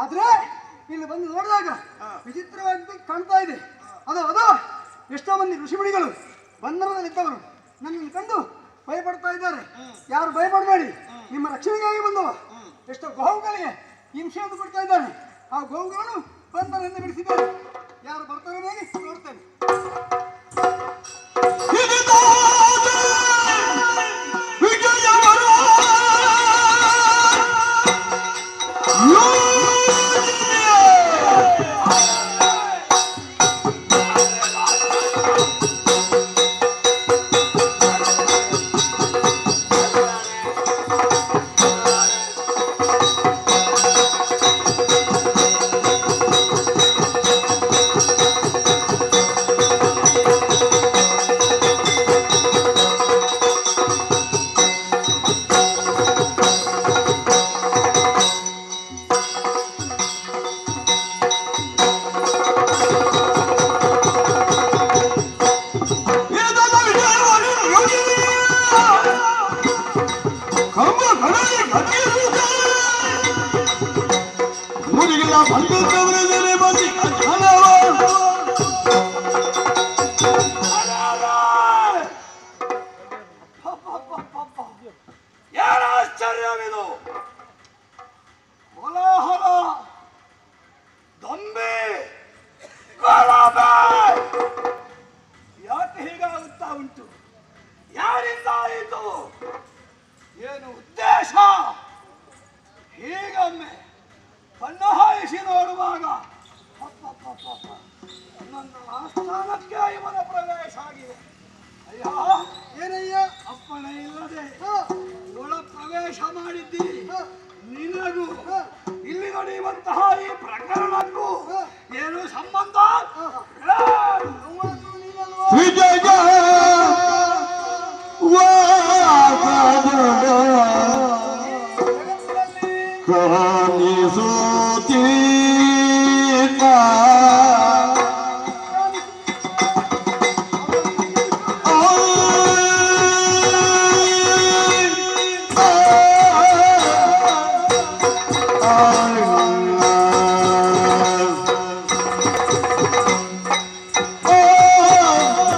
ಆದ್ರೆ ಇಲ್ಲಿ ಬಂದು ನೋಡಿದಾಗ ವಿಚಿತ್ರವಾಗಿ ಕಾಣ್ತಾ ಇದೆ. ಅದು ಎಷ್ಟೋ ಮಂದಿ ಋಷಿಮುನಿಗಳು ಬಂಧನದಲ್ಲಿದ್ದವರು ನನ್ನನ್ನು ಕಂಡು ಭಯಪಡ್ತಾ ಇದ್ದಾರೆ. ಯಾರು ಭಯಪಡಬೇಡಿ, ನಿಮ್ಮ ರಕ್ಷಣೆಗಾಗಿ ಬಂದವ. ಎಷ್ಟೋ ಗೋವುಗಳಿಗೆ ಹಿಂಸೆಯನ್ನು ಕೊಡ್ತಾ ಇದ್ದಾನೆ. ಆ ಗೋವುಗಳನ್ನು ಬಂಧನದಿಂದ ಬಿಡಿಸಿದ್ದಾರೆ. ಯಾರು ಬರ್ತಾರೆ ನೋಡ್ತೇನೆ. ಏನಾಶ್ಚರ್ಯವಿದು? ಕೋಲಾಹಲ, ದೊಂಬೆ, ಗಲಭೆ ಯಾಕೆ ಹೀಗಾಗುತ್ತಾ ಉಂಟು? ಯಾರಿಂದ ಆಯಿತು? ಏನು ಉದ್ದೇಶ? ಹೀಗೊಮ್ಮೆ ಕಣ್ಣು ಹಾಯಿಸಿ ನೋಡುವಾಗ ನನ್ನ ಆಸ್ಥಾನಕ್ಕೆ ಇವನ ಪ್ರವೇಶ ಆಗಿದೆ. ಅಯ್ಯ, ಏನಯ್ಯ ಅಪ್ಪಣೆ ಇಲ್ಲದೆ ಒಳ ಪ್ರವೇಶ ಮಾಡಿದ್ದೀರಿ. ನಿನಗೂ ಇಲ್ಲಿ ನಡೆಯುವಂತಹ ಈ ಪ್ರಕರಣಕ್ಕೂ ಏನು ಸಂಬಂಧ?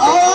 Oh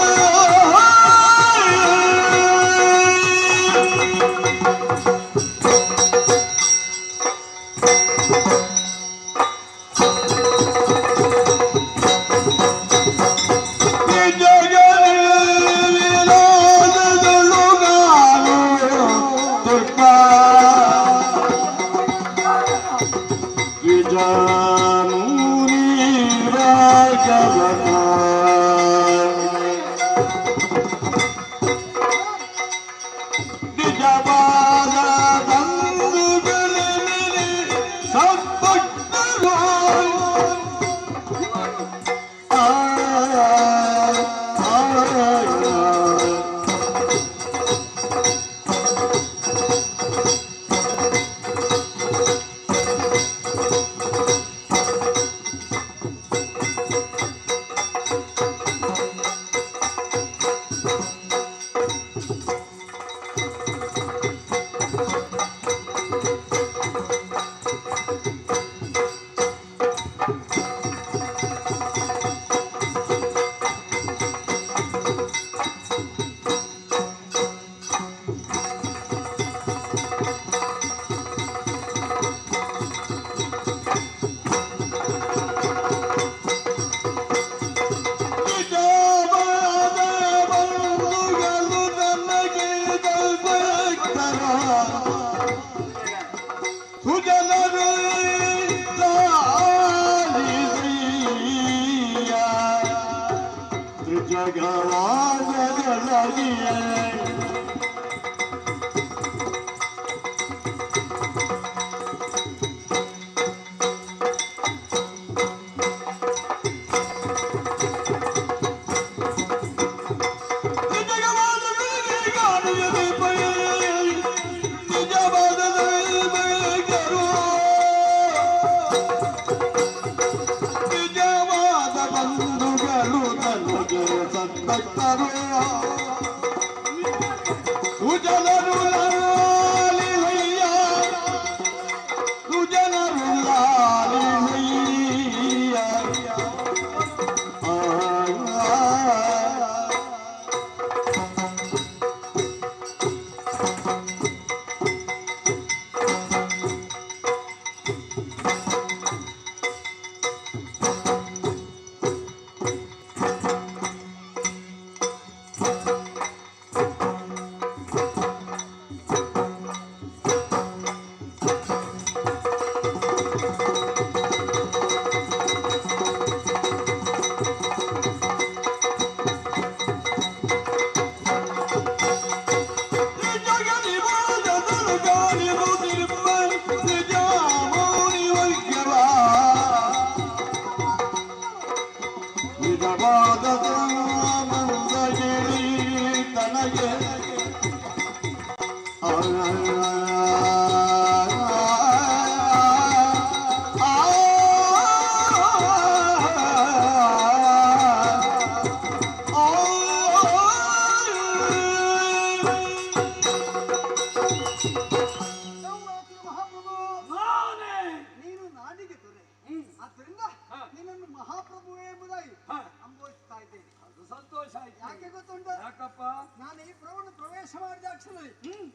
ಭಗವಾನದೊಳಗಿಯೇ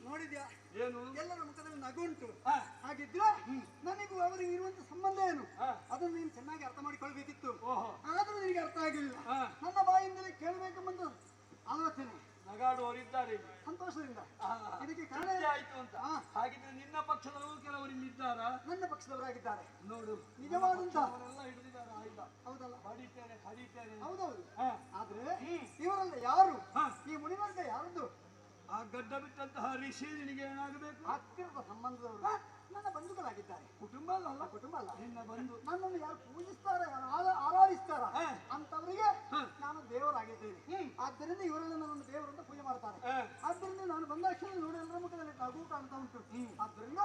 ನೋಡಿದ್ಯಾ ಎಲ್ಲರ ಮುಖದಲ್ಲಿ ನಗುಂಟು ಹಾಗಿದ್ರೆ ನನಗೂ ಅವರಿಗೆ ಇರುವಂತ ಸಂಬಂಧ ಏನು ಅದನ್ನು ನೀನು ಚೆನ್ನಾಗಿ ಅರ್ಥ ಮಾಡಿಕೊಳ್ಬೇಕಿತ್ತು ಆದ್ರೂ ನಿನಗೆ ಅರ್ಥ ಆಗಿಲ್ಲ ನನ್ನ ಬಾಯಿಂದಲೇ ಕೇಳಬೇಕೆಂಬ ಆಲೋಚನೆ ನಗಾಡುವವರಿದ್ದಾರೆ ಸಂತೋಷದಿಂದ ಇದಕ್ಕೆ ಕಾರಣ ಆಯ್ತು ಅಂತ ಹಾಗಿದ್ರೆ ನಿನ್ನ ಪಕ್ಷದವರು ಕೆಲವರು ಇಲ್ಲಿದ್ದಾರಾ ನನ್ನ ಪಕ್ಷದವರಾಗಿದ್ದಾರೆ ನೋಡು ನಿಜವಾದಂತ ಅವರೆಲ್ಲ ಹಿಡಿದಿದ್ದಾರೆ ಆಯ್ತಾ ಹೌದಲ್ಲ ಬಡಿತೇನೆ ಕಡಿತೇನೆ ಹೌದೌದು ಆದ್ರೆ ಇವರೆಲ್ಲ ಯಾರು ಈ ಮುನಿವರ್ಗ ಯಾರದ್ದು ಆ ಗಡ್ಡ ಬಿಟ್ಟಂತಹ ಋಷಿ ನಿನಗೆ ಏನಾಗಬೇಕು ಹತ್ತಿರದ ಸಂಬಂಧದವರು ನನ್ನ ಬಂಧುಗಳಾಗಿದ್ದಾರೆ ಕುಟುಂಬ ಅಲ್ಲ ಕುಟುಂಬ ಅಲ್ಲ ನಿನ್ನ ಬಂಧು ನನ್ನನ್ನು ಯಾರು ಪೂಜಿಸ್ತಾರ ಆರಾಧಿಸ್ತಾರ ಅಂತವರಿಗೆ ನಾನು ದೇವರಾಗಿದ್ದೇನೆ ಆದ್ದರಿಂದ ಇವರೆಲ್ಲ ನನ್ನನ್ನು ದೇವರನ್ನು ಪೂಜೆ ಮಾಡ್ತಾರೆ ಆದ್ದರಿಂದ ನಾನು ಬಂದಾಕ್ಷಣ ನೋಡಿ ಎಲ್ಲರ ಮುಖದಲ್ಲಿ ನಗು ಕಾಣ್ತಾ ಉಂಟು ಆದ್ದರಿಂದ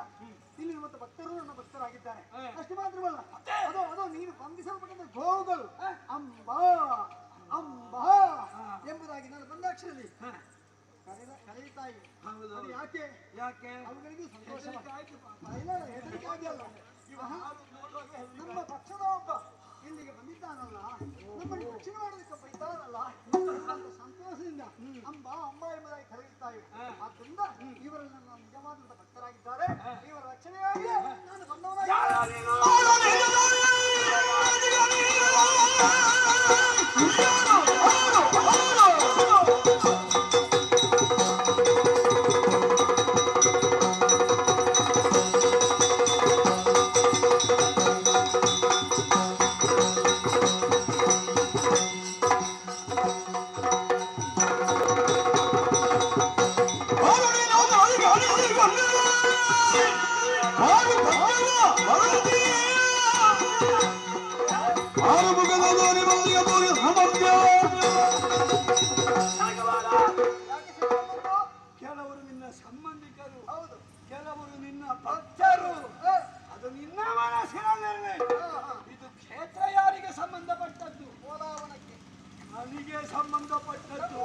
ಇಲ್ಲಿ ಮತ್ತು ಭಕ್ತರು ನನ್ನ ಭಕ್ತರಾಗಿದ್ದಾರೆ ಅಷ್ಟು ಮಾತ್ರವಲ್ಲ ಅದು ನೀನು ಬಂಧಿಸಲ್ಪಟ್ಟ ಗೋವುಗಳು ಅಂಬಾ ಅಂಬಾ ಎಂಬುದಾಗಿ ನಾನು ಬಂದಾಕ್ಷರಲ್ಲಿ ಕರೆಯುತ್ತಾಯಿ ಯಾಕೆ ಯಾಕೆ ಅವುಗಳಿಗೆ ಸಂತೋಷ ಹೆದರಿಕೆ ಆಗಿಲ್ಲ ನಮ್ಮ ಪಕ್ಷದ ಒಬ್ಬ ಇಲ್ಲಿಗೆ ಬಂದಿದ್ದಾನಲ್ಲ ನಮ್ಮನ್ನು ರಕ್ಷಣೆ ಮಾಡೋದಕ್ಕೆ ಬೈತಾನಲ್ಲ ಸಂತೋಷದಿಂದ ಅಂಬಾ ಅಂಬಾ ಎಂಬುದಾಗಿ ಕರೆಯುತ್ತಾಯಿ ಆದ್ದರಿಂದ ಇವರೆಲ್ಲ ನನ್ನ ನಿಜವಾದಂತ ಭಕ್ತರಾಗಿದ್ದಾರೆ ಇವರ ರಕ್ಷಣೆಯಾಗಿ ನಾನು ಬಂದವನಾಗಿ ಕೆಲವರು ನಿನ್ನ ಸಂಬಂಧಿಕರು ಕೆಲವರು ನಿನ್ನ ಭಕ್ತರು ಅದು ನಿನ್ನ ಮನಸ್ಸಿನಲ್ಲಿರಲಿ ಇದು ಕ್ಷೇತ್ರ ಯಾರಿಗೆ ಸಂಬಂಧಪಟ್ಟದ್ದು ನನಗೆ ಸಂಬಂಧಪಟ್ಟದ್ದು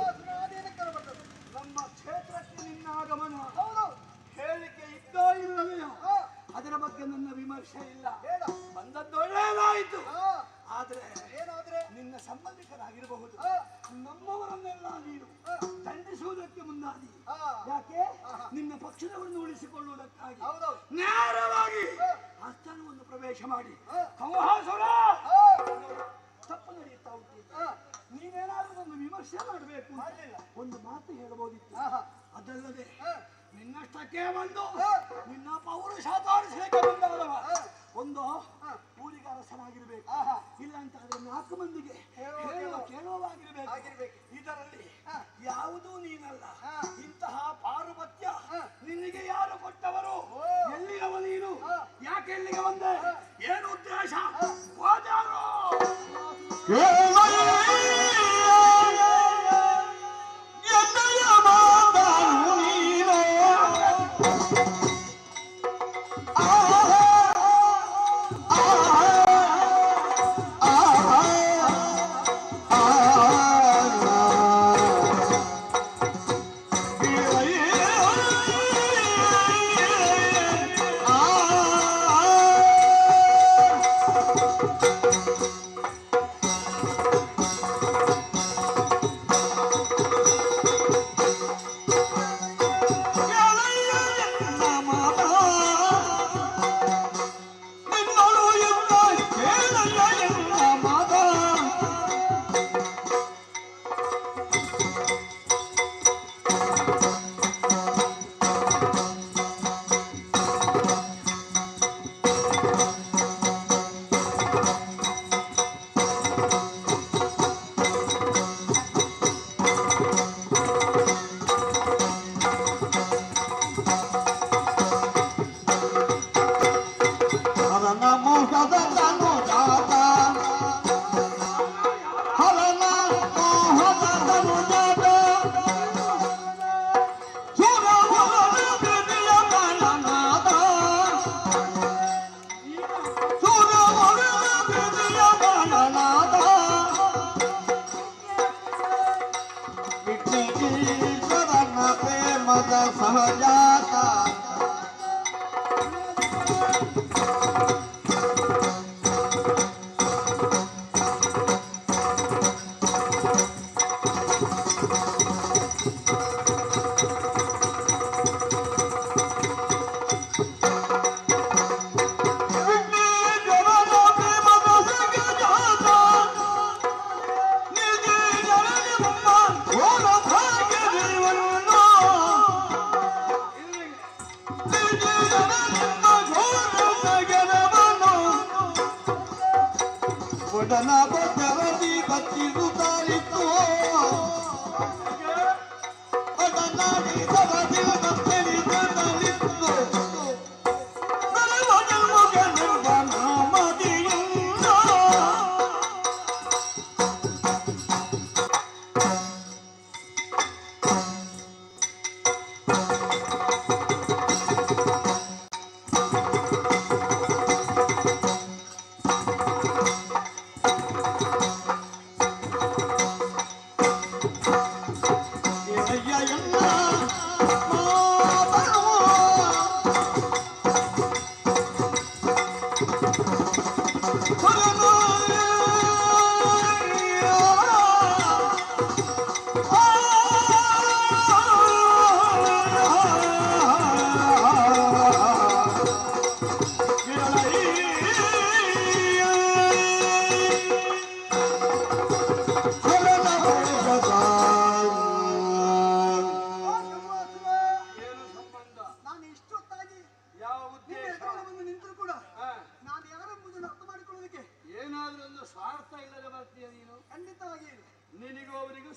ನಮ್ಮ ಕ್ಷೇತ್ರಕ್ಕೆ ನಿನ್ನ ಆಗಮನ ಹೇಳಿಕೆ ಇದ್ದೋ ಇಲ್ಲವೆಯೋ ಅದರ ಬಗ್ಗೆ ನನ್ನ ವಿಮರ್ಶೆ ಇಲ್ಲ ಬಂದದ್ದು ಒಳ್ಳೆಯದಾಯಿತು ಆದ್ರೆ ನಿನ್ನ ಸಂಬಂಧಿಕರಾಗಿರಬಹುದು ನಮ್ಮವರನ್ನೆಲ್ಲ ನೀನು ದಂಡಿಸುವುದಕ್ಕೆ ಮುಂದಾದಿ ಯಾಕೆ ನಿನ್ನ ಪಕ್ಷದವರನ್ನು ಉಳಿಸಿಕೊಳ್ಳುವುದಕ್ಕಾಗಿ ನೇರವಾಗಿ ಆಸ್ಥಾನವನ್ನು ಪ್ರವೇಶ ಮಾಡಿ ಕಂಹಾಸುರ ತಪ್ಪು ನಡೆಯುತ್ತಾ ಉಂಟು ನೀನೇನಾದ್ರೂ ಒಂದು ವಿಮರ್ಶೆ ಮಾಡಬೇಕು ಒಂದು ಮಾತು ಹೇಳಬಹುದಿತ್ತು ಅದಲ್ಲದೆ ನಿನ್ನಷ್ಟಕ್ಕೆ ಬಂದು ನಿನ್ನ ಪೌರುಷ ತೋರಿಸಲಿಕ್ಕೆ ಬಂದವರವ ಒಂದು ಊರಿಗೆ ಅರಸನಾಗಿರ್ಬೇಕು ಇಲ್ಲ ಅಂತ ಆದ್ರೆ 4 ಮಂದಿಗೆ ಕೇಳುವವಾಗಿರ್ಬೇಕು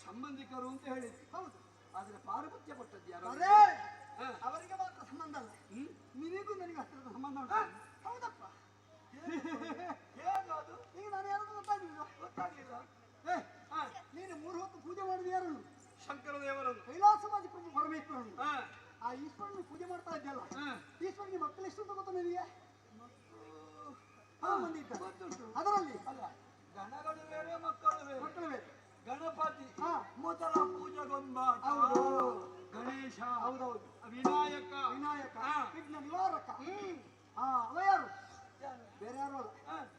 ಸಂಬಂಧಿಕರು ಅಂತ ಹೇಳಿದ್ರು. ಹೌದು, ಆದ್ರೆ ಪಾರುಪತ್ಯ ಪಟ್ಟದ್ದು ಯಾರು? ಅವರಿಗೆ ಮಾತ್ರ ಸಂಬಂಧ ಅಲ್ಲ, ನಿನಗೂ ನನಗೆ ಹತ್ತಿರದ ಸಂಬಂಧ ಉಂಟು. ಹೌದಪ್ಪ, ಹೇಗದು? ಈಗ ನಾನು ಯಾರಾದ್ರೂ ಗೊತ್ತಾಗ್ಲಿಲ್ಲ. ನೀನು 3 ಹೊತ್ತು ಪೂಜೆ ಮಾಡಿದ ಯಾರನ್ನು? ಶಂಕರ ದೇವರನ್ನು, ಕೈಲಾಸವಾದಿ ಪ್ರಭು ಪರಮೇಶ್ವರನ್ನು. ಆ ಈಶ್ವರನ್ನು ಪೂಜೆ ಮಾಡ್ತಾ ಇದ್ದಲ್ಲ, ಈಶ್ವರನಿಗೆ ಮಕ್ಕಳು ಎಷ್ಟು ಅಂತ ಗೊತ್ತಾ ನಿನಗೆ? ಅದರಲ್ಲಿ ಅಲ್ಲ, ಗಣಗಳು ಬೇರೆ ಮಕ್ಕಳು ಬೇರೆ. ಗಣಪತಿ ಮೊದಲ ಪೂಜೆಗೊಂಬ, ಗಣೇಶ ಹೌದೌದು, ವಿನಾಯಕ ವಿಘ್ನ ನಿವಾರಕ. ಅವ ಯಾರು? ಬೇರೆ ಯಾರು ಅಲ್ಲ,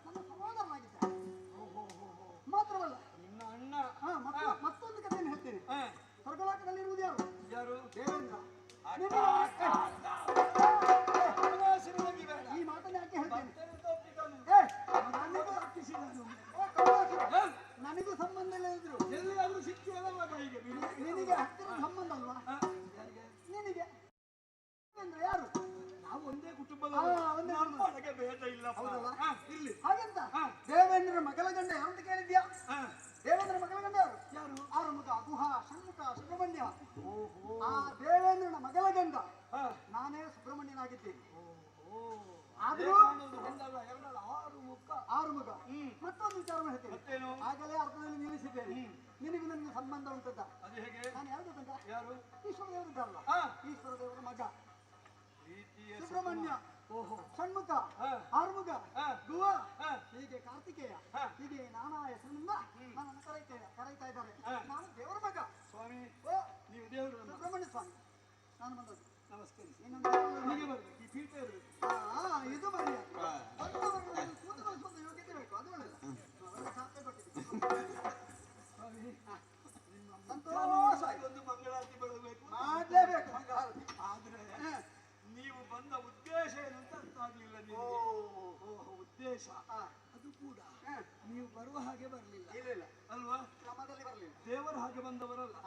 ನನ್ನ ಸಹೋದರನಾಗಿದ್ದ. ಮಾತ್ರವಲ್ಲ, ನಿನ್ನ ಅಣ್ಣ. ಮತ್ತೊಂದು ಕಥೆಯನ್ನು ಹೇಳ್ತೇನೆ. ಸ್ವರ್ಗಲೋಕದಲ್ಲಿರುವುದು ಯಾರು? ದೇವೇಂದ್ರ. ಈ ಮಾತನ್ನು ಯಾಕೆ ಹೇಳ್ತೇನೆ? ಆಗಲೇ ಅರ್ಥದಲ್ಲಿ ನಿಲ್ಲಿಸಿದ್ದೇನೆ. ನಿನಗೂ ನನಗೆ ಸಂಬಂಧ ಉಂಟದ? ಅದು ಹೇಗೆ? ನಾನು ಯಾರು ಗೊತ್ತುಂಟ? ಯಾರು? ಈಶ್ವರ ದೇವರಿದ್ದಲ್ಲ, ಈಶ್ವರ ದೇವರ ಮಗ ಸುಬ್ರಹ್ಮಣ್ಯ, ಷಣ್ಮುಖ, ಆರ್ಮುಖ, ಗುವ, ಹೀಗೆ ಕಾರ್ತಿಕೇಯ, ಹೀಗೆ ನಾನಾ ಹೆಸರಿನಿಂದ ನನ್ನನ್ನು ಕರೀತಾ ಇದ್ದಾರೆ. ನಾನು ದೇವರ ಮಗ. ಸ್ವಾಮಿ, ನೀವು ದೇವರು. ಸುಬ್ರಹ್ಮಣ್ಯ ಸ್ವಾಮಿ, ನಾನು ಬಂದದ್ದು. ನಮಸ್ಕರಿಸಿ. ಇನ್ನೊಂದು ಹೀಗೆ ಬರ್ಬೇಕು, ಈ ಪೀಠ ಇರಬೇಕು. ಇದು ಮರ್ಯಾದೆ. ಕೂತು ಯೋಗ್ಯತೆ ಬೇಕು, ಅದು ಒಳ್ಳೆಯದು. ಒಳ್ಳೆ ಚಾಪೆ ಕೊಟ್ಟಿದ್ದೀನಿ. ಸಂತೋಷ. ಒಂದು ಮಂಗಳಾರತಿ ಬೆಳಗಬೇಕು, ಮಾಡಲೇಬೇಕು ಮಂಗಳಾರತಿ. ಆದ್ರೆ ನೀವು ಬಂದ ಉದ್ದೇಶ ಏನು ಅಂತ ಅರ್ಥ ಆಗ್ಲಿಲ್ಲ ನಿಮಗೆ. ಉದ್ದೇಶ ಅದು ಕೂಡ ನೀವು ಬರುವ ಹಾಗೆ ಬರಲಿಲ್ಲ. ಇಲ್ಲ ಅಲ್ವಾ? ಕ್ರಮದಲ್ಲಿ ಬರಲಿಲ್ಲ. ದೇವರ ಹಾಗೆ ಬಂದವರಲ್ಲ.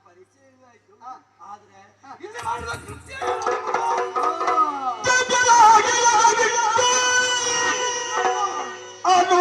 ಪರಿಚಯ ಆಯ್ತು. ಆದ್ರೆ ಇಲ್ಲಿ ಮಾಡುವ ಕೃತ್ಯ ಅದು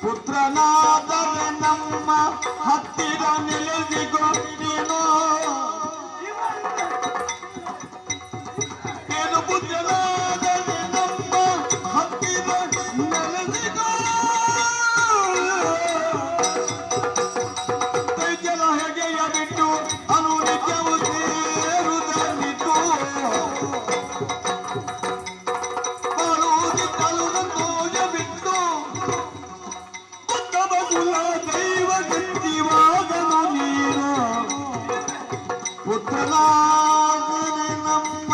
ಪುತ್ರನಾದರೆ ನಮ್ಮ ಹತ್ತಿರ ನಿಲ್ಲಿಸಿಕೊಂಡಿನೋ ಏನು ಪುತ್ರನಾದರೆ ನಮ್ಮ ಹತ್ತಿರ ನೆಲೆಸಿಕೋ ತೈಜಲ ಹೆಗೆಯ ಬಿಟ್ಟು ಅನುನಿತ್ಯವು ಸೇರುವುದನ್ನಿಟ್ಟು ಬಾಳುವುದಿದ್ದಲು ನನ್ನೋಯ ಬಿಟ್ಟು ದೈವ ಗತಿವಾದನು ನೀನು ಪುತ್ರನಾದರೆ ನಮ್ಮ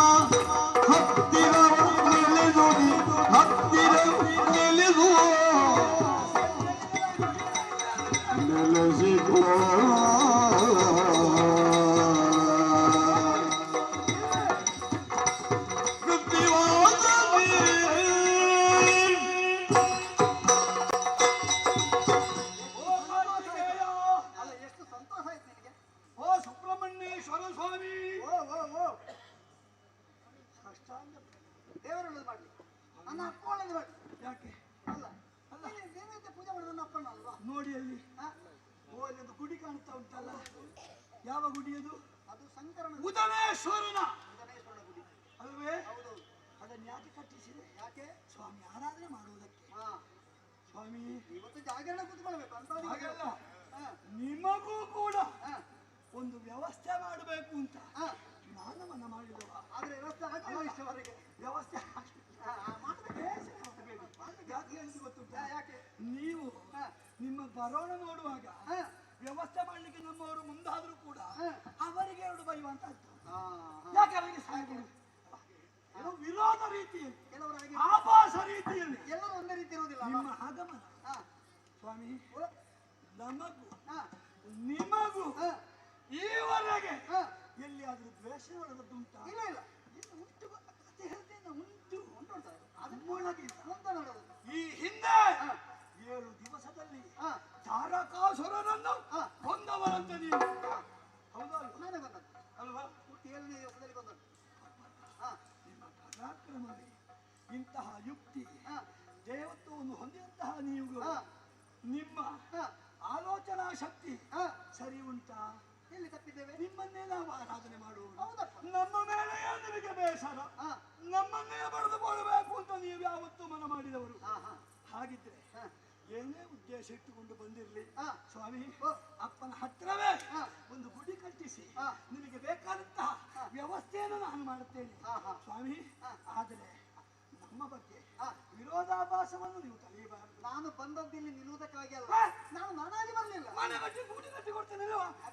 ಹತ್ತಿರ ನೆಲೆದು ನೆಲೆಸಿಕೋ ದೇವರೊಳ್ಳದು ಮಾಡ್ಲಿ, ನನ್ನ ಅಪ್ಪ ಒಳ್ಳೇದು ಮಾಡ್ಲಿ. ಯಾಕೆ? ಅಲ್ಲ ದೇವತೆ ಪೂಜೆ ಮಾಡೋದು ನನ್ನ ಅಪ್ಪಣ್ಣ ಅಲ್ವಾ? ನೋಡಿ ಅಲ್ಲಿ ಒಂದು ಗುಡಿ ಕಾಣ್ತಾ ಉಂಟಲ್ಲ, ಯಾವ ಗುಡಿ ಅದು? ಅದು ಶಂಕರನ ಉದನೇಶ್ವರನ ಗುಡಿ ಅಲ್ವೇ? ಹೌದೌದು. ಅದನ್ನು ಯಾಕೆ ಕಟ್ಟಿಸಿದೆ? ಯಾಕೆ? ಸ್ವಾಮಿ ಆರಾಧನೆ ಮಾಡುವುದಕ್ಕೆ. ಸ್ವಾಮಿ ಇವತ್ತು ಜಾಗರಣೆ ಕೂತ್ಕೊಳ್ಬೇಕು ಅಂತ ಹಾಗಲ್ಲ, ನಿಮಗೂ ಕೂಡ ಒಂದು ವ್ಯವಸ್ಥೆ ಮಾಡಬೇಕು ಅಂತ ನಾನು ಮನ ಮಾಡಿದವ. ಆದ್ರೆ ವ್ಯವಸ್ಥೆ ಆಗಲ್ಲ ಇಷ್ಟವರೆಗೆ. ವ್ಯವಸ್ಥೆ ಯಾಕೆ ಹೇಳಿದ್ದು ಗೊತ್ತುಂಟ? ಯಾಕೆ ನೀವು ನಿಮ್ಮ ಬರೋಣ ನೋಡುವಾಗ ವ್ಯವಸ್ಥೆ ಮಾಡ್ಲಿಕ್ಕೆ ನಮ್ಮವರು ಮುಂದಾದ್ರೂ ಕೂಡ ಅವರಿಗೆ ಎರಡು ಬೈಯುವಂತ ಯಾಕೆ ಅವರಿಗೆ ಸಾಕು? ವಿರೋಧ ರೀತಿಯಲ್ಲಿ, ಕೆಲವರಾಗಿ ಆಭಾಸ ರೀತಿಯಲ್ಲಿ, ಎಲ್ಲರೂ ಒಂದೇ ರೀತಿ ಇರುವುದಿಲ್ಲ. ನಿಮ್ಮ ಆಗಮನ ಸ್ವಾಮಿ ನಮಗೂ ನಿಮಗೂ ಈವರೆಗೆ ಎಲ್ಲಿಯಾದ್ರೂ ದ್ವೇಷ ಒಳಗದ್ದುಂಟಾ? ಇಲ್ಲ ಇಲ್ಲ, ಉಂಟು. ಕಥೆ ಹೇಳ್ತೇನೆ, ಉಂಟು ಅದು ಈ ಹಿಂದೆ 7 ದಿವಸದಲ್ಲಿ ತಾರಕಾಸುರನನ್ನು ಕೊಂದವರಂತೆ ನೀವು. ಹೌದಾ? ನಾನೇ ಬಂದದ್ದು ಅಲ್ವಾ? 7ನೇ ದಿವಸದಲ್ಲಿ ಬಂದದ್ದು. ನಿಮ್ಮ ಪರಾಕ್ರಮವೇ ಇಂತಹ ಯುಕ್ತಿ ದೇವತ್ವವನ್ನು ಹೊಂದಿದಂತಹ ನೀವು, ನಿಮ್ಮ ಆಲೋಚನಾ ಶಕ್ತಿ ಸರಿ ಉಂಟಾ? ಎಲ್ಲಿ ತಪ್ಪಿದ್ದೇವೆ? ನಿಮ್ಮನ್ನೇ ನಾವು ಆರಾಧನೆ ಮಾಡುವುದು. ಹೌದಪ್ಪ. ನಮ್ಮ ಮೇಲೆ ನಿಮಗೆ ಬೇಸರ, ನಮ್ಮನ್ನೇ ಬರೆದುಕೊಳ್ಳಬೇಕು ಅಂತ ನೀವು ಯಾವತ್ತೂ ಮನ ಮಾಡಿದವರು. ಹಾಗಿದ್ರೆ ಏನೇ ಉದ್ದೇಶ ಇಟ್ಟುಕೊಂಡು ಬಂದಿರಲಿ ಸ್ವಾಮಿ, ಅಪ್ಪನ ಹತ್ರವೇ ಒಂದು ಗುಡಿ ಕಟ್ಟಿಸಿ ನಿಮಗೆ ಬೇಕಾದಂತಹ ವ್ಯವಸ್ಥೆಯನ್ನು ನಾನು ಮಾಡುತ್ತೇನೆ ಸ್ವಾಮಿ. ಆದರೆ ನಮ್ಮ ಬಗ್ಗೆ ವಿರೋಧಾಭಾಸವನ್ನು ನೀವು ತಲೆಯಬಾರದು. ನಾನು ಬಂದದ್ದಿಲ್ಲಿ ನಿಲ್ಲುವುದಕ್ಕಾಗಿ ಅಲ್ಲ, ನಾನು ನಾನಾಗಿ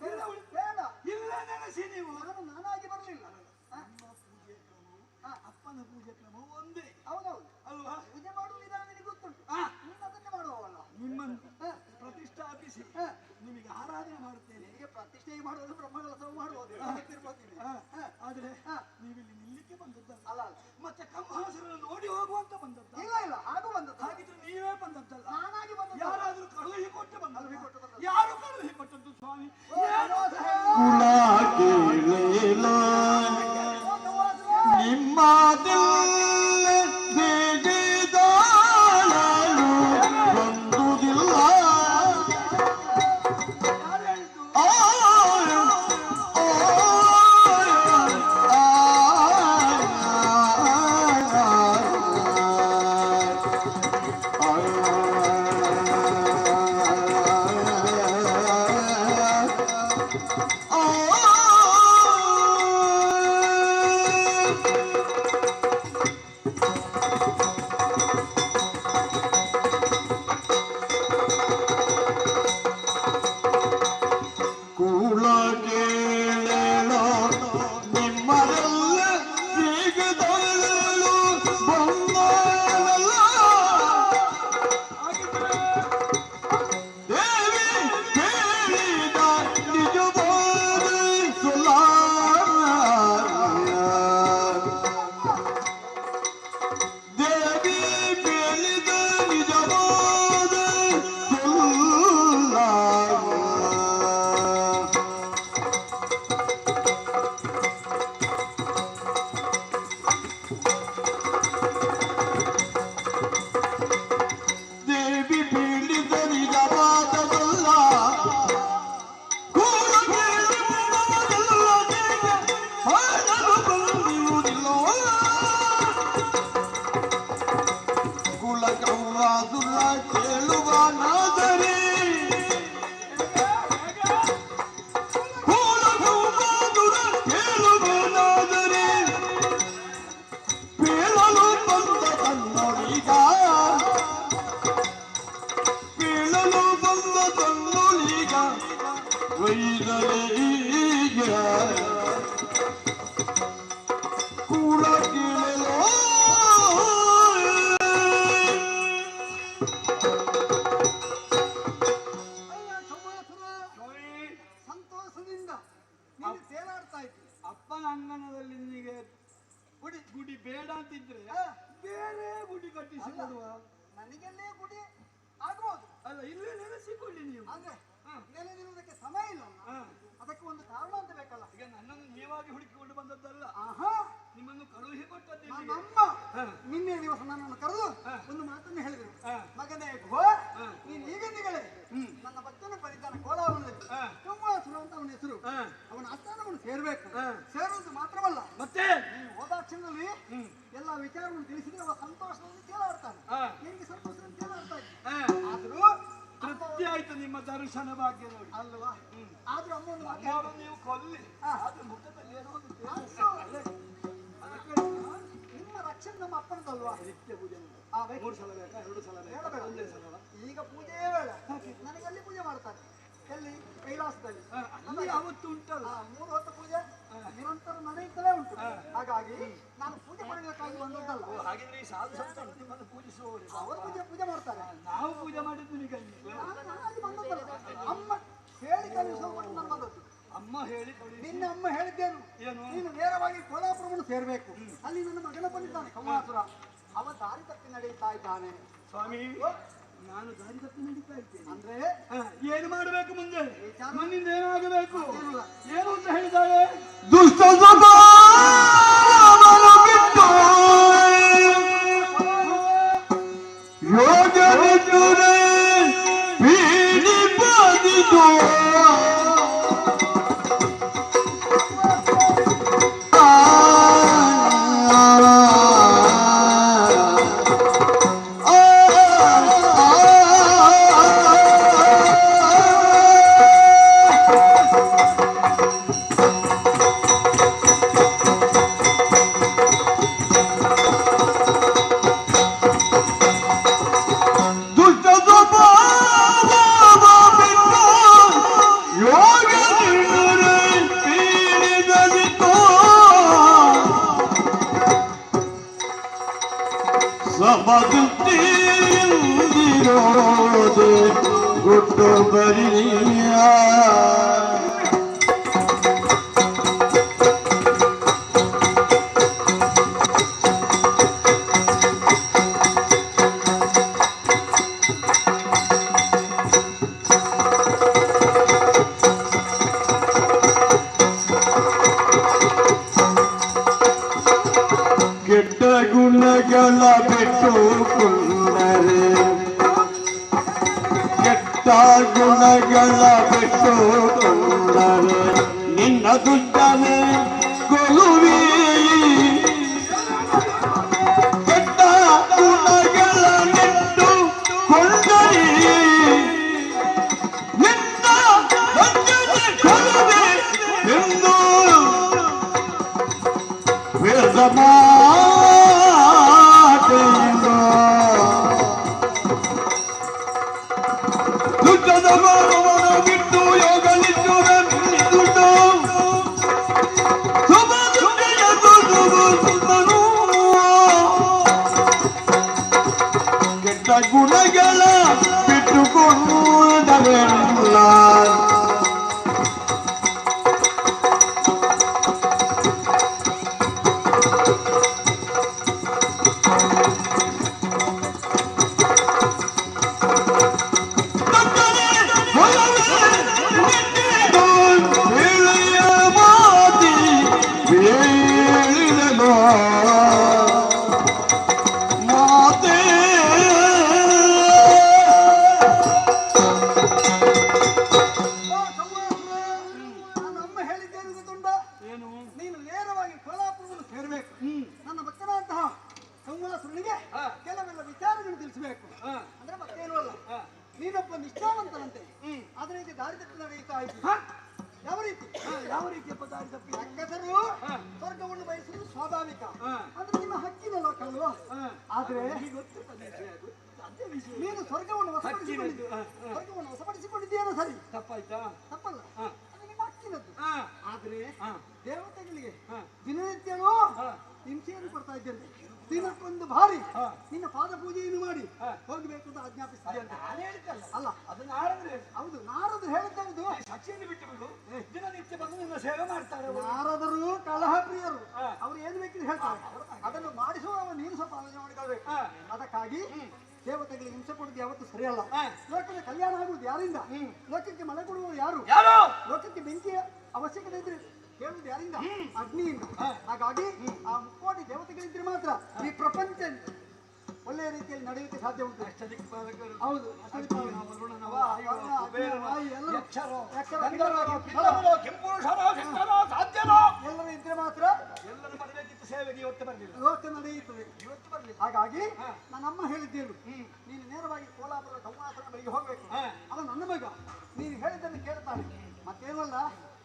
ಬೇಡವಾ? ಬೇಡ. ಇಲ್ಲ ನೆನೆಸಿ ನೀವು. ನಾನಾಗಿ ಬರಲಿಲ್ಲ. ಅಪ್ಪನ ಪೂಜೆ ಕ್ರಮ ಒಂದೇ. ಹೌದೌದು ಅಲ್ವಾ? ಪೂಜೆ ಮಾಡುವ ವಿಧಾನ ನಿನಗೆ ಗೊತ್ತುಂಟು. ನೀನು ಅದನ್ನೇ ಮಾಡುವವಲ್ಲ. ನಿಮ್ಮನ್ನು ಪ್ರತಿಷ್ಠಾಪಿಸಿ ನಿಮಗೆ ಆರಾಧನೆ ಮಾಡುತ್ತೇನೆ. ನಿನಗೆ ಪ್ರತಿಷ್ಠೆ ಮಾಡುವುದು ಬ್ರಹ್ಮಕಲಸವು ಮಾಡುವುದು ಆದ್ರೆ ನೀವಿಲ್ಲಿ ನಿಲ್ಲಿಕ್ಕೆ ಬಂದದ್ದಲ್ಲ. ಅಲ್ಲ ಮತ್ತೆ ಕಮ್ಮಾಸುರನ್ನು ನೋಡಿ ಹೋಗುವಂತ ಬಂದದ್ದ? ಇಲ್ಲ ಇಲ್ಲ ಹಾಗೂ ಬಂದದ್ದು. ಹಾಗಿದ್ರೆ ನೀವೇ ಬಂದದ್ದಲ್ಲ. ನಾನಾಗಿ ಬಂದದ್ದು. ಯಾರಾದ್ರೂ ಕಳುಹಿ ಕೊಟ್ಟು ಬಂದದ್ದು? ಯಾರು ಕಳುಹಿ ಕೊಟ್ಟದ್ದು ಸ್ವಾಮಿ? ಸಂತೋಷದಿಂದ ನೀನು ತೇಲಾಡ್ತಾ ಇದ್ದಿ. ಅಪ್ಪನ ಅಂಗನದಲ್ಲಿ ನಿನಗೆ ಗುಡಿ ಬೇಡ ಅಂತಿದ್ರೆ ಬೇರೆ ಗುಡಿ ಕಟ್ಟಿಸಿ ಕೊಡುವ. ನನಗೆಲ್ಲೇ ಗುಡಿ ಆಗ್ಬೋದು. ಅಲ್ಲ ಇಲ್ಲೇ ನೆನೆಸಿಕೊಳ್ಳಿ ನೀವು. ಅಂದ್ರೆ ನೆಲೆ ನಿಲ್ಲುವುದಕ್ಕೆ ಸಮಯ ಇಲ್ಲ. ಅದಕ್ಕೆ ಒಂದು ಕಾರಣ ಅಂತ ಬೇಕಲ್ಲ. ಈಗ ನನ್ನನ್ನು ನೀವಾಗಿ ಹುಡುಕಿಕೊಂಡು ಬಂದದ್ದಲ್ಲ. ನಿಮ್ಮನ್ನು ಕಳುಹಿ ಕೊಟ್ಟದ್ದು. ನಮ್ಮ ನಿನ್ನೆ ದಿವಸ ನನ್ನನ್ನು ಕರೆದು ಒಂದು ಮಾತನ್ನು ಹೇಳಿದರು. ಮಗನೇ ಗೋ, ನೀನು ಈಗಂದಿಗಳೇ ನನ್ನ ಭಕ್ತನ ಪರಿಧಾನ ಕೋಲಾವಲದಲ್ಲಿ ಕಮ್ಮಾಸುರ ಅಂತ ಅವನ ಹೆಸರು. ಅವನ ಆಸ್ಥಾನವನ್ನು ಸೇರ್ಬೇಕು. ಸೇರುವುದು ಮಾತ್ರವಲ್ಲ, ಮತ್ತೆ ಹೋದಾಕ್ಷಣದಲ್ಲಿ ಎಲ್ಲ ವಿಚಾರವನ್ನು ತಿಳಿಸಿದ್ರೆ ಅವ ಸಂತೋಷದಲ್ಲಿ ತೇಲಾಡ್ತಾನೆ. ನಿನಗೆ ಸಂತೋಷದಲ್ಲಿ ತೇಲಾಡ್ತಾ ಇದ್ದ. ಆದ್ರೂ ತೃಪ್ತಿ ಆಯ್ತು ನಿಮ್ಮ ದರ್ಶನ ಭಾಗ್ಯ ನೋಡಿ ಅಲ್ವಾ? ಆದ್ರೂ ಅಮ್ಮನ್ನು ನೀವು ಕೊಲ್ಲಿ ಅದು ಮುಖದಲ್ಲಿ ಏನೋ ಒಂದು ನಿಮ್ಮ ರಕ್ಷಣೆ ನಮ್ಮ ಅಪ್ಪನದಲ್ವಾ? ನಿತ್ಯ ಪೂಜೆ 3 ಸಲ ಬೇಕಾ 2 ಸಲ ಬೇಕಾ ಒಂದೇ ಸಲ? ಈಗ ಪೂಜೆಯೇ ಬೇಡ. ನನಗೆ ಅಲ್ಲಿ ಪೂಜೆ ಮಾಡ್ತಾರೆ. ಎಲ್ಲಿ? ಕೈಲಾಸದಲ್ಲಿ. ಅವತ್ತು ಉಂಟಲ್ಲ 3 ಹೊತ್ತು ಪೂಜೆ ನಿರಂತರ ನಡೆಯುತ್ತಲೇ ಉಂಟು. ಹಾಗಾಗಿ ನಾನು ಪೂಜೆ ಮಾಡಬೇಕಾಗಿ ಬಂದದ್ದಲ್ಲ. ಹಾಗಿದ್ರೆ ಈ ಸಾಧು ಸಂತರು ನಿಮ್ಮನ್ನು ಪೂಜಿಸುವವರು ಅವರು ಪೂಜೆ ಮಾಡ್ತಾರೆ. ನಾವು ಪೂಜೆ ಮಾಡಿದ್ದು ಈಗ ನಾನಾಗಿ ಬಂದದ್ದಲ್ಲ. ಅಮ್ಮ ಹೇಳಿ ಕಲಿಸುವವರು ನಾನು ಬಂದದ್ದು. ಅಮ್ಮ ಹೇಳಿ ನಿನ್ನ ಅಮ್ಮ ಹೇಳಿದ್ದೇನು? ನೀನು ನೇರವಾಗಿ ಕೋಲಾಪುರವನ್ನು ಸೇರ್ಬೇಕು. ಅಲ್ಲಿ ನನ್ನ ಮಗನ ಬಂದಿದ್ದಾನೆ ಕಮ್ಮಾಸುರ. ಅವ ದಾರಿ ತಪ್ಪಿ ನಡೆಯುತ್ತಾ ಇದ್ದಾನೆ. ಸ್ವಾಮಿ ನಾನು ದಾರಿ ತಪ್ಪಿ ನಡೀತಾ ಇದ್ದೇನೆ ಅಂದ್ರೆ ಏನು ಮಾಡಬೇಕು ಮುಂದೆ? ನನ್ನಿಂದ ಏನಾಗಬೇಕು ಏನು ಅಂತ ಹೇಳಿದಾಳೆ? ದುಷ್ಟ ಗುಟ್ಟು ಬರಿಯ ಕೆಟ್ಟ ಗುಣಗಳ ಬಿಟ್ಟುಕೊಂಡರೆ ಕೆಟ್ಟ ಗುಣಗಳ ಬಿಟ್ಟುಕೊಂಡರೆ ನಿನ್ನ ದುಡ್ಡನೆ ಕೊಲುವಿ ಕೆಟ್ಟ ಗುಣಗಳ ನೆಟ್ಟು ಕೊಂಡರೆ ನಿನ್ನ ದುಡ್ಡನೆ ಕೊಲುವಿ ಎಂದು ವೇದ ದುಡ್ಡದ ಮಾನವನ ಬಿಟ್ಟು ಯೋಗ ನಿಟ್ಟುವೆ ದುಡ್ಡು ಶುಭ ದುಡ್ಡಿಯ ದುಡ್ಡು ಕೆಟ್ಟ ಗುಣಗಳ ಬಿಟ್ಟುಕೊಂಡವೆಲ್ಲ ನಮ್ಮ ಹೇಳಿದ್ದೇನು ಗೊತ್ತುಂಟ? ನೀನು ನೇರವಾಗಿ ಕೋಲಾಪುರವನ್ನು ಸೇರಬೇಕು. ನನ್ನ ಭಕ್ತನಾದಂತಹ ಸಂವಾಸುರನಿಗೆ ಕೆಲವೆಲ್ಲ ವಿಚಾರಗಳನ್ನು ತಿಳಿಸಬೇಕು. ಅಂದ್ರೆ ಮತ್ತೇನು ಅಲ್ಲ, ನೀನೊಬ್ಬ ನಿಷ್ಠಾವಂತನಂತೆ. ಆದ್ರೆ ಈಗ ದಾರಿ ತಪ್ಪಿ ನಡೆಯುತ್ತಾ ಇದ್ದೀವಿ. ಯಾವ ರೀತಿ ದಾರಿ ತಪ್ಪಿ? ರಕ್ಕಸರು ಸ್ವರ್ಗವನ್ನು ಬಯಸುವುದು ಸ್ವಾಭಾವಿಕ, ಅಂದ್ರೆ ನಿಮ್ಮ ಹಕ್ಕಿನ ಲೋಕಲ್ವಾ? ಆದ್ರೆ ನೀನು ಸ್ವರ್ಗವನ್ನು ವಶಪಡಿಸಿಕೊಂಡಿದ್ದೀಯೋ ಸರಿ, ತಪ್ಪಾಯ್ತಾ? ತಪ್ಪಲ್ಲ, ಅದು ನಿಮ್ಮ ಹಕ್ಕಿನದ್ದು. ಆದ್ರೆ ದೇವತೆಗಳಿಗೆ ದಿನನಿತ್ಯನೂ ಹಿಂಸೆಯನ್ನು ಕೊಡ್ತಾ ಇದ್ದೇನೆ. ದಿನಕ್ಕೊಂದು ಬಾರಿ ನಿನ್ನ ಪಾದ ಪೂಜೆಯನ್ನು ಮಾಡಿ ಹೋಗಬೇಕು ಅಂತ ಆಜ್ಞಾಪಿಸಿದ್ದೆ. ಅಲ್ಲ, ಅದು ನಾರದ್ರೆ. ಹೌದು, ನಾರದ್ರು ಹೇಳಿದ್ದೌದು. ಸಾಕ್ಷಿಯನ್ನು ಬಿಟ್ಟು ಬಿಡು, ದಿನನಿತ್ಯ ಬಂದು ನಿನ್ನ ಸೇವೆ ಮಾಡ್ತಾರೆ. ನಾರದರು ಕಲಹ ಪ್ರಿಯರು, ಅವ್ರು ಏನು ಬೇಕಿದ್ರೆ ಹೇಳ್ತಾರೆ. ಅದನ್ನು ಮಾಡಿಸುವ ನೀನು ಸ್ವಲ್ಪ ಆಲೋಚನೆ ಮಾಡಿಕೊಳ್ಬೇಕು. ಅದಕ್ಕಾಗಿ ದೇವತೆಗಳಿಗೆ ಹಿಂಸೆ ಕೊಡುವುದು ಯಾವತ್ತು ಸರಿಯಲ್ಲ. ಲೋಕದ ಕಲ್ಯಾಣ ಆಗುವುದು ಯಾರಿಂದ? ಲೋಕಕ್ಕೆ ಮಳೆ ಕೊಡುವುದು ಯಾರು? ಲೋಕಕ್ಕೆ ಬೆಂಕಿಯ ಅವಶ್ಯಕತೆ ಇದ್ರೆ ಕೇಳುವುದು ಯಾರಿಂದ? ಅಗ್ನಿಯಿಂದ. ಹಾಗಾಗಿ ಆ ಮುಕ್ಕೋಟಿ ದೇವತೆಗಳಿದ್ರೆ ಮಾತ್ರ ಈ ಪ್ರಪಂಚ ಒಳ್ಳೆಯ ರೀತಿಯಲ್ಲಿ ನಡೆಯುತ್ತೆ ಸಾಧ್ಯ ಉಂಟು. ಹೌದು, ಎಲ್ಲರೂ ಇದ್ರೆ ಮಾತ್ರ ಎಲ್ಲರೂ ಬರಬೇಕಿತ್ತು ಸೇವೆಗೆ. ಇವತ್ತು ಬರಲಿಲ್ಲ, ಇವತ್ತು ನಡೆಯುತ್ತದೆ. ಇವತ್ತು ಬರಲಿಲ್ಲ. ಹಾಗಾಗಿ ನನ್ನಮ್ಮ ಹೇಳಿದ್ದೇನು, ನೀನು ನೇರವಾಗಿ ಕೋಲಾಪುರ ಸಂವಾಸನ ಬಳಿಗೆ ಹೋಗ್ಬೇಕು. ಅವ ನನ್ನ ಮಗ, ನೀನು ಹೇಳಿದ್ದನ್ನು ಕೇಳ್ತಾನೆ. ಮತ್ತೇನಲ್ಲ,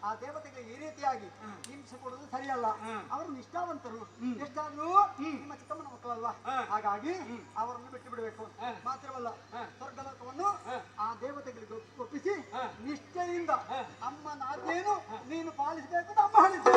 ಆ ದೇವತೆಗಳಿಗೆ ಈ ರೀತಿಯಾಗಿ ಹಿಂಸೆ ಕೊಡುವುದು ಸರಿಯಲ್ಲ. ಅವರು ನಿಷ್ಠಾವಂತರು, ಎಷ್ಟಾದ್ರೂ ನಿಮ್ಮ ಚಿಕ್ಕಮ್ಮನ ಮಕ್ಕಳಲ್ವಾ? ಹಾಗಾಗಿ ಅವರನ್ನು ಬಿಟ್ಟು ಬಿಡಬೇಕು. ಮಾತ್ರವಲ್ಲ, ಸ್ವರ್ಗಲೋಕವನ್ನು ಆ ದೇವತೆಗಳಿಗೆ ಒಪ್ಪಿಸಿ ನಿಷ್ಠೆಯಿಂದ ಅಮ್ಮನ ಆಜ್ಞೆಯನ್ನು ನೀನು ಪಾಲಿಸಬೇಕು ಅಂತ ಅಮ್ಮ ಹೇಳಿದ್ರು.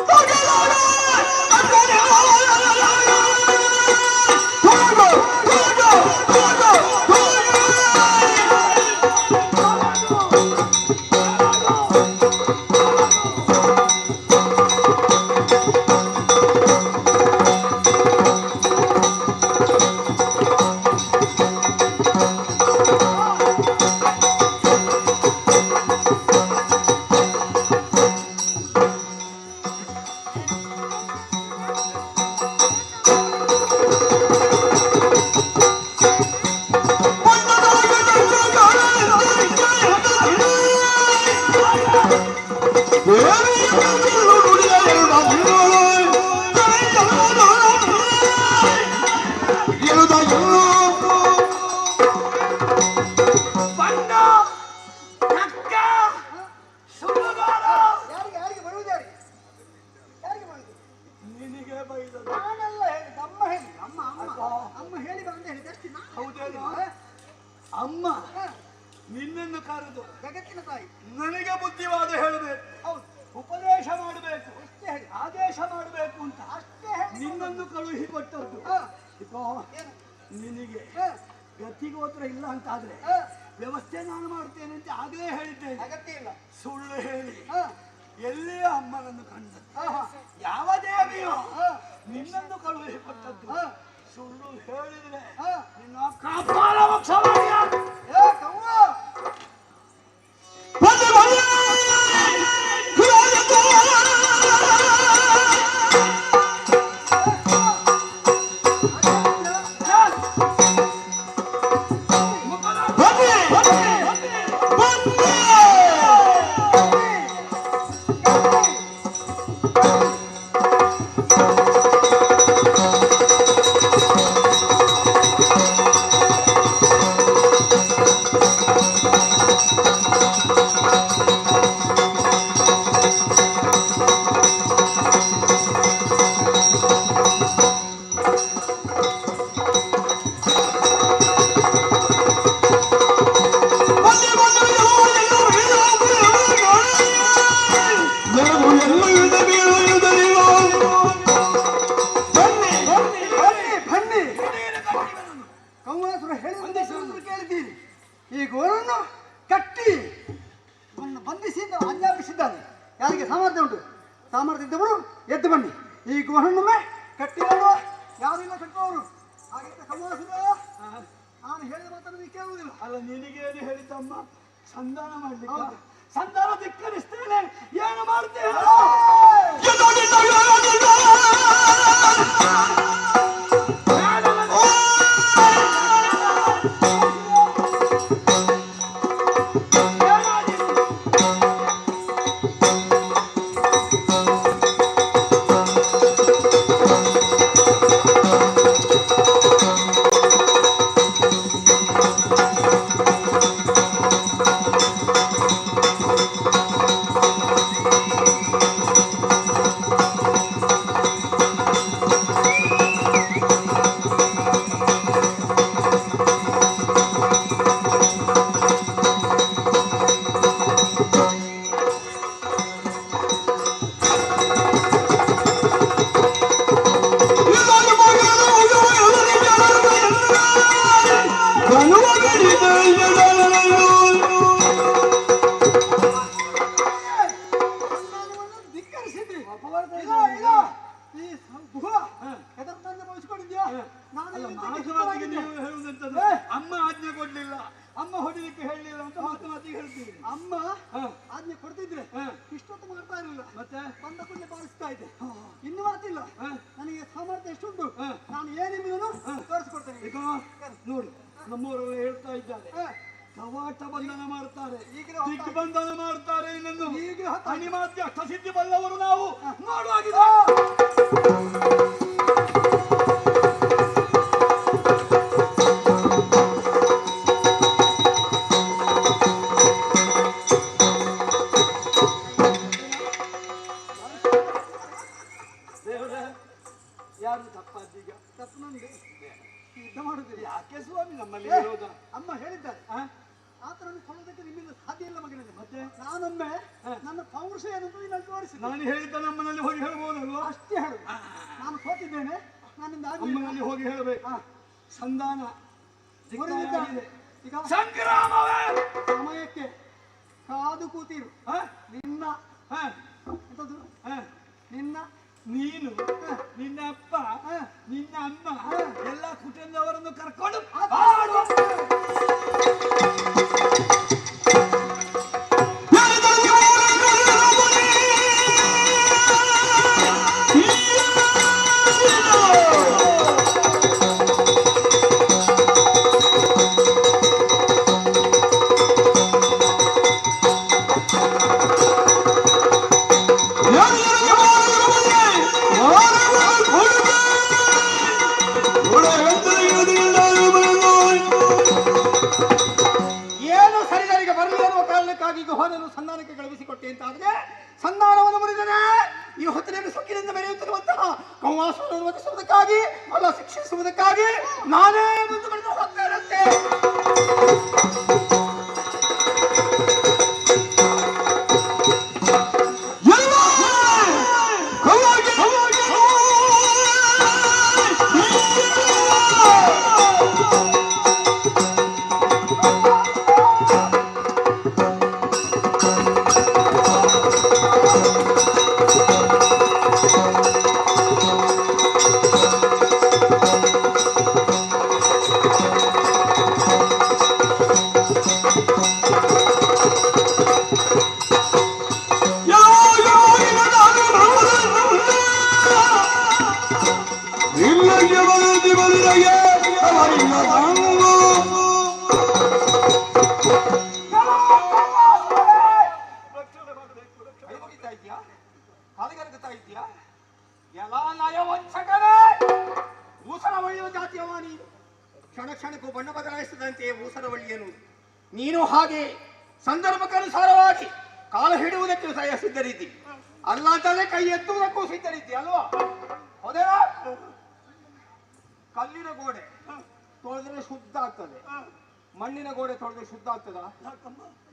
ಅಮ್ಮ ನಿನ್ನನ್ನು ಕರೆದು ಜಗತ್ತಿನ ತಾಯಿ ನನಗೆ ಬುದ್ಧಿವಾದ ಹೇಳಬೇಕು. ಹೌದು, ಉಪದೇಶ ಮಾಡಬೇಕು, ಆದೇಶ ಮಾಡಬೇಕು ಅಂತ ಅಷ್ಟೇ ನಿನ್ನನ್ನು ಕಳುಹಿಕೊಟ್ಟದ್ದು. ನಿನಗೆ ಗತಿಗೋತ್ರ ಇಲ್ಲ ಅಂತಾದ್ರೆ ವ್ಯವಸ್ಥೆ ನಾನು ಮಾಡ್ತೇನೆ ಅಂತ ಆಗಲೇ ಹೇಳಿದ್ದೇನೆ. ಅಗತ್ಯ ಇಲ್ಲ. ಸುಳ್ಳು ಹೇಳಿ ಎಲ್ಲಿಯ ಅಮ್ಮನನ್ನು ಕಂಡದ್ದು, ಯಾವ ದೇವಿಯೋ ನಿನ್ನನ್ನು ಕಳುಹಿಸಿಕೊಟ್ಟದ್ದು, ಸುಳ್ಳು ಹೇಳಿದ್ರೆ ನಿನ್ನ ಕಪಾಲ ವಕ್ಷವಾಗಿ ಕೇಳಿದ್ದೀರಿ. ಈ ಗೋರನ್ನು ಕಟ್ಟಿ ಬಂಧಿಸಿ ಆಜ್ಞಾಪಿಸಿದ್ದಾನೆ. ಯಾರಿಗೆ ಸಾಮರ್ಥ್ಯ ಉಂಟು, ಸಾಮರ್ಥ್ಯ ಇದ್ದವರು ಎದ್ದು ಬನ್ನಿ. ಈ ಗೋರನ್ನೊಮ್ಮೆ ಕಟ್ಟಿದವರು ಯಾರಿಲ್ಲ ಕಟ್ಟುವವರು. ಹಾಗೆ ಕಮಲಾಸುರ, ನಾನು ಹೇಳಿದ ಮಾತನ್ನು ನೀವು ಕೇಳುವುದಿಲ್ಲ. ಅಲ್ಲ, ನಿನಗೇನು ಹೇಳಿದ್ದಮ್ಮ? ಸಂಧಾನ ಮಾಡ್ಲಿಕ್ಕೆ ಸಂಧಾನ ಧಿಕ್ಕರಿಸ್ತೇನೆ, ಏನು ಮಾಡ್ತೇನೆ? ಅಮ್ಮ ಆಜ್ಞೆ ಕೊಡ್ಲಿಲ್ಲ, ಅಮ್ಮ ಹೊಡಿಲಿಕ್ಕೆ ಹೇಳಲಿಲ್ಲ ಅಂತ ಮಾತಿಗೆ ಹೇಳ್ತೀವಿ. ಅಮ್ಮ ಆಜ್ಞೆ ಕೊಡ್ತಿದ್ರೆ ಇಷ್ಟೊತ್ತು ಮಾಡ್ತಾ ಇರಲಿಲ್ಲ, ಮತ್ತೆ ಬಂದ ಕೂಡಲೇ ಬಾರಿಸ್ತಾ ಇದ್ದೆ. ಇನ್ನು ಮಾತಿಲ್ಲ, ನನಗೆ ಸಾಮರ್ಥ್ಯ ಎಷ್ಟುಂಟು, ನಾನು ಏನೆಂಬುದನ್ನು ತೋರಿಸ್ಕೊಡ್ತೇನೆ. ಈಗ ನೋಡು, ನಮ್ಮವರೆಲ್ಲ ಹೇಳ್ತಾ ಇದ್ದಾರೆ, ಕವಾಟ ಬಂಧನ ಮಾಡ್ತಾರೆ, ದಿಗ್ಬಂಧನ ಮಾಡ್ತಾರೆ. ಇನ್ನೊಂದು ಅನಿಮಾದ್ಯ ಅಷ್ಟಸಿದ್ಧಿ ಬಲ್ಲವರು ನಾವು ನೋಡುವಾಗಿದೆ. ಯಾರು ತಪ್ಪಾದೀಗ? ತಪ್ಪು ನಂದು. ಯುದ್ಧ ಮಾಡುದಿಲ್ಲ ಯಾಕೆ ಸ್ವಾಮಿ? ನಮ್ಮಲ್ಲಿ ಅಮ್ಮ ಹೇಳಿದ್ದಾರೆ, ಆತನನ್ನು ಕೊಲ್ಲೋದಕ್ಕೆ ನಿಮ್ಮಿಂದ ಸಾಧ್ಯ ಇಲ್ಲ ಮಗನಿಗೆ. ಮತ್ತೆ ನಾನೊಮ್ಮೆ ನನ್ನ ಪೌರುಷ ಏನಂತ ನಿನ್ನಲ್ಲಿ ತೋರಿಸಿ. ನಾನು ಹೇಳಿದ್ದ ನಮ್ಮನಲ್ಲಿ ಹೋಗಿ ಹೇಳ್ಬೋದಲ್ವಾ? ಅಷ್ಟೇ ಹೇಳು. ನಾನು ಸೋತಿದ್ದೇನೆ, ನನ್ನಿಂದ ಅಮ್ಮನಲ್ಲಿ ಹೋಗಿ ಹೇಳಬೇಕು. ಸಂಧಾನ ಈಗ ಸಂಗ್ರಾಮವೇ ಸಮಯಕ್ಕೆ ಕಾದು ಕೂತಿರು. ನಿನ್ನ ಎಂತದ್ದು? ನಿನ್ನ ನೀನು, ನಿನ್ನ ಅಪ್ಪ, ನಿನ್ನ ಅಮ್ಮ ಎಲ್ಲ ಕುಟುಂಬದವರನ್ನು ಕರ್ಕೊಂಡು ಹೋದನು ಸಂಧಾನಕ್ಕೆ ಕಳುಹಿಸಿಕೊಟ್ಟೆ ಅಂತಾದ್ರೆ ಸಂಧಾನವನ್ನು ಮುರಿದರೆ ಈ ಹೊತ್ತಿನಲ್ಲಿ ಸೊಕ್ಕಿನಿಂದ ಬೆರೆಯುತ್ತಿರುವಂತಹ ಕೌವಾಸವನ್ನು ವಧಿಸುವುದಕ್ಕಾಗಿ ಅಲ್ಲ ಶಿಕ್ಷಿಸುವುದಕ್ಕಾಗಿ ನಾನೇ ಮುಂದುವರೆದು ಹೋಗ್ತಾ ಇರುತ್ತೆ. ಕ್ಷಣಕ್ಕೂ ಬಣ್ಣ ಬದಲಾಯಿಸದಂತೆ ಊಸರವಳ್ಳಿಯನು ನೀನು ಹಾಗೆ ಸಂದರ್ಭಕ್ಕನುಸಾರವಾಗಿ ಕಾಲ ಹಿಡುವುದಕ್ಕೆ ಸಿದ್ಧರಿದ್ದಿ, ಅಲ್ಲ ಅಂತಂದ್ರೆ ಕೈ ಎತ್ತುವುದಕ್ಕೂ ಸಿದ್ಧರಿದ್ದಿ ಅಲ್ವಾ? ಹೌದೇನಾ? ಕಲ್ಲಿನ ಗೋಡೆ ತೊಳೆದ್ರೆ ಶುದ್ಧ ಆಗ್ತದೆ, ಮಣ್ಣಿನ ಗೋಡೆ ತೊಳೆದ್ರೆ ಶುದ್ಧ ಆಗ್ತದ?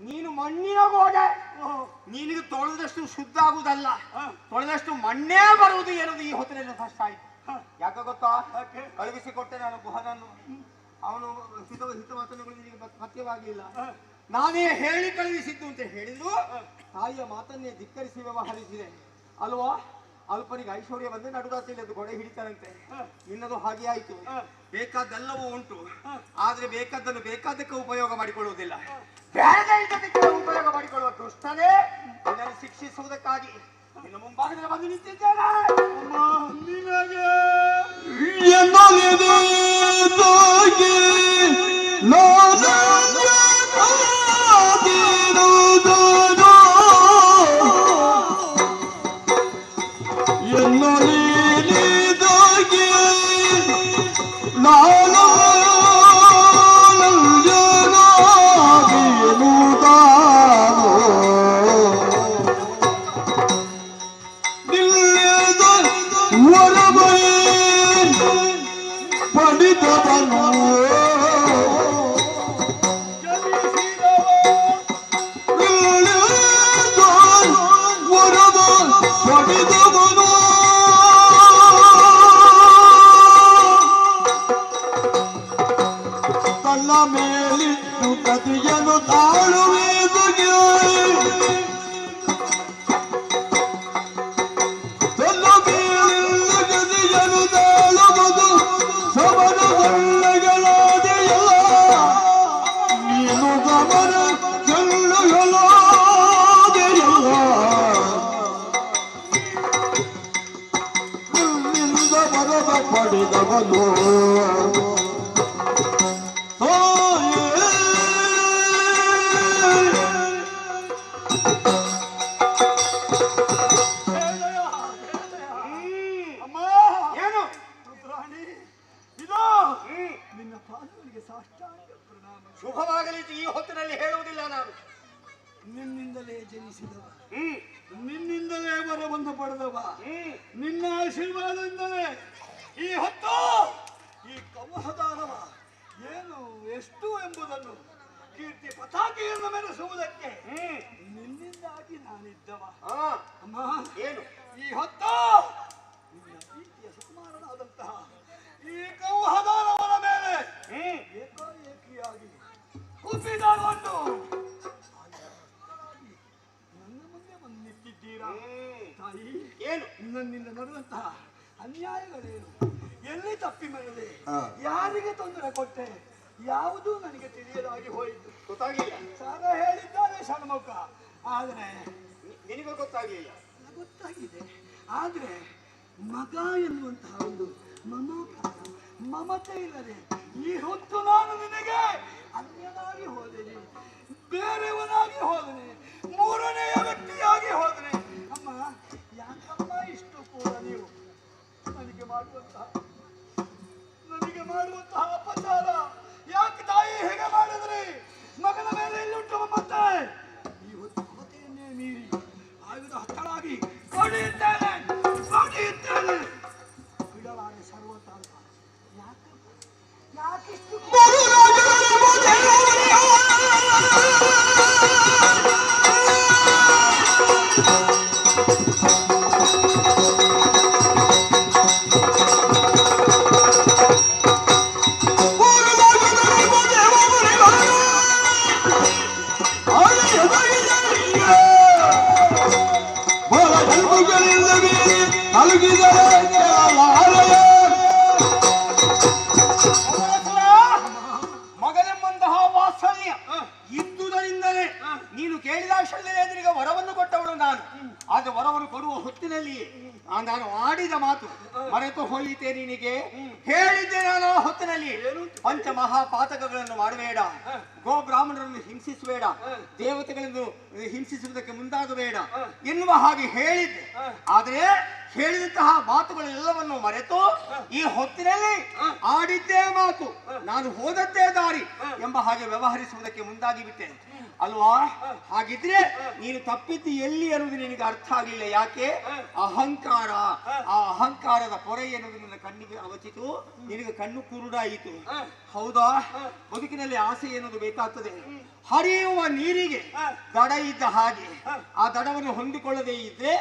ನೀನು ಮಣ್ಣಿನ ಗೋಡೆ ನೀನಿಗೆ ತೊಳೆದಷ್ಟು ಶುದ್ಧ ಆಗುವುದಲ್ಲ, ತೊಳೆದಷ್ಟು ಮಣ್ಣೇ ಬರುವುದು ಎನ್ನುವುದು ಈ ಹೊತ್ತಿನಲ್ಲಿ ಕಷ್ಟ ಆಯ್ತು. ಯಾಕ ಗೊತ್ತಾ? ಕಳುಹಿಸಿಕೊಟ್ಟೆ ನಾನು ಗುಹನನ್ನು, ಅವನು ಹಿತ ಮಾತನ್ನುಗಳು ನಿನಗೆ ಪಥ್ಯವಾಗಿಲ್ಲ. ನಾನೇ ಹೇಳಿ ಕಳುಹಿಸಿದ್ದು ಅಂತ ಹೇಳಿದ್ರು ತಾಯಿಯ ಮಾತನ್ನೇ ಧಿಕ್ಕರಿಸಿ ವ್ಯವಹರಿಸಿದೆ ಅಲ್ವಾ? ಅಲ್ಪನಿಗೆ ಐಶ್ವರ್ಯ ಬಂದ್ರೆ ನಡುರಾತ್ರಿಯಲ್ಲಿ ಗೋಡೆ ಹಿಡಿತಾರಂತೆ, ನಿನ್ನದು ಹಾಗೆ ಆಯ್ತು. ಬೇಕಾದ್ದೆಲ್ಲವೂ ಉಂಟು, ಆದ್ರೆ ಬೇಕಾದ್ದನ್ನು ಬೇಕಾದಕ್ಕೆ ಉಪಯೋಗ ಮಾಡಿಕೊಳ್ಳುವುದಿಲ್ಲ, ಬೇರೆ ಇದ್ದದಕ್ಕೆ ಉಪಯೋಗ ಮಾಡಿಕೊಳ್ಳುವ ದುಷ್ಟನೇ ನಿನ್ನನ್ನು ಶಿಕ್ಷಿಸುವುದಕ್ಕಾಗಿ ನಿನ್ನ ಮುಂಭಾಗದಲ್ಲಿ ಬಂದು ನಿಂತಿದ್ದೇನೆ. ಶುಭವಾಗಲಿ ಈ ಹೊತ್ತಿನಲ್ಲಿ ಹೇಳುವುದಿಲ್ಲ ನಾನು. ನಿನ್ನಿಂದಲೇ ಜನಿಸಿದವ, ನಿನ್ನಿಂದಲೇ ವರವನ್ನು ಪಡೆದವ, ನಿನ್ನ ಆಶೀರ್ವಾದದಿಂದಲೇ ಈ ಹೊತ್ತು ಈ ಕವಹದಾನವ ಏನು ಎಷ್ಟು ಎಂಬುದನ್ನು ಕೀರ್ತಿ ಪತಾಕೆಯನ್ನು ಮೆರೆಸುವುದಕ್ಕೆ ನಿನ್ನಿಂದಾಗಿ ನಾನಿದ್ದವ. ಅಮ್ಮ ಏನು ಈ ಹೊತ್ತು ನಿನ್ನ ಪ್ರೀತಿಯ ಸುಕುಮಾರನಾದಂತಹ ಈ ಕವಹದಾನವನ ಮೇಲೆ ಏಕಾಏಕಿಯಾಗಿ ಕುಸಿದಾಡುವನ್ನು ನನ್ನ ಮುಂದೆ ಬಂದು ನಿಂತಿದ್ದೀರಾ ತಾಯಿ? ಏನು ನನ್ನಿಂದ ನಡೆದಂತಹ ಅನ್ಯಾಯಗಳೇನು, ಎಲ್ಲಿ ತಪ್ಪಿ ಮಾಡಿದೆ, ಯಾರಿಗೆ ತೊಂದರೆ ಕೊಟ್ಟೆ, ಯಾವುದೂ ನನಗೆ ತಿಳಿಯದಾಗಿ ಹೋಯಿತು. ಗೊತ್ತಾಗಿಲ್ಲ. ಸಾರ ಹೇಳಿದ್ದಾನೆ ಷಣ್ಮುಖ, ಆದ್ರೆ ನಿನಗೂ ಗೊತ್ತಾಗಲಿಲ್ಲ. ಗೊತ್ತಾಗಿದೆ, ಆದ್ರೆ ಮಗ ಎನ್ನುವಂತಹ ಒಂದು ಮಮತೆ ಇಲ್ಲದೆ ಈ ಹೊತ್ತು ನಾನು ನಿನಗೆ ಅನ್ಯನಾಗಿ ಹೋದೆನೆ, ಬೇರೆಯವನಾಗಿ ಹೋದನೆ, ಮೂರನೆಯ ವ್ಯಕ್ತಿಯಾಗಿ ಹೋದನೆ. ಅಮ್ಮ ಯಾಕಮ್ಮ ಇಷ್ಟು ಕೂಡ ನೀವು ನನಗೆ ಮಾಡುವಂತಹ ಅಪಚಾರ? ಯಾಕೆ ತಾಯಿ ಹೇಗೆ ಮಾಡಿದ್ರಿ? ಮಗನ ಮೇಲೆ ಇಲ್ಲುಂಟು ಮಮತೆ. ಈ ಹೊತ್ತು ಮಮತೆಯನ್ನೇ ಮೀರಿ ಆಯುಧ ಹತ್ತಳಾಗಿ ಹೊಡೆಯುತ್ತೇನೆ ಬಿಡಲಾರೆ ಸರ್ವತಾರ. ಯಾಕಿಷ್ಟು ಮಗನೆಂಬಂತಹ ವಾತ್ಸಲ್ಯ ಇದ್ದುದರಿಂದಲೇ ನೀನು ಕೇಳಿದಾಕ್ಷಣದಲ್ಲಿ ಎದುರಿಗೆ ವರವನ್ನು ಕೊಟ್ಟವಳು ನಾನು. ಆದ್ರೆ ವರವನ್ನು ಕೊಡುವ ಹೊತ್ತಿನಲ್ಲಿ ನಾನು ಆಡಿದ ಮಾತು ಮರೆತು ಹೋಯಿತೆ ನಿನಗೆ. ಹೇಳಿದ್ದೆ ನಾನು ಆ ಹೊತ್ತಿನಲ್ಲಿ, ಪಂಚ ಮಹಾಪಾತಕಗಳನ್ನು ಮಾಡಬೇಡ, ಗೋ ಬ್ರಾಹ್ಮಣರನ್ನು ಹಿಂಸಿಸಬೇಡ, ದೇವತೆಗಳನ್ನು ಹಿಂಸಿಸುವುದಕ್ಕೆ ಮುಂದಾಗಬೇಡ ಎನ್ನುವ ಹಾಗೆ ಹೇಳಿದ್ದೆ. ಆದ್ರೆ ಹೇಳಿದಂತಹ ಮಾತುಗಳೆಲ್ಲವನ್ನು ಮರೆತು ಈ ಹೊತ್ತಿನಲ್ಲಿ ಆಡಿದ್ದೇ ಮಾತು, ನಾನು ಹೋದದ್ದೇ ದಾರಿ ಎಂಬ ಹಾಗೆ ವ್ಯವಹರಿಸುವುದಕ್ಕೆ ಮುಂದಾಗಿ ಬಿಟ್ಟೆ ಅಲ್ವಾ? ಹಾಗಿದ್ರೆ ನೀನು ತಪ್ಪಿದ್ದು ಎಲ್ಲಿ ಅನ್ನೋದು ನಿನಗೆ ಅರ್ಥ ಆಗಲಿಲ್ಲ. ಯಾಕೆ? ಅಹಂಕಾರ. ಆ ಅಹಂಕಾರದ ಪೊರೆ ಎನ್ನುವುದು ನಿನ್ನ ಕಣ್ಣಿಗೆ ಅವಚಿತು, ನಿನಗೆ ಕಣ್ಣು ಕುರುಡಾಯಿತು. ಹೌದಾ? ಬದುಕಿನಲ್ಲಿ ಆಸೆ ಎನ್ನುವುದು ಬೇಕಾಗ್ತದೆ. ಹರಿಯುವ ನೀರಿಗೆ ದಡ ಇದ್ದ ಹಾಗೆ ಆ ದಡವನ್ನು ಹೊಂದಿಕೊಳ್ಳದೆ ಇದ್ರೆ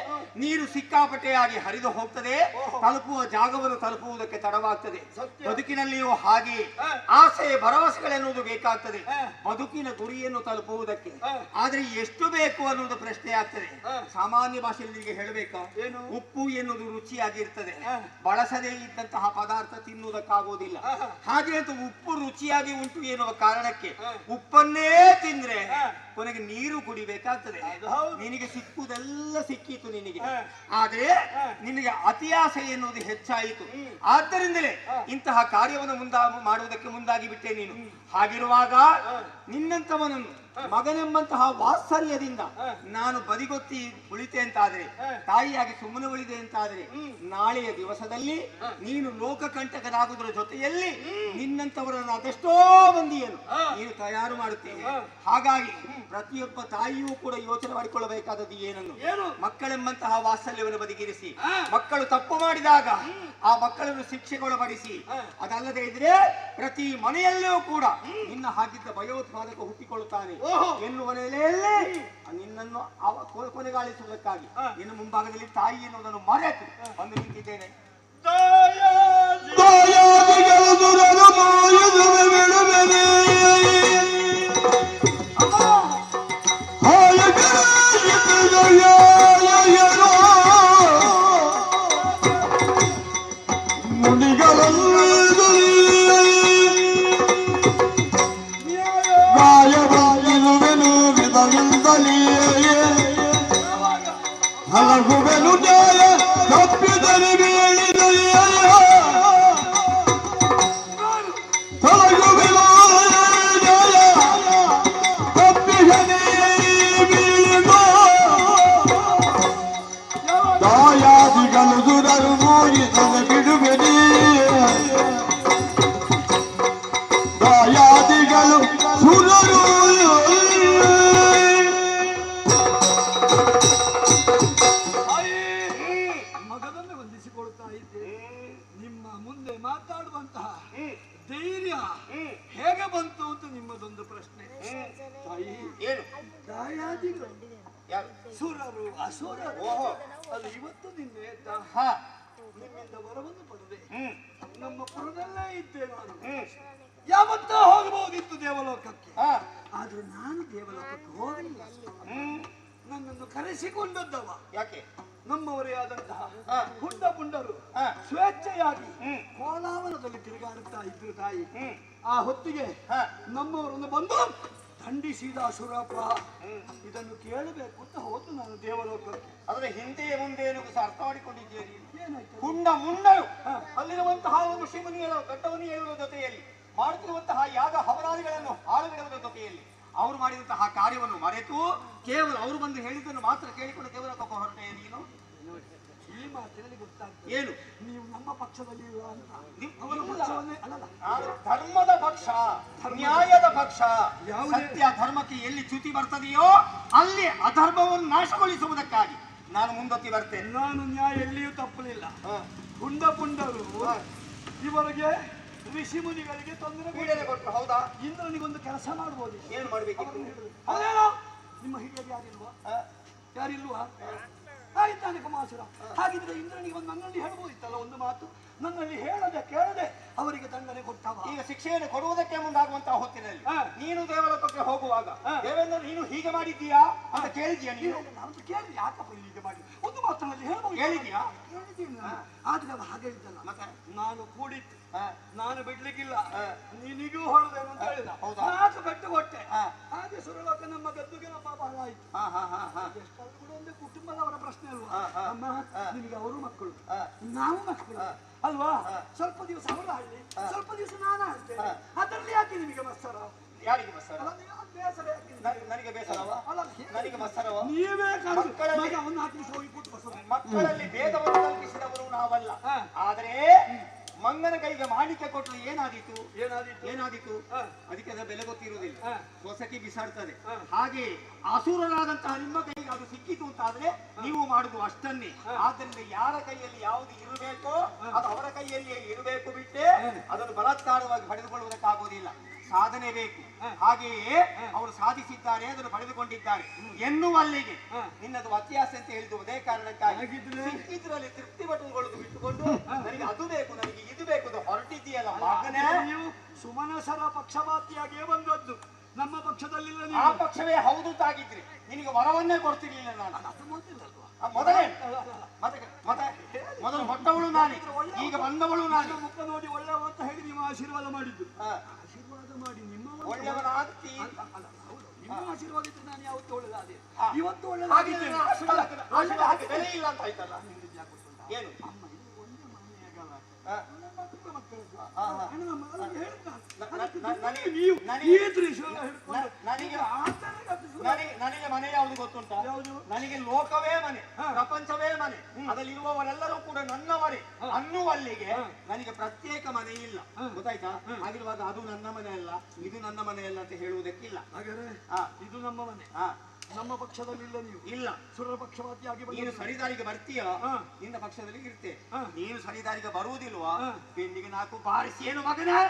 ನೀರು ಸಿಕ್ಕಾಪಟ್ಟೆಯಾಗಿ ಹರಿದು ಹೋಗ್ತದೆ, ತಲುಪುವ ಜಾಗವನ್ನು ತಲುಪುವುದಕ್ಕೆ ತಡವಾಗ್ತದೆ. ಬದುಕಿನಲ್ಲಿಯೂ ಹಾಗೆ ಆಸೆ ಭರವಸೆಗಳೆನ್ನುವುದು ಬೇಕಾಗ್ತದೆ ಬದುಕಿನ ಗುರಿಯನ್ನು ತಲುಪುವುದಕ್ಕೆ. ಆದ್ರೆ ಎಷ್ಟು ಬೇಕು ಅನ್ನೋದು ಪ್ರಶ್ನೆ ಆಗ್ತದೆ. ಸಾಮಾನ್ಯ ಭಾಷೆಯಲ್ಲಿ ನಿಮಗೆ ಹೇಳಬೇಕಾ? ಉಪ್ಪು ಎನ್ನುವುದು ರುಚಿಯಾಗಿರ್ತದೆ, ಬಳಸದೇ ಇದ್ದಂತಹ ಪದಾರ್ಥ ತಿನ್ನುವುದಕ್ಕಾಗುವುದಿಲ್ಲ. ಹಾಗೆ ಅಂತ ಉಪ್ಪು ರುಚಿಯಾಗಿ ಉಂಟು ಎನ್ನುವ ಕಾರಣಕ್ಕೆ ಉಪ್ಪನ್ನೇ ತಿಂದ್ರೆ ಕೊನೆಗೆ ನೀರು ಕುಡಿಬೇಕಾಗ್ತದೆ. ನಿನಗೆ ಸಿಕ್ಕುವುದೆಲ್ಲ ಸಿಕ್ಕಿತು ನಿನಗೆ, ಆದ್ರೆ ನಿನಗೆ ಅತಿಯಾಸೆ ಎನ್ನುವುದು ಹೆಚ್ಚಾಯಿತು. ಆದ್ದರಿಂದಲೇ ಇಂತಹ ಕಾರ್ಯವನ್ನು ಮಾಡುವುದಕ್ಕೆ ಮುಂದಾಗಿ ಬಿಟ್ಟೆ ನೀನು. ಹಾಗಿರುವಾಗ ನಿನ್ನಂತವನನ್ನು ಮಗನೆಂಬಂತಹ ವಾತ್ಸಲ್ಯದಿಂದ ನಾನು ಬದಿಗೊತ್ತಿ ಉಳಿತೆ ಅಂತಾದ್ರೆ, ತಾಯಿಯಾಗಿ ಸುಮ್ಮನೆ ಉಳಿದೆ ಅಂತಾದ್ರೆ, ನಾಳೆಯ ದಿವಸದಲ್ಲಿ ನೀನು ಲೋಕಕಂಟಕನಾಗುವುದರ ಜೊತೆಯಲ್ಲಿ ನಿನ್ನಂತವರನ್ನು ಅದೆಷ್ಟೋ ಮಂದಿಯನ್ನು ನೀನು ತಯಾರು ಮಾಡುತ್ತೇನೆ. ಹಾಗಾಗಿ ಪ್ರತಿಯೊಬ್ಬ ತಾಯಿಯೂ ಕೂಡ ಯೋಚನೆ ಮಾಡಿಕೊಳ್ಳಬೇಕಾದದ್ದು ಏನನ್ನು, ಮಕ್ಕಳೆಂಬಂತಹ ವಾತ್ಸಲ್ಯವನ್ನು ಬದಿಗಿರಿಸಿ, ಮಕ್ಕಳು ತಪ್ಪು ಮಾಡಿದಾಗ ಆ ಮಕ್ಕಳನ್ನು ಶಿಕ್ಷೆಗೊಳಪಡಿಸಿ, ಅದಲ್ಲದೆ ಇದ್ರೆ ಪ್ರತಿ ಮನೆಯಲ್ಲೂ ಕೂಡ ನಿನ್ನ ಹಾಗಿದ್ದ ಭಯೋತ್ಪಾದಕ ಹುಟ್ಟಿಕೊಳ್ಳುತ್ತಾನೆ ಎನ್ನುವ ನೆಲೆಯಲ್ಲಿ ನಿನ್ನನ್ನು ಕೊನೆಗಾಣಿಸುವುದಕ್ಕಾಗಿ ನಿನ್ನ ಮುಂಭಾಗದಲ್ಲಿ ತಾಯಿ ಎನ್ನುವುದನ್ನು ಮರೆತು ಬಂದು ನಿಂತಿದ್ದೇನೆ. ಹಲಗುವೆನು ನ್ಯಾಯ ತಪ್ಪಿದರೆ ಬೀಳಿದೆಯ ಹಲಗುವೆನು ನ್ಯಾಯ ತಪ್ಪಿದರೆ ಬೀಳಿದ ದಾಯಾದಿಗಳು ದುರರು ಮೂಗಿಸಲು ಬಿಡುವೆನಿ, ದಾಯಾದಿಗಳು ಸುರರು ಮಾತಾಡುವಂತಹ ಧೈರ್ಯ ಹೇಗೆ ಬಂತು ಅಂತ ನಿಮ್ಮದೊಂದು ಪ್ರಶ್ನೆ. ತಾಯಿ, ದಾಯಾದಿಗಳು ಸುರರು ಅಸುರರು ಅದು ಇವತ್ತು ನಿನ್ನೆ ನಿಮ್ಮಿಂದ ವರವನ್ನು ಪಡೆದೆ. ನಮ್ಮ ಪುರದಲ್ಲೇ ಇದ್ದೆ ನಾನು, ಯಾವತ್ತೋ ಹೋಗಬಹುದಿತ್ತು ದೇವಲೋಕಕ್ಕೆ. ಆದ್ರೂ ನಾನು ದೇವಲೋಕಕ್ಕೆ ಹೋಗಲಿಲ್ಲ. ನನ್ನನ್ನು ಕರೆಸಿಕೊಂಡದ್ದವ ಯಾಕೆ? ನಮ್ಮವರೇ ಆದಂತಹ ಹುಂಡ ಪುಂಡರು ಸ್ವೇಚ್ಛೆಯಾಗಿ ಕೋಲಾವಲದಲ್ಲಿ ತಿರುಗಾಡುತ್ತಾ ಇದ್ರು ತಾಯಿ. ಆ ಹೊತ್ತಿಗೆ ನಮ್ಮವರನ್ನು ಬಂದು ದಂಡಿಸಿದ ಅಸುರಪ್ಪ. ಇದನ್ನು ಕೇಳಬೇಕು ಅಂತ ಹೋದ್ದು ನಾನು ದೇವಲೋಕಕ್ಕೆ. ಅದರ ಹಿಂದೆ ಮುಂದೆ ಅರ್ಥ ಮಾಡಿಕೊಂಡಿದ್ದೇನೆ. ಹುಂಡ ಮುಂಡರು ಅಲ್ಲಿರುವಂತಹ ಋಷಿಮುನಿಗಳ ಗಡ್ಡವನ್ನು ಹೇಳುವ ಜೊತೆಯಲ್ಲಿ ಮಾಡುತ್ತಿರುವಂತಹ ಯಾಗ ಹವನಾದಿಗಳನ್ನು ಆಳುವಿಡುವುದರ ಜೊತೆಯಲ್ಲಿ ಅವರು ಮಾಡಿದಂತಹ ಕಾರ್ಯವನ್ನು ಮರೆತು ಕೇವಲ ಅವರು ಬಂದು ಹೇಳಿದ್ದನ್ನು ಮಾತ್ರ ಕೇಳಿಕೊಂಡು ದೇವಲೋಕಕ್ಕೆ ಹೊರಟೆ. ನೀನು ಈ ಮಾತಿನಲ್ಲಿ ಗೊತ್ತಾಗ್ತದೆ ಏನು ನೀವು ನಮ್ಮ ಪಕ್ಷದಲ್ಲಿ ಧರ್ಮದ ಪಕ್ಷ, ನ್ಯಾಯದ ಪಕ್ಷ. ಸತ್ಯ ಧರ್ಮಕ್ಕೆ ಎಲ್ಲಿ ಚ್ಯುತಿ ಬರ್ತದೆಯೋ ಅಲ್ಲಿ ಅಧರ್ಮವನ್ನು ನಾಶಗೊಳಿಸುವುದಕ್ಕಾಗಿ ನಾನು ಮುಂದೊತ್ತಿ ಬರ್ತೇನೆ. ನಾನು ನ್ಯಾಯ ಎಲ್ಲಿಯೂ ತಪ್ಪಲಿಲ್ಲ. ಹುಂಡ ಪುಂಡರು ಇವರಿಗೆ ಋಷಿ ಮುನಿಗಳಿಗೆ ತೊಂದರೆ ಪೀಡನೆ ಕೊಟ್ಟರು. ಹೌದಾ? ಇಂದ್ರನಿಗೊಂದು ಕೆಲಸ ಮಾಡ್ಬೋದು. ಏನು ಮಾಡ್ಬೇಕು? ಅದೇನೋ ನಿಮ್ಮ ಹಿರಿಯರು ಯಾರಿಲ್ವಾ? ಯಾರಿಲ್ವಾ? ಆಯ್ತಾನೆ ಕಮಾಸುರ. ಹಾಗಿದ್ರೆ ಇಂದ್ರನಿಗೆ ಒಂದು ನನ್ನಲ್ಲಿ ಹೇಳ್ಬೋದಿತ್ತಲ್ಲ ಒಂದು ಮಾತು. ನನ್ನಲ್ಲಿ ಹೇಳದೆ ಕೇಳದೆ ಅವರಿಗೆ ದಂಡನೆ ಕೊಟ್ಟವ. ಈಗ ಶಿಕ್ಷೆಯನ್ನು ಕೊಡುವುದಕ್ಕೆ ಮುಂದಾಗುವಂತಹ ಹೊತ್ತಿನಲ್ಲಿ ನೀನು ದೇವಲೋಕಕ್ಕೆ ಹೋಗುವಾಗ ದೇವೇಂದ್ರ ನೀನು ಹೀಗೆ ಮಾಡಿದ್ದೀಯಾ ಅಂತ ಕೇಳಿದ್ಯಾ? ನೀನು ನಾನು ಕೇಳಿ ಯಾಕಪ್ಪ ಹೀಗೆ ಮಾಡಿ ಒಂದು ಮಾತಿನಲ್ಲಿ ಹೇಳ್ಬೋದು. ಹೇಳಿದ್ಯಾ? ಹೇಳಿದ್ದೀನಿ. ಆದ್ರೆ ಅದು ಹಾಗೆ ಇದ್ದಲ್ಲ. ಮತ್ತೆ ನಾನು ಕೂಡಿತ್ತು, ನಾನು ಬಿಡ್ಲಿಕ್ಕಿಲ್ಲ, ನಿನಗೂ ಹೊರದೇನು ಅಂತ ಹೇಳಿದ. ನಾಲ್ಕು ಕಟ್ಟು ಕೊಟ್ಟೆ. ಹಾಗೆ ಸುರಲೋಕ ನಮ್ಮ ಗದ್ದುಗೆ ನಮ್ಮ ಬಹಳ ಆಯ್ತು. ಎಷ್ಟಾದ್ರೂ ಕೂಡ ಒಂದು ಕುಟುಂಬದವರ ಪ್ರಶ್ನೆ ಅಲ್ವಾ ಅಮ್ಮ? ನಿಮಗೆ ಅವರು ಮಕ್ಕಳು, ನಾವು ಮಕ್ಕಳು ಅಲ್ವಾ? ಸ್ವಲ್ಪ ದಿವಸ ಅವರು ಆಡ್ಲಿ, ಸ್ವಲ್ಪ ದಿವಸ ನಾನು ಆಡ್ತೇನೆ. ಅದರಲ್ಲಿ ಯಾಕೆ ನಿಮಗೆ ಮತ್ಸರ? ಯಾರಿಗೆ ಮತ್ಸರ? ನನಗೆ ಬೇಸರವ, ನನಗೆ ಮತ್ಸರವ. ನೀವೇ ಮಕ್ಕಳಲ್ಲಿ ಭೇದವನ್ನು ಕಲ್ಪಿಸಿದವರು ನಾವಲ್ಲ. ಆದರೆ ಮಂಗನ ಕೈಗೆ ಮಾಣಿಕ್ಯ ಕೊಟ್ಟರು ಏನಾದೀತು? ಏನಾದೀತು? ಅದಕ್ಕೆ ಅದರ ಬೆಲೆ ಗೊತ್ತಿರುವುದಿಲ್ಲ, ಸೊಸಕಿ ಬಿಸಾಡ್ತದೆ. ಹಾಗೆ ಅಸುರರಾದಂತಹ ನಿಮ್ಮ ಕೈಗೆ ಅದು ಸಿಕ್ಕಿತು ಅಂತಾದ್ರೆ ನೀವು ಮಾಡುದು ಅಷ್ಟನ್ನೇ. ಆದ್ದರಿಂದ ಯಾರ ಕೈಯಲ್ಲಿ ಯಾವುದು ಇರಬೇಕೋ ಅದು ಅವರ ಕೈಯಲ್ಲಿಯೇ ಇರಬೇಕು, ಬಿಟ್ಟೆ ಅದನ್ನು ಬಲಾತ್ಕಾರವಾಗಿ ಪಡೆದುಕೊಳ್ಳುವುದಕ್ಕಾಗುವುದಿಲ್ಲ. ಸಾಧನೆ ಬೇಕು. ಹಾಗೆಯೇ ಅವರು ಸಾಧಿಸಿದ್ದಾರೆ, ಅದನ್ನು ಪಡೆದುಕೊಂಡಿದ್ದಾರೆ ಎನ್ನುವಲ್ಲಿಗೆ ನಿನ್ನದು ಅತ್ಯಾಸೆ ಅಂತ ಹೇಳಿದ್ದು ಅದೇ ಕಾರಣಕ್ಕಾಗಿ ಸಿಕ್ಕಿದ್ರಲ್ಲಿ ತೃಪ್ತಿ ಪಟ್ಟುಕೊಳ್ಳುವುದು ಬಿಟ್ಟುಕೊಂಡು ನನಗೆ ಅದು ಬೇಕು, ನನಗೆ ಇದು ಬೇಕು ಹೊರಟಿದ್ದೀಯಲ್ಲ ಮಗನೇ. ನೀವು ಸುಮನಸರ ಪಕ್ಷಪಾತಿಯಾಗಿಯೇ ಬಂದದ್ದು, ನಮ್ಮ ಪಕ್ಷದಲ್ಲಿಲ್ಲ. ಆ ಪಕ್ಷವೇ ಹೌದು ಅಂತಾಗಿದ್ರೆ ನಿನಗೆ ವರವನ್ನೇ ಕೊಡ್ತಿರ್ಲಿಲ್ಲ ನಾನು. ಮೊದಲೇ ಮೊದಲು ಹೊಟ್ಟವಳು ನಾನೇ, ಈಗ ಬಂದವಳು ನಾನು. ಮುಖ ನೋಡಿ ಒಳ್ಳೆಯವ ಅಂತ ಹೇಳಿ ನೀವು ಆಶೀರ್ವಾದ ಮಾಡಿದ್ದು. ಆಶೀರ್ವಾದ ಮಾಡಿ ನಿಮ್ಮ ಒಳ್ಳೆಯವನಾಗ್ತಿ. ನಿಮ್ಮ ಆಶೀರ್ವಾದ ಇದ್ರೆ ನಾನು ಯಾವತ್ತೂ ಒಳ್ಳೆದಾದೆ, ಇವತ್ತು ಬೆಲೆ ಇಲ್ಲ ಅಂತ ಆಯ್ತಲ್ಲ. ಏನು ನನಗೆ ಮನೆ ಯಾವುದು ಗೊತ್ತುಂಟ? ನನಗೆ ಲೋಕವೇ ಮನೆ, ಪ್ರಪಂಚವೇ ಮನೆ, ಅದರಲ್ಲಿರುವವರೆಲ್ಲರೂ ಕೂಡ ನನ್ನವರೇ ಅನ್ನುವಲ್ಲಿಗೆ ನನಗೆ ಪ್ರತ್ಯೇಕ ಮನೆ ಇಲ್ಲ. ಗೊತ್ತಾಯ್ತಾ? ಹಾಗಿರುವಾಗ ಅದು ನನ್ನ ಮನೆ ಅಲ್ಲ, ಇದು ನನ್ನ ಮನೆ ಅಲ್ಲ ಅಂತ ಹೇಳುವುದಕ್ಕಿಲ್ಲ. ಇದು ನಮ್ಮ ಮನೆ, ನಮ್ಮ ಪಕ್ಷದಲ್ಲಿ ಇಲ್ಲ. ನೀವು ಇಲ್ಲ, ಸುರ ಪಕ್ಷಪಾತಿಯಾಗಿ ನೀನು ಸರಿದಾರಿಗೆ ಬರ್ತೀಯ, ನಿನ್ನ ಪಕ್ಷದಲ್ಲಿ ಇರ್ತೆ. ನೀನು ಸರಿದಾರಿಗೆ ಬರುವುದಿಲ್ವಾ? ಬೆನ್ನಿಗೆ 4 ಬಾರಿಸಿ ಏನು ಮಗನೇ.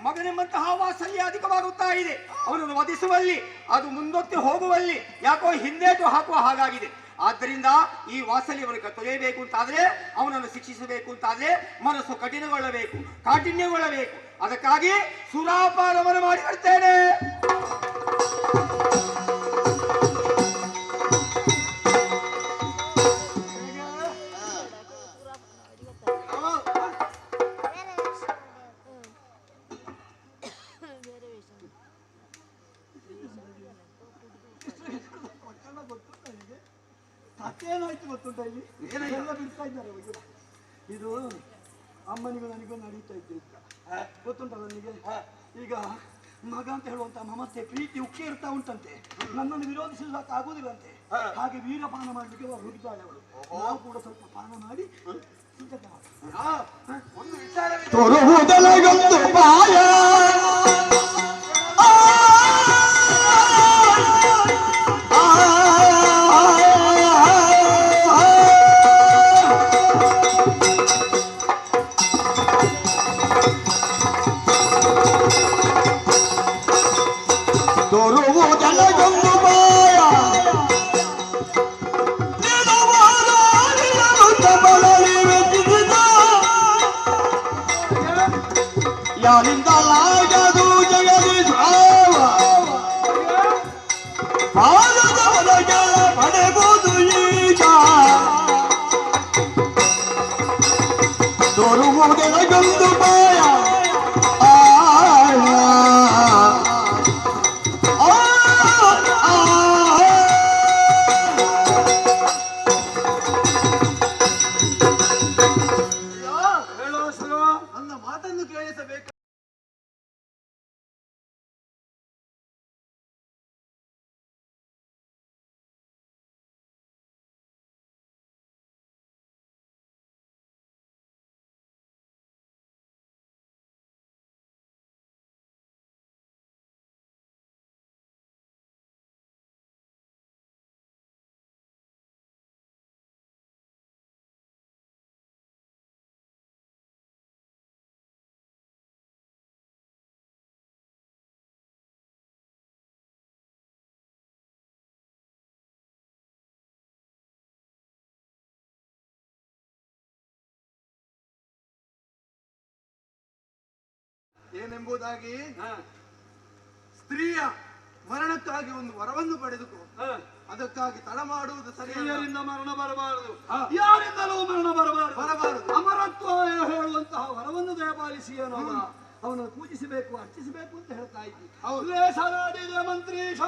ಮಗನೆಂಬಂತಹ ವಾತ್ಸಲ್ಯ ಅಧಿಕವಾಗುತ್ತಾ ಇದೆ. ಅವನನ್ನು ವಧಿಸುವಲ್ಲಿ, ಅದು ಮುಂದೊತ್ತಿ ಹೋಗುವಲ್ಲಿ ಯಾಕೋ ಹಿಂದೇಟು ಹಾಕುವ ಹಾಗಾಗಿದೆ. ಆದ್ದರಿಂದ ಈ ವಾತ್ಸಲ್ಯವನ್ನು ತೊಳೆಯಬೇಕು ಅಂತಾದ್ರೆ, ಅವನನ್ನು ಶಿಕ್ಷಿಸಬೇಕು ಅಂತಾದ್ರೆ ಮನಸ್ಸು ಕಠಿಣಗೊಳ್ಳಬೇಕು, ಕಾಠಿಣ್ಯಗೊಳ್ಳಬೇಕು. ಅದಕ್ಕಾಗಿ ಸುರಾಪಾನವನ್ನು ಮಾಡಿ ಬರ್ತೇನೆ. ಏನಾಯ್ತು ಗೊತ್ತುಂಟ? ಇಲ್ಲಿ ಎಲ್ಲ ಬಿಡ್ತಾ ಇದ್ದಾರೆ. ಇದು ಅಮ್ಮನಿಗೂ ನನಗೂ ನಡೀತಾ ಇದ್ದ ಗೊತ್ತುಂಟ ನನಗೆ. ಈಗ ಮಗ ಅಂತ ಹೇಳುವಂತ ಮಮತೆ ಪ್ರೀತಿ ಉಕ್ಕಿ ಇರ್ತಾ ಉಂಟಂತೆ. ನನ್ನನ್ನು ವಿರೋಧಿಸಲಿಕ್ಕಾಗುವುದಿಲ್ಲಂತೆ. ಹಾಗೆ ವೀರಪಾನ ಮಾಡ್ಲಿಕ್ಕೆ ಹುಡುಕ್ತಾಳೆ ಅವಳು. ನಾವು ಕೂಡ ಸ್ವಲ್ಪ ಪಾನ ಮಾಡಿ ಸಿದ್ಧತೆ ಮಾಡಿ ಒಂದು ವಿಚಾರವಿದೆ. ಯಾರಿಂದ ಲಾಗದು ಜಗದಿ ಸಾವ ಪಾದದ ಒಳಗೆ ಪಡೆವುದು ಈಗ ತೋರುವುದೆನಗೊಂದು ಪಾಯ ಏನೆಂಬುದಾಗಿ ಸ್ತ್ರೀಯ ಮರಣಕ್ಕಾಗಿ ಒಂದು ವರವನ್ನು ಪಡೆದುಕೋ, ಅದಕ್ಕಾಗಿ ತಡ ಮಾಡುವುದು ಸ್ತ್ರೀಯರಿಂದ ಮರಣ ಬರಬಾರದು, ಯಾರಿಂದಲೂ ಮರಣ ಬರಬಾರದು. ಅಮರತ್ವ ಹೇಳುವಂತಹ ವರವನ್ನು ದಯಪಾಲಿಸಿ ಅವನನ್ನು ಪೂಜಿಸಬೇಕು, ಅರ್ಚಿಸಬೇಕು ಅಂತ ಹೇಳ್ತಾ ಇದ್ದಿ. ಲೇಸನಾಡಿದ ಮಂತ್ರೀಶ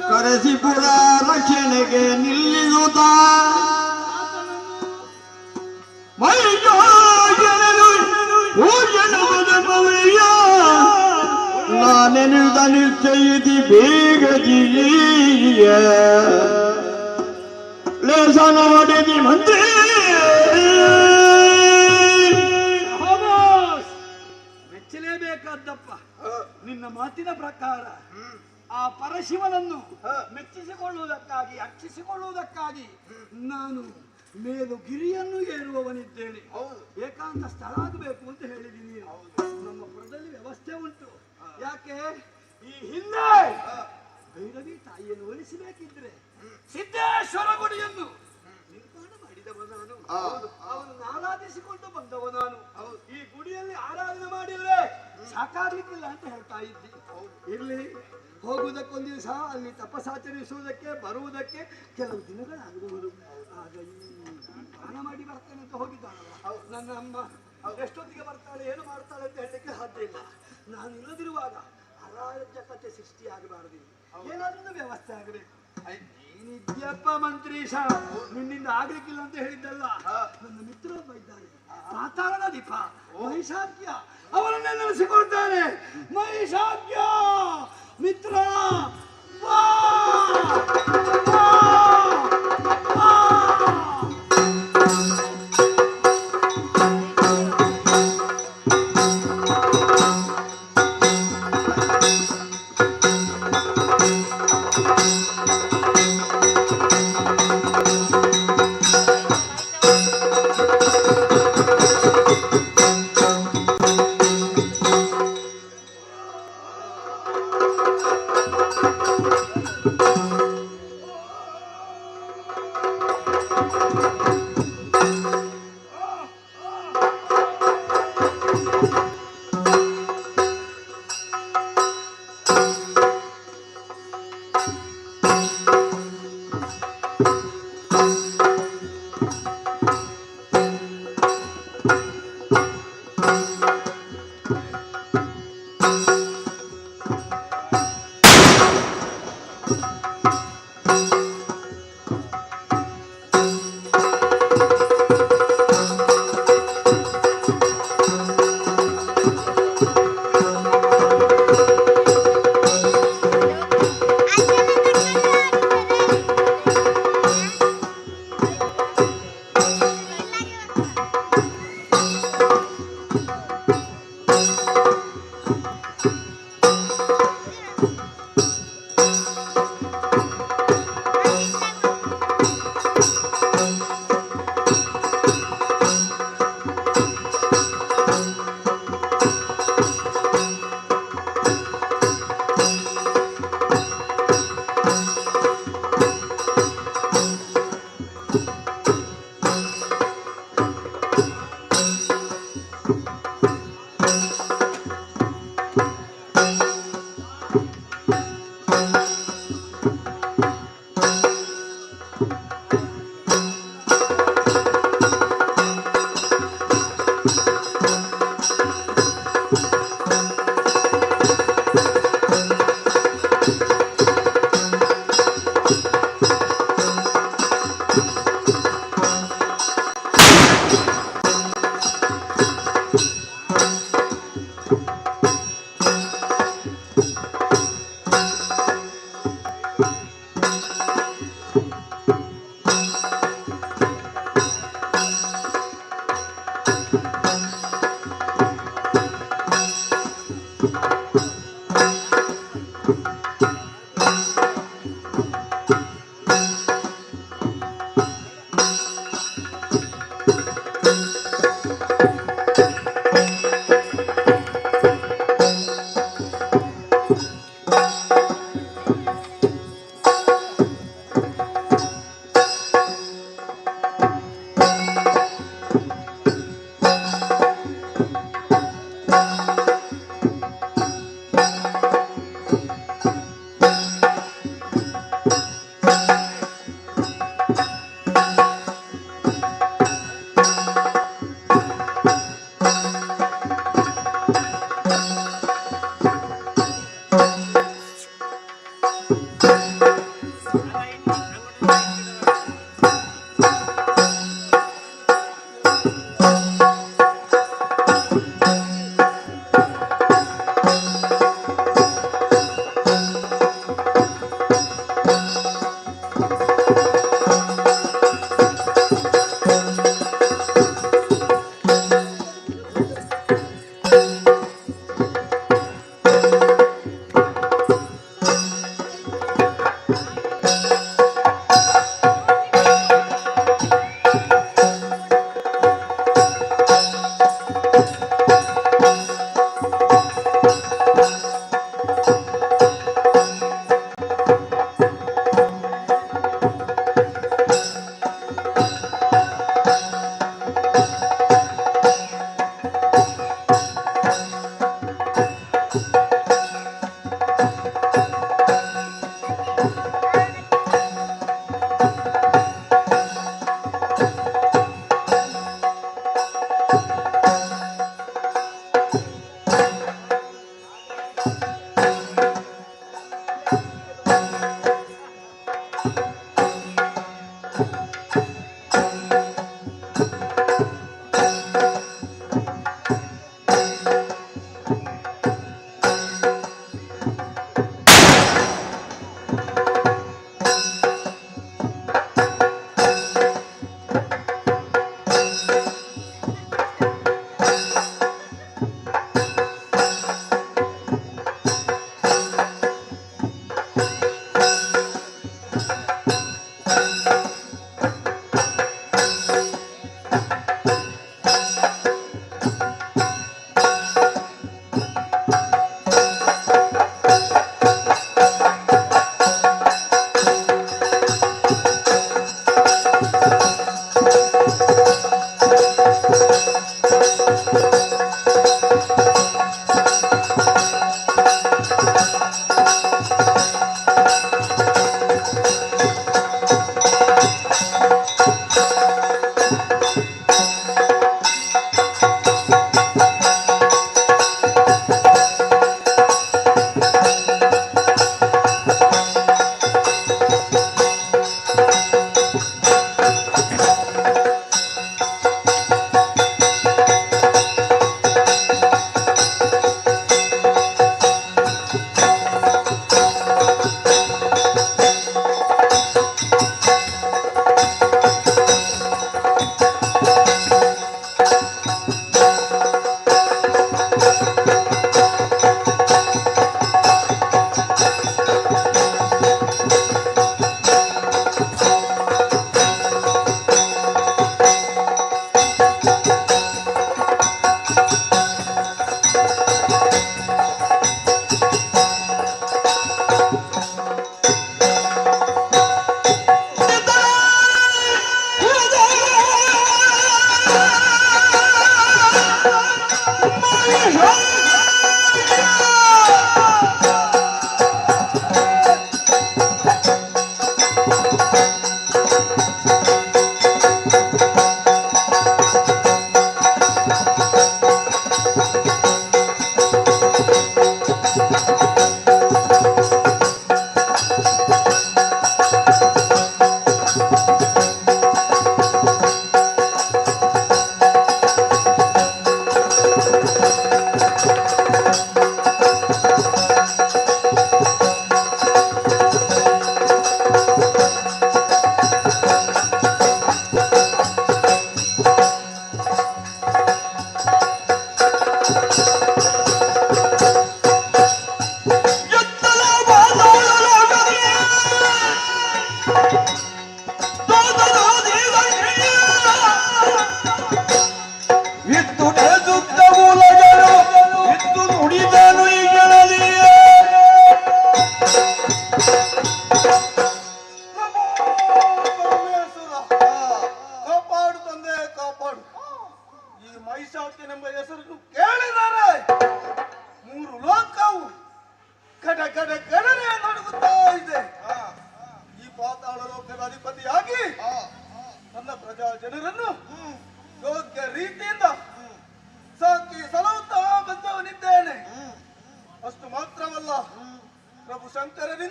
ಕರೆಸಿಪುರ ರಕ್ಷಣೆಗೆ ನಿಲ್ಲಿಸುತ್ತ ನಾನೆನುದ ನಿಶ್ಚಯಿತಿ ಬೇಗದಿಯ ಲೇಸ ನೋಡಿದಿ ಮಂತ್ರಿ. ಮೆಚ್ಚಲೇಬೇಕಾದ್ದಪ್ಪ ನಿನ್ನ ಮಾತಿನ ಪ್ರಕಾರ. ಆ ಪರಶಿವನನ್ನು ಮೆಚ್ಚಿಸಿಕೊಳ್ಳುವುದಕ್ಕಾಗಿ ಅರ್ಚಿಸಿಕೊಳ್ಳುವುದಕ್ಕಾಗಿ ನಾನು ಮೇಲು ಗಿರಿಯನ್ನು ಏರುವವನಿದ್ದೇನೆ. ಏಕಾಂತ ಸ್ಥಳ ಆಗಬೇಕು ಅಂತ ಹೇಳಿದ್ದೀನಿ. ನಮ್ಮ ಪುರದಲ್ಲಿ ವ್ಯವಸ್ಥೆ ಉಂಟು. ಯಾಕೆ ಈ ಹಿಂದೆ ಭೈರವಿ ತಾಯಿಯನ್ನು ಒಲಿಸಬೇಕಿದ್ರೆ ಸಿದ್ದೇಶ್ವರ ಗುಡಿಯನ್ನು ನಿರ್ಮಾಣ ಮಾಡಿದವ ನಾನು. ಅವನು ಆರಾಧಿಸಿಕೊಂಡು ಬಂದವ ನಾನು. ಈ ಗುಡಿಯಲ್ಲಿ ಆರಾಧನೆ ಮಾಡಿದ್ರೆ ಸಾಕಾಗ್ಲಿಕ್ಕಿಲ್ಲ ಅಂತ ಹೇಳ್ತಾ ಇದ್ದಿ. ಇರ್ಲಿ, ಹೋಗುವುದಕ್ಕೊಂದು ದಿವಸ ಅಲ್ಲಿ ತಪಸ್ಸಾಚರಿಸುವುದಕ್ಕೆ ಬರುವುದಕ್ಕೆ ಕೆಲವು ದಿನಗಳಾಗಬಹುದು. ಆಗ ಸ್ನಾನ ಮಾಡಿ ಬರ್ತೇನೆ ಅಂತ ಹೋಗಿದ್ದಾಳಲ್ಲ ನನ್ನ ಅಮ್ಮ, ಎಷ್ಟೊತ್ತಿಗೆ ಬರ್ತಾಳೆ ಏನು ಮಾಡ್ತಾಳೆ ಅಂತ ಹೇಳಲಿಕ್ಕೆ ಸಾಧ್ಯ ಇಲ್ಲ. ನಾನು ಇಲ್ಲದಿರುವಾಗ ಅರಾಜಕತೆ ಸೃಷ್ಟಿಯಾಗಬಾರದು, ಏನಾದ್ರೂ ವ್ಯವಸ್ಥೆ ಆಗಬೇಕು. ನೀನಿದ್ಯಪ್ಪ ಮಂತ್ರೀಶ, ನಿನ್ನಿಂದ ಆಗ್ಲಿಕ್ಕಿಲ್ಲ ಅಂತ ಹೇಳಿದ್ದಲ್ಲ. ನನ್ನ ಮಿತ್ರ ಒಬ್ಬ ಇದ್ದಾನೆ, ಪಾತಾಳದ ದೀಪ ಮಹಿಷಾಖ್ಯ, ಅವರನ್ನೇ ನೆನೆಸಿಕೊಳ್ತಾನೆ. ಮಹಿಷಾಖ್ಯ ಮಿತ್ರ ವಾ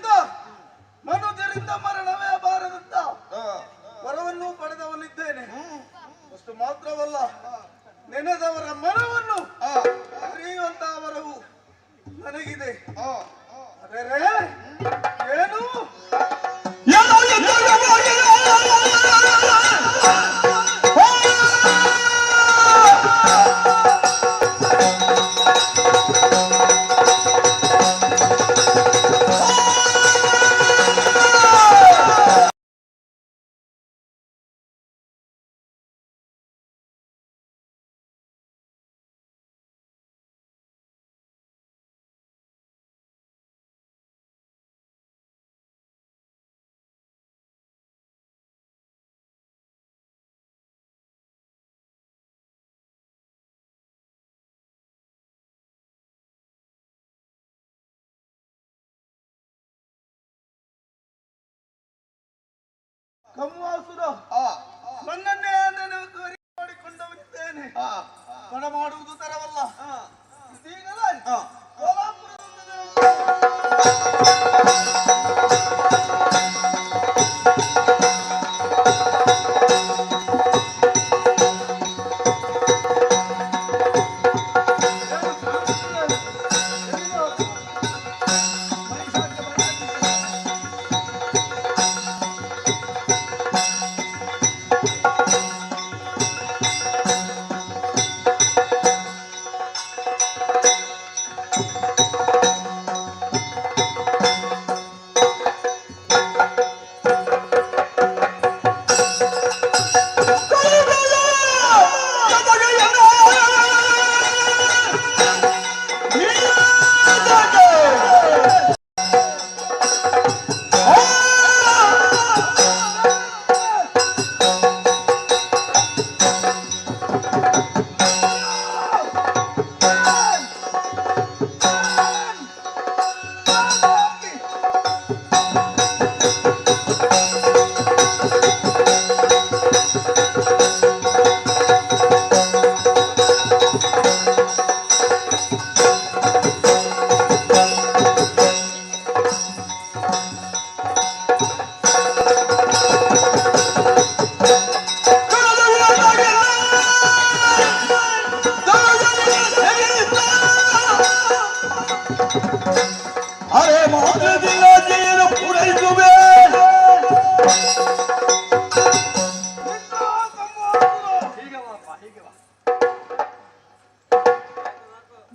ಆದ್ದರಿಂದ ಮನುಜರಿಂದ ಮರಣವೇ ಬಾರದಂತ ವರವನ್ನು ಪಡೆದವನಿದ್ದೇನೆ. ಅಷ್ಟು ಮಾತ್ರವಲ್ಲ, ನೆನೆದವರ ಮನವನ್ನು ಅರಿಯುವಂತ ವರವು ನನಗಿದೆ. ಏನು ಕಮ್ಮಾಸುರ ನನ್ನನ್ನೇ ಮಾಡಿಕೊಂಡವನಿದ್ದೇನೆ. ಪಣ ಮಾಡುವುದು ತರವಲ್ಲ. ಇದೀಗಲೇ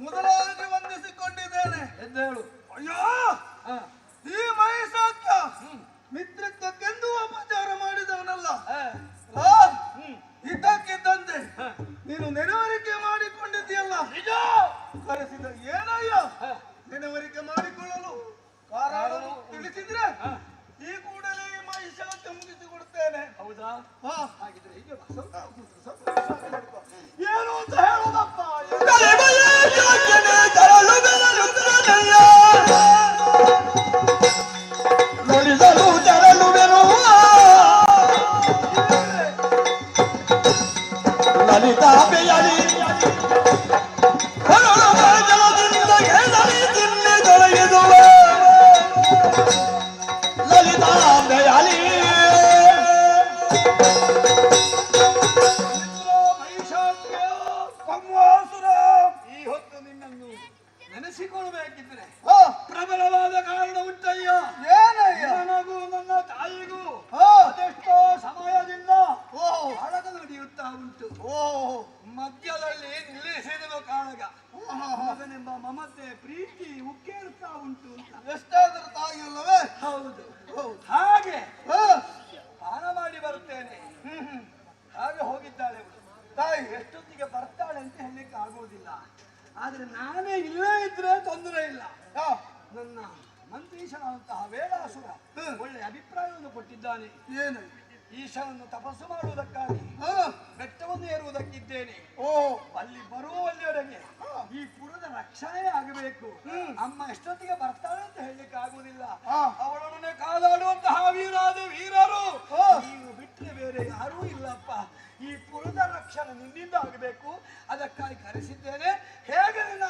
ಮೊದಲಾಗಿ ವಂದಿಸಿಕೊಂಡಿದ್ದೇನೆ. ಎದ್ದೇಳು. ಅಯ್ಯೋ, ಈ ಮಹಿಷಾಕ್ಯ ಮಿತ್ರತ್ವಕ್ಕೆಂದು ಅಪಚಾರ ಮಾಡಿದವನಲ್ಲ. ಇದ್ದಕ್ಕಿದ್ದಂತೆ ನೀನು ನೆನವರಿಕೆ ಮಾಡಿಕೊಂಡಿದ್ದೀಯಲ್ಲ. ನಿಜ ಕರೆಸಿದ ಏನಯ್ಯ ನೆನವರಿಕೆ ಮಾಡಿಕೊಳ್ಳಲು ಕಾರಣವನ್ನು ತಿಳಿಸಿದ್ರೆ ಈ ಕೂಡಲೇ ಈ ಮಹಿಷಾಕ್ಯ ಮುಗಿಸಿಕೊಡ್ತೇನೆ. ಹೌದಾ? ಹಾಗಿದ್ರೆ ಹೀಗೆ ಏನು ಅಂತ ಹೇಳೋದಪ್ಪ. ನುಡಿಸಲು ತೆರಳುವೆನು ಲಲಿತಾಂಬೆಯಲಿ ಜಲದಿಂದ ಎದರಿ ತಿನ್ನೆ ತೊಲಗಿದುವ ಲಲಿತಾಂಬೆಯಲಿ ಈ ಹೊತ್ತು ನಿನ್ನನ್ನು ನೆನೆಸಿಕೊಳ್ಳಬೇಕಿದ್ರೆ ಪ್ರಬಲವಾದ ಕಾರಣ ಉಂಟಯ್ಯ. ಏನಯ್ಯ? ನನಗೂ ನನ್ನ ತಾಯಿಗೂ ಅದೆಷ್ಟೋ ಸಮಯದಿಂದ ಕಾಳಗ ನಡೆಯುತ್ತಾ ಉಂಟು. ಮಧ್ಯದಲ್ಲಿ ನಿಲ್ಲಿಸಿದ ಕಾಳಗ ಮಗನೆಂಬ ಮಮತೆ ಪ್ರೀತಿ ಉಕ್ಕೇರುತ್ತಾ ಉಂಟು. ಎಷ್ಟಾದರೂ ತಾಯಿ ಅಲ್ಲವೇ? ಹೌದು. ಹಾಗೆ ಪಾನ ಮಾಡಿ ಬರುತ್ತೇನೆ. ಹಾಗೆ ಹೋಗಿದ್ದಾಳೆ ತಾಯಿ. ಎಷ್ಟೊತ್ತಿಗೆ ಬರ್ತಾಳೆ ಅಂತ ಹೇಳಲಿಕ್ಕೆ ಆಗುವುದಿಲ್ಲ. ಆದ್ರೆ ನಾನೇ ಇಲ್ಲೇ ಇದ್ರೆ ತೊಂದರೆ ಇಲ್ಲ. ನನ್ನ ಮಂತ್ರೀಶನಾದಂತಹ ವೇಳಾಸುರ ಒಳ್ಳೆ ಅಭಿಪ್ರಾಯವನ್ನು ಕೊಟ್ಟಿದ್ದಾನೆ. ಏನು? ಈಶನನ್ನು ತಪಸ್ಸು ಮಾಡುವುದಕ್ಕಾಗಿ ಬೆಟ್ಟವನ್ನು ಏರುವುದಕ್ಕಿದ್ದೇನೆ. ಅಲ್ಲಿ ಬರುವಲ್ಲಿವರೆಗೆ ಈ ಪುರದ ರಕ್ಷಣೆ ಆಗಬೇಕು. ಅಮ್ಮ ಎಷ್ಟೊತ್ತಿಗೆ ಬರ್ತಾಳೆ ಅಂತ ಹೇಳಲಿಕ್ಕೆ ಆಗುವುದಿಲ್ಲ. ಅವಳೊಡನೆ ಕಾದಾಡುವಂತಹ ವೀರರು ನೀವು ಬಿಟ್ಟರೆ ಬೇರೆ ಯಾರೂ ಇಲ್ಲಪ್ಪ. ಈ ಪುರದ ರಕ್ಷಣೆ ನಿನ್ನಿಂದ ಆಗಬೇಕು. ಅದಕ್ಕಾಗಿ ಕರೆಸಿದ್ದೇನೆ. ಹೇಗೆ ನಿನ್ನ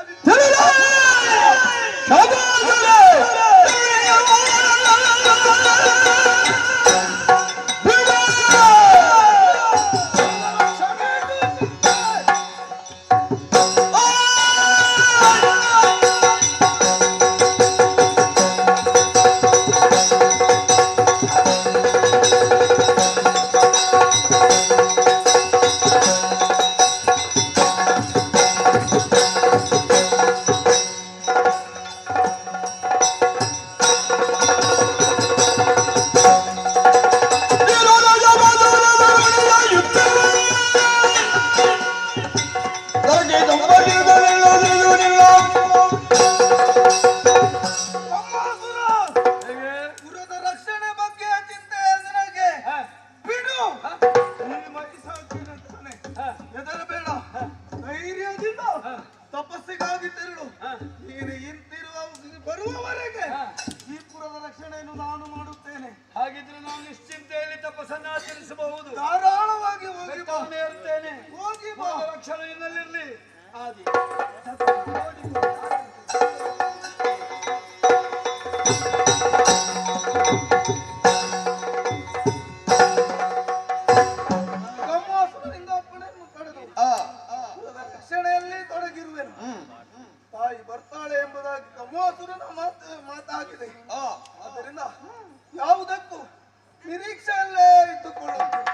ಸೇವೆಯನ್ನು ನಾನು ಮಾಡುತ್ತೇನೆ. ಹಾಗಿದ್ರೆ ನಾನು ನಿಶ್ಚಿಂತೆಯಲ್ಲಿ ತಪಸ್ಸನ್ನು ಆಚರಿಸಬಹುದು. ಧಾರಾಳವಾಗಿ ಹೋಗಿ ಬಾ. ಇರ್ತೇನೆ. ಹೋಗಿ ಬಾ. ರಕ್ಷಣೆ ನಿನ್ನಲ್ಲಿರ್ಲಿ. ಆದಿ ಕಮ್ಮಾಸುರನಿಂದ ಅಪ್ಪಣೆಯನ್ನು ಪಡೆದು ರಕ್ಷಣೆಯಲ್ಲಿ ತೊಡಗಿರುವೆನು. ತಾಯಿ ಬರ್ತಾಳೆ ಎಂಬುದಾಗಿ ಕಮ್ಮಾಸುರನ ಮಾತಾಗಿದೆ. ಆದ್ದರಿಂದ ಯಾವುದಕ್ಕೂ ನಿರೀಕ್ಷೆಯಲ್ಲೇ ಇಟ್ಟುಕೊಳ್ಳುತ್ತೇನೆ.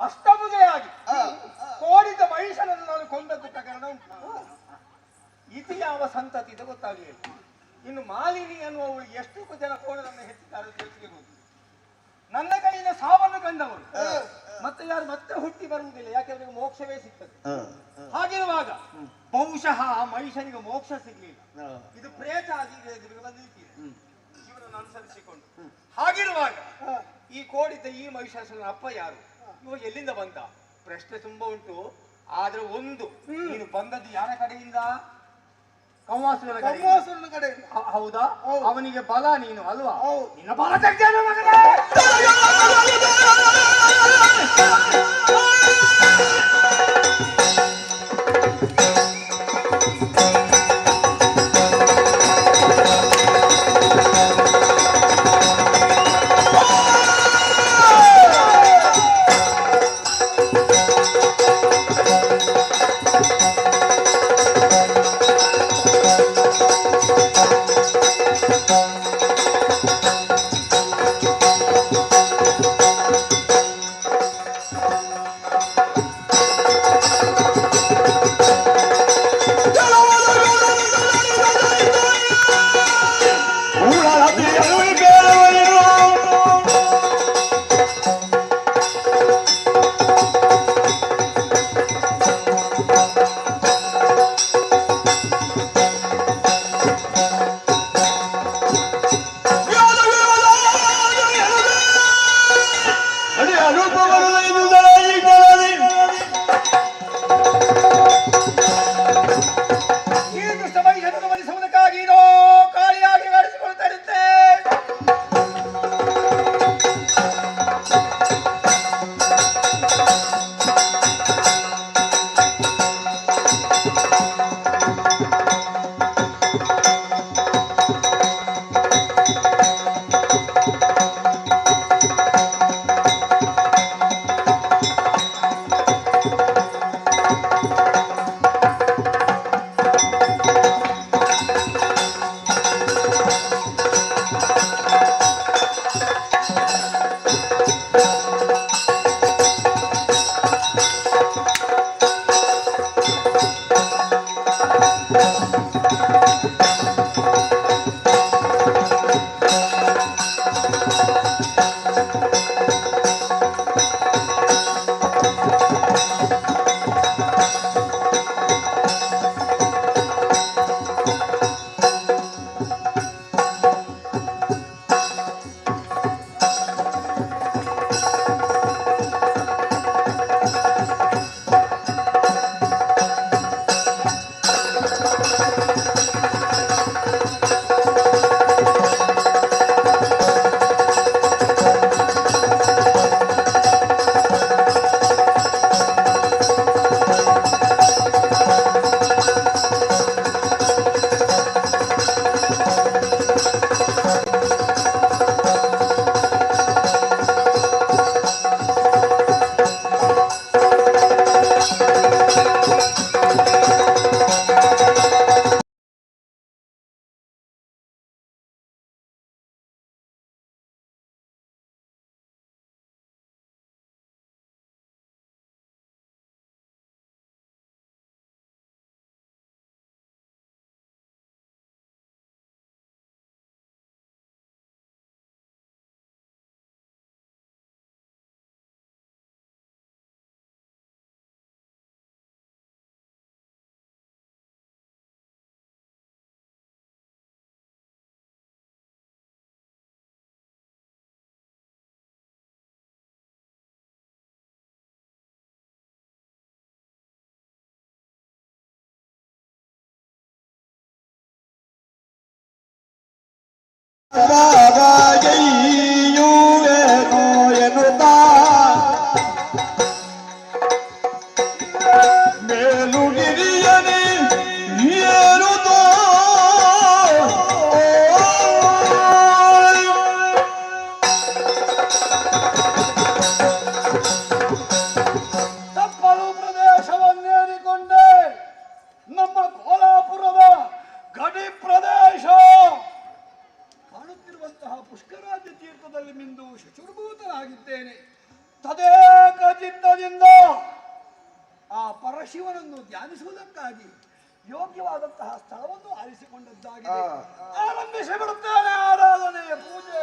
ಅಷ್ಟಮುದೆಯಾಗಿ ಕೋಡಿದ ಮಹಿಷನನ್ನು ನಾನು ಕೊಂದದ್ದು ಪ್ರಕರಣ ಉಂಟು. ಇದು ಯಾವ ಸಂತತಿ ಇದು ಗೊತ್ತಾಗಲಿಲ್ಲ. ಇನ್ನು ಮಾಲಿನಿ ಅನ್ನುವವಳು ಎಷ್ಟು ಜನ ಕೋಣವನ್ನು ಹೆಚ್ಚಿದ್ದಾರೆ ತಿಳಿಸಿಗೆ ಗೊತ್ತು. ನನ್ನ ಕೈಯಿಂದ ಸಾವನ್ನು ಕಂಡವರು ಮತ್ತೆ ಯಾರು ಮತ್ತೆ ಹುಟ್ಟಿ ಬರುವುದಿಲ್ಲ, ಯಾಕೆಂದ್ರೆ ಮೋಕ್ಷವೇ ಸಿಗ್ತದೆ. ಹಾಗಿರುವಾಗ ಬಹುಶಃ ಆ ಮಹಿಷನಿಗೆ ಮೋಕ್ಷ ಸಿಗ್ಲಿಲ್ಲ, ಇದು ಪ್ರೇತ ಆಗಿ ಬಂದಿದ್ದೀರಿ ಇವನನ್ನು ಅನುಸರಿಸಿಕೊಂಡು. ಹಾಗಿರುವಾಗ ಈ ಕೋಡಿದ್ದ ಈ ಮಹಿಷಾಸುರನ ಅಪ್ಪ ಯಾರು, ಇವ ಎಲ್ಲಿಂದ ಬಂದ ಪ್ರಶ್ನೆ ತುಂಬಾ ಉಂಟು. ಆದ್ರೆ ಒಂದು, ನೀನು ಬಂದದ್ದು ಯಾರ ಕಡೆಯಿಂದ? ಕಮ್ಮಾಸುರನ ಕಡೆಯಿಂದ. ಹೌದಾ? ಅವನಿಗೆ ಬಲ ನೀನು ಅಲ್ವಾ? ನಿನ್ನ ಬಲ ತೆಗ್ದೇನು ಮಗನೇ? ಬಾಬಾಗೈಯುವೇನೋ ಎನ್ನುತ್ತಾ ಮೇಲುಗಿರಿಯನೇ ಏರುತ್ತೋ ತಪ್ಪಲು ಪ್ರದೇಶವನ್ನೇರಿಕೊಂಡೆ ನಮ್ಮ ಕೋಲಾಪುರದ ಗಡಿ ಪ್ರದೇಶ ಕಾಣುತ್ತಿರುವಂತಹ ಪುಷ್ಕರಾಜ ತೀರ್ಥದಲ್ಲಿ ಮಿಂದು ಶುಚಿರ್ಭೂತನಾಗಿದ್ದೇನೆ. ತದೇಕ ಚಿತ್ತದಿಂದ ಆ ಪರಶಿವನನ್ನು ಧ್ಯಾನಿಸುವುದಕ್ಕಾಗಿ ಯೋಗ್ಯವಾದಂತಹ ಸ್ಥಳವನ್ನು ಆರಿಸಿಕೊಂಡದ್ದಾಗಿದೆ. ಆರಂಭಿಸಿ ಬಿಡುತ್ತೇನೆ ಆರಾಧನೆ ಪೂಜೆ.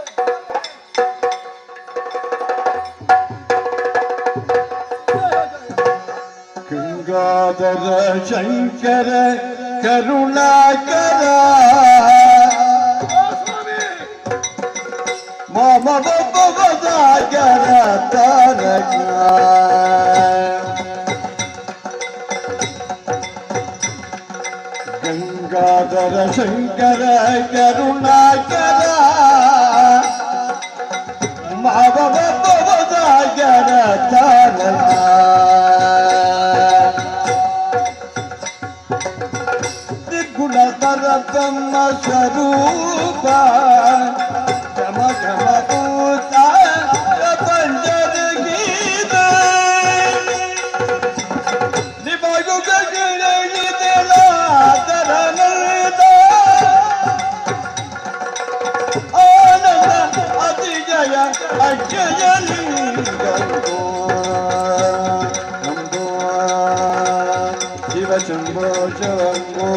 ಗಂಗಾಧರ ಶಂಕರ ಕರುಣಾಕರ ಮಮ ಬಬ್ಬದಾಗರ ತಾರಕ ಗಂಗಾಧರ ಶಂಕರ ಕರುಣಾಕರ ಮಮ ಬಬ್ಬದಾಗರ ತಾರಕ ಗುಣಧರ ಬ್ರಹ್ಮ ಸ್ವರೂಪ ಗಮ ಗಮ ಭೂತ ಪ್ರಪಂಚದ ಗೀತ ನಿಮಗೂ ಗಗನಗಿದೆಲಾದರನದ ಆನಂದ ಅತಿಜಯ ಅಜ್ಜಯ ಲಿಂಗೋ ನಮೋ ಶಿವ ಶಂಭೋ ಶಂಭೋ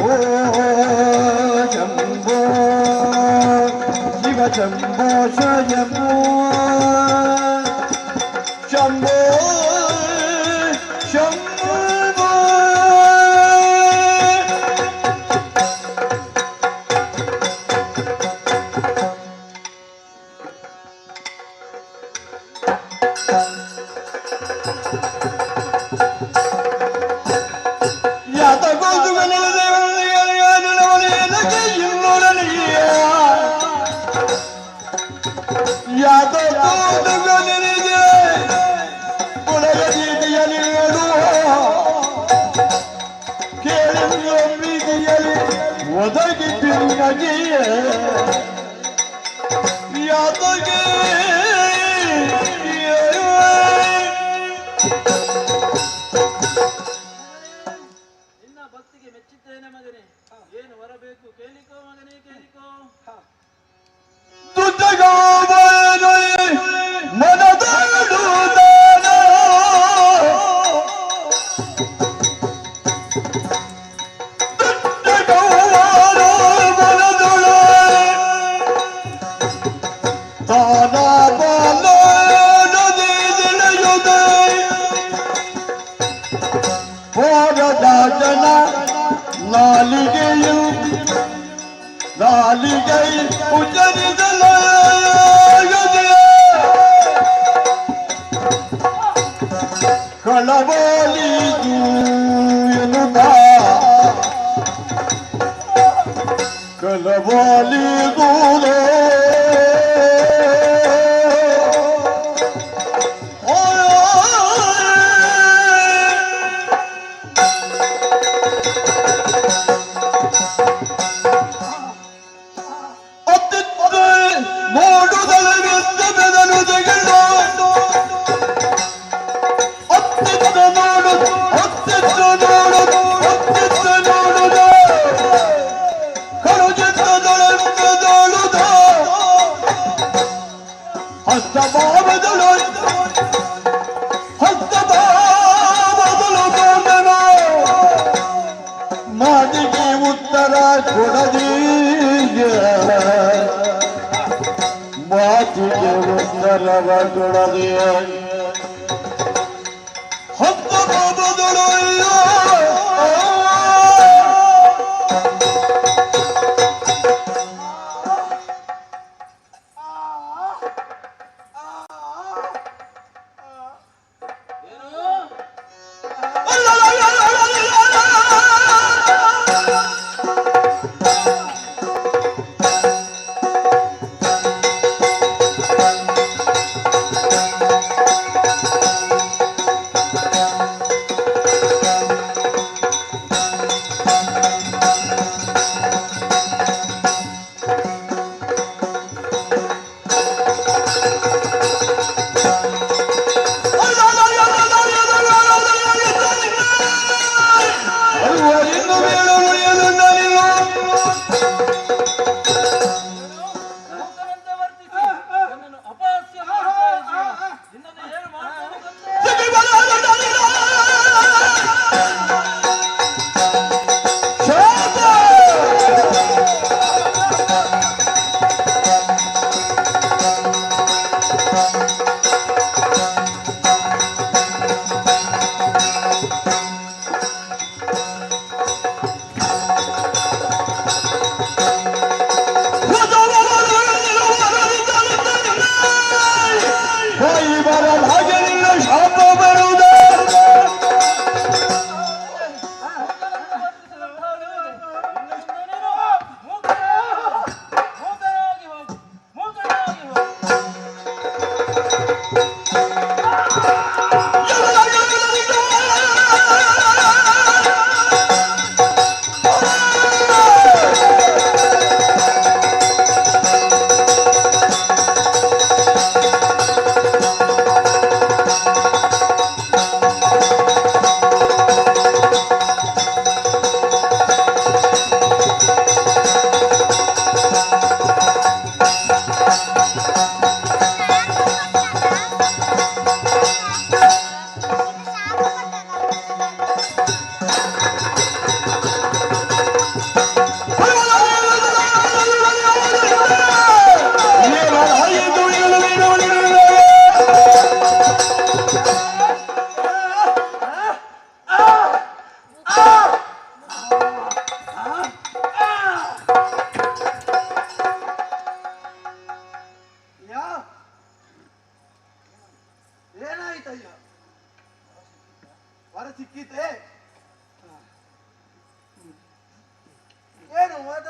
ಓ ಶಂಭೋ ಶಿವ ಶಂಭೋ ಶಂಭೋ ಶಂಭೋ ಶಂಭೋ ಒದಗಿ ತಿರುಗಿಯೇ ಯಾತಗೆ ನಿನ್ನ ಭಕ್ತಿಗೆ ಮೆಚ್ಚಿದ್ದೇನೆ ಮಗನೇ. ಏನು ಬರಬೇಕು ಕೇಳಿಕೋ ಮಗನೇ, ಕೇಳಿಕೋ. ನಾಲಿಗೈ ಉಚ್ಚರಿಸಲ ಕಳವಳಿದು ಎನ್ನುತ್ತ ಕಳವಳಿದುಲೋ ಮಾದಿಗೆ ಉತ್ತರ ಕೊಡದೀಗ ಮಾತಿಗೆ ಉತ್ತರವ ಕೊಡದೆ ಹೊತ್ತ ಬಾಬದಳು ಏನು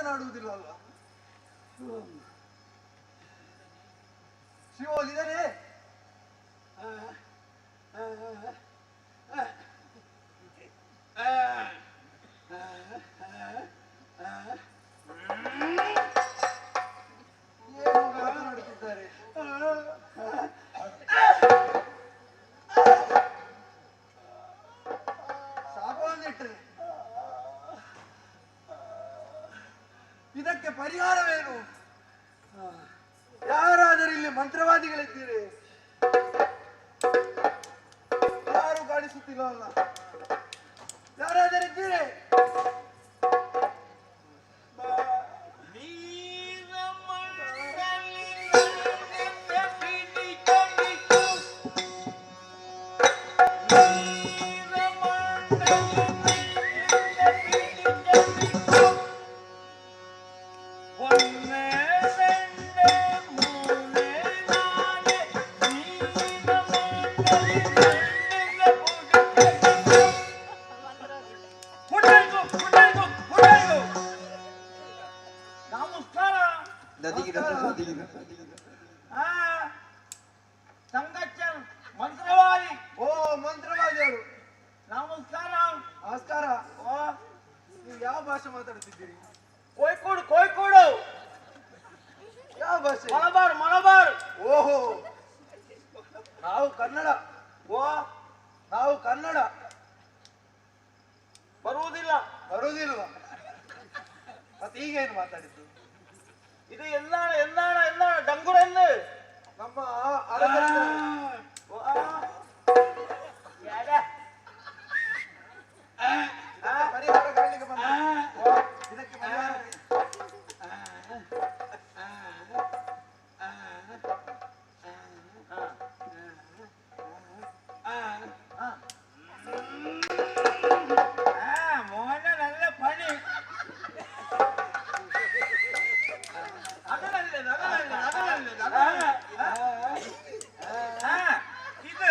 ಮಾತನಾಡುವುದಿಲ್ಲ ಅಲ್ಲ. ಶಿವೋಲಿದರೆ ಏನು ಮಾತನಾಡುತ್ತಿದ್ದಾರೆ? ಸಾಬಾನಿಟ್ಟರೆ ಇದಕ್ಕೆ ಪರಿಹಾರವೇನು? ಯಾರಾದರೂ ಇಲ್ಲಿ ಮಂತ್ರವಾದಿಗಳಿದ್ದೀರಿ? ಯಾರು ಕಾಣಿಸುತ್ತಿಲ್ಲವಲ್ಲ? ಯಾರಾದರೂ ಇದ್ದೀರಿ? ಮಂತ್ರವಾದಿ. ಓ ಮಂತ್ರವಾದಿಯವರು, ನಮಸ್ಕಾರ. ನಮಸ್ಕಾರ. ನೀವು ಯಾವ ಭಾಷೆ ಮಾತಾಡುತ್ತಿದ್ದೀರಿ? ಕೋಯ್ಕೋಡು ಕೋಯ್ಕೋಡು. ಯಾವ ಭಾಷೆ? ಮಲಬಾರ್ ಮಲಬಾರ್. ಓಹೋ, ನಾವು ಕನ್ನಡ. ಓ, ನಾವು ಕನ್ನಡ. ಬರುವುದಿಲ್ಲ. ಬರುವುದಿಲ್ಲ. ಮತ್ತೆ ಈಗೇನು ಮಾತಾಡಿದ್ದು? ಇದು ಎಂದಾಣ ಎಂದಾಣ ಎಂದಾಣ ಡಂಗುರೆಂದು ನಮ್ಮ ಅರಸರು. ಪರಿಹಾರ ಕಾಣಲಿಕ್ಕೆ ಬಂದ. ಇದಕ್ಕೆ ಪರಿಹಾರ മോനെ നല്ല പണി. ഇത്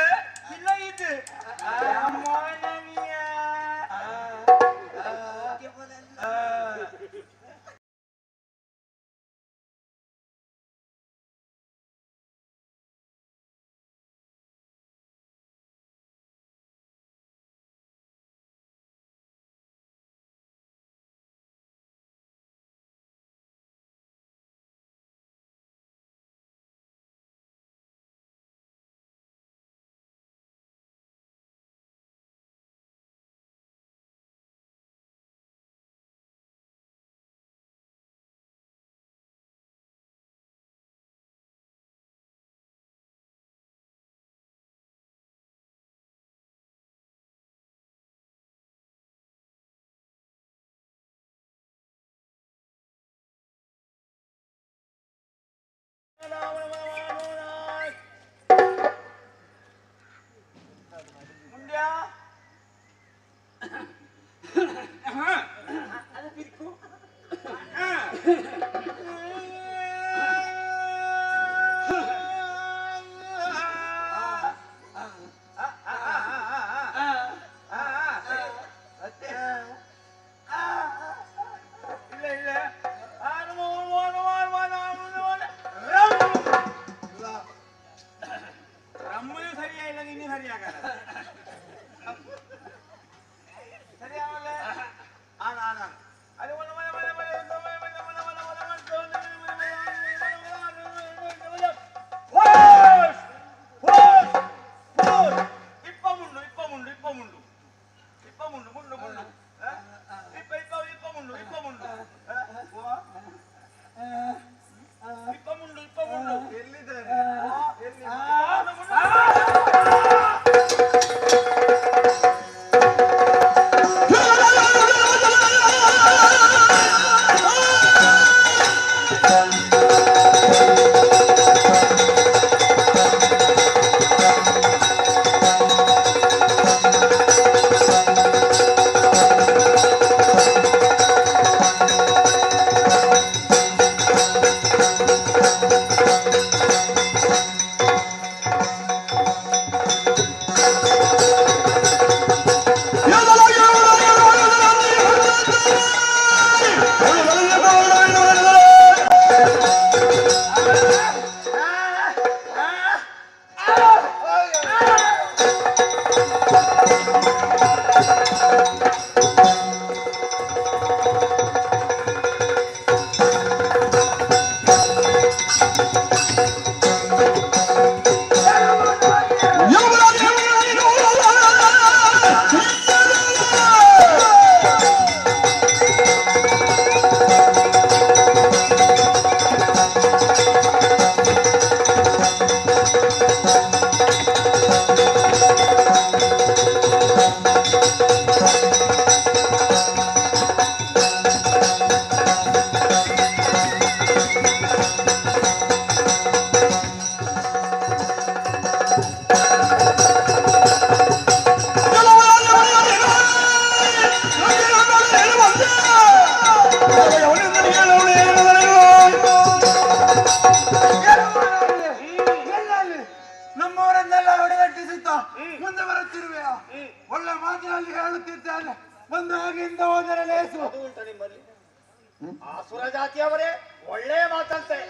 ಹೋದರೆ ಲೇಸು ಅದು ಉಂಟ ನಿಮ್ಮಲ್ಲಿ. ಆ ಸುರ ಜಾತಿಯವರೇ ಒಳ್ಳೆಯ ಮಾತಂತೆ.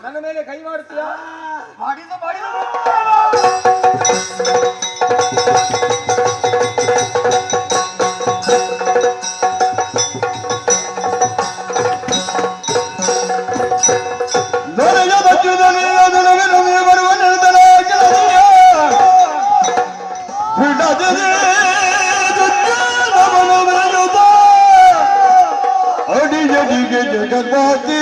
ನನ್ನ ಮೇಲೆ ಕೈ ಮಾಡ್ತೀಯಾ? ಮಾಡಿದ್ದು ಜಗನ್ಮಾತಿ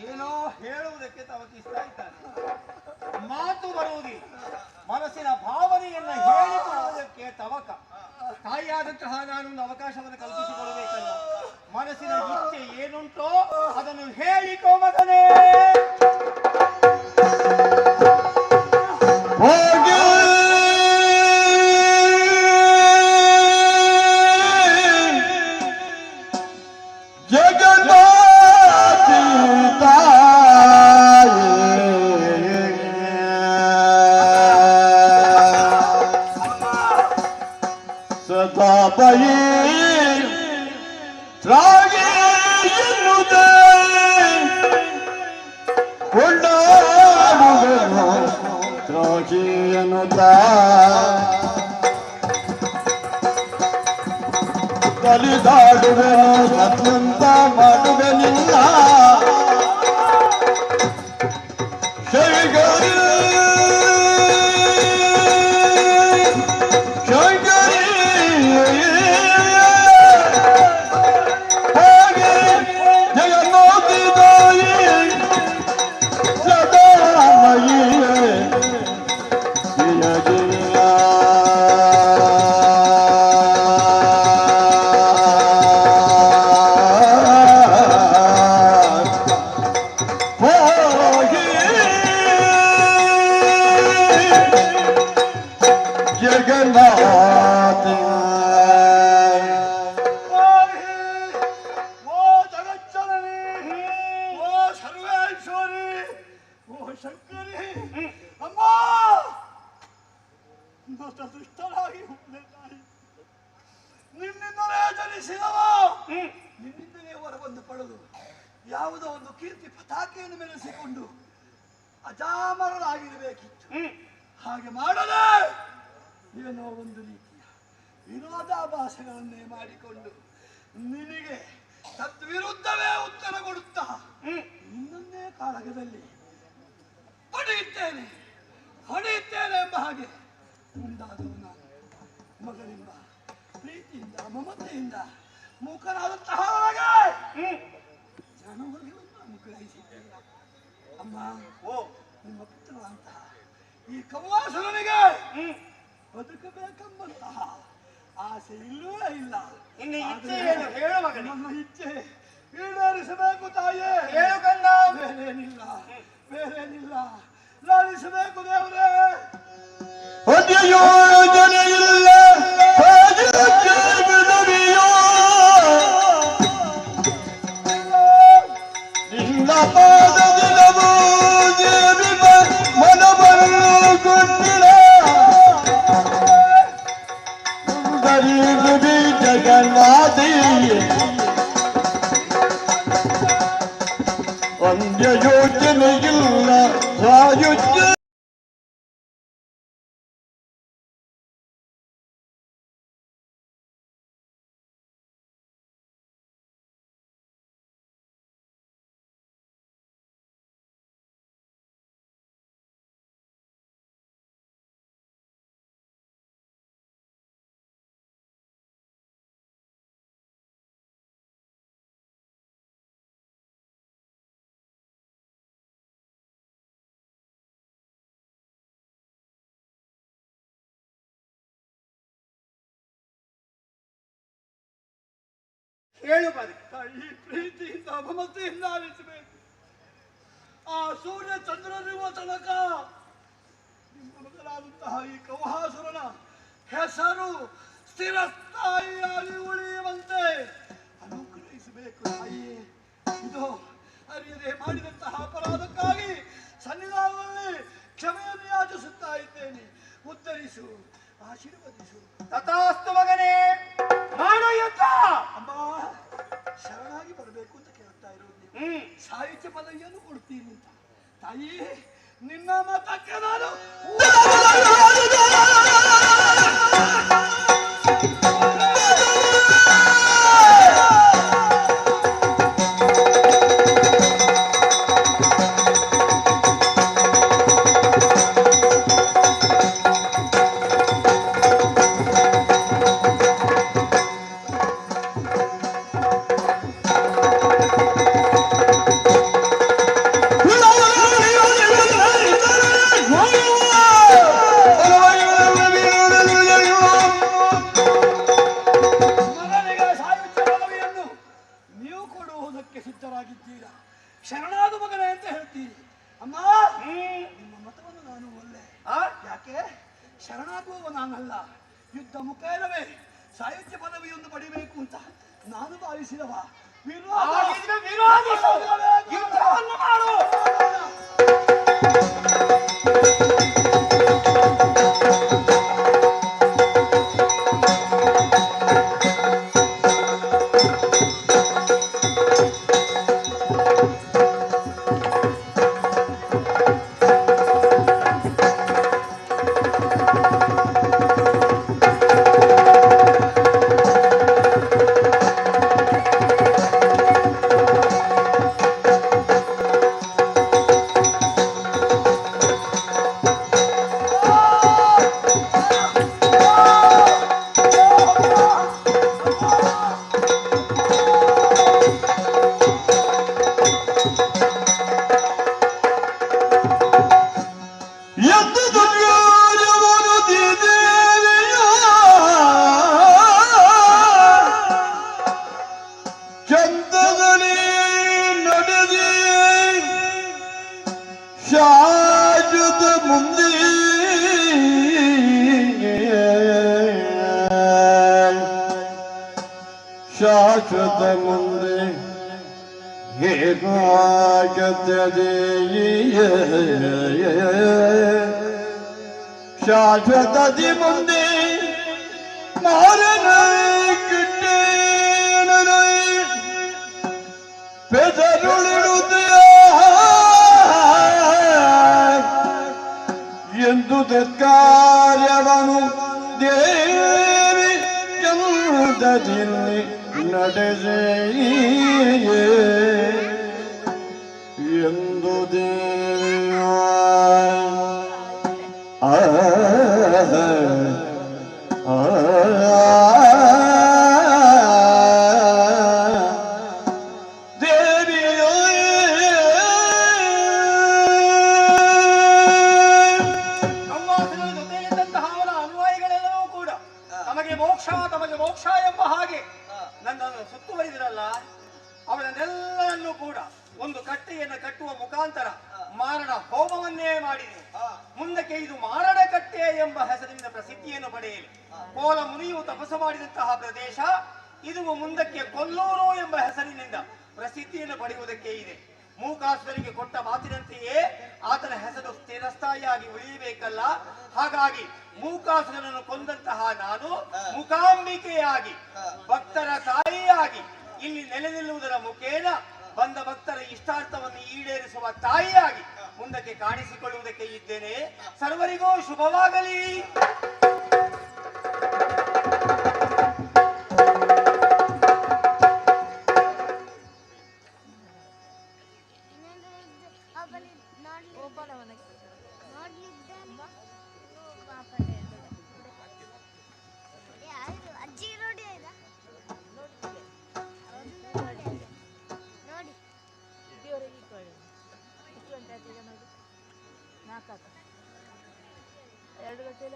ಏನೋ ಹೇಳುವುದಕ್ಕೆ ತವಕಿಸ್ತಾ ಇದ್ದಾನೆ. ಮಾತು ಬರುವುದಿಲ್ಲ, ಮನಸ್ಸಿನ ಭಾವನೆಯನ್ನ ಹೇಳಿಕೊಳ್ಳುವುದಕ್ಕೆ ತವಕ. ತಾಯಿಯಾದಂತಹ ನಾನೊಂದು ಅವಕಾಶವನ್ನು ಕಲ್ಪಿಸಿಕೊಳ್ಳಬೇಕಲ್ಲ. ಮನಸ್ಸಿನ ಇಚ್ಛೆ ಏನುಂಟೋ ಅದನ್ನು ಹೇಳಿಕೋ ಮಗನೇ. ಬಲಿದಾಡುವೆನು ಸತ್ಯಂತ ಮಾಡುವೆ ನಿನ್ನ ಶಂಕರಿ ಶಂಕರಿ ಮಾಡುದು? ಯಾವುದೋ ಒಂದು ಕೀರ್ತಿ ಪತಾಕೆಯನ್ನು ಮೆರೆಸಿಕೊಂಡು ಅಜಾಮರರಾಗಿರಬೇಕಿತ್ತು. ಹಾಗೆ ಮಾಡದೆ ಏನೋ ಒಂದು ರೀತಿಯ ವಿರೋಧಾಭಾಸಗಳನ್ನೇ ಮಾಡಿಕೊಂಡು ನಿನಗೆ ತದ್ವಿರುದ್ಧವೇ ಉತ್ತರ ಕೊಡುತ್ತಾ ಇನ್ನೊಂದೇ ಕಾಳಗದಲ್ಲಿ ಹೊಡೆಯುತ್ತೇನೆ ಎಂಬ ಹಾಗೆ ಮುಂದಾದವು ನಾನು. ಮಗನೆಂಬ ಪ್ರೀತಿಯಿಂದ ಮಮತೆಯಿಂದ ಮೂಕನಾದಂತಹ ಜನವರಗಳನ್ನು ಅನುಗ್ರಹಿಸಿದ್ದೇನೆ. ಅಮ್ಮ, ನಿಮ್ಮ ಪುತ್ರನಂತಹ ಈ ಕೌವಾಸುರನಿಗೆ ಬದುಕಬೇಕೆಂಬಂತಹ ಆಸೆ ಇಲ್ಲವೇ ಇಲ್ಲ. ನನ್ನ ಇಚ್ಛೆ ಈಡೇರಿಸಬೇಕು ತಾಯೇ. ಬೇರೇನಿಲ್ಲ, ಲಾಲಿಸಬೇಕು ದೇವರೇ. ಯೋಜನೆಯಿಲ್ಲ ನಿನ್ನ ಪಾದದಿನವೂ ದೇವಿವ ಮನವನ್ನು ಕೊಟ್ಟಿರ ಸುಂದರಿ ಜಗನ್ನಾಥಿ ಅಂದ್ಯ ಯೋಜನೆಯಿಲ್ಲ ಸಾಯುಜ್ಯ ತಾಯಿ ಪ್ರೀತಿಯಿಂದ ಮಮತೆಯಿಂದ ಆಲಿಸಬೇಕು. ಆ ಸೂರ್ಯ ಚಂದ್ರನಿರುವ ತನಕ ನಿಮ್ಮ ಮಗನಾದಂತಹ ಈ ಕೌಹಾಸುರನ ಹೆಸರು ಸ್ಥಿರಸ್ಥಾಯಿಯಾಗಿ ಉಳಿಯುವಂತೆ ಅನುಗ್ರಹಿಸಬೇಕು ತಾಯಿಯೇ. ಇದು ಅರಿಯದೆ ಮಾಡಿದಂತಹ ಅಪರಾಧಕ್ಕಾಗಿ ಸನ್ನಿಧಾನದಲ್ಲಿ ಕ್ಷಮೆಯನ್ನು ಯಾಚಿಸುತ್ತಾ ಇದ್ದೇನೆ. ಉತ್ತರಿಸು, ಆಶೀರ್ವದಿಸು. ತಥಾಸ್ತು ಮಗನೇ, ಮಾಡು ಯುದ್ಧ. ಅಮ್ಮ, ಶರಣಾಗಿ ಬರಬೇಕು ಅಂತ ಕೇಳ್ತಾ ಇರೋದು ನೀವು. ಸಾಹಿತ್ಯ ಪದವಿಯನ್ನು ಕೊಡ್ತೀನಿ ಅಂತ. ತಾಯಿ, ನಿನ್ನ ಮತಕ್ಕೆ ನಾನು ಸಿದ್ಧರಾಗಿದ್ದೀರಾ. ಶರಣಾದ ಮಗನೇ ಅಂತ ಹೇಳ್ತೀರಿ. ಅಮ್ಮ, ನಿಮ್ಮ ಮತವನ್ನು ನಾನು ಒಲ್ಲೆ. ಯಾಕೆ? ಶರಣಾಗುವವ ನಾನಲ್ಲ, ಯುದ್ಧ ಮುಖೇನವೇ ಸಾಹಿತ್ಯ ಪದವಿಯೊಂದು ಪಡಿಬೇಕು ಅಂತ ನಾನು ಭಾವಿಸಿದವ. ಯುದ್ಧವನ್ನು ಮಾಡು. ಶಾಶ್ವತ ಮುಂದೆ ಹೇಗಾಗತ್ತದೆ ಶಾಶ್ವತದಿ ಮುಂದೆ ಮಾರನ ಕಿಟ್ಟೇನ ಪೆದರುಳಿರುವುದೇ ಎಂದು ಕಾರ್ಯವನು ದೇವಿ ಎಂದದಿಲ್ಲಿ ನಡೆದೆಯೇ ಎಂದು ದೇವಿಯ ಮೋಕ್ಷ ಎಂಬ ಹಾಗೆ ನನ್ನನ್ನು ಸುತ್ತುವರಿದಿರಲ್ಲ, ಅವಳನ್ನೆಲ್ಲರನ್ನೂ ಕೂಡ ಒಂದು ಕಟ್ಟೆಯನ್ನು ಕಟ್ಟುವ ಮುಖಾಂತರ ಮಾರಣ ಹೋಮವನ್ನೇ ಮಾಡಿದೆ. ಮುಂದಕ್ಕೆ ಇದು ಮಾರಣ ಕಟ್ಟೆ ಎಂಬ ಹೆಸರಿನಿಂದ ಪ್ರಸಿದ್ಧಿಯನ್ನು ಪಡೆಯಲಿ. ಕೋಲ ಮುನಿಯು ತಪಸ್ಸು ಮಾಡಿದಂತಹ ಪ್ರದೇಶ ಇದು ಮುಂದಕ್ಕೆ ಕೊಲ್ಲೂರು ಎಂಬ ಹೆಸರಿನಿಂದ ಪ್ರಸಿದ್ಧಿಯನ್ನು ಪಡೆಯುವುದಕ್ಕೆ ಇದೆ. ಮೂಕಾಸುರನಿಗೆ ಕೊಟ್ಟ ಮಾತಿನಂತೆಯೇ ಆತನ ಹೆಸರು ಸ್ಥಿರಸ್ಥಾಯಿಯಾಗಿ ಉಳಿಯಬೇಕಲ್ಲ. ಹಾಗಾಗಿ ಮೂಕಾಸುರನನ್ನು ಕೊಂದಂತಹ ನಾನು ಮೂಕಾಂಬಿಕೆಯಾಗಿ ಭಕ್ತರ ತಾಯಿಯಾಗಿ ಇಲ್ಲಿ ನೆಲೆ ನಿಲ್ಲುವುದರ ಮುಖೇನ ಬಂದ ಭಕ್ತರ ಇಷ್ಟಾರ್ಥವನ್ನು ಈಡೇರಿಸುವ ತಾಯಿಯಾಗಿ ಮುಂದಕ್ಕೆ ಕಾಣಿಸಿಕೊಳ್ಳುವುದಕ್ಕೆ ಇದ್ದೇನೆ. ಸರ್ವರಿಗೂ ಶುಭವಾಗಲಿ. ಎರಡು ಗಂಟೆ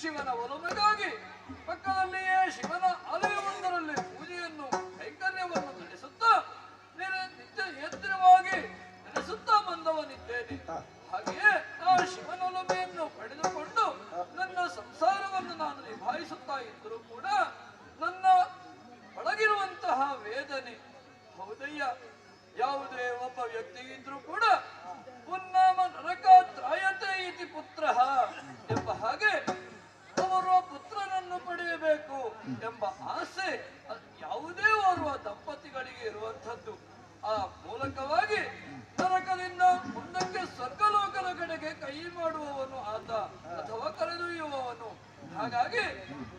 ಶಿವನ ಒಲಮೆಗಾಗಿ ಪಕ್ಕದಲ್ಲಿಯೇ ಶಿವನ ಆಲಯವೊಂದರಲ್ಲಿ ಪೂಜೆಯನ್ನು ಕೈಂಕರ್ಯವನ್ನು ನಡೆಸುತ್ತಾ ನಿತ್ಯ ಯಂತ್ರವಾಗಿ ನಡೆಸುತ್ತಾ ಬಂದವನಿದ್ದೇನೆ. ಹಾಗೆಯೇ ಆ ಶಿವನ ಒಲಮೆಯನ್ನು ಪಡೆದುಕೊಂಡು ನನ್ನ ಸಂಸಾರವನ್ನು ನಾನು ಯಾವುದೇ ಒಬ್ಬ ವ್ಯಕ್ತಿಗಿದ್ರೂ ಕೂಡ ಪುನ್ನಾಮ ನರಕಾತ್ರಾಯತೆ ಇತಿ ಪುತ್ರ ಎಂಬ ಹಾಗೆ ಅವರು ಪುತ್ರನನ್ನು ಪಡೆಯಬೇಕು ಎಂಬ ಆಸೆ ಯಾವುದೇ ಓರ್ವ ದಂಪತಿಗಳಿಗೆ ಇರುವಂಥದ್ದು. ಆ ಮೂಲಕವಾಗಿ ನರಕದಿಂದ ಮುಂದಕ್ಕೆ ಸ್ವರ್ಗಲೋಕದ ಕಡೆಗೆ ಕೈ ಮಾಡುವವನು ಆತ ಅಥವಾ ಕರೆದೊಯ್ಯುವವನು. ಹಾಗಾಗಿ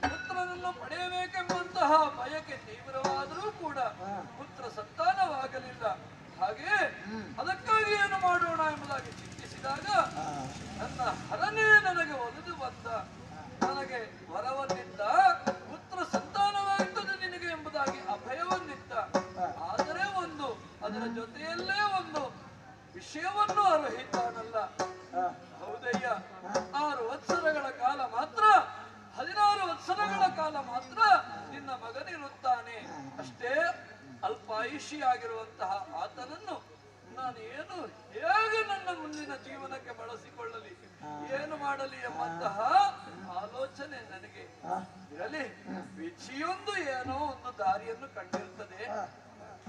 ಪುತ್ರನನ್ನು ಪಡೆಯಬೇಕೆಂಬಂತಹ ಬಯಕೆ ತೀವ್ರವಾದರೂ ಕೂಡ ಪುತ್ರ ಸಂತಾನವಾಗಲಿಲ್ಲ. ಹಾಗೆಯೇ ಅದಕ್ಕಾಗಿ ಏನು ಮಾಡೋಣ ಎಂಬುದಾಗಿ ಚಿಂತಿಸಿದಾಗ ನನ್ನ ಹರನೇ ನನಗೆ ಒಲಿದು ಬಂದ, ನನಗೆ ವರವನ್ನಿದ್ದ, ಪುತ್ರ ಸಂತಾನವಾಗುತ್ತದೆ ನಿನಗೆ ಎಂಬುದಾಗಿ ಅಭಯವನ್ನಿದ್ದ. ಆದರೆ ಅದರ ಜೊತೆಯಲ್ಲೇ ಒಂದು ವಿಷಯವನ್ನು ಅರ್ಹಿತಾನಲ್ಲ. ಹೌದಯ್ಯ, 6 ವತ್ಸರಗಳ ಕಾಲ ಮಾತ್ರ, 16 ವತ್ಸರಗಳ ಕಾಲ ಮಾತ್ರ ನಿನ್ನ ಮಗನಿರುತ್ತಾನೆ. ಅಷ್ಟೇ ಅಲ್ಪಾಯುಷಿಯಾಗಿರುವಂತಹ ಆತನನ್ನು ನಾನು ಹೇಗೆ ನನ್ನ ಮುಂದಿನ ಜೀವನಕ್ಕೆ ಬಳಸಿಕೊಳ್ಳಲಿ, ಏನು ಮಾಡಲಿ ಎಂಬಂತಹ ಆಲೋಚನೆ ನನಗೆ ಇರಲಿ. ವಿಧಿಯೊಂದು ಏನೋ ಒಂದು ದಾರಿಯನ್ನು ಕಂಡಿರುತ್ತದೆ,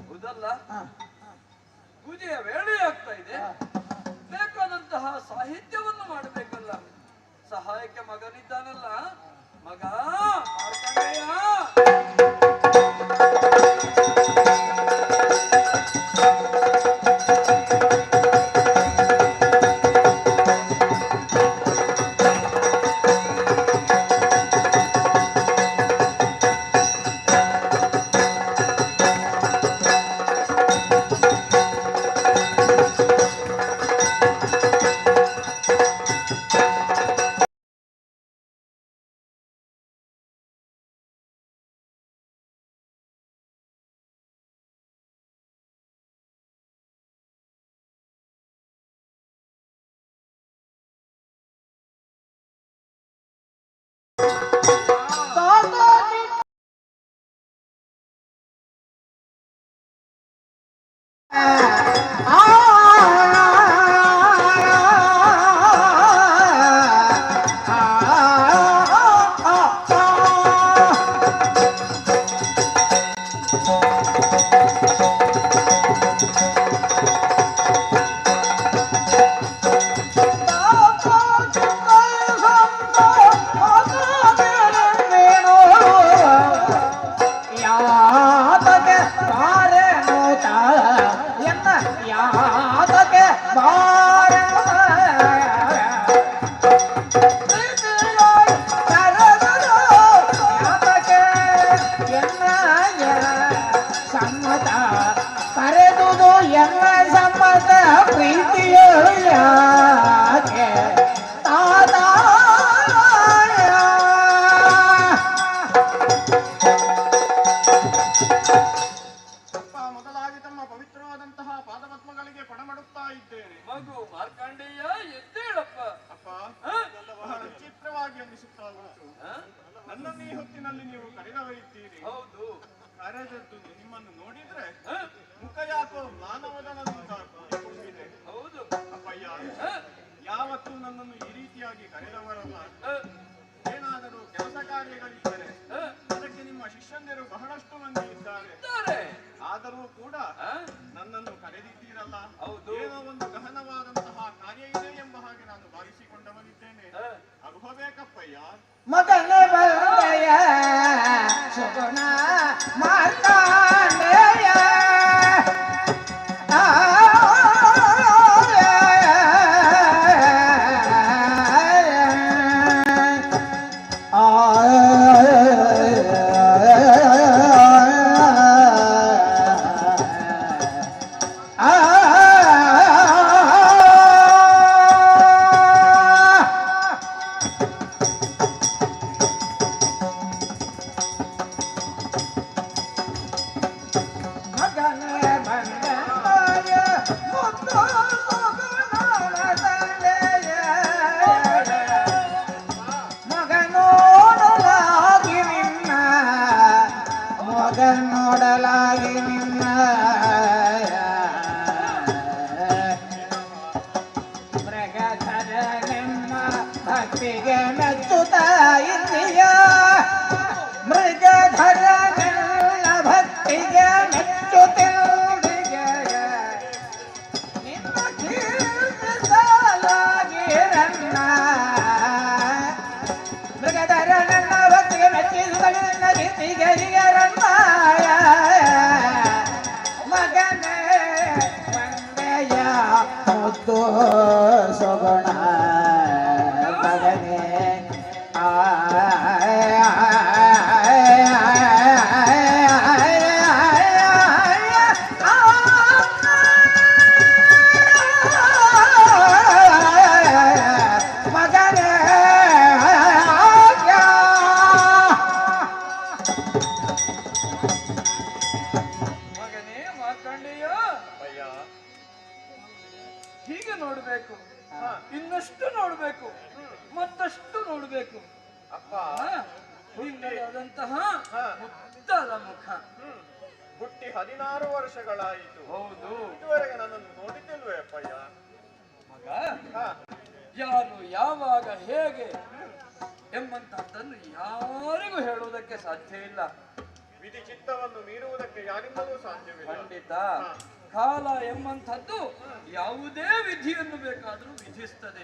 ಹೌದಲ್ಲ? ಪೂಜೆಯ ವೇಳೆಯಾಗ್ತಾ ಇದೆ, ಬೇಕಾದಂತಹ ಸಾಹಿತ್ಯವನ್ನು ಮಾಡಬೇಕಲ್ಲ. ಸಹಾಯಕ್ಕೆ ಮಗನಿದ್ದಾನಲ್ಲ, ಮಗ ಮಾರ್ಕಂಡೇಯ. ನನ್ನನ್ನು ಈ ಹೊತ್ತಿನಲ್ಲಿ ನೀವು ಕರೆದೊಯ್ಯುತ್ತೀರಿ. ಹೌದು, ಕರೆದದ್ದು ನಿಮ್ಮನ್ನು ನೋಡಿದ್ರೆ ಮುಖ ಯಾಕೋ ಮಾನವದನದಿಂದ ಕೂಡಿಕೊಂಡಿದೆ. ಹೌದು ಅಪ್ಪಯ್ಯ, ಯಾವತ್ತೂ ನನ್ನನ್ನು ಈ ರೀತಿಯಾಗಿ ಕರೆದವರಲ್ಲ. ಏನಾದರೂ ಕೆಲಸ ಕಾರ್ಯಗಳಿದ್ದರೆ ಅದಕ್ಕೆ ನಿಮ್ಮ ಶಿಷ್ಯಂದಿರು ಬಹಳಷ್ಟು ಮಂದಿ ಇದ್ದಾರೆ. ಆದರೂ ಕೂಡ ನನ್ನನ್ನು ಕರೆದಿದ್ದೀರಲ್ಲ, ಏನೋ ಒಂದು ಗಹನವಾದಂತಹ ಕಾರ್ಯ ಇದೆ ಎಂಬ ಹಾಗೆ ನಾನು ಭಾವಿಸಿಕೊಂಡವನಿದ್ದೇನೆ. ಅನುಭವೇಕಪ್ಪಯ್ಯ. ಮಗನೇ ಬಲ್ಲಯ ಸುಗುಣ ಮಾರ್ಕಂಡೇಯ ನೋಡಲಾಗಿ ನಿನ್ನ ಮೃಗಧರ ನಿಮ್ಮ ಭಕ್ತಿಗೆ ಮೆಚ್ಚುತ್ತ ಇದ್ದೀಯ. ಮೃಗಧರ ನಿನ್ನ ಭಕ್ತಿಗೆ ಮೆಚ್ಚುತ್ತಿದ್ದೀಯ. ಹಿರಿಯರ ನನ್ನ ಭಕ್ತಿಗೆ ಮೆಚ್ಚಿಸುತ್ತಲೇ ನಿನ್ನ ಕೀರ್ತಿಗೆ ಹಿರಿಯರನ್ನಾಯ ಮಗನೇ ಒಂದೆಯ ಮುದ್ದು ಸೊಗಣ ಮಗನೇ ಹೀಗೆ ನೋಡ್ಬೇಕು, ಇನ್ನಷ್ಟು ನೋಡ್ಬೇಕು, ಮತ್ತಷ್ಟು ನೋಡ್ಬೇಕು. ಅಪ್ಪ ನಿನ್ನದಾದಂತಹ ಮುದ್ದಾದ ಮುಖ ಹುಟ್ಟಿ 16 ವರ್ಷಗಳಾಯಿತು. ಹೌದು, ಇದುವರೆಗೆ ನನ್ನನ್ನು ನೋಡಿದ್ದಿಲ್ವೇ ಅಪ್ಪಯ್ಯ? ಮಗ, ಯಾರು ಯಾವಾಗ ಹೇಗೆ ಎಂಬಂತಹದ್ದನ್ನು ಯಾರಿಗೂ ಹೇಳುವುದಕ್ಕೆ ಸಾಧ್ಯ ಇಲ್ಲ. ವಿಧಿ ಚಿತ್ತವನ್ನು ಮೀರುವುದಕ್ಕೆ ಯಾರಿಂದಲೂ ಸಾಧ್ಯವಿಲ್ಲ. ಖಂಡಿತ. ಕಾಲ ಎಂಬಂಥದ್ದು ಯಾವುದೇ ವಿಧಿಯನ್ನು ಬೇಕಾದರೂ ವಿಧಿಸ್ತದೆ.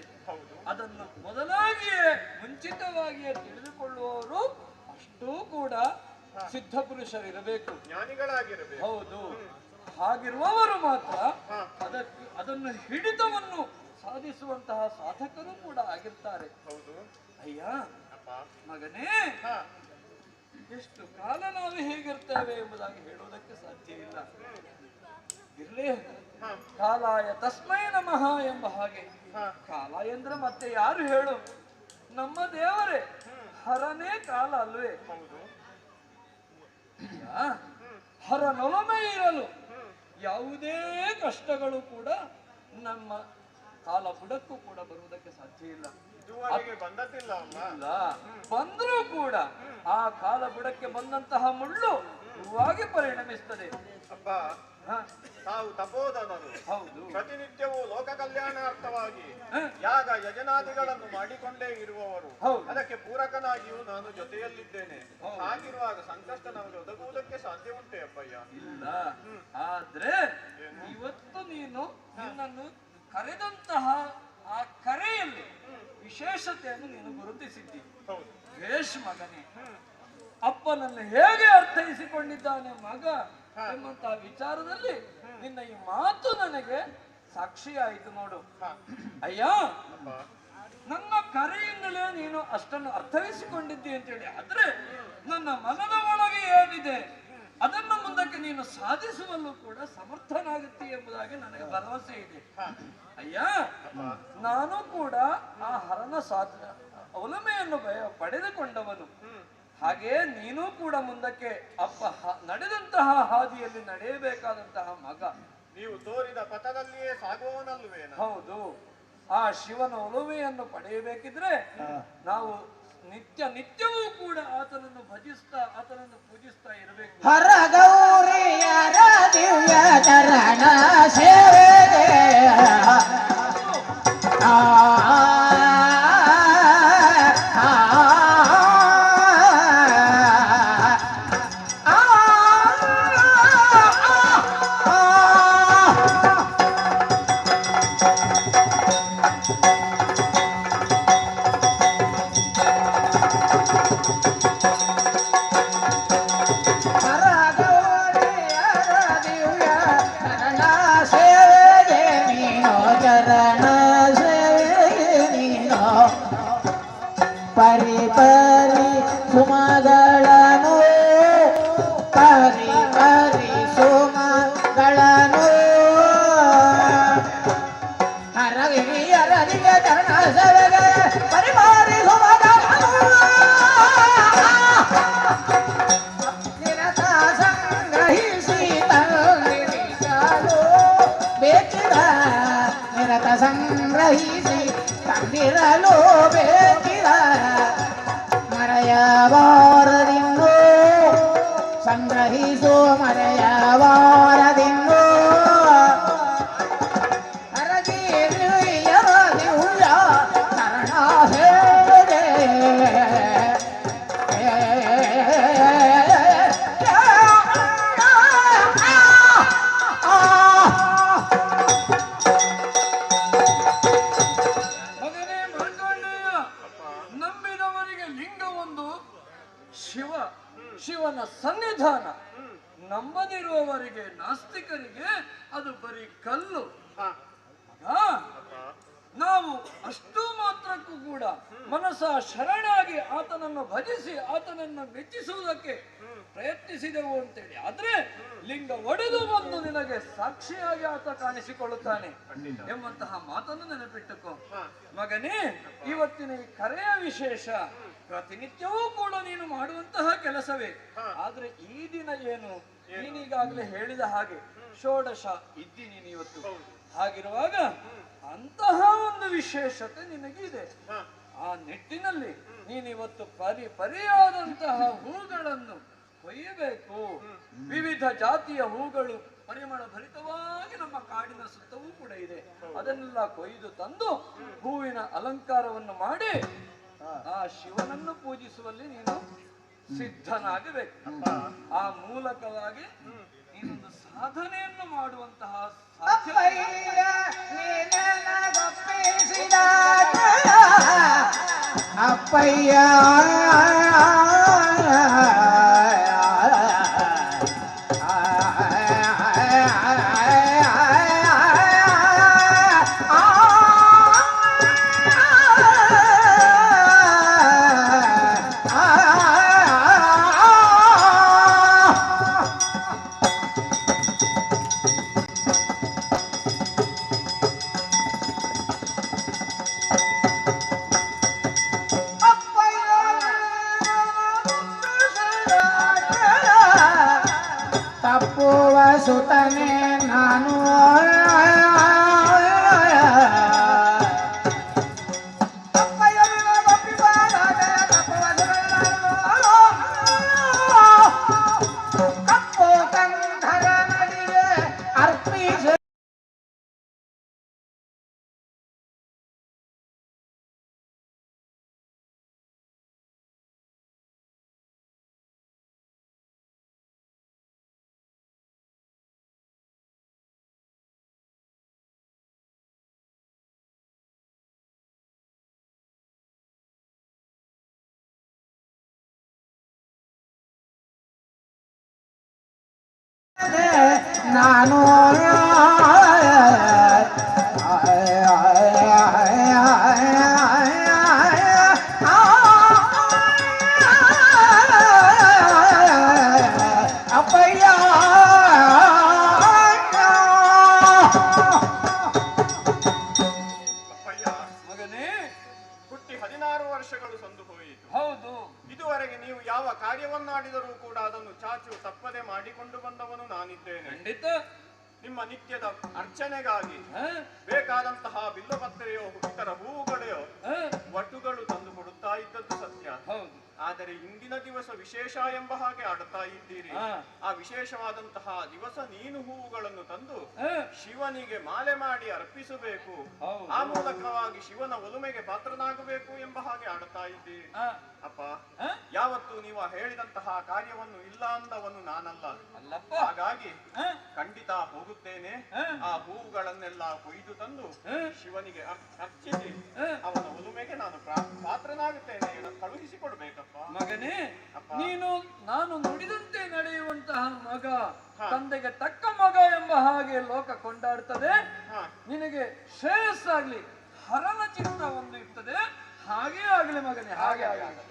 ಅದನ್ನು ಮೊದಲಾಗಿಯೇ ಮುಂಚಿತವಾಗಿಯೇ ತಿಳಿದುಕೊಳ್ಳುವವರು ಅಷ್ಟೂ ಕೂಡ ಸಿದ್ಧ ಪುರುಷರಿರಬೇಕು, ಜ್ಞಾನಿಗಳಾಗಿರಬೇಕು. ಹೌದು. ಹಾಗಿರುವವರು ಮಾತ್ರ ಅದನ್ನು ಹಿಡಿತವನ್ನು ಸಾಧಿಸುವಂತಹ ಸಾಧಕರು ಕೂಡ ಆಗಿರ್ತಾರೆ. ಹೌದು. ಅಯ್ಯ ಮಗನೇ, ಎಷ್ಟು ಕಾಲ ನಾವು ಹೇಗಿರ್ತೇವೆ ಎಂಬುದಾಗಿ ಹೇಳುವುದಕ್ಕೆ ಸಾಧ್ಯ ಇಲ್ಲ. ಇರ್ಲಿ, ಕಾಲಾಯ ತಸ್ಮೈ ನಮಃ ಎಂಬ ಹಾಗೆ. ಕಾಲ ಎಂದ್ರೆ ಮತ್ತೆ ಯಾರು ಹೇಳು? ನಮ್ಮ ದೇವರೇ, ಹರನೇ ಕಾಲ ಅಲ್ವೇ? ಹರನೊಲಮೆ ಇರಲು ಯಾವುದೇ ಕಷ್ಟಗಳು ಕೂಡ ನಮ್ಮ ಕಾಲ ಬುಡಕ್ಕೂ ಕೂಡ ಬರುವುದಕ್ಕೆ ಸಾಧ್ಯ ಇಲ್ಲ. ಬಂದದ್ದಿಲ್ಲ. ಬಂದರೂ ಕೂಡ ಆ ಕಾಲ ಬುಡಕ್ಕೆ ಬಂದಂತಹ ಮುಳ್ಳು ಹೂವಾಗಿ ಪರಿಣಮಿಸ್ತದೆ. ಅಪ್ಪ, ತಾವು ತಪೋಧನರು. ಹೌದು. ಪ್ರತಿನಿತ್ಯವೂ ಲೋಕ ಕಲ್ಯಾಣಾರ್ಥವಾಗಿ ಯಾಗ ಯಜನಾದಿಗಳನ್ನು ಮಾಡಿಕೊಂಡೇ ಇರುವವರು. ಅದಕ್ಕೆ ಪೂರಕನಾಗಿಯೂ ನಾನು ಜೊತೆಯಲ್ಲಿದ್ದೇನೆ. ಹಾಗಿರುವಾಗ ಸಂಕಷ್ಟ ನಮಗೆ ಒದಗುವುದಕ್ಕೆ ಸಾಧ್ಯ ಉಂಟೆ ಅಪ್ಪಯ್ಯ? ಇಲ್ಲ. ಆದ್ರೆ ಇವತ್ತು ನೀನು ನಿನ್ನನ್ನು ಕರೆದಂತಹ ಆ ಕರೆಯಲ್ಲಿ ವಿಶೇಷತೆಯನ್ನು ನೀನು ಗುರುತಿಸಿದ್ದಿ. ಭೇಷ್ ಮಗನೇ, ಅಪ್ಪನನ್ನು ಹೇಗೆ ಅರ್ಥೈಸಿಕೊಂಡಿದ್ದಾನೆ ಮಗ ಎಂಬಂತಹ ವಿಚಾರದಲ್ಲಿ ನಿನ್ನ ಈ ಮಾತು ನನಗೆ ಸಾಕ್ಷಿಯಾಯಿತು ನೋಡು. ಅಯ್ಯ, ನನ್ನ ಕರೆಯಿಂದಲೇ ನೀನು ಅಷ್ಟನ್ನು ಅರ್ಥೈಸಿಕೊಂಡಿದ್ದಿ ಅಂತೇಳಿ ಆದ್ರೆ ನನ್ನ ಮನದ ಒಳಗೆ ಏನಿದೆ ಅದನ್ನು ಮುಂದಕ್ಕೆ ನೀನು ಸಾಧಿಸುವಲ್ಲೂ ಕೂಡ ಸಮರ್ಥನಾಗುತ್ತಿ ಎಂಬುದಾಗಿ ನನಗೆ ಭರವಸೆ ಇದೆ. ಅಯ್ಯ, ನಾನು ಕೂಡ ಆ ಹರನ ಒಲಮೆಯನ್ನು ಪಡೆದುಕೊಂಡವನು. ಹಾಗೆ ನೀನು ಕೂಡ ಮುಂದಕ್ಕೆ ಅಪ್ಪ ನಡೆದಂತಹ ಹಾದಿಯಲ್ಲಿ ನಡೆಯಬೇಕಾದಂತಹ ಮಗ. ನೀವು ತೋರಿದ ಪಥದಲ್ಲಿಯೇ ಸಾಗುವವನಲ್ವೇ? ಹೌದು. ಆ ಶಿವನ ಒಲುಮೆಯನ್ನು ಪಡೆಯಬೇಕಿದ್ರೆ ನಾವು ನಿತ್ಯವೂ ಕೂಡ ಆತನನ್ನು ಭಜಿಸ್ತಾ ಆತನನ್ನು ಪೂಜಿಸ್ತಾ ಇರಬೇಕು. ಹರ ಗೌರಿಯರ ದಿವ್ಯ ಚರಣ ಸೇವೆಗೆ ಪರಿ ಪರಿ ಸುಮಗಳನ್ನು ಪರಿ ಪರಿ ಸುಮಗಳನ್ನು ಹರಗಿರಿಯರಿಗೆ ಚರಣ ಸೇವೆಗೆ ಪರಿ ಪರಿ ಸುಮಗಳನ್ನು ನಿರತ ಸಂಗ್ರಹಿಸಿ ತಂದಿರಲು ಬೇಕಿದ ನಿರತ ಸಂಗ್ರಹಿಸಿ ತಂದಿರಲು ಬೇಕಿದ ಮರೆಯಬಾರದಿನ್ನು ಸಂಗ್ರಹಿಸು ಮರೆಯಬಾರದಿನ್ನು ಹರಗಿರಿಯರ ದಿವ್ಯ ಚರಣ ಸೇವೆಗೆ ಮಗನೇ ಮಾರ್ಕಂಡೇಯ, ನಂಬಿದವರಿಗೆ ಲಿಂಗವನ್ನು ಒಂದು ಶಿವನ ಸನ್ನಿಧಾನ. ನಂಬದಿರುವವರಿಗೆ, ನಾಸ್ತಿಕರಿಗೆ ಅದು ಬರೀ ಕಲ್ಲು. ನಾವು ಅಷ್ಟು ಮಾತ್ರಕ್ಕೂ ಕೂಡ ಮನಸ್ಸ ಶರಣಾಗಿ ಆತನನ್ನು ಭಜಿಸಿ ಆತನನ್ನು ಮೆಚ್ಚಿಸುವುದಕ್ಕೆ ಪ್ರಯತ್ನಿಸಿದೆವು ಅಂತೇಳಿ ಆದ್ರೆ ಲಿಂಗ ಒಡೆದು ಬಂದು ನಿನಗೆ ಸಾಕ್ಷಿಯಾಗಿ ಆತ ಕಾಣಿಸಿಕೊಳ್ಳುತ್ತಾನೆ ಎಂಬಂತಹ ಮಾತನ್ನು ನೆನಪಿಟ್ಟುಕೋ ಮಗನೇ. ಇವತ್ತಿನ ಈ ಕರೆಯ ವಿಶೇಷ ಪ್ರತಿನಿತ್ಯವೂ ಕೂಡ ನೀನು ಮಾಡುವಂತಹ ಕೆಲಸವೇ. ಆದ್ರೆ ಈ ದಿನ ಏನು, ನೀನೀಗಾಗಲೇ ಹೇಳಿದ ಹಾಗೆ ಷೋಡಶ ಇದ್ದಿ ನೀನು ಇವತ್ತು. ಹಾಗಿರುವಾಗ ಅಂತಹ ಒಂದು ವಿಶೇಷತೆ ನಿನಗಿದೆ. ಆ ನಿಟ್ಟಿನಲ್ಲಿ ನೀನಿವತ್ತು ಪರಿಯಾದಂತಹ ಹೂಗಳನ್ನು ಕೊಯ್ಯಬೇಕು. ವಿವಿಧ ಜಾತಿಯ ಹೂಗಳು ಪರಿಮಳ ಭರಿತವಾಗಿ ನಮ್ಮ ಕಾಡಿನ ಸುತ್ತವೂ ಕೂಡ ಇದೆ. ಅದನ್ನೆಲ್ಲ ಕೊಯ್ದು ತಂದು ಹೂವಿನ ಅಲಂಕಾರವನ್ನು ಮಾಡಿ ಆ ಶಿವನನ್ನು ಪೂಜಿಸುವಲ್ಲಿ ನೀನು ಸಿದ್ಧನಾಗಬೇಕು. ಆ ಮೂಲಕವಾಗಿ ನೀನೊಂದು ಸಾಧನೆಯನ್ನು ಮಾಡುವಂತಹ ಅಪ್ಪಯ್ಯ ತಪ್ಪುವ ಸುತನೆ ನಾನು ಕಪ್ಪು ಕಂಧರ ನಡಿಗೆ ಅರ್ಪಿಸ ನಾನು ಅಪ್ಪಯ್ಯ ಮಗನೇ, ಹುಟ್ಟಿ 16 ವರ್ಷಗಳು ಸಂದು ಹೋಯಿತು. ಹೌದು. ಇದುವರೆಗೆ ನೀವು ಯಾವ ಕಾರ್ಯವನ್ನಾಡಿದರೂ ಕೂಡ ಅದನ್ನು ಚಾಚು ತಪ್ಪದೆ ಮಾಡಿಕೊಂಡು ಬಂದವನು ನಾನಿದ್ದೇನೆ. ಖಂಡಿತ. ನಿಮ್ಮ ನಿತ್ಯದ ಅರ್ಚನೆಗಾಗಿ ಬೇಕಾದಂತಹ ಬಿಲ್ಲಪತ್ರೆಯೋ ಇತರ ಹೂವುಗಳೆಯೋ ವಟುಗಳು ತಂದು ಕೊಡುತ್ತಾ ಇದ್ದದ್ದು ಸತ್ಯ. ಆದರೆ ಇಂದಿನ ದಿವಸ ವಿಶೇಷ ಎಂಬ ಹಾಗೆ ಆಡುತ್ತಾ ಇದ್ದೀರಿ. ಆ ವಿಶೇಷವಾದಂತಹ ದಿವಸ ನೀನು ಹೂವುಗಳನ್ನು ತಂದು ಶಿವನಿಗೆ ಮಾಲೆ ಮಾಡಿ ಅರ್ಪಿಸಬೇಕು. ಆ ಮೂಲಕವಾಗಿ ಶಿವನ ಒಲುಮೆಗೆ ಪಾತ್ರನಾಗಬೇಕು ಎಂಬ ಹಾಗೆ ಆಡುತ್ತಾ ಇದ್ದೀರಿ. ಅಪ್ಪ, ಯಾವತ್ತು ನೀವು ಹೇಳಿದಂತಹ ಕಾರ್ಯವನ್ನು ಇಲ್ಲ ಅಂದವನು ನಾನಲ್ಲ. ಹಾಗಾಗಿ ಖಂಡಿತ ಹೋಗುತ್ತೇನೆ. ಆ ಹೂವುಗಳನ್ನೆಲ್ಲ ಕೊಯ್ದು ತಂದು ಶಿವನಿಗೆ ಅರ್ಚಿಸಿ ಅವನ ಒಲುಮೆಗೆ ನಾನು ಪಾತ್ರನಾಗುತ್ತೇನೆ. ಕಳುಹಿಸಿಕೊಡ್ಬೇಕಪ್ಪ. ಮಗನೇ, ನೀನು ನಾನು ನುಡಿದಂತೆ ನಡೆಯುವಂತಹ ಮಗ, ತಂದೆಗೆ ತಕ್ಕ ಮಗ ಎಂಬ ಹಾಗೆ ಲೋಕ ಕೊಂಡಾಡ್ತದೆ. ನಿನಗೆ ಶ್ರೇಯಸ್ಸಾಗ್ಲಿ, ಹರನ ಚಿತ್ತ ಒಂದು ಇರ್ತದೆ. ಹಾಗೇ ಆಗಲಿ ಮಗನೇ, ಹಾಗೆ ಆಗಲಿ.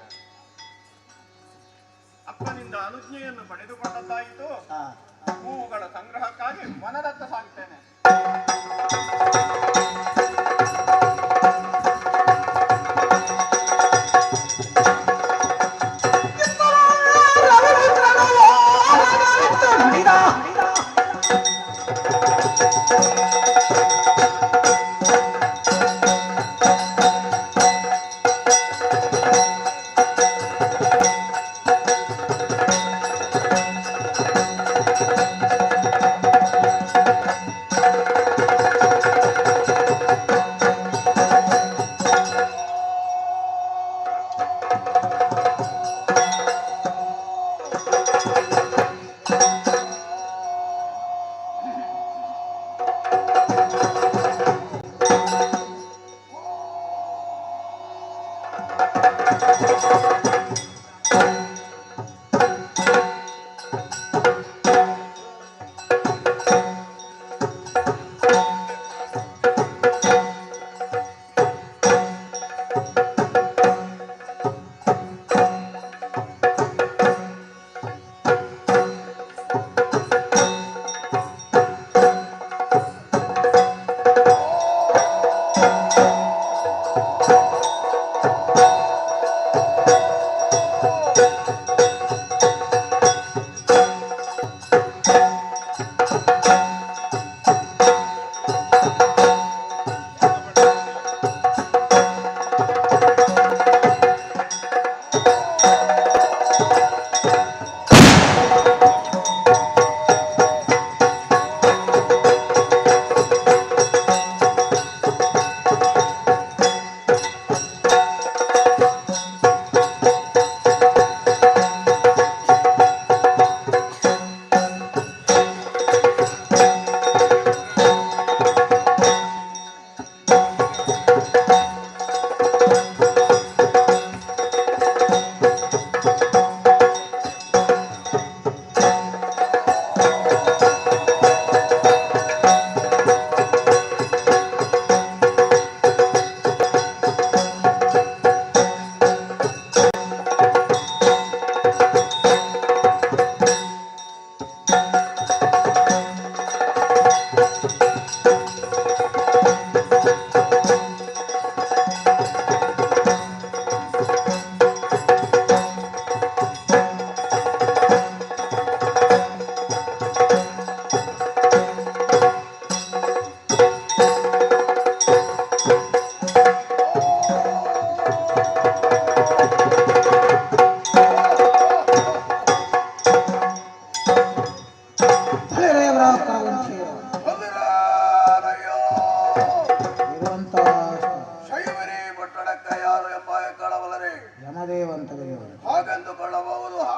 ಅಪ್ಪನಿಂದ ಅನುಜ್ಞೆಯನ್ನು ಪಡೆದುಕೊಂಡದ್ದಾಯಿತು. ಹೂವುಗಳ ಸಂಗ್ರಹಕ್ಕಾಗಿ ವನದತ್ತ ಸಾಗುತ್ತೇನೆ.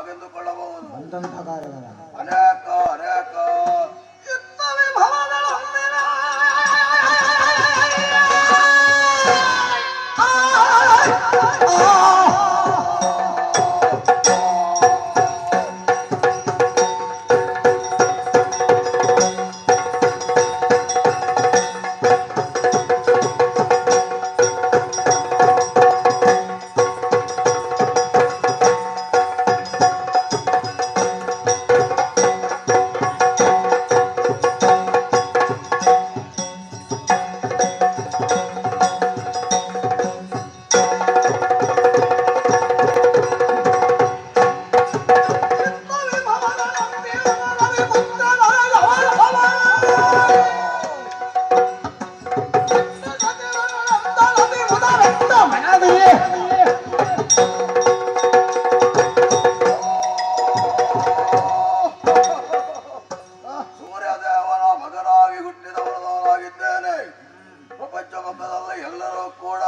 ಹಾಗೆಂದುಕೊಳ್ಳಬಹುದು. ಅಂತಂತ ಕಾರ್ಯಗಳ ಅನೇಕ ಅನೇಕ ಇತ್ತವೆ ಭವಗಳ ಹೊಂದಿನ ಸೂರ್ಯದೇವನ ಮಗನಾಗಿ ಹುಟ್ಟಿದವನು ನಾನಾಗಿದ್ದೇನೆ. ಪ್ರಪಂಚ ಮಕ್ಕಳಲ್ಲಿ ಎಲ್ಲರೂ ಕೂಡ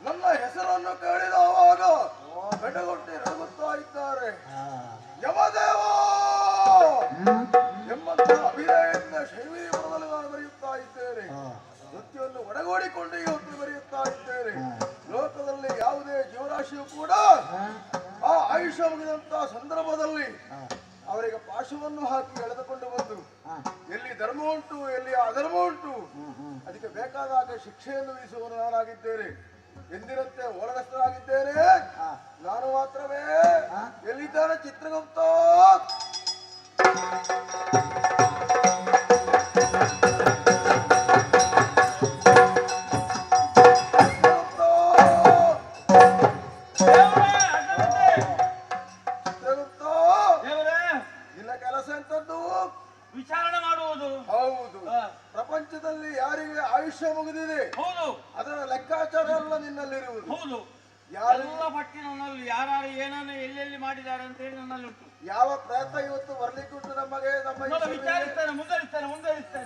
ನನ್ನ ಹೆಸರನ್ನು ಕೇಳಿದವಾಗ ಬೆಡಗೊಟ್ಟಿ ನಡುಗುತ್ತಾ ಇದ್ದಾರೆ. ಯಮದೇವ ಎಂಬಂತ ಅಭಿನಯದಿಂದ ಶೈವೀಪುರದಲ್ಲಿ ನಾನು ಬರೆಯುತ್ತಾ ಇದ್ದೇನೆ. ನೃತ್ಯವನ್ನು ಒಡಗೂಡಿಕೊಂಡು ಇವತ್ತು ಬರೆಯುತ್ತಾ ಇದ್ದೇನೆ. ಲೋಕದಲ್ಲಿ ಯಾವುದೇ ಜೀವರಾಶಿಯು ಕೂಡ ಆ ಆಯುಷ್ಯ ಮುಗಿದಂತ ಸಂದರ್ಭದಲ್ಲಿ ಅವರಿಗೆ ಪಾಶವನ್ನು ಹಾಕಿ ಎಳೆದುಕೊಂಡು ಬಂದು ಎಲ್ಲಿ ಧರ್ಮ ಉಂಟು ಎಲ್ಲಿ ಅಧರ್ಮ ಉಂಟು ಅದಕ್ಕೆ ಬೇಕಾದಾಗ ಶಿಕ್ಷೆಯನ್ನು ವಿಧಿಸುವನು ನಾನಾಗಿದ್ದೇನೆ. ಎಂದಿರಂತೆ ಓಲಗಸ್ತನಾಗಿದ್ದೇನೆ. ನಾನು ಮಾತ್ರವೇ. ಎಲ್ಲಿದ್ದಾನೆ ಚಿತ್ರಗುಪ್ತ? ವಿಚಾರಣೆ ಮಾಡುವುದು. ಹೌದು. ಪ್ರಪಂಚದಲ್ಲಿ ಯಾರಿಗೆ ಆಯುಷ್ಯ ಮುಗಿದಿದೆ ಹೌದು ಅದರ ಲೆಕ್ಕಾಚಾರ ಎಲ್ಲ ನಿನ್ನಲ್ಲಿರುವುದು. ಹೌದು. ಎಲ್ಲ ಪಟ್ಟಿ ನನ್ನಲ್ಲಿ ಯಾರು ಏನನ್ನು ಎಲ್ಲೆಲ್ಲಿ ಮಾಡಿದ್ದಾರೆ ಅಂತ ಹೇಳಿ ನನ್ನಲ್ಲಿ ಉಂಟು. ಯಾವ ಪ್ರಯತ್ನ ಇವತ್ತು ಬರ್ಲಿಕ್ಕೆ ಉಂಟು ನಮಗೆ? ನಮ್ಮ ವಿಚಾರಿಸ್ತೇನೆ, ಮುಂದುವರಿಸ್ತೇನೆ.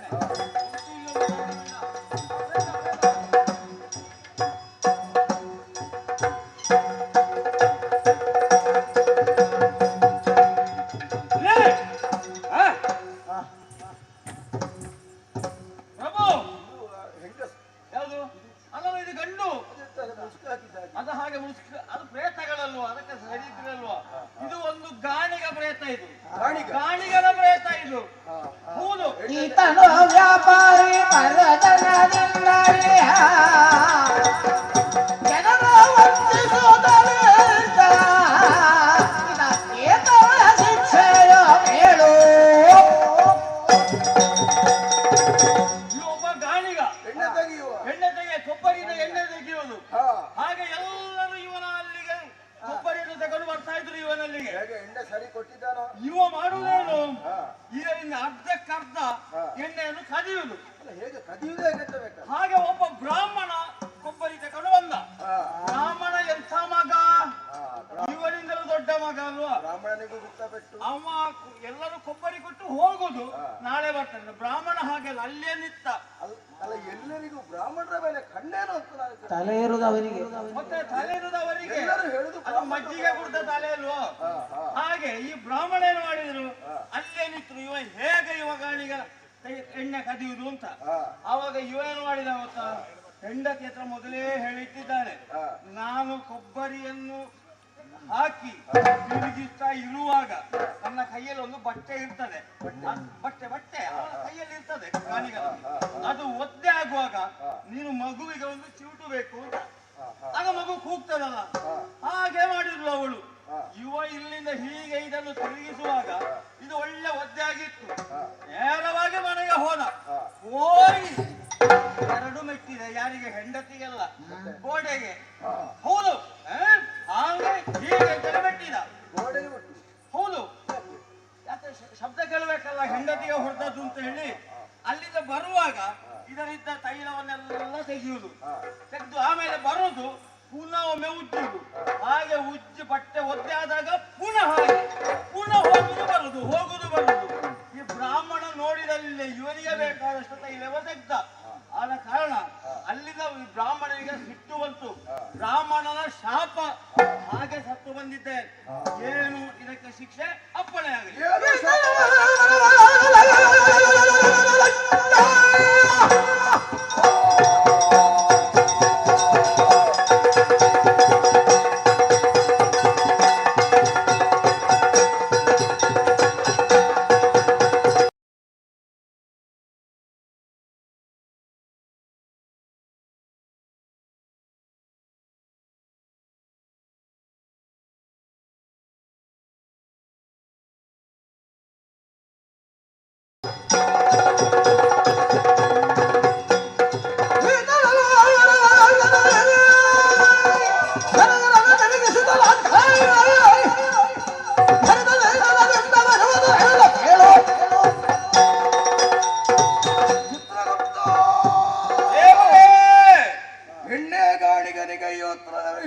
ಅದು ಹಾಗೆ ಅದು ಪ್ರೇತಗಳಲ್ವಾ? ಅದಕ್ಕೆ ಸರಿದ್ರಲ್ವಾ? ಇದು ಒಂದು ಗಾಣಿಗ ಪ್ರೇತ. ಇದು ಗಾಣಿಗನ ಪ್ರೇತ ಇದು. ಹೌದು. ಈತನು ವ್ಯಾಪಾರಿ ಜನರ ಶಿಕ್ಷೆಯ ಹೇಳು. ಒಬ್ಬ ಗಾಣಿಗ ಎಣ್ಣೆ ತೆಗೆಯ ಕೊಬ್ಬರಿಯಿಂದ ಎಣ್ಣೆ ತೆಗೆಯುವುದು. ಹಾಗೆ ಎಲ್ಲರೂ ಇವನ ಅಲ್ಲಿಗೆ ಕೊಬ್ಬರಿಯನ್ನು ತಗೊಂಡು ಬರ್ತಾ ಇದ್ರು ಇವನಲ್ಲಿಗೆ. ಎಣ್ಣೆ ಸರಿ ಕೊಟ್ಟಿದ್ದಾನೋ? ಇವ ಮಾಡುವುದೇನು? ಇದರಿಂದ ಅರ್ಧಕ್ಕರ್ಧ ಎಣ್ಣೆಯನ್ನು ಕದಿಯುವುದು. ಹೇಗೆ ಕದಿಯುವುದೇ? ಹಾಗೆ ಒಬ್ಬ ಬ್ರಾಹ್ಮಣ ಕೊಬ್ಬರಿ ತಗೊಂಡು ಬಂದ. ಬ್ರಾಹ್ಮಣ ಎಂಥ ಮಗ? ಇವನಿಂದಲೂ ದೊಡ್ಡ ಮಗ ಅಲ್ವಾ? ಬ್ರಾಹ್ಮಣನಿಗೂ ಗುರ್ತಪೆಟ್ಟು. ಅವ ಎಲ್ಲರೂ ಕೊಬ್ಬರಿ ಕೊಟ್ಟು ಹೋಗುದು, ನಾಳೆ ಬರ್ತಾನೆ. ಬ್ರಾಹ್ಮಣ ಹಾಗೆಲ್ಲ ಅಲ್ಲೇ ನಿಂತ. ಅಲ್ಲ, ಎಲ್ಲರಿಗೂ ಬ್ರಾಹ್ಮಣರ ಮೇಲೆ ಕಣ್ಣೇನು ಅಂತ ತಲೆ ಇರುವುದವನಿಗೆ. ಮತ್ತೆ ತಲೆ ಇರುವುದವರಿಗೆ ಅದು ಮಜ್ಜಿಗೆ ಕುಡ್ದ ತಲೆ ಅಲ್ವಾ? ಹಾಗೆ ಈ ಬ್ರಾಹ್ಮಣ ಏನು ಮಾಡಿದ್ರು, ಅಲ್ಲೇ ನಿಂತರು. ಇವ ಹೇಗೆ ಇವ ಗಾಣಿಗ ಎಣ್ಣೆ ಕದಿಯುವುದು ಅಂತ. ಆವಾಗ ಇವ ಏನು ಮಾಡಿದ ಗೊತ್ತಾ? ಹೆಂಡತಿ ಹತ್ರ ಮೊದಲೇ ಹೇಳಿಟ್ಟಿದ್ದಾನೆ, ನಾನು ಕೊಬ್ಬರಿಯನ್ನು ಹಾಕಿ ತಿರುಗಿಸ್ತಾ ಇರುವಾಗ ನನ್ನ ಕೈಯಲ್ಲಿ ಒಂದು ಬಟ್ಟೆ ಇರ್ತದೆ. ಬಟ್ಟೆ ಅವನ ಕೈಯಲ್ಲಿ ಇರ್ತದೆ ಗಾಣಿಗನಲ್ಲಿ. ಅದು ಒದ್ದೆ ಆಗುವಾಗ ನೀನು ಮಗುವಿಗೆ ಒಂದು ಚಿವುಟು ಬೇಕು ಅಂತ. ಆಗ ಮಗು ಕೂಗ್ತದಲ್ಲ, ಹಾಗೆ ಮಾಡಿದ್ಲು ಅವಳು. ಯುವ ಇಲ್ಲಿಂದ ಹೀಗೆ ಇದನ್ನು ತಿರುಗಿಸುವಾಗ ಇದು ಒಳ್ಳೆ ಒದ್ದೆ ಆಗಿತ್ತು. ನೇರವಾಗಿ ಮನೆಗೆ ಹೋದ. ಹೋಗಿ ಎರಡು ಮೆಟ್ಟಿದೆ. ಯಾರಿಗೆ? ಹೆಂಡತಿಗೆಲ್ಲ, ಗೋಡೆಗೆ. ಹೌದು, ಹಾಗೆ ಹೀಗೆ ಮೆಟ್ಟಿದ. ಹೌದು, ಯಾಕೆ ಶಬ್ದ ಕೇಳಬೇಕಲ್ಲ, ಹೆಂಡತಿಗೆ ಹೊಡೆದದ್ದು ಅಂತ ಹೇಳಿ. ಅಲ್ಲಿಂದ ಬರುವಾಗ ಇದರಿಂದ ತೈಲವನ್ನೆಲ್ಲ ತೆಗೆಯುವುದು. ತೆಗೆದು ಆಮೇಲೆ ಬರುವುದು, ಪುನಃ ಒಮ್ಮೆ ಉಜ್ಜುವುದು. ಹಾಗೆ ಉಜ್ಜಿ ಬಟ್ಟೆ ಒದ್ದೆ ಆದಾಗ ಪುನಃ ಹೋಗುದು ಬರುದು. ಈ ಬ್ರಾಹ್ಮಣ ನೋಡಿದಲ್ಲಿ ಇವನಿಗೆ ಬೇಕಾದಷ್ಟು ತೈಲವ ತೆಗ್ದ. ಆದ ಕಾರಣ ಅಲ್ಲಿಂದ ಬ್ರಾಹ್ಮಣನಿಗೆ ಸಿಟ್ಟು ಬಂತು. ಬ್ರಾಹ್ಮಣನ ಶಾಪ. ಹಾಗೆ ಸತ್ತು ಬಂದ ಬಂದಿದ್ದೇನೆ. ಏನು ಇದಕ್ಕೆ ಶಿಕ್ಷೆ ಅಪ್ಪಣೆ ಆಗಲಿ.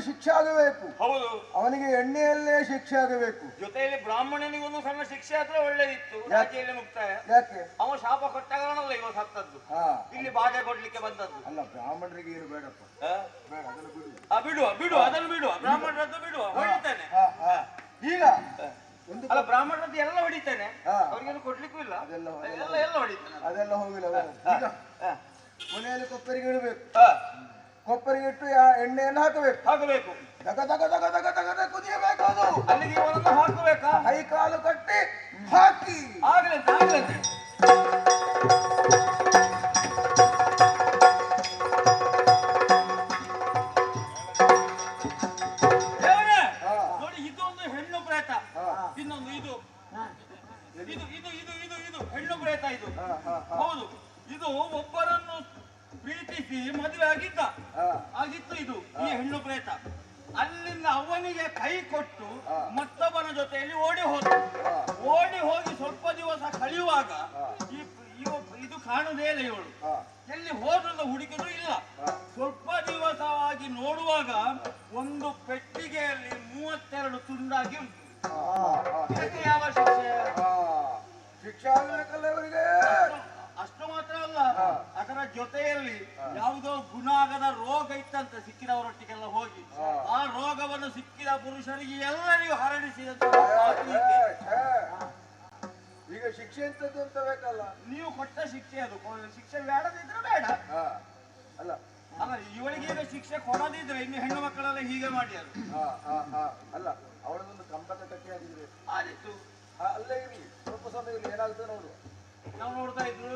ಶಿಕ್ಷೆ ಆಗಬೇಕು. ಹೌದು, ಅವನಿಗೆ ಎಣ್ಣೆಯಲ್ಲೇ ಶಿಕ್ಷೆ ಆಗಬೇಕು. ಜೊತೆಯಲ್ಲಿ ಬ್ರಾಹ್ಮಣನಿಗೊಂದು ಸಣ್ಣ ಶಿಕ್ಷೆ ಆದ್ರೆ ಒಳ್ಳೇದಿತ್ತು. ರಾಜ್ಯದಲ್ಲಿ ಮುಕ್ತಾಯ. ಯಾಕೆ? ಅವ ಶಾಪ ಕೊಟ್ಟ ಕಾರಣಲ್ಲ ಇವತ್ತು ಸತ್ತದ್ದು. ಇಲ್ಲಿ ಬಾಧೆ ಕೊಡ್ಲಿಕ್ಕೆ ಬಂದದ್ದು. ಅಲ್ಲ, ಬ್ರಾಹ್ಮಣರಿಗೆ ಏನು ಬೇಡಪ್ಪ, ಬೇಡ, ಅದನ್ನು ಬಿಡು. ಬಿಡುವ ಬಿಡುವ ಅದನ್ನು ಬಿಡುವ, ಬ್ರಾಹ್ಮಣರದ್ದು ಬಿಡುವ, ಹೊಡಿತಾನೆ. ಈಗ ಅಲ್ಲ, ಬ್ರಾಹ್ಮಣರದ್ದು ಎಲ್ಲ ಹೊಡಿತಾನೆ, ಅವ್ರಿಗೇನು ಕೊಡ್ಲಿಕ್ಕೂ ಇಲ್ಲ, ಎಲ್ಲ ಹೊಡಿತಾನೆ. ಅದೆಲ್ಲ ಹೋಗಿಲ್ಲ. ಈಗ ಮನೆಯಲ್ಲಿ ಕೊಪ್ಪರಿಗೆ ಇಡಬೇಕು. ಕೊಪ್ಪರಿಗೆ ಇಟ್ಟು ಎಣ್ಣೆಯನ್ನು ಹಾಕಬೇಕು. ದಗ ದಗ ದಗ ದಗ ದಗ ಕುದಿಯಬೇಕು. ಅದು ಅಲ್ಲಿಗೆ ಇವರನ್ನು ಹಾಕಬೇಕಾ? ಕೈ ಕಾಲು ಕಟ್ಟಿ ಹಾಕಿ ಆಗ್ಲಂತೆ ಆಗ್ಲಂತೆ. ನೋಡಿ, ಇದೊಂದು ಹೆಣ್ಣು ಪ್ರೇತ, ಇನ್ನೊಂದು ಇದು ಇದು ಇದು ಇದು ಇದು ಇದು ಹೆಣ್ಣು ಪ್ರೇತ. ಇದು ಹೌದು, ಇದು ಒಬ್ಬರನ್ನು ಪ್ರೀತಿಸಿ ಮದುವೆ ಆಗಿತ್ತು ಇದು ಈ ಹೆಣ್ಣು ಪ್ರೇತ. ಅಲ್ಲಿಂದ ಅವನಿಗೆ ಕೈ ಕೊಟ್ಟು ಮತ್ತೊಬ್ಬನ ಜೊತೆಯಲ್ಲಿ ಓಡಿ ಹೋಗಿ ಸ್ವಲ್ಪ ದಿವಸ ಕಳೆಯುವಾಗ ಇದು ಕಾಣುವುದೇ ಇಲ್ಲ. ಇವಳು ಎಲ್ಲಿ ಹೋದ್ರಿಂದ ಹುಡುಕಿದ್ರು ಇಲ್ಲ. ಸ್ವಲ್ಪ ದಿವಸವಾಗಿ ನೋಡುವಾಗ ಒಂದು ಪೆಟ್ಟಿಗೆಯಲ್ಲಿ 32 ತುಂಡಾಗಿ ಉಂಟು. ಇದಕ್ಕೆ ಯಾವ ಶಿಕ್ಷೆ ಆಗಬೇಕಲ್ಲ ಇವರಿಗೆ? ಅಷ್ಟು ಮಾತ್ರ ಅಲ್ಲ, ಅದರ ಜೊತೆಯಲ್ಲಿ ಯಾವುದೋ ಗುಣ ಆಗದ ರೋಗ ಇತ್ತಂತೆ ಸಿಕ್ಕಿದವರೊಟ್ಟಿಗೆಲ್ಲ ಹೋಗಿ ಆ ರೋಗವನ್ನು ಸಿಕ್ಕಿದ ಪುರುಷರಿಗೆ ಎಲ್ಲರಿಗೂ ಹರಡಿಸಿದಂತೆ. ಈಗ ಶಿಕ್ಷೆ ಎಂತದ್ದು ಅಂತ ಬೇಕಲ್ಲ? ನೀವು ಕೊಟ್ಟ ಶಿಕ್ಷೆ ಅದು. ಶಿಕ್ಷೆ ಬೇಡದಿದ್ರೆ ಬೇಡ ಅಲ್ಲ ಅಲ್ಲ, ಇವಳಿಗೆ ಈಗ ಶಿಕ್ಷೆ ಕೊಡದಿದ್ರೆ ಇನ್ನು ಹೆಣ್ಣು ಮಕ್ಕಳೆಲ್ಲ ಹೀಗೆ ಮಾಡಿ ಅದು. ಅಲ್ಲ, ಅವಳದೊಂದು ಕಂಬದ ಕಟ್ಟಿ ಆಗಿದ್ರೆ ಆದಿತ್ತು. ಅಲ್ಲೇ ಇರಲಿ, ಸ್ವಲ್ಪ ಸಮಯದಲ್ಲಿ ಏನಾಗುತ್ತೆ ನೋಡುವ. ನಾವು ನೋಡ್ತಾ ಇದ್ರು.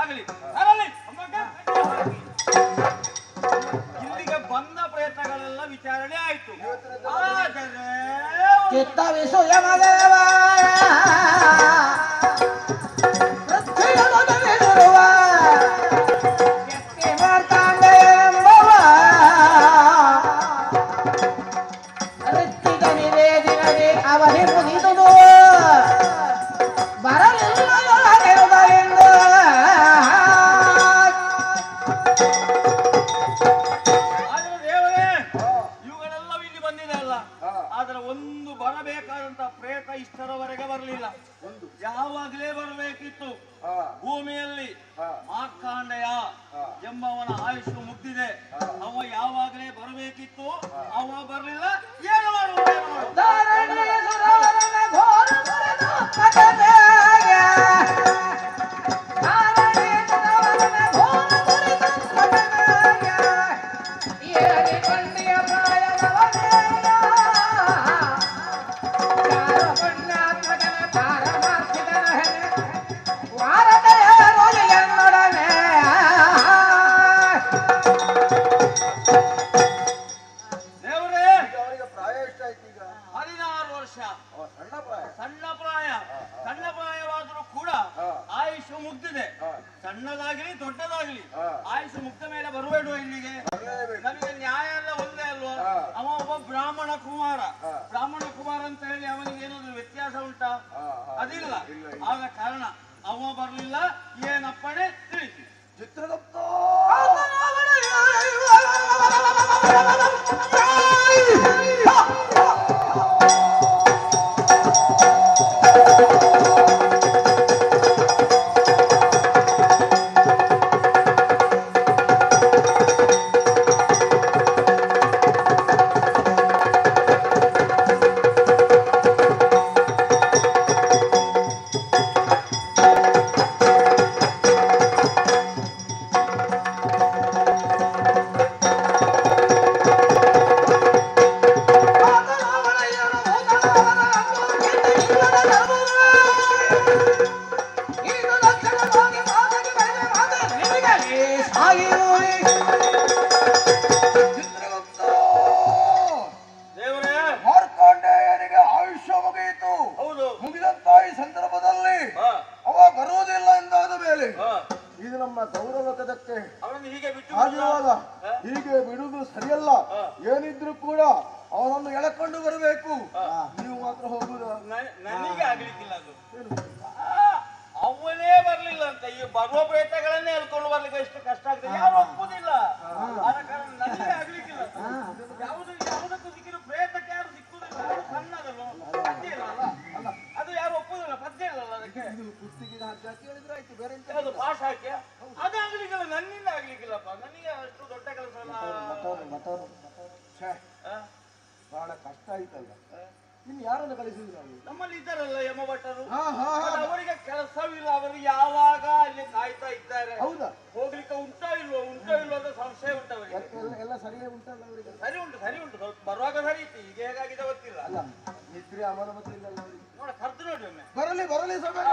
ಆಗಲಿ, ಇಲ್ಲಿಗೆ ಬಂದ ಪ್ರಯತ್ನಗಳೆಲ್ಲ ವಿಚಾರಣೆ ಆಯ್ತು. ಅವನೇ ಮುಗಿದುದು ಬರಲಿಲ್ಲ. ಆದ್ರೆ ಒಂದು ಬರಬೇಕಾದಂತ ಪ್ರೇತ ಇಷ್ಟರವರೆಗೆ ಬರಲಿಲ್ಲ. ಯಾವಾಗಲೇ ಬರಬೇಕಿತ್ತು. ಭೂಮಿಯಲ್ಲಿ ಮಾರ್ಕಾಂಡೆಯ ಎಂಬವನ ಆಯುಷ್ ಮುಗ್ದಿದೆ. ಅವ ಯಾವಾಗಲೇ ಬರಬೇಕಿತ್ತು, ಅವ ಬರಲಿಲ್ಲ. ಏನು ಮಾಡುವುದು? ಸಣ್ಣ ಪ್ರಾಯವಾದರೂ ಕೂಡ ಆಯುಷ್ ಮುಗ್ದಿದೆ. ಸಣ್ಣದಾಗ್ಲಿ ದೊಡ್ಡದಾಗ್ಲಿ ಆಯುಷ್ ಮುಗ್ದ ಮೇಲೆ ಬರಬೇಡ ಇಲ್ಲಿಗೆ. ನಮಗೆ ನ್ಯಾಯ ಎಲ್ಲ ಒಂದೇ ಅಲ್ವಾ? ಅವ ಒಬ್ಬ ಬ್ರಾಹ್ಮಣ ಕುಮಾರ ಅಂತ ಹೇಳಿ ಅವನಿಗೆ ಏನಾದ್ರು ವ್ಯತ್ಯಾಸ ಉಂಟಾ? ಅದಿಲ್ಲ. ಆದ ಕಾರಣ ಅವ ಬರ್ಲಿಲ್ಲ. ಏನಪ್ಪಣೆ ತಿಳಿಸಿ. ಚಿತ್ರಗುಪ್ತ ದೇವರೇ, ಮಾರ್ಕಾಂಡೇಯನಿಗೆ ಆಯುಷ್ಯ ಮುಗಿಯಿತು. ಹೌದು. ಮುಗಿದಂತ ಈ ಸಂದರ್ಭದಲ್ಲಿ ಅವ ಬರುವುದಿಲ್ಲ ಎಂದಾದ ಮೇಲೆ ಇದು ನಮ್ಮ ಗೌರವಕದಕ್ಕೆ ಅವನನ್ನು ಹೀಗೆ ಬಿಟ್ಟು ಆಗಿರುವಾಗ ಹೀಗೆ ಬಿಡುವುದು ಸರಿಯಲ್ಲ. ಏನಿದ್ರು ಕೂಡ ಅವನನ್ನು ಎಳಕೊಂಡು ಬರಬೇಕು. ನೀವು ಮಾತ್ರ ಹೋಗುದು ನನಗೆ ಆಗ್ಲಿಕ್ಕಿಲ್ಲ ಅದು. ಅವನೇ ಬರ್ಲಿಲ್ಲ ಅಂತ ಈ ಬರುವ ಪ್ರಯತ್ನಗಳನ್ನೇ ಹೇಳ್ಕೊಂಡು ಬರ್ಲಿಕ್ಕೆ ಎಷ್ಟು ಕಷ್ಟ ಆಗ್ತದೆ. ಯಾರು ಒಪ್ಪುದಿಲ್ಲ. ಆದ ಕಾರಣ ನನಗೆ ಆಗ್ಲಿಕ್ಕಿಲ್ಲ. ಯಾವುದಕ್ಕೂ ಸಿಕ್ಕಿರೋ ಪ್ರಯತ್ನಕ್ಕೆ ಯಾರು ಸಿಕ್ಕುದಿಲ್ಲ. ಅದು ಸಣ್ಣದಲ್ಲ, ಪದ್ಯ ಇಲ್ಲ ಅಲ್ಲ, ಅದು ಯಾರು ಒಪ್ಪುದಿಲ್ಲ. ಪದ್ಯ ಇಲ್ಲಲ್ಲ ಅದಕ್ಕೆ. ಅದು ಪಾಸ್ ಹಾಕಿ ಅದು ಆಗ್ಲಿಕ್ಕಿಲ್ಲ. ನನ್ನಿಂದ ಆಗ್ಲಿಕ್ಕಿಲ್ಲಪ್ಪ. ನನಗೆ ಅಷ್ಟು ದೊಡ್ಡ ಕೆಲಸ ಅಲ್ಲ. ಬಹಳ ಕಷ್ಟ ಆಯ್ತಲ್ಲ. ಇನ್ನು ಯಾರನ್ನು ಕಳಿಸುದು ನಾವು? ನಮ್ಮಲ್ಲಿ ಇದ್ದಾರಲ್ಲ ಯಮ ಭಟ್ಟರು. ಅವರಿಗೆ ಕೆಲಸವಿಲ್ಲ. ಅವರು ಯಾವಾಗ ಅಲ್ಲಿ ಕಾಯ್ತಾ ಇದ್ದಾರೆ. ಹೌದಾ? ಹೋಗ್ಲಿಕ್ಕೆ ಉಂಟೋ ಇಲ್ವೋ ಅಂತ ಸಂಶಯ ಉಂಟು ಅವರಿಗೆ. ಎಲ್ಲ ಸರಿಯೇ ಉಂಟಲ್ಲ ಅವರಿಗೆ? ಸರಿ ಉಂಟು. ಬರುವಾಗ ಸರಿ ಇತ್ತು. ಈಗ ಹೇಗಾಗಿದೆ ಗೊತ್ತಿಲ್ಲ. ಅಲ್ಲ ನಿದ್ರೆ ಅಮಲ ಮತ್ತೆ ಇಲ್ಲ ಅವರಿಗೆ. ನೋಡ ಕರ್ದು ನೋಡಿ ಒಮ್ಮೆ. ಬರಲಿ ಸಭೆ.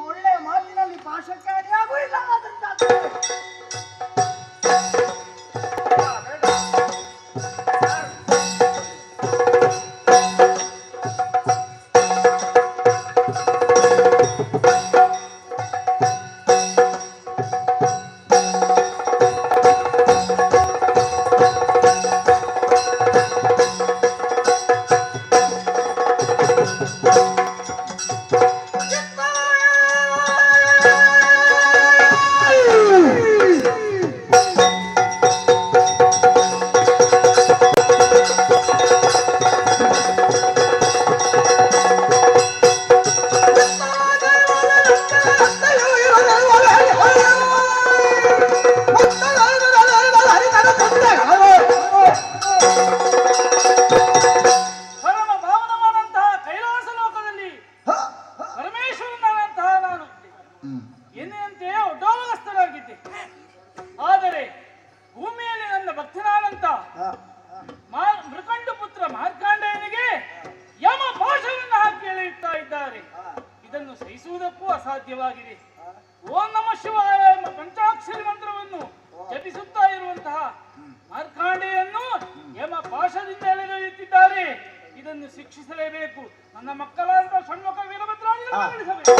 ಒಳ್ಳೆ ಮಾತಿನಲ್ಲಿ ಭಾಷಕ್ಕಾಗಿ ಆಗುವುದಿಲ್ಲ ಅಸಾಧ್ಯವಾಗಿದೆ. ಓಂ ನಮಃ ಶಿವಾಯ ಎಂಬ ಪಂಚಾಕ್ಷರಿ ಮಂತ್ರವನ್ನು ಜಪಿಸುತ್ತಾ ಇರುವಂತಹ ಮಾರ್ಕಾಂಡೆಯನ್ನು ಯಮ ಪಾಶದಿಂದ ಎಳೆದೊಯ್ಯುತ್ತಿದ್ದಾರೆ. ಇದನ್ನು ಶಿಕ್ಷಿಸಲೇಬೇಕು. ನನ್ನ ಮಕ್ಕಳಾದ ಷಣ್ಮುಖ ವೀರಭದ್ರಾದಿಗಳನ್ನು ನಡೆಸಬೇಕು.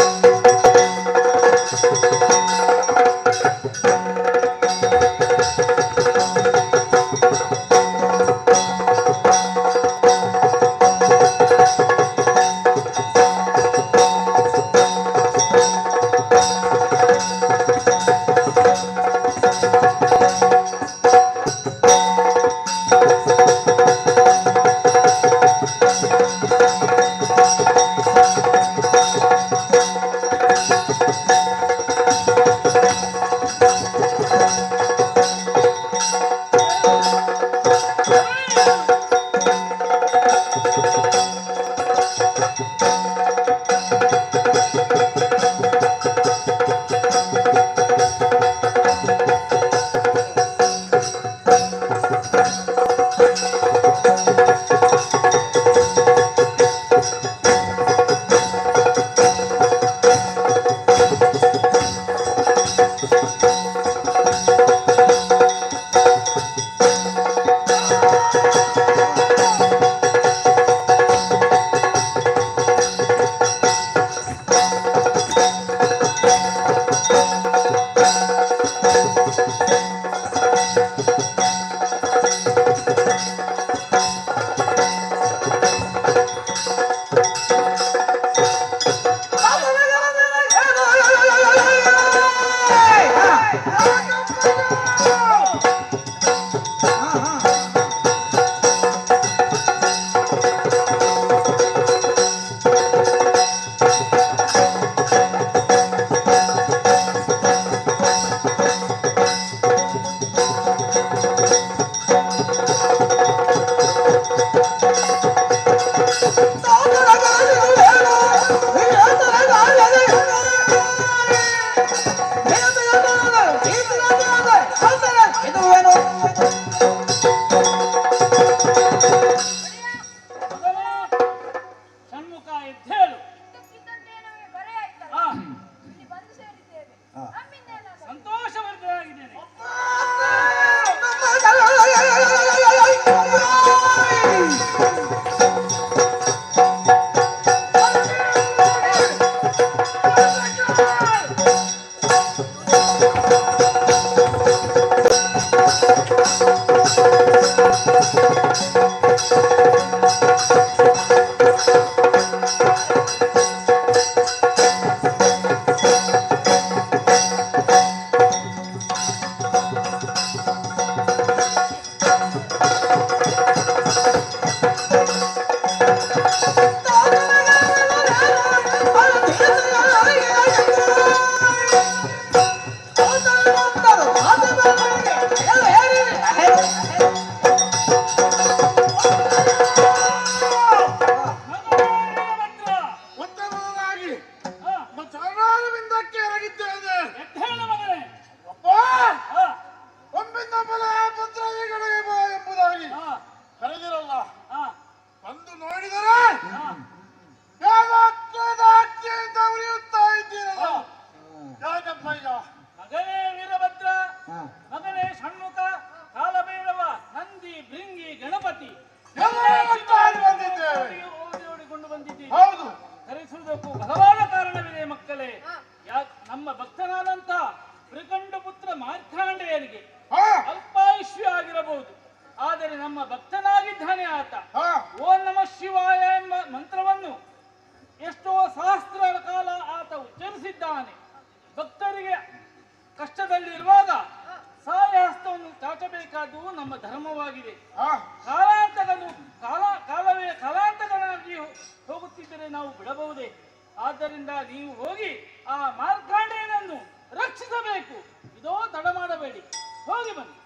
ಹೇಳುವುದಕ್ಕೂ ಬಲವಾದ ಕಾರಣವಿದೆ ಮಕ್ಕಳೇ. ನಮ್ಮ ಭಕ್ತನಾದಂತ ಪ್ರಕಂಡ ಪುತ್ರ ಮಾರ್ಕಾಂಡೇಯನಿಗೆ ಅಲ್ಪಾಯುಷ್ಯ ಆಗಿರಬಹುದು, ಆದರೆ ನಮ್ಮ ಭಕ್ತನಾಗಿದ್ದಾನೆ ಆತ. ಓಂ ನಮಃ ಶಿವಾಯ ಎಂಬ ಮಂತ್ರವನ್ನು ಎಷ್ಟೋ ಸಹಸ್ರಗಳ ಕಾಲ ಆತ ಉಚ್ಚರಿಸಿದ್ದಾನೆ. ಭಕ್ತರಿಗೆ ಕಷ್ಟದಲ್ಲಿರುವಾಗ ಸಹಾಯ ಹಸ್ತವನ್ನು ಚಾಚಬೇಕಾದ್ದು ನಮ್ಮ ಧರ್ಮವಾಗಿದೆ. ಕಾಲಾಂತಕನಾಗಿ ಹೋಗುತ್ತಿದ್ದರೆ ನಾವು ಬಿಡಬಹುದೇ? ಆದ್ದರಿಂದ ನೀವು ಹೋಗಿ ಆ ಮಾರ್ಕಾಂಡೇಯನನ್ನು ರಕ್ಷಿಸಬೇಕು. ಇದೋ ತಡ ಮಾಡಬೇಡಿ, ಹೋಗಿ ಬನ್ನಿ.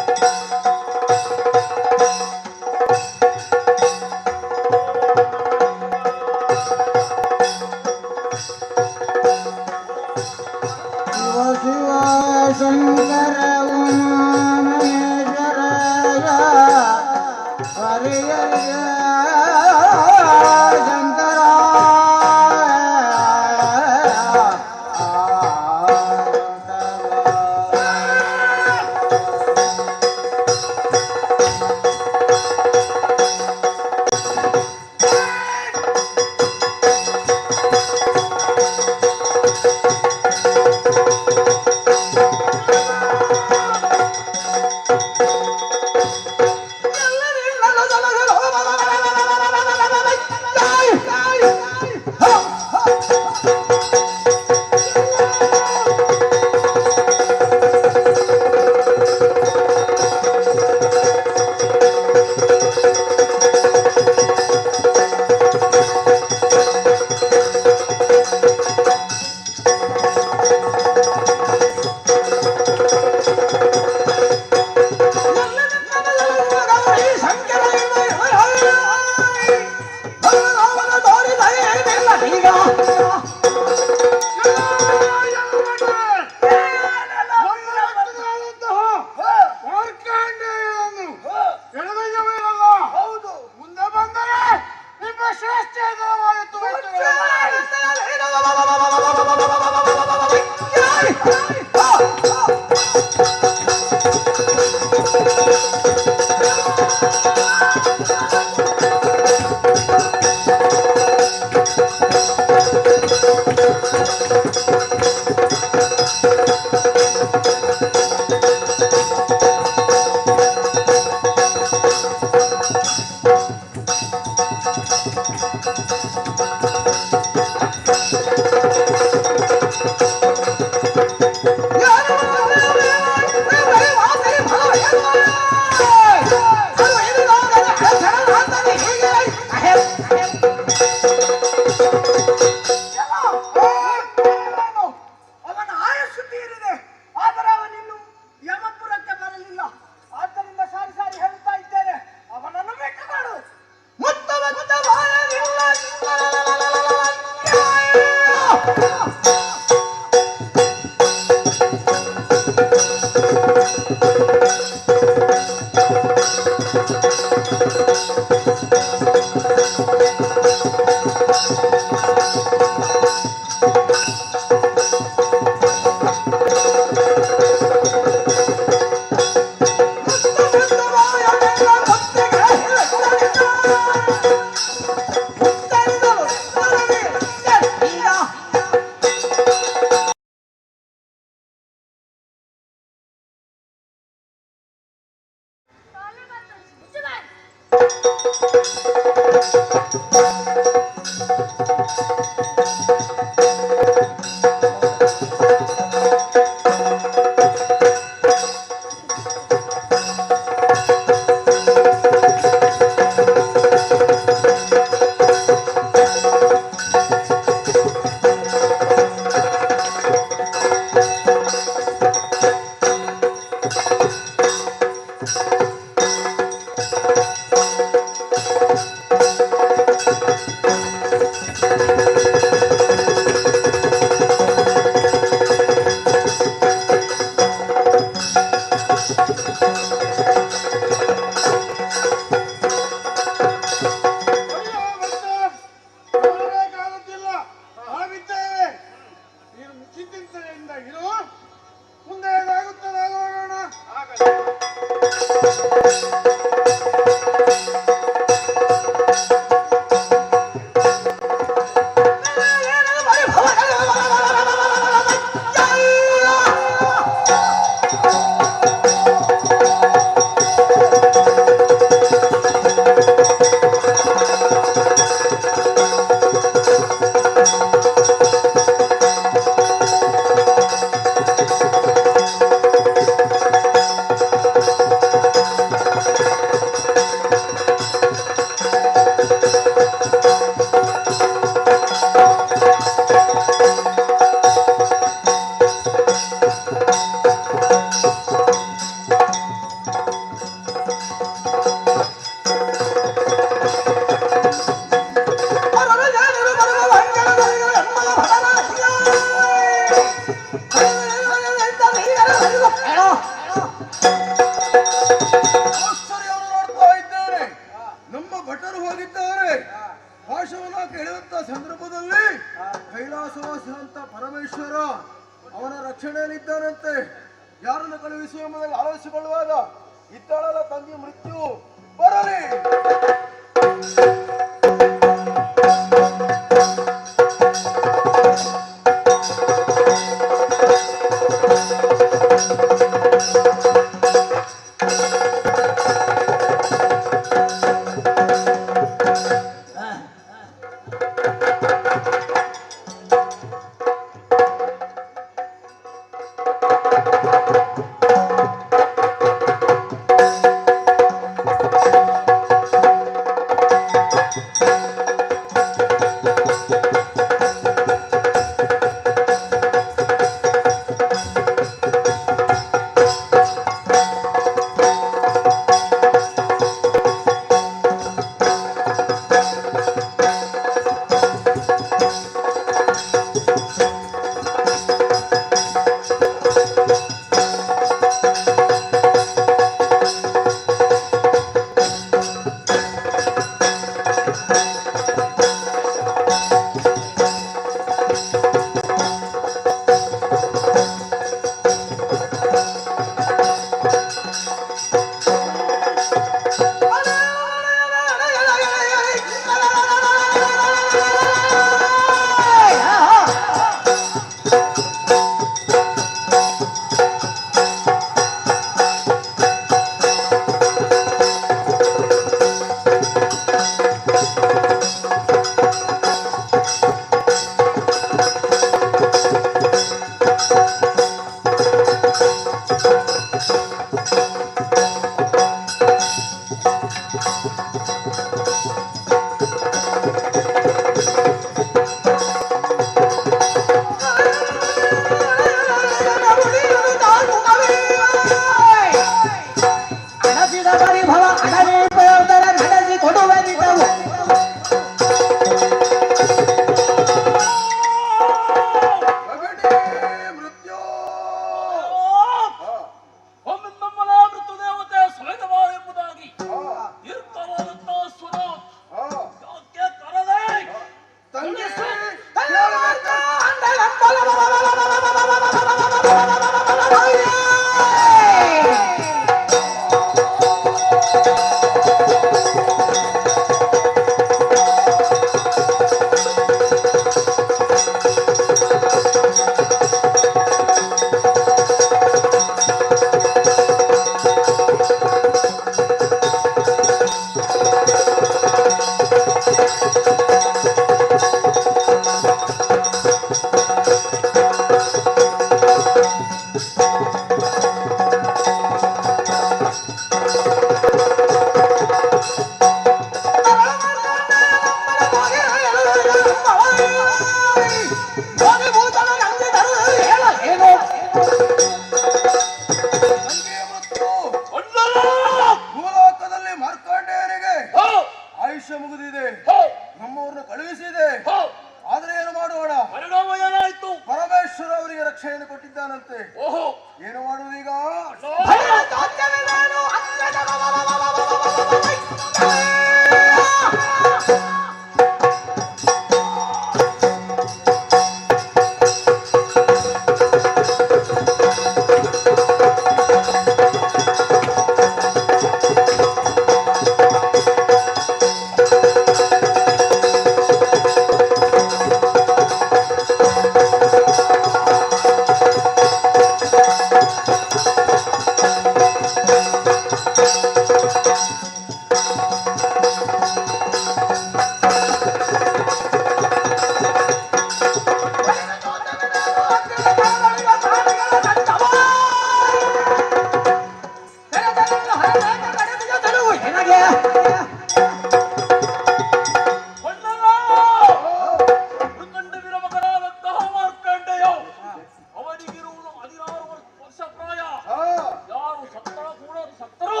ಸತ್ತರೂ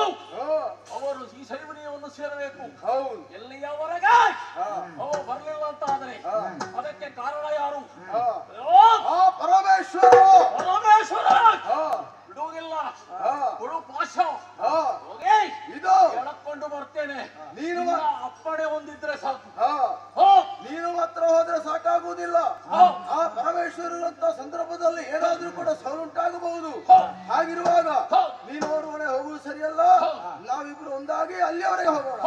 ಅವರು ಈ ಶೈವನೀಯವನ್ನು ಸೇರಬೇಕು. ಎಲ್ಲಿಯವರೆಗ ಅವು ಬರಲಿಲ್ಲ ಅಂತ ಆದರೆ ಅದಕ್ಕೆ ಕಾರಣ ಯಾರು? ಪರಮೇಶ್ವರ ಬಿಡುವುದಿಲ್ಲ. ಕೊಡು ಪಾಶ ಇದು ಎಳಕೊಂಡು ಬರ್ತೇನೆ. ನೀನು ಅಪ್ಪಣೆ ಹೊಂದಿದ್ರೆ ಸಾಕು. ನೀನು ಮಾತ್ರ ಹೋದ್ರೆ ಸಾಕಾಗುವುದಿಲ್ಲ. ಆ ಪರಮೇಶ್ವರಂತ ಸಂದರ್ಭದಲ್ಲಿ ಏನಾದ್ರೂ ಕೂಡ ಸೌಲುಂಟಾಗಬಹುದು. ಹಾಗಿರುವಾಗ ನೀನು ನೋಡುವನೆ ಹೋಗುವುದು ಸರಿಯಲ್ಲ. ನಾವಿಬ್ರು ಒಂದಾಗಿ ಅಲ್ಲಿಯವರೆಗೆ ಹೋಗೋಣ.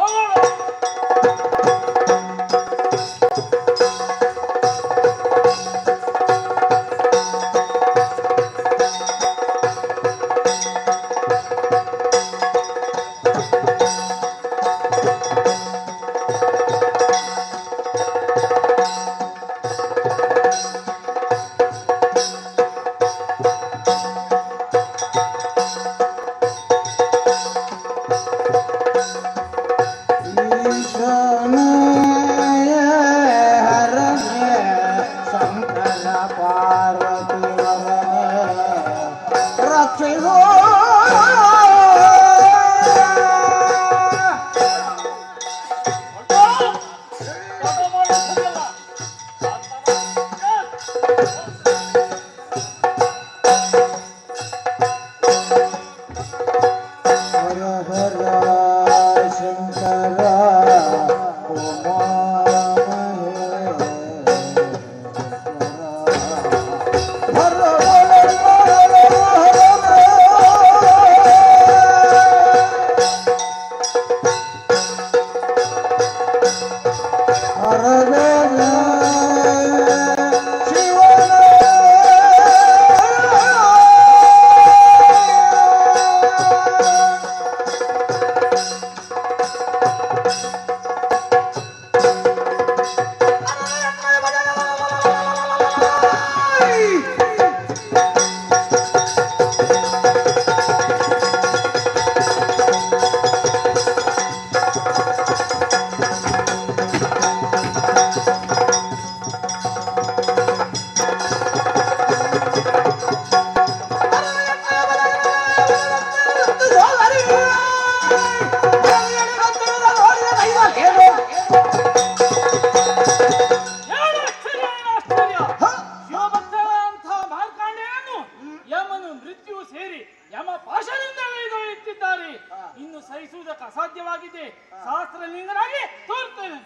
ಇನ್ನು ಸಹಿಸುವುದಕ್ಕೆ ಅಸಾಧ್ಯವಾಗಿದೆ. ಶಾಸ್ತ್ರಲಿಂಗನಾಗಿ ತೋರ್ತೇನೆ.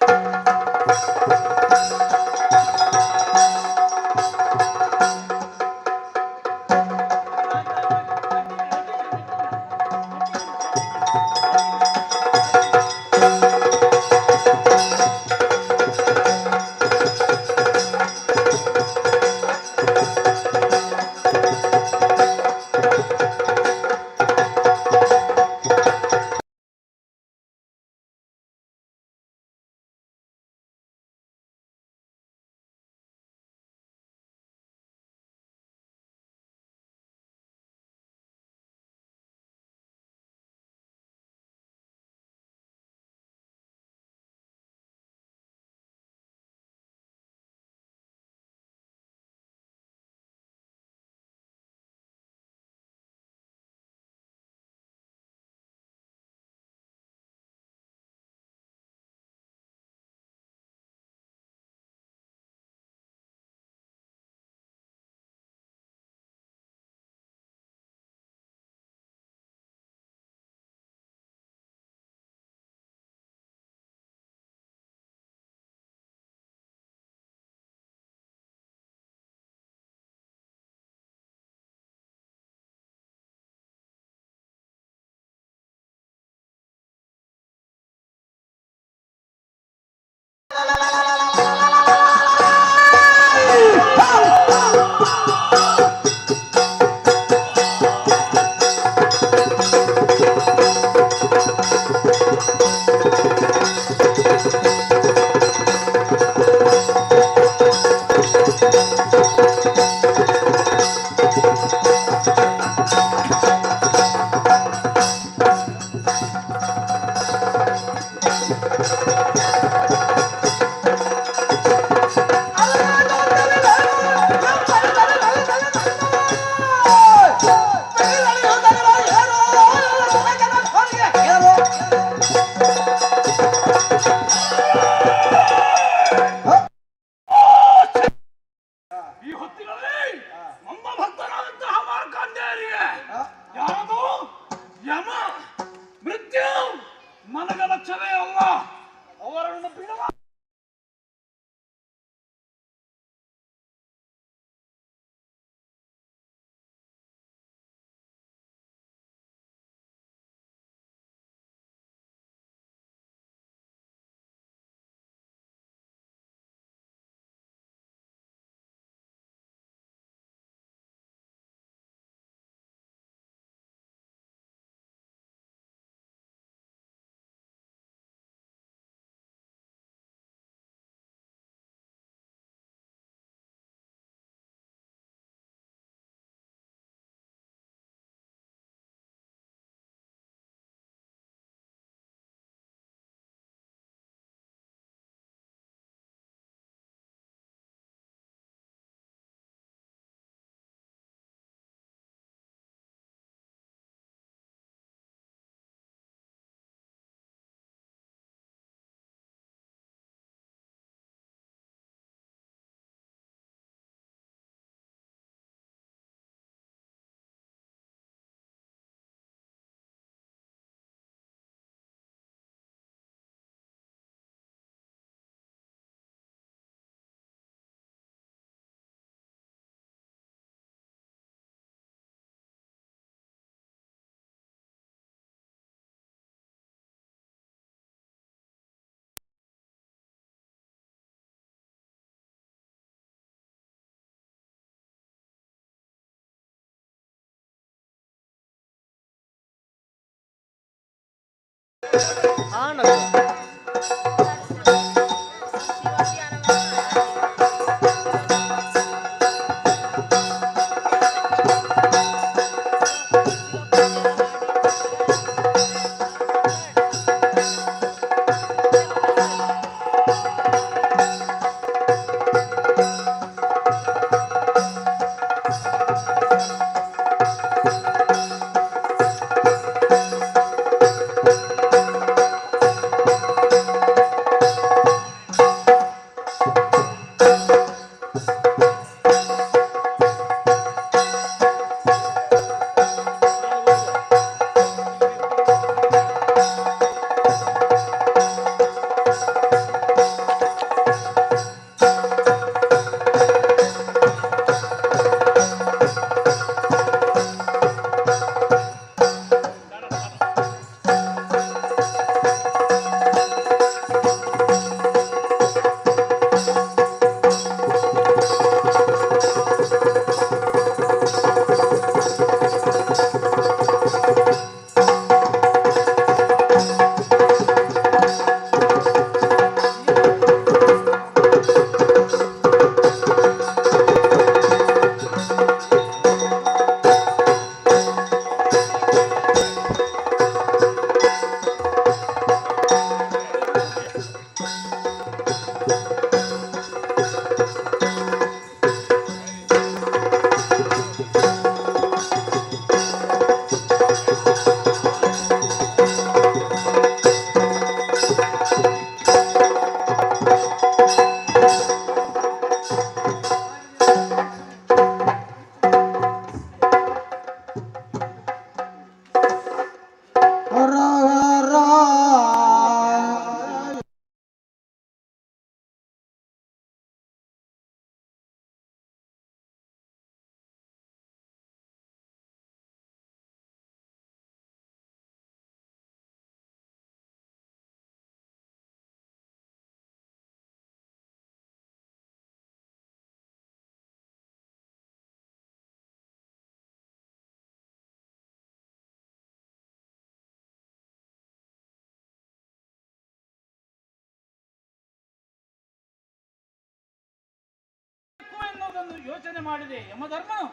ಎನ್ನುವುದನ್ನು ಯೋಚನೆ ಮಾಡಿದೆ ಯಮಧರ್ಮನು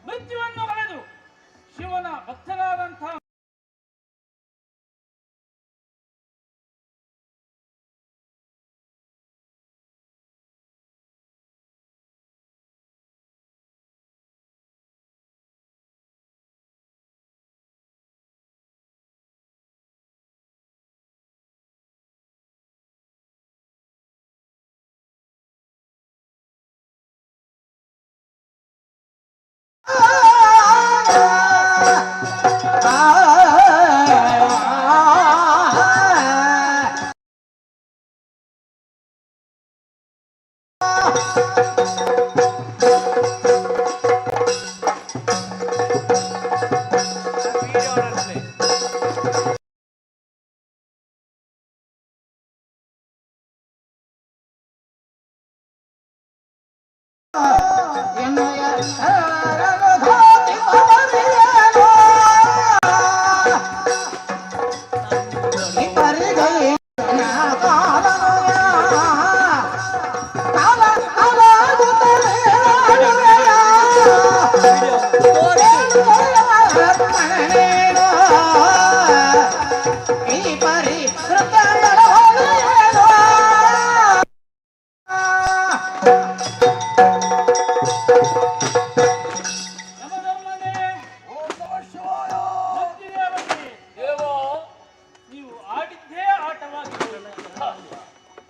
ಮೃತ್ಯುವನ್ನು ಕಳೆದು ಶಿವನ ಭಕ್ತರಾದಂತಹ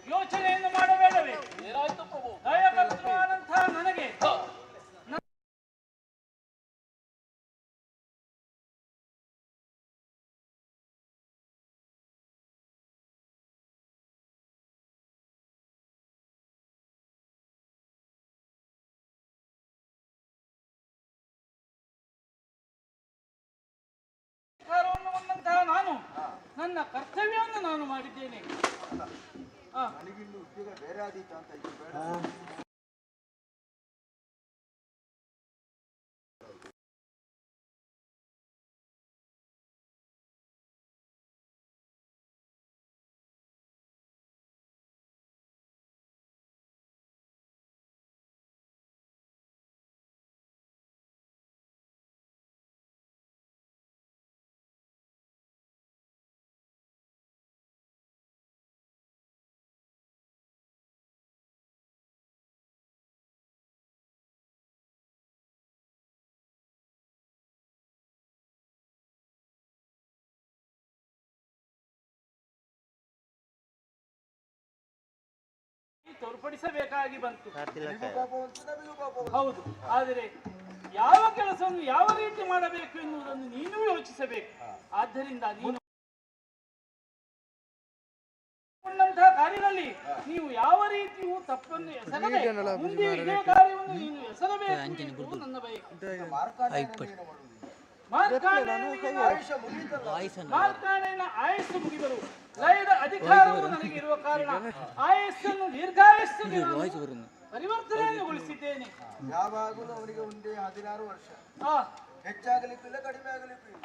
ಯೋಚನೆಯನ್ನು ಮಾಡಬೇಡವೇ? ದಯಾಕರ್ತೃವಾದಂತಹ ನನಗೆ ನಾನು ನನ್ನ ಕರ್ತವ್ಯವನ್ನು ನಾನು ಮಾಡಿದ್ದೇನೆ. ನನಗಿನ್ನು ಉದ್ಯೋಗ ಬೇರೆ ಆದೀತ ಅಂತ ತೋರ್ಪಡಿಸಬೇಕಾಗಿ ಬಂತು. ನಿಮಗೂ ಕೋಪ ಉಂಟು, ನಮಗೂ ಕೋಪ ಉಂಟು. ಹೌದು, ಆದರೆ ಯಾವ ಕೆಲಸವನ್ನು ಯಾವ ರೀತಿ ಮಾಡಬೇಕು ಎನ್ನುವುದನ್ನು ನೀನು ಯೋಚಿಸಬೇಕು. ಆದ್ದರಿಂದ ನೀನು ಕಾರ್ಯದಲ್ಲಿ ನೀವು ಯಾವ ರೀತಿಯೂ ತಪ್ಪನ್ನು ಎಸಗದೆ ಮುಂದೆ ಇದೇ ಕಾರ್ಯವನ್ನು ನೀನು ಎಸಗಬೇಕು ಎನ್ನುವುದು ನನ್ನ ಬಯಕೆ. ಮಾರ್ಕಾಂಡೇಯನ ಆಯಸ್ಸು ಮುಗಿದರು. ಲಯದ ಅಧಿಕಾರವು ನನಗೆ ಇರುವ ಕಾರಣ ಆಯಸ್ಸನ್ನು ದೀರ್ಘಾಯಸ್ಸಿಗೆ ಪರಿವರ್ತನೆಗೊಳಿಸಿದ್ದೇನೆ. ಯಾವಾಗಲೂ ಅವರಿಗೆ ಒಂದೇ 16 ವರ್ಷ, ಹೆಚ್ಚಾಗಲಿಕ್ಕಿಲ್ಲ ಕಡಿಮೆ ಆಗಲಿಕ್ಕಿಲ್ಲ.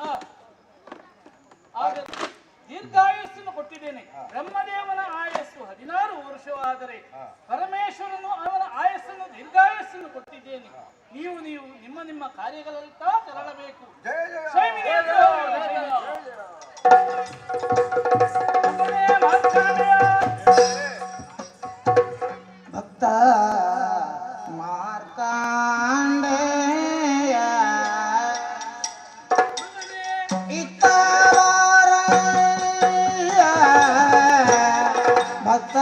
ದೀರ್ಘಾಯಸ್ಸನ್ನು ಕೊಟ್ಟಿದ್ದೇನೆ. ಬ್ರಹ್ಮದೇವನ ಆಯಸ್ಸು 16 ವರ್ಷವಾದರೆ ಪರಮೇಶ್ವರನು ಅವನ ಆಯಸ್ಸನ್ನು ದೀರ್ಘಾಯಸ್ಸನ್ನು ಕೊಟ್ಟಿದ್ದೇನೆ. ನೀವು ನಿಮ್ಮ ನಿಮ್ಮ ಕಾರ್ಯಗಳತ್ತ ತೆರಳಬೇಕು. ಭಕ್ತ ಮಾರ್ಕಾಂಡೇಯ ಇತ್ತವಾರಯ್ಯ ಭಕ್ತ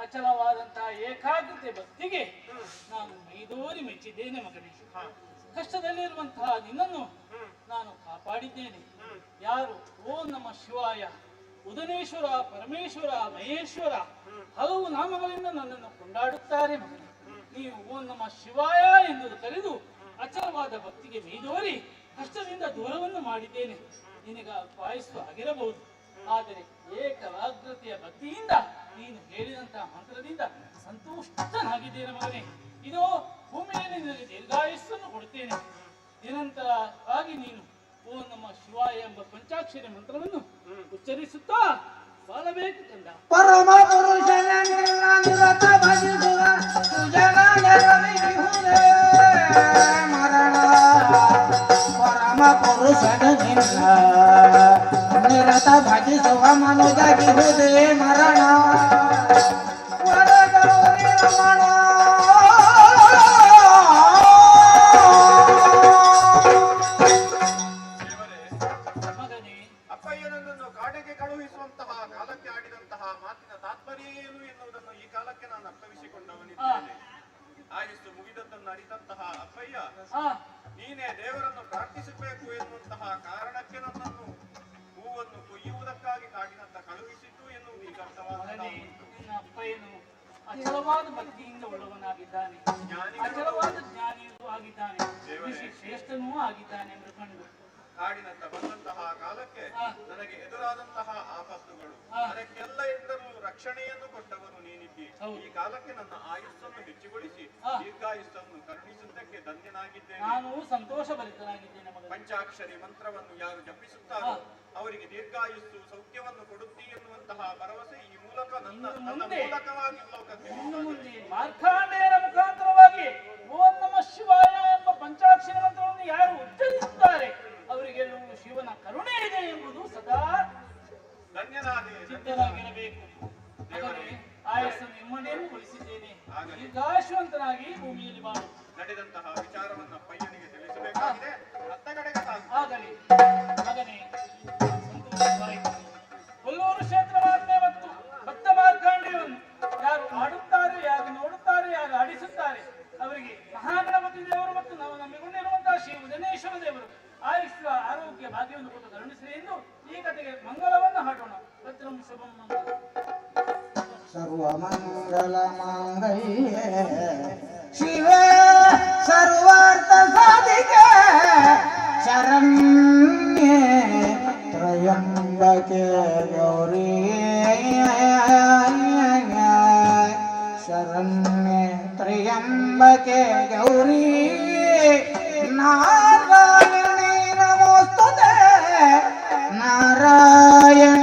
ಅಚಲವಾದಂತಹ ಏಕಾಗ್ರತೆ ಭಕ್ತಿಗೆ ನಾನು ಮೈದೋರಿ ಮೆಚ್ಚಿದ್ದೇನೆ ಮಗನೇ. ಕಷ್ಟದಲ್ಲಿರುವಂತಹ ನಿನ್ನನ್ನು ನಾನು ಕಾಪಾಡಿದ್ದೇನೆ. ಯಾರು ಓಂ ನಮ ಶಿವಾಯ, ಉದನೇಶ್ವರ, ಪರಮೇಶ್ವರ, ಮಹೇಶ್ವರ ಹಲವು ನಾಮಗಳಿಂದ ನನ್ನನ್ನು ಕೊಂಡಾಡುತ್ತಾರೆ ಮಗನೇ. ನೀವು ಓಂ ನಮ ಶಿವಾಯ ಎಂದು ಕರೆದು ಅಚಲವಾದ ಭಕ್ತಿಗೆ ಮೈದೋರಿ ಕಷ್ಟದಿಂದ ದೂರವನ್ನು ಮಾಡಿದ್ದೇನೆ. ನಿನಗ ಪಾಯಿಸುವ ಆಗಿರಬಹುದು, ಆದರೆ ಏಕಾಗ್ರತೆಯ ಭಕ್ತಿಯಿಂದ ನೀನು ಹೇಳಿದಂತಹ ಮಂತ್ರದಿಂದ ಸಂತುಷ್ಟನಾಗಿದ್ದೇನೆ ಮಗನೇ. ಇದೋ ಭೂಮಿಯಲ್ಲಿ ನಿನಗೆ ದೀರ್ಘಾಯಸ್ಸನ್ನು ಕೊಡುತ್ತೇನೆ. ನಿರಂತರವಾಗಿ ನೀನು ಓಂ ನಮ ಶಿವಾಯ ಎಂಬ ಪಂಚಾಕ್ಷರಿ ಮಂತ್ರವನ್ನು ಉಚ್ಚರಿಸುತ್ತಾ ಬಾಳಬೇಕು ಕಂದ. ಪರಮ ಪುರುಷನ ನಿರತ ಭಜಿಸುವ ಸುಜನ ನೆರವಿಹುದೇ ಮರಣ. ಪರಮ ಪುರುಷನ ನಿರತ ಭಜಿಸುವ ಮನುಜಗಿಹುದೇ ಮರಣ. ಅಪ್ಪಯ್ಯನನ್ನು ಕಾಡಿಗೆ ಕಳುಹಿಸುವಂತಹ ಕಾಲಕ್ಕೆ ಆಡಿದಂತಹ ಮಾತಿನ ತಾತ್ಪರ್ಯ ಏನು ಎನ್ನುವುದನ್ನು ಈ ಕಾಲಕ್ಕೆ ನಾನು ಅರ್ಥವಿಸಿಕೊಂಡವನಿದ್ದೇನೆ. ಆಯಸ್ಸು ಮುಗಿದದ್ದನ್ನು ಅರಿತಂತಹ ಅಪ್ಪಯ್ಯ, ನೀನೇ ದೇವರನ್ನು ಪ್ರಾರ್ಥಿಸಬೇಕು ಎನ್ನುವಂತಹ ಕಾರಣಕ್ಕೆ ನನ್ನನ್ನು ಹೂವನ್ನು ಕೊಯ್ಯುವುದಕ್ಕಾಗಿ ಕಾಡಿನತ್ತ ಕಳುಹಿಸಿದ್ದು ಎನ್ನುವುದು ಈಗ ಅರ್ಥವಾಗುತ್ತಾ ಉಂಟು. ನಿನ್ನ ಅಪ್ಪಯ್ಯನು ಅಚಲವಾದ ಭಕ್ತಿಯಿಂದ ಉಳ್ಳವನಾಗಿದ್ದಾನೆ, ಅಚಲವಾದ ಜ್ಞಾನಿಯೂ ಆಗಿದ್ದಾನೆ, ಶ್ರೇಷ್ಠನೂ ಆಗಿದ್ದಾನೆ ಎಂದು ಕಂಡು ಕಾಡಿನತ್ತ ಬಂದಂತಹ ಕಾಲಕ್ಕೆ ನನಗೆ ಎದುರಾದಂತಹ ಆಪತ್ತುಗಳು, ಅದಕ್ಕೆಲ್ಲ ಎಂದರೂ ರಕ್ಷಣೆಯನ್ನು ಕೊಟ್ಟವನು ನೀನಿದ್ದಿ. ಈ ಕಾಲಕ್ಕೆ ನನ್ನ ಆಯುಸ್ಸನ್ನು ಹೆಚ್ಚುಗೊಳಿಸಿ ದೀರ್ಘಾಯುಸ್ಸನ್ನು ಕರುಣಿಸುವುದಕ್ಕೆ ಧನ್ಯನಾಗಿದ್ದೇನೆ. ನಾನು ಸಂತೋಷ ಭರಿತನಾಗಿದ್ದೇನೆ. ಪಂಚಾಕ್ಷರಿ ಮಂತ್ರವನ್ನು ಯಾರು ಜಪಿಸುತ್ತಾರೋ ಅವರಿಗೆ ದೀರ್ಘಾಯುಸ್ಸು ಸೌಖ್ಯವನ್ನು ಕೊಡುತ್ತಿ ಎನ್ನುವಂತಹ ಭರವಸೆ ಈ ಮೂಲಕ ನನ್ನ ಮೂಲಕವಾಗಿ ಲೋಕಕ್ಕೆ ಮಾರ್ಕಾಂಡೇಯನ ಮುಖಾಂತರವಾಗಿ ಓಂ ನಮಃ ಶಿವಾಯ ಸಿದ್ಧರಾಗಿರಬೇಕು. ಆಯಸ್ಸನ್ನು ಇಮ್ಮಡಿಯನ್ನು ಉಳಿಸಿದ್ದೇನೆ. ದೀರ್ಘಾಶ್ವಂತನಾಗಿ ಭೂಮಿಯಲ್ಲಿ ಬಾಳು. ನಡೆದಂತಹ ವಿಚಾರವನ್ನು ಪಯ್ಯನಿಗೆ ತಿಳಿಸಬೇಕಾಗಿದೆ. ಅತ್ತ ಕಡೆಗೆ ಸಾಗು. ಆಗಲಿ ಮಗನೇ, ಸಂತೋಷವಾಯಿತು. ಕೊಲ್ಲೂರು ಕ್ಷೇತ್ರವಾದ್ಮೆ ಮತ್ತು ಭಕ್ತ ಮಾರ್ಕಾಂಡೆಯನ್ನು ಯಾರು ಆಡುತ್ತಾರೆ, ಯಾರು ನೋಡುತ್ತಾರೆ, ಯಾರು ಆಡಿಸುತ್ತಾರೆ ಅವರಿಗೆ ಮಹಾಗಣಪತಿ ದೇವರು ಮತ್ತು ನಾವು ನಂಬಿಕೊಂಡಿರುವಂತಹ ಶ್ರೀ ಉದನೇಶ್ವರ ದೇವರು ಆಯುಷ್ಯ ಆರೋಗ್ಯ ಭಾಗ್ಯವನ್ನು ಕೊಟ್ಟು ಕರುಣಿಸಲಿ ಎಂದು ಈ ಕಥೆಗೆ ಮಂಗಳವನ್ನು ಹಾಡೋಣ. ಭದ್ರಂ ಶುಭಂ ಮಂಗಲಂ. ಸರ್ವಮಂಗಲ ಮಾಂಗಲ್ಯೆ ಶಿವೆ ಸರ್ವಾರ್ಥ ಸಾಧಿಕೆ ಶರಣ್ಯೆ ತ್ರಯಂಬಕೆ ಗೌರಿ ಶರಣ್ಯೆ ತ್ರಯಂಬಕೆ ಗೌರಿ ನಾರಾಯಣಿ ನಮೋಸ್ತುತೆ ನಾರಾಯಣ